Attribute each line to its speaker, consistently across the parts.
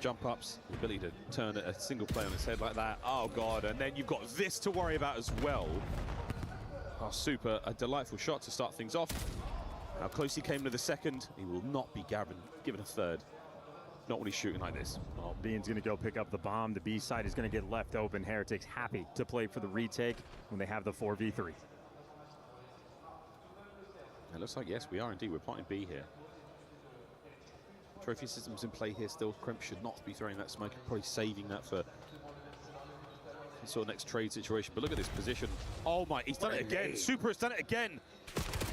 Speaker 1: jump ups, the ability to turn a single play on his head like that. Oh God, and then you've got this to worry about as well. Oh, Super, a delightful shot to start things off. How close he came to the second. He will not be given a third. Not when he's shooting like this.
Speaker 2: Well, Bean's gonna go pick up the bomb. The B side is gonna get left open. Heretics happy to play for the retake when they have the 4v3.
Speaker 1: It looks like, yes, we are indeed. We're plotting B here. Trophy systems in play here still. Crimp should not be throwing that smoke, probably saving that for sort of next trade situation. But look at this position. Oh my, he's done it again. Super has done it again.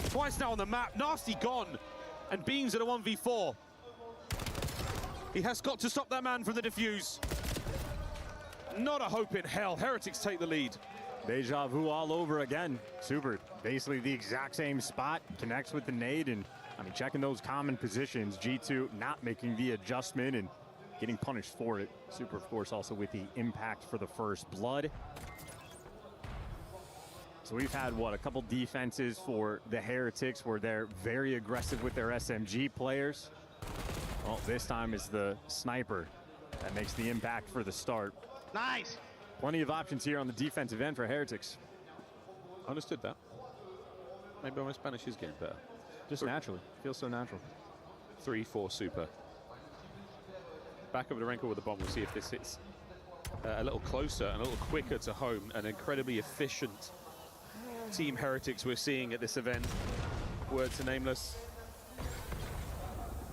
Speaker 1: Twice now on the map. Nasty gone. And Beans at a 1v4. He has got to stop that man from the defuse. Not a hope in hell. Heretics take the lead.
Speaker 2: Deja vu all over again. Super, basically the exact same spot. Connects with the nade, and I mean, checking those common positions. G2 not making the adjustment and getting punished for it. Super, of course, also with the impact for the first blood. So we've had, what, a couple defenses for the Heretics where they're very aggressive with their SMG players. Well, this time is the sniper that makes the impact for the start.
Speaker 3: Nice.
Speaker 2: Plenty of options here on the defensive end for Heretics.
Speaker 1: Understood that. Maybe my Spanish is getting better.
Speaker 2: Just naturally. Feels so natural.
Speaker 1: 3-4 Super. Back over to Renko with the bomb. We'll see if this hits a little closer and a little quicker to home. An incredibly efficient Team Heretics we're seeing at this event. Word to Nameless.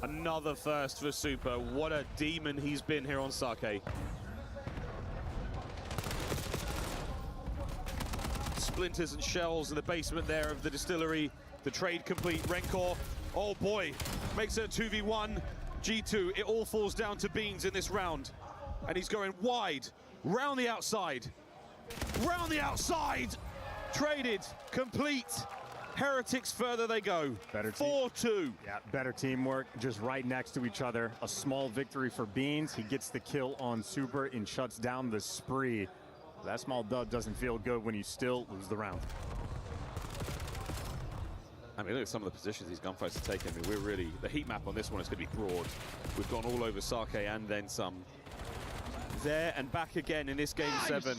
Speaker 1: Another first for Super. What a demon he's been here on Sake. Splinters and shells in the basement there of the distillery. The trade complete. Rencor, oh boy, makes it a 2v1. G2, it all falls down to Beans in this round. And he's going wide, round the outside. Round the outside! Traded, complete. Heretics further they go. 4-2.
Speaker 2: Yeah, better teamwork, just right next to each other. A small victory for Beans. He gets the kill on Super and shuts down the spree. That small dub doesn't feel good when you still lose the round.
Speaker 1: I mean, look at some of the positions these gunfights are taking. I mean, we're really, the heat map on this one is going to be broad. We've gone all over Sake and then some. There and back again in this game 7.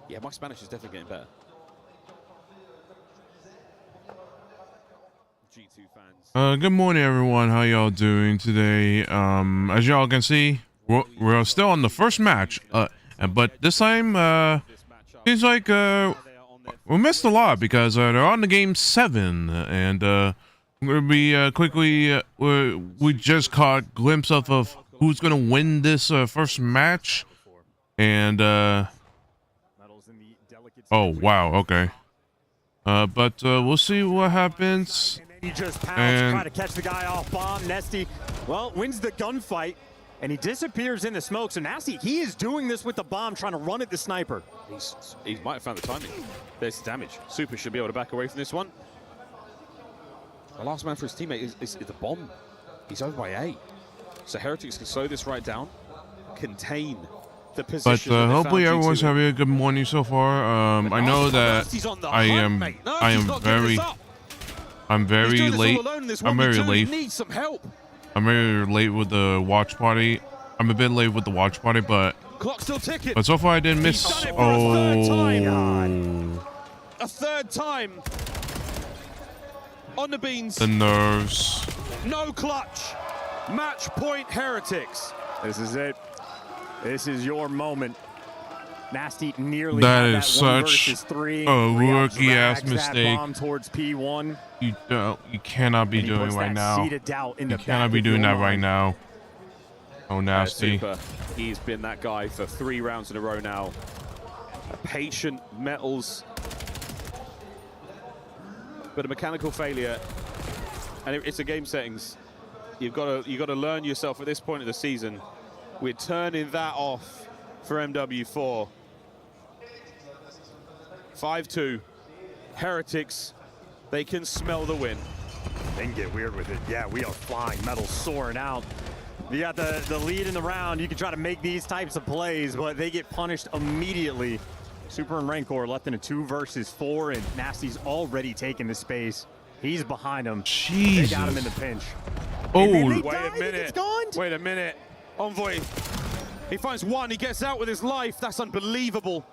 Speaker 1: Yeah, my Spanish is definitely getting better. G2 fans.
Speaker 4: Good morning, everyone. How y'all doing today? As y'all can see, we're still on the first match. But this time, seems like we missed a lot because they're on the game 7, and we're gonna be quickly. We just caught a glimpse of who's gonna win this first match, and oh wow, okay. But we'll see what happens.
Speaker 2: He just pounds, try to catch the guy off bomb. Nesty, well, wins the gunfight, and he disappears in the smoke. So Nasty, he is doing this with the bomb, trying to run at the sniper.
Speaker 1: He might have found the timing. There's the damage. Super should be able to back away from this one. The last man for his teammate is the bomb. He's over by A. So Heretics can slow this right down, contain the position.
Speaker 4: But hopefully everyone's having a good morning so far. I know that I am very late. I'm very late.
Speaker 1: Needs some help.
Speaker 4: I'm very late with the watch party. I'm a bit late with the watch party, but
Speaker 1: clock's still ticking.
Speaker 4: But so far I didn't miss.
Speaker 1: A third time on the Beans.
Speaker 4: The nerves.
Speaker 1: No clutch. Match point Heretics.
Speaker 2: This is it. This is your moment. Nasty nearly
Speaker 4: that
Speaker 2: had
Speaker 4: is
Speaker 2: that
Speaker 4: such
Speaker 2: 1 versus 3.
Speaker 4: a rookie-ass mistake.
Speaker 2: Bomb towards P1.
Speaker 4: You cannot be doing right now. You cannot be doing that right now. Oh, Nasty.
Speaker 1: Super. He's been that guy for 3 rounds in a row now. Patient metals, but a mechanical failure, and it's a game settings. You've got to learn yourself at this point of the season. We're turning that off for MW4. 5-2. Heretics, they can smell the win.
Speaker 2: They can get weird with it. Yeah, we are flying. Metal soaring out. You got the lead in the round. You can try to make these types of plays, but they get punished immediately. Super and Rancor left in a 2 versus 4, and Nasty's already taken the space. He's behind him.
Speaker 4: Jesus.
Speaker 2: They got him in the pinch.
Speaker 4: Oh,
Speaker 1: wait a minute. Wait a minute. Envoy, he finds one, he gets out with his life. That's unbelievable.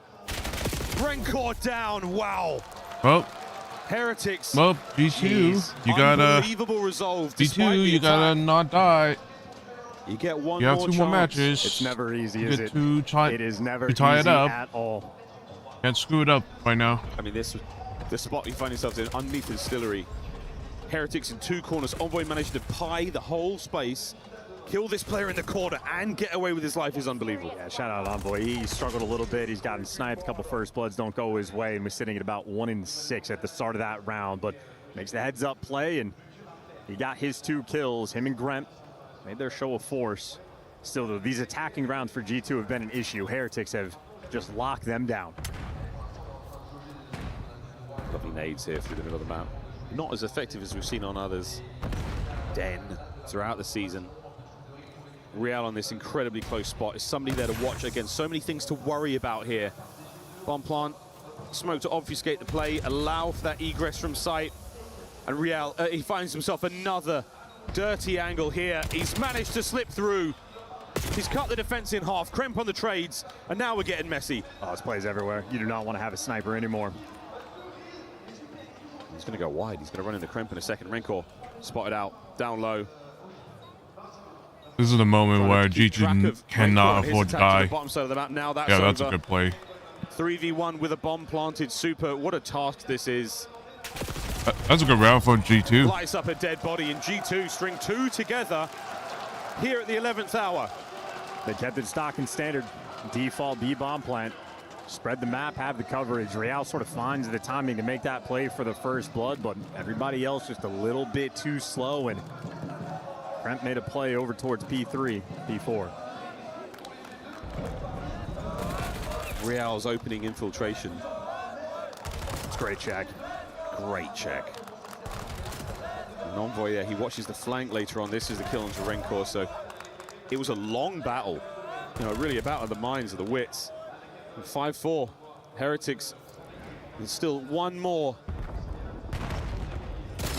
Speaker 1: Rancor down, wow.
Speaker 4: Well,
Speaker 1: Heretics.
Speaker 4: well, G2, you gotta.
Speaker 1: Unbelievable resolve.
Speaker 4: G2, you gotta not die.
Speaker 1: You get one
Speaker 4: You have
Speaker 1: more
Speaker 4: 2 more
Speaker 1: chance.
Speaker 4: matches.
Speaker 2: It's never easy,
Speaker 4: You
Speaker 2: is
Speaker 4: get
Speaker 2: it?
Speaker 4: it
Speaker 2: is never
Speaker 4: to tie
Speaker 2: easy
Speaker 4: it up.
Speaker 2: at all.
Speaker 4: Can't screw it up right now.
Speaker 1: I mean, the spot you find yourselves in underneath the distillery. Heretics in 2 corners. Envoy managed to pie the whole space, kill this player in the corner, and get away with his life is unbelievable.
Speaker 2: Yeah, shout out Envoy. He struggled a little bit. He's gotten sniped. A couple first bloods don't go his way, and we're sitting at about 1-6 at the start of that round. But makes the heads up play, and he got his 2 kills. Him and Gremp made their show of force. Still, though, these attacking rounds for G2 have been an issue. Heretics have just locked them down.
Speaker 1: Lovely nades here through the middle of the map. Not as effective as we've seen on others. Den throughout the season. Real on this incredibly close spot. Is somebody there to watch again. So many things to worry about here. Bomb plant, smoke to obfuscate the play, allow for that egress from sight. And Real, he finds himself another dirty angle here. He's managed to slip through. He's cut the defense in half, crimp on the trades, and now we're getting messy.
Speaker 2: Oh, this plays everywhere. You do not want to have a sniper anymore.
Speaker 1: He's going to go wide. He's going to run into crimp in a second. Rancor spotted out, down low.
Speaker 4: This is the moment
Speaker 1: Trying
Speaker 4: where
Speaker 1: to keep track
Speaker 4: G2
Speaker 1: of
Speaker 4: cannot
Speaker 1: Rancor. His
Speaker 4: afford to
Speaker 1: attack to
Speaker 4: die.
Speaker 1: the bottom side of the map. Now that's
Speaker 4: Yeah, that's
Speaker 1: over.
Speaker 4: a good play.
Speaker 1: 3v1 with a bomb planted. Super. What a task this is.
Speaker 4: That's a good round for G2.
Speaker 1: Lights up a dead body, and G2 string 2 together here at the 11th hour.
Speaker 2: They kept it stock and standard. Default B bomb plant. Spread the map, have the coverage. Real sort of finds the timing to make that play for the first blood, but everybody else just a little bit too slow, and Brent made a play over towards P3, P4.
Speaker 1: Real's opening infiltration.
Speaker 2: It's a great check.
Speaker 1: Great check. And Envoy there, he watches the flank later on. This is the kill onto Rancor, so it was a long battle. You know, really a battle of the minds, of the wits. 5-4, Heretics. There's still one more.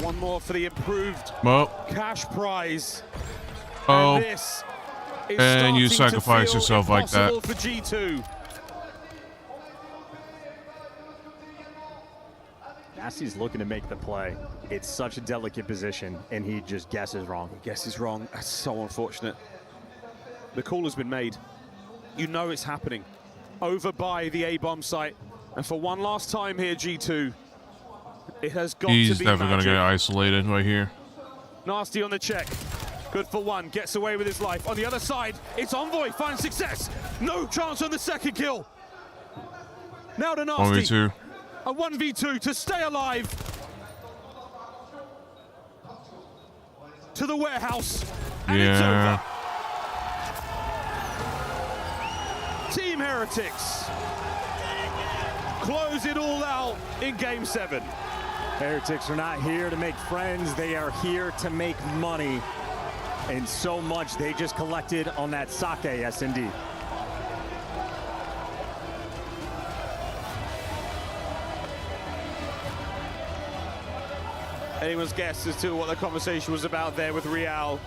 Speaker 1: One more for the improved cash prize.
Speaker 4: Oh,
Speaker 1: And this is
Speaker 4: and you
Speaker 1: starting to
Speaker 4: sacrifice
Speaker 1: feel
Speaker 4: yourself like that.
Speaker 1: impossible for G2.
Speaker 2: Nasty's looking to make the play. It's such a delicate position, and he just guesses wrong.
Speaker 1: Guess is wrong. That's so unfortunate. The call has been made. You know it's happening. Over by the A-bomb site. And for one last time here, G2, it has got to be
Speaker 4: he's definitely going to get isolated right here.
Speaker 1: Nasty on the check. Good for one. Gets away with his life. On the other side, it's Envoy. Finds success. No chance on the second kill. Now to Nasty.
Speaker 4: 1v2.
Speaker 1: A 1v2 to stay alive. To the warehouse. And it's over. Team Heretics close it all out in Game 7.
Speaker 2: Heretics are not here to make friends. They are here to make money. And so much they just collected on that sake S&D.
Speaker 1: Anyone's guess as to what the conversation was about there with Real.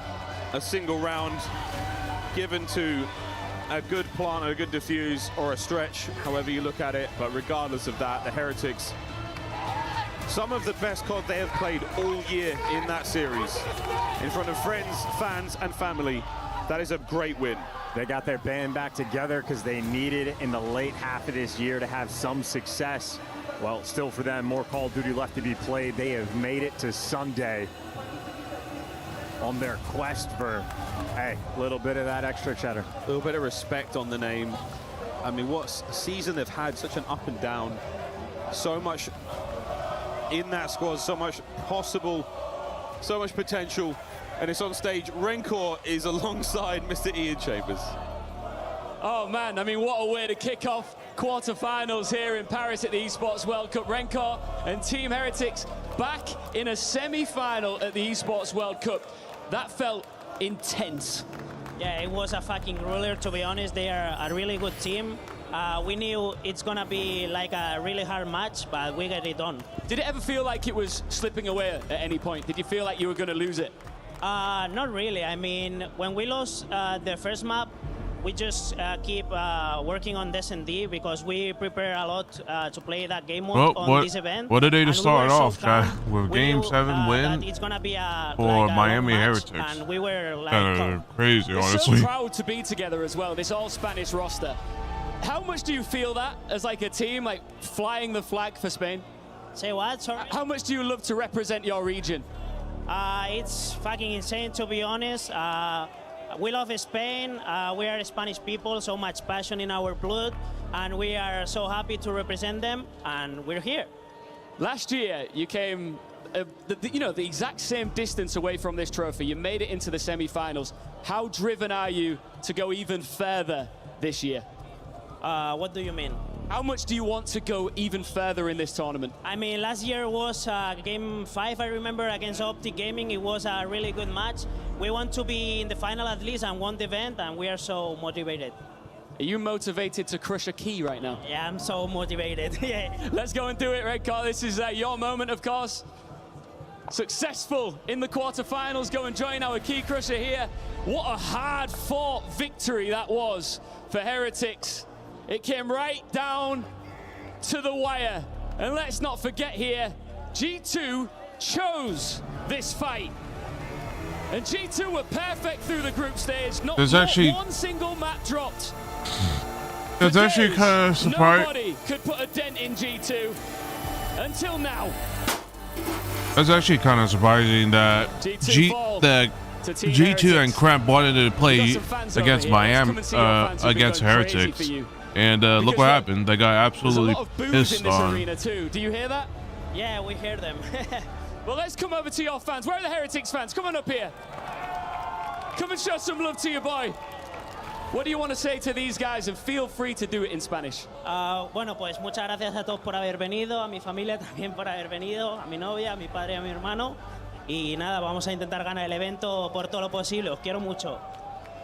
Speaker 1: A single round given to a good plant, a good diffuse, or a stretch, however you look at it. But regardless of that, the Heretics, some of the best COD they have played all year in that series. In front of friends, fans, and family. That is a great win.
Speaker 2: They got their band back together because they needed in the late half of this year to have some success. Well, still for them, more Call of Duty left to be played. They have made it to Sunday on their quest for, hey, a little bit of that extra cheddar.
Speaker 1: A little bit of respect on the name. I mean, what a season they've had, such an up and down. So much in that squad, so much possible, so much potential. And it's on stage. Rancor is alongside Mr. Ian Chambers.
Speaker 3: Oh man, I mean, what a way to kick off quarterfinals here in Paris at the Esports World Cup. Rancor and Team Heretics back in a semi-final at the Esports World Cup. That felt intense.
Speaker 5: Yeah, it was a fucking ruler, to be honest. They are a really good team. We knew it's gonna be like a really hard match, but we got it done.
Speaker 3: Did it ever feel like it was slipping away at any point? Did you feel like you were going to lose it?
Speaker 5: Not really. I mean, when we lost the first map, we just keep working on D because we prepare a lot to play that game mode on this event.
Speaker 4: What did they just start off with
Speaker 5: We
Speaker 4: Game
Speaker 5: knew,
Speaker 4: 7 win
Speaker 5: that it's gonna be a,
Speaker 4: for
Speaker 5: like a
Speaker 4: Miami
Speaker 5: long match,
Speaker 4: Heretics?
Speaker 5: and we were like,
Speaker 4: Kind of crazy,
Speaker 3: They're
Speaker 4: honestly.
Speaker 3: so proud to be together as well, this all-Spanish roster. How much do you feel that as like a team, like flying the flag for Spain?
Speaker 5: say what? Sorry.
Speaker 3: How much do you love to represent your region?
Speaker 5: It's fucking insane, to be honest. We love Spain. We are Spanish people, so much passion in our blood, and we are so happy to represent them, and we're here.
Speaker 3: Last year, you came, the exact same distance away from this trophy. You made it into the semi-finals. How driven are you to go even further this year?
Speaker 5: What do you mean?
Speaker 3: How much do you want to go even further in this tournament?
Speaker 5: I mean, last year was game 5, I remember, against Optic Gaming. It was a really good match. We want to be in the final at least and won the event, and we are so motivated.
Speaker 3: Are you motivated to crush a key right now?
Speaker 5: Yeah, I'm so motivated. Yeah.
Speaker 3: Let's go and do it, Redcar. This is your moment, of course. Successful in the quarterfinals. Go and join our key crusher here. What a hard-fought victory that was for Heretics. It came right down to the wire. And let's not forget here, G2 chose this fight. And G2 were perfect through the group stage. Not one single map dropped.
Speaker 4: That's actually kind of surprising.
Speaker 3: Nobody could put a dent in G2 until now.
Speaker 4: That's actually kind of surprising that G2 and Cramp wanted to play against Miami, against Heretics. And look what happened. They got absolutely pissed on.
Speaker 3: Arena too. Do you hear that?
Speaker 5: Yeah, we hear them.
Speaker 3: Well, let's come over to your fans. Where are the Heretics fans? Come on up here. Come and show some love to your boy. What do you want to say to these guys? And feel free to do it in Spanish.
Speaker 5: Bueno, pues muchas gracias a todos por haber venido, a mi familia también por haber venido, a mi novia, a mi padre y a mi hermano. Y nada, vamos a intentar ganar el evento por todo lo posible. Os quiero mucho.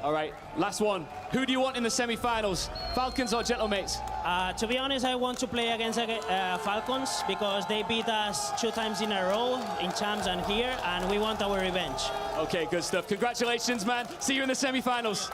Speaker 3: All right, last one. Who do you want in the semi-finals? Falcons or Gentlemates?
Speaker 5: To be honest, I want to play against Falcons because they beat us 2 times in a row in champs and here, and we want our revenge.
Speaker 3: Okay, good stuff. Congratulations, man. See you in the semi-finals.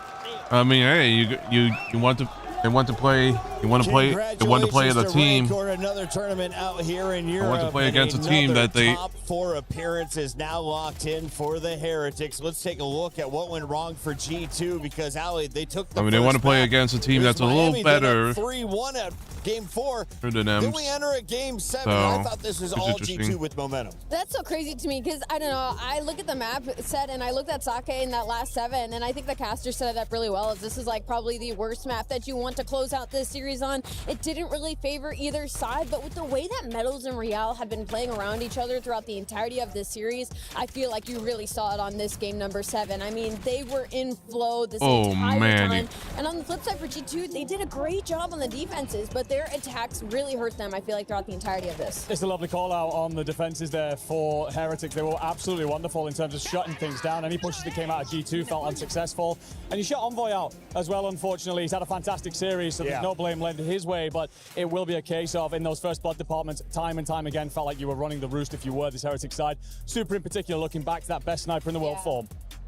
Speaker 4: I mean, hey, you want to. They want to play. They want to play. They want to play as a team.
Speaker 6: Another tournament out here in Europe.
Speaker 4: They want to play against a team that they.
Speaker 6: Top 4 appearances now locked in for the Heretics. Let's take a look at what went wrong for G2 because Ali, they took the.
Speaker 4: I mean, they want to play against a team that's a little better.
Speaker 6: 3-1 at game 4.
Speaker 4: Than them.
Speaker 6: Then we enter at game 7.
Speaker 4: So,
Speaker 6: I thought this was all G2 with momentum.
Speaker 7: That's so crazy to me because I don't know. I look at the map set and I looked at Sake in that last 7, and I think the caster set it up really well. As this is like probably the worst map that you want to close out this series on. It didn't really favor either side, but with the way that Metals and Real have been playing around each other throughout the entirety of this series, I feel like you really saw it on this game number 7. I mean, they were in flow this entire time. And on the flip side for G2, they did a great job on the defenses, but their attacks really hurt them, I feel like, throughout the entirety of this.
Speaker 8: It's a lovely call out on the defenses there for Heretics. They were absolutely wonderful in terms of shutting things down. Any pushes that came out of G2 felt unsuccessful. And you shut Envoy out as well, unfortunately. He's had a fantastic series, so there's no blame lent his way, but it will be a case of, in those first blood departments, time and time again, felt like you were running the roost if you were this Heretic side. Super in particular, looking back to that best sniper in the world form.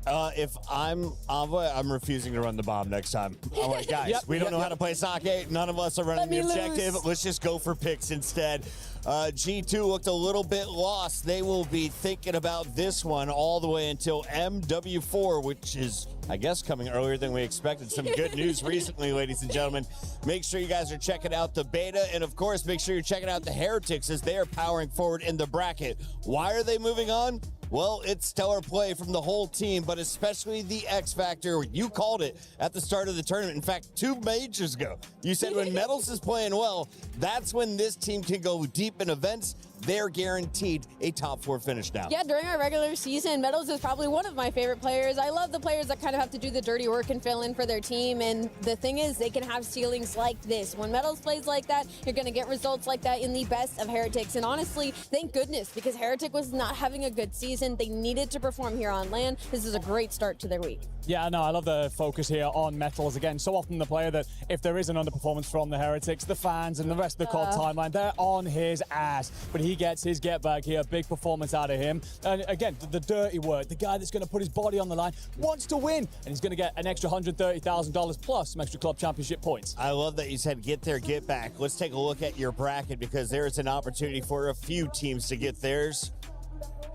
Speaker 6: If I'm Envoy, I'm refusing to run the bomb next time. I'm like, guys, we don't know how to play Sake. None of us are running the objective. Let's just go for picks instead. G2 looked a little bit lost. They will be thinking about this one all the way until MW4, which is, I guess, coming earlier than we expected. Some good news recently, ladies and gentlemen. Make sure you guys are checking out the beta, and of course, make sure you're checking out the Heretics as they are powering forward in the bracket. Why are they moving on? Well, it's stellar play from the whole team, but especially the X Factor. You called it at the start of the tournament. In fact, 2 majors ago, you said when Metals is playing well, that's when this team can go deep in events. They're guaranteed a top 4 finish now.
Speaker 7: Yeah, during our regular season, Metals is probably one of my favorite players. I love the players that kind of have to do the dirty work and fill in for their team. And the thing is, they can have ceilings like this. When Metals plays like that, you're going to get results like that in the best of Heretics. And honestly, thank goodness, because Heretic was not having a good season. They needed to perform here on LAN. This is a great start to their week.
Speaker 8: Yeah, no, I love the focus here on Metals. Again, so often the player that if there is an underperformance from the Heretics, the fans and the rest of the COD timeline, they're on his ass. But he gets his get back here, big performance out of him. And again, the dirty work, the guy that's going to put his body on the line, wants to win. And he's going to get an extra $130,000 plus some extra club championship points.
Speaker 6: I love that you said get there, get back. Let's take a look at your bracket because there's an opportunity for a few teams to get theirs.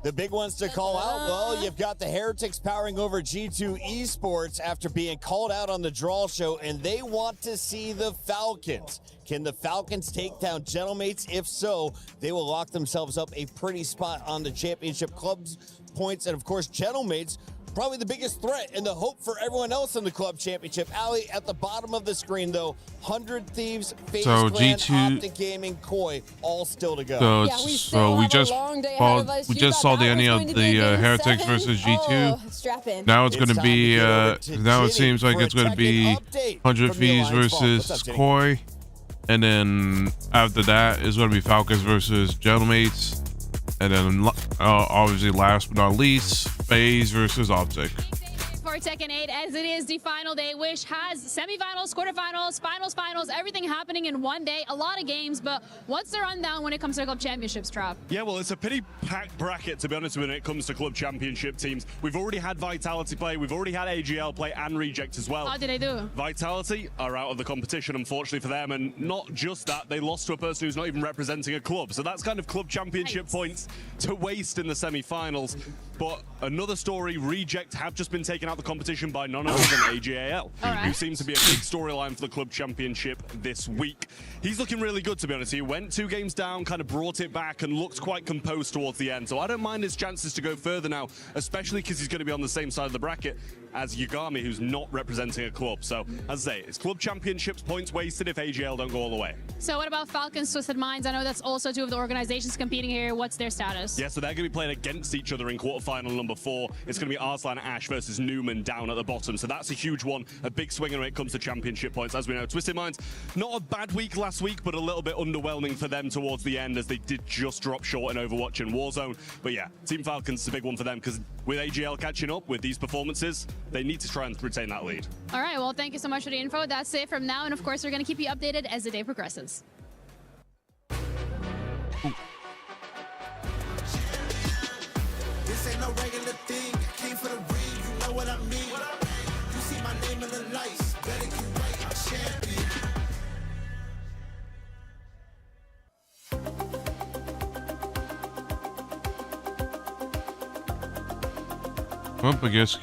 Speaker 6: The big ones to call out, well, you've got the Heretics powering over G2 Esports after being called out on the draw show, and they want to see the Falcons. Can the Falcons take down Gentlemates? If so, they will lock themselves up a pretty spot on the championship club's points. And of course, Gentlemates, probably the biggest threat and the hope for everyone else in the club championship. Ali, at the bottom of the screen, though, 100 Thieves, FaZe Clan,
Speaker 4: G2
Speaker 6: Optic Gaming, Koi, all still to go.
Speaker 4: So,
Speaker 7: Yeah, we still
Speaker 4: we
Speaker 7: have
Speaker 4: just
Speaker 7: a long day ahead of us.
Speaker 4: we
Speaker 7: You
Speaker 4: just
Speaker 7: thought
Speaker 4: saw the
Speaker 7: that was
Speaker 4: NE
Speaker 7: going
Speaker 4: of
Speaker 7: to
Speaker 4: the
Speaker 7: be game
Speaker 4: Heretics
Speaker 7: 7?
Speaker 4: versus G2.
Speaker 7: Oh, strap in.
Speaker 4: Now it's going to
Speaker 6: time
Speaker 4: be
Speaker 6: get over to
Speaker 4: now it
Speaker 6: Ginny
Speaker 4: seems like
Speaker 6: for a
Speaker 4: it's going to
Speaker 6: check-in
Speaker 4: be
Speaker 6: update
Speaker 4: 100
Speaker 6: from the
Speaker 4: Fees
Speaker 6: Alliance Vault. What's
Speaker 4: versus
Speaker 6: up, Ginny?
Speaker 4: Koi, and then after that is going to be Falcons versus Gentlemates, and then obviously last but not least, FaZe versus Optic.
Speaker 9: For Tekken 8, as it is the final day, which has semifinals, quarterfinals, finals, everything happening in one day. A lot of games, but what's the rundown when it comes to club championships, Trap?
Speaker 10: Yeah, well, it's a pretty packed bracket, to be honest, when it comes to club championship teams. We've already had Vitality play, we've already had AGL play and Reject as well.
Speaker 9: How did they do?
Speaker 10: Vitality are out of the competition, unfortunately for them, and not just that, they lost to a person who's not even representing a club. So that's kind of club championship points to waste in the semi-finals. But another story, Reject have just been taken out of the competition by none other than AGAL, who seems to be a big storyline for the club championship this week. He's looking really good, to be honest. He went 2 games down, kind of brought it back, and looked quite composed towards the end. So I don't mind his chances to go further now, especially because he's going to be on the same side of the bracket as Yagami, who's not representing a club. So, as I say, it's club championships points wasted if AGL don't go all the way.
Speaker 9: So what about Falcons, Twisted Minds? I know that's also 2 of the organizations competing here. What's their status?
Speaker 10: Yeah, so they're going to be playing against each other in quarterfinal number 4. It's going to be Arslan Ash versus Newman down at the bottom. So that's a huge one, a big swinger when it comes to championship points. As we know, Twisted Minds, not a bad week last week, but a little bit underwhelming for them towards the end as they did just drop short in Overwatch and Warzone. But yeah, Team Falcons is a big one for them because with AGL catching up with these performances, they need to try and retain that lead.
Speaker 9: All right, well, thank you so much for the info. That's it from now, and of course, we're going to keep you updated as the day progresses.
Speaker 11: This ain't no regular thing. I came for the ring, you know what I mean. You see my name in the lights, better get right, I'm champion.
Speaker 4: Well, I guess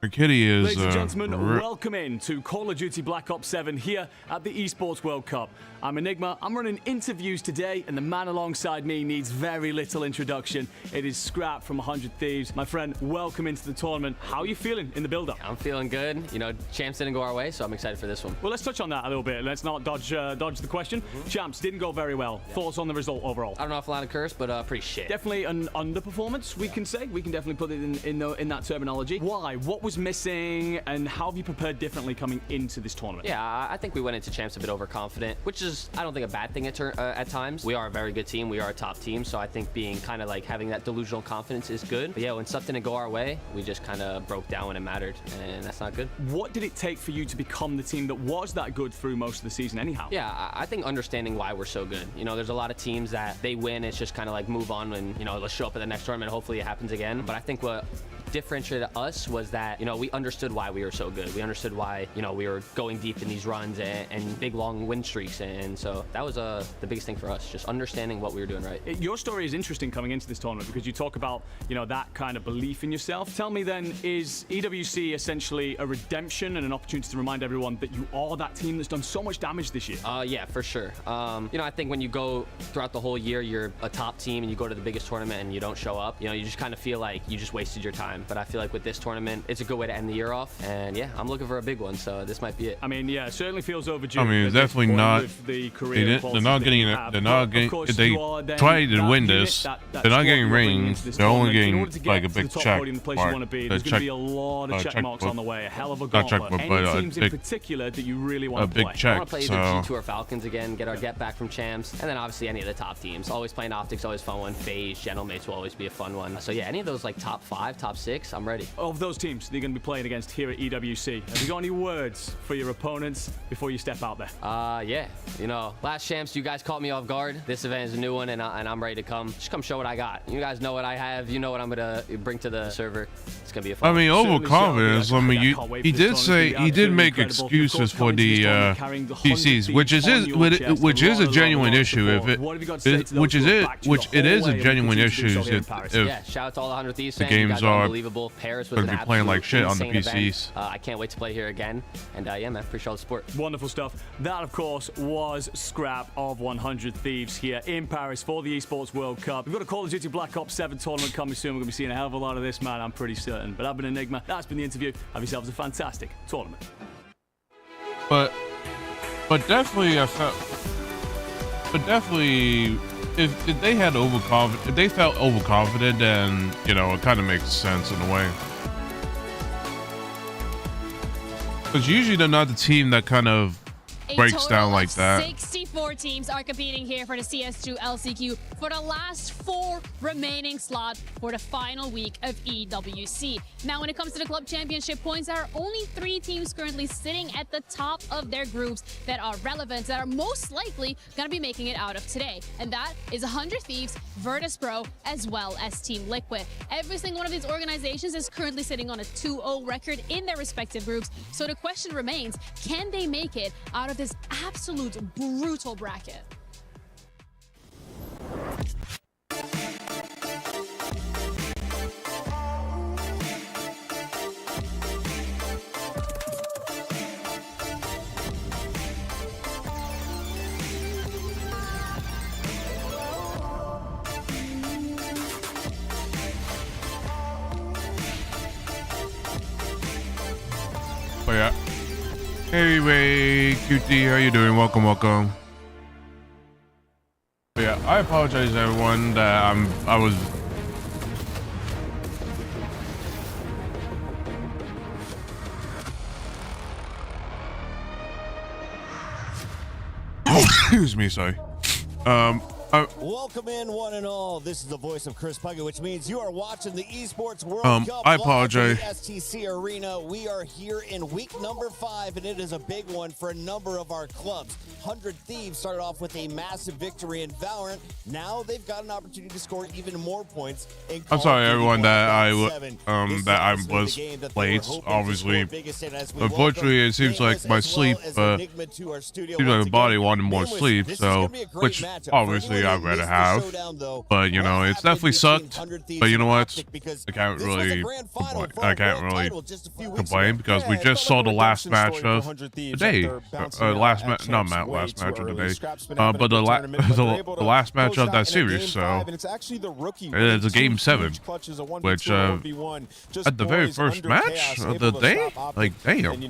Speaker 4: our kitty is.
Speaker 3: Ladies and gentlemen, welcome in to Call of Duty Black Ops 7 here at the Esports World Cup. I'm Enigma, I'm running interviews today, and the man alongside me needs very little introduction. It is Scrap from 100 Thieves. My friend, welcome into the tournament. How are you feeling in the build-up?
Speaker 12: I'm feeling good. You know, champs didn't go our way, so I'm excited for this one.
Speaker 3: Well, let's touch on that a little bit. Let's not dodge the question. Champs didn't go very well. Thoughts on the result overall?
Speaker 12: I don't know if allowed to curse, but pretty shit.
Speaker 3: Definitely an underperformance, we can say. We can definitely put it in that terminology. Why? What was missing, and how have you prepared differently coming into this tournament?
Speaker 12: Yeah, I think we went into champs a bit overconfident, which is, I don't think, a bad thing at times. We are a very good team. We are a top team, so I think being kind of like having that delusional confidence is good. But yeah, when stuff didn't go our way, we just kind of broke down when it mattered, and that's not good.
Speaker 3: What did it take for you to become the team that was that good through most of the season anyhow?
Speaker 12: Yeah, I think understanding why we're so good. You know, there's a lot of teams that they win, it's just kind of like move on and, you know, let's show up at the next tournament, hopefully it happens again. But I think what differentiated us was that, you know, we understood why we were so good. We understood why, you know, we were going deep in these runs and big long win streaks, and so that was the biggest thing for us, just understanding what we were doing right.
Speaker 3: Your story is interesting coming into this tournament because you talk about, you know, that kind of belief in yourself. Tell me then, is EWC essentially a redemption and an opportunity to remind everyone that you are that team that's done so much damage this year?
Speaker 12: Yeah, for sure. You know, I think when you go throughout the whole year, you're a top team and you go to the biggest tournament and you don't show up, you know, you just kind of feel like you just wasted your time. But I feel like with this tournament, it's a good way to end the year off. And yeah, I'm looking for a big one, so this might be it.
Speaker 3: I mean, yeah, it certainly feels overdue.
Speaker 4: I mean, it's definitely not.
Speaker 3: The
Speaker 4: They're not getting it. They're not getting. If they try to win this, they're not getting rings. They're only getting like a big check mark.
Speaker 3: There's going to be a lot of check marks on the way. A hell of a gauntlet. Any teams in particular that you really want to play?
Speaker 12: I want to play the G2 or Falcons again, get our get back from champs, and then obviously any of the top teams. Always playing Optics, always fun one. FaZe, Gentlemates will always be a fun one. So yeah, any of those like top 5, top 6 6, I'm ready.
Speaker 8: Of those teams that you're going to be playing against here at EWC, have you got any words for your opponents before you step out there?
Speaker 12: Yeah. You know, last champs, you guys caught me off guard. This event is a new one, and I'm ready to come. Just come show what I got. You guys know what I have. You know what I'm going to bring to the server. It's going to be a fun.
Speaker 4: I mean, overconfidence. I mean, he did make excuses for the PCs, which is a genuine issue. Which it is a genuine issue.
Speaker 12: Yeah, shout out to all the 100 Thieves fans.
Speaker 4: The games
Speaker 12: are
Speaker 4: are
Speaker 12: unbelievable. Paris was
Speaker 4: going to be playing like shit on the PCs.
Speaker 12: I can't wait to play here again. And yeah, man, appreciate all the support.
Speaker 8: Wonderful stuff. That, of course, was Scrap of 100 Thieves here in Paris for the Esports World Cup. We've got a Call of Duty Black Ops 7 tournament coming soon. We're going to be seeing a hell of a lot of this, man. I'm pretty certain. But I've been Enigma. That's been the interview. Have yourselves a fantastic tournament.
Speaker 4: But definitely, I felt. But definitely, if they had if they felt overconfident, then you know it kind of makes sense in a way. Because usually they're not the team that kind of breaks down like that.
Speaker 9: 64 teams are competing here for the CS2 LCQ for the last 4 remaining slots for the final week of EWC. Now, when it comes to the club championship points, there are only 3 teams currently sitting at the top of their groups that are relevant, that are most likely going to be making it out of today. And that is 100 Thieves, Virtus Pro, as well as Team Liquid. Every single one of these organizations is currently sitting on a 2-0 record in their respective groups. So the question remains, can they make it out of this absolute brutal bracket?
Speaker 4: Oh yeah. Anyway, QT, how you doing? Welcome. But yeah, I apologize everyone that I was excuse me, sorry.
Speaker 6: Welcome in, one and all. This is the voice of Chris Puckett, which means you are watching the Esports World Cup.
Speaker 4: I apologize.
Speaker 6: Live from the STC Arena. We are here in week number 5, and it is a big one for a number of our clubs. 100 Thieves started off with a massive victory in Valorant. Now they've got an opportunity to score even more points.
Speaker 4: I'm sorry, everyone, that I was late. Obviously, unfortunately, it seems like my sleep, seems like my body wanted more sleep. So, which obviously I'd rather have. But you know, it's definitely sucked. But you know what? I can't really complain because we just saw the last match of the day. Last match of the day. But the last match of that series. So it's a game 7, which at the very first match of the day, like damn.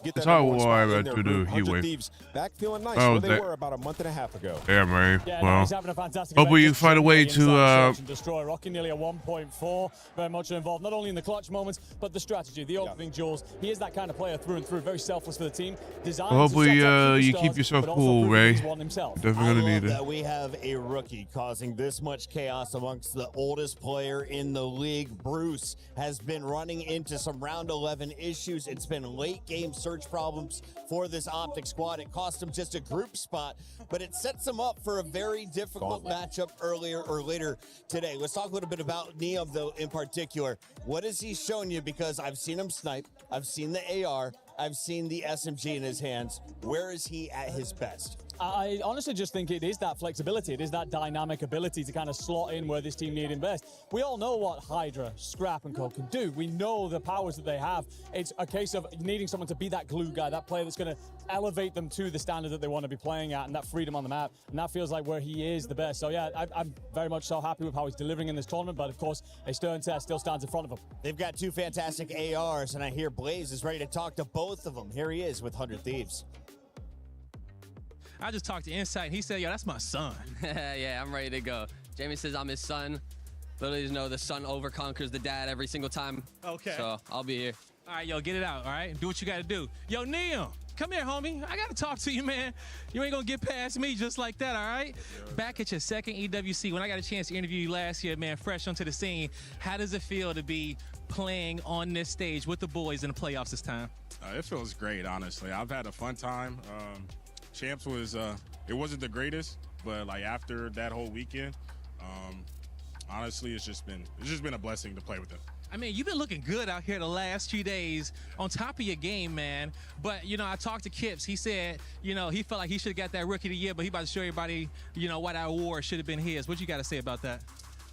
Speaker 4: That's how I had to do Heatwave.
Speaker 13: Back feeling nice where they were about a month and a half ago.
Speaker 4: Yeah, man.
Speaker 8: Yeah,
Speaker 4: well,
Speaker 8: he's having a fantastic
Speaker 4: hopefully you find a way to
Speaker 8: destroy. Rocking nearly a 1.4. Very much involved, not only in the clutch moments, but the strategy, the opening duels. He is that kind of player through and through, very selfless for the team.
Speaker 4: Hopefully you keep yourself cool, Ray. Definitely gonna need it.
Speaker 6: That we have a rookie causing this much chaos amongst the oldest player in the league. Bruce has been running into some round 11 issues. It's been late game search problems for this Optic squad. It cost him just a group spot, but it sets him up for a very difficult matchup later today. Let's talk a little bit about Neom, though, in particular. What has he shown you? Because I've seen him snipe, I've seen the AR, I've seen the SMG in his hands. Where is he at his best?
Speaker 8: I honestly just think it is that flexibility. It is that dynamic ability to kind of slot in where this team need him best. We all know what Hydra, Scrap, and Co can do. We know the powers that they have. It's a case of needing someone to be that glue guy, that player that's going to elevate them to the standard that they want to be playing at, and that freedom on the map. And that feels like where he is the best. So yeah, I'm very much so happy with how he's delivering in this tournament. But of course, a stern test still stands in front of him.
Speaker 6: They've got 2 fantastic ARs, and I hear Blaze is ready to talk to both of them. Here he is with 100 Thieves.
Speaker 14: I just talked to Insight, and he said, yo, that's my son.
Speaker 12: Yeah, I'm ready to go. Jamie says I'm his son. Literally just know the son overconquers the dad every single time.
Speaker 14: Okay.
Speaker 12: So I'll be here.
Speaker 14: All right, yo, get it out, all right? Do what you got to do. Yo, Neom, come here, homie. I got to talk to you, man. You ain't going to get past me just like that, all right? Back at your second EWC, when I got a chance to interview you last year, man, fresh onto the scene, how does it feel to be playing on this stage with the boys in the playoffs this time?
Speaker 15: It feels great, honestly. I've had a fun time. Champs was, it wasn't the greatest, but like after that whole weekend, honestly, it's just been a blessing to play with them.
Speaker 14: I mean, you've been looking good out here the last few days on top of your game, man. But, you know, I talked to Kips. He said, you know, he felt like he should have got that Rookie of the Year, but he about to show everybody, you know, why that award should have been his. What you got to say about that?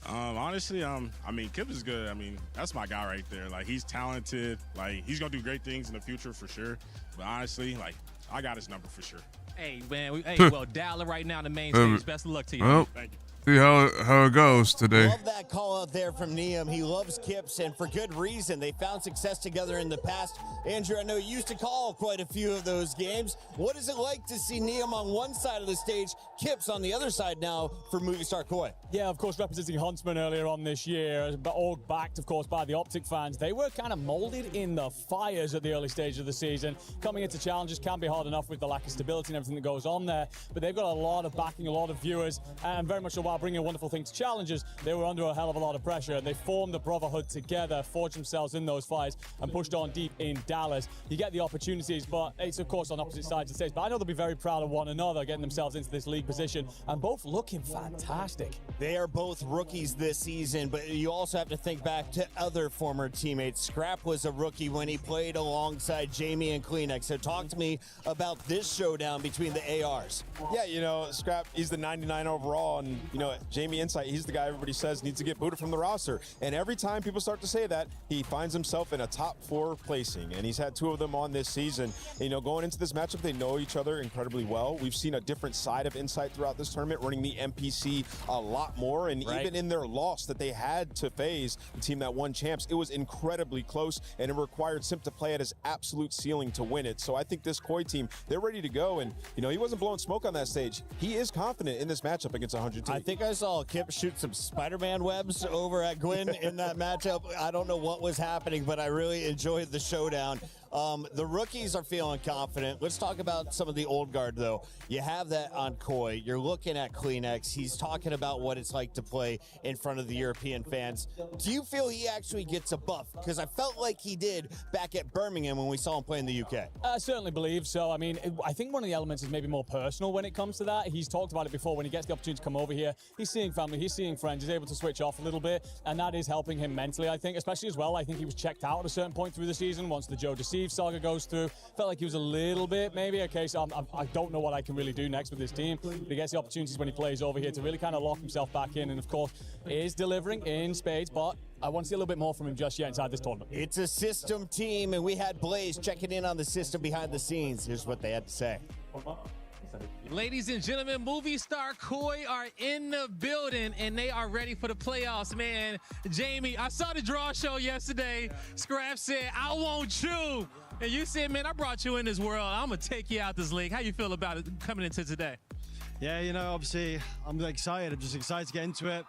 Speaker 15: Honestly, I mean, Kips is good. I mean, that's my guy right there. Like, he's talented. Like, he's going to do great things in the future for sure. But honestly, like, I got his number for sure.
Speaker 14: Hey, man. Well, Dalla right now on the main stage. Best of luck to you.
Speaker 4: Well,
Speaker 15: thank you.
Speaker 4: See how it goes today.
Speaker 6: Love that call out there from Neum. He loves Kips, and for good reason. They found success together in the past. Andrew, I know you used to call quite a few of those games. What is it like to see Neum on one side of the stage, Kips on the other side now for Movie Star Koi?
Speaker 8: Yeah, of course, representing Huntsman earlier on this year, but all backed, of course, by the Optic fans. They were kind of molded in the fires at the early stage of the season. Coming into challenges can be hard enough with the lack of stability and everything that goes on there, but they've got a lot of backing, a lot of viewers, and very much so while bringing a wonderful thing to challenges, they were under a hell of a lot of pressure. They formed the brotherhood together, forged themselves in those fights, and pushed on deep in Dallas. You get the opportunities, but it's, of course, on opposite sides of the stage. But I know they'll be very proud of one another, getting themselves into this league position, and both looking fantastic.
Speaker 6: They are both rookies this season, but you also have to think back to other former teammates. Scrap was a rookie when he played alongside Jamie and Kleenex. So talk to me about this showdown between the ARs.
Speaker 13: Yeah, you know, Scrap, he's the 99 overall, and, you know, Jamie Insight, he's the guy everybody says needs to get booted from the roster. And every time people start to say that, he finds himself in a top 4 placing, and he's had 2 of them on this season. And, you know, going into this matchup, they know each other incredibly well. We've seen a different side of Insight throughout this tournament, running the NPC a lot more, and even in their loss that they had to FaZe, the team that won champs, it was incredibly close, and it required Simp to play at his absolute ceiling to win it. So I think this Koi team, they're ready to go, and, you know, he wasn't blowing smoke on that stage. He is confident in this matchup against 100 team.
Speaker 6: I think I saw Kip shoot some Spider-Man webs over at Gwyn in that matchup. I don't know what was happening, but I really enjoyed the showdown. The rookies are feeling confident. Let's talk about some of the old guard, though. You have that on Koi. You're looking at Kleenex. He's talking about what it's like to play in front of the European fans. Do you feel he actually gets a buff? Because I felt like he did back at Birmingham when we saw him play in the UK.
Speaker 8: I certainly believe so. I mean, I think one of the elements is maybe more personal when it comes to that. He's talked about it before. When he gets the opportunity to come over here, he's seeing family, he's seeing friends, he's able to switch off a little bit, and that is helping him mentally, I think, especially as well. I think he was checked out at a certain point through the season once the Joe Deceive saga goes through. Felt like he was a little bit, maybe, okay, so I don't know what I can really do next with this team, but he gets the opportunities when he plays over here to really kind of lock himself back in, and of course, is delivering in spades, but I want to see a little bit more from him just yet inside this tournament.
Speaker 6: It's a system team, and we had Blaze checking in on the system behind the scenes. Here's what they had to say.
Speaker 14: Ladies and gentlemen, Movie Star Koi are in the building, and they are ready for the playoffs, man. Jamie, I saw the draw show yesterday. Scrap said, I want you. And you said, man, I brought you in this world. I'm going to take you out this league. How you feel about it coming into today?
Speaker 16: Yeah, you know, obviously, I'm excited. I'm just excited to get into it.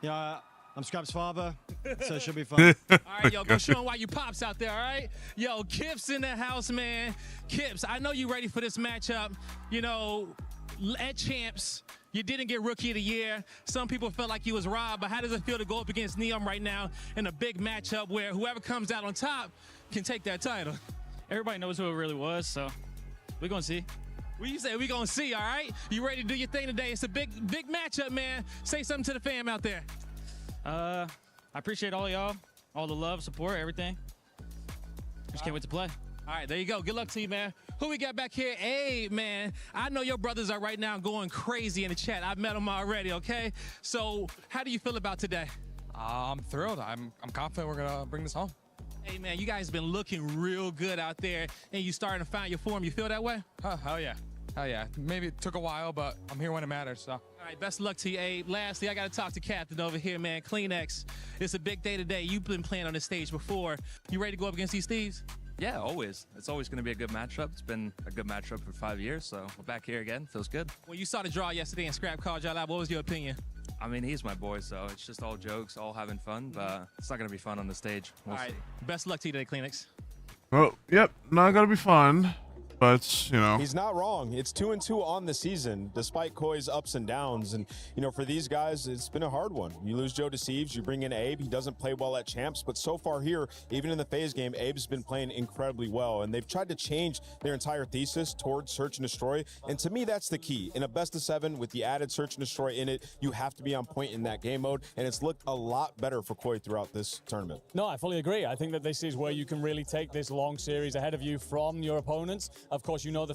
Speaker 16: You know, I'm Scrap's father, so it should be fun.
Speaker 14: All right, yo, go show him why you pops out there, all right? Yo, Kips in the house, man. Kips, I know you ready for this matchup. You know, at Champs, you didn't get Rookie of the Year. Some people felt like you was robbed, but how does it feel to go up against Neum right now in a big matchup where whoever comes out on top can take that title?
Speaker 17: Everybody knows who it really was, so we're going to see.
Speaker 14: What you say? We gonna see, all right? You ready to do your thing today? It's a big matchup, man. Say something to the fam out there.
Speaker 17: I appreciate all y'all, all the love, support, everything. Just can't wait to play.
Speaker 14: All right, there you go. Good luck to you, man. Who we got back here? Hey, man, I know your brothers are right now going crazy in the chat. I've met them already, okay? So how do you feel about today?
Speaker 18: I'm thrilled. I'm confident we're going to bring this home.
Speaker 14: Hey, man, you guys been looking real good out there, and you starting to find your form. You feel that way?
Speaker 18: Oh, hell yeah. Hell yeah. Maybe it took a while, but I'm here when it matters, so.
Speaker 14: All right, best of luck to you, Abe. Lastly, I got to talk to Captain over here, man. Kleenex, it's a big day today. You've been playing on this stage before. You ready to go up against these thieves?
Speaker 19: Yeah, always. It's always going to be a good matchup. It's been a good matchup for 5 years, so we're back here again. Feels good.
Speaker 14: When you saw the draw yesterday and Scrap called y'all out, what was your opinion?
Speaker 19: I mean, he's my boy, so it's just all jokes, all having fun, but it's not going to be fun on the stage. We'll
Speaker 14: all right,
Speaker 19: see.
Speaker 14: best of luck to you today, Kleenex.
Speaker 4: Well, yep, not going to be fun. but you know.
Speaker 13: He's not wrong. It's 2-2 on the season, despite Koi's ups and downs. And, you know, for these guys, it's been a hard one. You lose Joe Deceives, you bring in Abe. He doesn't play well at Champs, but so far here, even in the phase game, Abe's been playing incredibly well. And they've tried to change their entire thesis towards Search and Destroy. And to me, that's the key. In a best of 7 with the added Search and Destroy in it, you have to be on point in that game mode. And it's looked a lot better for Koi throughout this tournament.
Speaker 8: No, I fully agree. I think that this is where you can really take this long series ahead of you from your opponents. Of course, you know the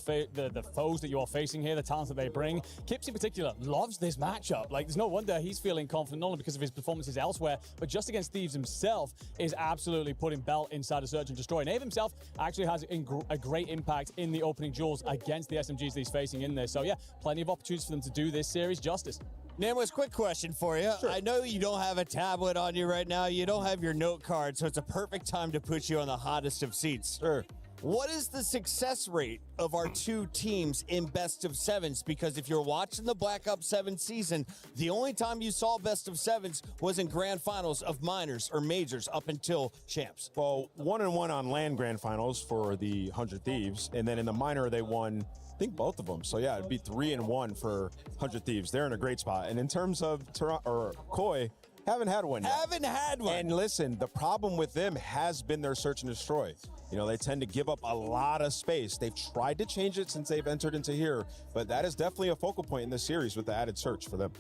Speaker 8: foes that you are facing here, the talent that they bring. Kips in particular loves this matchup. Like, there's no wonder he's feeling confident, not only because of his performances elsewhere, but just against Thieves himself is absolutely putting belt inside of Search and Destroy. And Abe himself actually has a great impact in the opening duels against the SMGs that he's facing in this. So yeah, plenty of opportunities for them to do this series justice.
Speaker 6: Nameless, quick question for you. Sure. I know you don't have a tablet on you right now. You don't have your note card, so it's a perfect time to put you on the hottest of seats.
Speaker 13: Sure.
Speaker 6: What is the success rate of our two teams in best of 7s? Because if you're watching the Black Ops 7 season, the only time you saw best of 7s was in grand finals of minors or majors up until Champs.
Speaker 13: Well, 1-1 on LAN grand finals for the 100 Thieves, and then in the minor they won, I think, both of them. So yeah, it'd be 3-1 for 100 Thieves. They're in a great spot. And in terms of Koi, haven't had one yet.
Speaker 6: Haven't had one.
Speaker 13: And listen, the problem with them has been their Search and Destroy. You know, they tend to give up a lot of space. They've tried to change it since they've entered into here, but that is definitely a focal point in this series with the added search for them.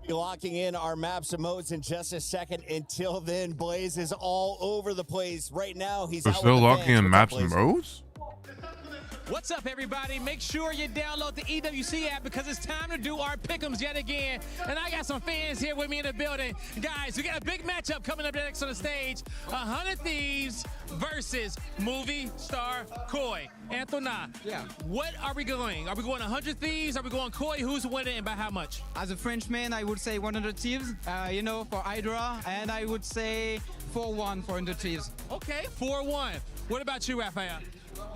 Speaker 6: Be locking in our maps and modes in just a second. Until then, Blaze is all over the place. Right now, he's
Speaker 4: We're
Speaker 6: out
Speaker 4: still
Speaker 6: with the
Speaker 4: locking
Speaker 6: fans.
Speaker 4: in
Speaker 6: What's
Speaker 4: maps
Speaker 6: up,
Speaker 4: and
Speaker 6: Blaze?
Speaker 4: modes?
Speaker 14: What's up, everybody? Make sure you download the EWC app because it's time to do our pick'ems yet again. And I got some fans here with me in the building. Guys, we got a big matchup coming up next on the stage. 100 Thieves versus movie star Koi. Anthony,
Speaker 20: yeah.
Speaker 14: What are we going? Are we going 100 Thieves? Are we going Koi? Who's winning and by how much?
Speaker 20: As a Frenchman, I would say 100 Thieves, you know, for Hydra. And I would say 4-1 for 100 Thieves.
Speaker 14: Okay, 4-1. What about you, Raphael?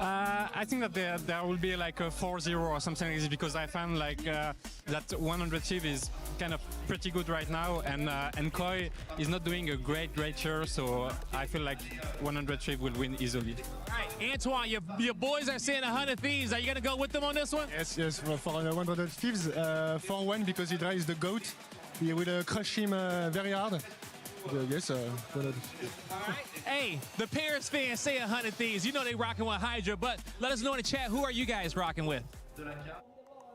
Speaker 21: I think that there will be like a 4-0 or something like this because I found like that 100 Thieves is kind of pretty good right now, and Koi is not doing a great year, so I feel like 100 Thieves will win easily.
Speaker 14: All right, Antoine, your boys are saying 100 Thieves. Are you gonna go with them on this one?
Speaker 22: Yes, for 100 Thieves, 4-1 because Hydra is the GOAT. He will crush him very hard. Yes, 100.
Speaker 14: All right. Hey, the Paris fans say 100 Thieves. You know they rocking with Hydra, but let us know in the chat, who are you guys rocking with?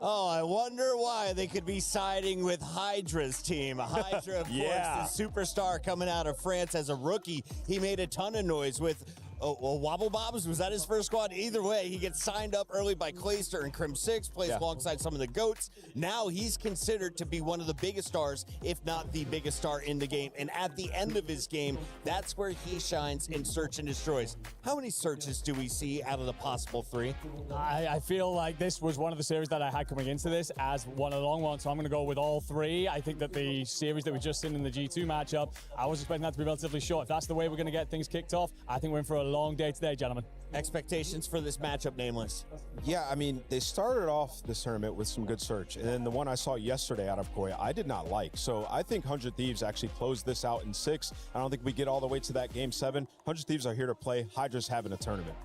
Speaker 6: Oh, I wonder why they could be siding with Hydra's team. Hydra, of course, the superstar coming out of France as a rookie. He made a ton of noise with Wobble Bobs. Was that his first squad? Either way, he gets signed up early by Clayster and Crim 6, plays alongside some of the GOATs. Now he's considered to be one of the biggest stars, if not the biggest star in the game. And at the end of his game, that's where he shines in Search and Destroys. How many searches do we see out of the possible 3?
Speaker 8: I feel like this was one of the series that I had coming into this as one of the long ones, so I'm going to go with all 3. I think that the series that we just seen in the G2 matchup, I was expecting that to be relatively short. If that's the way we're going to get things kicked off, I think we're in for a long day today, gentlemen.
Speaker 6: Expectations for this matchup, Nameless?
Speaker 13: Yeah, I mean, they started off this tournament with some good search, and then the one I saw yesterday out of Koi, I did not like. So I think 100 Thieves actually closed this out in 6. I don't think we get all the way to that game 7. 100 Thieves are here to play. Hydra's having a tournament.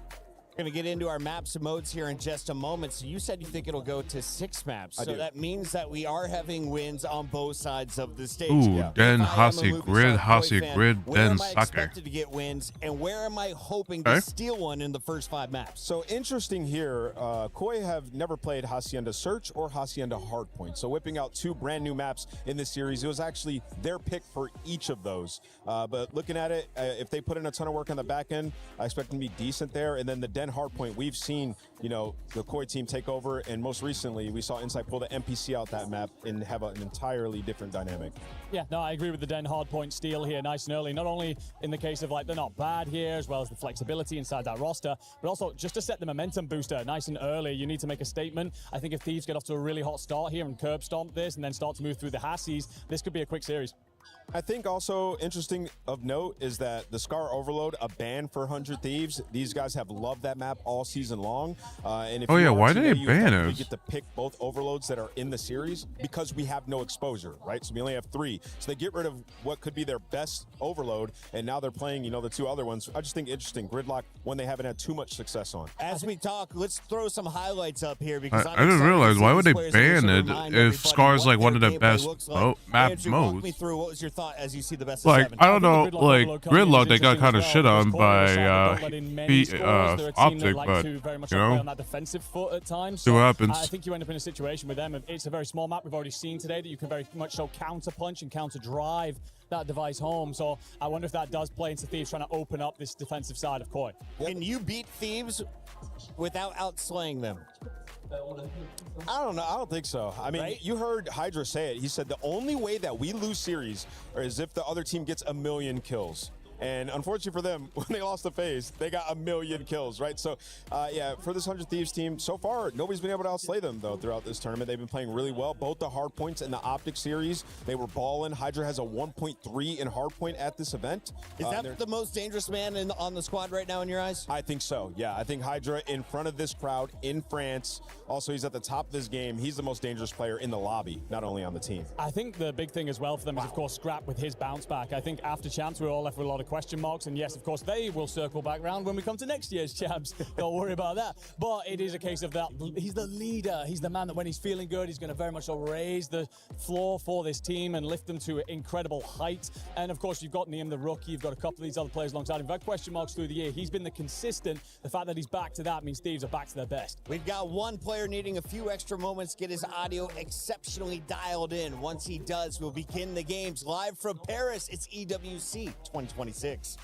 Speaker 6: We're going to get into our maps and modes here in just a moment. So you said you think it'll go to 6 maps. So that means that we are having wins on both sides of the stage.
Speaker 4: Ooh, Den Hasi Grid, Hasi Grid,
Speaker 6: where
Speaker 4: Den
Speaker 6: am I
Speaker 4: Soccer.
Speaker 6: expected to get wins, and where am I hoping to steal one in the first 5 maps?
Speaker 13: So interesting here, Koi have never played Hacienda Search or Hacienda Hardpoint. So whipping out 2 brand new maps in this series, it was actually their pick for each of those. But looking at it, if they put in a ton of work on the back end, I expect them to be decent there. And then the Den Hardpoint, we've seen, you know, the Koi team take over, and most recently we saw Insight pull the NPC out that map and have an entirely different dynamic.
Speaker 8: Yeah, no, I agree with the Den Hardpoint steal here nice and early. Not only in the case of, like, they're not bad here, as well as the flexibility inside that roster, but also just to set the momentum booster nice and early, you need to make a statement. I think if Thieves get off to a really hot start here and curb stomp this and then start to move through the Hassies, this could be a quick series.
Speaker 13: I think also interesting of note is that the Scar Overload, a ban for 100 Thieves. These guys have loved that map all season long. And if
Speaker 4: Oh,
Speaker 13: you
Speaker 4: yeah,
Speaker 13: are
Speaker 4: why
Speaker 13: to
Speaker 4: did
Speaker 13: know,
Speaker 4: they
Speaker 13: you
Speaker 4: ban
Speaker 13: effectively
Speaker 4: us?
Speaker 13: get to pick both overloads that are in the series because we have no exposure, right? So we only have 3. So they get rid of what could be their best overload, and now they're playing, you know, the 2 other ones. I just think interesting. Gridlock, one they haven't had too much success on.
Speaker 6: As we talk, let's throw some highlights up here because
Speaker 4: I didn't realize, why would they ban it if Scar's like one of the best map
Speaker 6: Andrew, walk me
Speaker 4: modes?
Speaker 6: through. What was your thought as you see the best
Speaker 4: Like,
Speaker 6: of 7?
Speaker 4: I don't know, like, Gridlock, they got kind of shit on by Optic, but, you know,
Speaker 8: on that defensive foot at times.
Speaker 4: see what happens.
Speaker 8: I think you end up in a situation with them. It's a very small map. We've already seen today that you can very much so counter punch and counter drive that device home. So I wonder if that does play into Thieves trying to open up this defensive side of Koi.
Speaker 6: Can you beat Thieves without outslaying them?
Speaker 13: I don't know. I don't think so. I mean, you heard Hydra say it. He said the only way that we lose series is if the other team gets 1 million kills. And unfortunately for them, when they lost the FaZe, they got 1 million kills, right? So, yeah, for this 100 Thieves team, so far, nobody's been able to outslay them, though, throughout this tournament. They've been playing really well. Both the hardpoints and the Optic series, they were balling. Hydra has a 1.3 in hardpoint at this event.
Speaker 6: Is that the most dangerous man on the squad right now in your eyes?
Speaker 13: I think so, yeah. I think Hydra in front of this crowd in France. Also, he's at the top of this game. He's the most dangerous player in the lobby, not only on the team.
Speaker 8: I think the big thing as well for them is, of course, Scrap with his bounce back. I think after Champs, we were all left with a lot of question marks. And yes, of course, they will circle back round when we come to next year's Champs. Don't worry about that. But it is a case of that. He's the leader. He's the man that when he's feeling good, he's going to very much so raise the floor for this team and lift them to incredible height. And of course, you've got Neem, the rookie. You've got a couple of these other players alongside him. We've had question marks through the year. He's been the consistent. The fact that he's back to that means Thieves are back to their best.
Speaker 6: We've got one player needing a few extra moments, get his audio exceptionally dialed in. Once he does, we'll begin the games live from Paris. It's EWC 2026.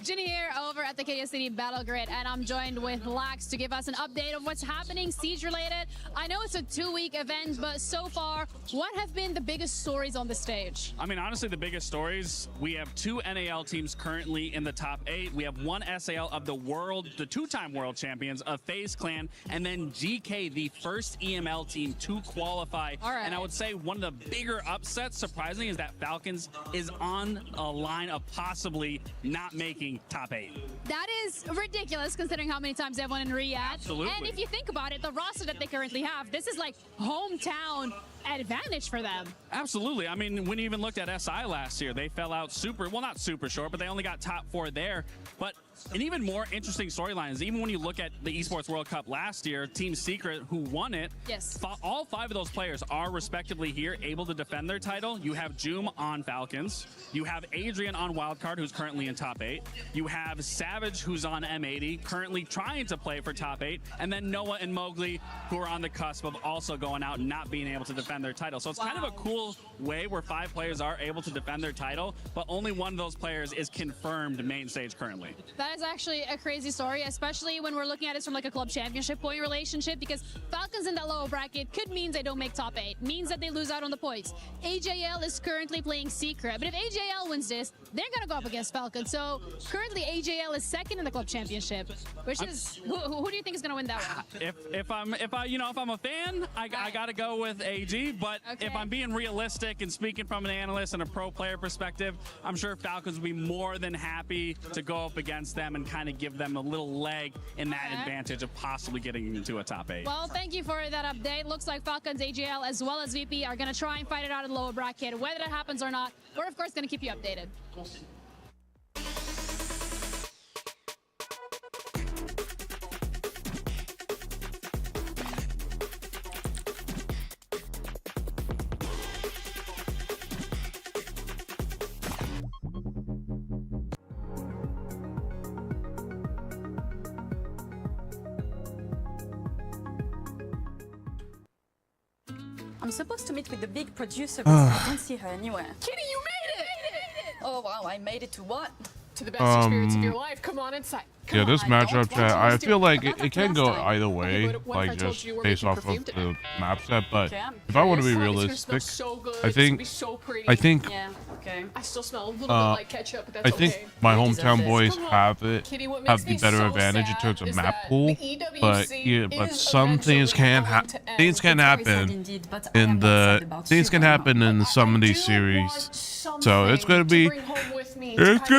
Speaker 9: Ginny here over at the KS City Battle Grid, and I'm joined with Lax to give us an update of what's happening Siege related. I know it's a 2-week event, but so far, what have been the biggest stories on the stage?
Speaker 1: I mean, honestly, the biggest stories, we have 2 NAL teams currently in the top 8. We have 1 SAL of the world, the 2-time world champions of FaZe Clan, and then GK, the first EML team to qualify.
Speaker 9: All right.
Speaker 1: And I would say one of the bigger upsets, surprisingly, is that Falcons is on a line of possibly not making top 8.
Speaker 9: That is ridiculous considering how many times they've won in Riyadh.
Speaker 1: Absolutely.
Speaker 9: And if you think about it, the roster that they currently have, this is like hometown advantage for them.
Speaker 1: Absolutely. I mean, when you even looked at SI last year, they fell out not super short, but they only got top 4 there. But an even more interesting storyline is even when you look at the Esports World Cup last year, Team Secret, who won it,
Speaker 9: yes,
Speaker 1: all 5 of those players are respectively here able to defend their title. You have Joom on Falcons. You have Adrian on Wildcard, who's currently in top 8. You have Savage, who's on M80, currently trying to play for top 8. And then Noah and Mowgli, who are on the cusp of also going out and not being able to defend their title. So it's kind of a cool way where 5 players are able to defend their title, but only one of those players is confirmed main stage currently.
Speaker 9: That is actually a crazy story, especially when we're looking at it from like a club championship point relationship, because Falcons in that lower bracket could mean they don't make top 8, means that they lose out on the points. AJL is currently playing Secret, but if AJL wins this, they're gonna go up against Falcons. So currently AJL is second in the club championship, which is who do you think is gonna win that one?
Speaker 1: If I'm a fan, I gotta go with AG. But if I'm being realistic and speaking from an analyst and a pro player perspective, I'm sure Falcons will be more than happy to go up against them and kind of give them a little leg in that advantage of possibly getting into a top 8.
Speaker 9: Well, thank you for that update. Looks like Falcons, AJL, as well as VP are going to try and fight it out in the lower bracket. Whether that happens or not, we're of course going to keep you updated.
Speaker 2: I'm supposed to meet with the big producer, but I don't see her anywhere.
Speaker 23: Kitty, you made it!
Speaker 2: Oh wow, I made it to what?
Speaker 23: To the best experience of your life. Come on inside.
Speaker 4: Yeah, this matchup, chat, I feel like it can go either way, like just based off of the map set. But if I want to be realistic, I think
Speaker 5: Yeah, okay. I still smell a little bit like ketchup, but that's
Speaker 4: I think my hometown boys have the better advantage in terms of map pool. But yeah, but some things can happen in some of these series. So it's gonna be it's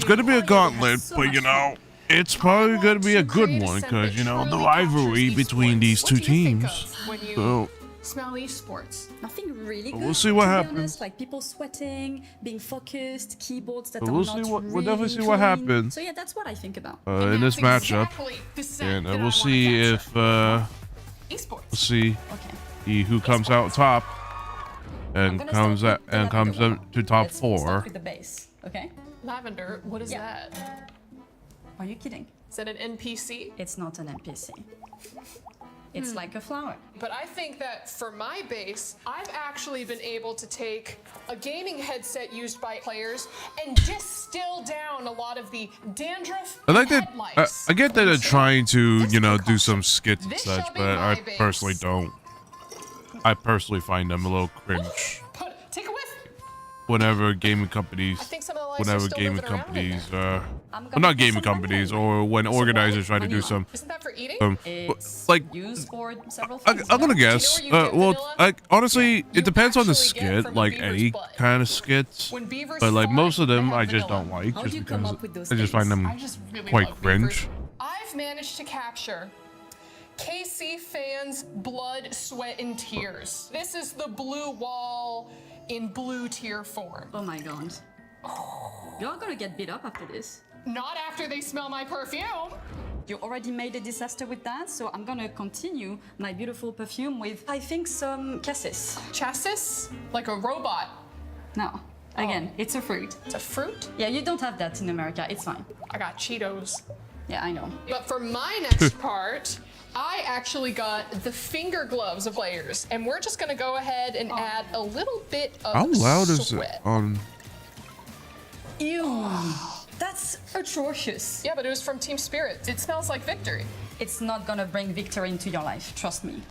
Speaker 4: gonna be a gauntlet, but you know, it's probably gonna be a good one because you know the rivalry between these two teams. So
Speaker 5: smell esports.
Speaker 2: Nothing really good.
Speaker 4: we'll see what
Speaker 2: to be
Speaker 4: happens.
Speaker 2: honest, like people sweating, being focused, keyboards that
Speaker 4: We'll
Speaker 2: are
Speaker 4: see
Speaker 2: not
Speaker 4: what-
Speaker 2: really
Speaker 4: we'll definitely see what
Speaker 2: clean.
Speaker 4: happens.
Speaker 2: So yeah, that's what I think about.
Speaker 4: In this matchup, and we'll see if we'll see who comes out top and comes up to top
Speaker 2: Let's
Speaker 4: 4.
Speaker 2: start with the base, okay?
Speaker 5: Lavender, what is that?
Speaker 2: Are you kidding?
Speaker 5: Is that an NPC?
Speaker 2: It's not an NPC. It's like a flower.
Speaker 5: But I think that for my base, I've actually been able to take a gaming headset used by players and distill down a lot of the dandruff
Speaker 4: I like
Speaker 5: and
Speaker 4: that.
Speaker 5: head lice.
Speaker 4: I get that they're trying to, you know, do some skits and such, but I personally don't. I personally find them a little cringe.
Speaker 5: Take a whiff.
Speaker 4: Whenever gaming companies, well, not gaming companies, or when organizers try to do some, like,
Speaker 2: used for several
Speaker 4: I'm gonna guess. Honestly, it depends on the skit, like any kind of skits. But like most of them, I just don't like, just because I just find them quite cringe.
Speaker 5: I've managed to capture KC fans' blood, sweat, and tears. This is the blue wall in blue tier form.
Speaker 2: Oh my god. You're gonna get beat up after this.
Speaker 5: Not after they smell my perfume.
Speaker 2: You already made a disaster with that, so I'm gonna continue my beautiful perfume with, I think, some cassis.
Speaker 5: Chassis? Like a robot?
Speaker 2: No. Again, it's a fruit.
Speaker 5: It's a fruit?
Speaker 2: Yeah, you don't have that in America. It's fine.
Speaker 5: I got Cheetos.
Speaker 2: Yeah, I know.
Speaker 5: But for my next part, I actually got the finger gloves of players, and we're just gonna go ahead and add a little bit of
Speaker 4: How loud is it
Speaker 5: sweat.
Speaker 4: on?
Speaker 2: Ew. That's atrocious.
Speaker 5: Yeah, but it was from Team Spirit. It smells like victory.
Speaker 2: It's not gonna bring victory into your life, trust me.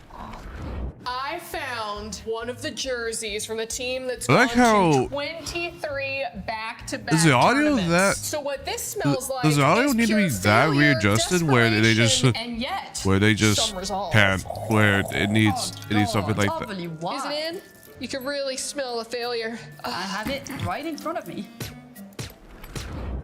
Speaker 5: I found one of the jerseys from the team that's
Speaker 4: I like
Speaker 5: gone
Speaker 4: how-
Speaker 5: to 23 back-to-back
Speaker 4: Is the audio
Speaker 5: tournaments.
Speaker 4: that?
Speaker 5: So what this smells like
Speaker 4: Does the audio
Speaker 5: is
Speaker 4: need to be
Speaker 5: pure
Speaker 4: that
Speaker 5: failure,
Speaker 4: readjusted where they just
Speaker 5: desperation, and yet some resolve.
Speaker 4: can't, where it needs something like that?
Speaker 2: Totally, why?
Speaker 5: Is it in? You can really smell the failure.
Speaker 2: I have it right in front of me.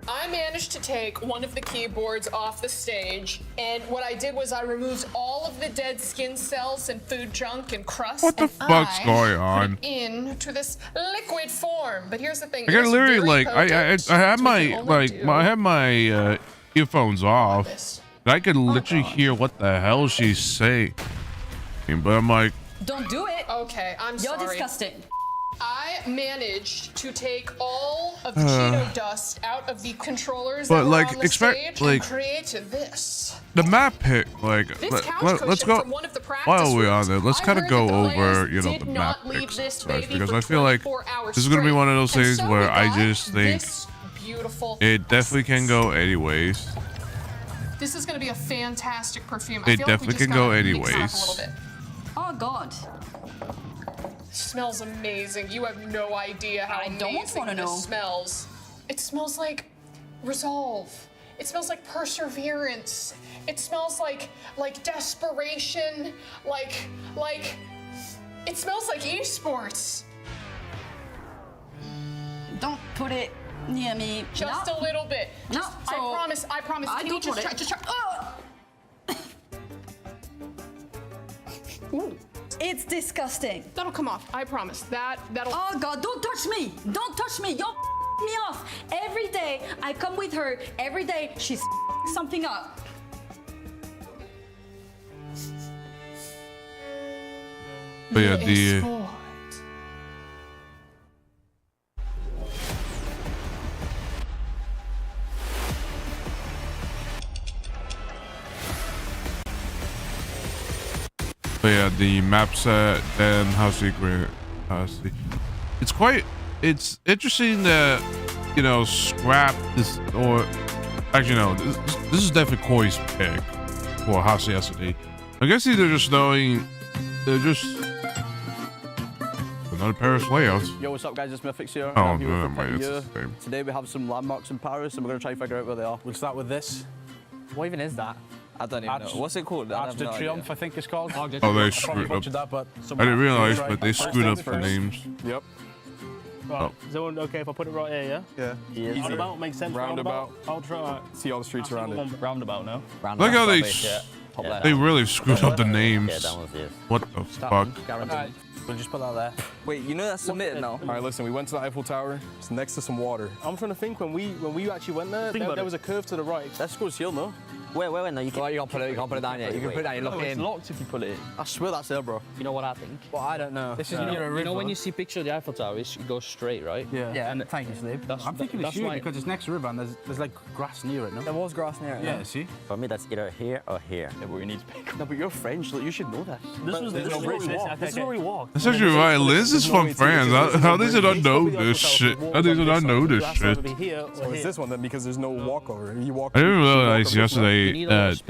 Speaker 5: I managed to take one of the keyboards off the stage, and what I did was I removed all of the dead skin cells and food junk and crust.
Speaker 4: What the fuck's going on?
Speaker 5: Put it into this liquid form. But here's the thing.
Speaker 4: I got
Speaker 5: it is
Speaker 4: literally
Speaker 5: very
Speaker 4: like I
Speaker 5: potent,
Speaker 4: had
Speaker 5: so we can
Speaker 4: my
Speaker 5: only do-
Speaker 4: I had my earphones off. And I could literally hear what the hell she's saying, but I'm like,
Speaker 2: Don't do it.
Speaker 5: Okay, I'm
Speaker 2: You're
Speaker 5: sorry.
Speaker 2: disgusting.
Speaker 5: I managed to take all of the Cheeto dust out of the controllers
Speaker 4: But,
Speaker 5: that were
Speaker 4: like,
Speaker 5: on the
Speaker 4: expect-
Speaker 5: stage
Speaker 4: like-
Speaker 5: and create this.
Speaker 4: the map pick, like,
Speaker 5: This couch
Speaker 4: let's
Speaker 5: cushion
Speaker 4: go,
Speaker 5: from one of the practice
Speaker 4: while we're on
Speaker 5: rooms.
Speaker 4: there, let's
Speaker 5: I
Speaker 4: kind of
Speaker 5: heard
Speaker 4: go
Speaker 5: that the
Speaker 4: over,
Speaker 5: players
Speaker 4: you know,
Speaker 5: did
Speaker 4: the
Speaker 5: not
Speaker 4: map
Speaker 5: leave
Speaker 4: picks
Speaker 5: this
Speaker 4: and such,
Speaker 5: baby
Speaker 4: because
Speaker 5: for
Speaker 4: I feel like
Speaker 5: 24 hours
Speaker 4: this is going to be
Speaker 5: straight.
Speaker 4: one of those
Speaker 5: And
Speaker 4: things
Speaker 5: so
Speaker 4: where
Speaker 5: we
Speaker 4: I
Speaker 5: got
Speaker 4: just think
Speaker 5: this beautiful
Speaker 4: it definitely can go anyways.
Speaker 5: This is going to be a fantastic perfume.
Speaker 4: It
Speaker 5: I feel
Speaker 4: definitely
Speaker 5: like we
Speaker 4: can
Speaker 5: just
Speaker 4: go
Speaker 5: gotta mix it up
Speaker 4: anyways.
Speaker 5: a little bit.
Speaker 2: Oh god.
Speaker 5: Smells amazing. You have no idea how amazing
Speaker 2: wanna
Speaker 5: this
Speaker 2: know.
Speaker 5: smells. It smells like resolve. It smells like perseverance. It smells like desperation. It smells like esports.
Speaker 2: Don't put it near me.
Speaker 5: Just
Speaker 2: No.
Speaker 5: a little bit.
Speaker 2: No.
Speaker 5: Just- I promise.
Speaker 2: I
Speaker 5: Can you
Speaker 2: don't
Speaker 5: just
Speaker 2: want
Speaker 5: try?
Speaker 2: it.
Speaker 5: Just try.
Speaker 2: Ooh. It's disgusting.
Speaker 5: That'll come off. I promise. That'll.
Speaker 2: Oh god, don't touch me! Don't touch me! You're me off! Every day I come with her, every day she's something up.
Speaker 4: But yeah, the But yeah, the map set, then how secret, it's interesting that you know, scrap this, or actually no, this is definitely Koi's pick for House yesterday. I guess they're just knowing, they're just another Paris layout.
Speaker 7: Yo, what's up, guys? It's Mythix here.
Speaker 4: Oh, no, it's the same.
Speaker 7: Today we have some landmarks in Paris, and we're gonna try and figure out where they are. We'll start with this. What even is that? I don't even know. What's it called?
Speaker 10: Arc de Triomphe, I think it's called.
Speaker 4: Oh, they screwed up. I didn't realize, but they screwed up the names.
Speaker 10: Yep. Right. Is everyone okay if I put it right here, yeah? Yeah. Roundabout makes sense. Roundabout. I'll try. See all the streets around it. Roundabout now.
Speaker 4: Look how they really screwed up the names.
Speaker 10: Yeah, that one's yes.
Speaker 4: What the fuck?
Speaker 7: Alright, we'll just put that there. Wait, you know that's submitted now?
Speaker 10: Alright, listen, we went to the Eiffel Tower. It's next to some water. I'm trying to think when we actually went there, there was a curve to the right.
Speaker 7: That's good hill, no?
Speaker 10: Wait, no, you
Speaker 7: can't put it down yet. You can put it down, you look in.
Speaker 10: It's locked if you put it in.
Speaker 7: I swear that's there, bro.
Speaker 10: You know what I think?
Speaker 7: Well, I don't know.
Speaker 10: This is near a river. You know when you see picture of the Eiffel Tower, it goes straight, right?
Speaker 7: Yeah. Yeah, and thank you, Slave.
Speaker 10: I'm thinking it's huge because it's next to a river and there's like grass near it, no?
Speaker 7: There was grass near it.
Speaker 10: Yeah, see?
Speaker 23: For me, that's either here or here.
Speaker 10: Yeah, but we need to pick.
Speaker 7: No, but you're French, you should know that.
Speaker 10: This is where we walked.
Speaker 4: That's actually right. Liz is from France. How they did not know this shit? How they did not know this shit?
Speaker 10: So it's this one then because there's no walkover. You walk.
Speaker 4: I didn't realize yesterday that.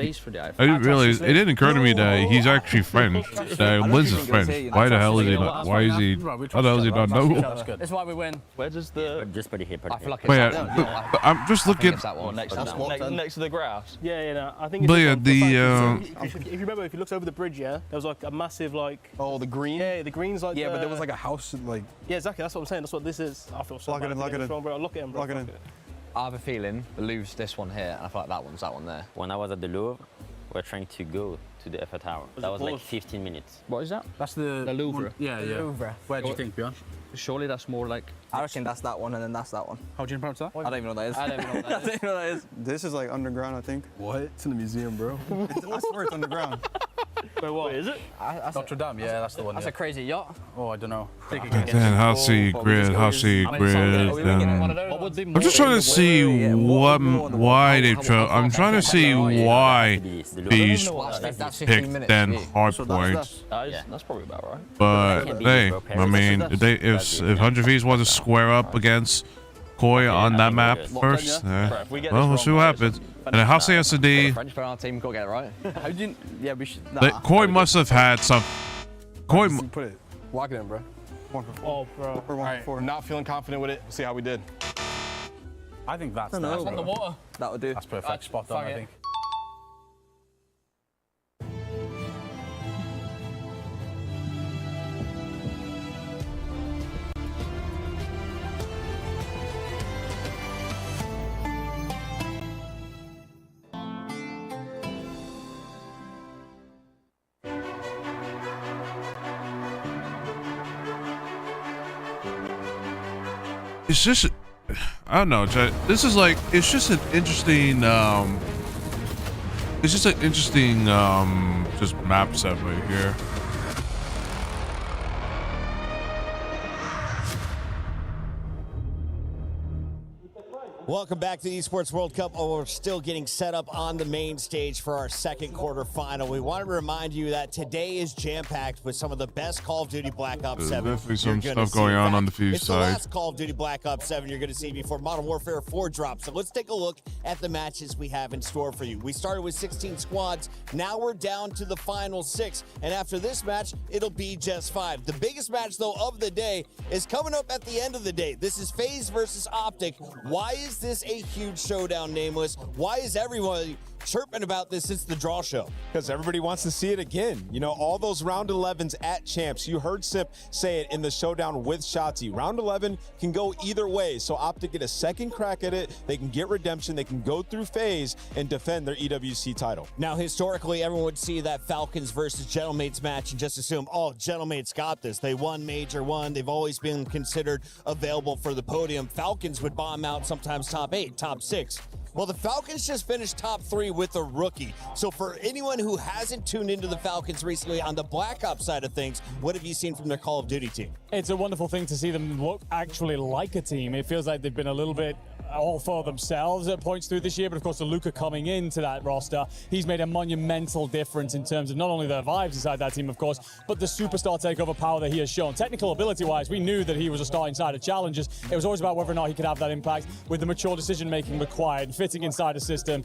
Speaker 4: I didn't realize it didn't occur to me that he's actually French. That Liz is French. Why the hell is he not? Why is he? How the hell does he not know?
Speaker 7: That's why we win. Where does the?
Speaker 23: Just put it here.
Speaker 7: I feel like
Speaker 4: Wait, I'm just looking.
Speaker 7: That one next to the grass.
Speaker 10: Yeah, no, I think.
Speaker 4: But yeah,
Speaker 10: if you remember, if you looked over the bridge, yeah, there was like a massive like.
Speaker 13: Oh, the green.
Speaker 10: Yeah, the green's like.
Speaker 13: Yeah, but there was like a house like.
Speaker 10: Yeah, exactly. That's what I'm saying. That's what this is. I feel so. Lock it in. Lock it in. Look at him, bro.
Speaker 13: Lock it in.
Speaker 12: I have a feeling the Louvre's this one here, and I feel like that one's that one there.
Speaker 23: When I was at the Louvre, we're trying to go to the Eiffel Tower. That was like 15 minutes.
Speaker 10: What is that?
Speaker 7: That's the
Speaker 10: Louvre.
Speaker 7: Yeah.
Speaker 10: Louvre. Where do you think, Bjorn?
Speaker 7: Surely that's more like. I reckon that's that one, and then that's that one.
Speaker 10: How do you pronounce that?
Speaker 7: I don't even know what that is. I don't even know what that is.
Speaker 13: This is like underground, I think. What? It's in the museum, bro. I swear it's underground.
Speaker 10: Wait, is it? Notre Dame. Yeah, that's the one.
Speaker 7: That's a crazy yacht.
Speaker 10: Oh, I don't know.
Speaker 4: Man, how see grid. I'm just trying to see why they chose. I'm trying to see why these picked then hard points.
Speaker 10: That's probably about right.
Speaker 4: But hey, I mean, if 100 V's want to square up against Koi on that map first, well, we'll see what happens. And then House yesterday,
Speaker 7: French player on our team can't get it right. How do you? Yeah, we should.
Speaker 4: Koi must have had some. Koi.
Speaker 13: Put it. Lock it in, bro. 1 for 4.
Speaker 10: Oh, bro.
Speaker 13: Or 1 for 4. Not feeling confident with it. We'll see how we did.
Speaker 10: I think that's
Speaker 7: on the water. That would do.
Speaker 10: That's perfect. Spot on, I think.
Speaker 4: It's just, I don't know. This is like, it's just an interesting, it's just an interesting, just map set right here.
Speaker 6: Welcome back to the Esports World Cup. We're still getting set up on the main stage for our second quarterfinal. We want to remind you that today is jam-packed with some of the best Call of Duty Black Ops 7.
Speaker 4: There's definitely some stuff going on the Fuse
Speaker 6: side. It's the last Call of Duty Black Ops 7 you're going to see before Modern Warfare 4 drops. So let's take a look at the matches we have in store for you. We started with 16 squads. Now we're down to the final 6. And after this match, it'll be just 5. The biggest match, though, of the day is coming up at the end of the day. This is FaZe versus Optic. Why is this a huge showdown, Nameless? Why is everyone chirping about this since the draw show?
Speaker 13: Because everybody wants to see it again. You know, all those round 11s at champs. You heard Simp say it in the showdown with Shotzi. Round 11 can go either way. So Optic get a second crack at it. They can get redemption. They can go through FaZe and defend their EWC title.
Speaker 6: Now, historically, everyone would see that Falcons versus Gentlemates match and just assume, oh, Gentlemates got this. They won Major 1. They've always been considered available for the podium. Falcons would bomb out sometimes top 8, top 6. Well, the Falcons just finished top 3 with a rookie. So for anyone who hasn't tuned into the Falcons recently on the Black Ops side of things, what have you seen from their Call of Duty team?
Speaker 8: It's a wonderful thing to see them look actually like a team. It feels like they've been a little bit all for themselves at points through this year, but of course, the Luca coming into that roster, he's made a monumental difference in terms of not only the vibes inside that team, of course, but the superstar takeover power that he has shown. Technical ability-wise, we knew that he was a star inside of challenges. It was always about whether or not he could have that impact with the mature decision-making required, fitting inside a system.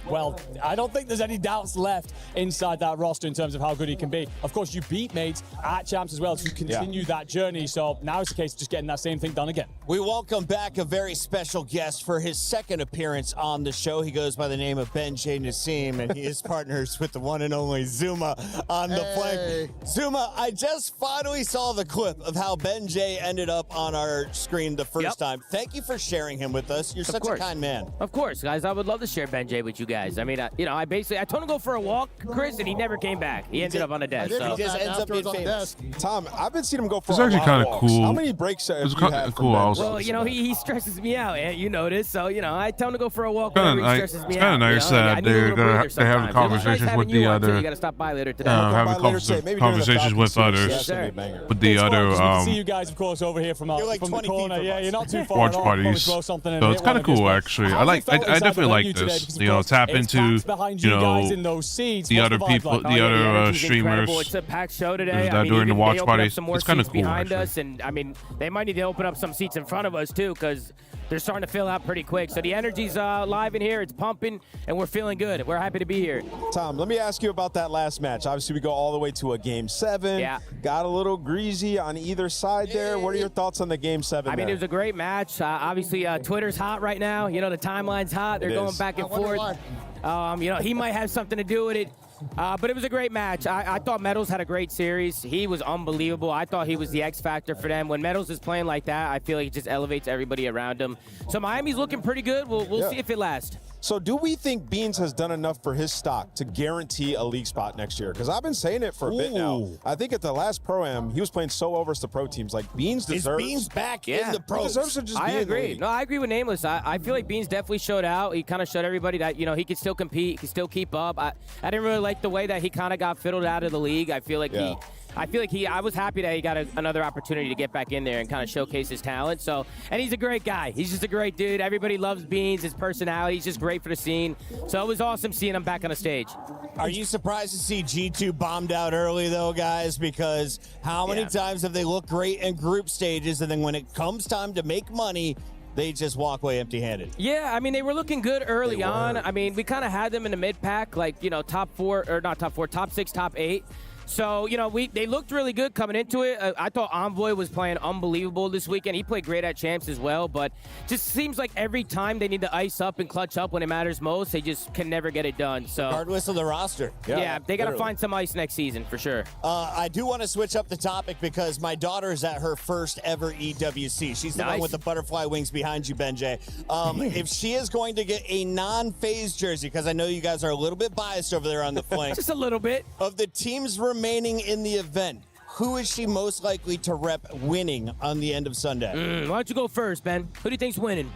Speaker 8: Well, I don't think there's any doubts left inside that roster in terms of how good he can be. Of course, you beat mates at champs as well to continue that journey. So now it's a case of just getting that same thing done again.
Speaker 6: We welcome back a very special guest for his second appearance on the show. He goes by the name of Ben J. Nassim, and he is partners with the one and only Zuma on the flank. Zuma, I just finally saw the clip of how Ben J. ended up on our screen the first time. Thank you for sharing him with us. You're such a kind man.
Speaker 3: Of course, guys. I would love to share Ben J. with you guys. I mean, I told him to go for a walk, Chris, and he never came back. He ended up on the desk.
Speaker 6: He just ends up being famous.
Speaker 13: Tom, I've been seeing him go for
Speaker 4: It's
Speaker 13: a
Speaker 4: actually
Speaker 13: lot
Speaker 4: kind
Speaker 13: of
Speaker 4: of
Speaker 13: walks.
Speaker 4: cool.
Speaker 13: How many breaks have
Speaker 4: It's
Speaker 13: you
Speaker 4: kind
Speaker 13: had
Speaker 4: of
Speaker 13: from
Speaker 4: cool.
Speaker 13: Ben?
Speaker 4: Also,
Speaker 3: Well, he stresses me out, and you know this. So, I tell him to go for a walk
Speaker 4: It's
Speaker 3: whenever
Speaker 4: kinda
Speaker 3: he
Speaker 4: nice-
Speaker 3: stresses
Speaker 4: it's
Speaker 3: me
Speaker 4: kinda
Speaker 3: out.
Speaker 4: nice that they're having conversations with the other.
Speaker 3: You got to stop by later today.
Speaker 4: Having conversations with others, with the other
Speaker 8: Good to see you guys, of course, over here from the corner. Yeah, you're not too far
Speaker 4: watch
Speaker 8: at all.
Speaker 4: parties.
Speaker 8: Throw
Speaker 4: So
Speaker 8: something and
Speaker 4: it's
Speaker 8: hit
Speaker 4: kind
Speaker 8: one
Speaker 4: of cool,
Speaker 8: yours.
Speaker 4: actually.
Speaker 8: How's it felt
Speaker 4: I
Speaker 8: inside the
Speaker 4: definitely like
Speaker 8: venue today?
Speaker 4: this.
Speaker 8: Because, of course,
Speaker 4: Tap
Speaker 8: it's
Speaker 4: into
Speaker 8: packed behind you guys in those seats.
Speaker 4: the
Speaker 8: What's
Speaker 4: other
Speaker 8: vibe
Speaker 4: people,
Speaker 8: like?
Speaker 4: the other
Speaker 3: energy's
Speaker 4: streamers.
Speaker 3: incredible. It's a packed show today.
Speaker 4: During the watch
Speaker 3: they opened up
Speaker 4: parties.
Speaker 3: some more
Speaker 4: It's kind of
Speaker 3: seats
Speaker 4: cool,
Speaker 3: behind
Speaker 4: actually.
Speaker 3: us, and I mean, they might need to open up some seats in front of us too, because they're starting to fill out pretty quick. So the energy's live in here. It's pumping, and we're feeling good. We're happy to be here.
Speaker 13: Tom, let me ask you about that last match. Obviously, we go all the way to a Game 7.
Speaker 3: Yeah.
Speaker 13: Got a little greasy on either side there. What are your thoughts on the Game 7
Speaker 3: I mean,
Speaker 13: there?
Speaker 3: it was a great match. Obviously, Twitter's hot right now. The timeline's hot. They're going back and forth. He might have something to do with it. But it was a great match. I thought Metals had a great series. He was unbelievable. I thought he was the X factor for them. When Metals is playing like that, I feel like it just elevates everybody around him. So Miami's looking pretty good. We'll see if it lasts.
Speaker 13: So do we think Beans has done enough for his stock to guarantee a league spot next year? Because I've been saying it for a bit now. I think at the last Pro-Am, he was playing so over to the pro teams. Like, Beans deserves...
Speaker 6: Is Beans back in the
Speaker 13: He
Speaker 6: pros?
Speaker 13: deserves to just
Speaker 3: I
Speaker 13: be in the
Speaker 3: agree.
Speaker 13: league.
Speaker 3: No, I agree with Nameless. I feel like Beans definitely showed out. He kind of showed everybody that, he could still compete. He could still keep up. I didn't really like the way that he kind of got fiddled out of the league. I feel like I was happy that he got another opportunity to get back in there and kind of showcase his talent. So, and he's a great guy. He's just a great dude. Everybody loves Beans, his personality. He's just great for the scene. So it was awesome seeing him back on the stage.
Speaker 6: Are you surprised to see G2 bombed out early, though, guys? Because how many times have they looked great in group stages, and then when it comes time to make money, they just walk away empty-handed?
Speaker 3: Yeah, I mean, they were looking good early on. I mean, we kind of had them in the mid-pack, like, top 6, top 8. So, they looked really good coming into it. I thought Envoy was playing unbelievable this weekend. He played great at Champs as well, but just seems like every time they need to ice up and clutch up when it matters most, they just can never get it done. So
Speaker 6: Regardless of the roster.
Speaker 3: Yeah, they got to find some ice next season for sure.
Speaker 6: I do want to switch up the topic because my daughter is at her first ever EWC. She's the one with the butterfly wings behind you, Benjay. If she is going to get a non-phase jersey, because I know you guys are a little bit biased over there on the flank.
Speaker 3: Just a little bit.
Speaker 6: Of the teams remaining in the event, who is she most likely to rep winning on the end of Sunday?
Speaker 3: Why don't you go first, Ben? Who do you think's winning?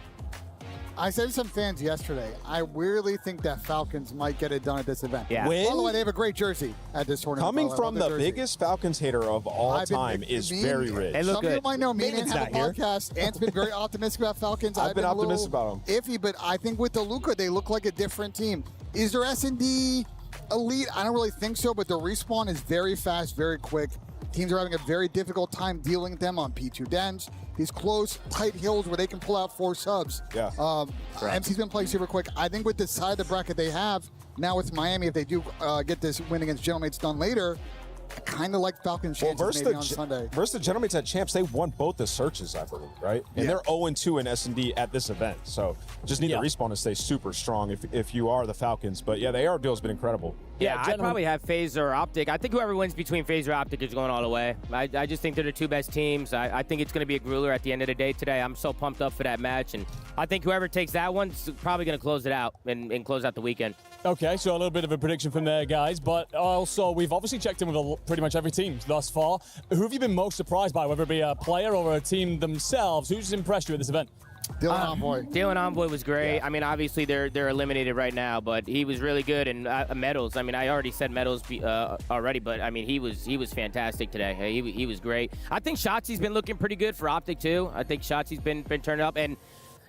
Speaker 11: I said to some fans yesterday, I weirdly think that Falcons might get it done at this event.
Speaker 3: Yeah.
Speaker 11: By the way, they have a great jersey at this tournament.
Speaker 13: Coming from the biggest Falcons hater of all time is very rich.
Speaker 11: Some people might know me and have a podcast. Ant's been very optimistic about Falcons.
Speaker 13: I've been optimistic about them.
Speaker 11: Iffy, but I think with the Luca, they look like a different team. Is there S&D elite? I don't really think so, but the respawn is very fast, very quick. Teams are having a very difficult time dealing with them on P2 dens. These close, tight hills where they can pull out 4 subs.
Speaker 13: Yeah.
Speaker 11: MC's been playing super quick. I think with the side of the bracket they have, now with Miami, if they do get this win against Gentlemates done later, I kind of like Falcons' chances maybe on Sunday.
Speaker 13: Versus the Gentlemates at Champs, they won both the searches, I believe, right? And they're 0-2 in S&D at this event. So just need the respawn to stay super strong if you are the Falcons. But yeah, the AR deal has been incredible.
Speaker 3: Yeah, I'd probably have FaZe or Optic. I think whoever wins between FaZe or Optic is going all the way. I just think they're the two best teams. I think it's going to be a grueler at the end of the day today. I'm so pumped up for that match. And I think whoever takes that one is probably going to close it out and close out the weekend.
Speaker 8: Okay, so a little bit of a prediction from there, guys. But also, we've obviously checked in with pretty much every team thus far. Who have you been most surprised by, whether it be a player or a team themselves? Who's impressed you at this event?
Speaker 11: Dylan Envoy.
Speaker 3: Dylan Envoy was great. I mean, obviously they're eliminated right now, but he was really good. And Metals. I mean, I already said Metals already, but I mean he was fantastic today. He was great. I think Shotzi's been looking pretty good for Optic too. I think Shotzi's been turning up, and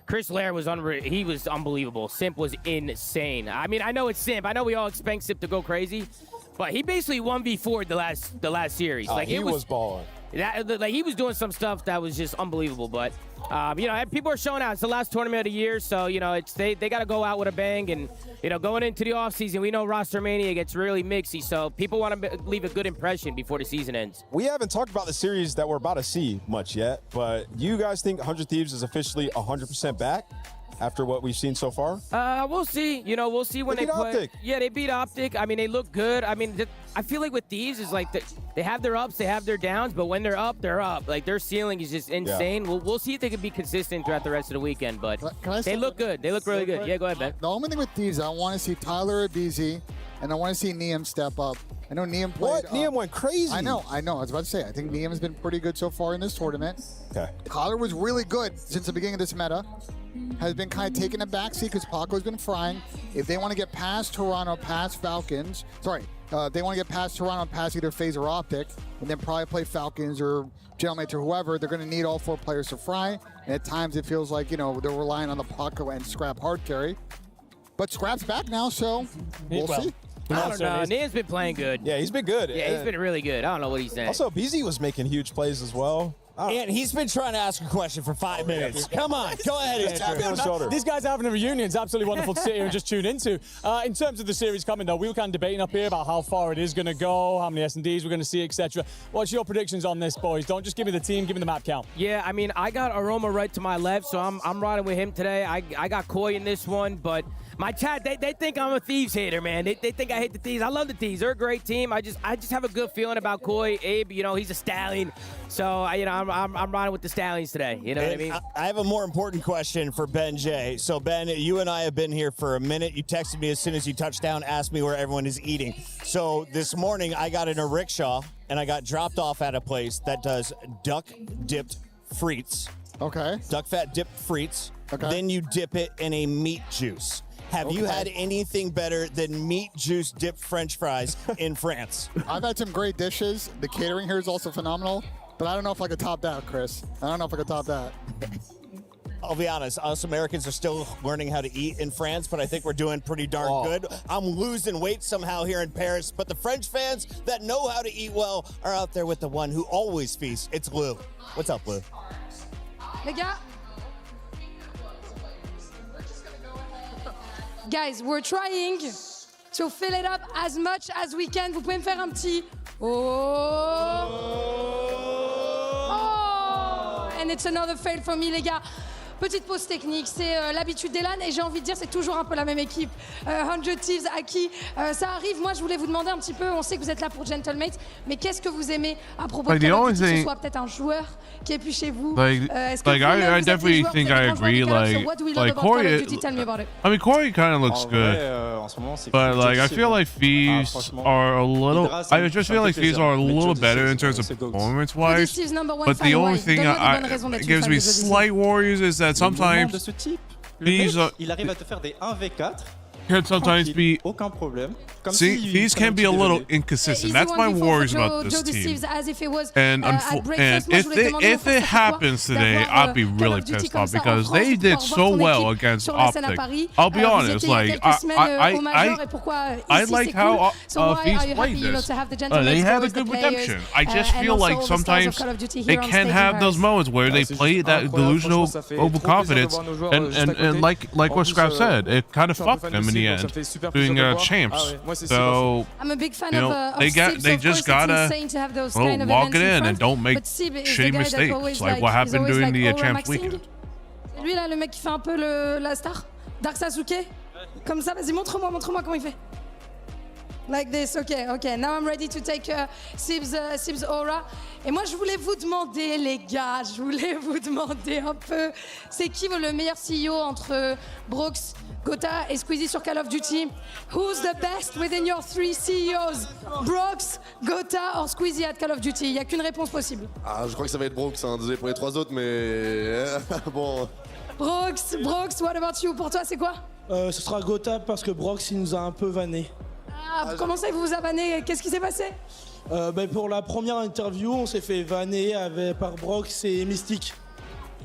Speaker 3: Chris Lair was he was unbelievable. Simp was insane. I mean, I know it's Simp. I know we all expect Simp to go crazy, but he basically 1v4'd the last series. Like
Speaker 13: he was balling.
Speaker 3: Like he was doing some stuff that was just unbelievable. But you know, people are showing out. It's the last tournament of the year, so you know, it's they got to go out with a bang. And you know, going into the offseason, we know roster mania gets really mixy, so people want to leave a good impression before the season ends.
Speaker 13: We haven't talked about the series that we're about to see much yet, but do you guys think 100 Thieves is officially 100% back after what we've seen so far?
Speaker 3: We'll see. You know, we'll see when they play.
Speaker 13: Optic.
Speaker 3: Yeah, they beat Optic. I mean, they look good. I mean, I feel like with Thieves is like they have their ups, they have their downs, but when they're up, they're up. Like their ceiling is just insane. Yeah. We'll see if they can be consistent throughout the rest of the weekend, but they look good. They look really good. Yeah, go ahead, Ben.
Speaker 11: The only thing with Thieves, I want to see Tyler Abizi, and I want to see Neem step up. I know Neem played.
Speaker 13: What? Neem went crazy.
Speaker 11: I know. I was about to say, I think Neem has been pretty good so far in this tournament.
Speaker 13: Okay.
Speaker 11: Tyler was really good since the beginning of this meta. Has been kind of taking a backseat because Paco's been frying. If they want to get past Toronto, past Falcons, they want to get past Toronto, past either FaZe or Optic, and then probably play Falcons or Gentleman or whoever, they're going to need all 4 players to fry. And at times it feels like, you know, they're relying on the Paco and Scrap hard carry. But Scrap's back now, so we'll see.
Speaker 3: I don't know. Neem's been playing good.
Speaker 13: Yeah, he's been good.
Speaker 3: Yeah, he's been really good. I don't know what he's saying.
Speaker 13: Also, BZ was making huge plays as well.
Speaker 6: And he's been trying to ask a question for 5 minutes. Come on, go ahead.
Speaker 13: Just tap me on the shoulder.
Speaker 8: These guys are having a reunion. It's absolutely wonderful to sit here and just tune into. In terms of the series coming, though, we were kind of debating up here about how far it is going to go, how many S&Ds we're going to see, etc. What's your predictions on this, boys? Don't just give me the team, give me the map count.
Speaker 3: Yeah, I mean, I got Aroma right to my left, so I'm riding with him today. I got Koi in this one, but my chat, they think I'm a Thieves hater, man. They think I hate the Thieves. I love the Thieves. They're a great team. I just have a good feeling about Koi. Abe, you know, he's a stallion. So, I'm riding with the Stallions today. You know what I mean?
Speaker 6: I have a more important question for Ben J. So, Ben, you and I have been here for a minute. You texted me as soon as you touched down, asked me where everyone is eating. So, this morning, I got in a rickshaw, and I got dropped off at a place that does duck-dipped frites.
Speaker 11: Okay.
Speaker 6: Duck fat dipped frites.
Speaker 11: Okay.
Speaker 6: Then you dip it in a meat juice. Have you had anything better than meat juice dipped French fries in France?
Speaker 11: I've had some great dishes. The catering here is also phenomenal, but I don't know if I could top that, Chris. I don't know if I could top that.
Speaker 6: I'll be honest, us Americans are still learning how to eat in France, but I think we're doing pretty darn good. I'm losing weight somehow here in Paris, but the French fans that know how to eat well are out there with the one who always feasts. It's Lou. What's up, Lou?
Speaker 15: Les gars, guys, we're trying to fill it up as much as we can. Vous pouvez me faire un petit oh. And it's another fail for me, les gars. Petite pause technique, c'est l'habitude d'Elan et j'ai envie de dire c'est toujours un peu la même équipe. 100 Thieves, Aki, ça arrive. Moi, je voulais vous demander un petit peu, on sait que vous êtes là pour Gentlemates, mais qu'est-ce que vous aimez à propos de Call of Duty, que ce soit peut-être un joueur qui est plus chez vous? Est-ce que
Speaker 4: I definitely think I agree. Like Corey, I mean Corey kind of looks good, but like I feel like Thieves are a little. I just feel like Thieves are a little better in terms of performance-wise. But the only thing that gives me slight worries is that sometimes these can sometimes be. See, these can be a little inconsistent. That's my worries about this team. And if it happens today, I'd be really pissed off because they did so well against Optic. I'll be honest, like I like how Thieves played this. They had a good redemption. I just feel like sometimes they can have those moments where they play that delusional overconfidence, and like what Scrap said, it kind of fucked them in the end, being champs. So,
Speaker 15: I'm a big fan
Speaker 4: you know,
Speaker 15: of
Speaker 4: they just gotta log it in and don't make shitty mistakes like what happened during the Champs Weekend.
Speaker 15: Lui là, le mec qui fait un peu la star, Dark Sasuke. Comme ça, vas-y, montre-moi comment il fait. Like this, okay. Now I'm ready to take Sib's aura. Et moi, je voulais vous demander, les gars, un peu, c'est qui le meilleur CEO entre Brox, Gotha et Squeezie sur Call of Duty? Who's the best within your 3 CEOs? Brox, Gotha or Squeezie at Call of Duty? Il n'y a qu'une réponse possible.
Speaker 16: Je crois que ça va être Brox, désolé pour les 3 autres, mais bon.
Speaker 15: Brox, what about you? Pour toi, c'est quoi?
Speaker 17: Ce sera Gotha parce que Brox, il nous a un peu vanné.
Speaker 15: Comment ça, vous vous avez vanné? Qu'est-ce qui s'est passé?
Speaker 17: Pour la première interview, on s'est fait vanner par Brox et Mystique.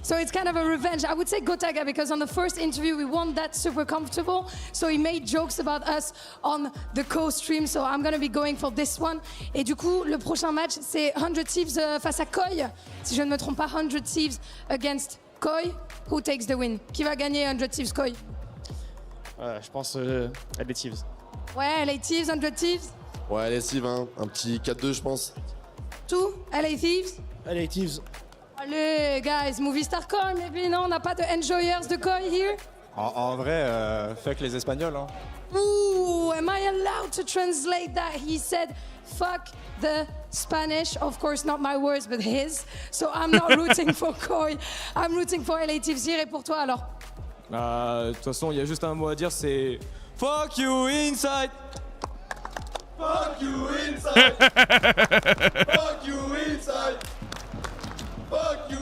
Speaker 15: So it's kind of a revenge. I would say Gotaga because on the first interview we weren't that super comfortable. So he made jokes about us on the co-stream. So I'm gonna be going for this one. Et du coup, le prochain match c'est 100 Thieves face à Koi. Si je ne me trompe pas, 100 Thieves against Koi. Who takes the win? Qui va gagner 100 Thieves, Koi?
Speaker 10: Je pense LA Thieves.
Speaker 15: Ouais, LA Thieves, 100 Thieves.
Speaker 16: Ouais, LA Thieves, hein. Un petit 4-2, je pense.
Speaker 15: Tout? LA Thieves?
Speaker 10: LA Thieves.
Speaker 15: Allez, guys, Movie Star Koi, maybe, non? On n'a pas de enjoyers de Koi here?
Speaker 18: En vrai, fuck les Espagnols. Hein.
Speaker 15: Ooh, am I allowed to translate that? He said, fuck the Spanish. Of course, not my words, but his. So I'm not rooting for Koi. I'm rooting for LA Thieves here. Et pour toi, alors?
Speaker 18: De toute façon, il y a juste un mot à dire, c'est fuck you inside.
Speaker 16: Fuck you inside. Fuck you inside. Fuck you.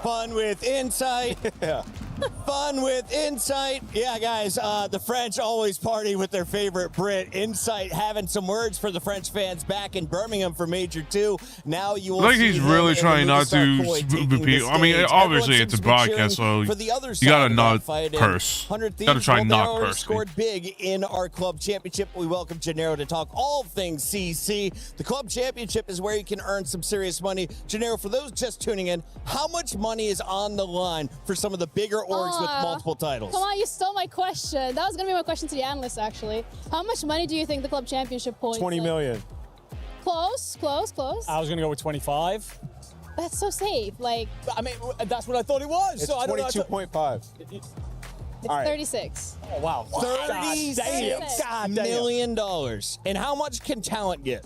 Speaker 6: Fun with insight.
Speaker 13: Yeah.
Speaker 6: Fun with insight. Yeah, guys, the French always party with their favorite Brit. Insight having some words for the French fans back in Birmingham for Major 2. Now you will
Speaker 4: like
Speaker 6: see
Speaker 4: he's really trying not to. I mean, obviously it's a podcast, so you gotta not curse. Gotta try not curse.
Speaker 6: Scored big in our club championship. We welcome Gennaro to talk all things CC. The club championship is where you can earn some serious money. Gennaro, for those just tuning in, how much money is on the line for some of the bigger orgs with multiple titles?
Speaker 9: Come on, you stole my question. That was going to be my question to the analysts, actually. How much money do you think the club championship points?
Speaker 13: 20 million.
Speaker 9: Close.
Speaker 8: I was going to go with 25.
Speaker 9: That's so safe. Like,
Speaker 6: I mean, that's what I thought it was.
Speaker 13: It's
Speaker 6: so
Speaker 13: 22.5.
Speaker 9: It's
Speaker 13: right.
Speaker 9: 36.
Speaker 8: Oh, wow.
Speaker 6: $36 million. And how much can talent get?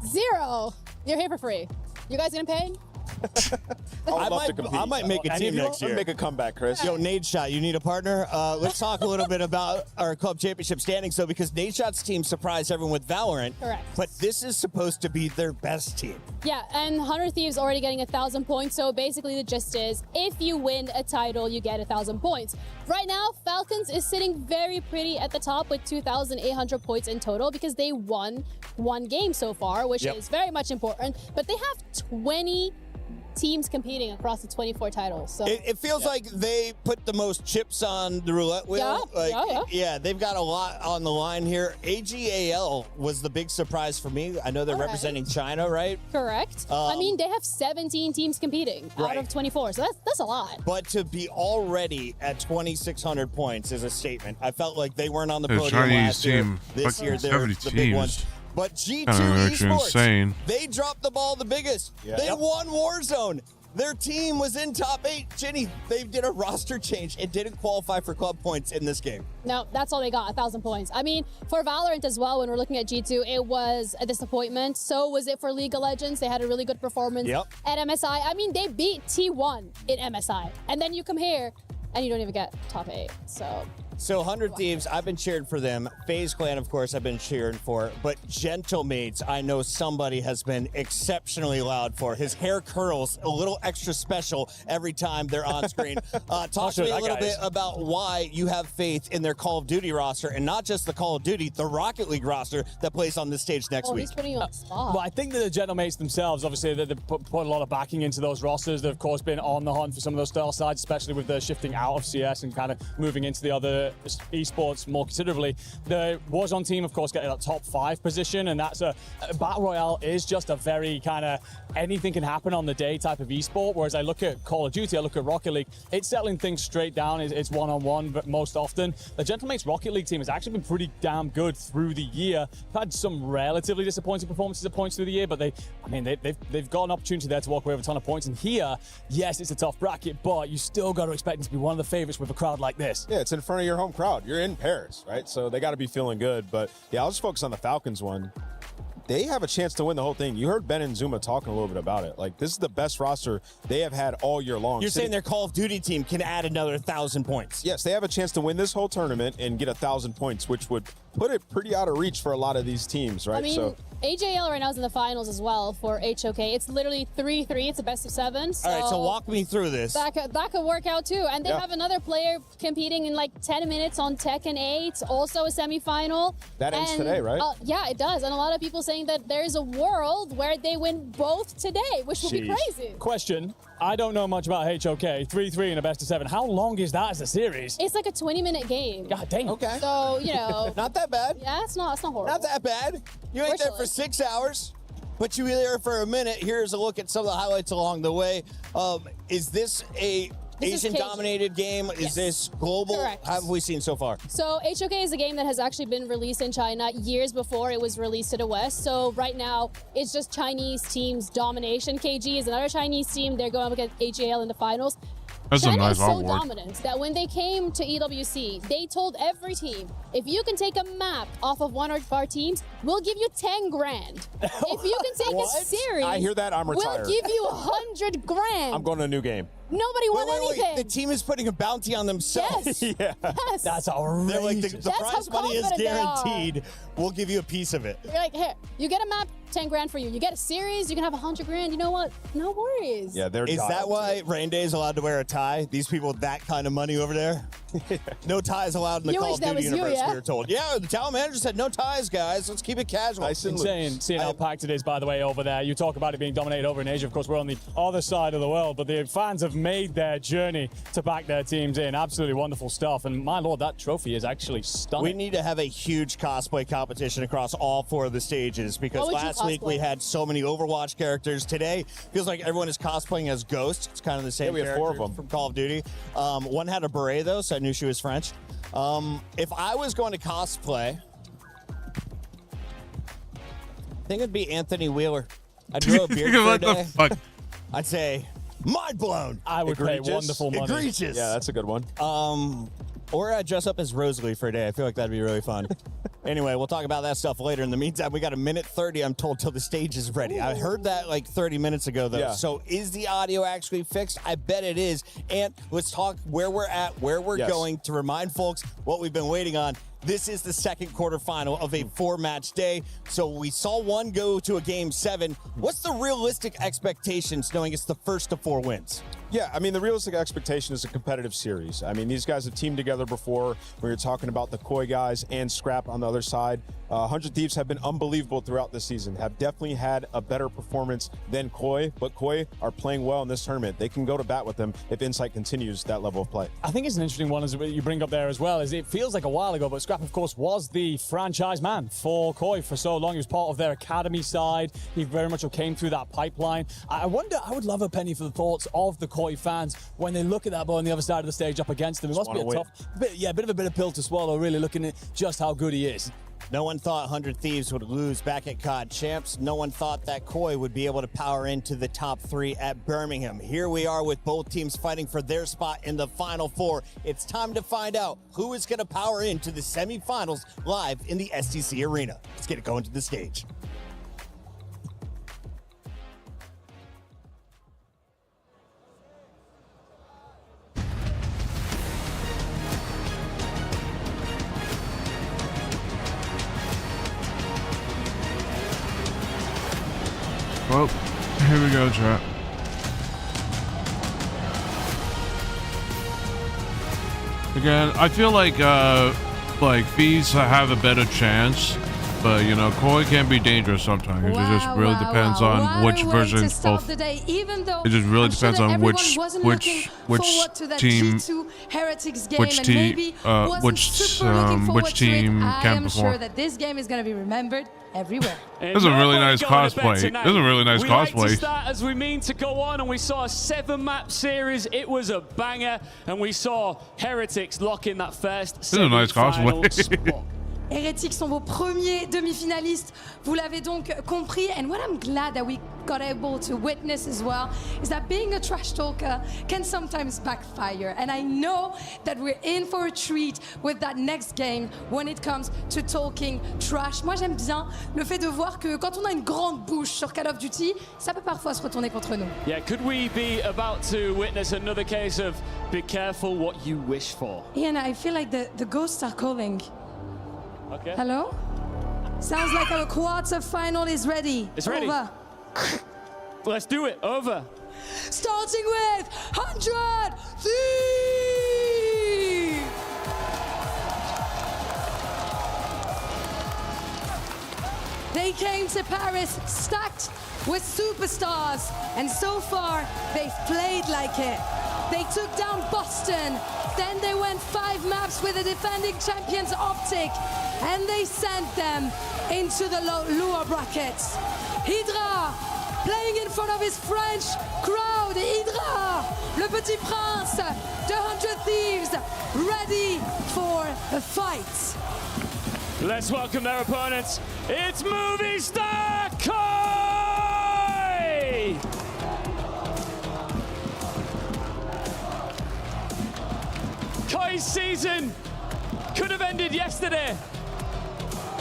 Speaker 9: 0. You're here for free. You guys getting paid?
Speaker 6: I might make a team next year.
Speaker 13: Make a comeback, Chris.
Speaker 6: Yo, Nade Shot, you need a partner? Let's talk a little bit about our club championship standings, though, because Nade Shot's team surprised everyone with Valorant.
Speaker 9: Correct.
Speaker 6: But this is supposed to be their best team.
Speaker 9: Yeah, and 100 Thieves already getting 1,000 points. So basically the gist is, if you win a title, you get 1,000 points. Right now, Falcons is sitting very pretty at the top with 2,800 points in total because they won one game so far, which is very much important. But they have 20 teams competing across the 24 titles. So
Speaker 6: it feels like they put the most chips on the roulette wheel. Yeah, they've got a lot on the line here. AGAL was the big surprise for me. I know they're representing China, right?
Speaker 9: Correct. I mean, they have 17 teams competing out of 24, so that's a lot.
Speaker 6: But to be already at 2,600 points is a statement. I felt like they weren't on the podium
Speaker 4: Chinese
Speaker 6: last year.
Speaker 4: team,
Speaker 6: This year, they're the big ones. But G2 Esports,
Speaker 4: insane.
Speaker 6: they dropped the ball the biggest.
Speaker 13: Yeah.
Speaker 6: They won Warzone. Their team was in top 8. Jenny, they did a roster change. It didn't qualify for club points in this game.
Speaker 9: No, that's all they got, 1,000 points. I mean, for Valorant as well, when we're looking at G2, it was a disappointment. So was it for League of Legends. They had a really good performance at MSI. I mean, they beat T1 in MSI. And then you come here, and you don't even get top 8.
Speaker 6: So 100 Thieves, I've been cheering for them. FaZe Clan, of course, I've been cheering for. But Gentlemates, I know somebody has been exceptionally loud for. His hair curls a little extra special every time they're on screen. Talk to me a little bit about why you have faith in their Call of Duty roster, and not just the Call of Duty, the Rocket League roster that plays on this stage next week.
Speaker 9: He's putting you on the spot.
Speaker 8: Well, I think that the Gentlemates themselves, obviously, they put a lot of backing into those rosters. They've, of course, been on the hunt for some of those style sides, especially with the shifting out of CS and kind of moving into the other esports more considerably. The Warzone team, of course, getting that top 5 position, and that's a Battle Royale is just a very kind of anything can happen on the day type of esport, whereas I look at Call of Duty, I look at Rocket League, it's settling things straight down. It's one-on-one, but most often. The Gentlemates Rocket League team has actually been pretty damn good through the year. Had some relatively disappointing performances at points through the year, but they've got an opportunity there to walk away with a ton of points. And here, yes, it's a tough bracket, but you still got to expect them to be one of the favorites with a crowd like this.
Speaker 13: Yeah, it's in front of your home crowd. You're in Paris, right? So they got to be feeling good. But yeah, I'll just focus on the Falcons one. They have a chance to win the whole thing. You heard Ben and Zuma talking a little bit about it. Like, this is the best roster they have had all year long.
Speaker 6: You're saying their Call of Duty team can add another 1,000 points?
Speaker 13: Yes, they have a chance to win this whole tournament and get 1,000 points, which would put it pretty out of reach for a lot of these teams, right?
Speaker 9: I mean, AJL right now is in the finals as well for HOK. It's literally 3-3. It's a best of 7. So
Speaker 6: all right, so walk me through this.
Speaker 9: That could work out too. And they have another player competing in like 10 minutes on Tekken 8, also a semifinal.
Speaker 13: That ends today, right?
Speaker 9: Yeah, it does. And a lot of people saying that there is a world where they win both today, which would be crazy.
Speaker 8: Question. I don't know much about HOK. 3-3 in a best of 7. How long is that as a series?
Speaker 9: It's like a 20-minute game.
Speaker 8: God dang.
Speaker 6: Okay.
Speaker 9: So, you know.
Speaker 6: Not that bad.
Speaker 9: Yeah, it's not horrible.
Speaker 6: Not that bad. You ain't there for 6 hours, but you were there for a minute. Here's a look at some of the highlights along the way. Is this a Asian-dominated game?
Speaker 9: Yes.
Speaker 6: Is this global?
Speaker 9: Correct.
Speaker 6: How have we seen so far?
Speaker 9: So HOK is a game that has actually been released in China years before it was released to the West. So right now, it's just Chinese teams' domination. KG is another Chinese team. They're going up against HAL in the finals.
Speaker 4: That's
Speaker 9: China
Speaker 4: a nice
Speaker 9: is so
Speaker 4: artwork.
Speaker 9: dominant that when they came to EWC, they told every team, if you can take a map off of one of our teams, we'll give you 10 grand. If you can take a series,
Speaker 13: I hear that, I'm retired.
Speaker 9: we'll give you 100 grand.
Speaker 13: I'm going to a new game.
Speaker 9: Nobody won anything.
Speaker 6: The team is putting a bounty on themselves.
Speaker 9: Yes.
Speaker 6: Yeah.
Speaker 8: That's outrageous.
Speaker 6: They're like, the
Speaker 9: That's how
Speaker 6: prize money is
Speaker 9: confident they are.
Speaker 6: guaranteed. We'll give you a piece of it.
Speaker 9: You're like, here, you get a map, 10 grand for you. You get a series, you can have 100 grand. You know what? No worries.
Speaker 13: Yeah, they're
Speaker 6: Is that
Speaker 13: dialed.
Speaker 6: why Rain Day is allowed to wear a tie? These people with that kind of money over there? No ties allowed in the
Speaker 9: You
Speaker 6: Call
Speaker 9: wish
Speaker 6: of
Speaker 9: that
Speaker 6: Duty
Speaker 9: was you,
Speaker 6: universe,
Speaker 9: yeah?
Speaker 6: we were told. Yeah, the town manager said no ties, guys. Let's keep it casual.
Speaker 8: Insane seeing how packed it is, by the way, over there. You talk about it being dominated over in Asia. Of course, we're on the other side of the world, but the fans have made their journey to back their teams in. Absolutely wonderful stuff. And my lord, that trophy is actually stunning.
Speaker 6: We need to have a huge cosplay competition across all 4 of the stages because
Speaker 9: What would you
Speaker 6: last week we
Speaker 9: cosplay?
Speaker 6: had so many Overwatch characters. Today feels like everyone is cosplaying as Ghost. It's kind of the same
Speaker 13: we have 4 of
Speaker 6: character
Speaker 13: them
Speaker 6: from Call of Duty. One had a beret though, so I knew she was French. If I was going to cosplay, I think it'd be Anthony Wheeler. I'd grow a beard for a
Speaker 4: What the
Speaker 6: day.
Speaker 4: fuck?
Speaker 6: I'd say, mind blown.
Speaker 8: I would pay
Speaker 13: Egregious.
Speaker 8: wonderful money.
Speaker 6: Egregious.
Speaker 13: Yeah, that's a good one.
Speaker 6: Or I'd dress up as Rosalie for a day. I feel like that'd be really fun. Anyway, we'll talk about that stuff later. In the meantime, we got a minute 30, I'm told, till the stage is ready. I heard that like 30 minutes ago, though.
Speaker 13: Yeah.
Speaker 6: So is the audio actually fixed? I bet it is. And let's talk where we're at, where we're
Speaker 13: Yes.
Speaker 6: going to remind folks what we've been waiting on. This is the second quarterfinal of a 4-match day. So we saw one go to a game 7. What's the realistic expectations knowing it's the first of 4 wins?
Speaker 13: Yeah, I mean, the realistic expectation is a competitive series. I mean, these guys have teamed together before. We were talking about the Koi guys and Scrap on the other side. 100 Thieves have been unbelievable throughout the season, have definitely had a better performance than Koi, but Koi are playing well in this tournament. They can go to bat with them if Insight continues that level of play.
Speaker 8: I think it's an interesting one as you bring up there as well, is it feels like a while ago, but Scrap, of course, was the franchise man for Koi for so long. He was part of their academy side. He very much came through that pipeline. I wonder, I would love a penny for the thoughts of the Koi fans when they look at that boy on the other side of the stage up against them. It must be a tough, bit of a bitter pill to swallow, really, looking at just how good he is.
Speaker 6: No one thought 100 Thieves would lose back at COD Champs. No one thought that Koi would be able to power into the top 3 at Birmingham. Here we are with both teams fighting for their spot in the Final 4. It's time to find out who is going to power into the semifinals live in the STC Arena. Let's get it going to the stage.
Speaker 4: Well, here we go, chat. Again, I feel like Fees have a better chance, but you know, Koi can be dangerous sometimes. It just really depends on which version both. It just really depends on which team can
Speaker 15: I'm
Speaker 4: perform.
Speaker 15: sure that this game is going to be remembered everywhere.
Speaker 4: This is a really nice cosplay. This is a really nice
Speaker 19: we like to
Speaker 4: cosplay.
Speaker 19: start as we mean to go on, and we saw a 7-map series. It was a banger, and we saw Heretics lock in that first
Speaker 4: This is a nice
Speaker 19: semi-final
Speaker 4: cosplay.
Speaker 19: spot.
Speaker 15: Heretics sont vos premiers demi-finalistes. Vous l'avez donc compris. And what I'm glad that we got able to witness as well is that being a trash talker can sometimes backfire. And I know that we're in for a treat with that next game when it comes to talking trash. Moi, j'aime bien le fait de voir que quand on a une grande bouche sur Call of Duty, ça peut parfois se retourner contre nous.
Speaker 19: Yeah, could we be about to witness another case of be careful what you wish for?
Speaker 15: Ian, I feel like the ghosts are calling.
Speaker 19: Okay.
Speaker 15: Hello? Sounds like our quarter final is ready.
Speaker 19: It's ready.
Speaker 15: Over.
Speaker 19: Let's do it. Over.
Speaker 15: Starting with 100 Thieves! They came to Paris stacked with superstars, and so far they've played like it. They took down Boston, then they went 5 maps with the defending champions Optic, and they sent them into the lower brackets. Hydra, playing in front of his French crowd. Hydra, le petit prince, the 100 Thieves, ready for a fight.
Speaker 19: Let's welcome their opponents. It's Movie Star Koi! Koi's season could have ended yesterday.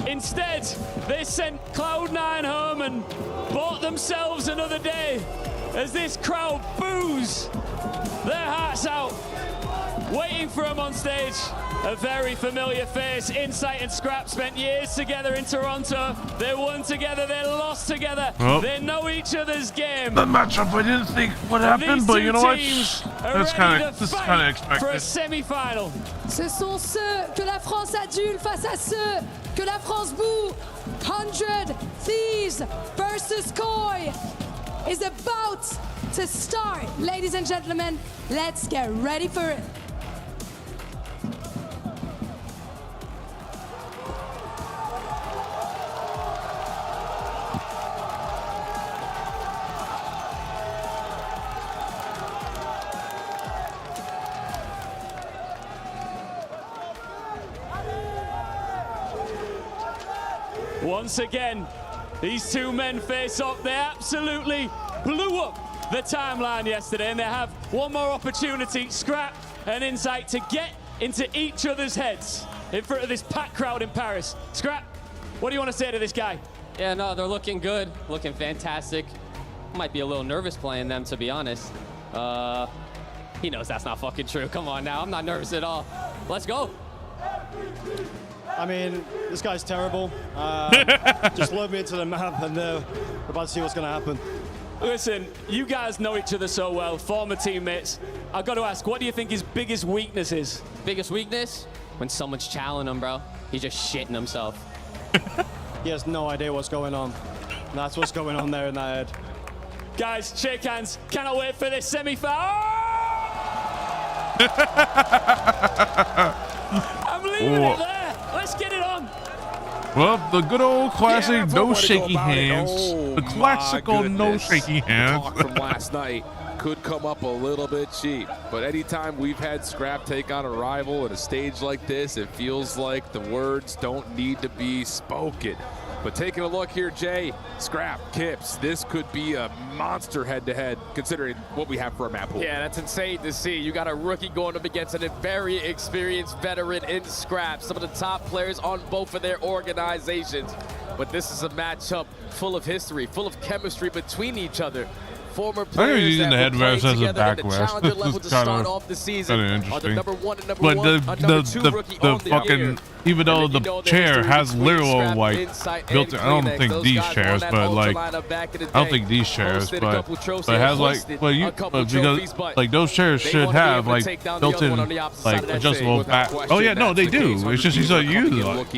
Speaker 19: Instead, they sent Cloud9 home and bought themselves another day as this crowd boos their hearts out, waiting for him on stage. A very familiar face. Insight and Scrap spent years together in Toronto. They won together, they lost together.
Speaker 4: Oh.
Speaker 19: They know each other's game.
Speaker 4: The matchup, I didn't think would happen, but you know what? This is kind of expected.
Speaker 19: For a semi-final.
Speaker 15: Ce sont ceux que la France adule face à ceux que la France boue. 100 Thieves versus Koi is about to start. Ladies and gentlemen, let's get ready for it.
Speaker 19: Once again, these two men face up. They absolutely blew up the timeline yesterday, and they have one more opportunity, Scrap and Insight, to get into each other's heads in front of this packed crowd in Paris. Scrap, what do you want to say to this guy?
Speaker 12: Yeah, no, they're looking good, looking fantastic. Might be a little nervous playing them, to be honest. He knows that's not fucking true. Come on now, I'm not nervous at all. Let's go.
Speaker 20: I mean, this guy's terrible. Just load me into the map and we're about to see what's going to happen.
Speaker 19: Listen, you guys know each other so well, former teammates. I've got to ask, what do you think his biggest weakness is?
Speaker 12: Biggest weakness? When someone's challenging him, bro. He's just shitting himself.
Speaker 20: He has no idea what's going on. That's what's going on there in that head.
Speaker 19: Guys, shake hands. Cannot wait for this semi-final. I'm leaving it there. Let's get it on.
Speaker 4: Well, the good old classic no shaky hands. The classical no shaky hands.
Speaker 21: Talk from last night could come up a little bit cheap, but anytime we've had Scrap take on a rival at a stage like this, it feels like the words don't need to be spoken. But taking a look here, Jay, Scrap, Kips, this could be a monster head-to-head considering what we have for a map pool.
Speaker 22: Yeah, that's insane to see. You got a rookie going up against a very experienced veteran in Scrap, some of the top players on both of their organizations. But this is a matchup full of history, full of chemistry between each other. Former players that were playing together at the challenger level to start off the season are the #1 and number 2 rookie on the year.
Speaker 4: Even though the chair has literal like built in, I don't think these chairs, but like I don't think these chairs, but it has like because like those chairs should have like built-in like adjustable back. Oh yeah, no, they do. It's just he's not used like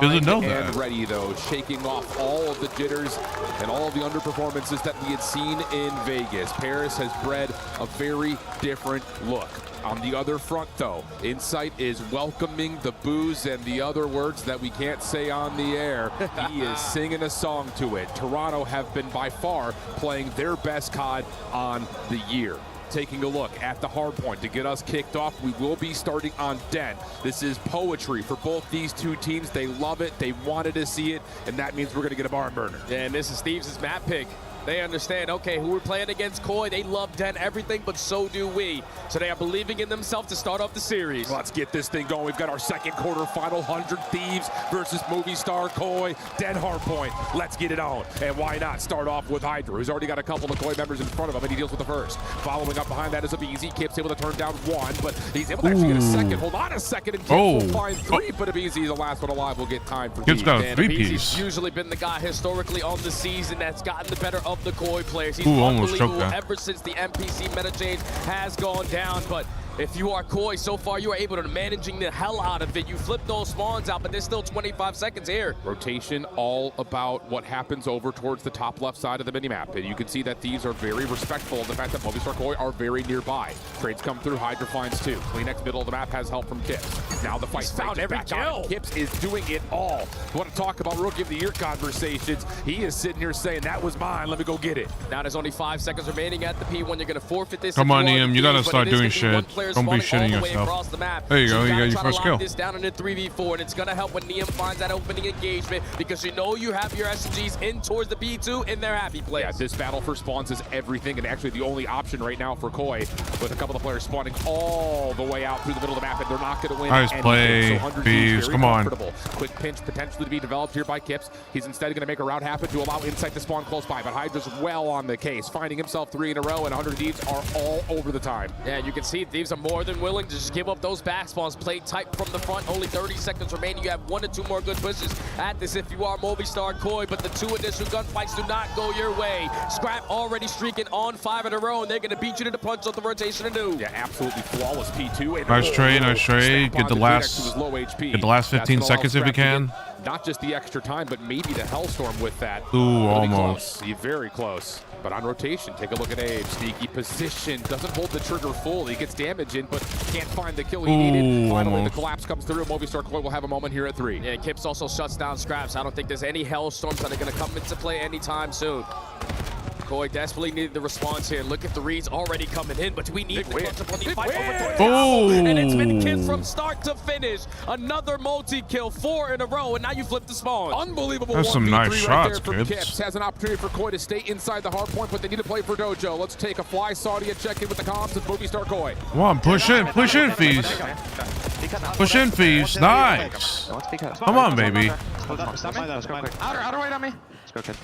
Speaker 4: doesn't know that.
Speaker 21: Ready though, shaking off all of the jitters and all of the underperformances that we had seen in Vegas. Paris has bred a very different look. On the other front, though, Insight is welcoming the boos and the other words that we can't say on the air. He is singing a song to it. Toronto have been by far playing their best COD on the year. Taking a look at the hard point to get us kicked off, we will be starting on Den. This is poetry for both these two teams. They love it. They wanted to see it, and that means we're going to get a barn burner.
Speaker 22: Yeah, and this is Steves' map pick. They understand, okay, who we're playing against, Koi. They love Den, everything, but so do we. So they are believing in themselves to start off the series.
Speaker 21: Let's get this thing going. We've got our second quarter final, 100 Thieves versus Movie Star Koi. Den hardpoint. Let's get it on. And why not start off with Hydra, who's already got a couple of Koi members in front of him, and he deals with the first. Following up behind that is Abizi. Kip's able to turn down one, but he's able to actually get a second. Hold on a second, and Kip will find three, but Abizi is the last one alive. We'll get time for
Speaker 4: Kip's got a three-piece.
Speaker 22: Abizi's usually been the guy historically on the season that's gotten the better of the Koi players. He's
Speaker 4: almost
Speaker 22: unbelievable ever since the NPC meta change has gone down, but If you are Koi, so far you are able to managing the hell out of it. You flip those spawns out, but there's still 25 seconds here.
Speaker 21: Rotation all about what happens over towards the top left side of the minimap. And you can see that Thieves are very respectful of the fact that Movistar Koi are very nearby. Trades come through, Hydra finds 2. Kleenex middle of the map has help from Kips. Now the fight
Speaker 22: found every kill.
Speaker 21: Kips is doing it all. You want to talk about Rookie of the Year conversations? He is sitting here saying, that was mine, let me go get it.
Speaker 22: Now there's only 5 seconds remaining at the P1. You're going to forfeit this.
Speaker 4: Come on, Liam, you got to start doing shit. Don't be shitting yourself. There you go, you got your first kill.
Speaker 22: This down in the 3v4, and it's going to help when Liam finds that opening engagement because you know you have your SMGs in towards the P2 in their happy place.
Speaker 21: Yeah, this battle for spawns is everything, and actually the only option right now for Koi, with a couple of players spawning all the way out through the middle of the map, and they're not going to win.
Speaker 4: Nice play, Thieves, come on.
Speaker 21: Quick pinch potentially to be developed here by Kips. He's instead going to make a route happen to allow Insight to spawn close by, but Hydra's well on the case, finding himself 3 in a row, and 100 Thieves are all over the time.
Speaker 22: Yeah, you can see Thieves are more than willing to just give up those back spawns, play tight from the front. Only 30 seconds remaining. You have 1 or 2 more good pushes at this if you are Movistar Koi, but the 2 initial gunfights do not go your way. Scrap already streaking on 5 in a row, and they're going to beat you to the punch off the rotation anew.
Speaker 21: Yeah, absolutely flawless P2.
Speaker 4: Nice trade, nice trade. Get the last 15 seconds if you can.
Speaker 21: Not just the extra time, but maybe the Hellstorm with that.
Speaker 4: Ooh, almost.
Speaker 21: Very close. But on rotation, take a look at Abe. Sneaky position, doesn't hold the trigger full. He gets damage in, but can't find the kill he needed. Finally,
Speaker 4: almost.
Speaker 21: The collapse comes through. Movistar Koi will have a moment here at 3.
Speaker 22: Yeah, Kips also shuts down Scraps. I don't think there's any Hellstorms that are going to come into play anytime soon. Koi desperately needed the response here. Look at the reads already coming in, but we need the clutch up on the fight over. And it's been Kips from start to finish. Another multi-kill, 4 in a row, and now you flip the spawn.
Speaker 21: Unbelievable.
Speaker 4: That's some nice shots,
Speaker 21: kids.
Speaker 4: kids.
Speaker 21: Kips has an opportunity for Koi to stay inside the hard point, but they need to play for Dojo. Let's take a fly Saudi and check in with the comms of Movistar Koi.
Speaker 4: Come on, push in, Thieves. Push in, Thieves. Nice. Come on, baby.
Speaker 1: Outer right on me. Let's go, kid.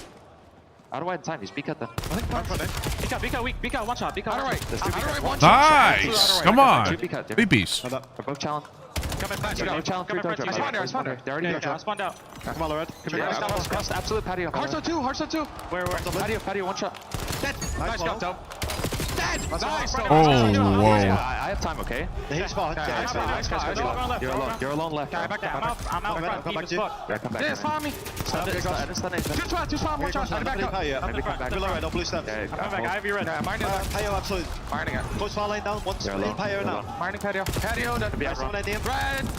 Speaker 1: Outer wide time, he's BK then. BK weak, BK one shot, BK outer right.
Speaker 4: Nice. Come on. BBs.
Speaker 1: They're both challenge. Coming back, challenge 3 Dojo. I spawned out. They already Dojo. I spawned out. Come on, Red. Cross absolute patio. Hearthstone 2. Where? Patio, one shot. Dead. Nice go, Dope. Dead! Nice!
Speaker 4: Oh, whoa.
Speaker 1: I have time, okay? He's spawned. You're alone left. I'm out front. Deep as fuck. Yeah, come back. This, follow me. Two spawn, one shot. Back up. Maybe come back. Below red, blue step. I'm coming back. I have you red. Patio, absolute. Mining it. Close far lane down. One patio now. Mining patio. Patio, done. Red.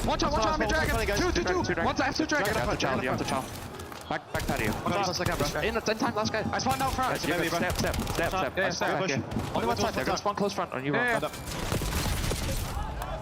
Speaker 1: One shot, me dragon. 2. One left, 2 dragon. You have to chop. Back patio. In time, last guy. I spawned out front. Step. Only one side. They're gonna spawn close front on you.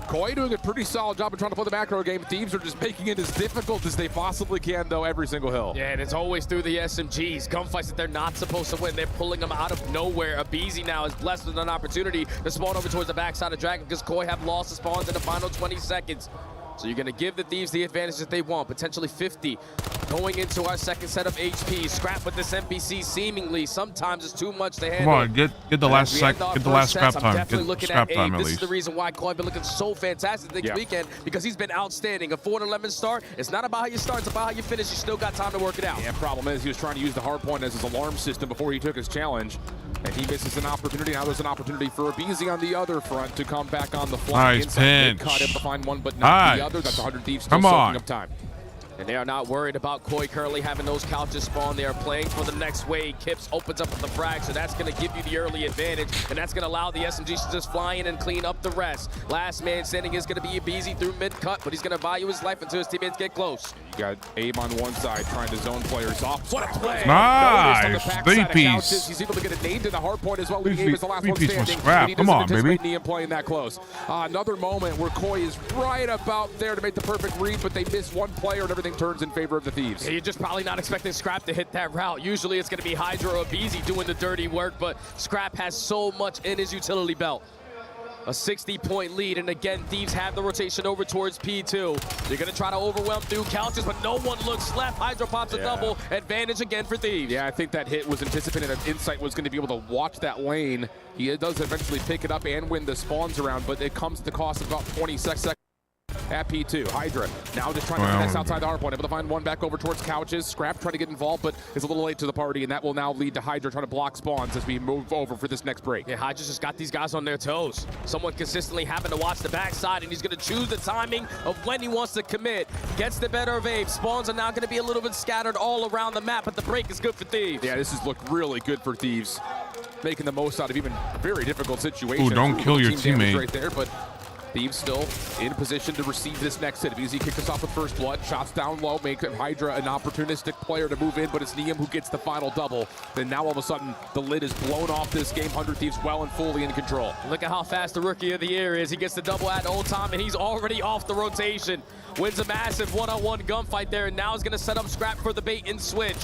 Speaker 21: Koi doing a pretty solid job of trying to play the macro game. Thieves are just making it as difficult as they possibly can, though, every single hill.
Speaker 22: Yeah, and it's always through the SMGs. Gunfights that they're not supposed to win. They're pulling them out of nowhere. Abizi now is blessed with an opportunity to spawn over towards the backside of Dragon because Koi have lost the spawns in the final 20 seconds. So you're going to give the Thieves the advantage that they want, potentially 50. Going into our second set of HP. Scrap with this NPC seemingly. Sometimes it's too much to handle.
Speaker 4: Come on, get the last scrap time. Get scrap time at
Speaker 22: This
Speaker 4: least.
Speaker 22: is the reason why Koi been looking so fantastic this weekend, because he's been outstanding. A 4-11 start. It's not about how you start, it's about how you finish. You still got time to work it out.
Speaker 21: Yeah, problem is he was trying to use the hard point as his alarm system before he took his challenge. And he misses an opportunity. Now there's an opportunity for Abizi on the other front to come back on the fly.
Speaker 4: Nice pinch.
Speaker 21: Caught him to find one, but not the other. That's 100 Thieves still soaking up time.
Speaker 22: And they are not worried about Koi currently having those couches spawn. They are playing for the next wave. Kips opens up with the frag, so that's going to give you the early advantage, and that's going to allow the SMGs to just fly in and clean up the rest. Last man standing is going to be Abizi through mid-cut, but he's going to value his life until his teammates get close.
Speaker 21: You got Abe on one side trying to zone players off. What a play!
Speaker 4: Nice! 3-piece.
Speaker 21: He's able to get a nade to the hard point as well. Abe is the last one standing.
Speaker 4: Scrap. Come on, baby.
Speaker 21: Liam playing that close. Another moment where Koi is right about there to make the perfect read, but they miss one player and everything turns in favor of the Thieves.
Speaker 22: Yeah, you're just probably not expecting Scrap to hit that route. Usually it's going to be Hydra or Abizi doing the dirty work, but Scrap has so much in his utility belt. A 60-point lead, and again, Thieves have the rotation over towards P2. They're going to try to overwhelm through couches, but no one looks left. Hydra pops a double. Advantage again for Thieves.
Speaker 21: Yeah, I think that hit was anticipated that Insight was going to be able to watch that lane. He does eventually pick it up and win the spawns around, but it comes at the cost of about 20 seconds. at P2. Hydra now just trying to finesse outside the hard point, able to find one back over towards Couches. Scrap trying to get involved, but is a little late to the party, and that will now lead to Hydra trying to block spawns as we move over for this next break.
Speaker 22: Yeah, Hydra's just got these guys on their toes. Someone consistently having to watch the backside, and he's going to choose the timing of when he wants to commit. Gets the better of Abe. Spawns are now going to be a little bit scattered all around the map, but the break is good for Thieves.
Speaker 21: Yeah, this has looked really good for Thieves, making the most out of even a very difficult situation.
Speaker 4: Ooh, don't kill your teammate.
Speaker 21: Right there, but Thieves still in position to receive this next hit. Easy kicks us off with first blood. Shots down low, make Hydra an opportunistic player to move in, but it's Neum who gets the final double. Then now all of a sudden, the lid is blown off this game. 100 Thieves well and fully in control.
Speaker 22: Look at how fast the Rookie of the Year is. He gets the double at old time, and he's already off the rotation. Wins a massive one-on-one gunfight there, and now is going to set up Scrap for the bait and switch.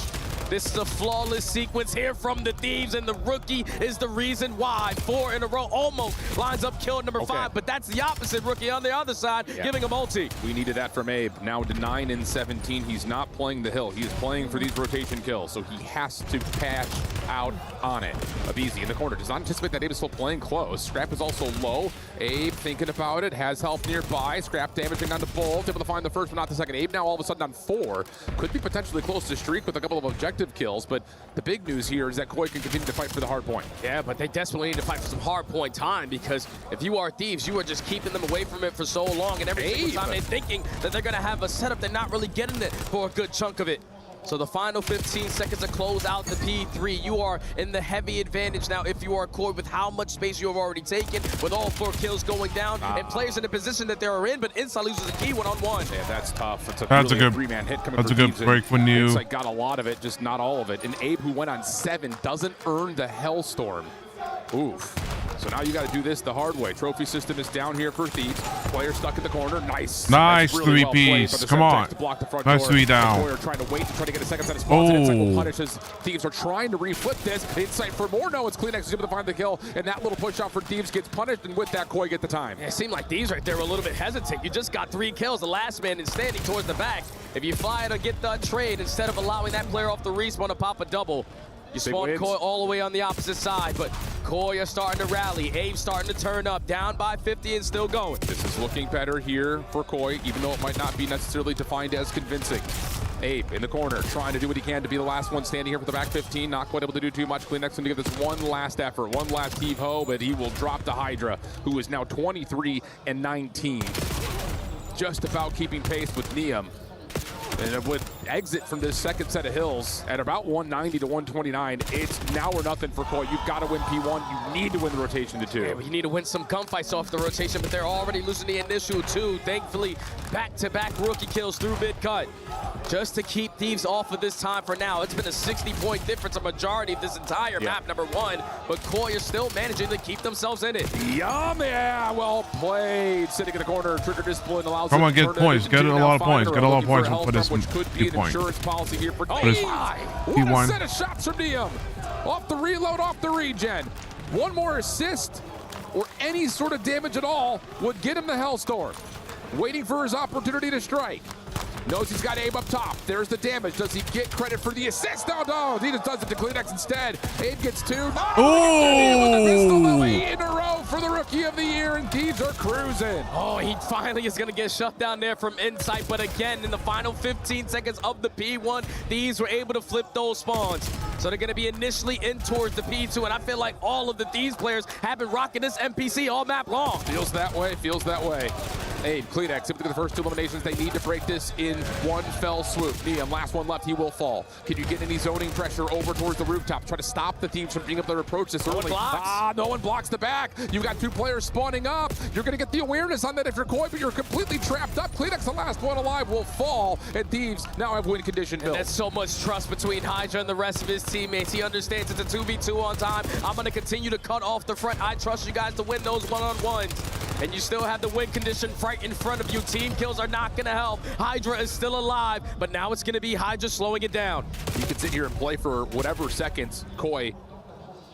Speaker 22: This is a flawless sequence here from the Thieves, and the Rookie is the reason why. 4 in a row, almost lines up kill number 5, but that's the opposite. Rookie on the other side, giving a multi.
Speaker 21: We needed that from Abe. Now to 9 and 17. He's not playing the hill. He's playing for these rotation kills, so he has to patch out on it. Abizi in the corner. Does not anticipate that Abe is still playing close. Scrap is also low. Abe thinking about it, has help nearby. Scrap damaging down to Bolt, able to find the first but not the second. Abe now all of a sudden on 4. Could be potentially close to streak with a couple of objective kills, but the big news here is that Koi can continue to fight for the hard point.
Speaker 22: Yeah, but they desperately need to fight for some hard point time, because if you are Thieves, you are just keeping them away from it for so long, and every single time they're thinking that they're going to have a setup, they're not really getting it for a good chunk of it. So the final 15 seconds to close out the P3. You are in the heavy advantage now if you are Koi, with how much space you have already taken, with all 4 kills going down, and players in the position that they are in, but Insight loses a key one-on-one.
Speaker 21: Yeah, that's tough. It's
Speaker 4: That's
Speaker 21: really
Speaker 4: a good
Speaker 21: 3-man hit coming
Speaker 4: That's a
Speaker 21: from
Speaker 4: good
Speaker 21: Thieves,
Speaker 4: break for New.
Speaker 21: Insight got a lot of it, just not all of it. And Abe, who went on 7, doesn't earn the Hellstorm. Oof. So now you got to do this the hard way. Trophy system is down here for Thieves. Player stuck in the corner. Nice.
Speaker 4: Nice
Speaker 21: really
Speaker 4: 3-piece. Come on. Nice 3 down.
Speaker 21: Player trying to wait to try to get a second set of spawns. And Insight will punish as Thieves are trying to reflip this. Insight for more. No, it's CleanX is able to find the kill. And that little push out for Thieves gets punished. And with that, Koi get the time.
Speaker 22: Yeah, it seemed like Thieves right there were a little bit hesitant. You just got 3 kills. The last man is standing towards the back. If you fly to get the trade instead of allowing that player off the respawn to pop a double, you spawn Koi all the way on the opposite side, but Koi are starting to rally. Abe starting to turn up, down by 50 and still going.
Speaker 21: This is looking better here for Koi, even though it might not be necessarily defined as convincing. Abe in the corner, trying to do what he can to be the last one standing here for the back 15. Not quite able to do too much. CleanX going to give this one last effort, one last heave-ho, but he will drop to Hydra, who is now 23 and 19. Just about keeping pace with Neum. And it would exit from this second set of hills at about 190 to 129. It's now or nothing for Koi. You've got to win P1. You need to win the rotation to 2.
Speaker 22: Yeah, you need to win some gunfights off the rotation, but they're already losing the initial 2. Thankfully, back-to-back rookie kills through mid-cut. Just to keep Thieves off of this time for now. It's been a 60-point difference, a majority of this entire map, number 1. But Koi is still managing to keep themselves in it.
Speaker 21: Yum, yeah, well played. Sitting in the corner, trigger discipline allows
Speaker 4: Come on,
Speaker 21: get
Speaker 4: points. Get a lot of points. Get a lot of points for this
Speaker 21: which could be an insurance policy here for
Speaker 4: What
Speaker 21: a set of shots from Neum. Off the reload, off the regen. One more assist or any sort of damage at all would get him the Hellstorm. Waiting for his opportunity to strike. Knows he's got Abe up top. There's the damage. Does he get credit for the assist? No, he just does it to CleanX instead. Abe gets 2.
Speaker 4: Oh!
Speaker 21: 8 in a row for the Rookie of the Year, and Thieves are cruising.
Speaker 22: Oh, he finally is going to get shut down there from Insight, but again, in the final 15 seconds of the P1, Thieves were able to flip those spawns. So they're going to be initially in towards the P2, and I feel like all of the Thieves players have been rocking this NPC all map long.
Speaker 21: Feels that way, feels that way. Abe, CleanX, simply the first 2 eliminations. They need to break this in one fell swoop. Neum, last one left, he will fall. Can you get any zoning pressure over towards the rooftop? Try to stop the Thieves from being able to approach this early. No one blocks the back. You've got 2 players spawning up. You're going to get the awareness on that if you're Koi, but you're completely trapped up. CleanX, the last one alive, will fall, and Thieves now have win condition built.
Speaker 22: There's so much trust between Hydra and the rest of his teammates. He understands it's a 2v2 on time. I'm going to continue to cut off the front. I trust you guys to win those one-on-ones. And you still have the win condition right in front of you. Team kills are not going to help. Hydra is still alive, but now it's going to be Hydra slowing it down.
Speaker 21: You can sit here and play for whatever seconds Koi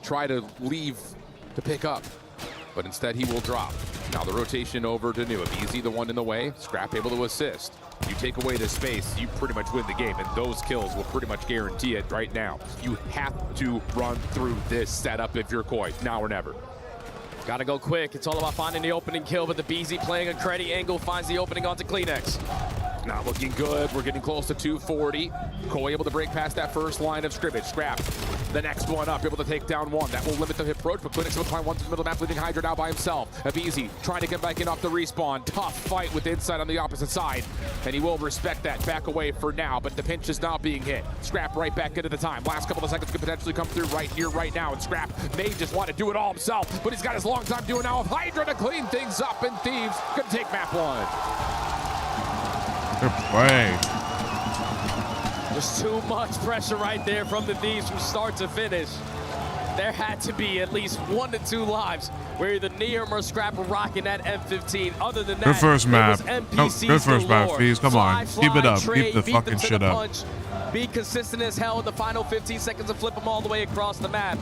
Speaker 21: try to leave to pick up, but instead he will drop. Now the rotation over to New. Easy, the one in the way. Scrap able to assist. You take away the space, you pretty much win the game, and those kills will pretty much guarantee it right now. You have to run through this setup if you're Koi, now or never.
Speaker 22: Gotta go quick. It's all about finding the opening kill, but the BZ playing a credit angle finds the opening onto Kleenex.
Speaker 21: Not looking good. We're getting close to 240. Koi able to break past that first line of scrimmage. Scrap the next one up, able to take down one. That will limit the approach, but Kleenex will climb one to the middle map, leaving Hydra now by himself. Abizi trying to get back in off the respawn. Tough fight with Inside on the opposite side, and he will respect that. Back away for now, but the pinch is not being hit. Scrap right back into the time. Last couple of seconds could potentially come through right here, right now, and Scrap may just want to do it all himself, but he's got his long time doing now with Hydra to clean things up, and Thieves gonna take map one.
Speaker 4: Good play.
Speaker 22: Just too much pressure right there from the Thieves from start to finish. There had to be at least 1 to 2 lives where either Neum or Scrap were rocking that M15. Other than that,
Speaker 4: good first map.
Speaker 22: No,
Speaker 4: good first map, Fees. Come on. Keep it up. Keep the fucking shit up.
Speaker 22: Punch. Be consistent as hell in the final 15 seconds and flip them all the way across the map.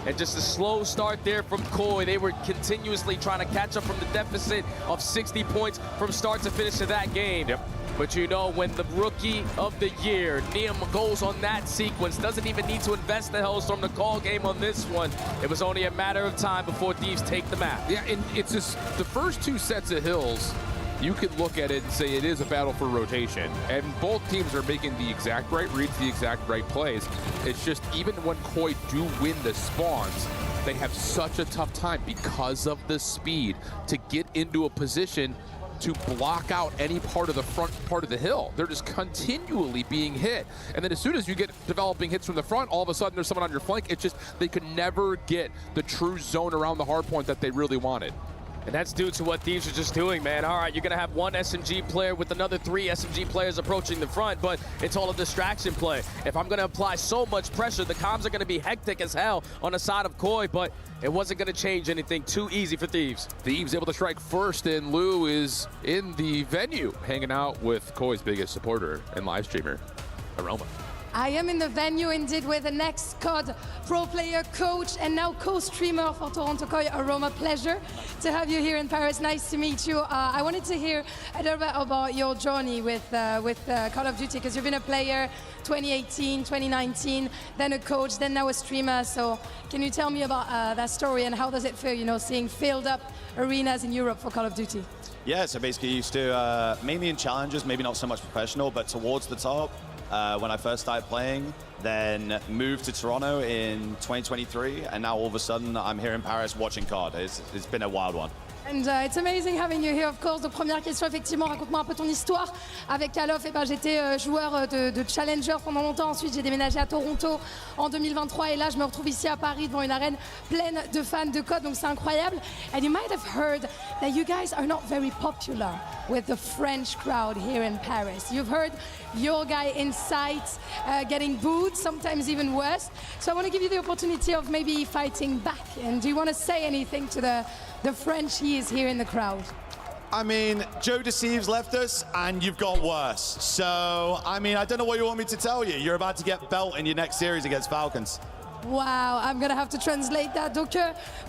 Speaker 22: And just a slow start there from Koi. They were continuously trying to catch up from the deficit of 60 points from start to finish of that game.
Speaker 21: Yep.
Speaker 22: But you know, when the rookie of the year, Neum, goes on that sequence, doesn't even need to invest the Hellstorm to call game on this one. It was only a matter of time before Thieves take the map.
Speaker 21: Yeah, and it's just the first 2 sets of hills, you could look at it and say it is a battle for rotation. And both teams are making the exact right reads, the exact right plays. It's just even when Koi do win the spawns, they have such a tough time because of the speed to get into a position to block out any part of the front part of the hill. They're just continually being hit. And then as soon as you get developing hits from the front, all of a sudden there's someone on your flank. It's just, they could never get the true zone around the hard point that they really wanted.
Speaker 22: And that's due to what Thieves are just doing, man. All right, you're going to have 1 SMG player with another 3 SMG players approaching the front, but it's all a distraction play. If I'm going to apply so much pressure, the comms are going to be hectic as hell on the side of Koi, but it wasn't going to change anything. Too easy for Thieves.
Speaker 21: Thieves able to strike first, and Lou is in the venue, hanging out with Koi's biggest supporter and live streamer, Aroma.
Speaker 15: I am in the venue indeed with the next COD pro player, coach, and now co-streamer for Toronto Koi, Aroma. Pleasure to have you here in Paris. Nice to meet you. I wanted to hear a little bit about your journey with Call of Duty, because you've been a player 2018, 2019, then a coach, then now a streamer. So can you tell me about that story and how does it feel, you know, seeing filled up arenas in Europe for Call of Duty?
Speaker 2: Yeah, so basically used to, mainly in challenges, maybe not so much professional, but towards the top. When I first started playing, then moved to Toronto in 2023, and now all of a sudden I'm here in Paris watching COD. It's been a wild one.
Speaker 15: And it's amazing having you here, of course. Donc, première question, effectivement, raconte-moi un peu ton histoire avec Call of. J'étais joueur de Challenger pendant longtemps. Ensuite, j'ai déménagé à Toronto en 2023. Et là, je me retrouve ici à Paris devant une arène pleine de fans de COD. Donc, c'est incroyable. And you might have heard that you guys are not very popular with the French crowd here in Paris. You've heard your guy Inside getting booed, sometimes even worse. So I want to give you the opportunity of maybe fighting back. And do you want to say anything to the French he is here in the crowd?
Speaker 2: I mean, Joe Deceives left us, and you've got worse. So, I mean, I don't know what you want me to tell you. You're about to get belt in your next series against Falcons.
Speaker 15: Wow, I'm gonna have to translate that. Donc,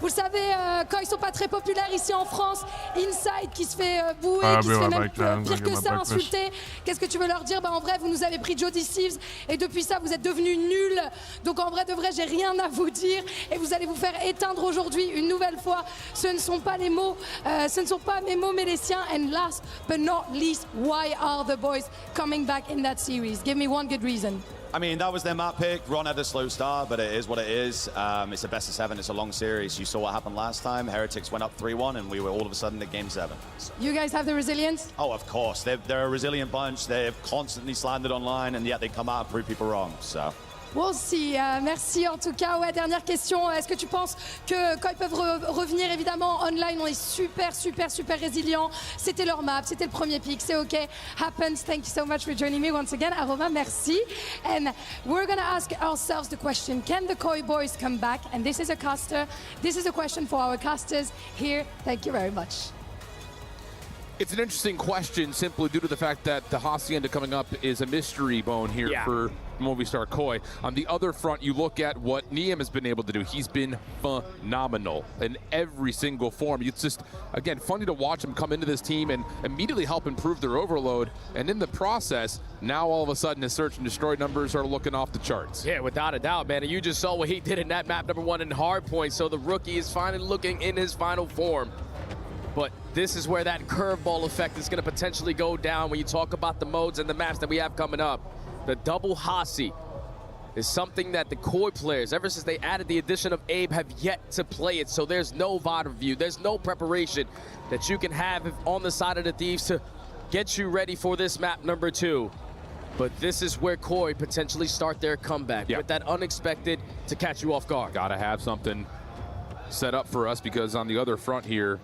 Speaker 15: vous le savez, quand ils sont pas très populaires ici en France, Inside qui se fait bouer, qui se fait même pire que ça, insulter. Qu'est-ce que tu veux leur dire? En vrai, vous nous avez pris Joe Deceives et depuis ça, vous êtes devenus nuls. Donc, en vrai, de vrai, j'ai rien à vous dire et vous allez vous faire éteindre aujourd'hui une nouvelle fois. Ce ne sont pas les mots, ce ne sont pas mes mots, mais les siens. And last but not least, why are the boys coming back in that series? Give me one good reason.
Speaker 2: I mean, that was their map pick. Ron had a slow start, but it is what it is. It's a best of 7. It's a long series. You saw what happened last time. Heretics went up 3-1, and we were all of a sudden at Game 7.
Speaker 15: You guys have the resilience?
Speaker 2: Oh, of course. They're a resilient bunch. They've constantly slandered online, and yet they come out and prove people wrong. So.
Speaker 15: We'll see. Merci en tout cas. Ouais, dernière question. Est-ce que tu penses que quand ils peuvent revenir évidemment online, on est super résilient. C'était leur map, c'était le premier pick, c'est OK. Happens. Thank you so much for joining me once again. Aroma, merci. And we're going to ask ourselves the question, can the Koi boys come back? And this is a caster. This is a question for our casters here. Thank you very much.
Speaker 21: It's an interesting question simply due to the fact that the Hacienda coming up is a mystery bone here for Movistar Koi. On the other front, you look at what Niam has been able to do. He's been phenomenal in every single form. It's just, again, funny to watch him come into this team and immediately help improve their overload. And in the process, now all of a sudden his search and destroy numbers are looking off the charts.
Speaker 22: Yeah, without a doubt, man. And you just saw what he did in that map number 1 in hardpoint. So the rookie is finally looking in his final form. But this is where that curveball effect is going to potentially go down when you talk about the modes and the maps that we have coming up. The double Hasi is something that the Koi players, ever since they added the addition of Abe, have yet to play it. So there's no VOD review, there's no preparation that you can have on the side of the Thieves to get you ready for this map number 2. But this is where Koi potentially start their comeback with that unexpected to catch you off guard.
Speaker 21: Gotta have something set up for us, because on the other front here,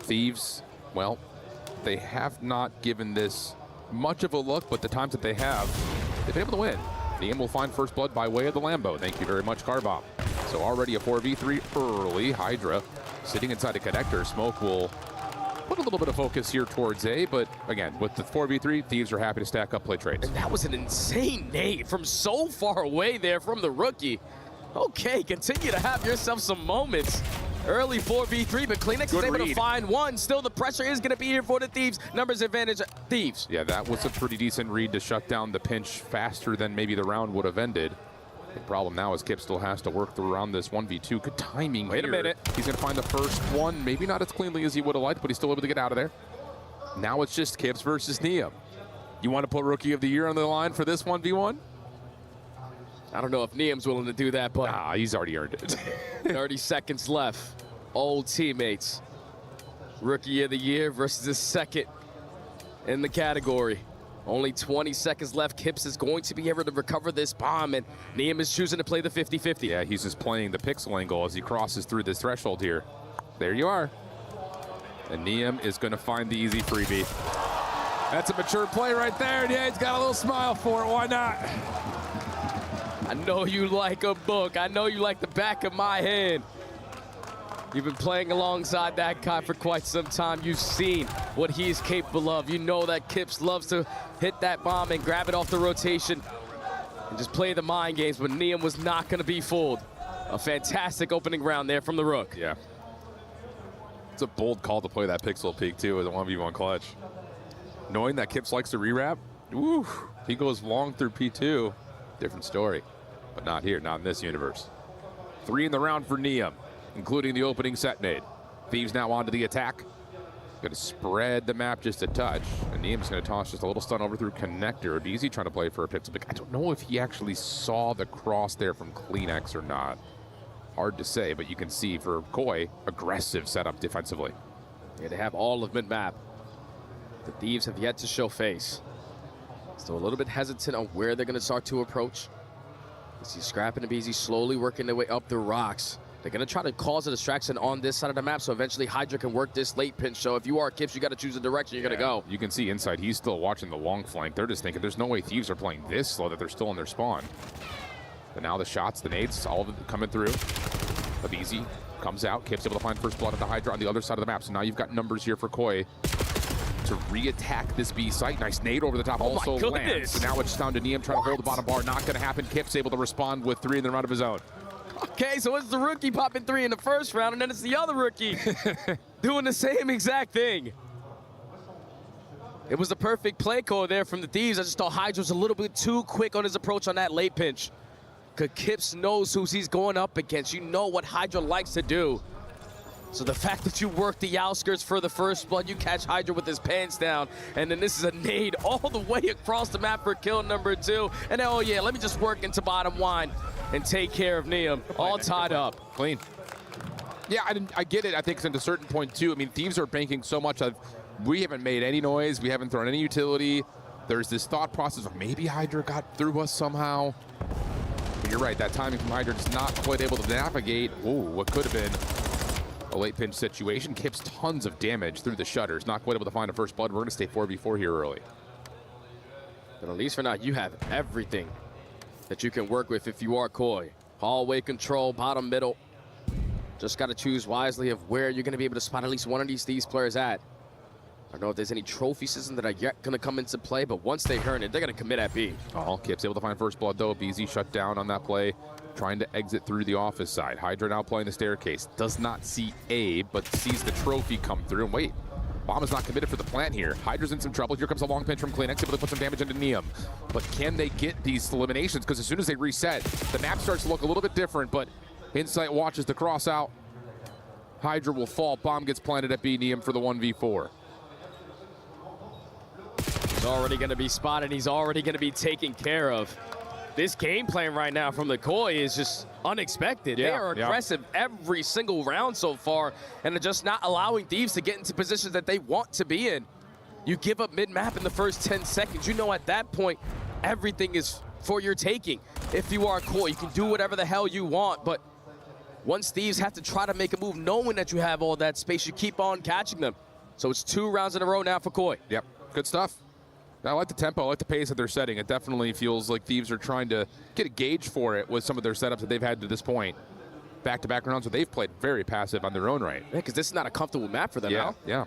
Speaker 21: Thieves, well, they have not given this much of a look, but the times that they have, they've been able to win. Niam will find first blood by way of the Lambo. Thank you very much, Carbomb. So already a 4v3 early. Hydra sitting inside a connector. Smoke will put a little bit of focus here towards A, but again, with the 4v3, Thieves are happy to stack up, play trades.
Speaker 22: And that was an insane nade from so far away there from the rookie. Okay, continue to have yourself some moments. Early 4v3, but Kleenex is able to find one. Still, the pressure is going to be here for the Thieves. Numbers advantage, Thieves.
Speaker 21: Yeah, that was a pretty decent read to shut down the pinch faster than maybe the round would have ended. The problem now is Kip still has to work through around this 1v2. Good timing
Speaker 22: Wait
Speaker 21: here.
Speaker 22: a minute.
Speaker 21: He's going to find the first one. Maybe not as cleanly as he would have liked, but he's still able to get out of there. Now it's just Kips versus Niam. You want to put Rookie of the Year on the line for this 1v1?
Speaker 22: I don't know if Niam's willing to do that, but...
Speaker 21: Nah, he's already earned it.
Speaker 22: 30 seconds left. Old teammates. Rookie of the Year versus his second in the category. Only 20 seconds left. Kips is going to be able to recover this bomb, and Niam is choosing to play the 50-50.
Speaker 21: Yeah, he's just playing the pixel angle as he crosses through this threshold here. There you are. And Niam is going to find the easy freebie. That's a mature play right there. And yeah, he's got a little smile for it. Why not?
Speaker 22: I know you like a book. I know you like the back of my hand. You've been playing alongside that guy for quite some time. You've seen what he is capable of. You know that Kips loves to hit that bomb and grab it off the rotation and just play the mind games, but Niam was not going to be fooled. A fantastic opening round there from the Rook.
Speaker 21: Yeah. It's a bold call to play that pixel peek, too, as a 1v1 clutch. Knowing that Kips likes to rewrap, woo, he goes long through P2. Different story, but not here, not in this universe. 3 in the round for Niam, including the opening set nade. Thieves now onto the attack. Going to spread the map just a touch, and Niam's going to toss just a little stun over through connector. It'd be easy trying to play for a pixel pick. I don't know if he actually saw the cross there from Kleenex or not. Hard to say, but you can see for Koi, aggressive setup defensively.
Speaker 22: Yeah, they have all of mid-map. The Thieves have yet to show face. Still a little bit hesitant on where they're going to start to approach. You see Scrapping and BZ slowly working their way up the rocks. They're going to try to cause a distraction on this side of the map, so eventually Hydra can work this late pinch. So if you are Kips, you got to choose the direction you're going to go.
Speaker 21: You can see inside, he's still watching the long flank. They're just thinking there's no way Thieves are playing this slow that they're still in their spawn. But now the shots, the nades, all of it coming through. Abizi comes out. Kips able to find first blood at the Hydra on the other side of the map. So now you've got numbers here for Koi to re-attack this B site. Nice nade over the top, also lands. So now it's down to Niam trying to hold the bottom bar. Not going to happen. Kips able to respond with 3 in the round of his own.
Speaker 22: Okay, so it's the rookie popping 3 in the first round, and then it's the other rookie doing the same exact thing. It was the perfect play call there from the Thieves. I just thought Hydra was a little bit too quick on his approach on that late pinch. Because Kips knows who he's going up against. You know what Hydra likes to do. So the fact that you work the outskirts for the first blood, you catch Hydra with his pants down, and then this is a nade all the way across the map for kill number 2. And then, oh yeah, let me just work into bottom line and take care of Niam, all tied up.
Speaker 21: Clean. Yeah, I get it. I think at a certain point, too. I mean, Thieves are banking so much of, we haven't made any noise, we haven't thrown any utility. There's this thought process of maybe Hydra got through us somehow. But you're right, that timing from Hydra is not quite able to navigate. Ooh, what could have been a late pinch situation. Kips tons of damage through the shutters. Not quite able to find a first blood. We're going to stay 4v4 here early.
Speaker 22: But at least for now, you have everything that you can work with if you are Koi. Hallway control, bottom, middle. Just got to choose wisely of where you're going to be able to spot at least one of these Thieves players at. I don't know if there's any trophy system that are yet going to come into play, but once they earn it, they're going to commit at B.
Speaker 21: Oh, Kip's able to find first blood, though. BZ shut down on that play, trying to exit through the office side. Hydra now playing the staircase. Does not see Abe, but sees the trophy come through. And wait, Bomb is not committed for the plant here. Hydra's in some trouble. Here comes a long pinch from Kleenex, able to put some damage into Neum. But can they get these eliminations? Because as soon as they reset, the map starts to look a little bit different, but Insight watches the cross out. Hydra will fall. Bomb gets planted at B. Neum for the 1v4.
Speaker 22: He's already going to be spotted. He's already going to be taken care of. This game plan right now from the Koi is just unexpected. They are aggressive every single round so far, and they're just not allowing Thieves to get into positions that they want to be in. You give up mid-map in the first 10 seconds. You know at that point, everything is for your taking. If you are Koi, you can do whatever the hell you want, but once Thieves have to try to make a move, knowing that you have all that space, you keep on catching them. So it's 2 rounds in a row now for Koi.
Speaker 21: Yep, good stuff. I like the tempo, I like the pace that they're setting. It definitely feels like Thieves are trying to get a gauge for it with some of their setups that they've had to this point. Back-to-back rounds where they've played very passive on their own right.
Speaker 22: Yeah, because this is not a comfortable map for them now.
Speaker 21: Yeah.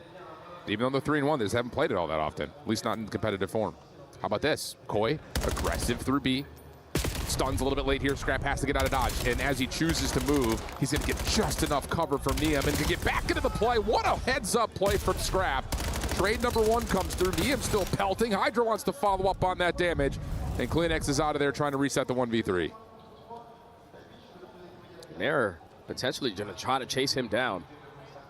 Speaker 21: Even though they're 3-1, they just haven't played it all that often, at least not in competitive form. How about this? Koi, aggressive through B. Stuns a little bit late here. Scrap has to get out of dodge. And as he chooses to move, he's going to get just enough cover from Neum and to get back into the play. What a heads-up play from Scrap. Trade number 1 comes through. Neum still pelting. Hydra wants to follow up on that damage. And Kleenex is out of there trying to reset the 1v3.
Speaker 22: And they're potentially going to try to chase him down.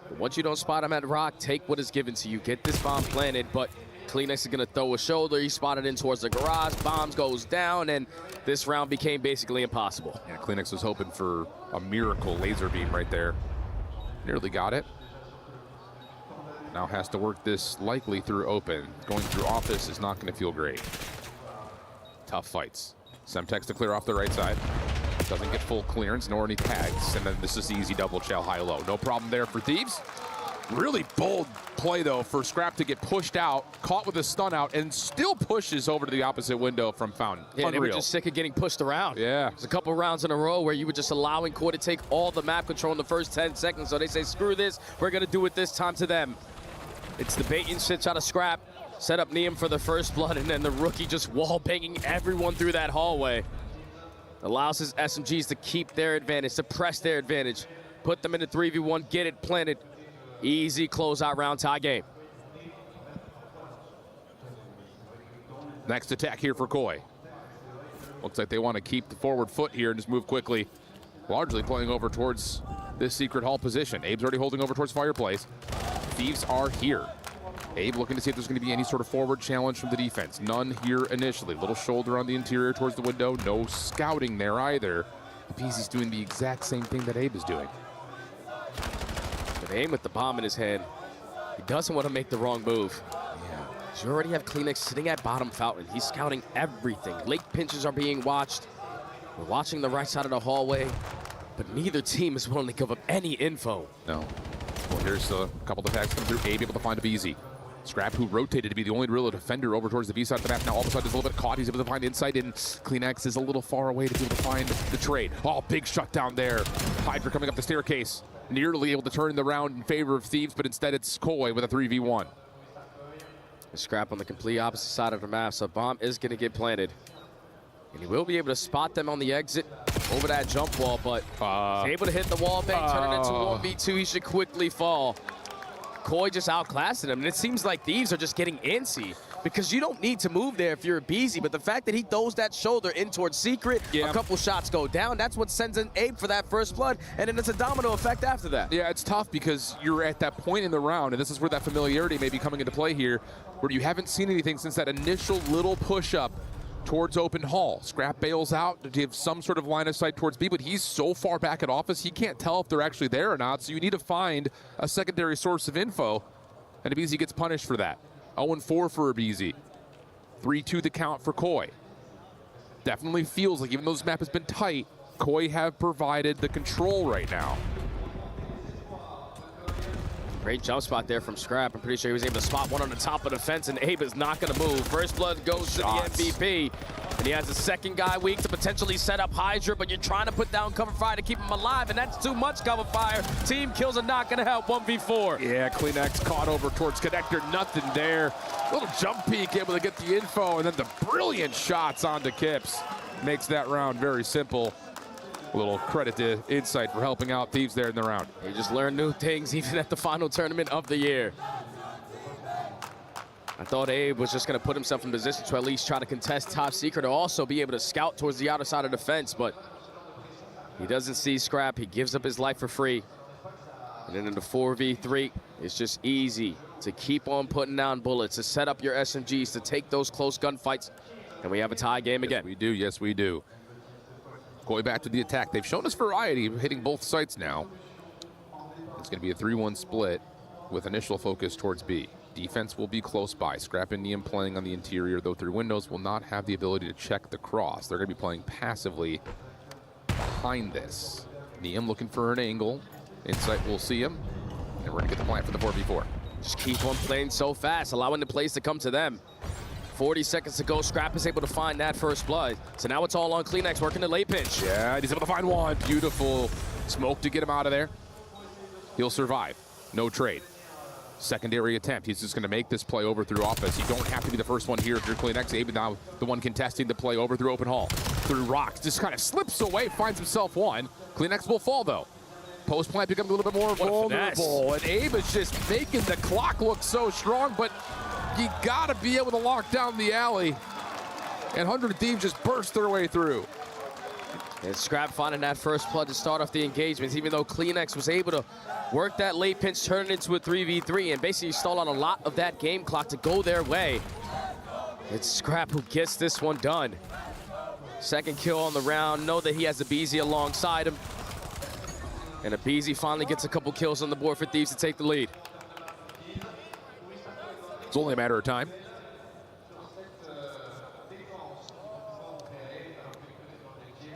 Speaker 22: But once you don't spot him at rock, take what is given to you. Get this bomb planted, but Kleenex is going to throw a shoulder. He spotted in towards the garage. Bombs goes down, and this round became basically impossible.
Speaker 21: Yeah, Kleenex was hoping for a miracle laser beam right there. Nearly got it. Now has to work this likely through open. Going through office is not going to feel great. Tough fights. Semtex to clear off the right side. Doesn't get full clearance, nor any tags. And then this is the easy double shell high-low. No problem there for Thieves. Really bold play, though, for Scrap to get pushed out, caught with a stun out, and still pushes over to the opposite window from Fountain.
Speaker 22: Yeah, they were just sick of getting pushed around.
Speaker 21: Yeah.
Speaker 22: There's a couple rounds in a row where you were just allowing Koi to take all the map control in the first 10 seconds. So they say, screw this, we're going to do it this time to them. It's the bait and switch out of Scrap. Set up Neum for the first blood, and then the rookie just wall-banging everyone through that hallway. Allows his SMGs to keep their advantage, to press their advantage. Put them in a 3v1, get it planted. Easy closeout round, tie game.
Speaker 21: Next attack here for Koi. Looks like they want to keep the forward foot here and just move quickly. Largely playing over towards this secret hall position. Abe's already holding over towards fireplace. Thieves are here. Abe looking to see if there's going to be any sort of forward challenge from the defense. None here initially. Little shoulder on the interior towards the window. No scouting there either. BZ's doing the exact same thing that Abe is doing.
Speaker 22: But Abe with the bomb in his hand, he doesn't want to make the wrong move. Yeah. You already have Kleenex sitting at bottom Fountain. He's scouting everything. Late pinches are being watched. We're watching the right side of the hallway, but neither team is willing to give up any info.
Speaker 21: No. Well, here's a couple of attacks coming through. Abe able to find a BZ. Scrap, who rotated to be the only real defender over towards the B side of the map. Now all of a sudden is a little bit caught. He's able to find insight, and Kleenex is a little far away to be able to find the trade. Oh, big shutdown there. Hydra coming up the staircase. Nearly able to turn the round in favor of Thieves, but instead it's Koi with a 3v1.
Speaker 22: Scrap on the complete opposite side of the map, so bomb is going to get planted. And he will be able to spot them on the exit over that jump wall, but he's able to hit the wall bang, turn it into 1v2. He should quickly fall. Koi just outclassing him, and it seems like Thieves are just getting antsy because you don't need to move there if you're a BZ, but the fact that he throws that shoulder in towards Secret, a couple shots go down, that's what sends in Abe for that first blood, and then it's a domino effect after that.
Speaker 21: Yeah, it's tough because you're at that point in the round, and this is where that familiarity may be coming into play here, where you haven't seen anything since that initial little push-up towards open hall. Scrap bails out to give some sort of line of sight towards B, but he's so far back at office, he can't tell if they're actually there or not, so you need to find a secondary source of info, and a BZ gets punished for that. 0-4 for a BZ. 3-2 the count for Koi. Definitely feels like even though this map has been tight, Koi have provided the control right now.
Speaker 22: Great jump spot there from Scrap. I'm pretty sure he was able to spot one on the top of the fence, and Abe is not going to move. First blood goes to the MVP. And he has a second guy weak to potentially set up Hydra, but you're trying to put down cover fire to keep him alive, and that's too much cover fire. Team kills are not going to help 1v4.
Speaker 21: Yeah, CleanX caught over towards connector, nothing there. Little jump peek, able to get the info, and then the brilliant shots onto Kips. Makes that round very simple. A little credit to Insight for helping out Thieves there in the round.
Speaker 22: He just learned new things even at the final tournament of the year. I thought Abe was just going to put himself in position to at least try to contest top secret or also be able to scout towards the outer side of the fence, but he doesn't see Scrap. He gives up his life for free. And then in the 4v3, it's just easy to keep on putting down bullets, to set up your SMGs, to take those close gunfights. And we have a tie game again.
Speaker 21: Yes, we do. Yes, we do. Going back to the attack. They've shown us variety, hitting both sites now. It's going to be a 3-1 split with initial focus towards B. Defense will be close by. Scrap and Neum playing on the interior, though through windows will not have the ability to check the cross. They're going to be playing passively behind this. Neum looking for an angle. Insight will see him. And we're going to get the plan for the 4v4.
Speaker 22: Just keep on playing so fast, allowing the plays to come to them. 40 seconds to go. Scrap is able to find that first blood. So now it's all on CleanX working the late pinch.
Speaker 21: Yeah, he's able to find one. Beautiful smoke to get him out of there. He'll survive. No trade. Secondary attempt. He's just going to make this play over through offense. You don't have to be the first one here if you're CleanX. Abe now the one contesting the play over through open hall. Through rocks. Just kind of slips away, finds himself one. CleanX will fall though. Post plant becomes a little bit more vulnerable. And Abe is just making the clock look so strong, but you got to be able to lock down the alley. And 100 Thieves just burst their way through.
Speaker 22: And Scrap finding that first blood to start off the engagements, even though CleanX was able to work that late pinch, turn it into a 3v3, and basically stall on a lot of that game clock to go their way. It's Scrap who gets this one done. Second kill on the round. Know that he has a Beezy alongside him. And a Beezy finally gets a couple kills on the board for Thieves to take the lead.
Speaker 21: It's only a matter of time.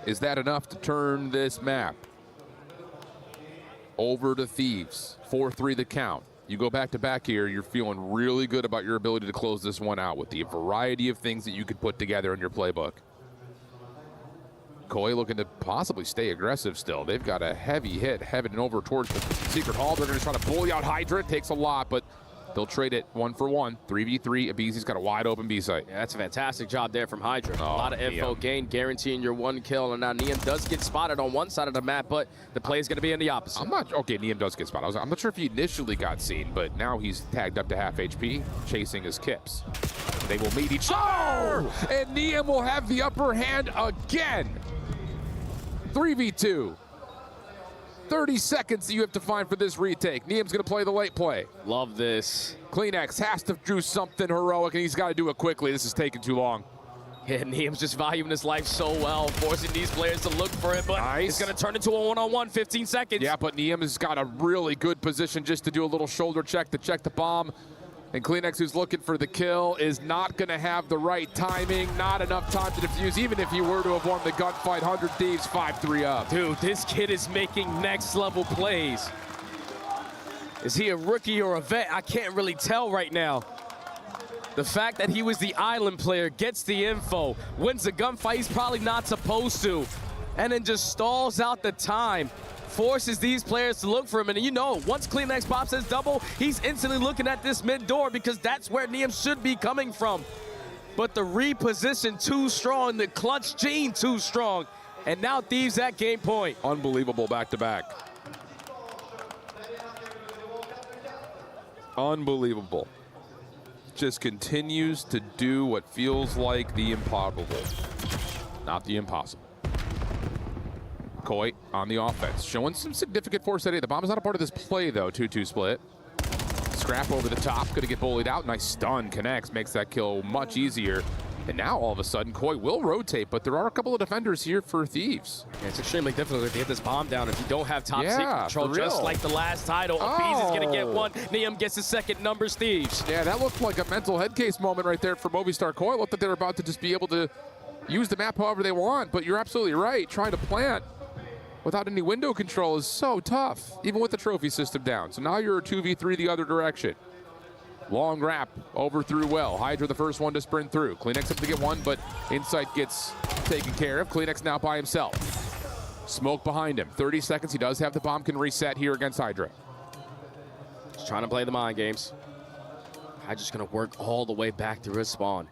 Speaker 21: Is that enough to turn this map over to Thieves? 4-3 the count. You go back to back here, you're feeling really good about your ability to close this one out with the variety of things that you could put together in your playbook. Koi looking to possibly stay aggressive still. They've got a heavy hit heading over towards the secret hall. They're going to try to bully out Hydra. It takes a lot, but they'll trade it 1-for-1. 3v3. Abeezy's got a wide open B site.
Speaker 22: Yeah, that's a fantastic job there from Hydra. A lot of info gained, guaranteeing your one kill. And now Neum does get spotted on one side of the map, but the play is going to be in the opposite.
Speaker 21: I'm not, okay, Neum does get spotted. I'm not sure if he initially got seen, but now he's tagged up to half HP, chasing his Kips. They will meet each other, and Neum will have the upper hand again. 3v2. 30 seconds that you have to find for this retake. Neum's going to play the late play.
Speaker 22: Love this.
Speaker 21: CleanX has to do something heroic, and he's got to do it quickly. This is taking too long.
Speaker 22: Yeah, Neum's just valuing his life so well, forcing these players to look for it, but it's going to turn into a one-on-one, 15 seconds.
Speaker 21: Yeah, but Neum has got a really good position just to do a little shoulder check to check the bomb. And CleanX, who's looking for the kill, is not going to have the right timing, not enough time to defuse, even if he were to have won the gunfight. 100 Thieves 5-3 up.
Speaker 22: Dude, this kid is making next-level plays. Is he a rookie or a vet? I can't really tell right now. The fact that he was the island player, gets the info, wins the gunfight he's probably not supposed to, and then just stalls out the time. Forces these players to look for him, and you know, once CleanX pops his double, he's instantly looking at this mid door because that's where Neum should be coming from. But the reposition too strong, the clutch gene too strong, and now Thieves at game point.
Speaker 21: Unbelievable back-to-back. Unbelievable. Just continues to do what feels like the improbable, not the impossible. Koi on the offense, showing some significant force today. The bomb is not a part of this play, though. 2-2 split. Scrap over the top, gonna get bullied out. Nice stun, connects, makes that kill much easier. And now, all of a sudden, Koi will rotate, but there are a couple of defenders here for Thieves.
Speaker 22: Yeah, it's extremely difficult to get this bomb down if you don't have top secret control, just like the last title. Abeezy's gonna get one. Neum gets his second, numbers Thieves.
Speaker 21: Yeah, that looked like a mental head case moment right there for Movistar. Koi looked like they were about to just be able to use the map however they want, but you're absolutely right. Trying to plant without any window control is so tough, even with the trophy system down. So now you're a 2v3 the other direction. Long wrap over through well. Hydra the first one to sprint through. Kleenex up to get one, but Insight gets taken care of. Kleenex now by himself. Smoke behind him. 30 seconds. He does have the bomb. Can reset here against Hydra.
Speaker 22: Just trying to play the mind games. Hydra's going to work all the way back through his spawn.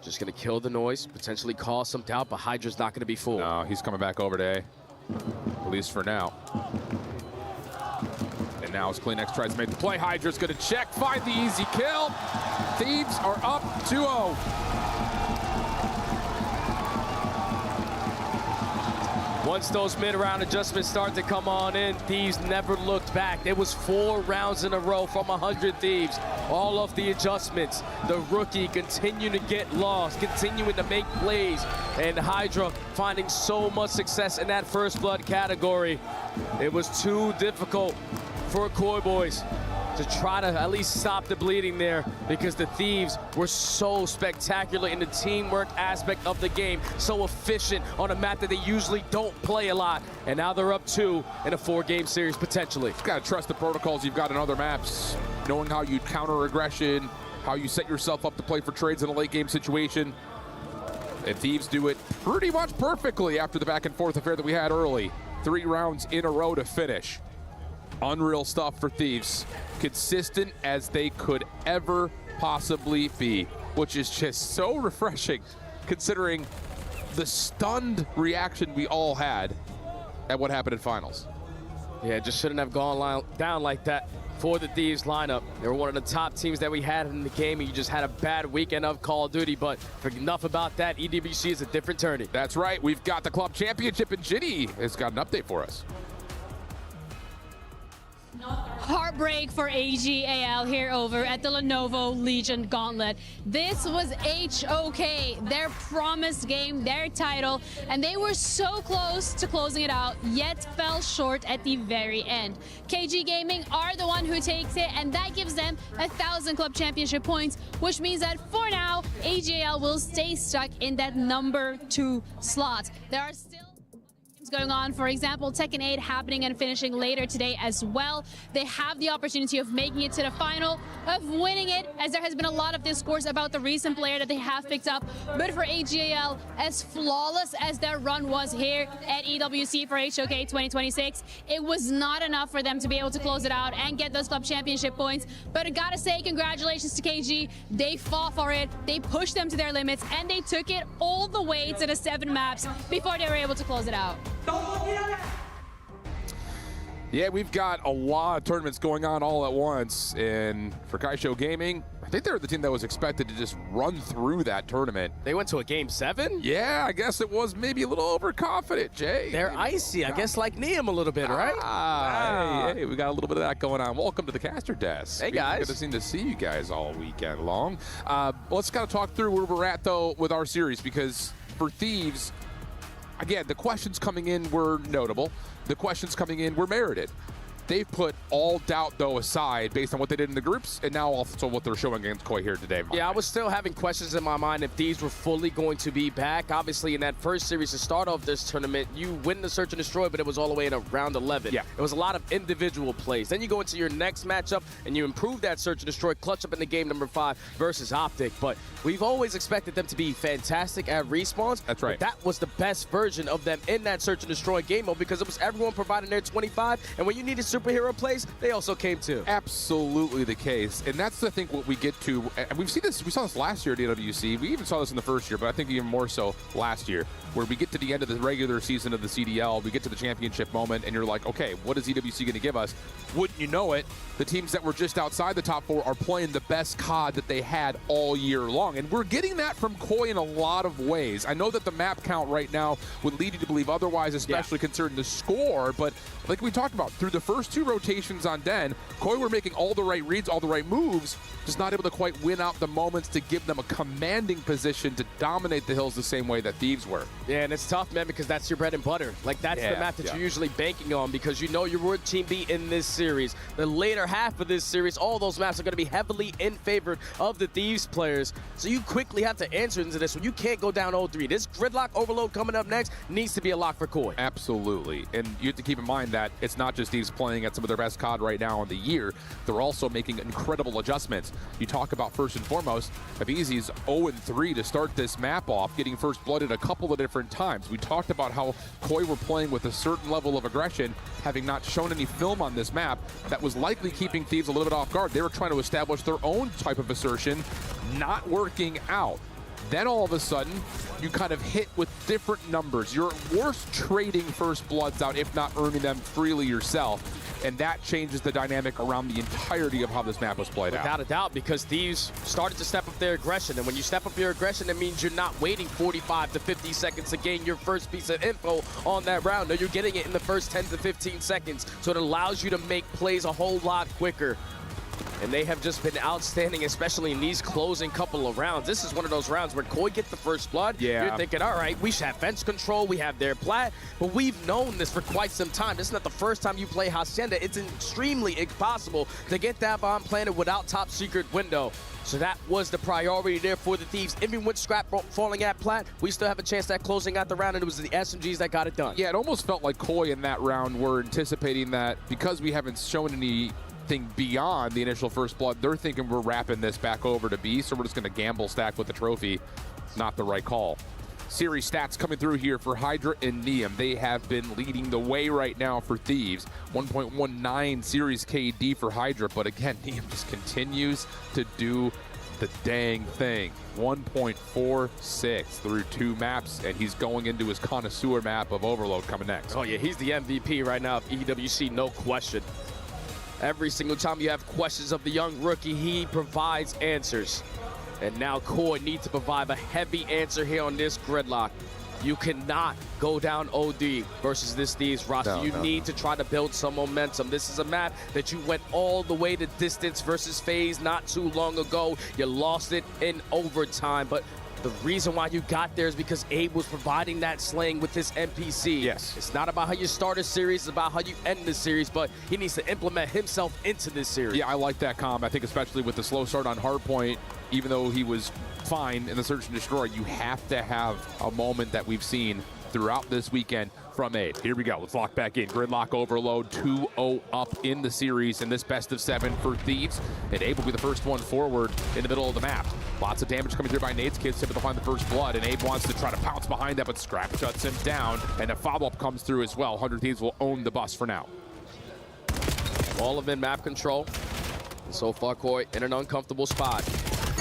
Speaker 22: Just going to kill the noise, potentially cause some doubt, but Hydra's not going to be fooled.
Speaker 21: No, he's coming back over to A, at least for now. And now as Kleenex tries to make the play, Hydra's going to check, find the easy kill. Thieves are up 2-0.
Speaker 22: Once those mid-round adjustments start to come on in, Thieves never looked back. It was 4 rounds in a row from 100 Thieves. All of the adjustments, the rookie continuing to get lost, continuing to make plays, and Hydra finding so much success in that first blood category. It was too difficult for Koi Boys to try to at least stop the bleeding there, because the Thieves were so spectacular in the teamwork aspect of the game, so efficient on a map that they usually don't play a lot, and now they're up 2 in a 4-game series potentially.
Speaker 21: You've got to trust the protocols you've got in other maps, knowing how you counter aggression, how you set yourself up to play for trades in a late game situation. And Thieves do it pretty much perfectly after the back and forth affair that we had early. 3 rounds in a row to finish. Unreal stuff for Thieves. Consistent as they could ever possibly be, which is just so refreshing considering the stunned reaction we all had at what happened in finals.
Speaker 22: Yeah, it just shouldn't have gone down like that for the Thieves lineup. They were one of the top teams that we had in the game, and you just had a bad weekend of Call of Duty, but enough about that. EWC is a different tourney.
Speaker 21: That's right. We've got the club championship, and Ginny has got an update for us.
Speaker 9: Heartbreak for AGAL here over at the Lenovo Legion Gauntlet. This was HOK, their promised game, their title, and they were so close to closing it out, yet fell short at the very end. KG Gaming are the one who takes it, and that gives them 1,000 club championship points, which means that for now, AGAL will stay stuck in that number 2 slot. There are still going on. For example, Tekken 8 happening and finishing later today as well. They have the opportunity of making it to the final, of winning it, as there has been a lot of discourse about the recent player that they have picked up. But for AGAL, as flawless as their run was here at EWC for HOK 2026, it was not enough for them to be able to close it out and get those club championship points. But I gotta say, congratulations to KG. They fought for it, they pushed them to their limits, and they took it all the way to the 7 maps before they were able to close it out.
Speaker 21: Yeah, we've got a lot of tournaments going on all at once, and for Kaisho Gaming, I think they're the team that was expected to just run through that tournament.
Speaker 22: They went to a game 7?
Speaker 21: Yeah, I guess it was maybe a little overconfident, Jay.
Speaker 22: They're icy, I guess, like Neum a little bit, right?
Speaker 21: Hey, we got a little bit of that going on. Welcome to the caster desk.
Speaker 22: Hey, guys.
Speaker 21: Good to see you guys all weekend long. Let's kind of talk through where we're at, though, with our series, because for Thieves, again, the questions coming in were notable. The questions coming in were merited. They've put all doubt, though, aside based on what they did in the groups, and now also what they're showing against Koi here today.
Speaker 22: Yeah, I was still having questions in my mind if these were fully going to be back. Obviously, in that first series to start off this tournament, you win the Search and Destroy, but it was all the way in round 11.
Speaker 21: Yeah.
Speaker 22: It was a lot of individual plays. Then you go into your next matchup, and you improve that Search and Destroy, clutch up in the game number 5 versus Optic. But we've always expected them to be fantastic at respawns.
Speaker 21: That's right.
Speaker 22: But that was the best version of them in that Search and Destroy game mode, because it was everyone providing their 25, and when you needed superhero plays, they also came too.
Speaker 21: Absolutely the case, and that's I think what we get to, and we've seen this. We saw this last year at DWC. We even saw this in the first year, but I think even more so last year, where we get to the end of the regular season of the CDL, we get to the championship moment, and you're like, okay, what is EWC going to give us? Wouldn't you know it, the teams that were just outside the top 4 are playing the best COD that they had all year long, and we're getting that from Koi in a lot of ways. I know that the map count right now would lead you to believe otherwise, especially concerning the score, but like we talked about, through the first 2 rotations on Den, Koi were making all the right reads, all the right moves, just not able to quite win out the moments to give them a commanding position to dominate the hills the same way that Thieves were.
Speaker 22: Yeah, and it's tough, man, because that's your bread and butter. Like, that's the map that you're usually banking on, because you know you would Team B in this series. The later half of this series, all those maps are going to be heavily in favor of the Thieves players. So you quickly have to answer into this one. You can't go down 0-3. This Gridlock Overload coming up next needs to be a lock for Koi.
Speaker 21: Absolutely. And you have to keep in mind that it's not just Thieves playing playing at some of their best COD right now in the year. They're also making incredible adjustments. You talk about first and foremost, Avizi's 0-3 to start this map off, getting first blooded a couple of different times. We talked about how Koi were playing with a certain level of aggression, having not shown any film on this map, that was likely keeping Thieves a little bit off guard. They were trying to establish their own type of assertion, not working out. Then all of a sudden, you kind of hit with different numbers. You're worse trading first bloods out, if not earning them freely yourself. And that changes the dynamic around the entirety of how this map was played out.
Speaker 22: Without a doubt, because Thieves started to step up their aggression. And when you step up your aggression, it means you're not waiting 45 to 50 seconds to gain your first piece of info on that round. No, you're getting it in the first 10 to 15 seconds. So it allows you to make plays a whole lot quicker. And they have just been outstanding, especially in these closing couple of rounds. This is one of those rounds where Koi get the first blood.
Speaker 21: Yeah.
Speaker 22: You're thinking, all right, we should have fence control. We have their plat. But we've known this for quite some time. This is not the first time you play Hacienda. It's extremely impossible to get that bomb planted without top secret window. So that was the priority there for the Thieves. Even with Scrap falling at plat, we still have a chance at closing out the round, and it was the SMGs that got it done.
Speaker 21: Yeah, it almost felt like Koi in that round were anticipating that because we haven't shown anything beyond the initial first blood, they're thinking we're wrapping this back over to B, so we're just going to gamble stack with the trophy. Not the right call. Series stats coming through here for Hydra and Neum. They have been leading the way right now for Thieves. 1.19 series KD for Hydra, but again, Neum just continues to do the dang thing. 1.46 through 2 maps, and he's going into his connoisseur map of Overload coming next.
Speaker 22: Oh yeah, he's the MVP right now of EWC, no question. Every single time you have questions of the young rookie, he provides answers. And now Koi needs to provide a heavy answer here on this gridlock. You cannot go down OD versus this Thieves roster. You need to try to build some momentum. This is a map that you went all the way to distance versus FaZe not too long ago. You lost it in overtime, but the reason why you got there is because Abe was providing that slaying with his NPC.
Speaker 21: Yes.
Speaker 22: It's not about how you start a series, it's about how you end the series, but he needs to implement himself into this series.
Speaker 21: Yeah, I like that comp. I think especially with the slow start on Hardpoint, even though he was fine in the Search and Destroy, you have to have a moment that we've seen throughout this weekend from Abe. Here we go. Let's lock back in. Gridlock Overload 2-0 up in the series in this best of 7 for Thieves. And Abe will be the first one forward in the middle of the map. Lots of damage coming through by Nate's kids able to find the first blood, and Abe wants to try to pounce behind that, but Scrap shuts him down, and a follow-up comes through as well. 100 Thieves will own the bus for now.
Speaker 22: All of in map control. And so far, Koi in an uncomfortable spot.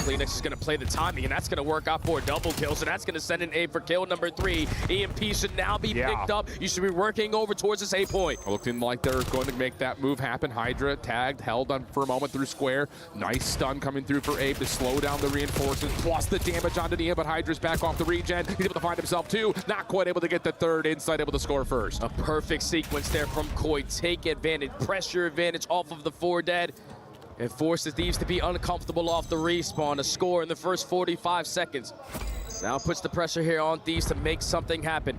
Speaker 22: Kleenex is going to play the timing, and that's going to work out for a double kill, so that's going to send in Abe for kill number 3. EMP should now be picked up. You should be working over towards this A point.
Speaker 21: Looking like they're going to make that move happen. Hydra tagged, held on for a moment through square. Nice stun coming through for Abe to slow down the reinforcements, plus the damage onto Nia, but Hydra's back off the regen. He's able to find himself 2. Not quite able to get the 3rd. Inside able to score first.
Speaker 22: A perfect sequence there from Koi. Take advantage, pressure advantage off of the 4 dead. And force the Thieves to be uncomfortable off the respawn. A score in the first 45 seconds. Now puts the pressure here on Thieves to make something happen.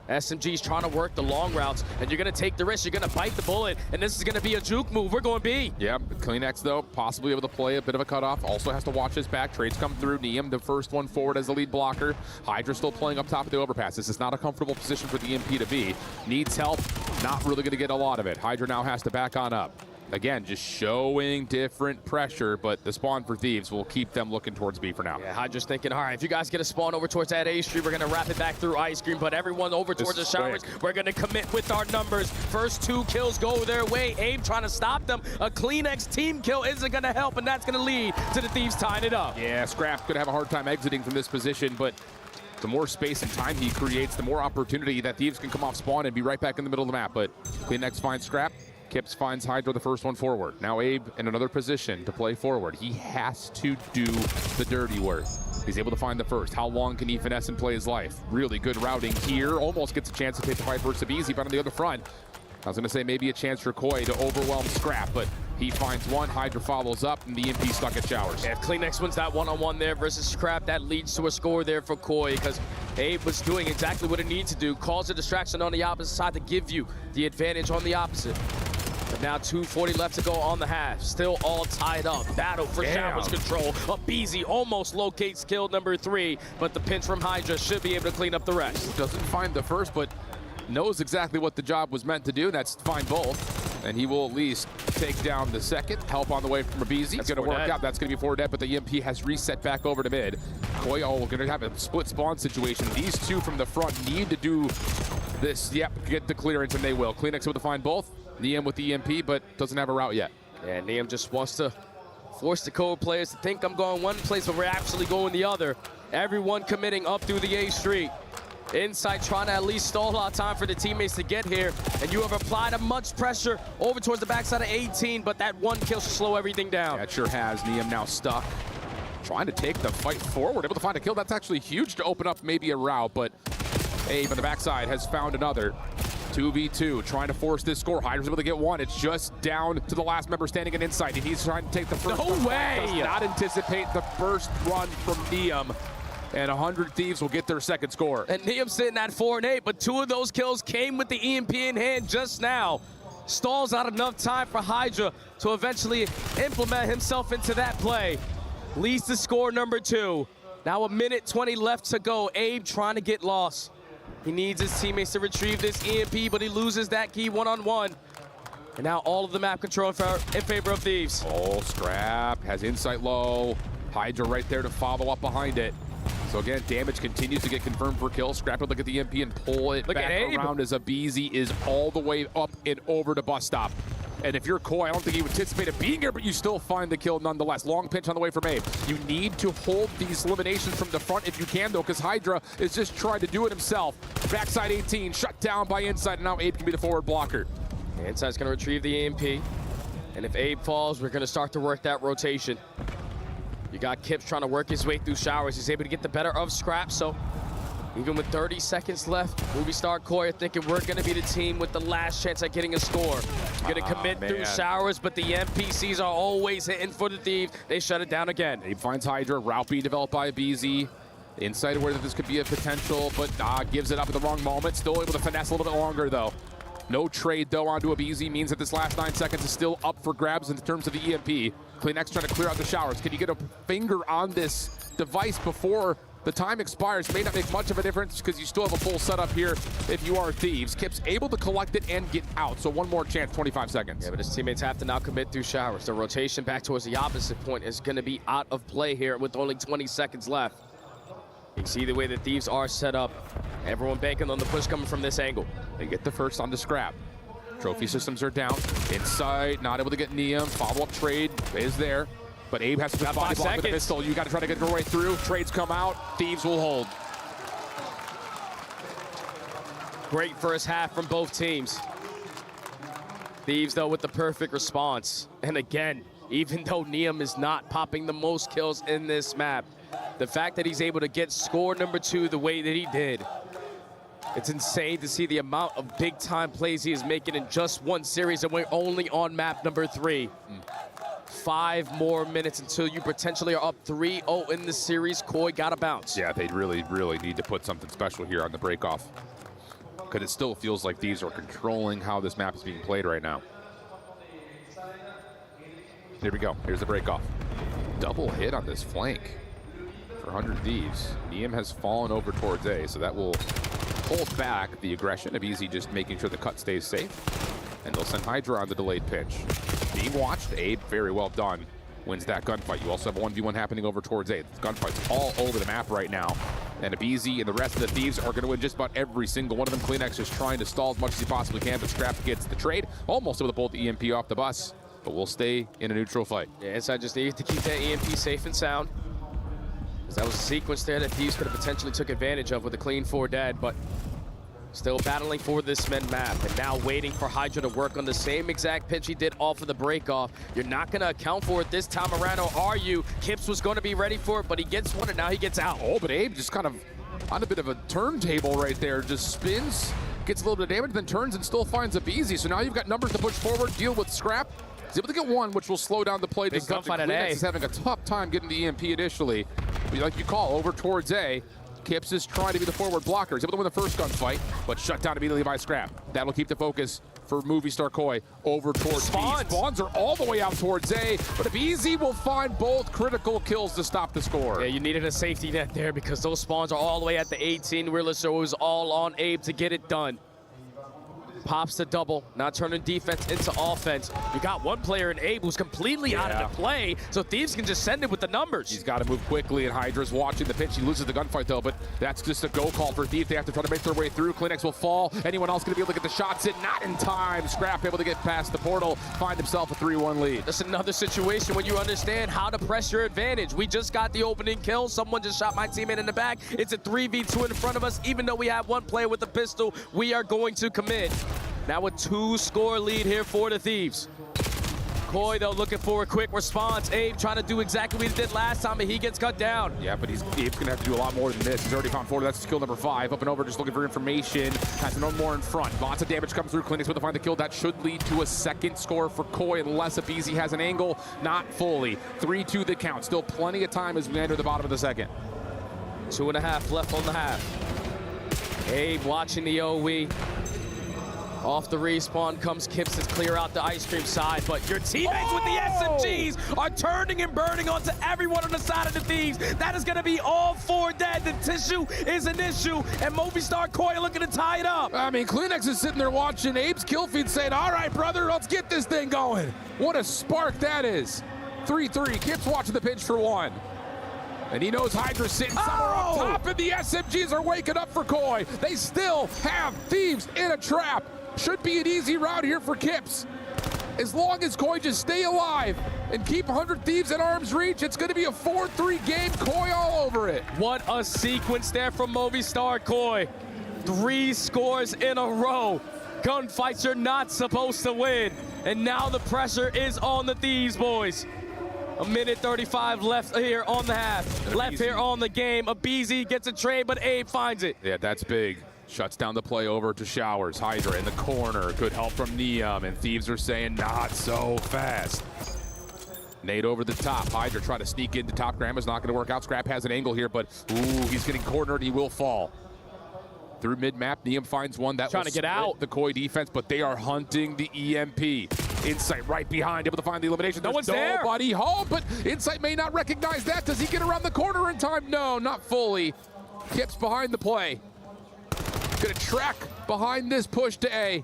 Speaker 22: SMG's trying to work the long routes, and you're going to take the risk. You're going to bite the bullet, and this is going to be a juke move. We're going B.
Speaker 21: Yeah, Kleenex, though, possibly able to play a bit of a cutoff. Also has to watch his back. Trades come through. Neum, the first one forward as the lead blocker. Hydra still playing up top of the overpass. This is not a comfortable position for the EMP to be. Needs help. Not really going to get a lot of it. Hydra now has to back on up. Again, just showing different pressure, but the spawn for Thieves will keep them looking towards B for now.
Speaker 22: Yeah, Hydra's thinking, all right, if you guys get a spawn over towards that A street, we're going to wrap it back through Ice Cream, but everyone over towards the showers, we're going to commit with our numbers. First 2 kills go their way. Abe trying to stop them. A Kleenex team kill isn't going to help, and that's going to lead to the Thieves tying it up.
Speaker 21: Yeah, Scrap's going to have a hard time exiting from this position, but the more space and time he creates, the more opportunity that Thieves can come off spawn and be right back in the middle of the map. But Kleenex finds Scrap. Kips finds Hydra the first one forward. Now Abe in another position to play forward. He has to do the dirty work. He's able to find the first. How long can he finesse and play his life? Really good routing here. Almost gets a chance to take the fight versus Easy, but on the other front, I was going to say maybe a chance for Koi to overwhelm Scrap, but he finds one. Hydra follows up, and the EMP stuck at showers.
Speaker 22: Yeah, if Kleenex wins that one-on-one there versus Scrap, that leads to a score there for Koi, because Abe was doing exactly what it needs to do. Cause a distraction on the opposite side to give you the advantage on the opposite. But now 2:40 left to go on the half. Still all tied up. Battle for showers control. Abizi almost locates kill number 3, but the pinch from Hydra should be able to clean up the rest.
Speaker 21: Doesn't find the first, but knows exactly what the job was meant to do. That's find both. and he will at least take down the second. Help on the way from Abizi. It's going to work out. That's going to be 4 dead, but the EMP has reset back over to mid. Koi, going to have a split spawn situation. These two from the front need to do this. Yep, get the clearance, and they will. Kleenex able to find both. Neum with the EMP, but doesn't have a route yet.
Speaker 22: Yeah, Neum just wants to force the Code players to think I'm going one place, but we're actually going the other. Everyone committing up through the A Street. Insight trying to at least stall out time for the teammates to get here, and you have applied a much pressure over towards the backside of 18, but that one kill should slow everything down.
Speaker 21: Yeah, it sure has. Neum now stuck. Trying to take the fight forward, able to find a kill. That's actually huge to open up maybe a route, but Abe on the backside has found another. 2v2, trying to force this score. Hydra's able to get one. It's just down to the last member standing in Insight, and he's trying to take the first.
Speaker 22: No way!
Speaker 21: Does not anticipate the first run from Neum, and 100 Thieves will get their second score.
Speaker 22: And Neum sitting at 4 and 8, but 2 of those kills came with the EMP in hand just now. Stalls out enough time for Hydra to eventually implement himself into that play. Leads to score number 2. Now 1:20 left to go. Abe trying to get lost. He needs his teammates to retrieve this EMP, but he loses that key one-on-one. And now all of the map control in favor of Thieves.
Speaker 21: Oh, Scrap has Insight low. Hydra right there to follow up behind it. So again, damage continues to get confirmed for kills. Scrap would look at the EMP and pull it back around as Abizi is all the way up and over to bus stop. And if you're Koi, I don't think you anticipated being here, but you still find the kill nonetheless. Long pinch on the way from Abe. You need to hold these eliminations from the front if you can, though, because Hydra is just trying to do it himself. Backside 18, shut down by Insight, and now Abe can be the forward blocker.
Speaker 22: Insight's going to retrieve the EMP. And if Abe falls, we're going to start to work that rotation. You got Kips trying to work his way through showers. He's able to get the better of Scrap, so even with 30 seconds left, Movie Star Koi are thinking we're going to be the team with the last chance at getting a score. Going to commit through showers, but the NPCs are always hitting for the Thieves. They shut it down again.
Speaker 21: Abe finds Hydra, route being developed by BZ. Insight aware that this could be a potential, but gives it up at the wrong moment. Still able to finesse a little bit longer, though. No trade, though, onto a BZ means that this last 9 seconds is still up for grabs in terms of the EMP. Kleenex trying to clear out the showers. Can you get a finger on this device before the time expires? May not make much of a difference because you still have a full setup here if you are Thieves. Kip's able to collect it and get out, so one more chance, 25 seconds.
Speaker 22: Yeah, but his teammates have to now commit through showers. The rotation back towards the opposite point is going to be out of play here with only 20 seconds left. You see the way the Thieves are set up. Everyone banking on the push coming from this angle.
Speaker 21: They get the first on the Scrap. Trophy systems are down. Insight, not able to get Neum. Follow-up trade is there. But Abe has to put body block with a pistol. You got to try to get your way through. Trades come out. Thieves will hold.
Speaker 22: Great first half from both teams. Thieves, though, with the perfect response. And again, even though Neum is not popping the most kills in this map, the fact that he's able to get score number 2 the way that he did, it's insane to see the amount of big-time plays he is making in just one series, and we're only on map number 3. 5 more minutes until you potentially are up 3-0 in the series. Koi got to bounce.
Speaker 21: Yeah, they really, really need to put something special here on the breakoff, because it still feels like these are controlling how this map is being played right now. Here we go. Here's the breakoff. Double hit on this flank for 100 Thieves. Neum has fallen over towards A, so that will hold back the aggression of Easy just making sure the cut stays safe. And they'll send Hydra on the delayed pinch. Being watched, Abe, very well done, wins that gunfight. You also have a 1v1 happening over towards A. The gunfight's all over the map right now. And Abizi and the rest of the Thieves are going to win just about every single one of them. Kleenex is trying to stall as much as he possibly can, but Scrap gets the trade. Almost able to pull the EMP off the bus, but we'll stay in a neutral fight.
Speaker 22: Yeah, Inside just needed to keep that EMP safe and sound. That was a sequence there that Thieves could have potentially took advantage of with a clean 4 dead, but still battling for this mid map, and now waiting for Hydra to work on the same exact pitch he did off of the break-off. You're not going to account for it this time around, or are you? Kips was going to be ready for it, but he gets one, and now he gets out.
Speaker 21: Oh, but Abe just kind of on a bit of a turntable right there. Just spins, gets a little bit of damage, then turns and still finds Abizi. So now you've got numbers to push forward, deal with Scrap. He's able to get one, which will slow down the play.
Speaker 22: Big gunfight at A.
Speaker 21: He's having a tough time getting the EMP initially. But like you call, over towards A. Kips is trying to be the forward blocker. He's able to win the first gunfight, but shut down immediately by Scrap. That'll keep the focus for Movie Star Koi over towards Spawns. B. Spawns are all the way out towards A, but if Easy will find both critical kills to stop the score.
Speaker 22: Yeah, you needed a safety net there because those spawns are all the way at the 18 wheeler, so it was all on Abe to get it done. pops the double, now turning defense into offense. You got one player in Abe who's completely out of the play, so Thieves can just send it with the numbers.
Speaker 21: He's got to move quickly, and Hydra's watching the pitch. He loses the gunfight, though, but that's just a go call for Thieves. They have to try to make their way through. Klinex will fall. Anyone else going to be able to get the shots in? Not in time. Scrap able to get past the portal, find himself a 3-1 lead.
Speaker 22: That's another situation when you understand how to press your advantage. We just got the opening kill. Someone just shot my teammate in the back. It's a 3v2 in front of us. Even though we have one player with a pistol, we are going to commit. Now a 2-score lead here for the Thieves. Koi, though, looking for a quick response. Abe trying to do exactly what he did last time, but he gets cut down.
Speaker 21: Yeah, but Abe's going to have to do a lot more than this. He's already found 4. That's skill number 5. Up and over, just looking for information. Has no more in front. Lots of damage comes through. Klinex with to find the kill. That should lead to a second score for Koi, unless Abizi has an angle. Not fully. 3-2 the count. Still plenty of time as we enter the bottom of the second.
Speaker 22: 2.5 left on the half. Abe watching the OE. Off the respawn comes Kips to clear out the ice cream side, but your teammates with the SMGs are turning and burning onto everyone on the side of the Thieves. That is going to be all 4 dead. The tissue is an issue, and Movistar Koi looking to tie it up.
Speaker 21: I mean, Klinex is sitting there watching Abe's kill feed saying, all right, brother, let's get this thing going. What a spark that is. 3-3. Kips watching the pitch for 1. And he knows Hydra's sitting somewhere up top, and the SMGs are waking up for Koi. They still have Thieves in a trap. Should be an easy route here for Kips. As long as Koi just stay alive and keep 100 Thieves at arm's reach, it's going to be a 4-3 game. Koi all over it.
Speaker 22: What a sequence there from Movistar Koi. 3 scores in a row. Gunfights you're not supposed to win. And now the pressure is on the Thieves, boys. 1:35 left here on the half. Left here on the game. Abizi gets a trade, but Abe finds it.
Speaker 21: Yeah, that's big. Shuts down the play over to Showers. Hydra in the corner. Good help from Neum, and Thieves are saying not so fast. Nade over the top. Hydra trying to sneak into top. Grandma's not going to work out. Scrap has an angle here, but ooh, he's getting cornered. He will fall. Through mid-map, Neum finds one that
Speaker 22: trying to get out
Speaker 21: the Koi defense, but they are hunting the EMP. Insight right behind, able to find the elimination.
Speaker 22: No one's there.
Speaker 21: Nobody home, but Insight may not recognize that. Does he get around the corner in time? No, not fully. Kips behind the play. Gonna track behind this push to A.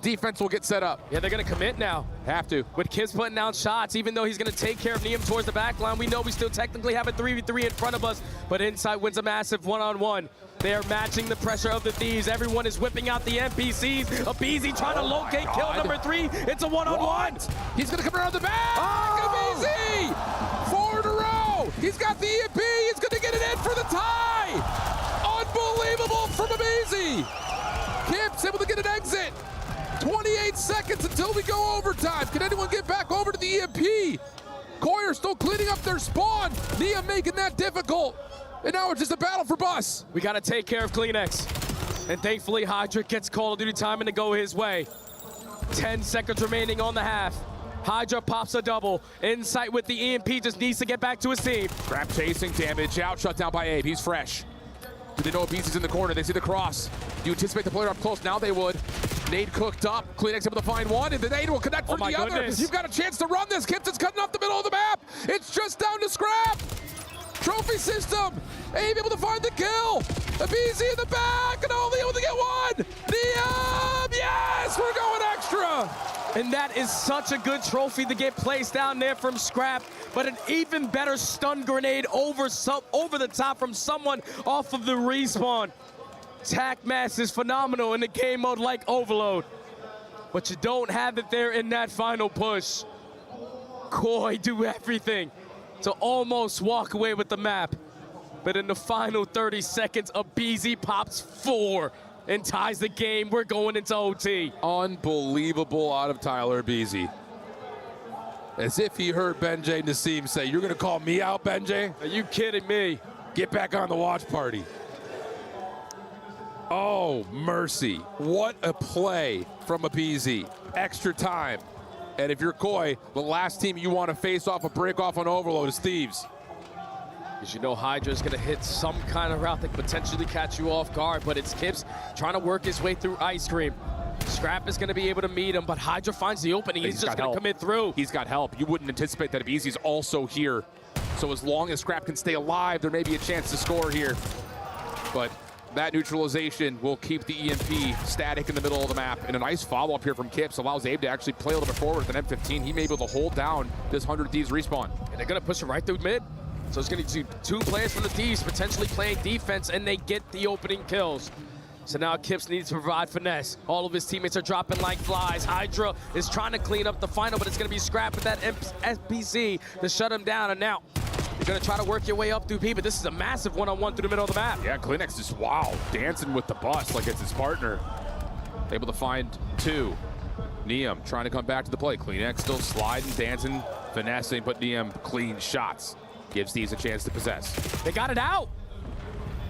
Speaker 21: Defense will get set up.
Speaker 22: Yeah, they're gonna commit now.
Speaker 21: Have to.
Speaker 22: With Kips putting down shots, even though he's gonna take care of Neum towards the back line, we know we still technically have a 3v3 in front of us, but Insight wins a massive one-on-one. They are matching the pressure of the Thieves. Everyone is whipping out the NPCs. Abizi trying to locate kill number 3. It's a one-on-one.
Speaker 21: He's gonna come around the back. Abizi! 4 in a row. He's got the EMP. He's gonna get it in for the tie. Unbelievable from Abizi. Kips able to get an exit. 28 seconds until we go overtime. Can anyone get back over to the EMP? Koi are still cleaning up their spawn. Neum making that difficult. And now it's just a battle for Bus.
Speaker 22: We got to take care of Klinex. And thankfully, Hydra gets Call of Duty timing to go his way. 10 seconds remaining on the half. Hydra pops a double. Insight with the EMP just needs to get back to his team.
Speaker 21: Grab chasing, damage out, shut down by Abe. He's fresh. Do they know Abizi's in the corner? They see the cross. Do you anticipate the player up close? Now they would. Nade cooked up. Klinex able to find one, and the nade will connect for the other. You've got a chance to run this. Kips is cutting off the middle of the map. It's just down to Scrap. Trophy system. Abe able to find the kill. Abizi in the back, and only able to get one. Neum, yes, we're going extra.
Speaker 22: And that is such a good trophy to get placed down there from Scrap, but an even better stun grenade over the top from someone off of the respawn. Tac mass is phenomenal in the game mode like Overload, but you don't have it there in that final push. Koi do everything to almost walk away with the map, but in the final 30 seconds, Abizi pops 4 and ties the game. We're going into OT.
Speaker 21: Unbelievable out of Tyler Abizi. As if he heard Benjay Nassim say, "You're gonna call me out, Benjay?
Speaker 22: Are you kidding me?
Speaker 21: Get back on the watch party." Oh, mercy. What a play from Abizi. Extra time. And if you're Koi, the last team you want to face off a break off on Overload is Thieves.
Speaker 22: Because you know Hydra's going to hit some kind of route that could potentially catch you off guard, but it's Kips trying to work his way through Ice Cream. Scrap is going to be able to meet him, but Hydra finds the opening. He's just going to commit through.
Speaker 21: He's got help. You wouldn't anticipate that Abizi's also here. So as long as Scrap can stay alive, there may be a chance to score here. But That neutralization will keep the EMP static in the middle of the map. And a nice follow-up here from Kips allows Abe to actually play a little bit forward with an M15. He may be able to hold down this 100 Thieves respawn.
Speaker 22: And they're going to push him right through mid. So it's going to be two players from the Thieves potentially playing defense, and they get the opening kills. So now Kips needs to provide finesse. All of his teammates are dropping like flies. Hydra is trying to clean up the final, but it's going to be scrapped with that SPC to shut him down. And now you're going to try to work your way up through P, but this is a massive one-on-one through the middle of the map.
Speaker 21: Yeah, Kleenex just, wow, dancing with the bus like it's his partner. Able to find two. Neum trying to come back to the play. Kleenex still sliding, dancing, finessing, but Neum clean shots. Gives Thieves a chance to possess.
Speaker 22: They got it out.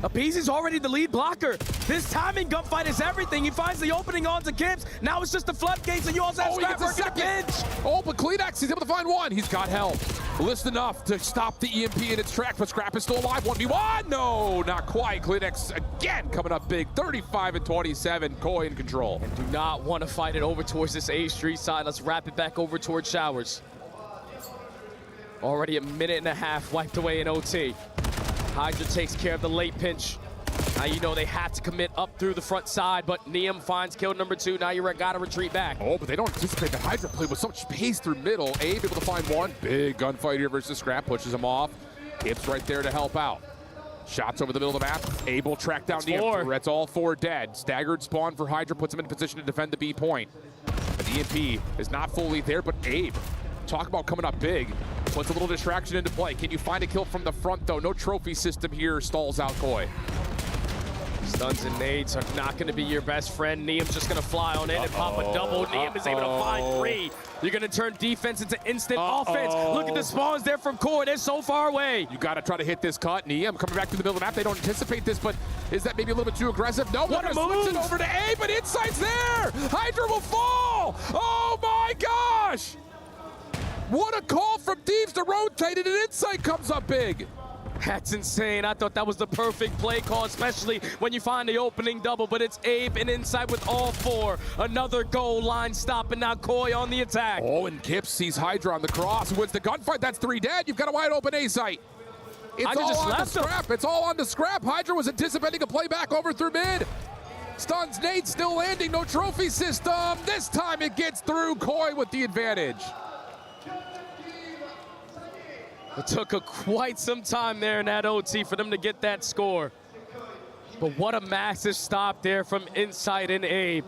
Speaker 22: Apizi's already the lead blocker. This timing gunfight is everything. He finds the opening onto Kips. Now it's just the floodgates, and you also have Scrap working a pinch.
Speaker 21: Oh, but Kleenex, he's able to find one. He's got help. List enough to stop the EMP in its track, but Scrap is still alive. 1v1. No, not quite. Kleenex again coming up big. 35 and 27. Koi in control.
Speaker 22: And do not want to fight it over towards this A Street side. Let's wrap it back over towards Showers. Already a minute and a half wiped away in OT. Hydra takes care of the late pinch. Now you know they have to commit up through the front side, but Neum finds kill number 2. Now you gotta retreat back.
Speaker 21: Oh, but they don't anticipate the Hydra play with so much space through middle. Abe able to find one. Big gunfight here versus Scrap. Pushes him off. Kips right there to help out. Shots over the middle of the map. Able to track down Neum. That's all 4 dead. Staggered spawn for Hydra puts him in position to defend the B point. But the EMP is not fully there, but Abe, talk about coming up big. Puts a little distraction into play. Can you find a kill from the front, though? No trophy system here. Stalls out Koi.
Speaker 22: Stuns and nades are not going to be your best friend. Neum's just going to fly on in and pop a double. Neum is able to find 3. You're going to turn defense into instant offense. Look at the spawns there from Koi. They're so far away.
Speaker 21: You got to try to hit this cut. Neum coming back to the middle of the map. They don't anticipate this, but is that maybe a little bit too aggressive? No,
Speaker 22: what a
Speaker 21: move! It over to A, but Insight's there. Hydra will fall. Oh my gosh! What a call from Thieves to rotate it, and Insight comes up big.
Speaker 22: That's insane. I thought that was the perfect play call, especially when you find the opening double, but it's Abe and Insight with all 4. Another goal line stop, and now Koi on the attack.
Speaker 21: Oh, and Kips sees Hydra on the cross. Wins the gunfight. That's 3 dead. You've got a wide open A site. It's all on the Scrap. It's all on the Scrap. Hydra was anticipating a play back over through mid. Stuns, Nate still landing. No trophy system. This time it gets through. Koi with the advantage.
Speaker 22: It took quite some time there in that OT for them to get that score. But what a massive stop there from Insight and Abe.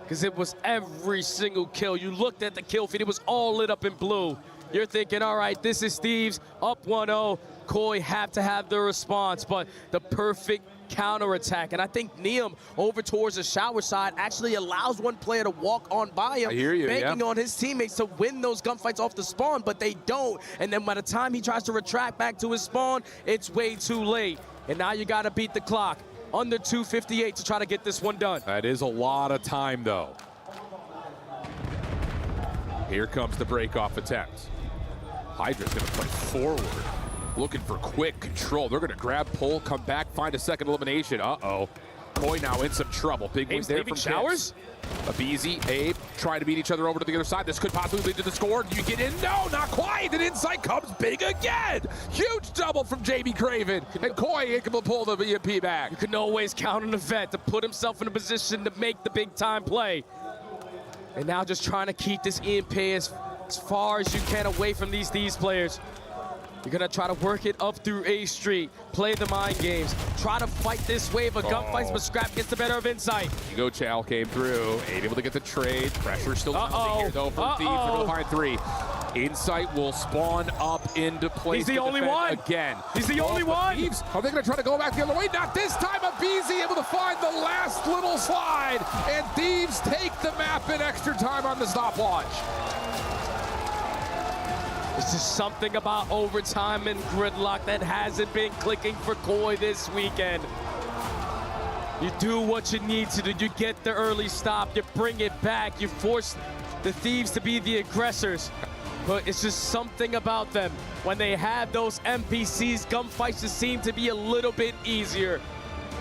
Speaker 22: Because it was every single kill. You looked at the kill feed, it was all lit up in blue. You're thinking, all right, this is Thieves, up 1-0. Koi have to have the response, but the perfect counterattack. And I think Neum over towards the Shower side actually allows one player to walk on by him, banking on his teammates to win those gunfights off the spawn, but they don't. And then by the time he tries to retract back to his spawn, it's way too late. And now you got to beat the clock. Under 2:58 to try to get this one done.
Speaker 21: That is a lot of time, though. Here comes the break-off attempt. Hydra's going to play forward, looking for quick control. They're going to grab, pull, come back, find a second elimination. Uh-oh. Koi now in some trouble. Big win there from Showers. Abizi, Abe, trying to beat each other over to the other side. This could possibly lead to the score. Do you get in? No, not quite. And Insight comes big again. Huge double from Jamie Craven. And Koi able to pull the EMP back.
Speaker 22: You can always count on the vet to put himself in a position to make the big-time play. And now just trying to keep this EMP as far as you can away from these players. You're going to try to work it up through A Street, play the mind games, try to fight this wave of gunfights, but Scrap gets the better of Insight.
Speaker 21: You go, Chow came through, able to get the trade. Pressure still mounting here, though, for Thieves. They're going to find 3. Insight will spawn up into place.
Speaker 22: He's the only one.
Speaker 21: Again.
Speaker 22: He's the only one.
Speaker 21: Thieves, are they going to try to go back the other way? Not this time. Abizi able to find the last little slide. And Thieves take the map in extra time on the stopwatch.
Speaker 22: It's just something about overtime and gridlock that hasn't been clicking for Koi this weekend. You do what you need to do. You get the early stop. You bring it back. You force the Thieves to be the aggressors. But it's just something about them. When they have those NPCs, gunfights just seem to be a little bit easier.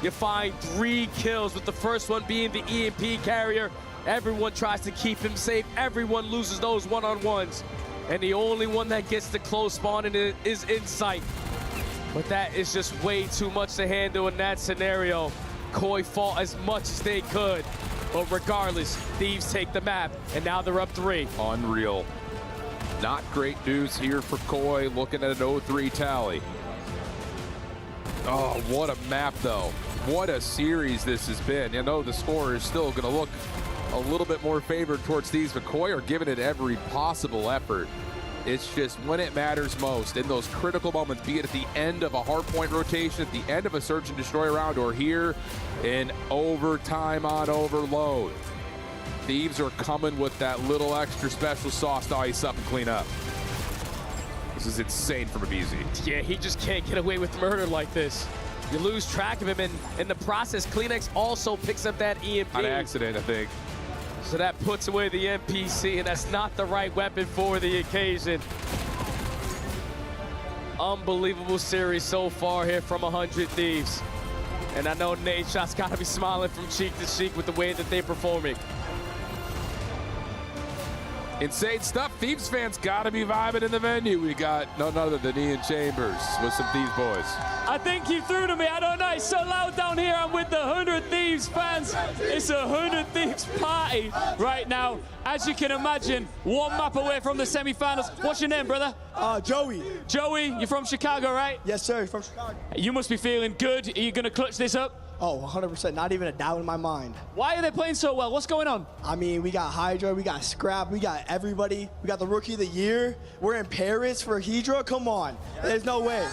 Speaker 22: You find 3 kills, with the first one being the EMP carrier. Everyone tries to keep him safe. Everyone loses those one-on-ones. And the only one that gets the close spawn in it is Insight. But that is just way too much to handle in that scenario. Koi fought as much as they could. But regardless, Thieves take the map, and now they're up 3.
Speaker 21: Unreal. Not great news here for Koi, looking at an 0-3 tally. Oh, what a map, though. What a series this has been. I know the score is still going to look a little bit more favored towards Thieves, but Koi are giving it every possible effort. It's just when it matters most, in those critical moments, be it at the end of a hardpoint rotation, at the end of a search and destroy round, or here in overtime on overload. Thieves are coming with that little extra special sauce to ice up and clean up. This is insane from Abizi.
Speaker 22: Yeah, he just can't get away with murder like this. You lose track of him, and in the process, Kleenex also picks up that EMP.
Speaker 21: On accident, I think.
Speaker 22: So that puts away the NPC, and that's not the right weapon for the occasion. Unbelievable series so far here from 100 Thieves. And I know Nadeshot's got to be smiling from cheek to cheek with the way that they're performing.
Speaker 21: Insane stuff. Thieves fans gotta be vibing in the venue. We got none other than Ian Chambers with some Thieves boys.
Speaker 19: I think he threw to me. I don't know. It's so loud down here. I'm with the 100 Thieves fans. It's a 100 Thieves party right now. As you can imagine, one map away from the semifinals. What's your name, brother?
Speaker 17: Joey.
Speaker 19: Joey, you're from Chicago, right?
Speaker 17: Yes, sir, from Chicago.
Speaker 19: You must be feeling good. Are you going to clutch this up?
Speaker 17: Oh, 100%. Not even a doubt in my mind.
Speaker 19: Why are they playing so well? What's going on?
Speaker 17: I mean, we got Hydra, we got Scrap, we got everybody. We got the Rookie of the Year. We're in Paris for Hydra. Come on. There's no way.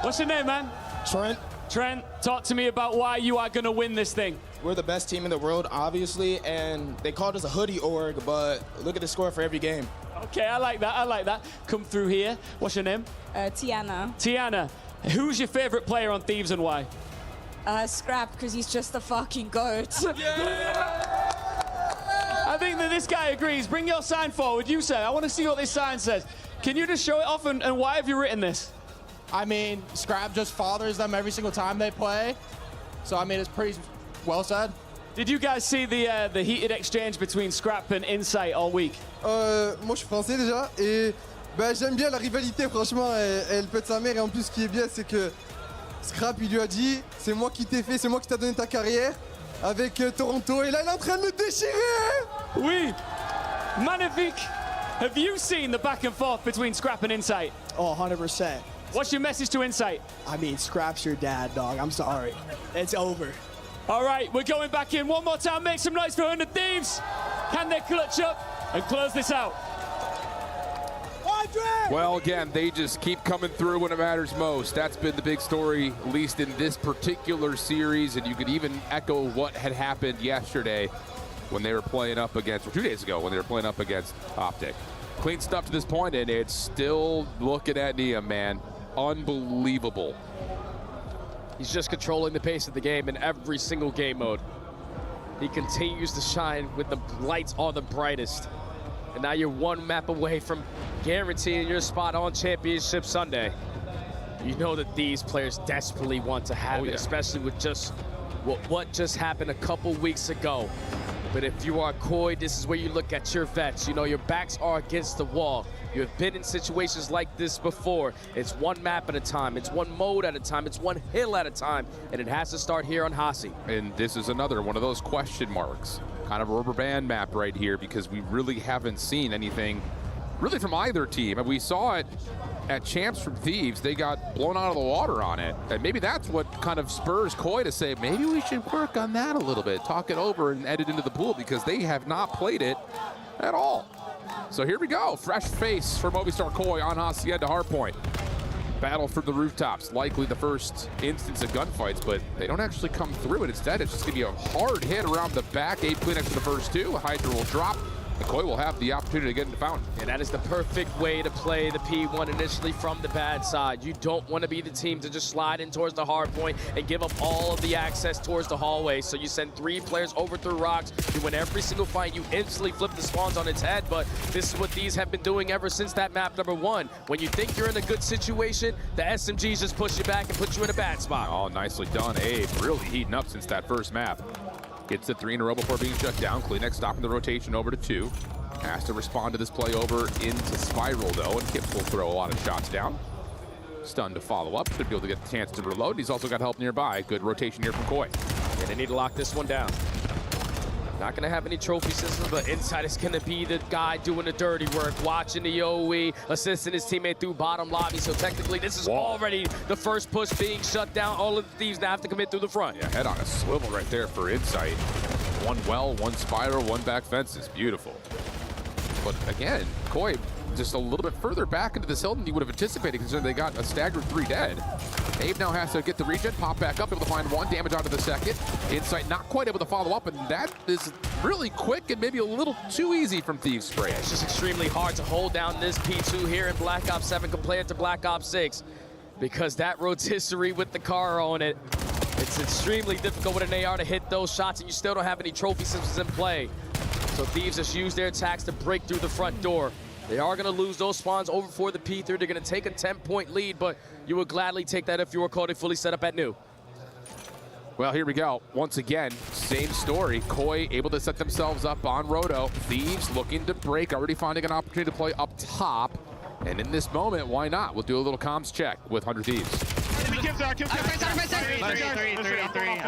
Speaker 19: What's your name, man?
Speaker 17: Trent.
Speaker 19: Trent, talk to me about why you are going to win this thing.
Speaker 5: We're the best team in the world, obviously, and they called us a hoodie org, but look at the score for every game.
Speaker 19: Okay, I like that. I like that. Come through here. What's your name?
Speaker 14: Tiana.
Speaker 19: Tiana. Who's your favorite player on Thieves and why?
Speaker 14: Scrap, because he's just the fucking goat.
Speaker 19: I think that this guy agrees. Bring your sign forward. You say. I want to see what this sign says. Can you just show it off, and why have you written this?
Speaker 23: I mean, Scrap just fathers them every single time they play. So, I mean, it's pretty well said.
Speaker 19: Did you guys see the heated exchange between Scrap and Insight all week?
Speaker 24: Moi, je suis français déjà, et j'aime bien la rivalité, franchement, elle pète sa mère, et en plus, ce qui est bien, c'est que Scrap, il lui a dit, c'est moi qui t'ai fait, c'est moi qui t'ai donné ta carrière, avec Toronto, et là, il est en train de le déchirer!
Speaker 19: Oui! Magnifique! Have you seen the back and forth between Scrap and Insight?
Speaker 17: Oh, 100%.
Speaker 19: What's your message to Insight?
Speaker 17: I mean, Scrap's your dad, dog. I'm sorry. It's over.
Speaker 19: All right, we're going back in one more time. Make some noise for 100 Thieves. Can they clutch up and close this out?
Speaker 21: Well, again, they just keep coming through when it matters most. That's been the big story, at least in this particular series, and you could even echo what had happened yesterday when they were playing up against, or 2 days ago when they were playing up against Optic. Clean stuff to this point, and it's still looking at Nia, man. Unbelievable.
Speaker 22: He's just controlling the pace of the game in every single game mode. He continues to shine with the lights on the brightest. And now you're one map away from guaranteeing your spot on Championship Sunday. You know that these players desperately want to have it, especially with just what just happened a couple weeks ago. But if you are Koi, this is where you look at your vets. You know, your backs are against the wall. You have been in situations like this before. It's one map at a time. It's one mode at a time. It's one hill at a time. And it has to start here on Hasi.
Speaker 21: And this is another one of those question marks. Kind of a rubber band map right here, because we really haven't seen anything really from either team. And we saw it at Champs from Thieves. They got blown out of the water on it. And maybe that's what kind of spurs Koi to say, maybe we should work on that a little bit, talk it over and edit into the pool, because they have not played it at all. So here we go. Fresh face for Movistar Koi on Hacienda Hardpoint. Battle from the rooftops. Likely the first instance of gunfights, but they don't actually come through it. Instead, it's just going to be a hard hit around the back. 8 Kleenex for the first 2. Hydra will drop. And Koi will have the opportunity to get into Fountain.
Speaker 22: And that is the perfect way to play the P1 initially from the bad side. You don't want to be the team to just slide in towards the hard point and give up all of the access towards the hallway. So you send 3 players over through rocks. You win every single fight. You instantly flip the spawns on its head. But this is what these have been doing ever since that map number 1. When you think you're in a good situation, the SMGs just push you back and put you in a bad spot.
Speaker 21: Oh, nicely done. Abe really heating up since that first map. Gets to 3 in a row before being shut down. Kleenex stopping the rotation over to 2. Has to respond to this play over into Spiral, though, and Kips will throw a lot of shots down. Stun to follow up. Should be able to get the chance to reload. He's also got help nearby. Good rotation here from Koi.
Speaker 22: Yeah, they need to lock this one down. Not gonna have any trophy systems, but Inside is gonna be the guy doing the dirty work, watching the OE, assisting his teammate through bottom lobby. So technically, this is already the first push being shut down. All of the thieves now have to commit through the front.
Speaker 21: Yeah, head on a swivel right there for Insight. One well, one spiral, one back fences. Beautiful. But again, Koi just a little bit further back into this hill than you would have anticipated, considering they got a staggered 3 dead. Abe now has to get the regen, pop back up, able to find 1, damage onto the second. Insight not quite able to follow up, and that is really quick and maybe a little too easy from Thieves Spray.
Speaker 22: Yeah, it's just extremely hard to hold down this P2 here in Black Ops 7 compared to Black Ops 6, because that rotisserie with the car on it, it's extremely difficult with an AR to hit those shots, and you still don't have any trophy systems in play. So Thieves just use their attacks to break through the front door. They are going to lose those spawns over for the P3. They're going to take a 10-point lead, but you would gladly take that if you were Cody fully set up at new.
Speaker 21: Well, here we go. Once again, same story. Koi able to set themselves up on Roto. Thieves looking to break, already finding an opportunity to play up top. And in this moment, why not? We'll do a little comms check with 100 Thieves.
Speaker 1: I'm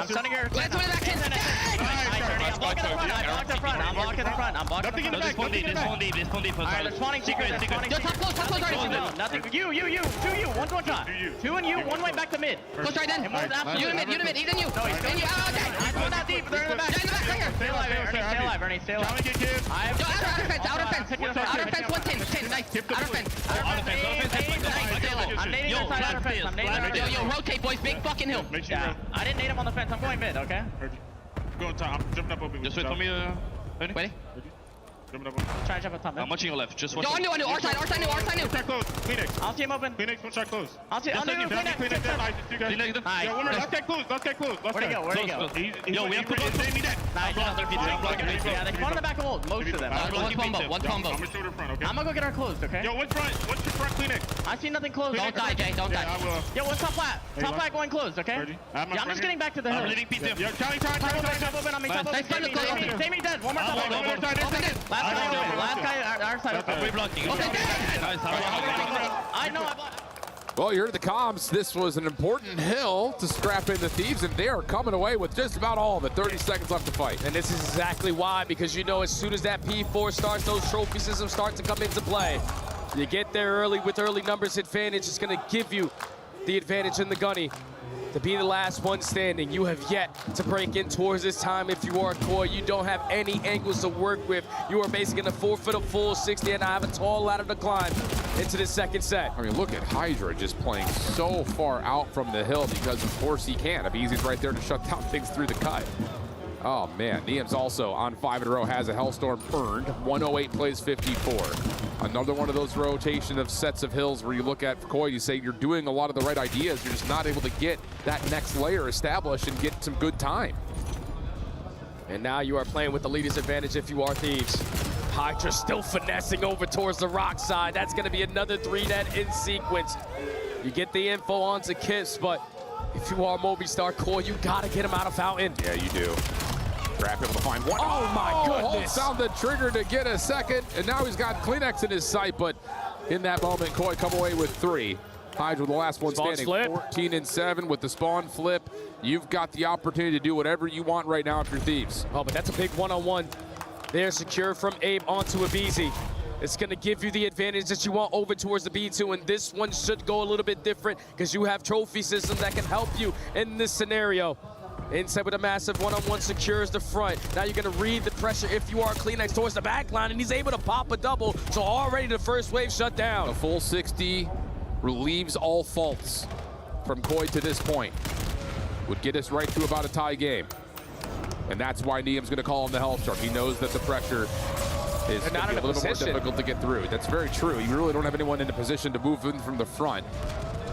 Speaker 1: stunning her. Let's win back in. I'm blocking the front. I'm blocking the front. I'm blocking the front. I'm blocking the front. This one deep. Alright, they're spawning secret. Yo, top close already. Nothing. You. 2 you. 1 shot. 2 and you. 1 way back to mid. Close right then. You to mid. He's in you. No, he's in you. I'm going that deep. They're in the back. Stay alive, Ernie. Stay alive. Outer fence. Outer fence. 110. Nice. Outer fence. I'm nading inside outer fence. Yo, rotate, boys. Big fucking hill. Yeah. I didn't nade him on the fence. I'm going mid, okay?
Speaker 3: Go on top. I'm jumping up over.
Speaker 1: Just wait for me, Ready? Try to jump up top. I'm watching your left. Just watch. Yo, I knew. Our side new.
Speaker 3: Shot close. Phoenix.
Speaker 1: I'll team open.
Speaker 3: Phoenix, one shot close.
Speaker 1: I'll team. I'll do Phoenix.
Speaker 3: Phoenix, yeah, one more. Let's get close. Let's get close.
Speaker 1: Where'd he go? Yo, we have to go.
Speaker 3: Nice.
Speaker 1: Yeah, they spawn in the back of old. Most of them. One combo.
Speaker 3: I'm gonna shoot her front, okay?
Speaker 1: I'm gonna go get our closed, okay?
Speaker 3: Yo, what's front? What's your front, Phoenix?
Speaker 1: I see nothing closed. Don't die, Jay. Don't die. Yo, what's top flat? Top flat going closed, okay? Yeah, I'm just getting back to the hill.
Speaker 3: I'm leading P2. Yo, Charlie, top open. I'm top open.
Speaker 1: Stay me dead. One more top open. Last guy open. Last guy, our side.
Speaker 3: We're blocking.
Speaker 1: Okay, I know I blocked.
Speaker 21: Well, you heard the comms. This was an important hill to scrap in the Thieves, and they are coming away with just about all of it. 30 seconds left to fight.
Speaker 22: And this is exactly why, because you know as soon as that P4 starts, those trophy systems start to come into play. You get there early with early numbers advantage. It's going to give you the advantage in the gunny to be the last one standing. You have yet to break in towards this time. If you are Koi, you don't have any angles to work with. You are basically going to forfeit a full 60 and I have a tall ladder to climb into the second set.
Speaker 21: I mean, look at Hydra just playing so far out from the hill because of course he can. Abeezy's right there to shut down things through the cut. Oh man, Niam's also on 5 in a row, has a Hellstorm earned. 108 plays 54. Another one of those rotation of sets of hills where you look at Koi, you say you're doing a lot of the right ideas, you're just not able to get that next layer established and get some good time.
Speaker 22: And now you are playing with the leader's advantage if you are Thieves. Hydra still finessing over towards the rock side. That's gonna be another 3 dead in sequence. You get the info onto Kiss, but if you are Movistar Koi, you gotta get him out of Fountain.
Speaker 21: Yeah, you do. Trap able to find one.
Speaker 22: Oh my goodness!
Speaker 21: Found the trigger to get a second, and now he's got Kleenex in his sight, but in that moment, Koi come away with 3. Hydra, the last one
Speaker 22: spawn
Speaker 21: standing,
Speaker 22: flip.
Speaker 21: 14 and 7 with the spawn flip. You've got the opportunity to do whatever you want right now if you're Thieves.
Speaker 22: Oh, but that's a big one-on-one. They're secure from Abe onto Abeezy. It's going to give you the advantage that you want over towards the B2, and this one should go a little bit different because you have trophy systems that can help you in this scenario. Inside with a massive one-on-one secures the front. Now you're going to read the pressure if you are Kleenex towards the back line, and he's able to pop a double, so already the first wave shut down.
Speaker 21: A full 60 relieves all faults from Koi to this point. Would get us right to about a tie game. And that's why Niam's going to call him the Hellstorm. He knows that the pressure is going to be a little more difficult to get through. That's very true. You really don't have anyone in a position to move in from the front.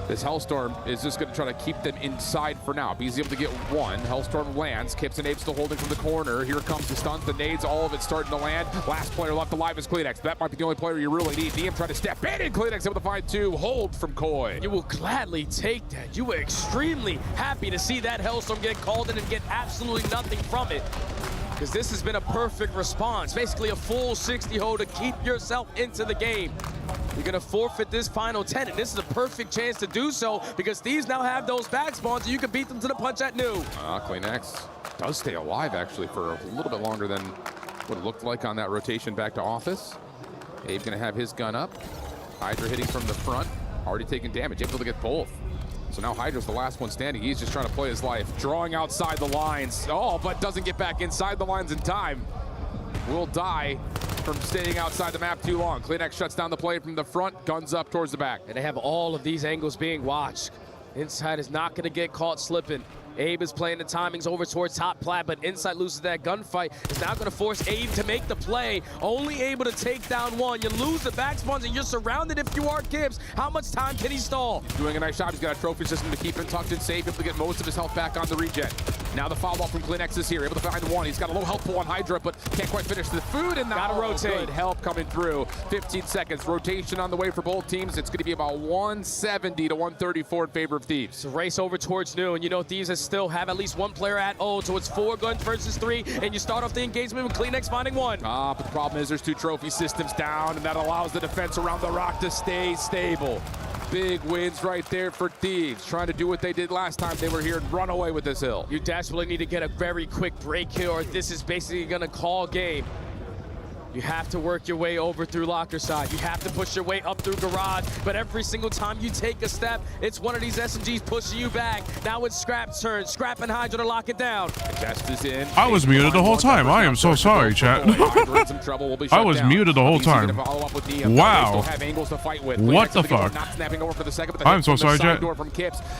Speaker 21: This Hellstorm is just going to try to keep them inside for now. He's able to get 1. Hellstorm lands. Kips and Abe still holding from the corner. Here comes the stuns, the nades, all of it starting to land. Last player left alive is Kleenex. That might be the only player you really need. Niam trying to step in, and Kleenex able to find 2. Hold from Koi.
Speaker 22: You will gladly take that. You were extremely happy to see that Hellstorm get called in and get absolutely nothing from it. Because this has been a perfect response. Basically a full 60 hold to keep yourself into the game. You're going to forfeit this final 10, and this is a perfect chance to do so because Thieves now have those back spawns, and you can beat them to the punch at new.
Speaker 21: CleanX does stay alive, actually, for a little bit longer than what it looked like on that rotation back to Office. Abe's going to have his gun up. Hydra hitting from the front, already taking damage, able to get both. So now Hydra's the last one standing. He's just trying to play his life, drawing outside the lines. Oh, but doesn't get back inside the lines in time. Will die from staying outside the map too long. CleanX shuts down the play from the front, guns up towards the back.
Speaker 22: And they have all of these angles being watched. Inside is not going to get caught slipping. Abe is playing the timings over towards top plat, but Insight loses that gunfight. It's now going to force Abe to make the play. Only able to take down one. You lose the back spawns and you're surrounded if you are Gibbs. How much time can he stall?
Speaker 21: Doing a nice job. He's got a trophy system to keep him tucked and safe, able to get most of his health back on the regen. Now the follow-up from CleanX is here, able to find one. He's got a low health pool on Hydra, but can't quite finish the food, and
Speaker 22: gotta rotate.
Speaker 21: Good help coming through. 15 seconds. Rotation on the way for both teams. It's going to be about 170 to 134 in favor of Thieves.
Speaker 22: It's a race over towards new, and you know Thieves still have at least one player at ult, so it's 4 guns versus 3, and you start off the engagement with CleanX finding one.
Speaker 21: But the problem is there's 2 trophy systems down, and that allows the defense around the rock to stay stable. Big wins right there for Thieves, trying to do what they did last time they were here and run away with this hill.
Speaker 22: You desperately need to get a very quick break here, or this is basically going to call game. You have to work your way over through locker side. You have to push your way up through garage. But every single time you take a step, it's one of these SMGs pushing you back. Now it's Scrap's turn. Scrap and Hydra to lock it down.
Speaker 21: Test is in.
Speaker 4: I was muted the whole time. I am so sorry, chat. I was muted the whole time. Wow. What the fuck? I'm so sorry, chat.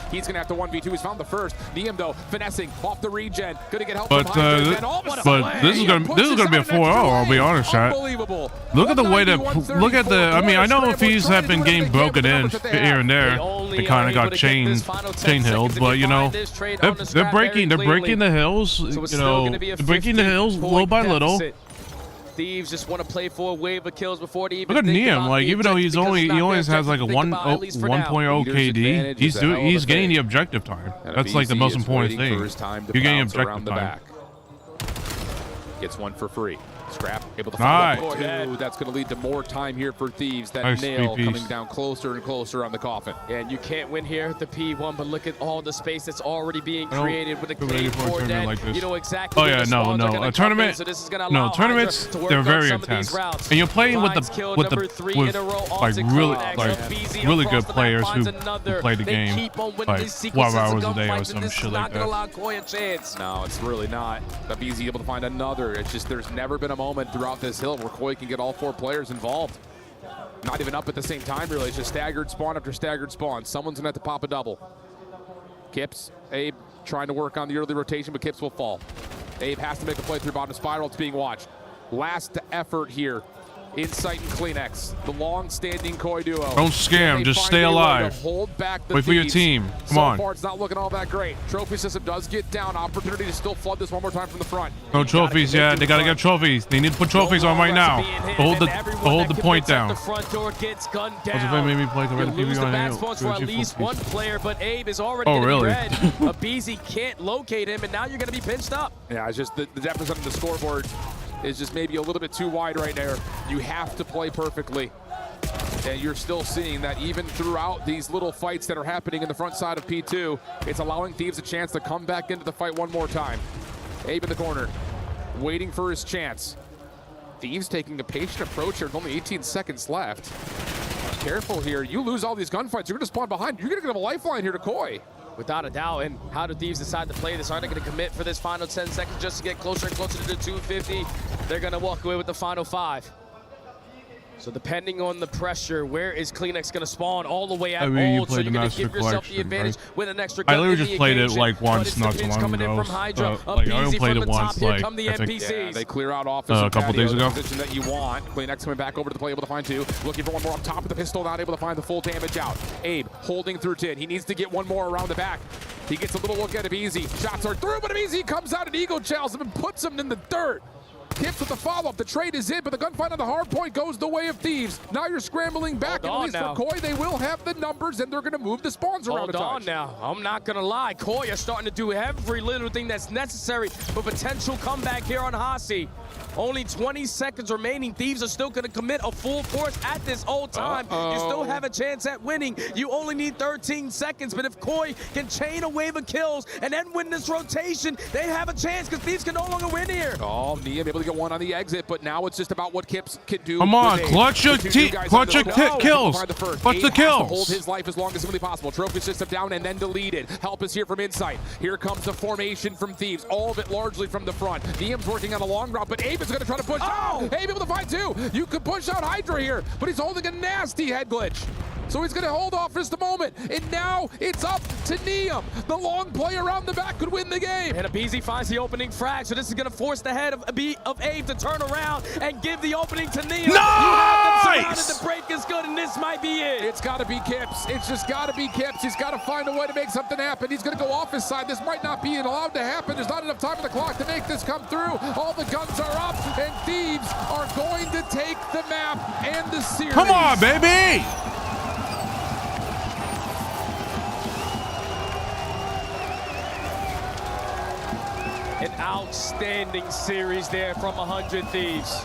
Speaker 21: He's going to have to 1v2. He's found the first. Niem, though, finessing off the regen. Gonna get help
Speaker 4: but this is gonna be a 4-0. I'll be honest, chat. Look at the way that I mean, I know Thieves have been getting broken in here and there. They kind of got chain hilled, but you know, they're breaking the hills. You know, they're breaking the hills little by little.
Speaker 22: Thieves just want to play for a wave of kills before they even
Speaker 4: look at Niem. Like, even though he only has like a 1.0 KD, he's getting the objective time. That's like the most important thing. You're getting objective time.
Speaker 21: Gets one for free. Scrap able to find two. That's going to lead to more time here for Thieves. That nail coming down closer and closer on the coffin.
Speaker 22: Yeah, and you can't win here at the P1, but look at all the space that's already being created with the K4 dead. Like you know exactly.
Speaker 4: Oh yeah, no. A tournament. So this is gonna allow tournaments. They're very intense, and you're playing with really good players who play the game like 12 hours a day or some shit like that.
Speaker 21: No, it's really not. Easy able to find another. It's just there's never been a moment throughout this hill where Koi can get all 4 players involved. Not even up at the same time, really. It's just staggered spawn after staggered spawn. Someone's going to have to pop a double. Kips, Abe trying to work on the early rotation, but Kips will fall. Abe has to make a play through bottom spiral. It's being watched. Last effort here. Insight and CleanX, the long-standing Koi duo.
Speaker 4: Don't scam, just stay alive. Wait for your team. Come on.
Speaker 21: So far, it's not looking all that great. Trophy system does get down. Opportunity to still flood this one more time from the front.
Speaker 4: No trophies yet. They gotta get trophies. They need to put trophies on right now. Hold the point down.
Speaker 22: The front door gets gunned down.
Speaker 4: If I made me play the
Speaker 22: lose the back spawns for at least one player, but Abe is already
Speaker 4: really?
Speaker 22: red. Abizi can't locate him, and now you're gonna be pinched up.
Speaker 21: Yeah, it's just the deficit on the scoreboard is just maybe a little bit too wide right there. You have to play perfectly. And you're still seeing that even throughout these little fights that are happening in the front side of P2, it's allowing Thieves a chance to come back into the fight one more time. Abe in the corner, waiting for his chance. Thieves taking a patient approach here with only 18 seconds left. Careful here, you lose all these gunfights, you're gonna spawn behind. You're gonna give a lifeline here to Koi.
Speaker 22: Without a doubt, and how do Thieves decide to play this? Are they going to commit for this final 10 seconds just to get closer and closer to the 250? They're going to walk away with the final 5. So depending on the pressure, where is CleanX going to spawn all the way at ult? So you're going to give yourself the advantage with an extra gun.
Speaker 4: I literally just played it like once, not too long ago. Like I only played it once, like I think
Speaker 21: they clear out off
Speaker 4: a couple days ago.
Speaker 21: Position that you want. CleanX coming back over to the play, able to find 2. Looking for one more up top of the pistol, not able to find the full damage out. Abe holding through 10. He needs to get one more around the back. He gets a little look at Easy. Shots are through, but Easy comes out and ego chows him and puts him in the dirt. Kips with the follow-up. The trade is in, but the gunfight on the hard point goes the way of Thieves. Now you're scrambling back, and at least for Koi, they will have the numbers, and they're going to move the spawns around a touch.
Speaker 22: Hold on now. I'm not going to lie. Koi are starting to do every little thing that's necessary for potential comeback here on Hasi. Only 20 seconds remaining. Thieves are still going to commit a full force at this whole time. You still have a chance at winning. You only need 13 seconds, but if Koi can chain a wave of kills and then win this rotation, they have a chance because Thieves can no longer win here.
Speaker 21: Oh, Nia able to get one on the exit, but now it's just about what Kips can do.
Speaker 4: Come on, clutch your kills. Clutch the kills.
Speaker 21: Hold his life as long as humanly possible. Trophy system down and then deleted. Help is here from Insight. Here comes the formation from Thieves. All of it largely from the front. Niam's working on a long route, but Abe is going to try to push out. Abe able to find two. You could push out Hydra here, but he's holding a nasty head glitch. So he's going to hold off just a moment. And now it's up to Niam. The long play around the back could win the game.
Speaker 22: And Abizi finds the opening frag, so this is going to force the head of Abe to turn around and give the opening to Niam.
Speaker 4: Nice!
Speaker 22: You have them surrounded. The break is good, and this might be it.
Speaker 21: It's got to be Kips. It's just got to be Kips. He's got to find a way to make something happen. He's going to go off his side. This might not be allowed to happen. There's not enough time on the clock to make this come through. All the guns are up, and Thieves are going to take the map and the series.
Speaker 4: Come on, baby!
Speaker 22: An outstanding series there from 100 Thieves.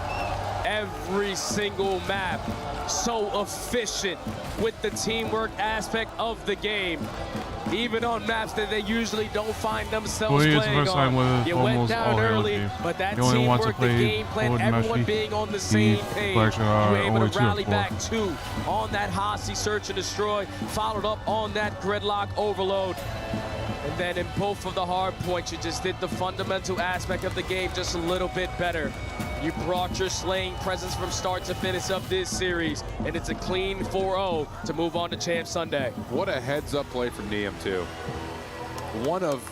Speaker 22: Every single map so efficient with the teamwork aspect of the game. Even on maps that they usually don't find themselves playing on. You went down early, but that teamwork, the game plan, everyone being on the same page, you were able to rally back two on that Hasi search and destroy, followed up on that gridlock overload. And then in both of the hard points, you just did the fundamental aspect of the game just a little bit better. You brought your slaying presence from start to finish of this series, and it's a clean 4-0 to move on to Champ Sunday.
Speaker 21: What a heads-up play from Niam, too. One of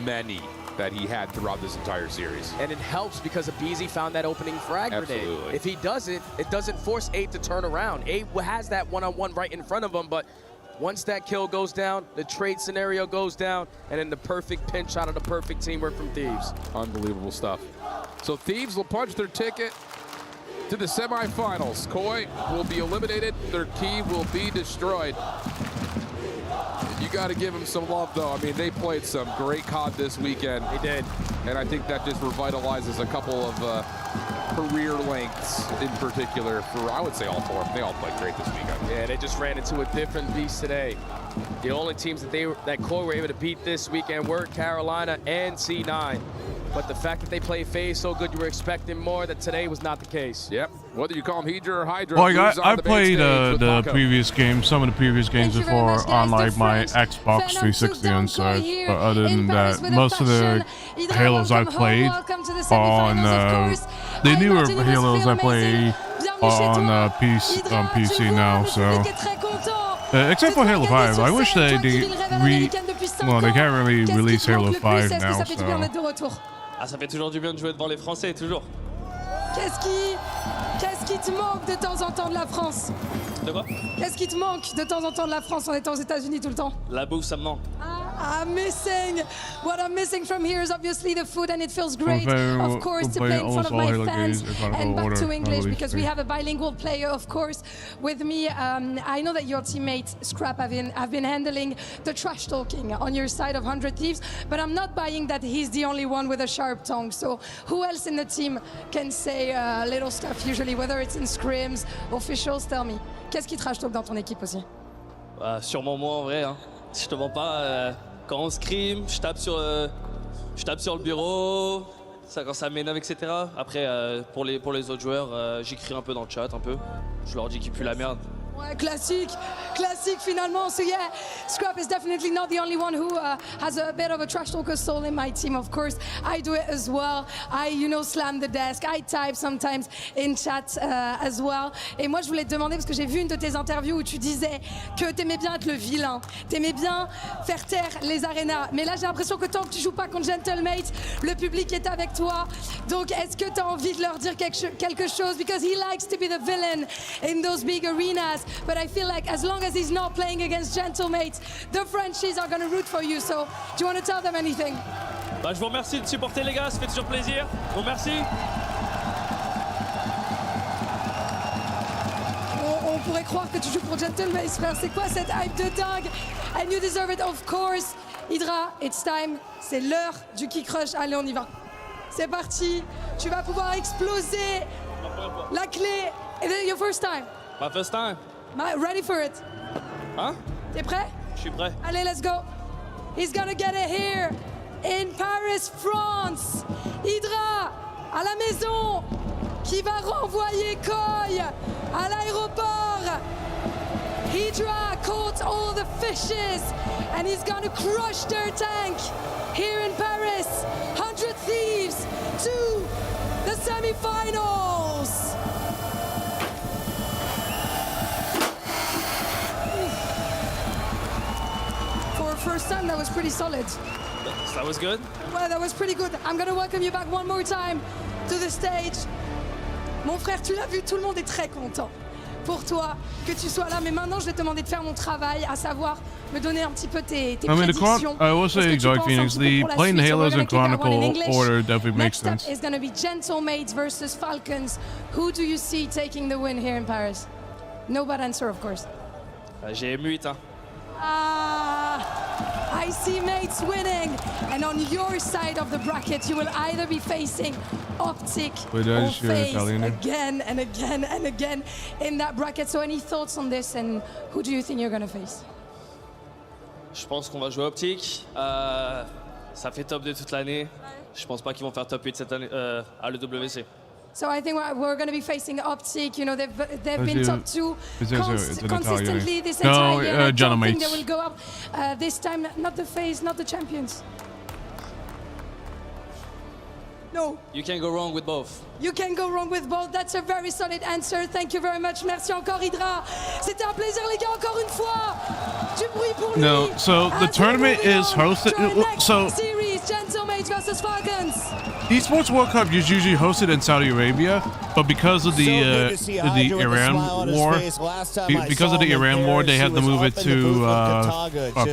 Speaker 21: many that he had throughout this entire series.
Speaker 22: And it helps because Abizi found that opening frag grenade. If he does it, it doesn't force Abe to turn around. Abe has that one-on-one right in front of him, but once that kill goes down, the trade scenario goes down, and then the perfect pinch out of the perfect teamwork from Thieves.
Speaker 21: Unbelievable stuff. So Thieves will punch their ticket to the semifinals. Koi will be eliminated. Their team will be destroyed. You got to give them some love, though. I mean, they played some great COD this weekend.
Speaker 22: They did.
Speaker 21: And I think that just revitalizes a couple of career lengths in particular for, I would say, all four. They all played great this weekend.
Speaker 22: Yeah, they just ran into a different beast today. The only teams that Koi were able to beat this weekend were Carolina and C9. But the fact that they played FaZe so good, you were expecting more. That today was not the case.
Speaker 21: Yep. Whether you call them Hydra or Hydra.
Speaker 4: Like I played the previous games, some of the previous games before on like my Xbox 360 and such. But other than that, most of the Halos I played on the newer Halos I play on PC now. So except for Halo 5, I wish they can't really release Halo 5 now. So.
Speaker 7: Ah, ça fait toujours du bien de jouer devant les Français, toujours.
Speaker 15: Qu'est-ce qui te manque de temps en temps de la France?
Speaker 7: De quoi?
Speaker 15: Qu'est-ce qui te manque de temps en temps de la France en étant aux États-Unis tout le temps?
Speaker 7: La bouffe, ça me manque.
Speaker 15: I'm missing. What I'm missing from here is obviously the food, and it feels great, of course, to play in front of my fans. And back to English, because we have a bilingual player, of course, with me. I know that your teammate Scrap have been handling the trash talking on your side of 100 Thieves, but I'm not buying that he's the only one with a sharp tongue. So who else in the team can say little stuff usually, whether it's in scrims, officials? Tell me. Qu'est-ce qui trash talk dans ton équipe aussi?
Speaker 7: Sûrement moi en vrai. Hein. Si je te mens pas, quand on scrim, je tape sur le bureau, ça, quand ça m'énerve, etc. Après, pour les autres joueurs, j'écris un peu dans le chat, un peu. Je leur dis qu'ils puent la merde.
Speaker 15: Ouais, classique finalement. So yeah, Scrap is definitely not the only one who has a bit of a trash talker soul in my team. Of course, I do it as well. I, slam the desk. I type sometimes in chat as well. Et moi, je voulais te demander, parce que j'ai vu une de tes interviews où tu disais que t'aimais bien être le vilain. T'aimais bien faire taire les arénas. Mais là, j'ai l'impression que tant que tu joues pas contre Gentlemate, le public est avec toi. Donc, est-ce que t'as envie de leur dire quelque chose? Because he likes to be the villain in those big arenas. But I feel like as long as he's not playing against Gentlemates, the Frenchies are going to root for you. So, do you want to tell them anything?
Speaker 7: Je vous remercie de supporter les gars, ça fait toujours plaisir. Bon, merci.
Speaker 15: on pourrait croire que tu joues pour Gentleman, frère. C'est quoi cette hype de dingue? And you deserve it, of course. Hydra, it's time. C'est l'heure du kick rush. Allez, on y va. C'est parti. Tu vas pouvoir exploser la clé. Your first time.
Speaker 7: My first time.
Speaker 15: Ready for it.
Speaker 7: Hein?
Speaker 15: T'es prêt?
Speaker 7: Je suis prêt.
Speaker 15: Allez, let's go. He's gonna get it here in Paris, France. Hydra à la maison qui va renvoyer Koi à l'aéroport. Hydra caught all the fishes and he's gonna crush their tank here in Paris. 100 Thieves to the semifinals. For a first time, that was pretty solid.
Speaker 7: That was good.
Speaker 15: Well, that was pretty good. I'm gonna welcome you back one more time to the stage. Mon frère, tu l'as vu, tout le monde est très content pour toi que tu sois là. Mais maintenant, je vais te demander de faire mon travail, à savoir me donner un petit peu tes prédictions.
Speaker 4: I will say, Dark Phoenix, the playing Halos and Chronicle order definitely makes sense.
Speaker 15: Next up is gonna be Gentlemaids versus Falcons. Who do you see taking the win here in Paris? No bad answer, of course.
Speaker 7: J'ai M8, hein.
Speaker 15: I see mates winning, and on your side of the bracket, you will either be facing Optic or FaZe again and again and again in that bracket. So any thoughts on this, and who do you think you're gonna face?
Speaker 7: Je pense qu'on va jouer Optic. Ça fait top 2 toute l'année. Je pense pas qu'ils vont faire top 8 cette année à l'EWC.
Speaker 15: So I think we're going to be facing Optic. You know, they've been top 2 consistently this entire year. I don't think they will go up this time. Not the FaZe, not the champions. No.
Speaker 7: You can go wrong with both.
Speaker 15: You can go wrong with both. That's a very solid answer. Thank you very much. Merci encore, Hydra. C'était un plaisir, les gars, encore une fois. Du bruit pour lui.
Speaker 4: No, so the tournament is hosted. So
Speaker 15: series, Gentlemaids versus Falcons.
Speaker 4: Esports World Cup is usually hosted in Saudi Arabia, but because of the Iran war, they had to move it to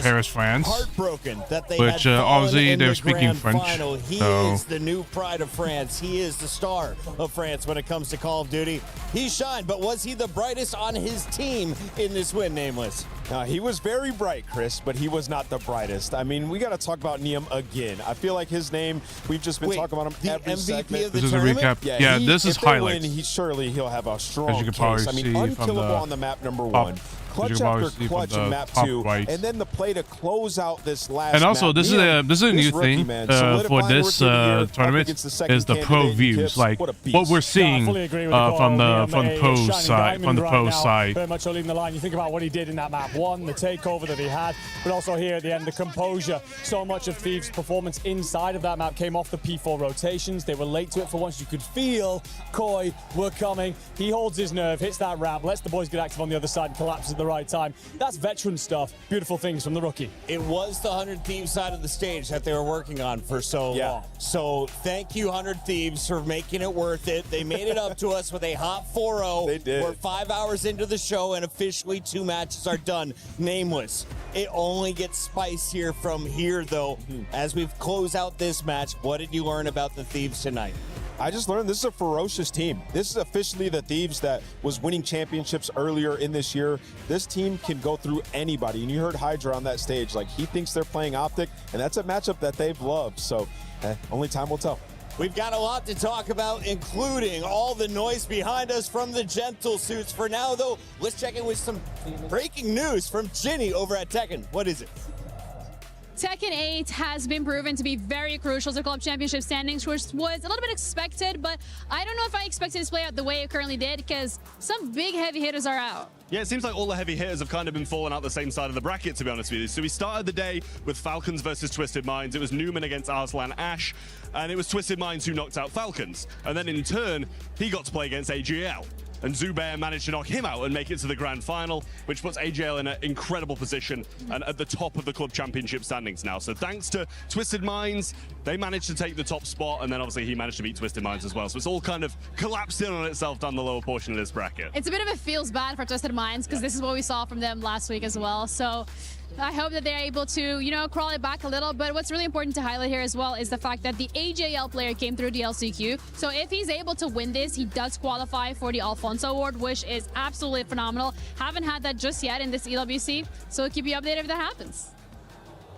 Speaker 4: Paris, France. Which obviously they're speaking French.
Speaker 6: He
Speaker 4: So
Speaker 6: is the new pride of France. He is the star of France when it comes to Call of Duty. He shined, but was he the brightest on his team in this win, Nameless?
Speaker 13: He was very bright, Chris, but he was not the brightest. I mean, we got to talk about Neum again. I feel like his name, we've just been talking about him every segment.
Speaker 4: This is a recap. Yeah, this is highlights.
Speaker 13: He'll have a strong
Speaker 4: As you can probably
Speaker 13: case. I mean,
Speaker 4: see
Speaker 13: unkillable on the map number one. Clutch after clutch in map 2, and then the play to close out this last
Speaker 4: And also,
Speaker 13: map.
Speaker 4: this is a new thing for this tournament is the pro views, like what we're seeing from the post side.
Speaker 8: Very much leading the line. You think about what he did in that map 1, the takeover that he had, but also here at the end, the composure. So much of Thieves' performance inside of that map came off the P4 rotations. They were late to it for once. You could feel Koi were coming. He holds his nerve, hits that ramp, lets the boys get active on the other side, and collapses at the right time. That's veteran stuff. Beautiful things from the rookie.
Speaker 6: It was the 100 Thieves side of the stage that they were working on for so long. So thank you, 100 Thieves, for making it worth it. They made it up to us with a hot 4-0.
Speaker 13: They did.
Speaker 6: We're 5 hours into the show, and officially 2 matches are done. Nameless. It only gets spicier from here, though. As we close out this match, what did you learn about the Thieves tonight?
Speaker 13: I just learned this is a ferocious team. This is officially the Thieves that was winning championships earlier in this year. This team can go through anybody. And you heard Hydra on that stage. Like, he thinks they're playing Optic, and that's a matchup that they've loved. So only time will tell.
Speaker 6: We've got a lot to talk about, including all the noise behind us from the Gentle Suits. For now, though, let's check in with some breaking news from Ginny over at Tekken. What is it?
Speaker 9: Tekken 8 has been proven to be very crucial to club championship standings, which was a little bit expected, but I don't know if I expected this to play out the way it currently did, because some big heavy hitters are out.
Speaker 10: Yeah, it seems like all the heavy hitters have kind of been falling out the same side of the bracket, to be honest with you. So we started the day with Falcons versus Twisted Minds. It was Newman against Arslan Ash, and it was Twisted Minds who knocked out Falcons. And then in turn, he got to play against AGL. And Zubair managed to knock him out and make it to the grand final, which puts AGL in an incredible position and at the top of the club championship standings now. So thanks to Twisted Minds, they managed to take the top spot, and then obviously he managed to beat Twisted Minds as well. So it's all kind of collapsed in on itself down the lower portion of this bracket.
Speaker 9: It's a bit of a feels bad for Twisted Minds, because this is what we saw from them last week as well. So I hope that they're able to, you know, crawl it back a little. But what's really important to highlight here as well is the fact that the AJL player came through the LCQ. So if he's able to win this, he does qualify for the Alfonso Award, which is absolutely phenomenal. Haven't had that just yet in this EWC, so we'll keep you updated if that happens.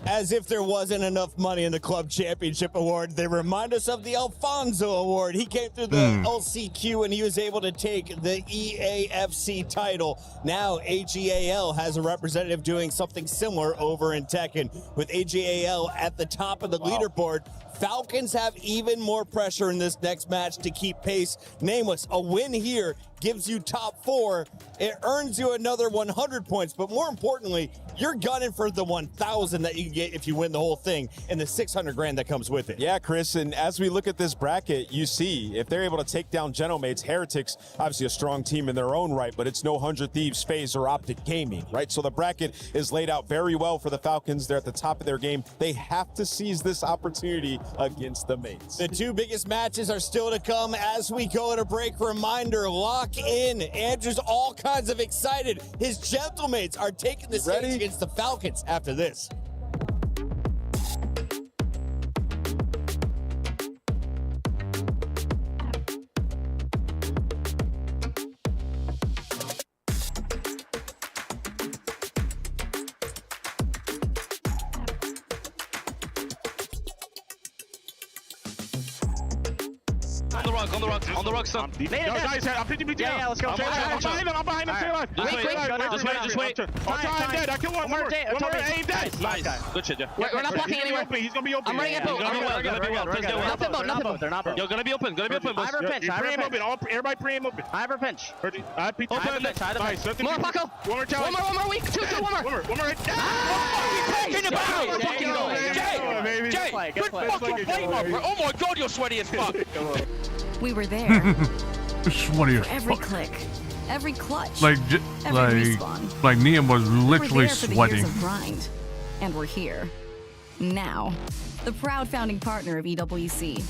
Speaker 6: As if there wasn't enough money in the Club Championship Award, they remind us of the Alfonso Award. He came through the LCQ and he was able to take the EAFC title. Now AGAL has a representative doing something similar over in Tekken. With AGAL at the top of the leaderboard, Falcons have even more pressure in this next match to keep pace. Nameless, a win here gives you top 4. It earns you another 100 points, but more importantly, you're gunning for the 1,000 that you can get if you win the whole thing and the 600 grand that comes with it.
Speaker 13: Yeah, Chris, and as we look at this bracket, you see if they're able to take down Genomates, Heretics, obviously a strong team in their own right, but it's no 100 Thieves, FaZe, or Optic Gaming, right? So the bracket is laid out very well for the Falcons. They're at the top of their game. They have to seize this opportunity against the mates.
Speaker 6: The 2 biggest matches are still to come as we go to break. Reminder, lock in. Andrew's all kinds of excited. His Gentlemates are taking the stage against the Falcons after this.
Speaker 3: On the rock, son. Yo, guys, I'm 50
Speaker 11: Yeah, let's go.
Speaker 3: I'm behind him. Just wait. I'm dead. I killed one more. Aim dead. Nice. Good shit, yeah.
Speaker 11: We're not blocking anywhere.
Speaker 3: He's gonna be open.
Speaker 11: I'm running at boat. Nothing boat.
Speaker 3: They're not boat. Yo, gonna be open.
Speaker 11: I have a pinch.
Speaker 3: Everybody pre-aim open.
Speaker 11: I have a pinch.
Speaker 3: Open. Nice.
Speaker 11: More, Paco.
Speaker 3: One more challenge.
Speaker 11: One more week. Two, one more.
Speaker 3: One more.
Speaker 11: Jay, good fucking play, bro. Oh my god, you're sweaty as fuck.
Speaker 12: We were there.
Speaker 4: Sweaty as
Speaker 12: Every
Speaker 4: fuck.
Speaker 12: click, every clutch,
Speaker 4: Like
Speaker 12: every respawn.
Speaker 4: like Niam was literally
Speaker 12: We're there for the
Speaker 4: sweating.
Speaker 12: years of grind, and we're here now. The proud founding partner of EWC,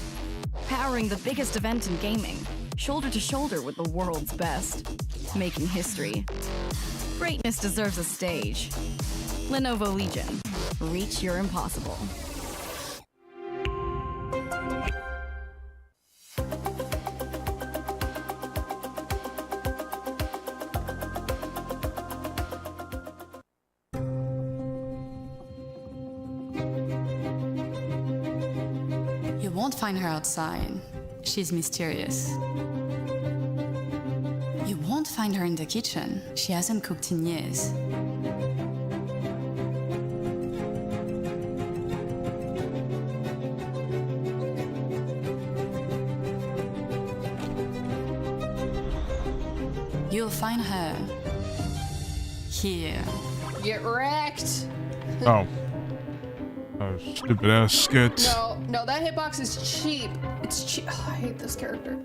Speaker 12: powering the biggest event in gaming, shoulder to shoulder with the world's best, making history. Greatness deserves a stage. Lenovo Legion, reach your impossible.
Speaker 16: You won't find her outside. She's mysterious. You won't find her in the kitchen. She hasn't cooked in years. You'll find her here.
Speaker 14: Get wrecked.
Speaker 4: Oh. Oh, stupid ass skit.
Speaker 14: No, that hitbox is cheap. It's cheap. Oh, I hate this character.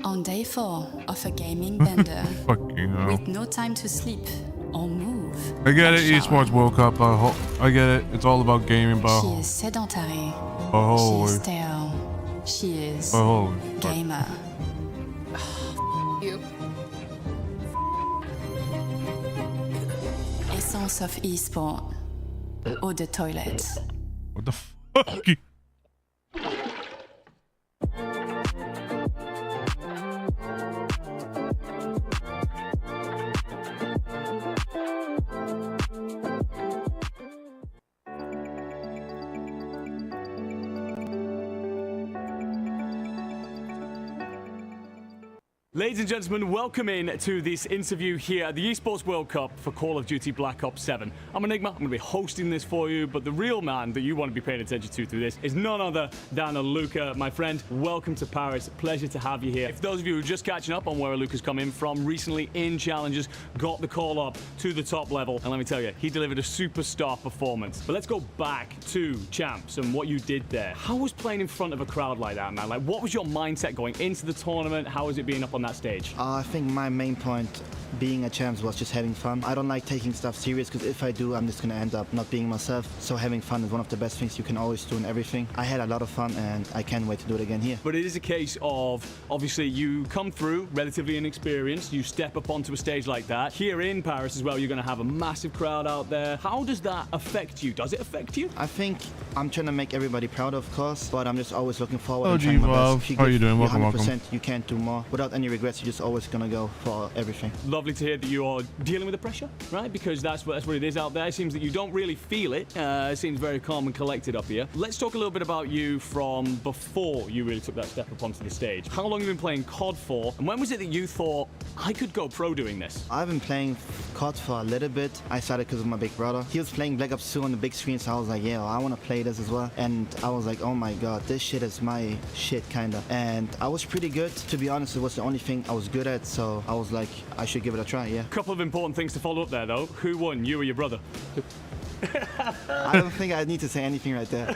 Speaker 16: On day 4 of a gaming bender,
Speaker 4: Fucking hell.
Speaker 16: with no time to sleep or move.
Speaker 4: I get it, Esports World Cup. I get it. It's all about gaming, but
Speaker 16: She is sedentary. She
Speaker 4: holy.
Speaker 16: is stale. She is
Speaker 4: Holy.
Speaker 16: gamer.
Speaker 14: You.
Speaker 16: Essence of e-sport. Eau de toilette.
Speaker 4: What the fuck?
Speaker 19: Ladies and gentlemen, welcome in to this interview here at the Esports World Cup for Call of Duty Black Ops 7. I'm Enigma, I'm going to be hosting this for you, but the real man that you want to be paying attention to through this is none other than Luca. My friend, welcome to Paris. Pleasure to have you here. If those of you who are just catching up on where Luca's come in from, recently in Challenges, got the call up to the top level, and let me tell you, he delivered a superstar performance. But let's go back to Champs and what you did there. How was playing in front of a crowd like that, man? Like, what was your mindset going into the tournament? How was it being up on that
Speaker 8: that stage?
Speaker 2: I think my main point being a champs was just having fun. I don't like taking stuff serious because if I do, I'm just going to end up not being myself. So having fun is one of the best things you can always do in everything. I had a lot of fun and I can't wait to do it again here.
Speaker 8: But it is a case of, obviously, you come through relatively inexperienced, you step up onto a stage like that. Here in Paris as well, you're going to have a massive crowd out there. How does that affect you? Does it affect you?
Speaker 2: I think I'm trying to make everybody proud, of course, but I'm just always looking forward and
Speaker 4: LG
Speaker 2: trying my
Speaker 4: Valve,
Speaker 2: best.
Speaker 4: how are you doing? Welcome,
Speaker 2: 100%,
Speaker 4: welcome.
Speaker 2: you can't do more. Without any regrets, you're just always going to go for everything.
Speaker 8: Lovely to hear that you are dealing with the pressure, right? Because that's what it is out there. It seems that you don't really feel it. It seems very calm and collected up here. Let's talk a little bit about you from before you really took that step up onto the stage. How long have you been playing COD for? And when was it that you thought, I could go pro doing this?
Speaker 2: I've been playing COD for a little bit. I started because of my big brother. He was playing Black Ops 2 on the big screen, so I was like, yeah, I want to play this as well. And I was like, oh my god, this shit is my shit, kinda. And I was pretty good. To be honest, it was the only thing I was good at, so I was like, I should give it a try, yeah.
Speaker 8: Couple of important things to follow up there, though. Who won, you or your brother?
Speaker 2: I don't think I need to say anything right there.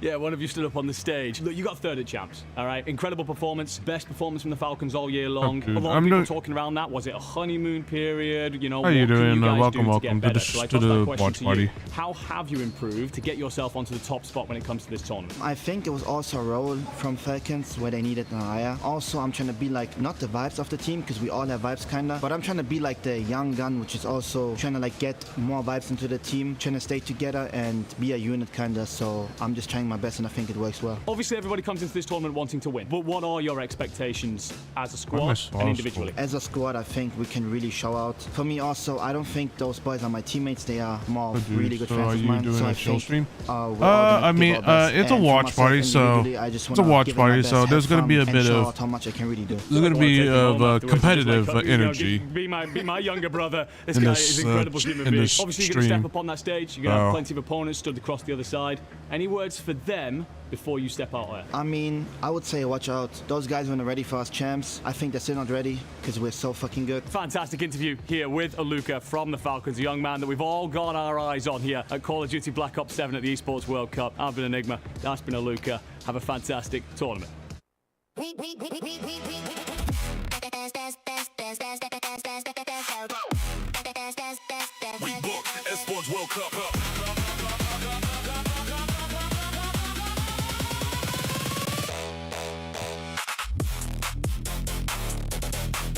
Speaker 8: Yeah, one of you stood up on the stage. Look, you got third at champs, all right? Incredible performance, best performance from the Falcons all year long.
Speaker 4: Okay.
Speaker 8: A lot of people talking around that. Was it a honeymoon period? You know,
Speaker 4: How you doing?
Speaker 8: welcome
Speaker 4: to the watch party.
Speaker 8: How have you improved to get yourself onto the top spot when it comes to this tournament?
Speaker 2: I think it was also a role from Falcons where they needed an eye. Also, I'm trying to be like, not the vibes of the team, because we all have vibes kinda, but I'm trying to be like the young gun, which is also trying to like get more vibes into the team, trying to stay together and be a unit kinda, so I'm just trying my best and I think it works well.
Speaker 8: Obviously everybody comes into this tournament wanting to win, but what are your expectations as a squad and individually?
Speaker 2: As a squad, I think we can really show out. For me also, I don't think those boys are my teammates, they are more really good friends of mine. So I think,
Speaker 4: stream? I mean, it's a watch party, so it's a watch party, so there's going to be a bit of
Speaker 2: how much I can really do.
Speaker 4: There's going to be of competitive energy.
Speaker 8: Be my younger brother. This guy is an incredible human being. Obviously, you're going to step up on that stage. You're going to have plenty of opponents stood across the other side. Any words for them before you step out there?
Speaker 2: I mean, I would say watch out. Those guys weren't ready for us champs. I think they're still not ready because we're so fucking good.
Speaker 8: Fantastic interview here with Aluka from the Falcons, a young man that we've all got our eyes on here at Call of Duty Black Ops 7 at the Esports World Cup. I've been Enigma. That's been Aluka. Have a fantastic tournament.
Speaker 5: We book Esports World Cup.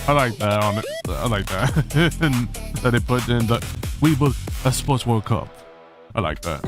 Speaker 4: I like that on it. I like that. That they put in the We Book Esports World Cup. I like that.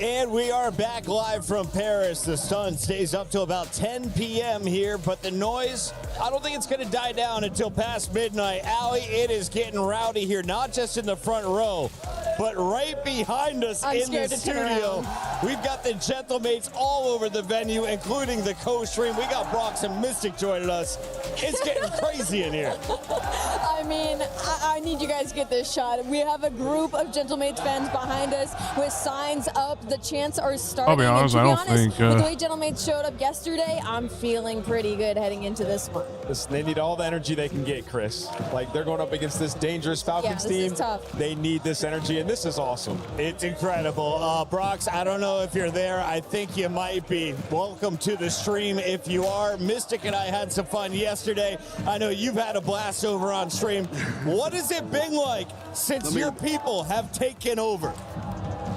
Speaker 6: And we are back live from Paris. The sun stays up till about 10 p.m. here, but the noise, I don't think it's going to die down until past midnight. Allie, it is getting rowdy here, not just in the front row, but right behind us in the studio. We've got the Gentlemates all over the venue, including the co-stream. We got Brox and Mystic joining us. It's getting crazy in here.
Speaker 14: I mean, I need you guys to get this shot. We have a group of Gentlemates fans behind us with signs up. The chants are starting.
Speaker 4: I'll be honest, I don't think...
Speaker 14: with the way Gentlemates showed up yesterday, I'm feeling pretty good heading into this one.
Speaker 13: Listen, they need all the energy they can get, Chris. Like, they're going up against this dangerous Falcons team.
Speaker 14: Is tough.
Speaker 13: They need this energy, and this is awesome.
Speaker 6: It's incredible. Brox, I don't know if you're there. I think you might be. Welcome to the stream if you are. Mystic and I had some fun yesterday. I know you've had a blast over on stream. What has it been like since your people have taken over?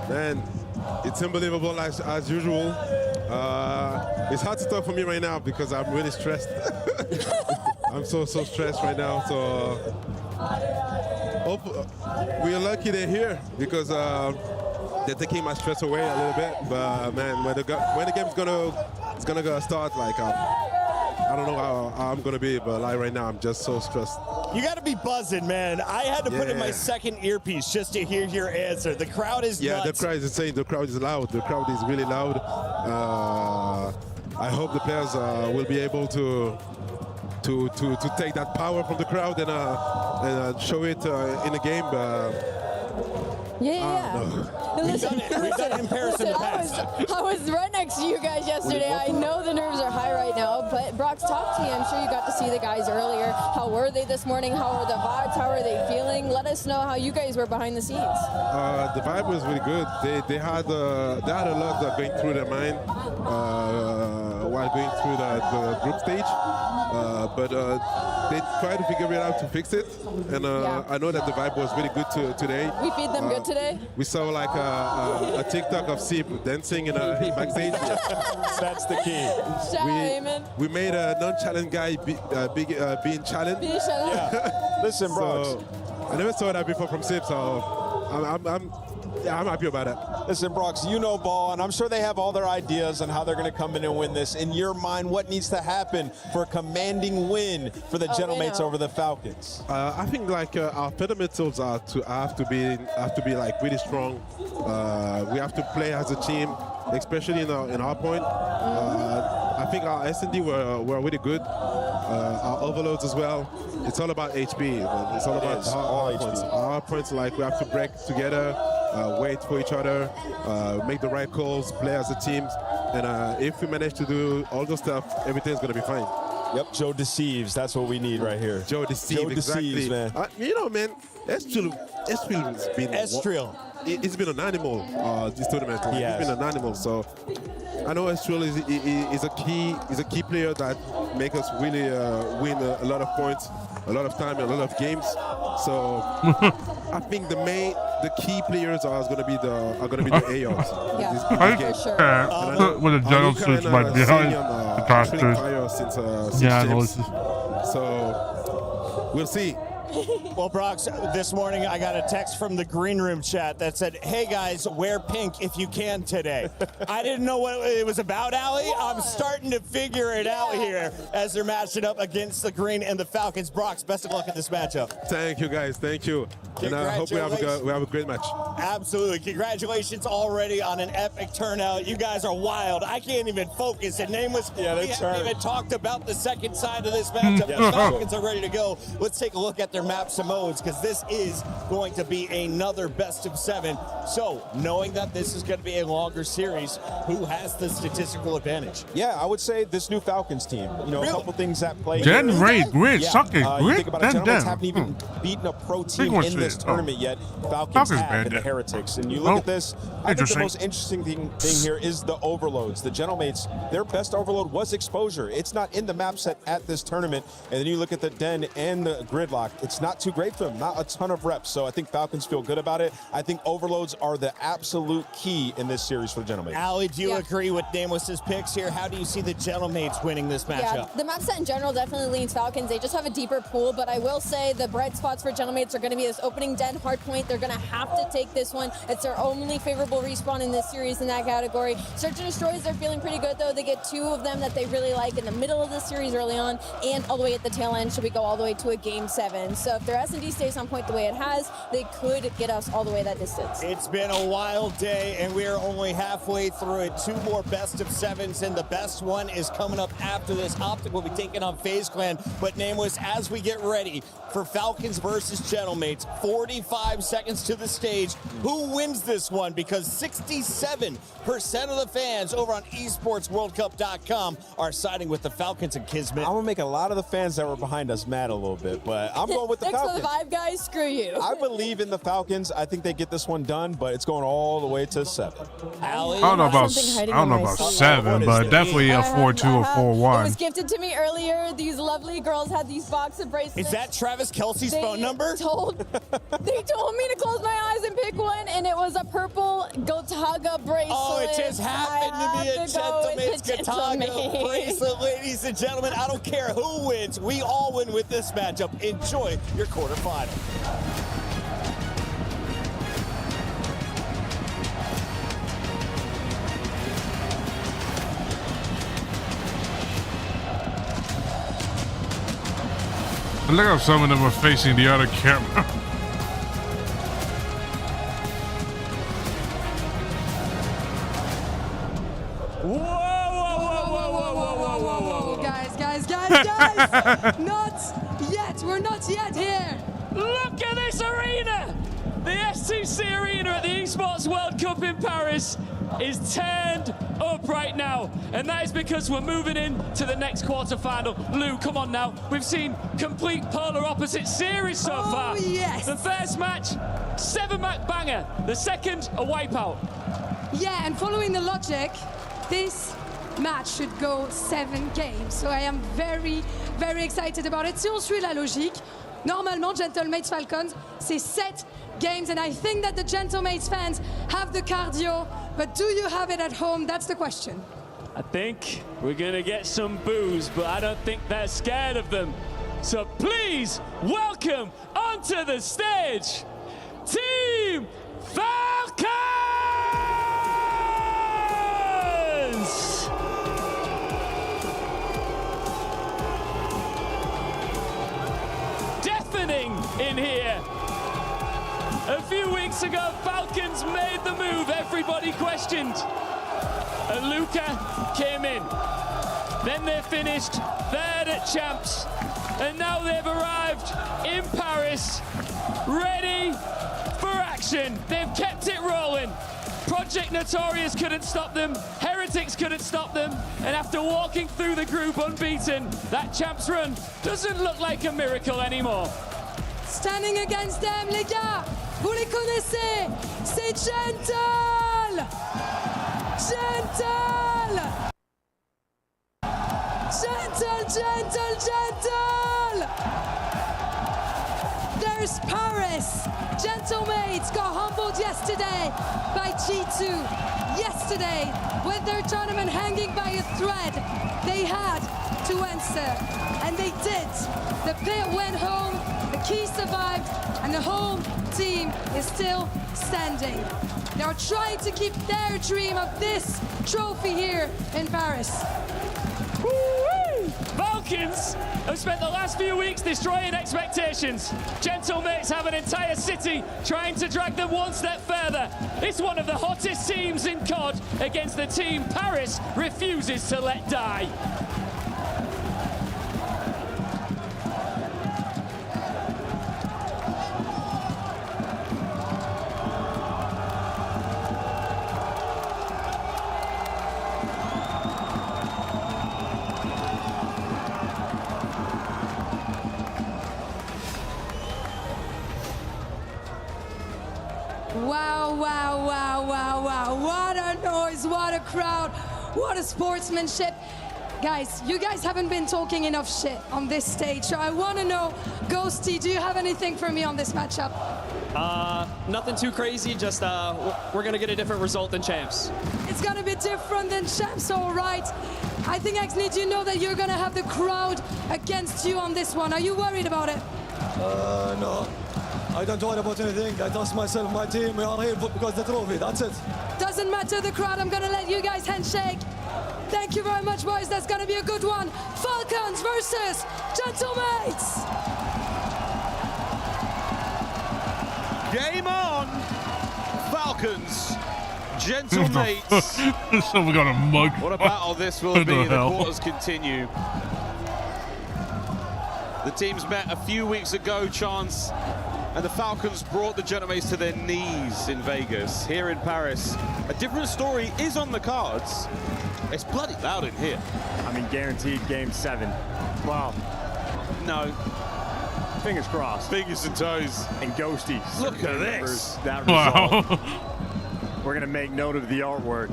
Speaker 18: Man, it's unbelievable as usual. It's hard to talk for me right now because I'm really stressed. I'm so stressed right now. So we are lucky they're here because they're taking my stress away a little bit. But man, when the game's gonna start, like I don't know how I'm gonna be, but like right now I'm just so stressed.
Speaker 6: You got to be buzzing, man. I had to put in my second earpiece just to hear your answer. The crowd is nuts.
Speaker 18: The crowd is insane. The crowd is loud. The crowd is really loud. I hope the players will be able to take that power from the crowd and show it in the game.
Speaker 14: Yeah. Listen,
Speaker 6: We've done it in Paris in the past.
Speaker 14: I was right next to you guys yesterday. I know the nerves are high right now, but Brox, talk to me. I'm sure you got to see the guys earlier. How were they this morning? How are the vibes? How are they feeling? Let us know how you guys were behind the scenes.
Speaker 18: The vibe was really good. They had a lot that going through their mind while going through the group stage, but they tried to figure it out to fix it. And I know that the vibe was really good today.
Speaker 14: We feed them good today.
Speaker 18: We saw like a TikTok of Sip dancing in backstage.
Speaker 13: That's the key.
Speaker 14: Shout out, Eamon.
Speaker 18: We made a non-challenge guy being challenged.
Speaker 14: Yeah.
Speaker 13: Listen, bro.
Speaker 18: So, I never saw that before from Sip, so I'm happy about it.
Speaker 13: Listen, Brox, you know ball, and I'm sure they have all their ideas on how they're going to come in and win this. In your mind, what needs to happen for a commanding win for the Gentlemates over the Falcons?
Speaker 18: I think like our fundamentals have to be like really strong. We have to play as a team, especially in our point. I think our S&D were really good. Our overloads as well. It's all about HP. It's all about our points. Our points, like we have to break together, wait for each other, make the right calls, play as a team. And if we manage to do all those stuff, everything's going to be fine.
Speaker 13: Yep, Joe deceives. That's what we need right here.
Speaker 18: Joe deceives, exactly.
Speaker 13: Man.
Speaker 18: You know, man, Estriel has been...
Speaker 13: Estriel.
Speaker 18: It's been an animal, this tournament.
Speaker 13: Yes.
Speaker 18: It's been an animal, so... I know Estriel is a key player that make us really win a lot of points, a lot of time, a lot of games. So I think the key players are going to be the AOs.
Speaker 15: Yeah, for sure.
Speaker 4: With the general switch might be behind the casters.
Speaker 18: So we'll see.
Speaker 6: Well, Brox, this morning I got a text from the green room chat that said, "Hey guys, wear pink if you can today." I didn't know what it was about, Ali. I'm starting to figure it out here as they're matching up against the green and the Falcons. Brox, best of luck in this matchup.
Speaker 18: Thank you, guys. Thank you. And I hope we have a great match.
Speaker 6: Absolutely. Congratulations already on an epic turnout. You guys are wild. I can't even focus. And Nameless, we haven't even talked about the second side of this matchup. The Falcons are ready to go. Let's take a look at their maps and modes, because this is going to be another best of 7. So, knowing that this is going to be a longer series, who has the statistical advantage?
Speaker 13: Yeah, I would say this new Falcons team. You know, a couple things at play.
Speaker 4: Gen Ray, Grid, suck it,
Speaker 13: You think
Speaker 4: Grid,
Speaker 13: about it, Gentlemen haven't even beaten a pro team in this tournament yet. Falcons have in the Heretics. And you look at this, I think the most interesting thing here is the overloads. The Gentlemates, their best overload was exposure. It's not in the map set at this tournament. And then you look at the Den and the Gridlock. It's not too great for them, not a ton of reps. So I think Falcons feel good about it. I think overloads are the absolute key in this series for the Gentlemates.
Speaker 6: Ali, do you agree with Nameless's picks here? How do you see the Gentlemates winning this matchup?
Speaker 14: Yeah, the map set in general definitely leans Falcons. They just have a deeper pool, but I will say the bright spots for Gentlemates are going to be this opening Den hardpoint. They're going to have to take this one. It's their only favorable respawn in this series in that category. Search and Destroys, they're feeling pretty good though. They get 2 of them that they really like in the middle of the series early on, and all the way at the tail end should we go all the way to a game 7. So if their S&D stays on point the way it has, they could get us all the way that distance.
Speaker 6: It's been a wild day, and we are only halfway through it. 2 more best of 7s, and the best one is coming up after this. Optic will be taking on FaZe Clan, but Nameless, as we get ready for Falcons versus Gentlemates, 45 seconds to the stage. Who wins this one? Because 67% of the fans over on esportsworldcup.com are siding with the Falcons and Kismet.
Speaker 13: I'm going to make a lot of the fans that were behind us mad a little bit, but I'm going with the
Speaker 14: Thanks
Speaker 13: Falcons.
Speaker 14: for the vibe, guys. Screw you.
Speaker 13: I believe in the Falcons. I think they get this one done, but it's going all the way to 7.
Speaker 14: Ali,
Speaker 4: I don't know about 7, but definitely a 4-2 or 4-1.
Speaker 14: It was gifted to me earlier. These lovely girls had these box of bracelets.
Speaker 6: Is that Travis Kelce's phone number?
Speaker 14: They told me to close my eyes and pick one, and it was a purple Gotaga bracelet.
Speaker 6: Oh, it just happened to be a Gentlemates Gotaga bracelet, ladies and gentlemen. I don't care who wins. We all win with this matchup. Enjoy your quarterfinal.
Speaker 4: Look how some of them are facing the other camera.
Speaker 15: Guys. Not yet. We're not yet here.
Speaker 19: Look at this arena. The STC arena Esports World Cup in Paris is turned up right now, and that is because we're moving in to the next quarterfinal. Lou, come on now. We've seen complete polar opposite series so far.
Speaker 15: Yes.
Speaker 19: The first match, 7-match banger. The second, a wipeout.
Speaker 15: Yeah, and following the logic, this match should go 7 games. So I am very, very excited about it. Si on suit la logique, normalement, Gentlemates Falcons, c'est 7 games, and I think that the Gentlemates fans have the cardio, but do you have it at home? That's the question.
Speaker 19: I think we're gonna get some boos, but I don't think they're scared of them. So please welcome onto the stage, Team Falcons! Deafening in here. A few weeks ago, Falcons made the move everybody questioned. And Luca came in. Then they finished third at Champs. And now they've arrived in Paris, ready for action. They've kept it rolling. Project Notorious couldn't stop them. Heretics couldn't stop them. And after walking through the group unbeaten, that Champs run doesn't look like a miracle anymore.
Speaker 15: Standing against them, les gars, vous les connaissez, c'est Gentle! Gentle! Gentle, Gentle, Gentle! There's Paris. Gentlemates got humbled yesterday by G2. Yesterday, with their tournament hanging by a thread, they had to answer, and they did. The pit went home, the key survived, and the home team is still standing. They are trying to keep their dream of this trophy here in Paris.
Speaker 19: Falcons have spent the last few weeks destroying expectations. Gentlemates have an entire city trying to drag them one step further. It's one of the hottest teams in COD against the team Paris refuses to let die.
Speaker 15: Wow, wow, wow, wow, wow. What a noise, what a crowd, what a sportsmanship. Guys, you guys haven't been talking enough shit on this stage, so I want to know, Ghosty, do you have anything for me on this matchup?
Speaker 17: Nothing too crazy, just we're going to get a different result than Champs.
Speaker 15: It's going to be different than Champs, all right. I think, Axnid, you know that you're going to have the crowd against you on this one. Are you worried about it?
Speaker 20: No. I don't worry about anything. I trust myself, my team. We are here because the trophy. That's it.
Speaker 15: Doesn't matter the crowd. I'm going to let you guys handshake. Thank you very much, boys. That's going to be a good one. Falcons versus Gentlemates.
Speaker 23: Game on. Falcons. Gentlemates.
Speaker 4: So we got a mug.
Speaker 23: What a battle this will be. The quarters continue. The teams met a few weeks ago, Chance, and the Falcons brought the Gentlemates to their knees in Vegas. Here in Paris, a different story is on the cards. It's bloody loud in here.
Speaker 24: I mean, guaranteed game 7. Wow.
Speaker 23: No.
Speaker 24: Fingers crossed.
Speaker 23: Fingers and toes.
Speaker 24: And Ghosty.
Speaker 23: Look at this.
Speaker 24: That result. We're going to make note of the artwork.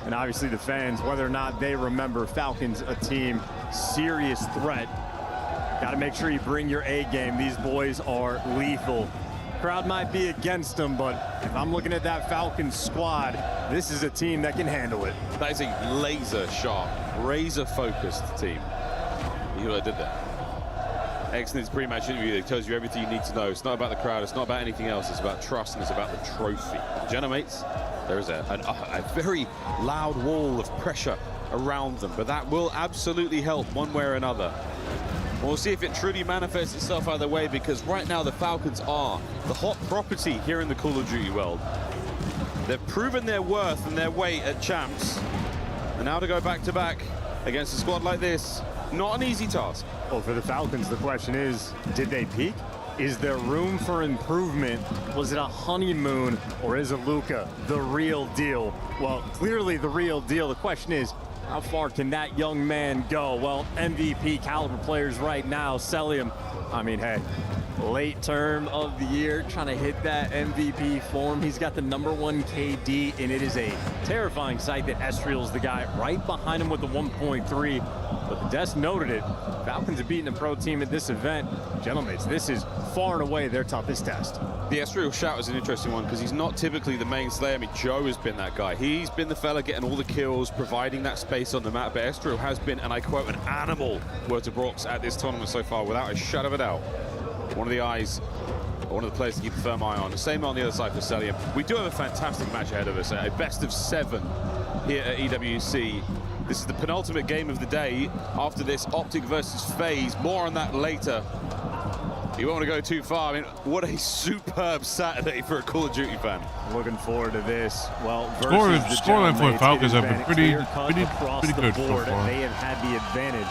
Speaker 24: And obviously the fans, whether or not they remember Falcons, a team, serious threat. Got to make sure you bring your A game. These boys are lethal. Crowd might be against them, but if I'm looking at that Falcons squad, this is a team that can handle it.
Speaker 23: That is a laser sharp, razor focused team. You know what I did there? Excellent pre-match interview that tells you everything you need to know. It's not about the crowd, it's not about anything else, it's about trust and it's about the trophy. Gentlemates, there is a very loud wall of pressure around them, but that will absolutely help one way or another. We'll see if it truly manifests itself either way, because right now the Falcons are the hot property here in the Call of Duty world. They've proven their worth and their weight at Champs, and now to go back-to-back against a squad like this, not an easy task.
Speaker 24: Well, for the Falcons, the question is, did they peak? Is there room for improvement? Was it a honeymoon, or is it Luka the real deal? Well, clearly the real deal. The question is, how far can that young man go? Well, MVP caliber players right now, Celium, I mean, hey, late term of the year, trying to hit that MVP form. He's got the #1 KD, and it is a terrifying sight that Estriel's the guy right behind him with the 1.3. But the desk noted it. Falcons have beaten a pro team at this event. Gentlemen, this is far and away their toughest test.
Speaker 23: The Estriel shout is an interesting one because he's not typically the main slayer. I mean, Joe has been that guy. He's been the fella getting all the kills, providing that space on the map. But Estriel has been, and I quote, an animal, word to Brox, at this tournament so far, without a shadow of a doubt. One of the eyes, one of the players to keep a firm eye on. The same on the other side for Celium. We do have a fantastic match ahead of us, a best of 7 here at EWC. This is the penultimate game of the day after this Optic versus FaZe. More on that later. You won't want to go too far. I mean, what a superb Saturday for a Call of Duty fan.
Speaker 24: Looking forward to this. Well,
Speaker 4: scoreline for Falcons have been pretty good so far.
Speaker 24: They have had the advantage.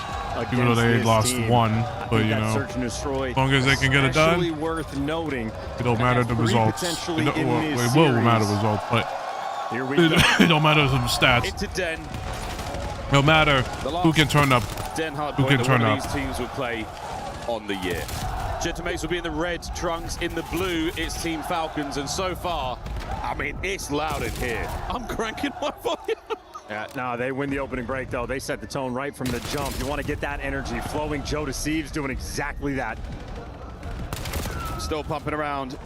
Speaker 4: Even though they lost one, but you know,
Speaker 24: as
Speaker 4: long as they can get it done,
Speaker 24: worth noting.
Speaker 4: It don't matter the results. It will matter the results, but it don't matter the stats.
Speaker 23: Into Den.
Speaker 4: No matter who can turn up.
Speaker 23: Den hard
Speaker 4: who
Speaker 23: point
Speaker 4: can turn
Speaker 23: one
Speaker 4: up.
Speaker 23: of these teams will play on the year. Gentlemen will be in the red, Trunks in the blue. It's Team Falcons, and so far, I mean, it's loud in here. I'm cranking my volume.
Speaker 24: Yeah, no, they win the opening break, though. They set the tone right from the jump. You want to get that energy flowing. Joe Deceives doing exactly that.
Speaker 23: Still pumping around.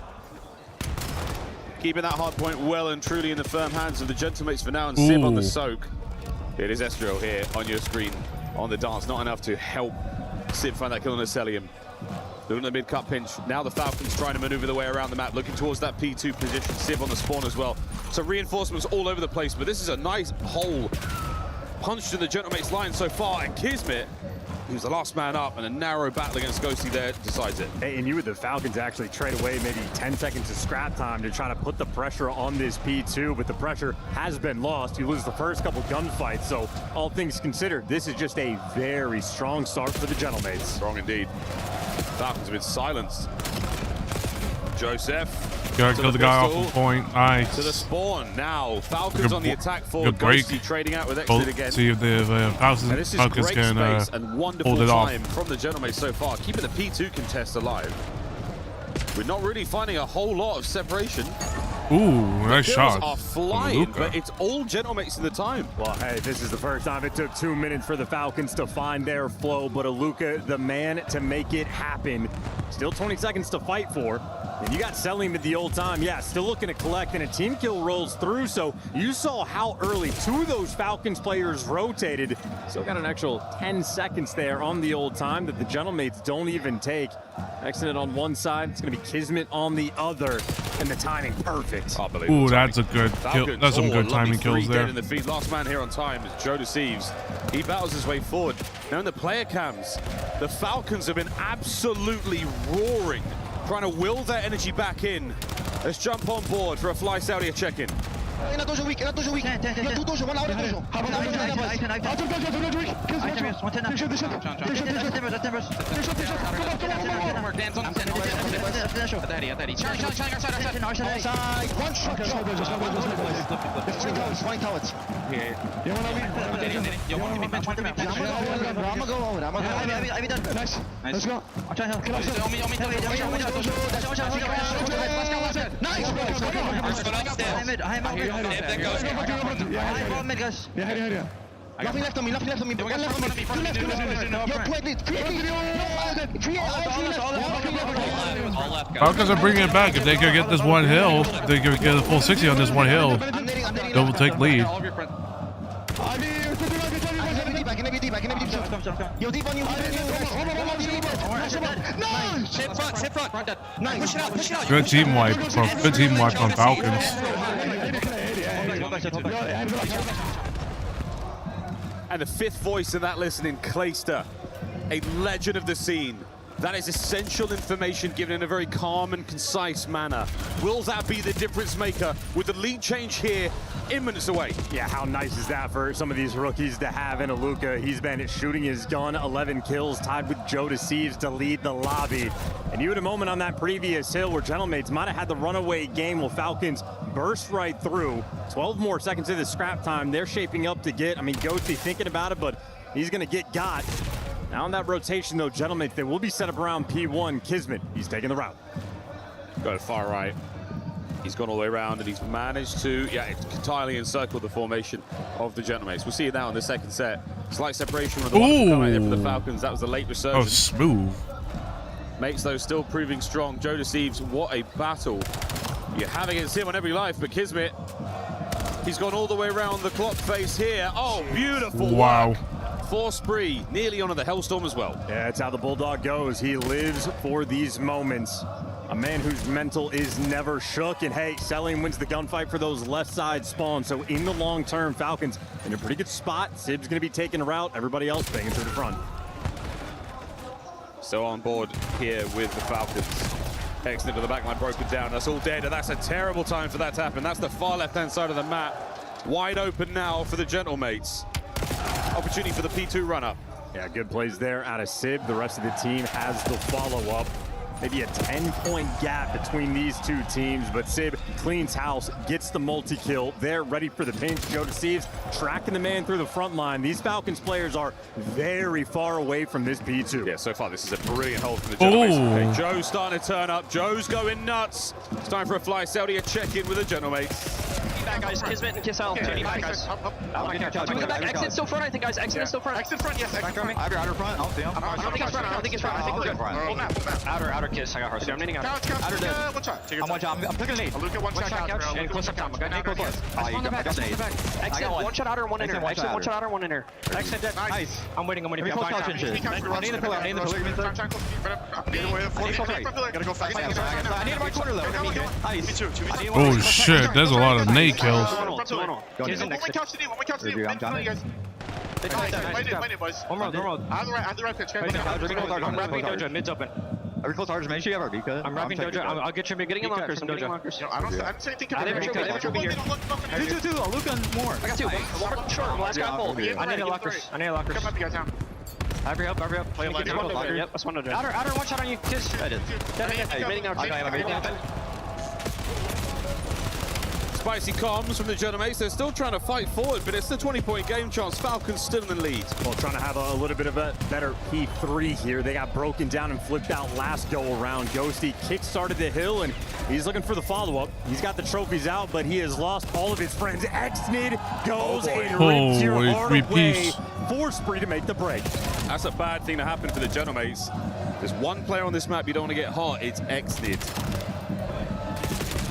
Speaker 23: Keeping that hard point well and truly in the firm hands of the Gentlemates for now, and Sib on the soak. It is Estriel here on your screen on the dance. Not enough to help Sib find that kill on Celium. Doing the mid-cut pinch. Now the Falcons trying to maneuver their way around the map, looking towards that P2 position. Sib on the spawn as well. So reinforcements all over the place, but this is a nice hole punched in the Gentlemates line so far, and Kismet, who's the last man up, and a narrow battle against Ghosty there, decides it.
Speaker 24: Hey, and you with the Falcons actually trade away maybe 10 seconds of scrap time to try to put the pressure on this P2, but the pressure has been lost. You lose the first couple gunfights, so all things considered, this is just a very strong start for the Gentlemates.
Speaker 23: Strong indeed. Falcons have been silenced. Joseph.
Speaker 4: Gotta kill the guy off the point. Nice.
Speaker 23: To the spawn. Now, Falcons on the attack forward. Ghosty trading out with Exit again.
Speaker 4: See if the Falcons can
Speaker 23: and wonderful
Speaker 4: hold it off.
Speaker 23: time from the Gentlemates so far, keeping the P2 contest alive. We're not really finding a whole lot of separation.
Speaker 4: Ooh, nice shot.
Speaker 23: Are flying, but it's all Gentlemates in the time.
Speaker 24: Well, hey, this is the first time it took 2 minutes for the Falcons to find their flow, but Aluka, the man to make it happen. Still 20 seconds to fight for. And you got Celium at the old time. Yeah, still looking to collect, and a team kill rolls through. So you saw how early 2 of those Falcons players rotated. Still got an actual 10 seconds there on the old time that the Gentlemates don't even take. Exit on one side, it's going to be Kismet on the other, and the timing perfect.
Speaker 4: Ooh, that's a good kill. That's some good timing kills there.
Speaker 23: In the feed. Last man here on time is Joe Deceives. He battles his way forward. Now in the player cams, the Falcons have been absolutely roaring, trying to will their energy back in. Let's jump on board for a Fly Saudi check-in.
Speaker 1: هنا دوجو ويك هنا دوجو ويك هنا دوجو ولا عارف دوجو Nothing left on me, nothing left on me. One left on me. Two left, two left. Yo,
Speaker 4: Falcons are bringing it back. If they could get this one hill, they could get a full 60 on this one hill. They will take lead.
Speaker 1: Yo, deep on you.
Speaker 11: Sit front. Nice. Push it out, push it out.
Speaker 4: Good team wipe on Falcons.
Speaker 23: And the 5th voice in that listening, Clayster, a legend of the scene. That is essential information given in a very calm and concise manner. Will that be the difference maker with the lead change here in minutes away?
Speaker 24: Yeah, how nice is that for some of these rookies to have in Luka? He's been shooting his gun, 11 kills, tied with Joe Deceives to lead the lobby. And you had a moment on that previous hill where Gentlemates might have had the runaway game. Well, Falcons burst right through. 12 more seconds of the scrap time. They're shaping up to get, I mean, Ghosty thinking about it, but he's going to get got. Now in that rotation, though, Gentlemates, they will be set up around P1. Kismet, he's taking the route.
Speaker 23: Go to far right. He's gone all the way around and he's managed to, entirely encircle the formation of the Gentlemates. We'll see it now in the second set. Slight separation from the one coming there for the Falcons. That was the late resurgence.
Speaker 4: Oh, smooth.
Speaker 23: Mates, though, still proving strong. Joe Deceives, what a battle you have against him on every life. But Kismet, he's gone all the way around the clock face here. Oh, beautiful work. For Spree, nearly onto the Hellstorm as well.
Speaker 24: Yeah, that's how the Bulldog goes. He lives for these moments. A man whose mental is never shook. And hey, Selling wins the gunfight for those left side spawns. So in the long term, Falcons in a pretty good spot. Sib's gonna be taking a route. Everybody else banging through the front.
Speaker 23: So on board here with the Falcons. Exit to the backline broken down. That's all dead, and that's a terrible time for that to happen. That's the far left-hand side of the map. Wide open now for the Gentlemates. Opportunity for the P2 run-up.
Speaker 24: Yeah, good plays there out of Sib. The rest of the team has the follow-up. Maybe a 10-point gap between these two teams, but Sib cleans house, gets the multi-kill. They're ready for the pinch. Joe Deceives tracking the man through the front line. These Falcons players are very far away from this P2.
Speaker 23: Yeah, so far this is a brilliant hold from the Gentlemates. Okay, Joe's starting to turn up. Joe's going nuts. It's time for a fly. Saudi a check-in with the Gentlemates.
Speaker 11: Back, guys. Kismet and Kiss out. Back, guys. Bring them back. Exit still front, I think, guys. Exit is still front.
Speaker 1: Exit front, yes. Exit front. Outer front. I don't see him.
Speaker 11: I don't think it's front. I don't think it's front. I think we're good.
Speaker 1: Full map.
Speaker 11: Outer Kiss. I got her. I'm needing outer.
Speaker 1: Outer dead. One shot. I'm one shot. I'm taking a nade. Luka, one shot.
Speaker 11: And close up top. I got nade close. Exit one shot outer, one inner. Exit one shot outer, one inner. Exit dead. Nice. I'm waiting. I need the pillar. I need the pillar. I need the pillar.
Speaker 1: Gotta go fast. I need my corner though. Nice.
Speaker 4: Oh shit, there's a lot of nade kills.
Speaker 1: One couch to D, one couch to D. I'm coming, guys. One road. I have the right pitch.
Speaker 11: I'm wrapping Dojo. Mid's open.
Speaker 1: Are we close to make sure you have our Vika?
Speaker 11: I'm wrapping Dojo. I'll get you getting in lockers. I'm getting lockers.
Speaker 1: I don't say anything.
Speaker 11: I didn't be here.
Speaker 1: Two. Luka and more.
Speaker 11: I got two. One short. Last guy full. I need a lockers. I need a lockers.
Speaker 1: Come up, you guys down.
Speaker 11: Hurry up.
Speaker 1: Play line.
Speaker 11: Yep, that's one Dojo. Outer, one shot on you. Kiss. I did.
Speaker 23: Spicy comms from the Gentlemates. They're still trying to fight forward, but it's the 20-point game chance. Falcons still in the lead.
Speaker 24: Well, trying to have a little bit of a better P3 here. They got broken down and flipped out last go around. Ghosty kick-started the hill, and he's looking for the follow-up. He's got the trophies out, but he has lost all of his friends. Xnid goes and rips your heart away for Spree to make the break.
Speaker 23: That's a bad thing to happen for the Gentlemates. There's one player on this map you don't want to get hot. It's Xnid.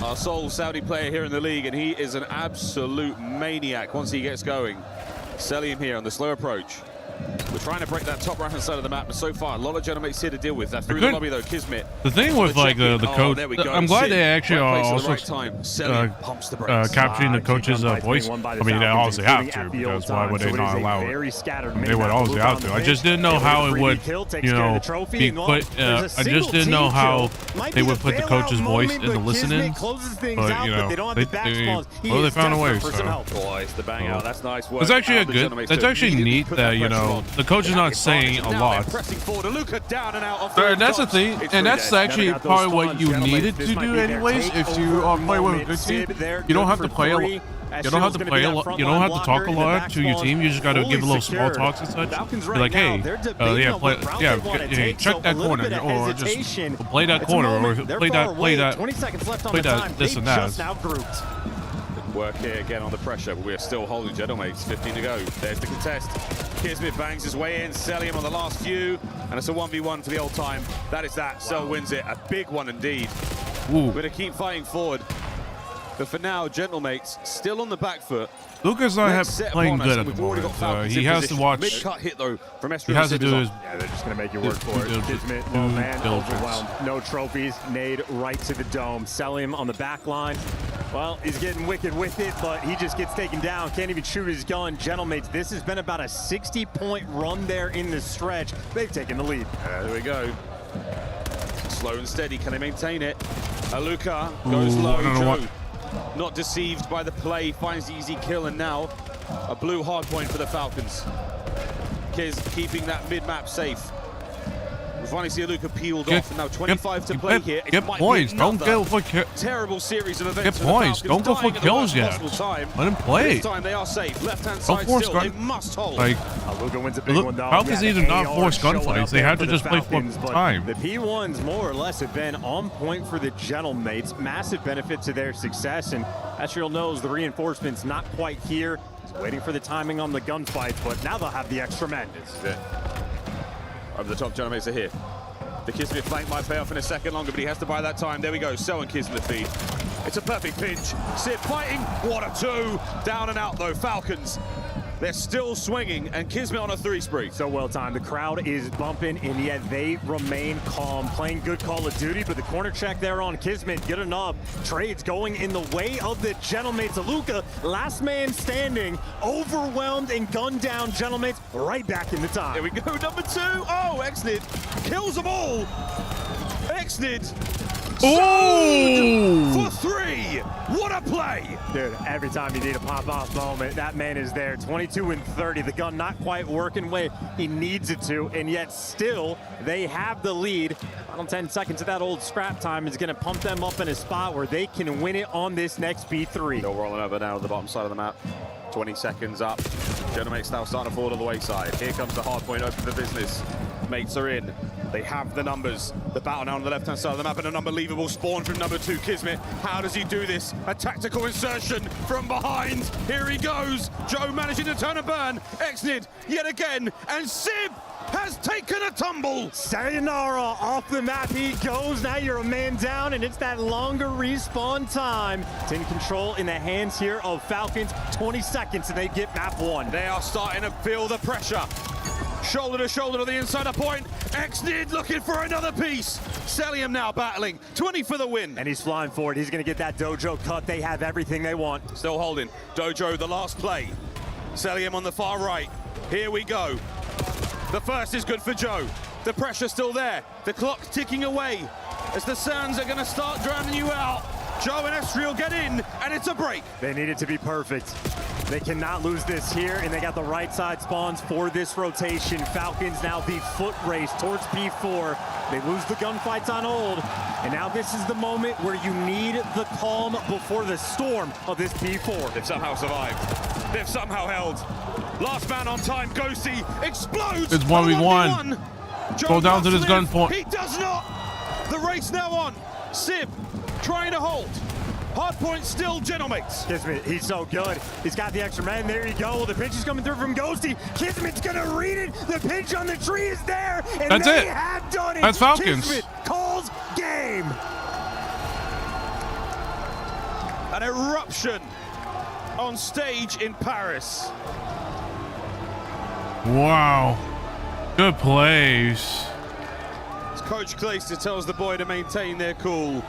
Speaker 23: Our sole Saudi player here in the league, and he is an absolute maniac once he gets going. Selim here on the slow approach. We're trying to break that top right-hand side of the map, but so far, a lot of Gentlemates here to deal with. That through the lobby, though, Kismet.
Speaker 4: The thing with, like, the coach, I'm glad they actually are also capturing the coach's voice. I mean, they obviously have to, because why would they not allow it? They would obviously have to. I just didn't know how it would, you know, be put, I just didn't know how they would put the coach's voice in the listening, but, you know, they found a way, so.
Speaker 23: Boys, the bang out, that's nice work.
Speaker 4: It's actually that's actually neat that, you know, the coach is not saying a lot. That's the thing, and that's actually probably what you needed to do anyways. If you are playing with a good team, you don't have to play a lot. You don't have to play a lot. You don't have to talk a lot to your team. You just got to give a little small talks and such. Be like, hey, check that corner, or just play that corner, or play that this and that.
Speaker 23: Work here again on the pressure, but we are still holding Gentlemates. 15 to go. There's the contest. Kismet bangs his way in, selling him on the last few, and it's a 1v1 for the old time. That is that. Cell wins it. A big one indeed. We're going to keep fighting forward. But for now, Gentlemates still on the back foot.
Speaker 4: Luka's not playing good at the moment. He has to watch.
Speaker 23: Mid-cut hit though from
Speaker 4: He has to do his.
Speaker 24: Yeah, they're just gonna make you work for it. Kismet, low man, overwhelmed. No trophies. Nade right to the dome. Sell him on the back line. Well, he's getting wicked with it, but he just gets taken down. Can't even shoot his gun. Gentlemates, this has been about a 60-point run there in the stretch. They've taken the lead.
Speaker 23: There we go. Slow and steady, can they maintain it? Aluka goes low, Joe. Not deceived by the play, finds the easy kill, and now a blue hard point for the Falcons. Kiz keeping that mid-map safe. We finally see Aluka peeled off, and now 25 to play here. It
Speaker 4: Get
Speaker 23: might
Speaker 4: points.
Speaker 23: be
Speaker 4: Don't
Speaker 23: another
Speaker 4: go for kills.
Speaker 23: terrible series of events.
Speaker 4: Get
Speaker 23: for the
Speaker 4: points.
Speaker 23: Falcons,
Speaker 4: Don't go for
Speaker 23: dying at the
Speaker 4: kills
Speaker 23: worst
Speaker 4: yet.
Speaker 23: possible time.
Speaker 4: Let him play.
Speaker 23: This time they are safe. Left-hand
Speaker 4: Don't
Speaker 23: side
Speaker 4: force
Speaker 23: still. They
Speaker 4: gun.
Speaker 23: must hold.
Speaker 4: Like,
Speaker 24: Aluka wins a big one, though.
Speaker 4: Falcons
Speaker 24: Yeah,
Speaker 4: need to
Speaker 24: the
Speaker 4: not
Speaker 24: AR
Speaker 4: force
Speaker 24: showing
Speaker 4: gunfights.
Speaker 24: up
Speaker 4: They
Speaker 24: there
Speaker 4: have
Speaker 24: for
Speaker 4: to
Speaker 24: the
Speaker 4: just play
Speaker 24: Falcons,
Speaker 4: for
Speaker 24: but
Speaker 4: time.
Speaker 24: The P1s more or less have been on point for the Gentlemates. Massive benefit to their success, and Asriel knows the reinforcement's not quite here. He's waiting for the timing on the gunfight, but now they'll have the extra men.
Speaker 23: This is it. Over the top, Gentlemates are here. The Kismet flank might pay off in a second longer, but he has to buy that time. There we go, Sel and Kiz in the feed. It's a perfect pinch. Sib fighting, what a two. Down and out though, Falcons. They're still swinging, and Kismet on a 3 spree.
Speaker 24: So well timed. The crowd is bumping, and yet they remain calm, playing good Call of Duty, but the corner check there on Kismet, good enough. Trades going in the way of the Gentlemates. Aluka, last man standing, overwhelmed and gunned down. Gentlemates right back in the time.
Speaker 23: Here we go, number 2. Oh, Exnid kills them all. Exnid.
Speaker 4: Oh!
Speaker 23: For 3. What a play.
Speaker 24: Dude, every time you need a pop-off moment, that man is there. 22 and 30. The gun not quite working way he needs it to, and yet still they have the lead. Final 10 seconds of that old scrap time is going to pump them up in a spot where they can win it on this next B3.
Speaker 23: Still rolling over now to the bottom side of the map. 20 seconds up. Gentlemates now starting to fall to the wayside. Here comes the hard point open for business. Mates are in. They have the numbers. The battle now on the left-hand side of the map, and an unbelievable spawn from number 2, Kismet. How does he do this? A tactical insertion from behind. Here he goes. Joe managing to turn a burn. Exnid yet again, and Sib has taken a tumble.
Speaker 24: Sayonara, off the map he goes. Now you're a man down, and it's that longer respawn time. It's in control in the hands here of Falcons. 20 seconds, and they get map 1.
Speaker 23: They are starting to feel the pressure. Shoulder to shoulder to the insider point. Exnid looking for another piece. Celium now battling. 20 for the win.
Speaker 24: And he's flying forward. He's going to get that Dojo cut. They have everything they want.
Speaker 23: Still holding. Dojo, the last play. Celium on the far right. Here we go. The first is good for Joe. The pressure's still there. The clock ticking away as the Sands are going to start drowning you out. Joe and Asriel get in, and it's a break.
Speaker 24: They need it to be perfect. They cannot lose this here, and they got the right side spawns for this rotation. Falcons now the foot race towards P4. They lose the gunfights on hold, and now this is the moment where you need the calm before the storm of this P4.
Speaker 23: They've somehow survived. They've somehow held. Last man on time, Ghosty explodes.
Speaker 4: It's 1v1. Go down to this gunpoint.
Speaker 23: He does not. The race now on. Sib trying to hold. Hardpoint still Gentlemates.
Speaker 24: Kismet, he's so good. He's got the extra man. There you go. The pinch is coming through from Ghosty. Kismet's gonna read it. The pinch on the tree is there, and
Speaker 4: that's
Speaker 24: they
Speaker 4: it.
Speaker 24: have done it.
Speaker 4: That's Falcons.
Speaker 24: Kismet calls game.
Speaker 23: An eruption on stage in Paris.
Speaker 4: Wow. Good plays.
Speaker 23: As Coach Clayster tells the boy to maintain their cool.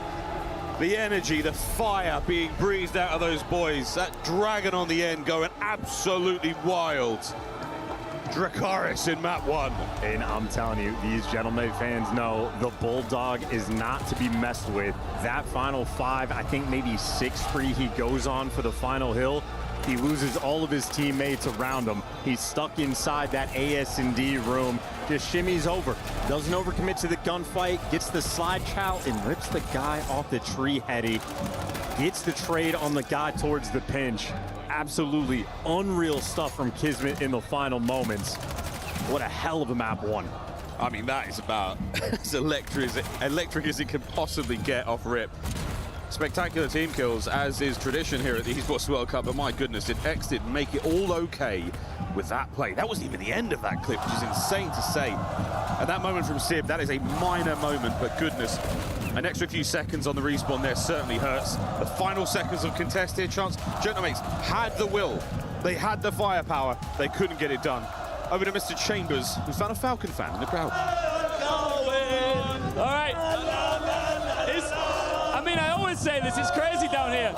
Speaker 23: The energy, the fire being breathed out of those boys. That dragon on the end going absolutely wild. Dracarys in map 1.
Speaker 24: And I'm telling you, these Gentleman fans know the Bulldog is not to be messed with. That final 5, I think maybe 6 spree he goes on for the final hill. He loses all of his teammates around him. He's stuck inside that AS&D room. Just shimmies over. Doesn't overcommit to the gunfight. Gets the slide chow and rips the guy off the tree heady. Gets the trade on the guy towards the pinch. Absolutely unreal stuff from Kismet in the final moments. What a hell of a map 1.
Speaker 23: I mean, that is about as electric as it can possibly get off rip. Spectacular team kills, as is tradition here at the Esports World Cup, but my goodness, did X did make it all okay with that play. That wasn't even the end of that clip, which is insane to say. And that moment from Sib, that is a minor moment, but goodness, an extra few seconds on the respawn there certainly hurts. The final seconds of contested chance. Gentlemates had the will, they had the firepower, they couldn't get it done. Over to Mr. Chambers, who's found a Falcon fan in the crowd.
Speaker 19: All right. I always say this, it's crazy down here.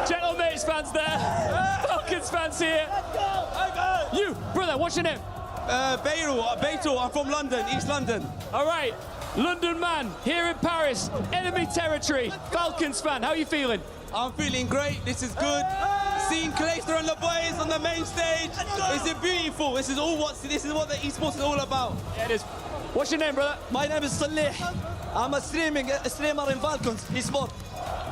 Speaker 19: Gentlemates fans there, Falcons fans here. You, brother, what's your name?
Speaker 7: Beirut, I'm from London, East London.
Speaker 19: All right, London man, here in Paris, enemy territory, Falcons fan, how are you feeling?
Speaker 7: I'm feeling great, this is good. Seeing Clayster and the boys on the main stage, it's beautiful. This is what the esports is all about.
Speaker 19: Yeah, it is. What's your name, brother?
Speaker 7: My name is Salih. I'm a streamer in Falcons esports.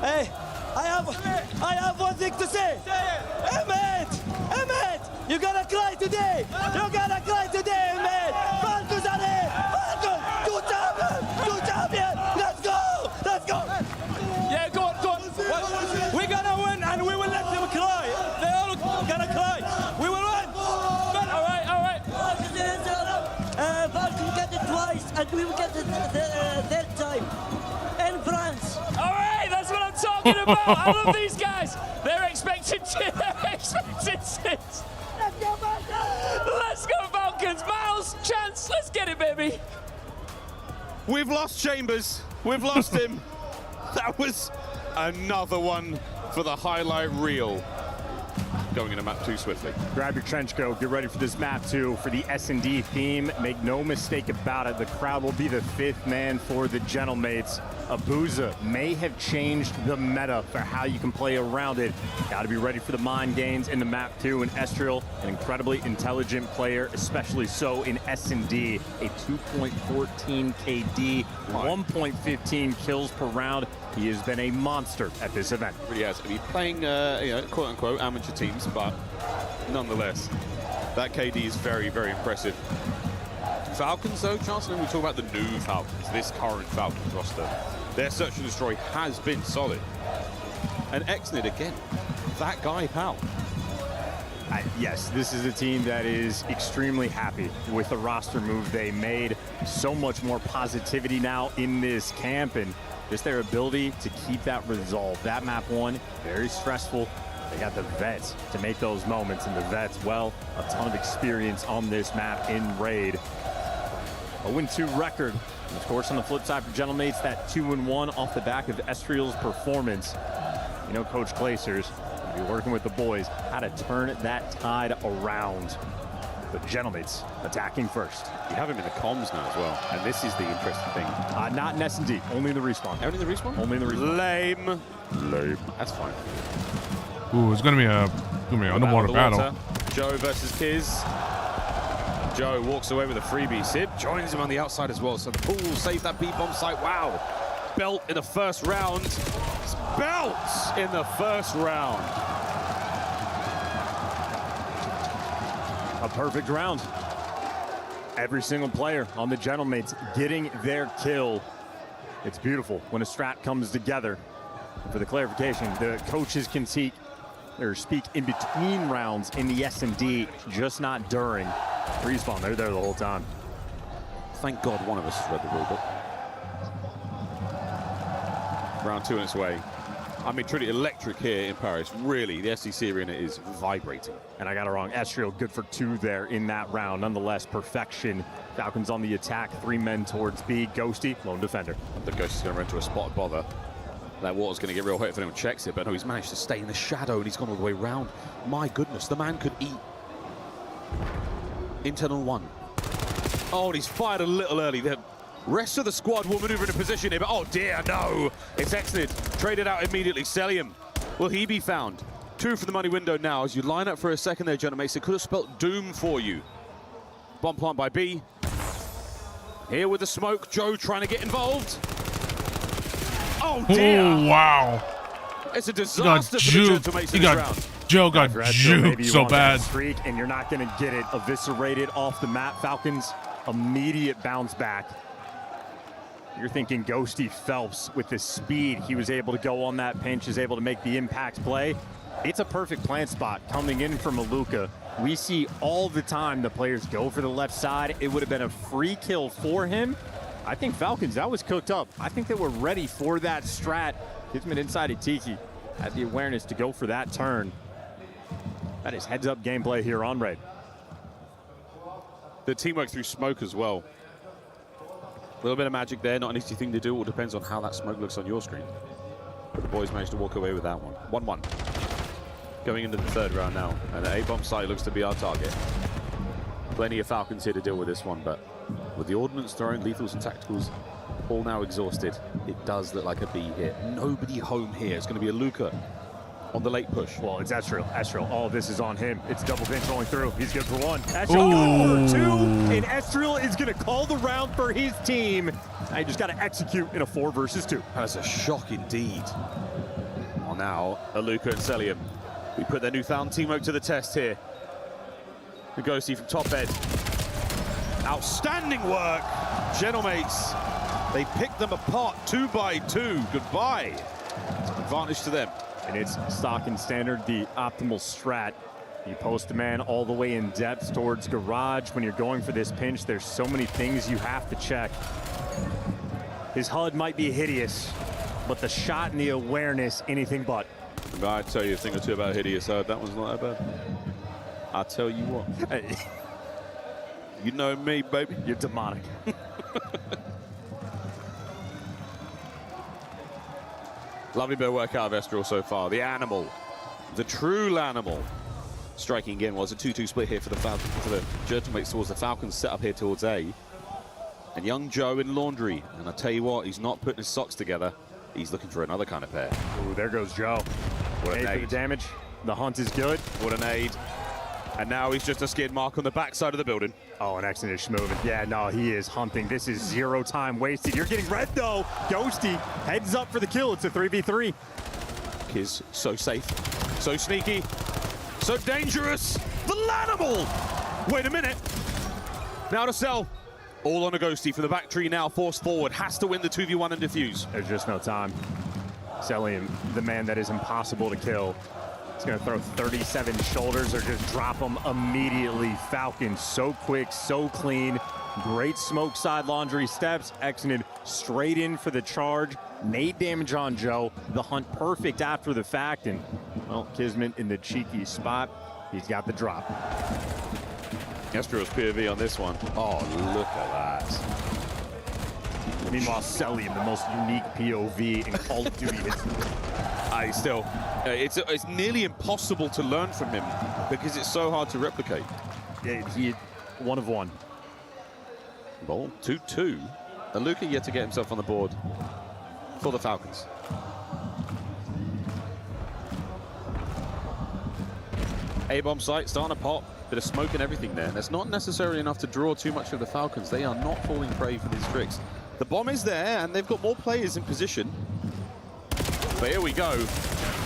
Speaker 7: Hey, I have one thing to say. Emmett, you gotta cry today. You gotta cry today, Emmett. Falcons are here. Falcons, two champions. Let's go.
Speaker 19: Yeah, go on.
Speaker 7: We're gonna win and we will let them cry. They all gonna cry. We will win.
Speaker 19: All right.
Speaker 7: Falcons get it twice and we will get it third time. In France.
Speaker 19: All right, that's what I'm talking about. I love these guys. They're expecting six. Let's go Falcons. Miles, Chance, let's get it, baby.
Speaker 23: We've lost Chambers. We've lost him. That was another one for the highlight reel. Going into map 2 swiftly.
Speaker 24: Grab your trench coat, get ready for this map 2 for the S&D theme. Make no mistake about it, the crowd will be the 5th man for the Gentlemates. Abuza may have changed the meta for how you can play around it. Got to be ready for the mind games in the map 2, and Estriel, an incredibly intelligent player, especially so in S&D. A 2.14 KD, 1.15 kills per round. He has been a monster at this event.
Speaker 23: Really has. He's playing, quote-unquote amateur teams, but nonetheless, that KD is very, very impressive. Falcons, though, Chancellor, we talk about the new Falcons, this current Falcons roster. Their search and destroy has been solid. And Exnid, again, that guy, pal.
Speaker 24: Yes, this is a team that is extremely happy with the roster move they made. So much more positivity now in this camp, and just their ability to keep that resolve. That map 1, very stressful. They got the vets to make those moments, and the vets, well, a ton of experience on this map in Raid. A 0-2 record. And of course, on the flip side for Gentlemates, that 2-1 off the back of Estriel's performance. You know, Coach Glacers will be working with the boys how to turn that tide around. But Gentlemates attacking first.
Speaker 23: You have him in the comms now as well, and this is the interesting thing.
Speaker 24: Not in S&D, only in the respawn.
Speaker 23: Only in the respawn?
Speaker 24: Only in the respawn.
Speaker 23: Lame. That's fine.
Speaker 4: Ooh, it's gonna be a underwater battle.
Speaker 23: Joe versus Kiz. Joe walks away with a freebie. Sib joins him on the outside as well. So the pool saves that B-bomb site. Wow. Belt in the first round. Belt in the first round.
Speaker 24: A perfect round. Every single player on the Gentlemates getting their kill. It's beautiful when a strat comes together. And for the clarification, the coaches can speak in between rounds in the S&D, just not during. Respawn, they're there the whole time.
Speaker 23: Thank God one of us has read the rulebook. Round 2 on its way. I mean, truly electric here in Paris. Really, the SCC arena is vibrating.
Speaker 24: And I got it wrong. Estriel good for 2 there in that round. Nonetheless, perfection. Falcons on the attack. 3 men towards B. Ghosty, lone defender.
Speaker 23: The Ghost is going to run to a spot bother. That water's going to get real hot if anyone checks it, but no, he's managed to stay in the shadow and he's gone all the way around. My goodness, the man could eat. Internal 1. Oh, and he's fired a little early. The rest of the squad will maneuver in a position here, but oh dear, no. It's Exnid. Traded out immediately. Celium. Will he be found? 2 for the money window now. As you line up for a second there, Gentlemates, it could have spelt doom for you. Bomb plant by B. Here with the smoke. Joe trying to get involved. Oh dear.
Speaker 4: Oh, wow.
Speaker 23: It's a disaster for the Gentlemates in this round.
Speaker 4: Joe got juked so bad.
Speaker 24: Streak, and you're not going to get it eviscerated off the map. Falcons, immediate bounce back. You're thinking Ghosty Phelps with the speed. He was able to go on that pinch, is able to make the impact play. It's a perfect plant spot coming in from Maluka. We see all the time the players go for the left side. It would have been a free kill for him. I think Falcons, that was cooked up. I think they were ready for that strat. Gives him an inside of Tiki. Had the awareness to go for that turn. That is heads-up gameplay here on Raid.
Speaker 23: The teamwork through smoke as well. A little bit of magic there, not an easy thing to do. It all depends on how that smoke looks on your screen. But the boys managed to walk away with that one. 1-1. Going into the 3rd round now. And the A-bomb site looks to be our target. Plenty of Falcons here to deal with this one, but with the ordnance throwing, lethals and tacticals all now exhausted. It does look like a B hit. Nobody home here. It's going to be a Luca on the late push.
Speaker 24: Well, it's Estriel. All this is on him. It's double pinch rolling through. He's good for one. Estriel good for two, and Estriel is going to call the round for his team. I just got to execute in a 4 versus 2.
Speaker 23: That's a shock indeed. Well, now, Aluka and Celium. We put their newfound teamwork to the test here. Ghosty from top bed. Outstanding work. Gentlemates, they picked them apart 2 by 2. Goodbye. Advantage to them.
Speaker 24: And it's stock and standard, the optimal strat. You post a man all the way in depth towards garage. When you're going for this pinch, there's so many things you have to check. His HUD might be hideous, but the shot and the awareness, anything but.
Speaker 23: I tell you a thing or two about hideous HUD. That one's not that bad. I'll tell you what. You know me, baby.
Speaker 24: You're demonic.
Speaker 23: Lovely bit of work out of Estriel so far. The animal, the true animal. Striking again was a 2-2 split here for the Falcons, for the Gentlemates towards the Falcons, set up here towards A. And young Joe in laundry. And I tell you what, he's not putting his socks together. He's looking for another kind of pair.
Speaker 24: Ooh, there goes Joe.
Speaker 23: What a
Speaker 24: nade for the damage. The hunt is good.
Speaker 23: What a nade. And now he's just a skid mark on the backside of the building.
Speaker 24: Oh, and Exodus moving. Yeah, no, he is hunting. This is 0 time wasted. You're getting red, though. Ghosty heads up for the kill. It's a 3v3.
Speaker 23: Kiz, so safe, so sneaky, so dangerous. The Lanimal! Wait a minute. Now to Cell. All on a Ghosty for the back tree now, forced forward. Has to win the 2v1 and defuse.
Speaker 24: There's just no time. Celium, the man that is impossible to kill. He's going to throw 37 shoulders or just drop them immediately. Falcon, so quick, so clean. Great smoke side laundry steps. Exonid straight in for the charge. Nade damage on Joe. The hunt perfect after the fact. And, well, Kismet in the cheeky spot. He's got the drop.
Speaker 23: Estriel's POV on this one. Oh, look at that.
Speaker 24: Meanwhile, Celium, the most unique POV in Call of Duty history.
Speaker 23: It's nearly impossible to learn from him because it's so hard to replicate.
Speaker 24: Yeah, he 1 of 1.
Speaker 23: Well, 2-2. And Luca yet to get himself on the board for the Falcons. A-bomb site starting to pop. Bit of smoke and everything there. And that's not necessarily enough to draw too much of the Falcons. They are not falling prey for these tricks. The bomb is there, and they've got more players in position. But here we go.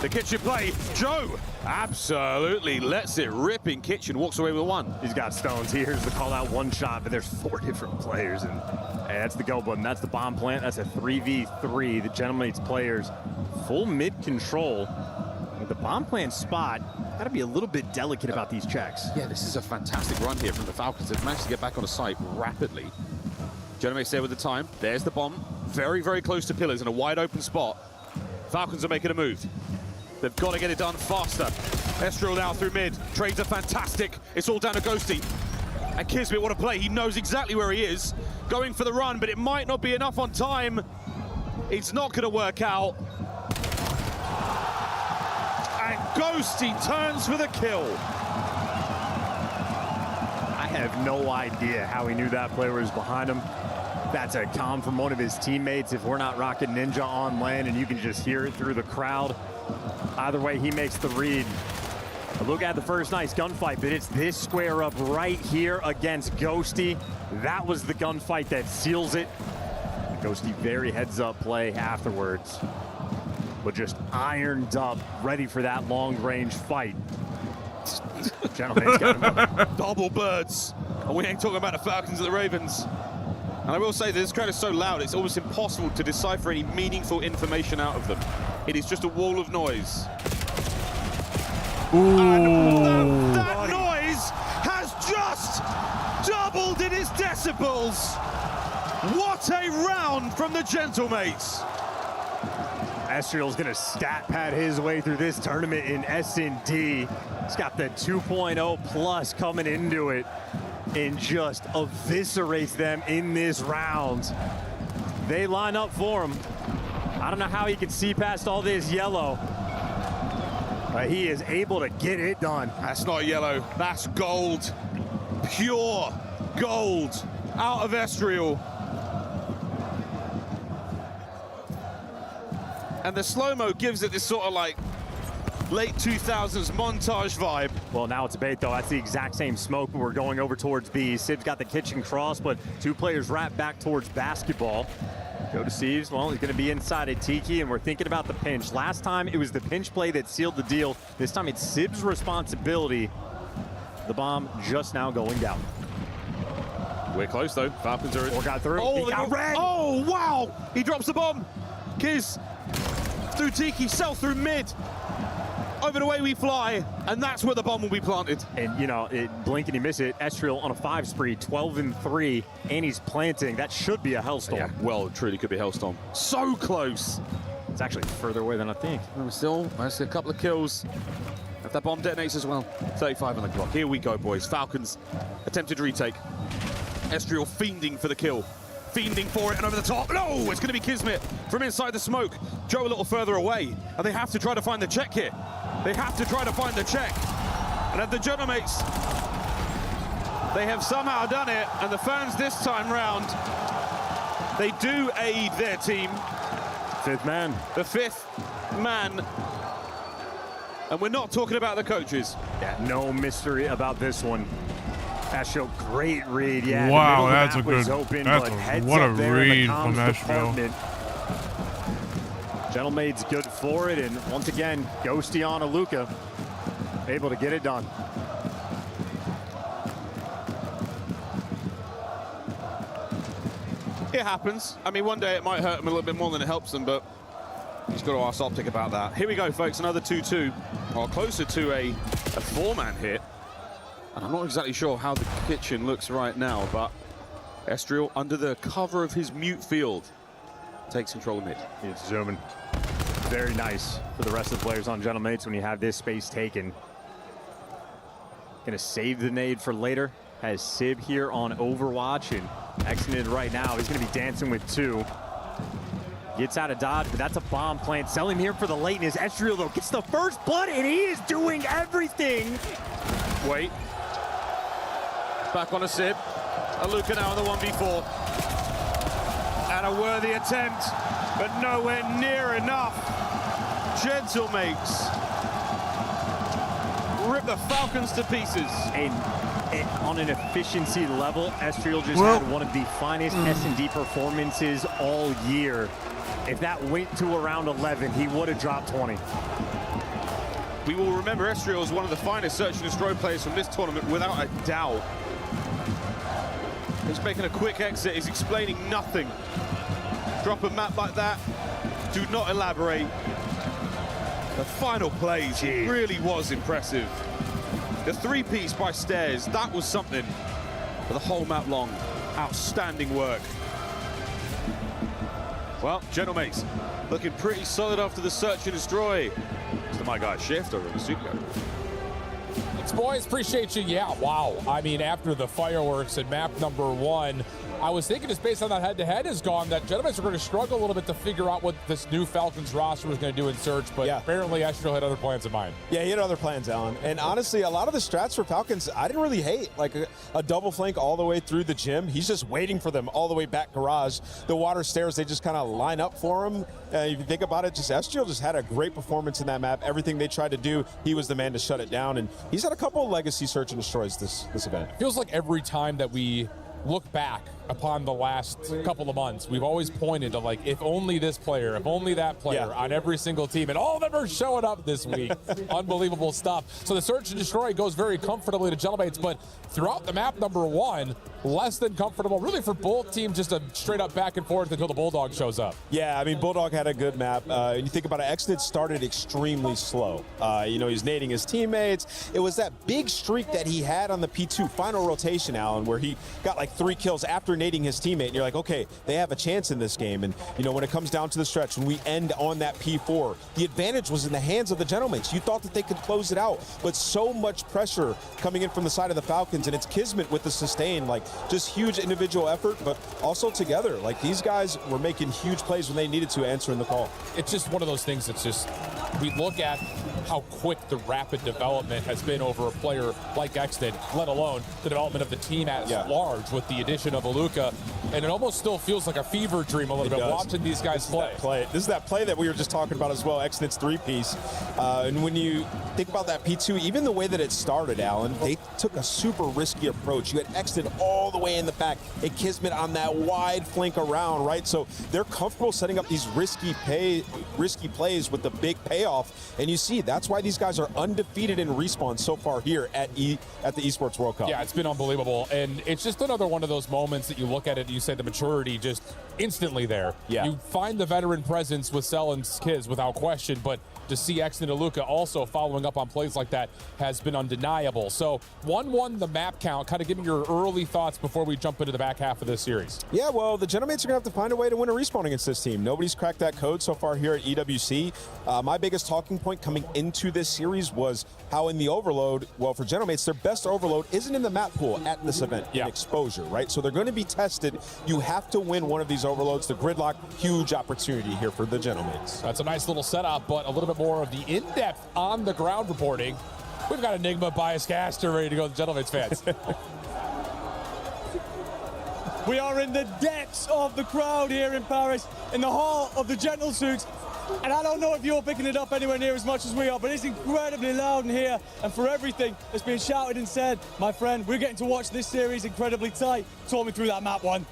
Speaker 23: The kitchen play. Joe absolutely lets it rip in kitchen. Walks away with 1.
Speaker 24: He's got stones. He hears the call out 1 shot, but there's 4 different players. And hey, that's the go button. That's the bomb plant. That's a 3v3. The Gentlemates players full mid control. With the bomb plant spot, got to be a little bit delicate about these checks.
Speaker 23: Yeah, this is a fantastic run here from the Falcons. They've managed to get back on the site rapidly. Gentlemates there with the time. There's the bomb. Very, very close to pillars in a wide open spot. Falcons are making a move. They've got to get it done faster. Estriel now through mid. Trades are fantastic. It's all down to Ghosty. And Kismet, what a play. He knows exactly where he is. Going for the run, but it might not be enough on time. It's not going to work out. And Ghosty turns for the kill.
Speaker 24: I have no idea how he knew that player was behind him. That's a comm from one of his teammates. If we're not rocking Ninja on lane and you can just hear it through the crowd. Either way, he makes the read. But look at the first nice gunfight, but it's this square up right here against Ghosty. That was the gunfight that seals it. Ghosty very heads up play afterwards. But just ironed up, ready for that long range fight. Gentleman's got another.
Speaker 23: Double birds. And we ain't talking about the Falcons or the Ravens. And I will say this crowd is so loud, it's almost impossible to decipher any meaningful information out of them. It is just a wall of noise. And that noise has just doubled in its decibels. What a round from the Gentlemates.
Speaker 24: Estriel's gonna stat pad his way through this tournament in S&D. He's got the 2.0 plus coming into it and just eviscerates them in this round. They line up for him. I don't know how he can see past all this yellow, but he is able to get it done.
Speaker 23: That's not yellow, that's gold. Pure gold out of Estriel. And the slow-mo gives it this sort of like late 2000s montage vibe.
Speaker 24: Well, now it's a bait, though. That's the exact same smoke, but we're going over towards B. Sib's got the kitchen cross, but two players wrap back towards basketball. Go to Sieves. Well, he's going to be inside a Tiki, and we're thinking about the pinch. Last time, it was the pinch play that sealed the deal. This time, it's Sib's responsibility. The bomb just now going down.
Speaker 23: We're close, though. Falcons are...
Speaker 24: Or got through.
Speaker 23: Oh,
Speaker 24: he got red.
Speaker 23: Oh, wow! He drops the bomb. Kiz through Tiki, Cell through mid. Over the way we fly, and that's where the bomb will be planted.
Speaker 24: And, you know, blink and you miss it. Estriel on a 5 spree, 12-3, and he's planting. That should be a Hellstorm.
Speaker 23: Yeah, well, it truly could be Hellstorm. So close.
Speaker 24: It's actually further away than I think.
Speaker 23: And we're still, I see a couple of kills. If that bomb detonates as well. 35 on the clock. Here we go, boys. Falcons attempted retake. Estriel fiending for the kill. Fiending for it and over the top. No, it's going to be Kismet from inside the smoke. Joe a little further away. And they have to try to find the check here. They have to try to find the check. And at the Genomates, they have somehow done it. And the fans this time round, they do aid their team.
Speaker 24: Fifth man.
Speaker 23: The fifth man. And we're not talking about the coaches.
Speaker 24: Yeah, no mystery about this one. Estriel, great read. Yeah,
Speaker 4: wow, that's a
Speaker 24: good.
Speaker 4: Open, what a read from Estriel.
Speaker 24: Gentlemade's good for it, and once again, Ghosty on Aluka, able to get it done.
Speaker 23: It happens. I mean, one day it might hurt them a little bit more than it helps them, but he's got to ask Optic about that. Here we go, folks, another 2-2, or closer to a 4-man hit. And I'm not exactly sure how the kitchen looks right now, but Estriel, under the cover of his mute field, takes control of mid.
Speaker 24: It's zooming. Very nice for the rest of the players on Gentlemates when you have this space taken. Gonna save the nade for later. Has Sib here on Overwatch and exited right now. He's gonna be dancing with 2. Gets out of dodge, but that's a bomb plant. Selling here for the lateness. Estriel, though, gets the first blood, and he is doing everything.
Speaker 23: Wait. Back on a Sib. Aluka now on the 1v4. And a worthy attempt, but nowhere near enough. Gentlemates rip the Falcons to pieces.
Speaker 24: And on an efficiency level, Estriel just had one of the finest S&D performances all year. If that went to around 11, he would have dropped 20.
Speaker 23: We will remember Estriel as one of the finest search and destroy players from this tournament, without a doubt. He's making a quick exit, he's explaining nothing. Drop a map like that, do not elaborate. The final plays, it really was impressive. The 3-piece by Stairs, that was something for the whole map long. Outstanding work. Well, Gentlemates looking pretty solid after the search and destroy. So my guy Shift over in the studio.
Speaker 9: Thanks, boys. Appreciate you. Yeah, wow. I mean, after the fireworks at map number 1, I was thinking just based on that head-to-head is gone, that Gentlemates are going to struggle a little bit to figure out what this new Falcons roster was going to do in search, but apparently Estriel had other plans in mind.
Speaker 13: Yeah, he had other plans, Alan. And honestly, a lot of the strats for Falcons, I didn't really hate. Like a double flank all the way through the gym. He's just waiting for them all the way back garage. The water stairs, they just kind of line up for him. If you think about it, just Estriel just had a great performance in that map. Everything they tried to do, he was the man to shut it down. And he's had a couple of legacy search and destroys this event.
Speaker 9: Feels like every time that we look back upon the last couple of months, we've always pointed to, like, if only this player, if only that player on every single team, and all of them are showing up this week. Unbelievable stuff. So the search and destroy goes very comfortably to Gentlemates, but throughout the map number 1, less than comfortable, really, for both teams, just a straight up back and forth until the Bulldog shows up.
Speaker 13: Yeah, I mean, Bulldog had a good map. And you think about it, Exnid started extremely slow. You know, he's nading his teammates. It was that big streak that he had on the P2 final rotation, Alan, where he got like 3 kills after nading his teammate, and you're like, okay, they have a chance in this game. And, you know, when it comes down to the stretch, when we end on that P4, the advantage was in the hands of the Gentlemates. You thought that they could close it out, but so much pressure coming in from the side of the Falcons, and it's Kismet with the sustain, like, just huge individual effort, but also together. Like, these guys were making huge plays when they needed to, answering the call.
Speaker 9: It's just one of those things that's just, we look at how quick the rapid development has been over a player like Exton, let alone the development of the team at large with the addition of Aluka. And it almost still feels like a fever dream a little bit watching these guys play.
Speaker 13: This is that play that we were just talking about as well, Exton's three-piece. And when you think about that P2, even the way that it started, Alan, they took a super risky approach. You had Exton all the way in the back, and Kismet on that wide flank around, right? So they're comfortable setting up these risky plays with the big payoff. And you see, that's why these guys are undefeated in Respawn so far here at the Esports World Cup.
Speaker 9: Yeah, it's been unbelievable. And it's just another one of those moments that you look at it and you say the maturity just instantly there.
Speaker 13: Yeah.
Speaker 9: You find the veteran presence with Cell and Kiz without question, but to see Exton and Aluka also following up on plays like that has been undeniable. So 1-1 the map count, kind of giving your early thoughts before we jump into the back half of this series.
Speaker 13: Yeah, well, the Gentlemates are going to have to find a way to win a Respawn against this team. Nobody's cracked that code so far here at EWC. My biggest talking point coming into this series was how in the Overload, well, for Gentlemates, their best Overload isn't in the map pool at this event, in exposure, right? So they're going to be tested. You have to win one of these Overloads. The Gridlock, huge opportunity here for the Gentlemates.
Speaker 9: That's a nice little setup, but a little bit more of the in-depth on-the-ground reporting. We've got Enigma, Biascaster ready to go, the Gentlemates fans.
Speaker 8: We are in the depths of the crowd here in Paris, in the heart of the Gentle Suits. And I don't know if you're picking it up anywhere near as much as we are, but it's incredibly loud in here. And for everything that's being shouted and said, my friend, we're getting to watch this series incredibly tight. Talk me through that map one.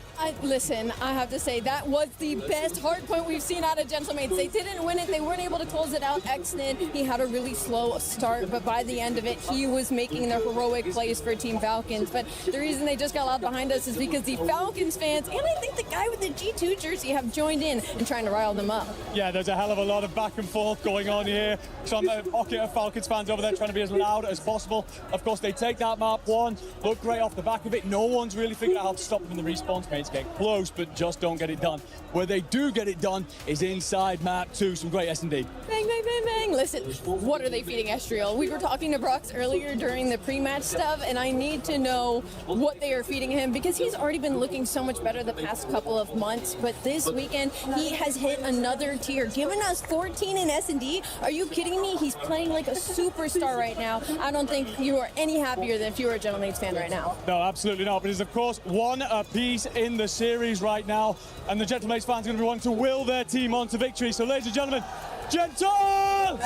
Speaker 14: Listen, I have to say, that was the best hard point we've seen out of Gentlemates. They didn't win it. They weren't able to close it out. Exton, he had a really slow start, but by the end of it, he was making the heroic plays for Team Falcons. But the reason they just got loud behind us is because the Falcons fans, and I think the guy with the G2 jersey, have joined in and trying to rile them up.
Speaker 8: Yeah, there's a hell of a lot of back and forth going on here. Some pocket of Falcons fans over there trying to be as loud as possible. Of course, they take that map one, look great off the back of it. No one's really figured out how to stop them in the respawns. Mates get close, but just don't get it done. Where they do get it done is inside map 2. Some great S&D.
Speaker 14: Bang, bang, bang, bang. Listen, what are they feeding Estriel? We were talking to Brox earlier during the pre-match stuff, and I need to know what they are feeding him because he's already been looking so much better the past couple of months, but this weekend he has hit another tier, giving us 14 in S&D. Are you kidding me? He's playing like a superstar right now. I don't think you are any happier than if you were a Gentlemates fan right now.
Speaker 8: No, absolutely not. But it's, of course, one apiece in the series right now, and the Gentlemates fans are going to be wanting to will their team on to victory. So, ladies and gentlemen, Gentle!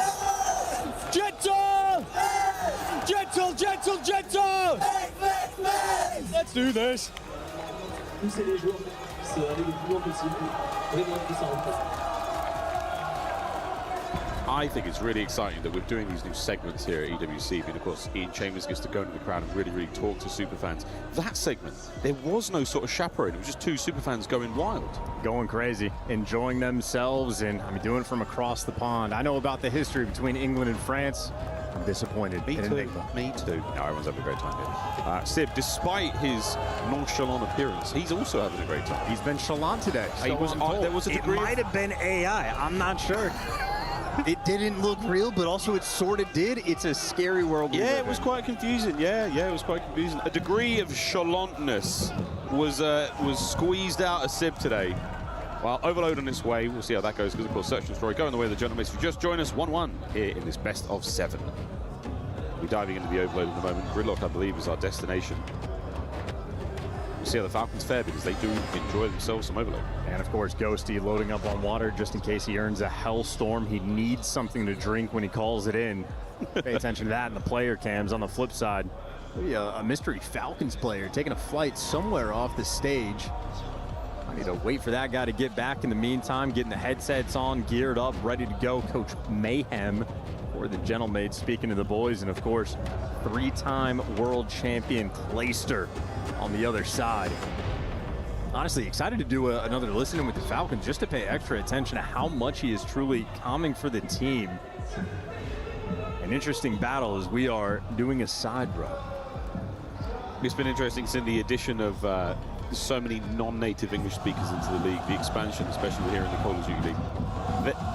Speaker 8: Gentle! Gentle, gentle, gentle! Let's do this.
Speaker 23: I think it's really exciting that we're doing these new segments here at EWC, and of course Ian Chambers gets to go into the crowd and really talk to superfans. That segment, there was no sort of chaperone, it was just two superfans going wild.
Speaker 24: Going crazy, enjoying themselves, and I mean, doing it from across the pond. I know about the history between England and France. I'm disappointed.
Speaker 23: Me too. Me too. No, everyone's having a great time here. Sib, despite his nonchalant appearance, he's also having a great time.
Speaker 24: He's been chalant today.
Speaker 23: There was a degree.
Speaker 3: It might have been AI. I'm not sure. It didn't look real, but also it sort of did. It's a scary world.
Speaker 23: Yeah, it was quite confusing. Yeah, it was quite confusing. A degree of chalantness was squeezed out of Sib today. While Overload on its way, we'll see how that goes, because of course Search and Destroy going the way of the Gentlemates. If you just join us 1-1 here in this best of 7. We're diving into the Overload in the moment. Gridlock, I believe, is our destination. We'll see how the Falcons fare, because they do enjoy themselves some Overload.
Speaker 24: And of course, Ghosty loading up on water just in case he earns a Hellstorm. He needs something to drink when he calls it in. Pay attention to that in the player cams. On the flip side, maybe a mystery Falcons player taking a flight somewhere off the stage. I need to wait for that guy to get back. In the meantime, getting the headsets on, geared up, ready to go. Coach Mayhem for the Gentlemates speaking to the boys. And of course, 3-time world champion Clayster on the other side. Honestly, excited to do another listening with the Falcons just to pay extra attention to how much he is truly calming for the team. An interesting battle as we are doing a side row.
Speaker 23: It's been interesting seeing the addition of so many non-native English speakers into the league, the expansion, especially here in the Call of Duty League.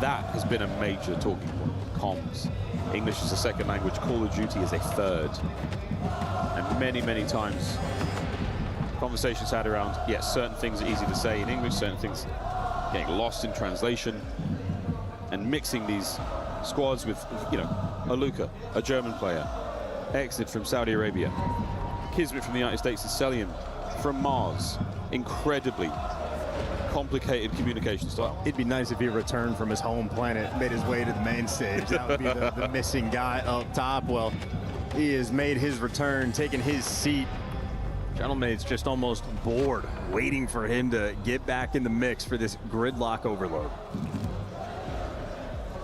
Speaker 23: That has been a major talking point. Comms. English is a second language, Call of Duty is a third. And many times, conversations had around, yes, certain things are easy to say in English, certain things getting lost in translation, and mixing these squads with, Aluka, a German player. Exit from Saudi Arabia. Kismet from the United States and Celium from Mars. Incredibly complicated communication style.
Speaker 24: It'd be nice if he returned from his home planet, made his way to the main stage. That would be the missing guy up top. Well, he has made his return, taken his seat. Gentlemate's just almost bored, waiting for him to get back in the mix for this gridlock overload.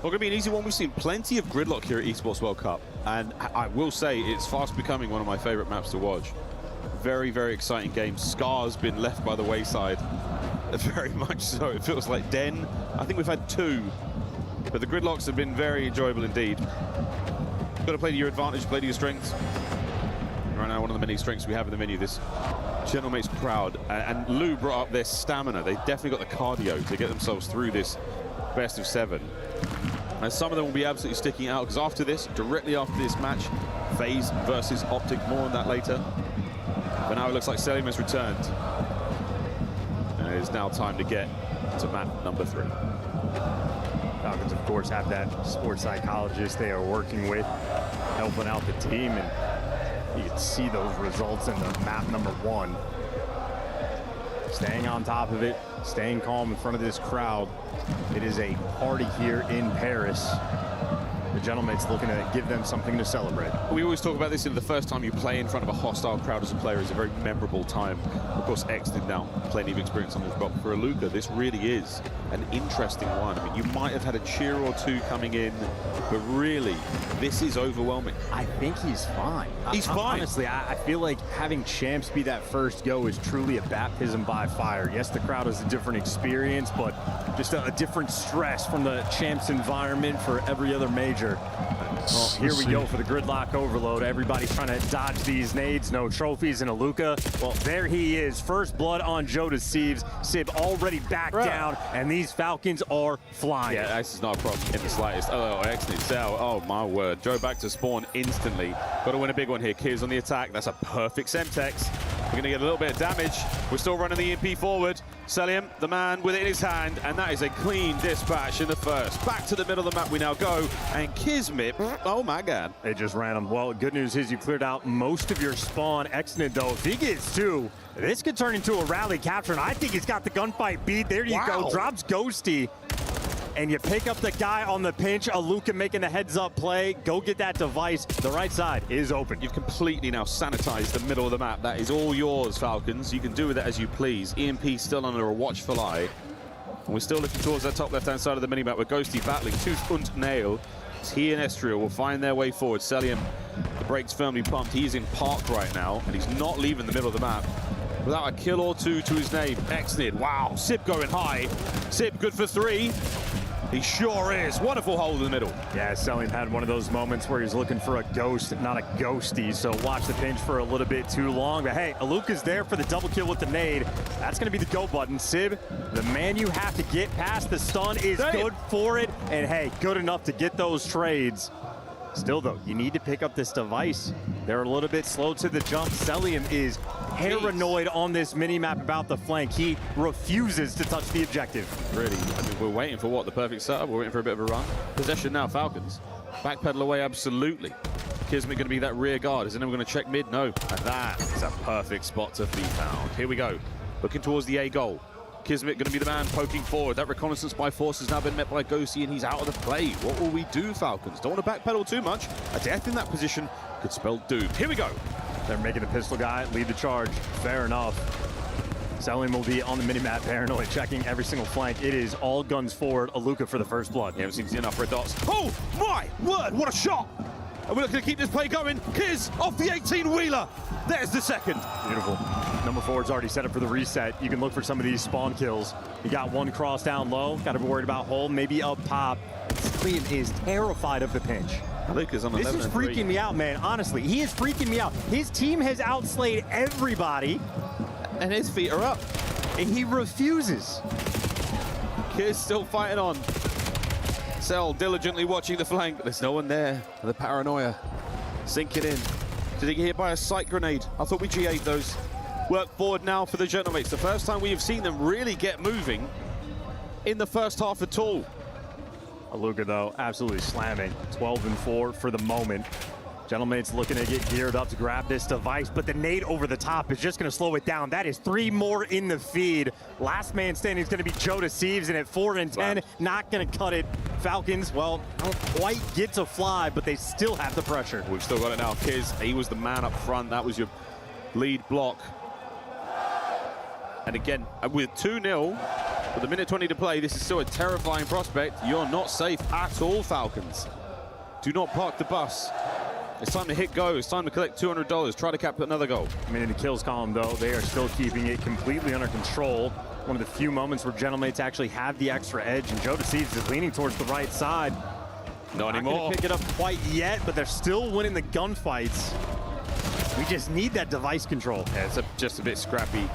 Speaker 23: Well, going to be an easy one. We've seen plenty of gridlock here at Esports World Cup, and I will say it's fast becoming one of my favorite maps to watch. Very, very exciting game. Scar's been left by the wayside, very much so. It feels like Den. I think we've had 2, but the gridlocks have been very enjoyable indeed. Got to play to your advantage, play to your strengths. Right now, one of the many strengths we have in the menu, this Gentlemates crowd, and Lou brought up their stamina. They definitely got the cardio to get themselves through this best of 7. And some of them will be absolutely sticking out, because after this, directly after this match, FaZe versus Optic, more on that later. But now it looks like Celium has returned. And it is now time to get to map number 3.
Speaker 24: Falcons, of course, have that sports psychologist they are working with, helping out the team, and you can see those results in the map number 1. Staying on top of it, staying calm in front of this crowd. It is a party here in Paris. The Gentlemates looking to give them something to celebrate.
Speaker 23: We always talk about this, the first time you play in front of a hostile crowd as a player is a very memorable time. Of course, X did now plenty of experience on this, but for Aluka, this really is an interesting one. I mean, you might have had a cheer or 2 coming in, but really, this is overwhelming.
Speaker 24: I think he's fine.
Speaker 23: He's fine.
Speaker 24: Honestly, I feel like having champs be that first go is truly a baptism by fire. Yes, the crowd is a different experience, but just a different stress from the champs environment for every other major. Well, here we go for the gridlock overload. Everybody's trying to dodge these nades. No trophies in Aluka. Well, there he is. First blood on Joe to Sibs. Sib already back down, and these Falcons are flying.
Speaker 23: Yeah, this is not a problem in the slightest. Oh, excellent sell. Oh, my word. Joe back to spawn instantly. Got to win a big one here. Kiz on the attack. That's a perfect Semtex. We're going to get a little bit of damage. We're still running the EMP forward. Celium, the man with it in his hand, and that is a clean dispatch in the first. Back to the middle of the map we now go, and Kismet, oh my god.
Speaker 24: They just ran him. Well, good news is you cleared out most of your spawn. Excellent, though. If he gets 2, this could turn into a rally capture, and I think he's got the gunfight beat. There you go. Drops Ghosty. And you pick up the guy on the pinch. Aluka making the heads-up play. Go get that device. The right side is open.
Speaker 23: You've completely now sanitized the middle of the map. That is all yours, Falcons. You can do with it as you please. EMP still under a watchful eye. And we're still looking towards that top left-hand side of the minimap with Ghosty battling Tooth und Nail. He and Estriel will find their way forward. Celium, the brakes firmly pumped. He is in park right now, and he's not leaving the middle of the map without a kill or 2 to his name. Exnid, wow. Sib going high. Sib good for 3. He sure is. Wonderful hole in the middle.
Speaker 24: Yeah, Celium had one of those moments where he's looking for a ghost, not a ghosty. So watch the pinch for a little bit too long. But hey, Aluka's there for the double kill with the nade. That's going to be the go button. Sib, the man you have to get past the stun is good for it. And hey, good enough to get those trades. Still, though, you need to pick up this device. They're a little bit slow to the jump. Celium is paranoid on this mini-map about the flank. He refuses to touch the objective.
Speaker 23: Really, I mean, we're waiting for what? The perfect setup? We're waiting for a bit of a run? Possession now, Falcons. Backpedal away, absolutely. Kismet going to be that rear guard. Is anyone going to check mid? No. And that is a perfect spot to be found. Here we go. Looking towards the A goal. Kismet going to be the man poking forward. That reconnaissance by force has now been met by Ghosty, and he's out of the play. What will we do, Falcons? Don't want to backpedal too much. A death in that position could spell doom. Here we go.
Speaker 24: They're making the pistol guy lead the charge. Fair enough. Celium will be on the minimap, paranoid, checking every single flank. It is all guns forward. Aluka for the first blood.
Speaker 23: Yeah, haven't seen enough red dots. Oh my word, what a shot! And we're looking to keep this play going. Kiz off the 18-wheeler. There's the second.
Speaker 24: Beautiful. Number 4's already set up for the reset. You can look for some of these spawn kills. You got one cross down low. Got to be worried about hole, maybe up top. Celium is terrified of the pinch.
Speaker 23: Lucas on
Speaker 24: this is freaking me out, man. Honestly, he is freaking me out. His team has outslayed everybody.
Speaker 23: And his feet are up.
Speaker 24: And he refuses.
Speaker 23: Kiz still fighting on. Cell diligently watching the flank, but there's no one there. The paranoia sinking in. Did he get hit by a sight grenade? I thought we G8 those. Work forward now for the Gentlemates. The first time we have seen them really get moving in the first half at all.
Speaker 24: Aluka, though, absolutely slamming. 12-4 for the moment. Gentleman's looking to get geared up to grab this device, but the nade over the top is just going to slow it down. That is 3 more in the feed. Last man standing is going to be Joe Deceives, and at 4 and 10, not going to cut it. Falcons, well, don't quite get to fly, but they still have the pressure.
Speaker 23: We've still got it now. Kiz, he was the man up front. That was your lead block. And again, with 2-0, with a minute 20 to play, this is still a terrifying prospect. You're not safe at all, Falcons. Do not park the bus. It's time to hit go. It's time to collect $200. Try to cap another goal.
Speaker 24: I mean, in the kills column, though, they are still keeping it completely under control. One of the few moments where Gentlemates actually have the extra edge, and Joe Deceives is leaning towards the right side.
Speaker 23: Not anymore.
Speaker 24: Not gonna pick it up quite yet, but they're still winning the gunfights. We just need that device control.
Speaker 23: Yeah, it's just a bit scrappy.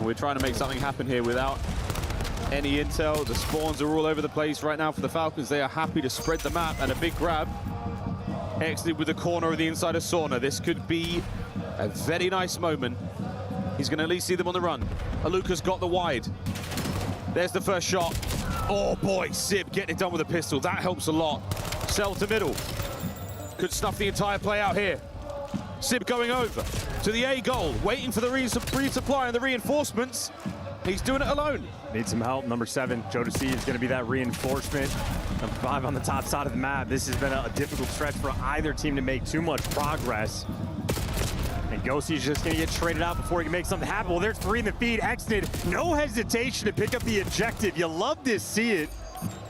Speaker 23: We're trying to make something happen here without any intel. The spawns are all over the place right now for the Falcons. They are happy to spread the map, and a big grab. Exited with the corner of the inside of Sauna. This could be a very nice moment. He's going to at least see them on the run. Aluka's got the wide. There's the first shot. Oh boy, Sib getting it done with a pistol. That helps a lot. Cell to middle. Could snuff the entire play out here. Sib going over to the A goal, waiting for the resupply and the reinforcements. He's doing it alone.
Speaker 24: Needs some help. Number 7, Joe Deceives is going to be that reinforcement. Number 5 on the top side of the map. This has been a difficult stretch for either team to make too much progress. And Ghostie's just going to get traded out before he can make something happen. Well, there's 3 in the feed. Exited, no hesitation to pick up the objective. You love to see it.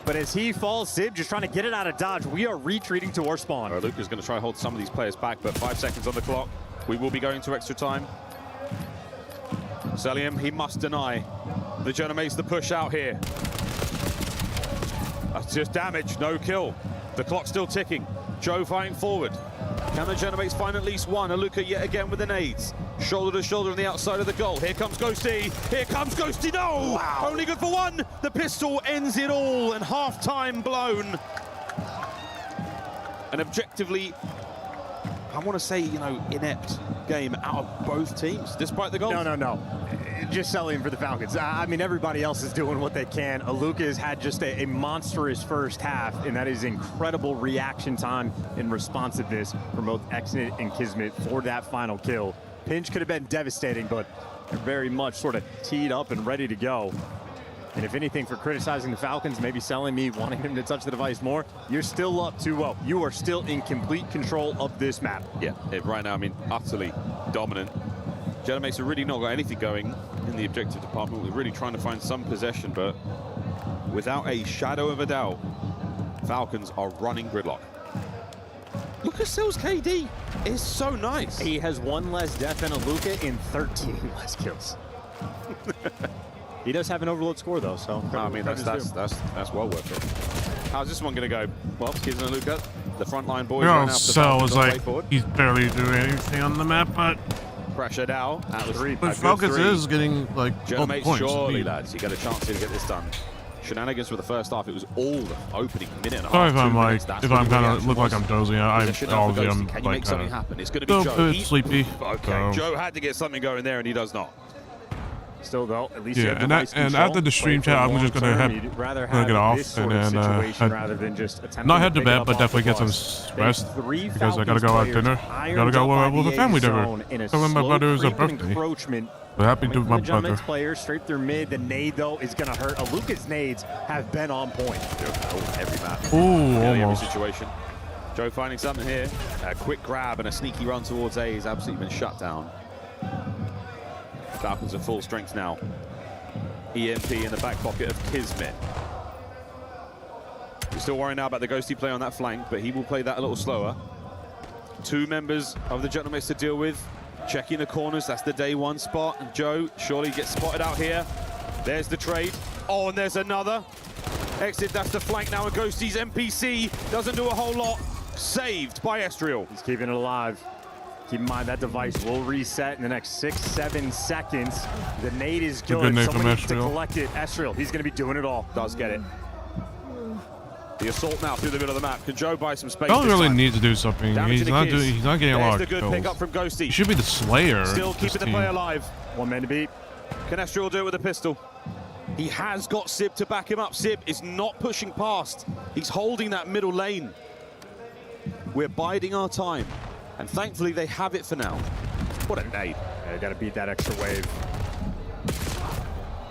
Speaker 24: But as he falls, Sib just trying to get it out of dodge. We are retreating to our spawn.
Speaker 23: Luca's going to try to hold some of these players back, but 5 seconds on the clock. We will be going to extra time. Selim, he must deny. The Jonah makes the push out here. That's just damage, no kill. The clock's still ticking. Joe fighting forward. Can the Genomates find at least one? Aluka yet again with the nades. Shoulder to shoulder on the outside of the goal. Here comes Ghosty. Here comes Ghosty. No! Wow. Only good for 1. The pistol ends it all, and half-time blown. And objectively, I want to say, you know, inept game out of both teams, despite the goals.
Speaker 24: No. Just selling for the Falcons. I mean, everybody else is doing what they can. Aluka has had just a monstrous first half, and that is incredible reaction time and responsiveness from both Exnit and Kismet for that final kill. Pinch could have been devastating, but they're very much sort of teed up and ready to go. And if anything, for criticizing the Falcons, maybe selling me, wanting him to touch the device more, you're still up 2-0. You are still in complete control of this map.
Speaker 23: Yeah, right now, I mean, utterly dominant. Genomates have really not got anything going in the objective department. We're really trying to find some possession, but without a shadow of a doubt, Falcons are running gridlock. Look at Sil's KD. It's so nice.
Speaker 24: He has 1 less death than Aluka in 13 less kills. He does have an overload score, though, so...
Speaker 23: I mean, that's well worth it. How's this one going to go? Well, Kiz and Aluka, the frontline boys right now.
Speaker 4: Cell was like, he's barely doing anything on the map, but...
Speaker 23: Pressure now. That was 3.
Speaker 4: But Falcons is getting, like, all the points.
Speaker 23: Surely, lads, you get a chance here to get this done. Shenanigans for the first half. It was all the opening minute and a half.
Speaker 4: Sorry if I'm like, if I'm kind of look like I'm dozing. I'm
Speaker 23: Can you make something happen? It's going to be Joe.
Speaker 4: Sleepy.
Speaker 23: Okay, Joe had to get something going there, and he does not.
Speaker 24: Still, though, at least
Speaker 4: yeah, and after the stream chat, I'm just gonna get off and then not head to bed, but definitely get some rest because I gotta go out dinner. Gotta go with a family dinner. So when my brother's birthday. So happy to my brother.
Speaker 24: Player straight through mid. The nade though is gonna hurt. Aluka's nades have been on point.
Speaker 23: Every map.
Speaker 4: Ooh,
Speaker 23: every
Speaker 4: almost.
Speaker 23: situation. Joe finding something here. A quick grab and a sneaky run towards A has absolutely been shut down. Falcons are full strength now. EMP in the back pocket of Kismet. We're still worrying now about the Ghosty play on that flank, but he will play that a little slower. 2 members of the Gentlemen to deal with. Checking the corners, that's the day 1 spot. And Joe surely gets spotted out here. There's the trade. Oh, and there's another. Exit, that's the flank now, and Ghosty's NPC doesn't do a whole lot. Saved by Estriel.
Speaker 24: He's keeping it alive. Keep in mind that device will reset in the next 6-7 seconds. The nade is good. Someone needs to collect it. Estriel, he's going to be doing it all.
Speaker 23: Does get it. The assault now through the middle of the map. Can Joe buy some space?
Speaker 4: Don't really need to do something. He's not getting a lot of
Speaker 23: kills. Pick up from Ghosty.
Speaker 4: He should be the Slayer.
Speaker 23: Still keeping the play alive.
Speaker 24: 1 man to beat.
Speaker 23: Can Estriel do it with a pistol? He has got Sib to back him up. Sib is not pushing past. He's holding that middle lane. We're biding our time. And thankfully, they have it for now. What a nade.
Speaker 24: Yeah, got to beat that extra wave.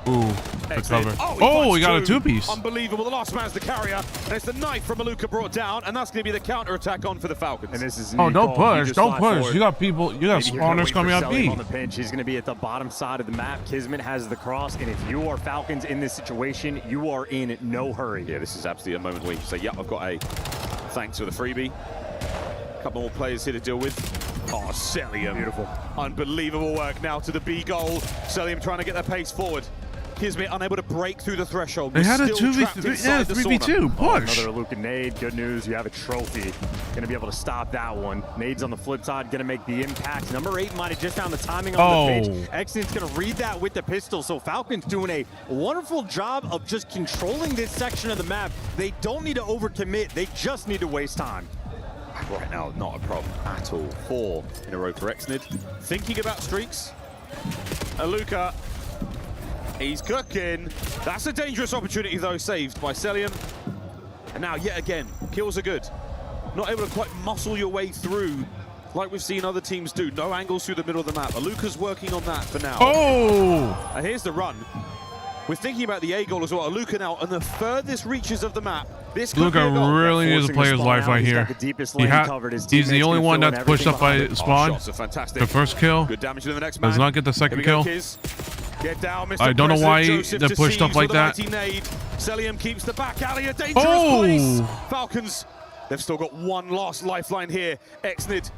Speaker 4: Ooh, the cover. Oh, he got a two-piece.
Speaker 23: Unbelievable. The last man's the carrier. And it's the knife from Maluka brought down. And that's going to be the counter-attack on for the Falcons.
Speaker 24: And this is
Speaker 4: oh, don't push. Don't push. You got people. You got spawners coming out B.
Speaker 24: On the pinch. He's going to be at the bottom side of the map. Kismet has the cross. And if you are Falcons in this situation, you are in no hurry.
Speaker 23: Yeah, this is absolutely a moment where you say, yeah, I've got a thanks for the freebie. A couple more players here to deal with. Oh, Celium.
Speaker 24: Beautiful.
Speaker 23: Unbelievable work now to the B goal. Celium trying to get their pace forward. Kismet unable to break through the threshold.
Speaker 4: They had a 2v3, yeah, 3v2, push.
Speaker 24: Another Luka nade, good news, you have a trophy. Gonna be able to stop that one. Nade's on the flip side, gonna make the impact. Number 8 might have just found the timing on the pitch. Exnit's gonna read that with the pistol, so Falcons doing a wonderful job of just controlling this section of the map. They don't need to overcommit, they just need to waste time.
Speaker 23: Right now, not a problem at all. 4 in a row for Exnid. Thinking about streaks. Aluka. He's cooking. That's a dangerous opportunity, though, saved by Celium. And now, yet again, kills are good. Not able to quite muscle your way through like we've seen other teams do. No angles through the middle of the map. Aluka's working on that for now.
Speaker 4: Oh!
Speaker 23: And here's the run. We're thinking about the A goal as well. Aluka now on the furthest reaches of the map. This could be a goal.
Speaker 4: Really needs to play his life right here. He's the only one that's pushed up by Spawn. The first kill.
Speaker 23: Good damage to the next man.
Speaker 4: Does not get the second kill.
Speaker 23: Get down, Mr.
Speaker 4: I don't know why
Speaker 23: Joseph
Speaker 4: they pushed up like that.
Speaker 23: Celium keeps the back alley, a dangerous place. Falcons, they've still got one last lifeline here. Exnid,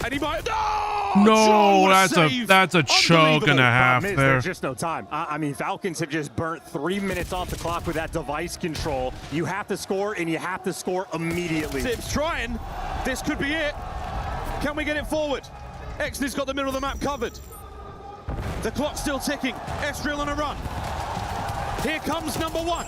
Speaker 23: and he might.
Speaker 4: No, that's a choke and a half there.
Speaker 24: There's just no time. I mean, Falcons have just burnt 3 minutes off the clock with that device control. You have to score, and you have to score immediately.
Speaker 23: Sib's trying. This could be it. Can we get it forward? Exnid's got the middle of the map covered. The clock's still ticking. Estriel on a run. Here comes number 1.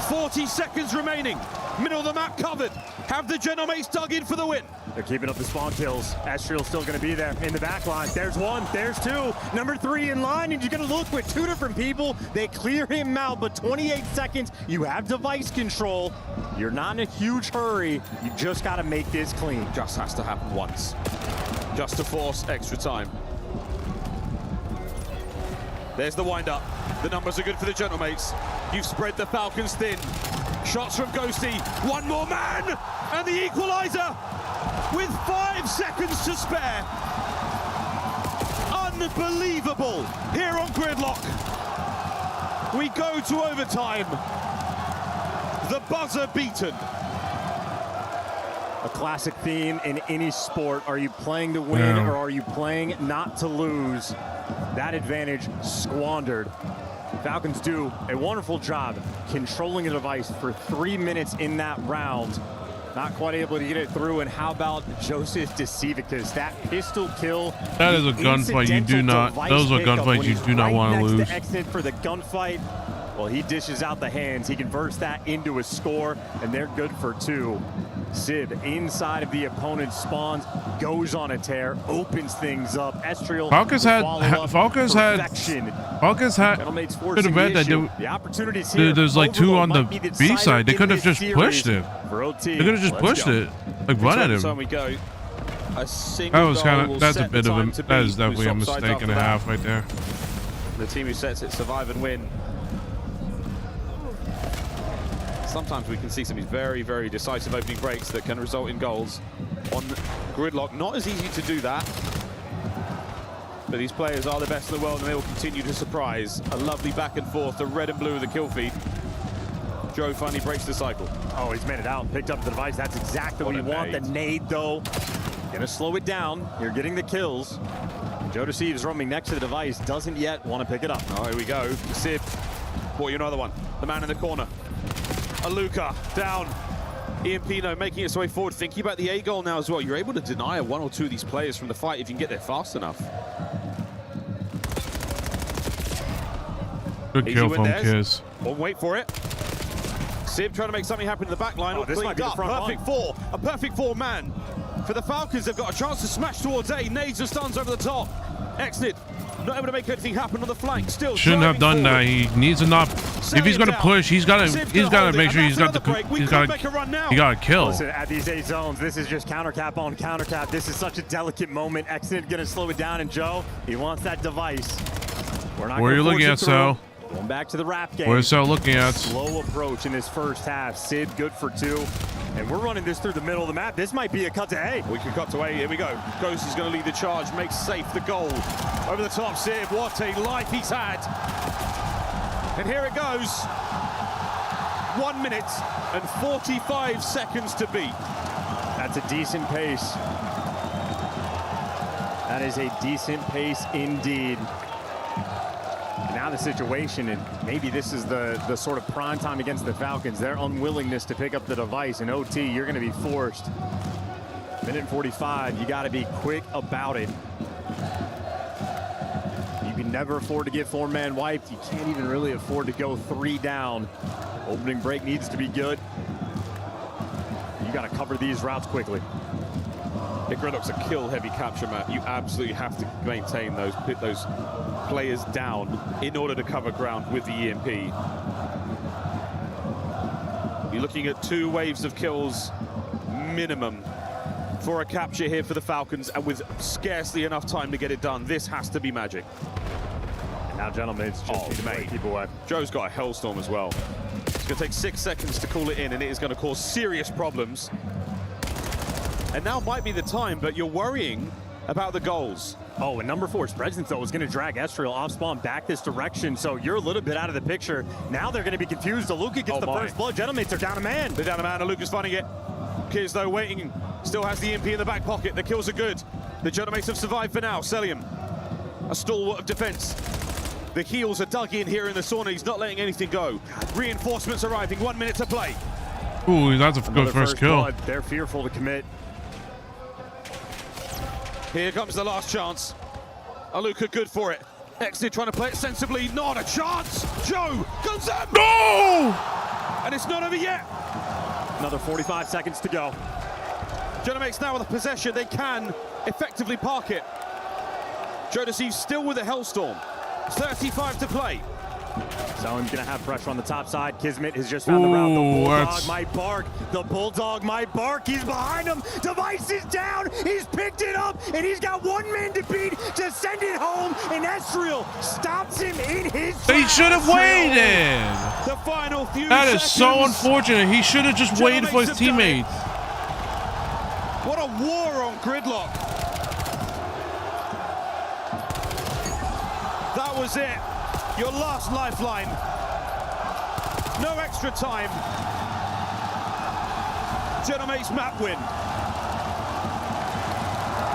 Speaker 23: 40 seconds remaining. Middle of the map covered. Have the Genomates dug in for the win.
Speaker 24: They're keeping up the spawn kills. Estriel's still going to be there in the back line. There's 1, there's 2. Number 3 in line, and you're going to look with 2 different people. They clear him out, but 28 seconds. You have device control. You're not in a huge hurry. You just got to make this clean.
Speaker 23: Just has to happen once. Just to force extra time. There's the wind-up. The numbers are good for the Gentlemates. You've spread the Falcons thin. Shots from Ghosty. One more man! And the equalizer with 5 seconds to spare. Unbelievable here on Gridlock. We go to overtime. The buzzer beaten.
Speaker 24: A classic theme in any sport. Are you playing to win or are you playing not to lose? That advantage squandered. Falcons do a wonderful job controlling the device for 3 minutes in that round. Not quite able to get it through. And how about Joseph Decivicus? That pistol kill.
Speaker 4: That is a gunfight you do not. Those are gunfights you do not want to lose.
Speaker 24: Exit for the gunfight. Well, he dishes out the hands. He converts that into a score, and they're good for 2. Sib inside of the opponent's spawns, goes on a tear, opens things up. Estriel.
Speaker 4: Falcons had could have bet that
Speaker 24: the opportunities here.
Speaker 4: There's like 2 on the B side. They could have just pushed it. They could have just pushed it. Like run at him.
Speaker 23: We go.
Speaker 4: That was kind of. That's a bit of a. That is definitely a mistake and a half right there.
Speaker 23: The team who sets it survive and win. Sometimes we can see some of these very, very decisive opening breaks that can result in goals. On Gridlock, not as easy to do that. But these players are the best in the world and they will continue to surprise. A lovely back and forth, the red and blue of the kill feed. Joe finally breaks the cycle.
Speaker 24: Oh, he's made it out, picked up the device. That's exactly what you want. The nade, though, gonna slow it down. You're getting the kills. Joe Deceives roaming next to the device, doesn't yet want to pick it up.
Speaker 23: Oh, here we go. Sib, bought you another one. The man in the corner. Aluka down. Ian Pino making its way forward, thinking about the A goal now as well. You're able to deny 1 or 2 of these players from the fight if you can get there fast enough.
Speaker 4: Good kill from Kiz.
Speaker 23: Well, wait for it. Sib trying to make something happen in the back line.
Speaker 24: Oh, this might be the front
Speaker 23: perfect line. A perfect 4 man. For the Falcons, they've got a chance to smash towards A. Nades and stuns over the top. Exnid Not able to make anything happen on the flank. Still
Speaker 4: shouldn't have done that. He needs to not. If he's gonna push, he's gotta make sure he got a kill.
Speaker 24: Listen, at these 8 zones, this is just counter cap on counter cap. This is such a delicate moment. Exnid gonna slow it down, and Joe, he wants that device. We're not.
Speaker 4: Where are you looking at, Sal?
Speaker 24: Going back to the rap game.
Speaker 4: Where's Sal looking at?
Speaker 24: Slow approach in this first half. Sid good for 2. And we're running this through the middle of the map. This might be a cut to A.
Speaker 23: We can cut to A. Here we go. Ghost is going to lead the charge. Makes safe the goal. Over the top, Sid. What a life he's had. And here it goes. 1 minute and 45 seconds to beat.
Speaker 24: That's a decent pace. That is a decent pace indeed. Now the situation, and maybe this is the sort of prime time against the Falcons, their unwillingness to pick up the device. In OT, you're going to be forced. Minute and 45, you got to be quick about it. You can never afford to get 4-man wiped. You can't even really afford to go 3 down. Opening break needs to be good. You got to cover these routes quickly.
Speaker 23: Gridlock's a kill-heavy capture map. You absolutely have to maintain those players down in order to cover ground with the EMP. You're looking at 2 waves of kills minimum for a capture here for the Falcons, and with scarcely enough time to get it done. This has to be magic.
Speaker 24: And now, gentlemen, it's just mate. Keep away.
Speaker 23: Joe's got a Hellstorm as well. It's going to take 6 seconds to call it in, and it is going to cause serious problems. And now might be the time, but you're worrying about the goals.
Speaker 24: Oh, and number 4, Spreadsness, though, is going to drag Estriel off spawn back this direction, so you're a little bit out of the picture. Now they're going to be confused. Aluka gets the first blood. Gentlemen, they're down a man.
Speaker 23: They're down a man. Aluka's finding it. Kids, though, waiting. Still has the EMP in the back pocket. The kills are good. The Genomates have survived for now. Celium, a stalwart of defense. The heels are dug in here in the sauna. He's not letting anything go. Reinforcements arriving. 1 minute to play.
Speaker 4: Ooh, that's a good first kill.
Speaker 24: Blood. They're fearful to commit.
Speaker 23: Here comes the last chance. Aluka good for it. Exit trying to play it sensibly. Not a chance. Joe comes up.
Speaker 4: No!
Speaker 23: And it's not over yet.
Speaker 24: Another 45 seconds to go.
Speaker 23: Genomates now with the possession. They can effectively park it. Jodeci still with a Hellstorm. 35 to play.
Speaker 24: So he's going to have pressure on the top side. Kismet has just found the route. The Bulldog might bark. The Bulldog might bark. He's behind him. Device is down. He's picked it up, and he's got 1 man to beat to send it home. And Estriel stops him in his tracks.
Speaker 4: They should have waited.
Speaker 23: The final few
Speaker 4: That is
Speaker 23: seconds.
Speaker 4: so unfortunate. He should have just waited for his teammates.
Speaker 23: What a war on Gridlock. That was it. Your last lifeline. No extra time. Genomate's map win.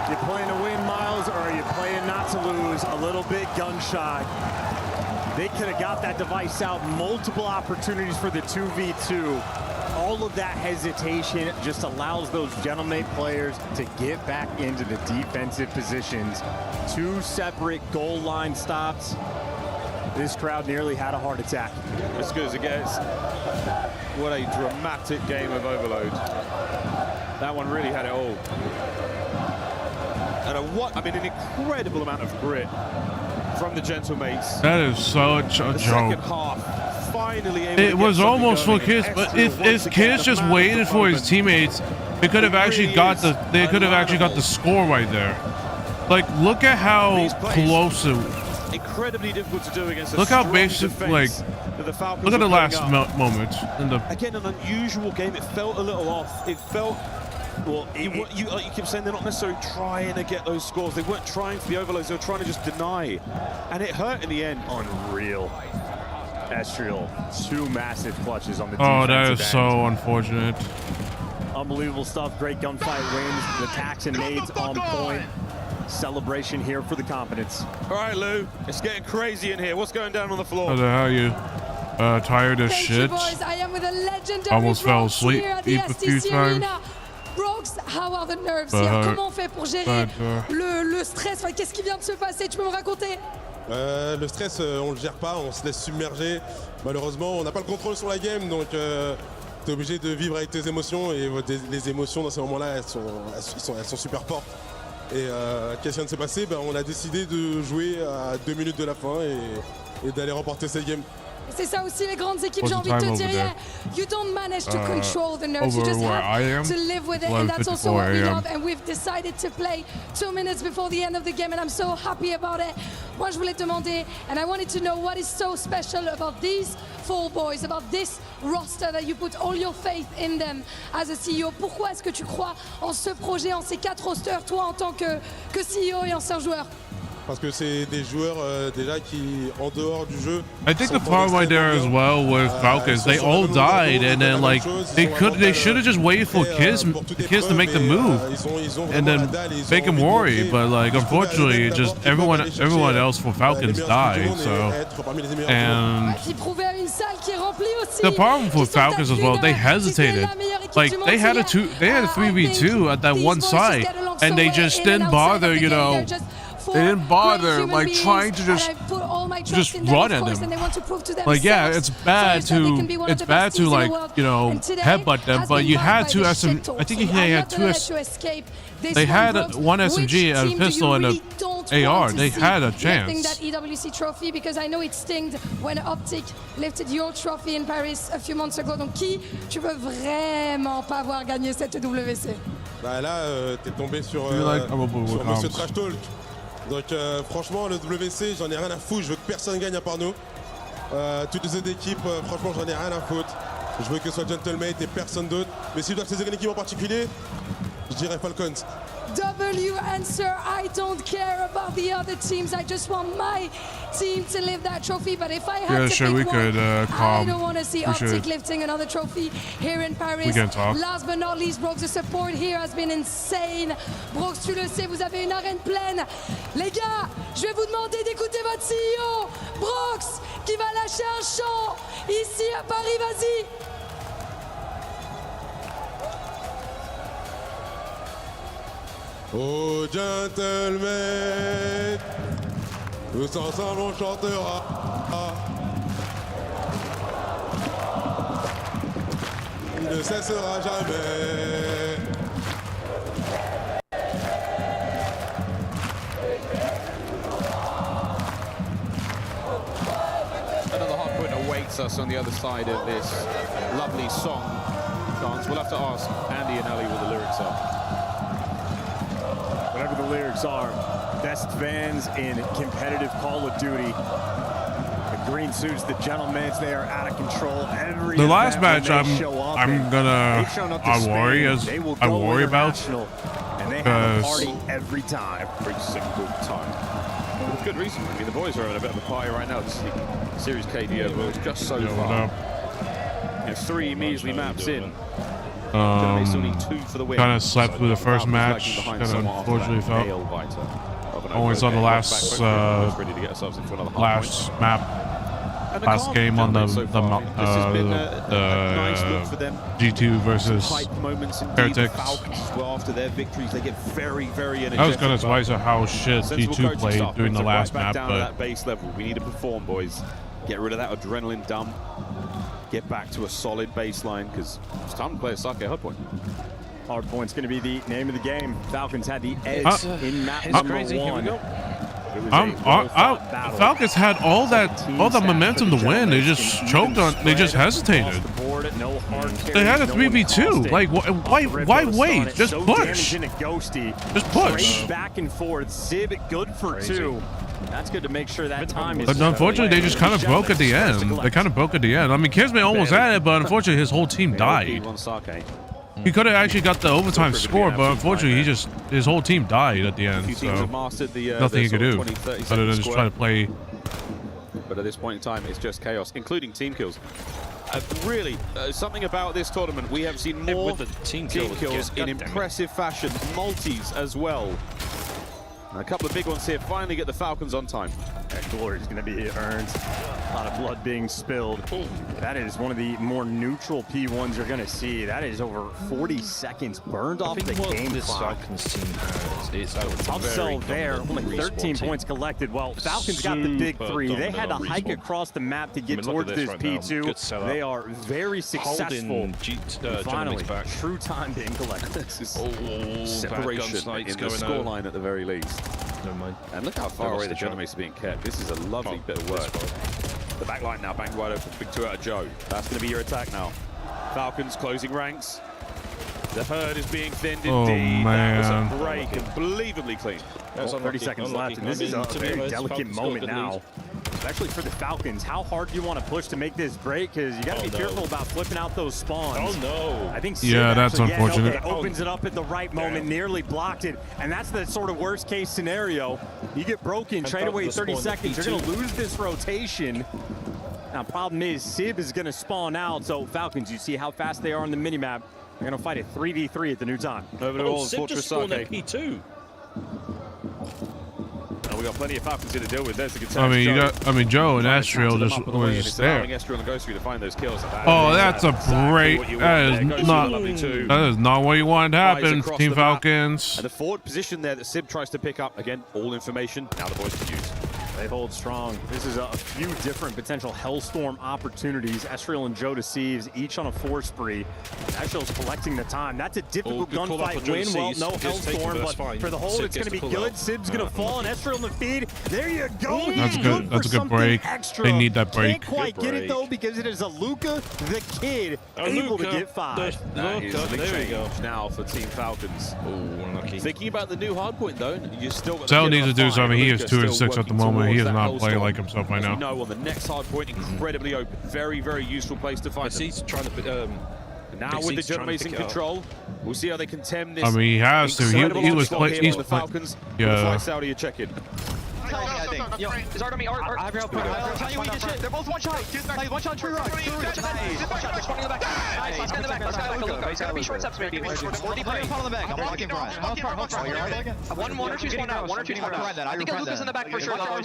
Speaker 24: You playing to win, Miles, or are you playing not to lose? A little bit gun shy. They could have got that device out. Multiple opportunities for the 2v2. All of that hesitation just allows those Gentlemate players to get back into the defensive positions. 2 separate goal line stops. This crowd nearly had a heart attack.
Speaker 23: As good as it gets. What a dramatic game of Overload. That one really had it all. And an incredible amount of grit from the Gentlemates.
Speaker 4: That is such a
Speaker 23: the
Speaker 4: joke.
Speaker 23: Second half, finally able
Speaker 4: It
Speaker 23: to
Speaker 4: was
Speaker 23: get
Speaker 4: almost for
Speaker 23: something going.
Speaker 4: Kids, but
Speaker 23: Estriel
Speaker 4: if Kids just waited for his teammates, they could have actually got the the score right there. Like, look at how close it.
Speaker 23: Incredibly difficult to do against a
Speaker 4: Look how
Speaker 23: strong
Speaker 4: basic,
Speaker 23: defense
Speaker 4: like,
Speaker 23: that the Falcons
Speaker 4: look at the
Speaker 23: were
Speaker 4: last
Speaker 23: putting up.
Speaker 4: moment. In the
Speaker 23: Again, an unusual game. It felt a little off. It felt, well, you keep saying they're not necessarily trying to get those scores. They weren't trying for the overloads. They were trying to just deny. And it hurt in the end.
Speaker 24: Unreal. Estriel, 2 massive clutches on the
Speaker 4: oh,
Speaker 24: defensive
Speaker 4: that is
Speaker 24: end.
Speaker 4: so unfortunate.
Speaker 24: Unbelievable stuff. Great gunfight wins. The tax and nades on point. Celebration here for the confidence.
Speaker 23: All right, Lou, it's getting crazy in here. What's going down on the floor?
Speaker 4: How the hell you tired as
Speaker 15: Thank
Speaker 4: shit?
Speaker 15: you, boys. I am with a legendary
Speaker 4: Almost fell
Speaker 15: Brox
Speaker 4: asleep
Speaker 15: here at the
Speaker 4: a few
Speaker 15: STC
Speaker 4: times.
Speaker 15: Arena. Brox, how are the nerves
Speaker 4: But,
Speaker 15: here? Comment on fait pour gérer
Speaker 4: but,
Speaker 15: le stress? Enfin, qu'est-ce qui vient de se passer? Tu peux me raconter?
Speaker 18: Le stress, on le gère pas, on se laisse submerger. Malheureusement, on n'a pas le contrôle sur la game, donc t'es obligé de vivre avec tes émotions. Et les émotions dans ces moments-là, elles sont super fortes. Et qu'est-ce qui vient de se passer? On a décidé de jouer à 2 minutes de la fin et d'aller remporter cette game.
Speaker 15: C'est ça aussi les grandes équipes, j'ai envie de te dire, yeah, you don't manage to control the nerves, you
Speaker 4: over
Speaker 15: just
Speaker 4: where I am,
Speaker 15: have to live with it, and that's also what we
Speaker 4: 11:54
Speaker 15: love, and we've decided to play 2 minutes before the end of the game, and I'm so happy about it. Moi, je voulais te demander, and I wanted to know what is so special about these 4 boys, about this roster that you put all your faith in them as a CEO. Pourquoi est-ce que tu crois en ce projet, en ces 4 rosters, toi en tant que CEO et ancien joueur?
Speaker 18: Parce que c'est des joueurs déjà qui, en dehors du jeu.
Speaker 4: I think the problem right there as well with Falcons, they all died, and then like they should have just waited for the kids to make the move, and then make them worry. But like unfortunately, just everyone else for Falcons died. So and the problem for Falcons as well, they hesitated. Like they had a 3v2 at that one site, and they just didn't bother, you know. They didn't bother like trying to just run at them. Like yeah, it's bad to like, you know, headbutt them, but you had two SM. I think they had two. They had one SMG, a pistol, and a AR. They had a chance.
Speaker 15: That EWC trophy, because I know it stinged when Optic lifted your trophy in Paris a few months ago. Donc qui tu veux vraiment pas voir gagner cette WC?
Speaker 18: Bah là, t'es tombé sur Monsieur Trash Talk. Donc franchement, le WC, j'en ai rien à foutre. Je veux que personne gagne à part nous. Toutes les autres équipes, franchement, j'en ai rien à foutre. Je veux que ce soit Gentlemate et personne d'autre. Mais si je dois choisir une équipe en particulier, je dirais Falcons.
Speaker 15: W answer, I don't care about the other teams. I just want my team to lift that trophy. But if I had to pick one, I don't want to see Optic lifting another trophy here in Paris. Last but not least, Brooks, the support here has been insane. Brooks, tu le sais, vous avez une arène pleine. Les gars, je vais vous demander d'écouter votre CEO, Brooks, qui va lâcher un chant ici à Paris. Vas-y.
Speaker 18: Oh gentlemen, tous ensemble on chantera. Il ne cessera jamais.
Speaker 23: Another hard point awaits us on the other side of this lovely song dance. We'll have to ask Andy and Ali what the lyrics are.
Speaker 24: Whatever the lyrics are, best fans in competitive Call of Duty. The green suits, the gentlemen, they are out of control. Every
Speaker 4: the last match, I worry about,
Speaker 24: and they have a party every time.
Speaker 23: Every single time. With good reason. I mean, the boys are having a bit of a party right now. This series KD overall is just so far. You know, 3 measly maps in.
Speaker 4: Kind of slept through the first match. Kind of unfortunately felt. Only saw the last last game on the G2 versus Heretics.
Speaker 23: After their victories, they get very
Speaker 4: I was kind of surprised at how shit G2 played during the last map,
Speaker 23: but that base level, we need to perform, boys. Get rid of that adrenaline dump. Get back to a solid baseline, because it's time to play a sake hardpoint.
Speaker 24: Hardpoint's going to be the name of the game. Falcons had the edge in map number 1.
Speaker 4: Falcons had all the momentum to win. They just choked on. They just hesitated. They had a 3v2. Like why wait? Just push. Just push.
Speaker 24: Back and forth. Zib good for 2. That's good to make sure that time is.
Speaker 4: But unfortunately, they just kind of broke at the end. They kind of broke at the end. I mean, Kisme almost had it, but unfortunately, his whole team died. He could have actually got the overtime score, but unfortunately, his whole team died at the end. So nothing he could do other than just try to play.
Speaker 23: But at this point in time, it's just chaos, including team kills. Really, something about this tournament, we have seen more team kills in impressive fashion, multis as well. And a couple of big ones here finally get the Falcons on time.
Speaker 24: That glory is going to be earned. A lot of blood being spilled. That is one of the more neutral P1s you're going to see. That is over 40 seconds burned off the game clock. Tough sell there. Only 13 points collected. Well, Falcons got the big three. They had to hike across the map to get towards this P2. They are very successful. Finally, true time being collected.
Speaker 23: This is separation in the scoreline at the very least.
Speaker 10: Never mind.
Speaker 23: And look how far away the Genomates are being kept. This is a lovely bit of work. The back line now banged wide open. Big 2 out of Joe. That's going to be your attack now. Falcons closing ranks. The herd is being thinned indeed.
Speaker 4: Man.
Speaker 23: That was a break, unbelievably clean.
Speaker 24: 30 seconds left, and this is a very delicate moment now. Especially for the Falcons. How hard do you want to push to make this break? Because you got to be careful about flipping out those spawns.
Speaker 10: Oh no!
Speaker 24: I think
Speaker 4: yeah, that's unfortunate.
Speaker 24: It opens it up at the right moment, nearly blocked it, and that's the sort of worst case scenario. You get broken, trade away 30 seconds. You're going to lose this rotation. Now, problem is, Sib is going to spawn out. So Falcons, you see how fast they are on the minimap. They're going to fight a 3v3 at the new time.
Speaker 23: Over to all
Speaker 10: Sib just spawned at P2.
Speaker 23: We got plenty of Falcons here to deal with. There's the good
Speaker 4: I mean, Joe and Estriel just was there.
Speaker 23: Estriel and Ghost to find those kills.
Speaker 4: Oh, that's a break. That is not what you wanted to happen, Team Falcons.
Speaker 23: And the forward position there that Sib tries to pick up. Again, all information. Now the boys can use.
Speaker 24: They hold strong. This is a few different potential Hellstorm opportunities. Estriel and Joe deceives, each on a 4 spree. Estriel's collecting the time. That's a difficult gunfight win. Well, no Hellstorm, but for the hold, it's going to be good. Sib's going to fall, and Estriel in the feed. There you go.
Speaker 4: That's good. That's a good break. They need that break.
Speaker 24: Can't quite get it, though, because it is a Luca, the kid, able to get 5.
Speaker 23: That is a big change now for Team Falcons.
Speaker 10: Oh, unlucky.
Speaker 23: Thinking about the new hardpoint, though, you still got
Speaker 4: Cell needs to do something. He is 2-6 at the moment. He is not playing like himself right now.
Speaker 23: No, on the next hard point, incredibly open. Very, very useful place to find them.
Speaker 10: He's trying to
Speaker 23: now with the Genomates in control, we'll see how they contemn this.
Speaker 4: I mean, he has to. He was playing. He's
Speaker 23: the Falcons.
Speaker 4: Yeah.
Speaker 23: Saudi, check in.
Speaker 11: Yo, is Art on me? Art. They're both one shot. One shot, true rock. There's 20 in the back. Nice, let's get in the back. Let's get Luca. He's gonna be short steps, maybe. 4 deep right.
Speaker 1: On the back. I'm blocking front.
Speaker 11: One or two spawn out. One or two spawn out. I think Luca's in the back for sure.
Speaker 1: Watch our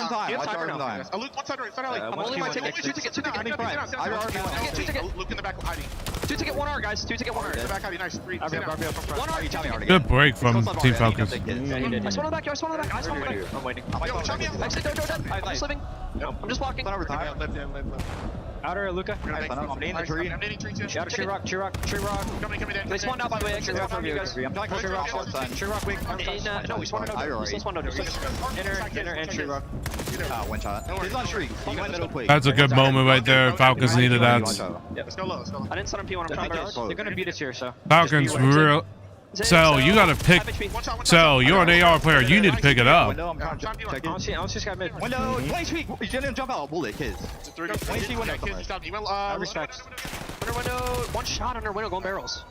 Speaker 1: time.
Speaker 11: I'm holding my ticket. 2 ticket. 2 ticket. 2 ticket.
Speaker 13: Luke in the back hiding.
Speaker 11: 2 ticket, 1 R, guys. 2 ticket, 1 R.
Speaker 13: In the back hiding. Nice. 3.
Speaker 11: 1 R.
Speaker 4: Good break from Team Falcons.
Speaker 11: I spawn on the back. I spawn on the back. I spawn on the back. I'm waiting. Actually, don't. I'm just living. I'm just walking. Outer, Luca.
Speaker 1: I'm needing the tree.
Speaker 11: Outer, tree rock. They spawned out, by the way. Actually, they're from you guys. Tree rock, short side. Tree rock, weak. No, we spawned out. We still spawned out. Inner, and tree rock.
Speaker 1: One shot. He's on tree. He went middle quick.
Speaker 4: That's a good moment right there. Falcons needed that.
Speaker 11: Let's go low. I didn't stun him P1. I'm trying to. They're gonna beat us here, so.
Speaker 4: Falcons real. Cell, you gotta pick. Cell, you're an AR player. You need to pick it up.
Speaker 11: I don't see this guy mid.
Speaker 1: Window, 1 HP. You didn't jump out. Bullet, kids. 1 HP window.
Speaker 11: I respect. Under window. One shot under window. Going barrels.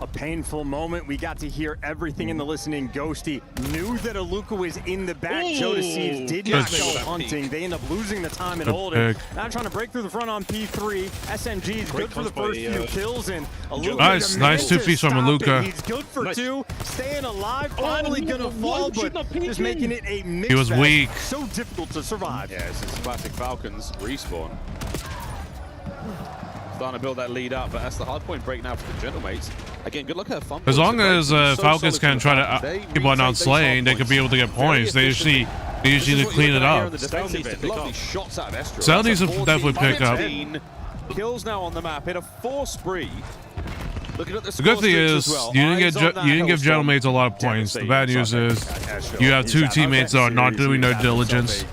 Speaker 24: A painful moment. We got to hear everything in the listening. Ghosty knew that Aluka was in the back. Joe Deceives did not go hunting. They end up losing the time and holding. Now trying to break through the front on P3. SMG is good for the first few kills. And Aluka
Speaker 4: nice 2-piece from Aluka.
Speaker 24: He's good for 2. Staying alive. Finally gonna fall, but just making it a mix.
Speaker 4: He was weak.
Speaker 24: So difficult to survive.
Speaker 23: Yeah, this is classic Falcons respawn. Starting to build that lead up, but that's the hard point break now for the Genomates. Again, good luck at fun.
Speaker 4: As long as Falcons can try to keep on out slaying, they could be able to get points. They usually need to clean it up.
Speaker 23: Shots out of Estriel.
Speaker 4: Cell needs to definitely pick up.
Speaker 23: Kills now on the map. Hit a 4 spree. Looking at the
Speaker 4: good thing is you didn't give Genomates a lot of points. The bad news is you have 2 teammates that are not doing their diligence.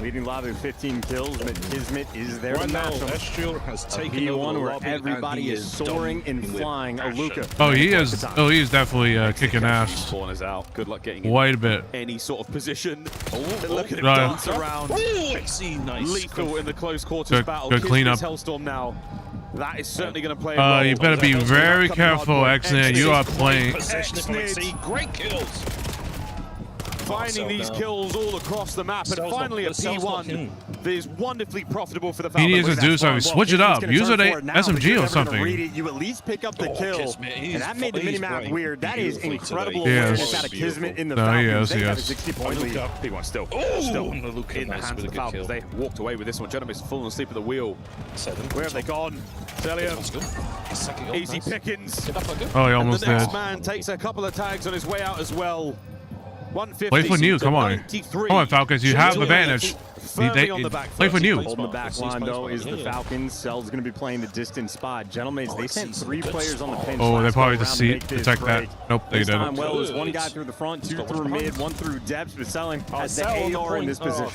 Speaker 24: Leading live with 15 kills, but Kismet is there to match him.
Speaker 10: Estriel has taken
Speaker 24: over
Speaker 10: one
Speaker 24: where everybody is soaring and flying. Aluka.
Speaker 4: Oh, he is. Oh, he's definitely kicking ass.
Speaker 23: Corners out. Good luck getting
Speaker 4: quite a bit.
Speaker 23: Any sort of position. Look at him dance around. Lethal in the close quarters battle.
Speaker 4: Good cleanup.
Speaker 23: Hellstorm now. That is certainly going to play a role.
Speaker 4: You better be very careful, Xnan. You are playing.
Speaker 10: Great kills.
Speaker 23: finding these kills all across the map, and finally a P1 that is wonderfully profitable for the
Speaker 4: He
Speaker 23: Falcons.
Speaker 4: needs to do something. Switch it up. Use an SMG or something.
Speaker 24: You at least pick up the kill, and that made the minimap weird. That is incredible
Speaker 4: Yes.
Speaker 24: awareness out of Kismet in the
Speaker 4: No,
Speaker 24: Falcons.
Speaker 4: yes,
Speaker 24: They have a
Speaker 4: yes.
Speaker 24: 60-point lead.
Speaker 23: P1 still in the hands of the Falcons. They walked away with this one. Gentleman's fallen asleep at the wheel. Where have they gone? Celia. Easy pickings.
Speaker 4: Oh, he almost
Speaker 23: and the next
Speaker 4: did.
Speaker 23: man takes a couple of tags on his way out as well. 150.
Speaker 4: Play for new. Come on.
Speaker 23: 93.
Speaker 4: Come on, Falcons. You have advantage. Play for new.
Speaker 24: On the back line, though, is the Falcons. Cell's going to be playing the distant spot. Gentlemen, they sent 3 players on the pinch.
Speaker 4: Oh, they probably
Speaker 24: last
Speaker 4: just
Speaker 24: go
Speaker 4: see
Speaker 24: around to make
Speaker 4: detect
Speaker 24: this
Speaker 4: that.
Speaker 24: break.
Speaker 4: Nope, they
Speaker 24: This time,
Speaker 4: didn't.
Speaker 24: well, it was 1 guy through the front, 2 through mid, 1 through depths, but Selling has the AR in this position.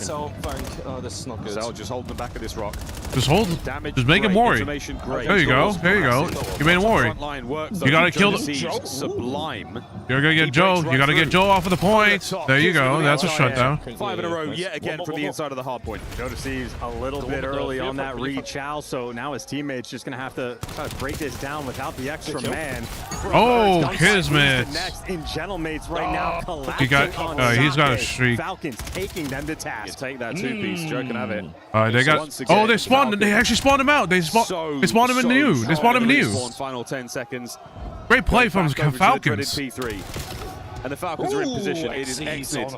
Speaker 10: This is not good.
Speaker 23: Cell just holding the back of this rock.
Speaker 4: Just hold.
Speaker 23: Damage
Speaker 4: Just make him
Speaker 23: great,
Speaker 4: worry.
Speaker 23: information great.
Speaker 4: There you go. There you go. You made him worry.
Speaker 23: Front line works,
Speaker 4: You gotta kill
Speaker 23: the sublime.
Speaker 4: You're gonna get Joe. You gotta get Joe off of the point. There you go. That's a shutdown.
Speaker 23: 5 in a row yet again from the inside of the hard point.
Speaker 24: Joe Deceives a little bit early on that reach, Chow, so now his teammates just going to have to try to break this down without the extra man.
Speaker 4: Oh, Kismet.
Speaker 24: Next in Gentlemates right now.
Speaker 4: He got. He's got a
Speaker 24: Sake.
Speaker 4: streak.
Speaker 24: Falcons taking them to task.
Speaker 23: You take that 2-piece, Joe can have it.
Speaker 4: They got. Oh, they spawned. They actually spawned him out. They spawned him in new. They spawned him in new.
Speaker 23: Final 10 seconds.
Speaker 4: Great play from
Speaker 23: Falcons.
Speaker 4: Falcons.
Speaker 23: P3. And the Falcons are in position. It is excellent.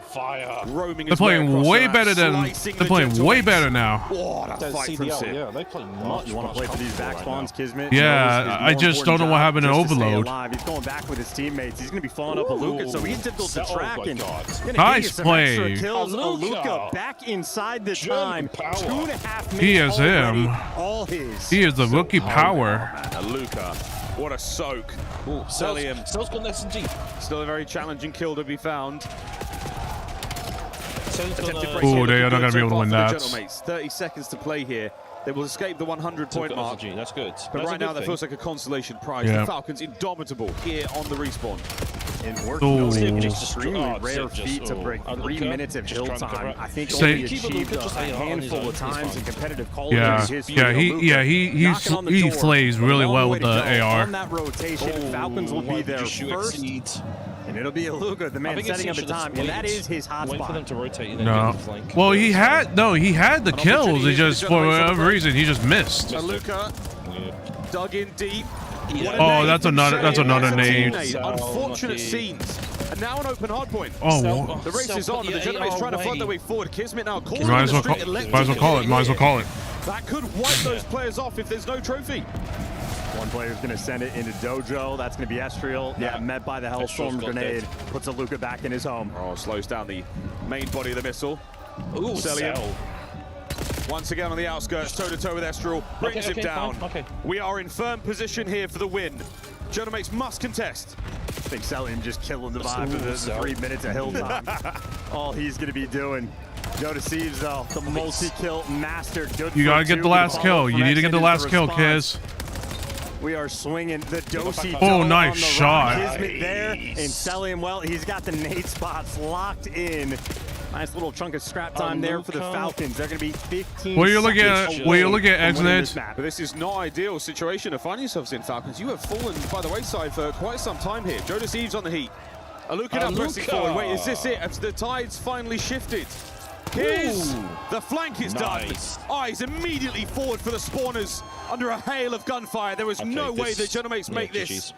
Speaker 23: Roaming
Speaker 4: They're
Speaker 23: his way
Speaker 4: playing
Speaker 23: across
Speaker 4: way
Speaker 23: the map,
Speaker 4: better than.
Speaker 23: slicing
Speaker 4: They're
Speaker 23: the
Speaker 4: playing way
Speaker 23: Gentlemen.
Speaker 4: better now.
Speaker 23: What a fight from Sid.
Speaker 10: Yeah, they play much.
Speaker 24: You want to play for these back spawns, Kismet?
Speaker 4: Yeah, I just don't know what happened in Overload.
Speaker 24: He's going back with his teammates. He's going to be following up Aluka, so he's difficult to track. And
Speaker 4: Nice play.
Speaker 24: Kills. Aluka back inside the time. 2.5 minutes.
Speaker 4: He is him.
Speaker 24: All his.
Speaker 4: He is the rookie power.
Speaker 23: Luca, what a soak. Celium.
Speaker 10: Cell's got an SMG.
Speaker 23: Still a very challenging kill to be found.
Speaker 4: Oh, they are not going to be able to win that.
Speaker 23: 30 seconds to play here. They will escape the 100-point mark.
Speaker 10: That's good.
Speaker 23: But right now, that feels like a consolation prize.
Speaker 4: Yeah.
Speaker 23: The Falcons indomitable here on the respawn.
Speaker 24: And working
Speaker 4: Oh.
Speaker 24: an extremely rare feat to break 3 minutes of hill time. I think
Speaker 4: Say-
Speaker 24: only achieved a handful of times in competitive Call of
Speaker 4: Yeah,
Speaker 24: Duty history.
Speaker 4: he plays really well with the AR.
Speaker 24: On that rotation, Falcons will be there first, and it'll be Aluka, the man setting up the time, and that is his hot
Speaker 10: Wait for them
Speaker 24: spot.
Speaker 10: to rotate.
Speaker 4: No. Well, he had the kills. He just for whatever reason he just missed.
Speaker 23: Luca dug in deep.
Speaker 4: Oh, that's another nade.
Speaker 23: Unfortunate scenes. And now an open hardpoint.
Speaker 4: Oh,
Speaker 23: The race is on, and the Gentlemen is trying to find their way forward. Kismet now calls
Speaker 4: might as well call it. Might as well call it.
Speaker 23: That could wipe those players off if there's no trophy.
Speaker 24: One player's going to send it into Dojo. That's going to be Estriel. Yeah, met by the Hellstorm grenade. Puts Aluka back in his home.
Speaker 23: Oh, slows down the main body of the missile.
Speaker 10: Ooh,
Speaker 23: Celium.
Speaker 10: Cell.
Speaker 23: Once again on the outskirts, toe-to-toe with Estriel. Brings him down.
Speaker 10: Fine, okay.
Speaker 23: We are in firm position here for the win. Gentlemates must contest.
Speaker 24: I think Celium just killing the vibe for the 3 minutes of hill time. All he's going to be doing. Joe Deceives, though, the multi-kill master. Good
Speaker 4: You gotta
Speaker 23: for
Speaker 4: get
Speaker 23: two
Speaker 4: the last
Speaker 23: with
Speaker 4: kill.
Speaker 23: follow
Speaker 4: You need to get the
Speaker 23: from
Speaker 4: last
Speaker 23: Exit
Speaker 4: kill,
Speaker 23: into
Speaker 4: Kiz.
Speaker 24: We are swinging the Dosey.
Speaker 4: Oh, nice shot.
Speaker 24: Kismet there, and Celium, well, he's got the nade spots locked in. Nice little chunk of scrap time there for the Falcons. They're going to be 15
Speaker 4: Will you look
Speaker 24: seconds
Speaker 4: at? Will you look at
Speaker 24: away from winning
Speaker 4: Exnet?
Speaker 24: this map.
Speaker 23: But this is not ideal situation to find yourselves in, Falcons. You have fallen by the wayside for quite some time here. Joe Deceives on the heat. Aluka now pressing forward. Wait, is this it? Has the tides finally shifted? Kiz, the flank is done. Eyes immediately forward for the spawners under a hail of gunfire. There was no way the Gentlemates make this.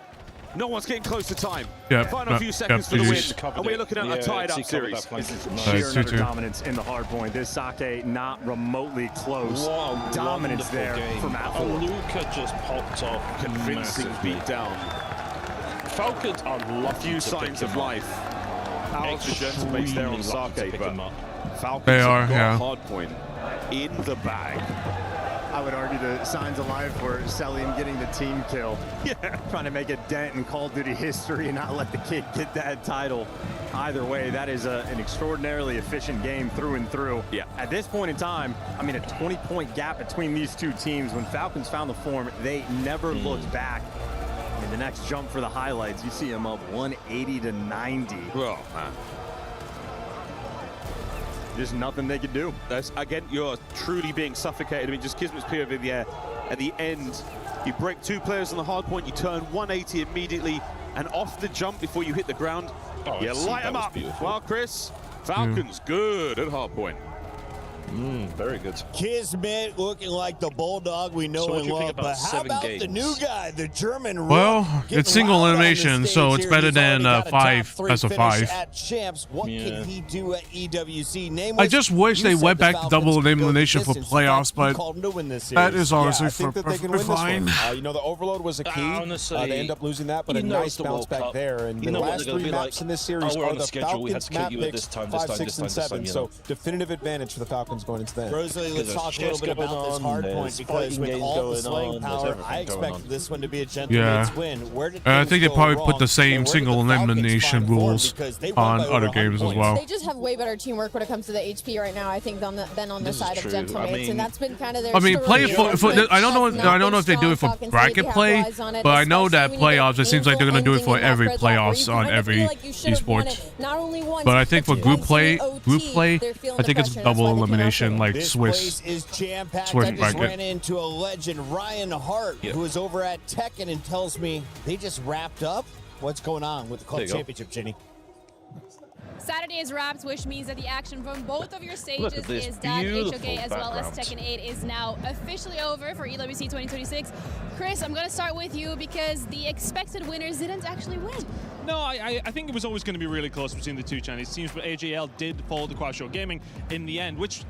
Speaker 23: No one's getting close to time.
Speaker 4: Yep,
Speaker 23: Final few seconds for the
Speaker 4: GG's.
Speaker 23: win, and we're looking at a tied-up series.
Speaker 24: This is
Speaker 4: Nice,
Speaker 24: sheer utter
Speaker 4: 2-2.
Speaker 24: dominance in the hard point. This Sake not remotely close. Dominance there from Apple.
Speaker 10: Luca just popped off.
Speaker 23: Convincing beatdown.
Speaker 10: Falcons are
Speaker 23: A few signs of life. Out of the Gentlemates there on Sake, but Falcons
Speaker 4: They are,
Speaker 23: have got
Speaker 4: yeah.
Speaker 23: hard point in the bag.
Speaker 24: I would argue the signs of life were Celium getting the team kill.
Speaker 23: Yeah.
Speaker 24: Trying to make a dent in Call of Duty history and not let the kid get that title. Either way, that is an extraordinarily efficient game through and through.
Speaker 23: Yeah.
Speaker 24: At this point in time, I mean, a 20-point gap between these two teams. When Falcons found the form, they never looked back. In the next jump for the highlights, you see them up 180 to 90.
Speaker 23: Oh, man.
Speaker 24: Just nothing they could do.
Speaker 23: That's, again, you're truly being suffocated. I mean, just Kismet's POV in the air. At the end, you break two players on the hard point, you turn 180 immediately, and off the jump before you hit the ground, Oh,
Speaker 10: You light them up.
Speaker 23: Well, Chris, Falcons good at hard point.
Speaker 10: Very good.
Speaker 6: Kismet looking like the bulldog we know
Speaker 10: So what
Speaker 6: and
Speaker 10: do you think
Speaker 6: love,
Speaker 10: about
Speaker 6: but how
Speaker 10: 7
Speaker 6: about
Speaker 10: games?
Speaker 6: the new guy, the German?
Speaker 4: Well,
Speaker 6: getting
Speaker 4: it's single
Speaker 6: loud on the
Speaker 4: elimination,
Speaker 6: stage
Speaker 4: so it's
Speaker 6: here.
Speaker 4: better
Speaker 6: He's
Speaker 4: than
Speaker 6: already got a top
Speaker 4: 5
Speaker 6: 3
Speaker 4: best of
Speaker 6: finish
Speaker 4: 5.
Speaker 6: At champs, what can he do at EWC? Name
Speaker 4: I
Speaker 6: was-
Speaker 4: just wish
Speaker 6: you
Speaker 4: they
Speaker 6: said
Speaker 4: went
Speaker 6: the
Speaker 4: back to
Speaker 6: Falcons
Speaker 4: double
Speaker 6: could go the
Speaker 4: elimination for
Speaker 6: distance. In fact,
Speaker 4: playoffs,
Speaker 6: you
Speaker 4: but
Speaker 6: called them to win this
Speaker 4: that
Speaker 6: series.
Speaker 4: is honestly
Speaker 13: I think that they can
Speaker 4: perfectly
Speaker 13: win this
Speaker 4: fine.
Speaker 13: one. You know, the overload was a key.
Speaker 10: Honestly,
Speaker 13: they end up losing that, but
Speaker 10: you
Speaker 13: a
Speaker 10: know
Speaker 13: nice
Speaker 10: it's the
Speaker 13: bounce
Speaker 10: World
Speaker 13: back
Speaker 10: Cup.
Speaker 13: there. And
Speaker 10: You
Speaker 13: the
Speaker 10: know what
Speaker 13: last
Speaker 10: they're gonna
Speaker 13: 3
Speaker 10: be
Speaker 13: maps
Speaker 10: like.
Speaker 13: in this series
Speaker 10: Oh, we're
Speaker 13: are
Speaker 10: on the
Speaker 13: the
Speaker 10: schedule. We had
Speaker 13: Falcons
Speaker 10: to kill
Speaker 13: map
Speaker 10: you at
Speaker 13: picks
Speaker 10: this time,
Speaker 13: 5,
Speaker 10: this
Speaker 13: 6,
Speaker 10: time,
Speaker 13: and
Speaker 10: this time,
Speaker 13: 7.
Speaker 10: you
Speaker 13: So
Speaker 10: know.
Speaker 13: definitive advantage for the Falcons going into that.
Speaker 6: Rosalie, let's
Speaker 10: There's
Speaker 6: talk a little
Speaker 10: shit
Speaker 6: bit
Speaker 10: going
Speaker 6: about this
Speaker 10: on,
Speaker 6: hard
Speaker 10: there's
Speaker 6: point because
Speaker 10: fighting
Speaker 6: with
Speaker 10: games
Speaker 6: all the
Speaker 10: going
Speaker 6: slaying
Speaker 10: on, there's
Speaker 6: power,
Speaker 10: everything
Speaker 6: I
Speaker 10: going
Speaker 6: expected
Speaker 10: on.
Speaker 6: this one to be a
Speaker 4: Yeah.
Speaker 6: gentleman's win. Where did
Speaker 4: And I
Speaker 6: things
Speaker 4: think they
Speaker 6: go
Speaker 4: probably
Speaker 6: wrong,
Speaker 4: put the same
Speaker 6: and where did
Speaker 4: single
Speaker 6: the Falcons
Speaker 4: elimination
Speaker 6: find form?
Speaker 4: rules
Speaker 6: Because they won
Speaker 4: on
Speaker 6: by over
Speaker 4: other
Speaker 6: 100
Speaker 4: games as
Speaker 6: points.
Speaker 4: well.
Speaker 14: They just have way better teamwork when it comes to the HP right now, I think, than on the
Speaker 10: This is
Speaker 14: side of
Speaker 10: true.
Speaker 14: Gentlemen.
Speaker 10: I mean-
Speaker 14: and that's been kind of their
Speaker 4: I mean, play
Speaker 14: story.
Speaker 4: for I don't know if they do it for
Speaker 14: Falcons
Speaker 4: bracket
Speaker 14: maybe have
Speaker 4: play,
Speaker 14: eyes on it,
Speaker 4: but I know that
Speaker 14: especially when you get
Speaker 4: playoffs. It seems like they're gonna do it for
Speaker 14: ending in
Speaker 4: every
Speaker 14: that gridlock where
Speaker 4: playoffs
Speaker 14: you
Speaker 4: on
Speaker 14: kind of
Speaker 4: every
Speaker 14: feel like you should have won
Speaker 4: esports.
Speaker 14: it not only once,
Speaker 4: But I think for group
Speaker 14: twice
Speaker 4: play,
Speaker 14: in OT, they're feeling
Speaker 4: I think
Speaker 14: the
Speaker 4: it's
Speaker 14: pressure, and that's
Speaker 4: double
Speaker 14: why they came out
Speaker 4: elimination
Speaker 14: there.
Speaker 4: like
Speaker 6: This
Speaker 4: Swiss.
Speaker 6: place is jam-packed.
Speaker 4: Swiss
Speaker 6: I just
Speaker 4: bracket.
Speaker 6: ran into a legend, Ryan Hart, who is over at Tekken and tells me they just wrapped up. What's going on with the club
Speaker 10: There you go.
Speaker 6: championship, Jenny?
Speaker 12: Saturday is wrapped, which means that the action from both of your
Speaker 10: Look
Speaker 12: stages
Speaker 10: at this
Speaker 12: is done.
Speaker 10: beautiful
Speaker 12: HOK as well as
Speaker 10: background.
Speaker 12: Tekken 8 is now officially over for EWC 2026. Chris, I'm going to start with you because the expected winners didn't actually win.
Speaker 16: No, I think it was always going to be really close between the two Chinese teams, but AJL did follow the Quad Show Gaming in the end, which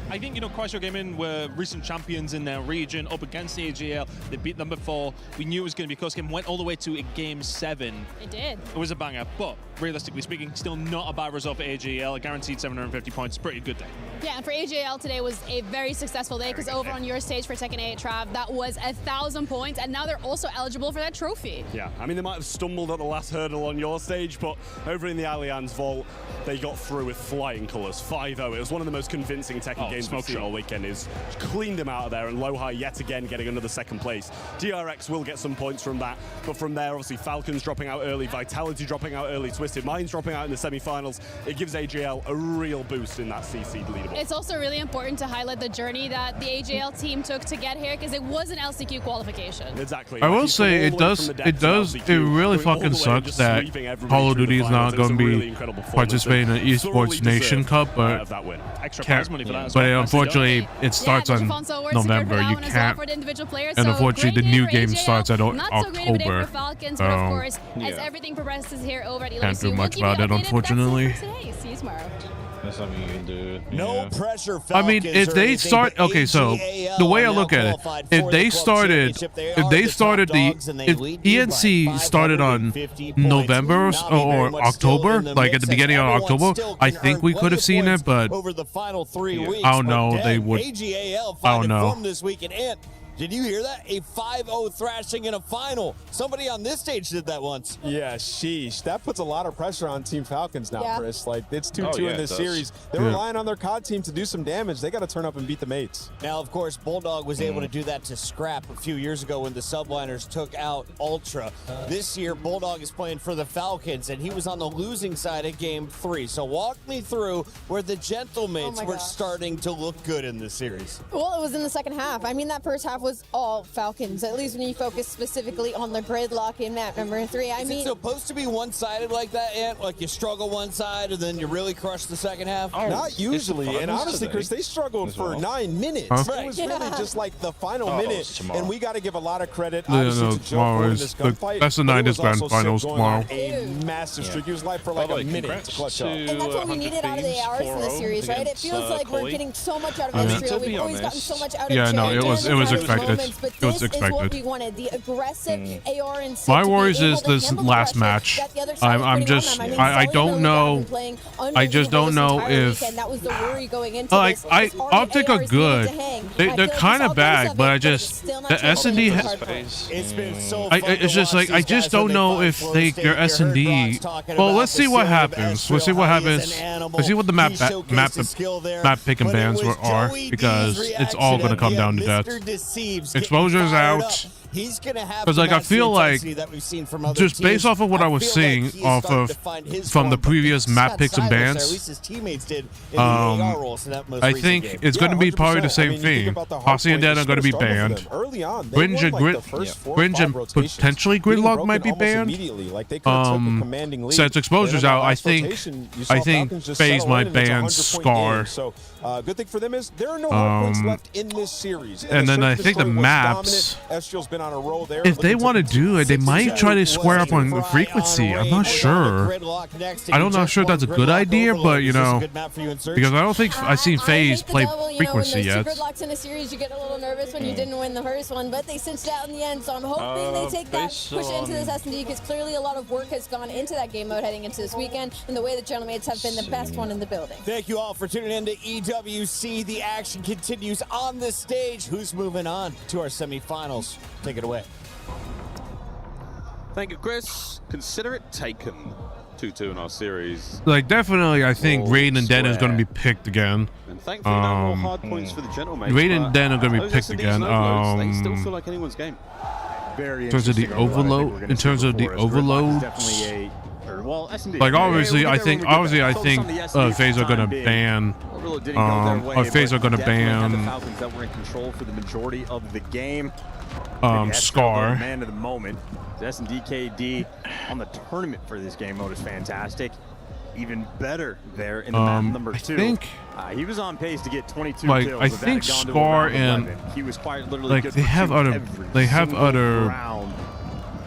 Speaker 16: I think, you know, Quad Show Gaming were recent champions in their region up against the AJL. They beat them before. We knew it was going to be a close game. Went all the way to a game 7.
Speaker 12: It did.
Speaker 16: It was a banger, but realistically speaking, still not a bad result for AJL. A guaranteed 750 points. Pretty good day.
Speaker 12: Yeah, and for AJL today was a very successful day because over on your stage for Tekken 8, Trav, that was 1,000 points, and now they're also eligible for that trophy.
Speaker 21: Yeah, I mean, they might have stumbled at the last hurdle on your stage, but over in the Allianz Vault, they got through with flying colours, 5-0. It was one of the most convincing Tekken games we've seen all weekend. Is cleaned them out of there, and Lohai yet again getting another second place. DRX will get some points from that, but from there, obviously, Falcons dropping out early, Vitality dropping out early, Twisted Minds dropping out in the semi-finals. It gives AJL a real boost in that CC leaderboard.
Speaker 12: It's also really important to highlight the journey that the AJL team took to get here because it was an LCQ qualification.
Speaker 21: Exactly.
Speaker 4: I will say it really fucking sucks that Call of Duty is not going to be participating in the Esports Nation Cup, but unfortunately it starts on November. You can't, and unfortunately the new game starts at October.
Speaker 12: Falcons, but of course, as everything progresses here over at ELC,
Speaker 4: Can't do much
Speaker 12: we'll keep
Speaker 4: about
Speaker 12: you
Speaker 4: it,
Speaker 12: updated.
Speaker 4: unfortunately.
Speaker 12: That's it for today. See you tomorrow.
Speaker 10: That's something you can do.
Speaker 6: No pressure,
Speaker 4: I mean, if they start, okay, so the way I look at it, if they started if ENC started on November or October, like at the beginning of October, I think we could have seen it, but
Speaker 6: over the final 3 weeks,
Speaker 4: I don't know. They would.
Speaker 6: AGAL
Speaker 4: I don't
Speaker 6: finding
Speaker 4: know.
Speaker 6: form this weekend. And did you hear that? A 5-0 thrashing in a final. Somebody on this stage did that once.
Speaker 13: Yeah, sheesh. That puts a lot of pressure on Team Falcons now, Chris. Like, it's 2-2 in this series. They're relying on their COD team to do some damage. They got to turn up and beat the mates.
Speaker 6: Now, of course, Bulldog was able to do that to Scrap a few years ago when the Subliners took out Ultra. This year, Bulldog is playing for the Falcons, and he was on the losing side of Game 3. So walk me through where the Gentlemates were starting to look good in this series.
Speaker 14: Well, it was in the second half. I mean, that first half was all Falcons, at least when you focus specifically on the gridlock in map number 3. I
Speaker 6: Is
Speaker 14: mean,
Speaker 6: it supposed to be one-sided like that, Ant? Like you struggle one side and then you really crush the second half?
Speaker 13: Not usually. And honestly, Chris, they struggled for 9 minutes.
Speaker 4: Huh?
Speaker 13: It was really just like the final minute. And we got to give a lot of credit,
Speaker 4: Yeah,
Speaker 13: obviously,
Speaker 4: no,
Speaker 13: to Joe
Speaker 4: tomorrow
Speaker 13: Ford in
Speaker 4: is
Speaker 13: this
Speaker 4: the
Speaker 13: gunfight.
Speaker 4: best of
Speaker 13: but
Speaker 4: night
Speaker 13: it
Speaker 4: is
Speaker 13: was also
Speaker 4: grand finals
Speaker 13: still going on
Speaker 4: tomorrow.
Speaker 13: A massive streak. He was live for like a minute to clutch up.
Speaker 14: and that's what we needed out of the ARs in this series, right? It feels like we're getting so much out of Israel. We've always gotten so much out of
Speaker 4: Yeah, no, it was expected.
Speaker 14: Moments, but
Speaker 4: It was
Speaker 14: this is what
Speaker 4: expected.
Speaker 14: we wanted, the aggressive AR and
Speaker 4: My worries is this last match. I'm just, I don't know. I just don't know if.
Speaker 14: that was the worry going into
Speaker 4: Like
Speaker 14: this.
Speaker 4: Optic are good. They're kind of bad, but I just the S&D. It's just like I just don't know if their S&D. Well, let's see what happens. We'll see what happens. Let's see what the map pick and bans are, because it's all gonna come down to death. Exposure's out.
Speaker 6: he's going to have
Speaker 4: because like I feel like
Speaker 6: that we've seen from other
Speaker 4: just
Speaker 6: teams.
Speaker 4: based off of what I was seeing off of from the previous map picks and bans,
Speaker 6: at least his teammates did in the AR roles in that most
Speaker 4: I
Speaker 6: recent
Speaker 4: think
Speaker 6: game.
Speaker 4: it's going to be probably the same thing. Posse and Dan are going to be banned. Cringe and potentially Gridlock might be banned. Since Exposure's out, I think FaZe might ban Scar.
Speaker 13: So good thing for them is there are no hard points left in this series.
Speaker 4: And then I think the maps, if they want to do it, they might try to square up on frequency. I'm not sure. I'm not sure that's a good idea, but you know, because I don't think I've seen FaZe play frequency yet.
Speaker 14: Gridlocks in a series, you get a little nervous when you didn't win the first one, but they cinched it out in the end. So I'm hoping they take that, push it into this S&D, because clearly a lot of work has gone into that game mode heading into this weekend, and the way the Gentlemates have been the best one in the building.
Speaker 6: Thank you all for tuning in to EWC. The action continues on the stage. Who's moving on to our semifinals? Take it away.
Speaker 23: Thank you, Chris. Consider it taken. 2-2 in our series.
Speaker 4: Like definitely, I think Raiden and Den is going to be picked again.
Speaker 23: And thankfully, no more hard points for the Gentlemates.
Speaker 4: Raiden and Den are going to be picked again.
Speaker 23: They still feel like anyone's game.
Speaker 4: In terms of the overload, like obviously, I think FaZe are going to ban. FaZe are going to ban.
Speaker 24: That were in control for the majority of the game.
Speaker 4: Scar.
Speaker 24: Man of the moment. S&DKD on the tournament for this game mode is fantastic. Even better there in the map number 2.
Speaker 4: I think
Speaker 24: he was on pace to get 22
Speaker 4: like
Speaker 24: kills.
Speaker 4: I think Scar and
Speaker 24: he was quite literally
Speaker 4: like
Speaker 24: good
Speaker 4: they have other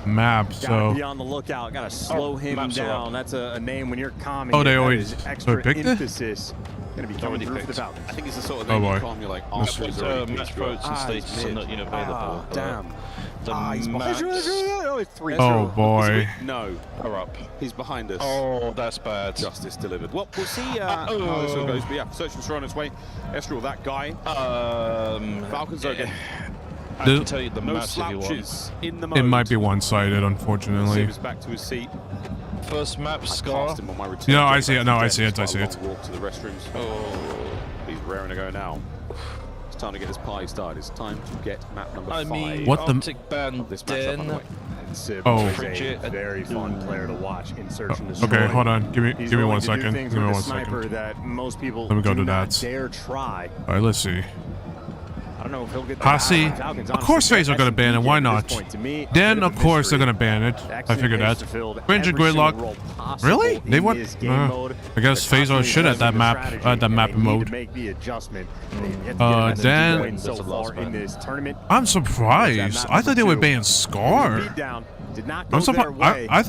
Speaker 4: maps, so
Speaker 24: be on the lookout. Gotta slow him down. That's a name when you're calming.
Speaker 4: Oh, they always
Speaker 24: extra
Speaker 4: picked it?
Speaker 24: emphasis. Gonna be coming through for the Falcons.
Speaker 23: I think it's the sort of thing you calm. You're like,
Speaker 10: match votes and status are not yet available.
Speaker 23: Damn.
Speaker 4: Oh boy.
Speaker 23: No.
Speaker 10: Are up.
Speaker 23: He's behind us.
Speaker 10: Oh, that's bad.
Speaker 23: Justice delivered. Well, we'll see how this all goes. But yeah, Search for on its way. Estral, that guy. Falcons are again.
Speaker 10: I can tell you the
Speaker 23: no
Speaker 10: massive
Speaker 23: slouches in the mode.
Speaker 4: It might be one-sided, unfortunately.
Speaker 23: He's back to his seat.
Speaker 10: First map, Scar.
Speaker 4: No, I see it. No, I see it. I see it.
Speaker 23: Walk to the restrooms. Oh, he's raring to go now. It's time to get this party started. It's time to get map number 5.
Speaker 4: What the?
Speaker 10: Optic ban
Speaker 23: this matchup, by the way.
Speaker 4: Oh.
Speaker 24: A very fun player to watch in Search and Destroy.
Speaker 4: Okay, hold on. Give me 1 second. Give me 1 second.
Speaker 24: That most people
Speaker 4: Let me go to
Speaker 24: not
Speaker 4: that.
Speaker 24: dare try.
Speaker 4: All right, let's see.
Speaker 24: I don't know if he'll get
Speaker 4: Posse, of course FaZe are going to ban it, why not? Then, of course, they're going to ban it. I figured that. Cringe and Gridlock. Really? They want... I guess FaZe are shit at that map mode. Then... I'm surprised. I thought they would ban Scar. I'm surprised. I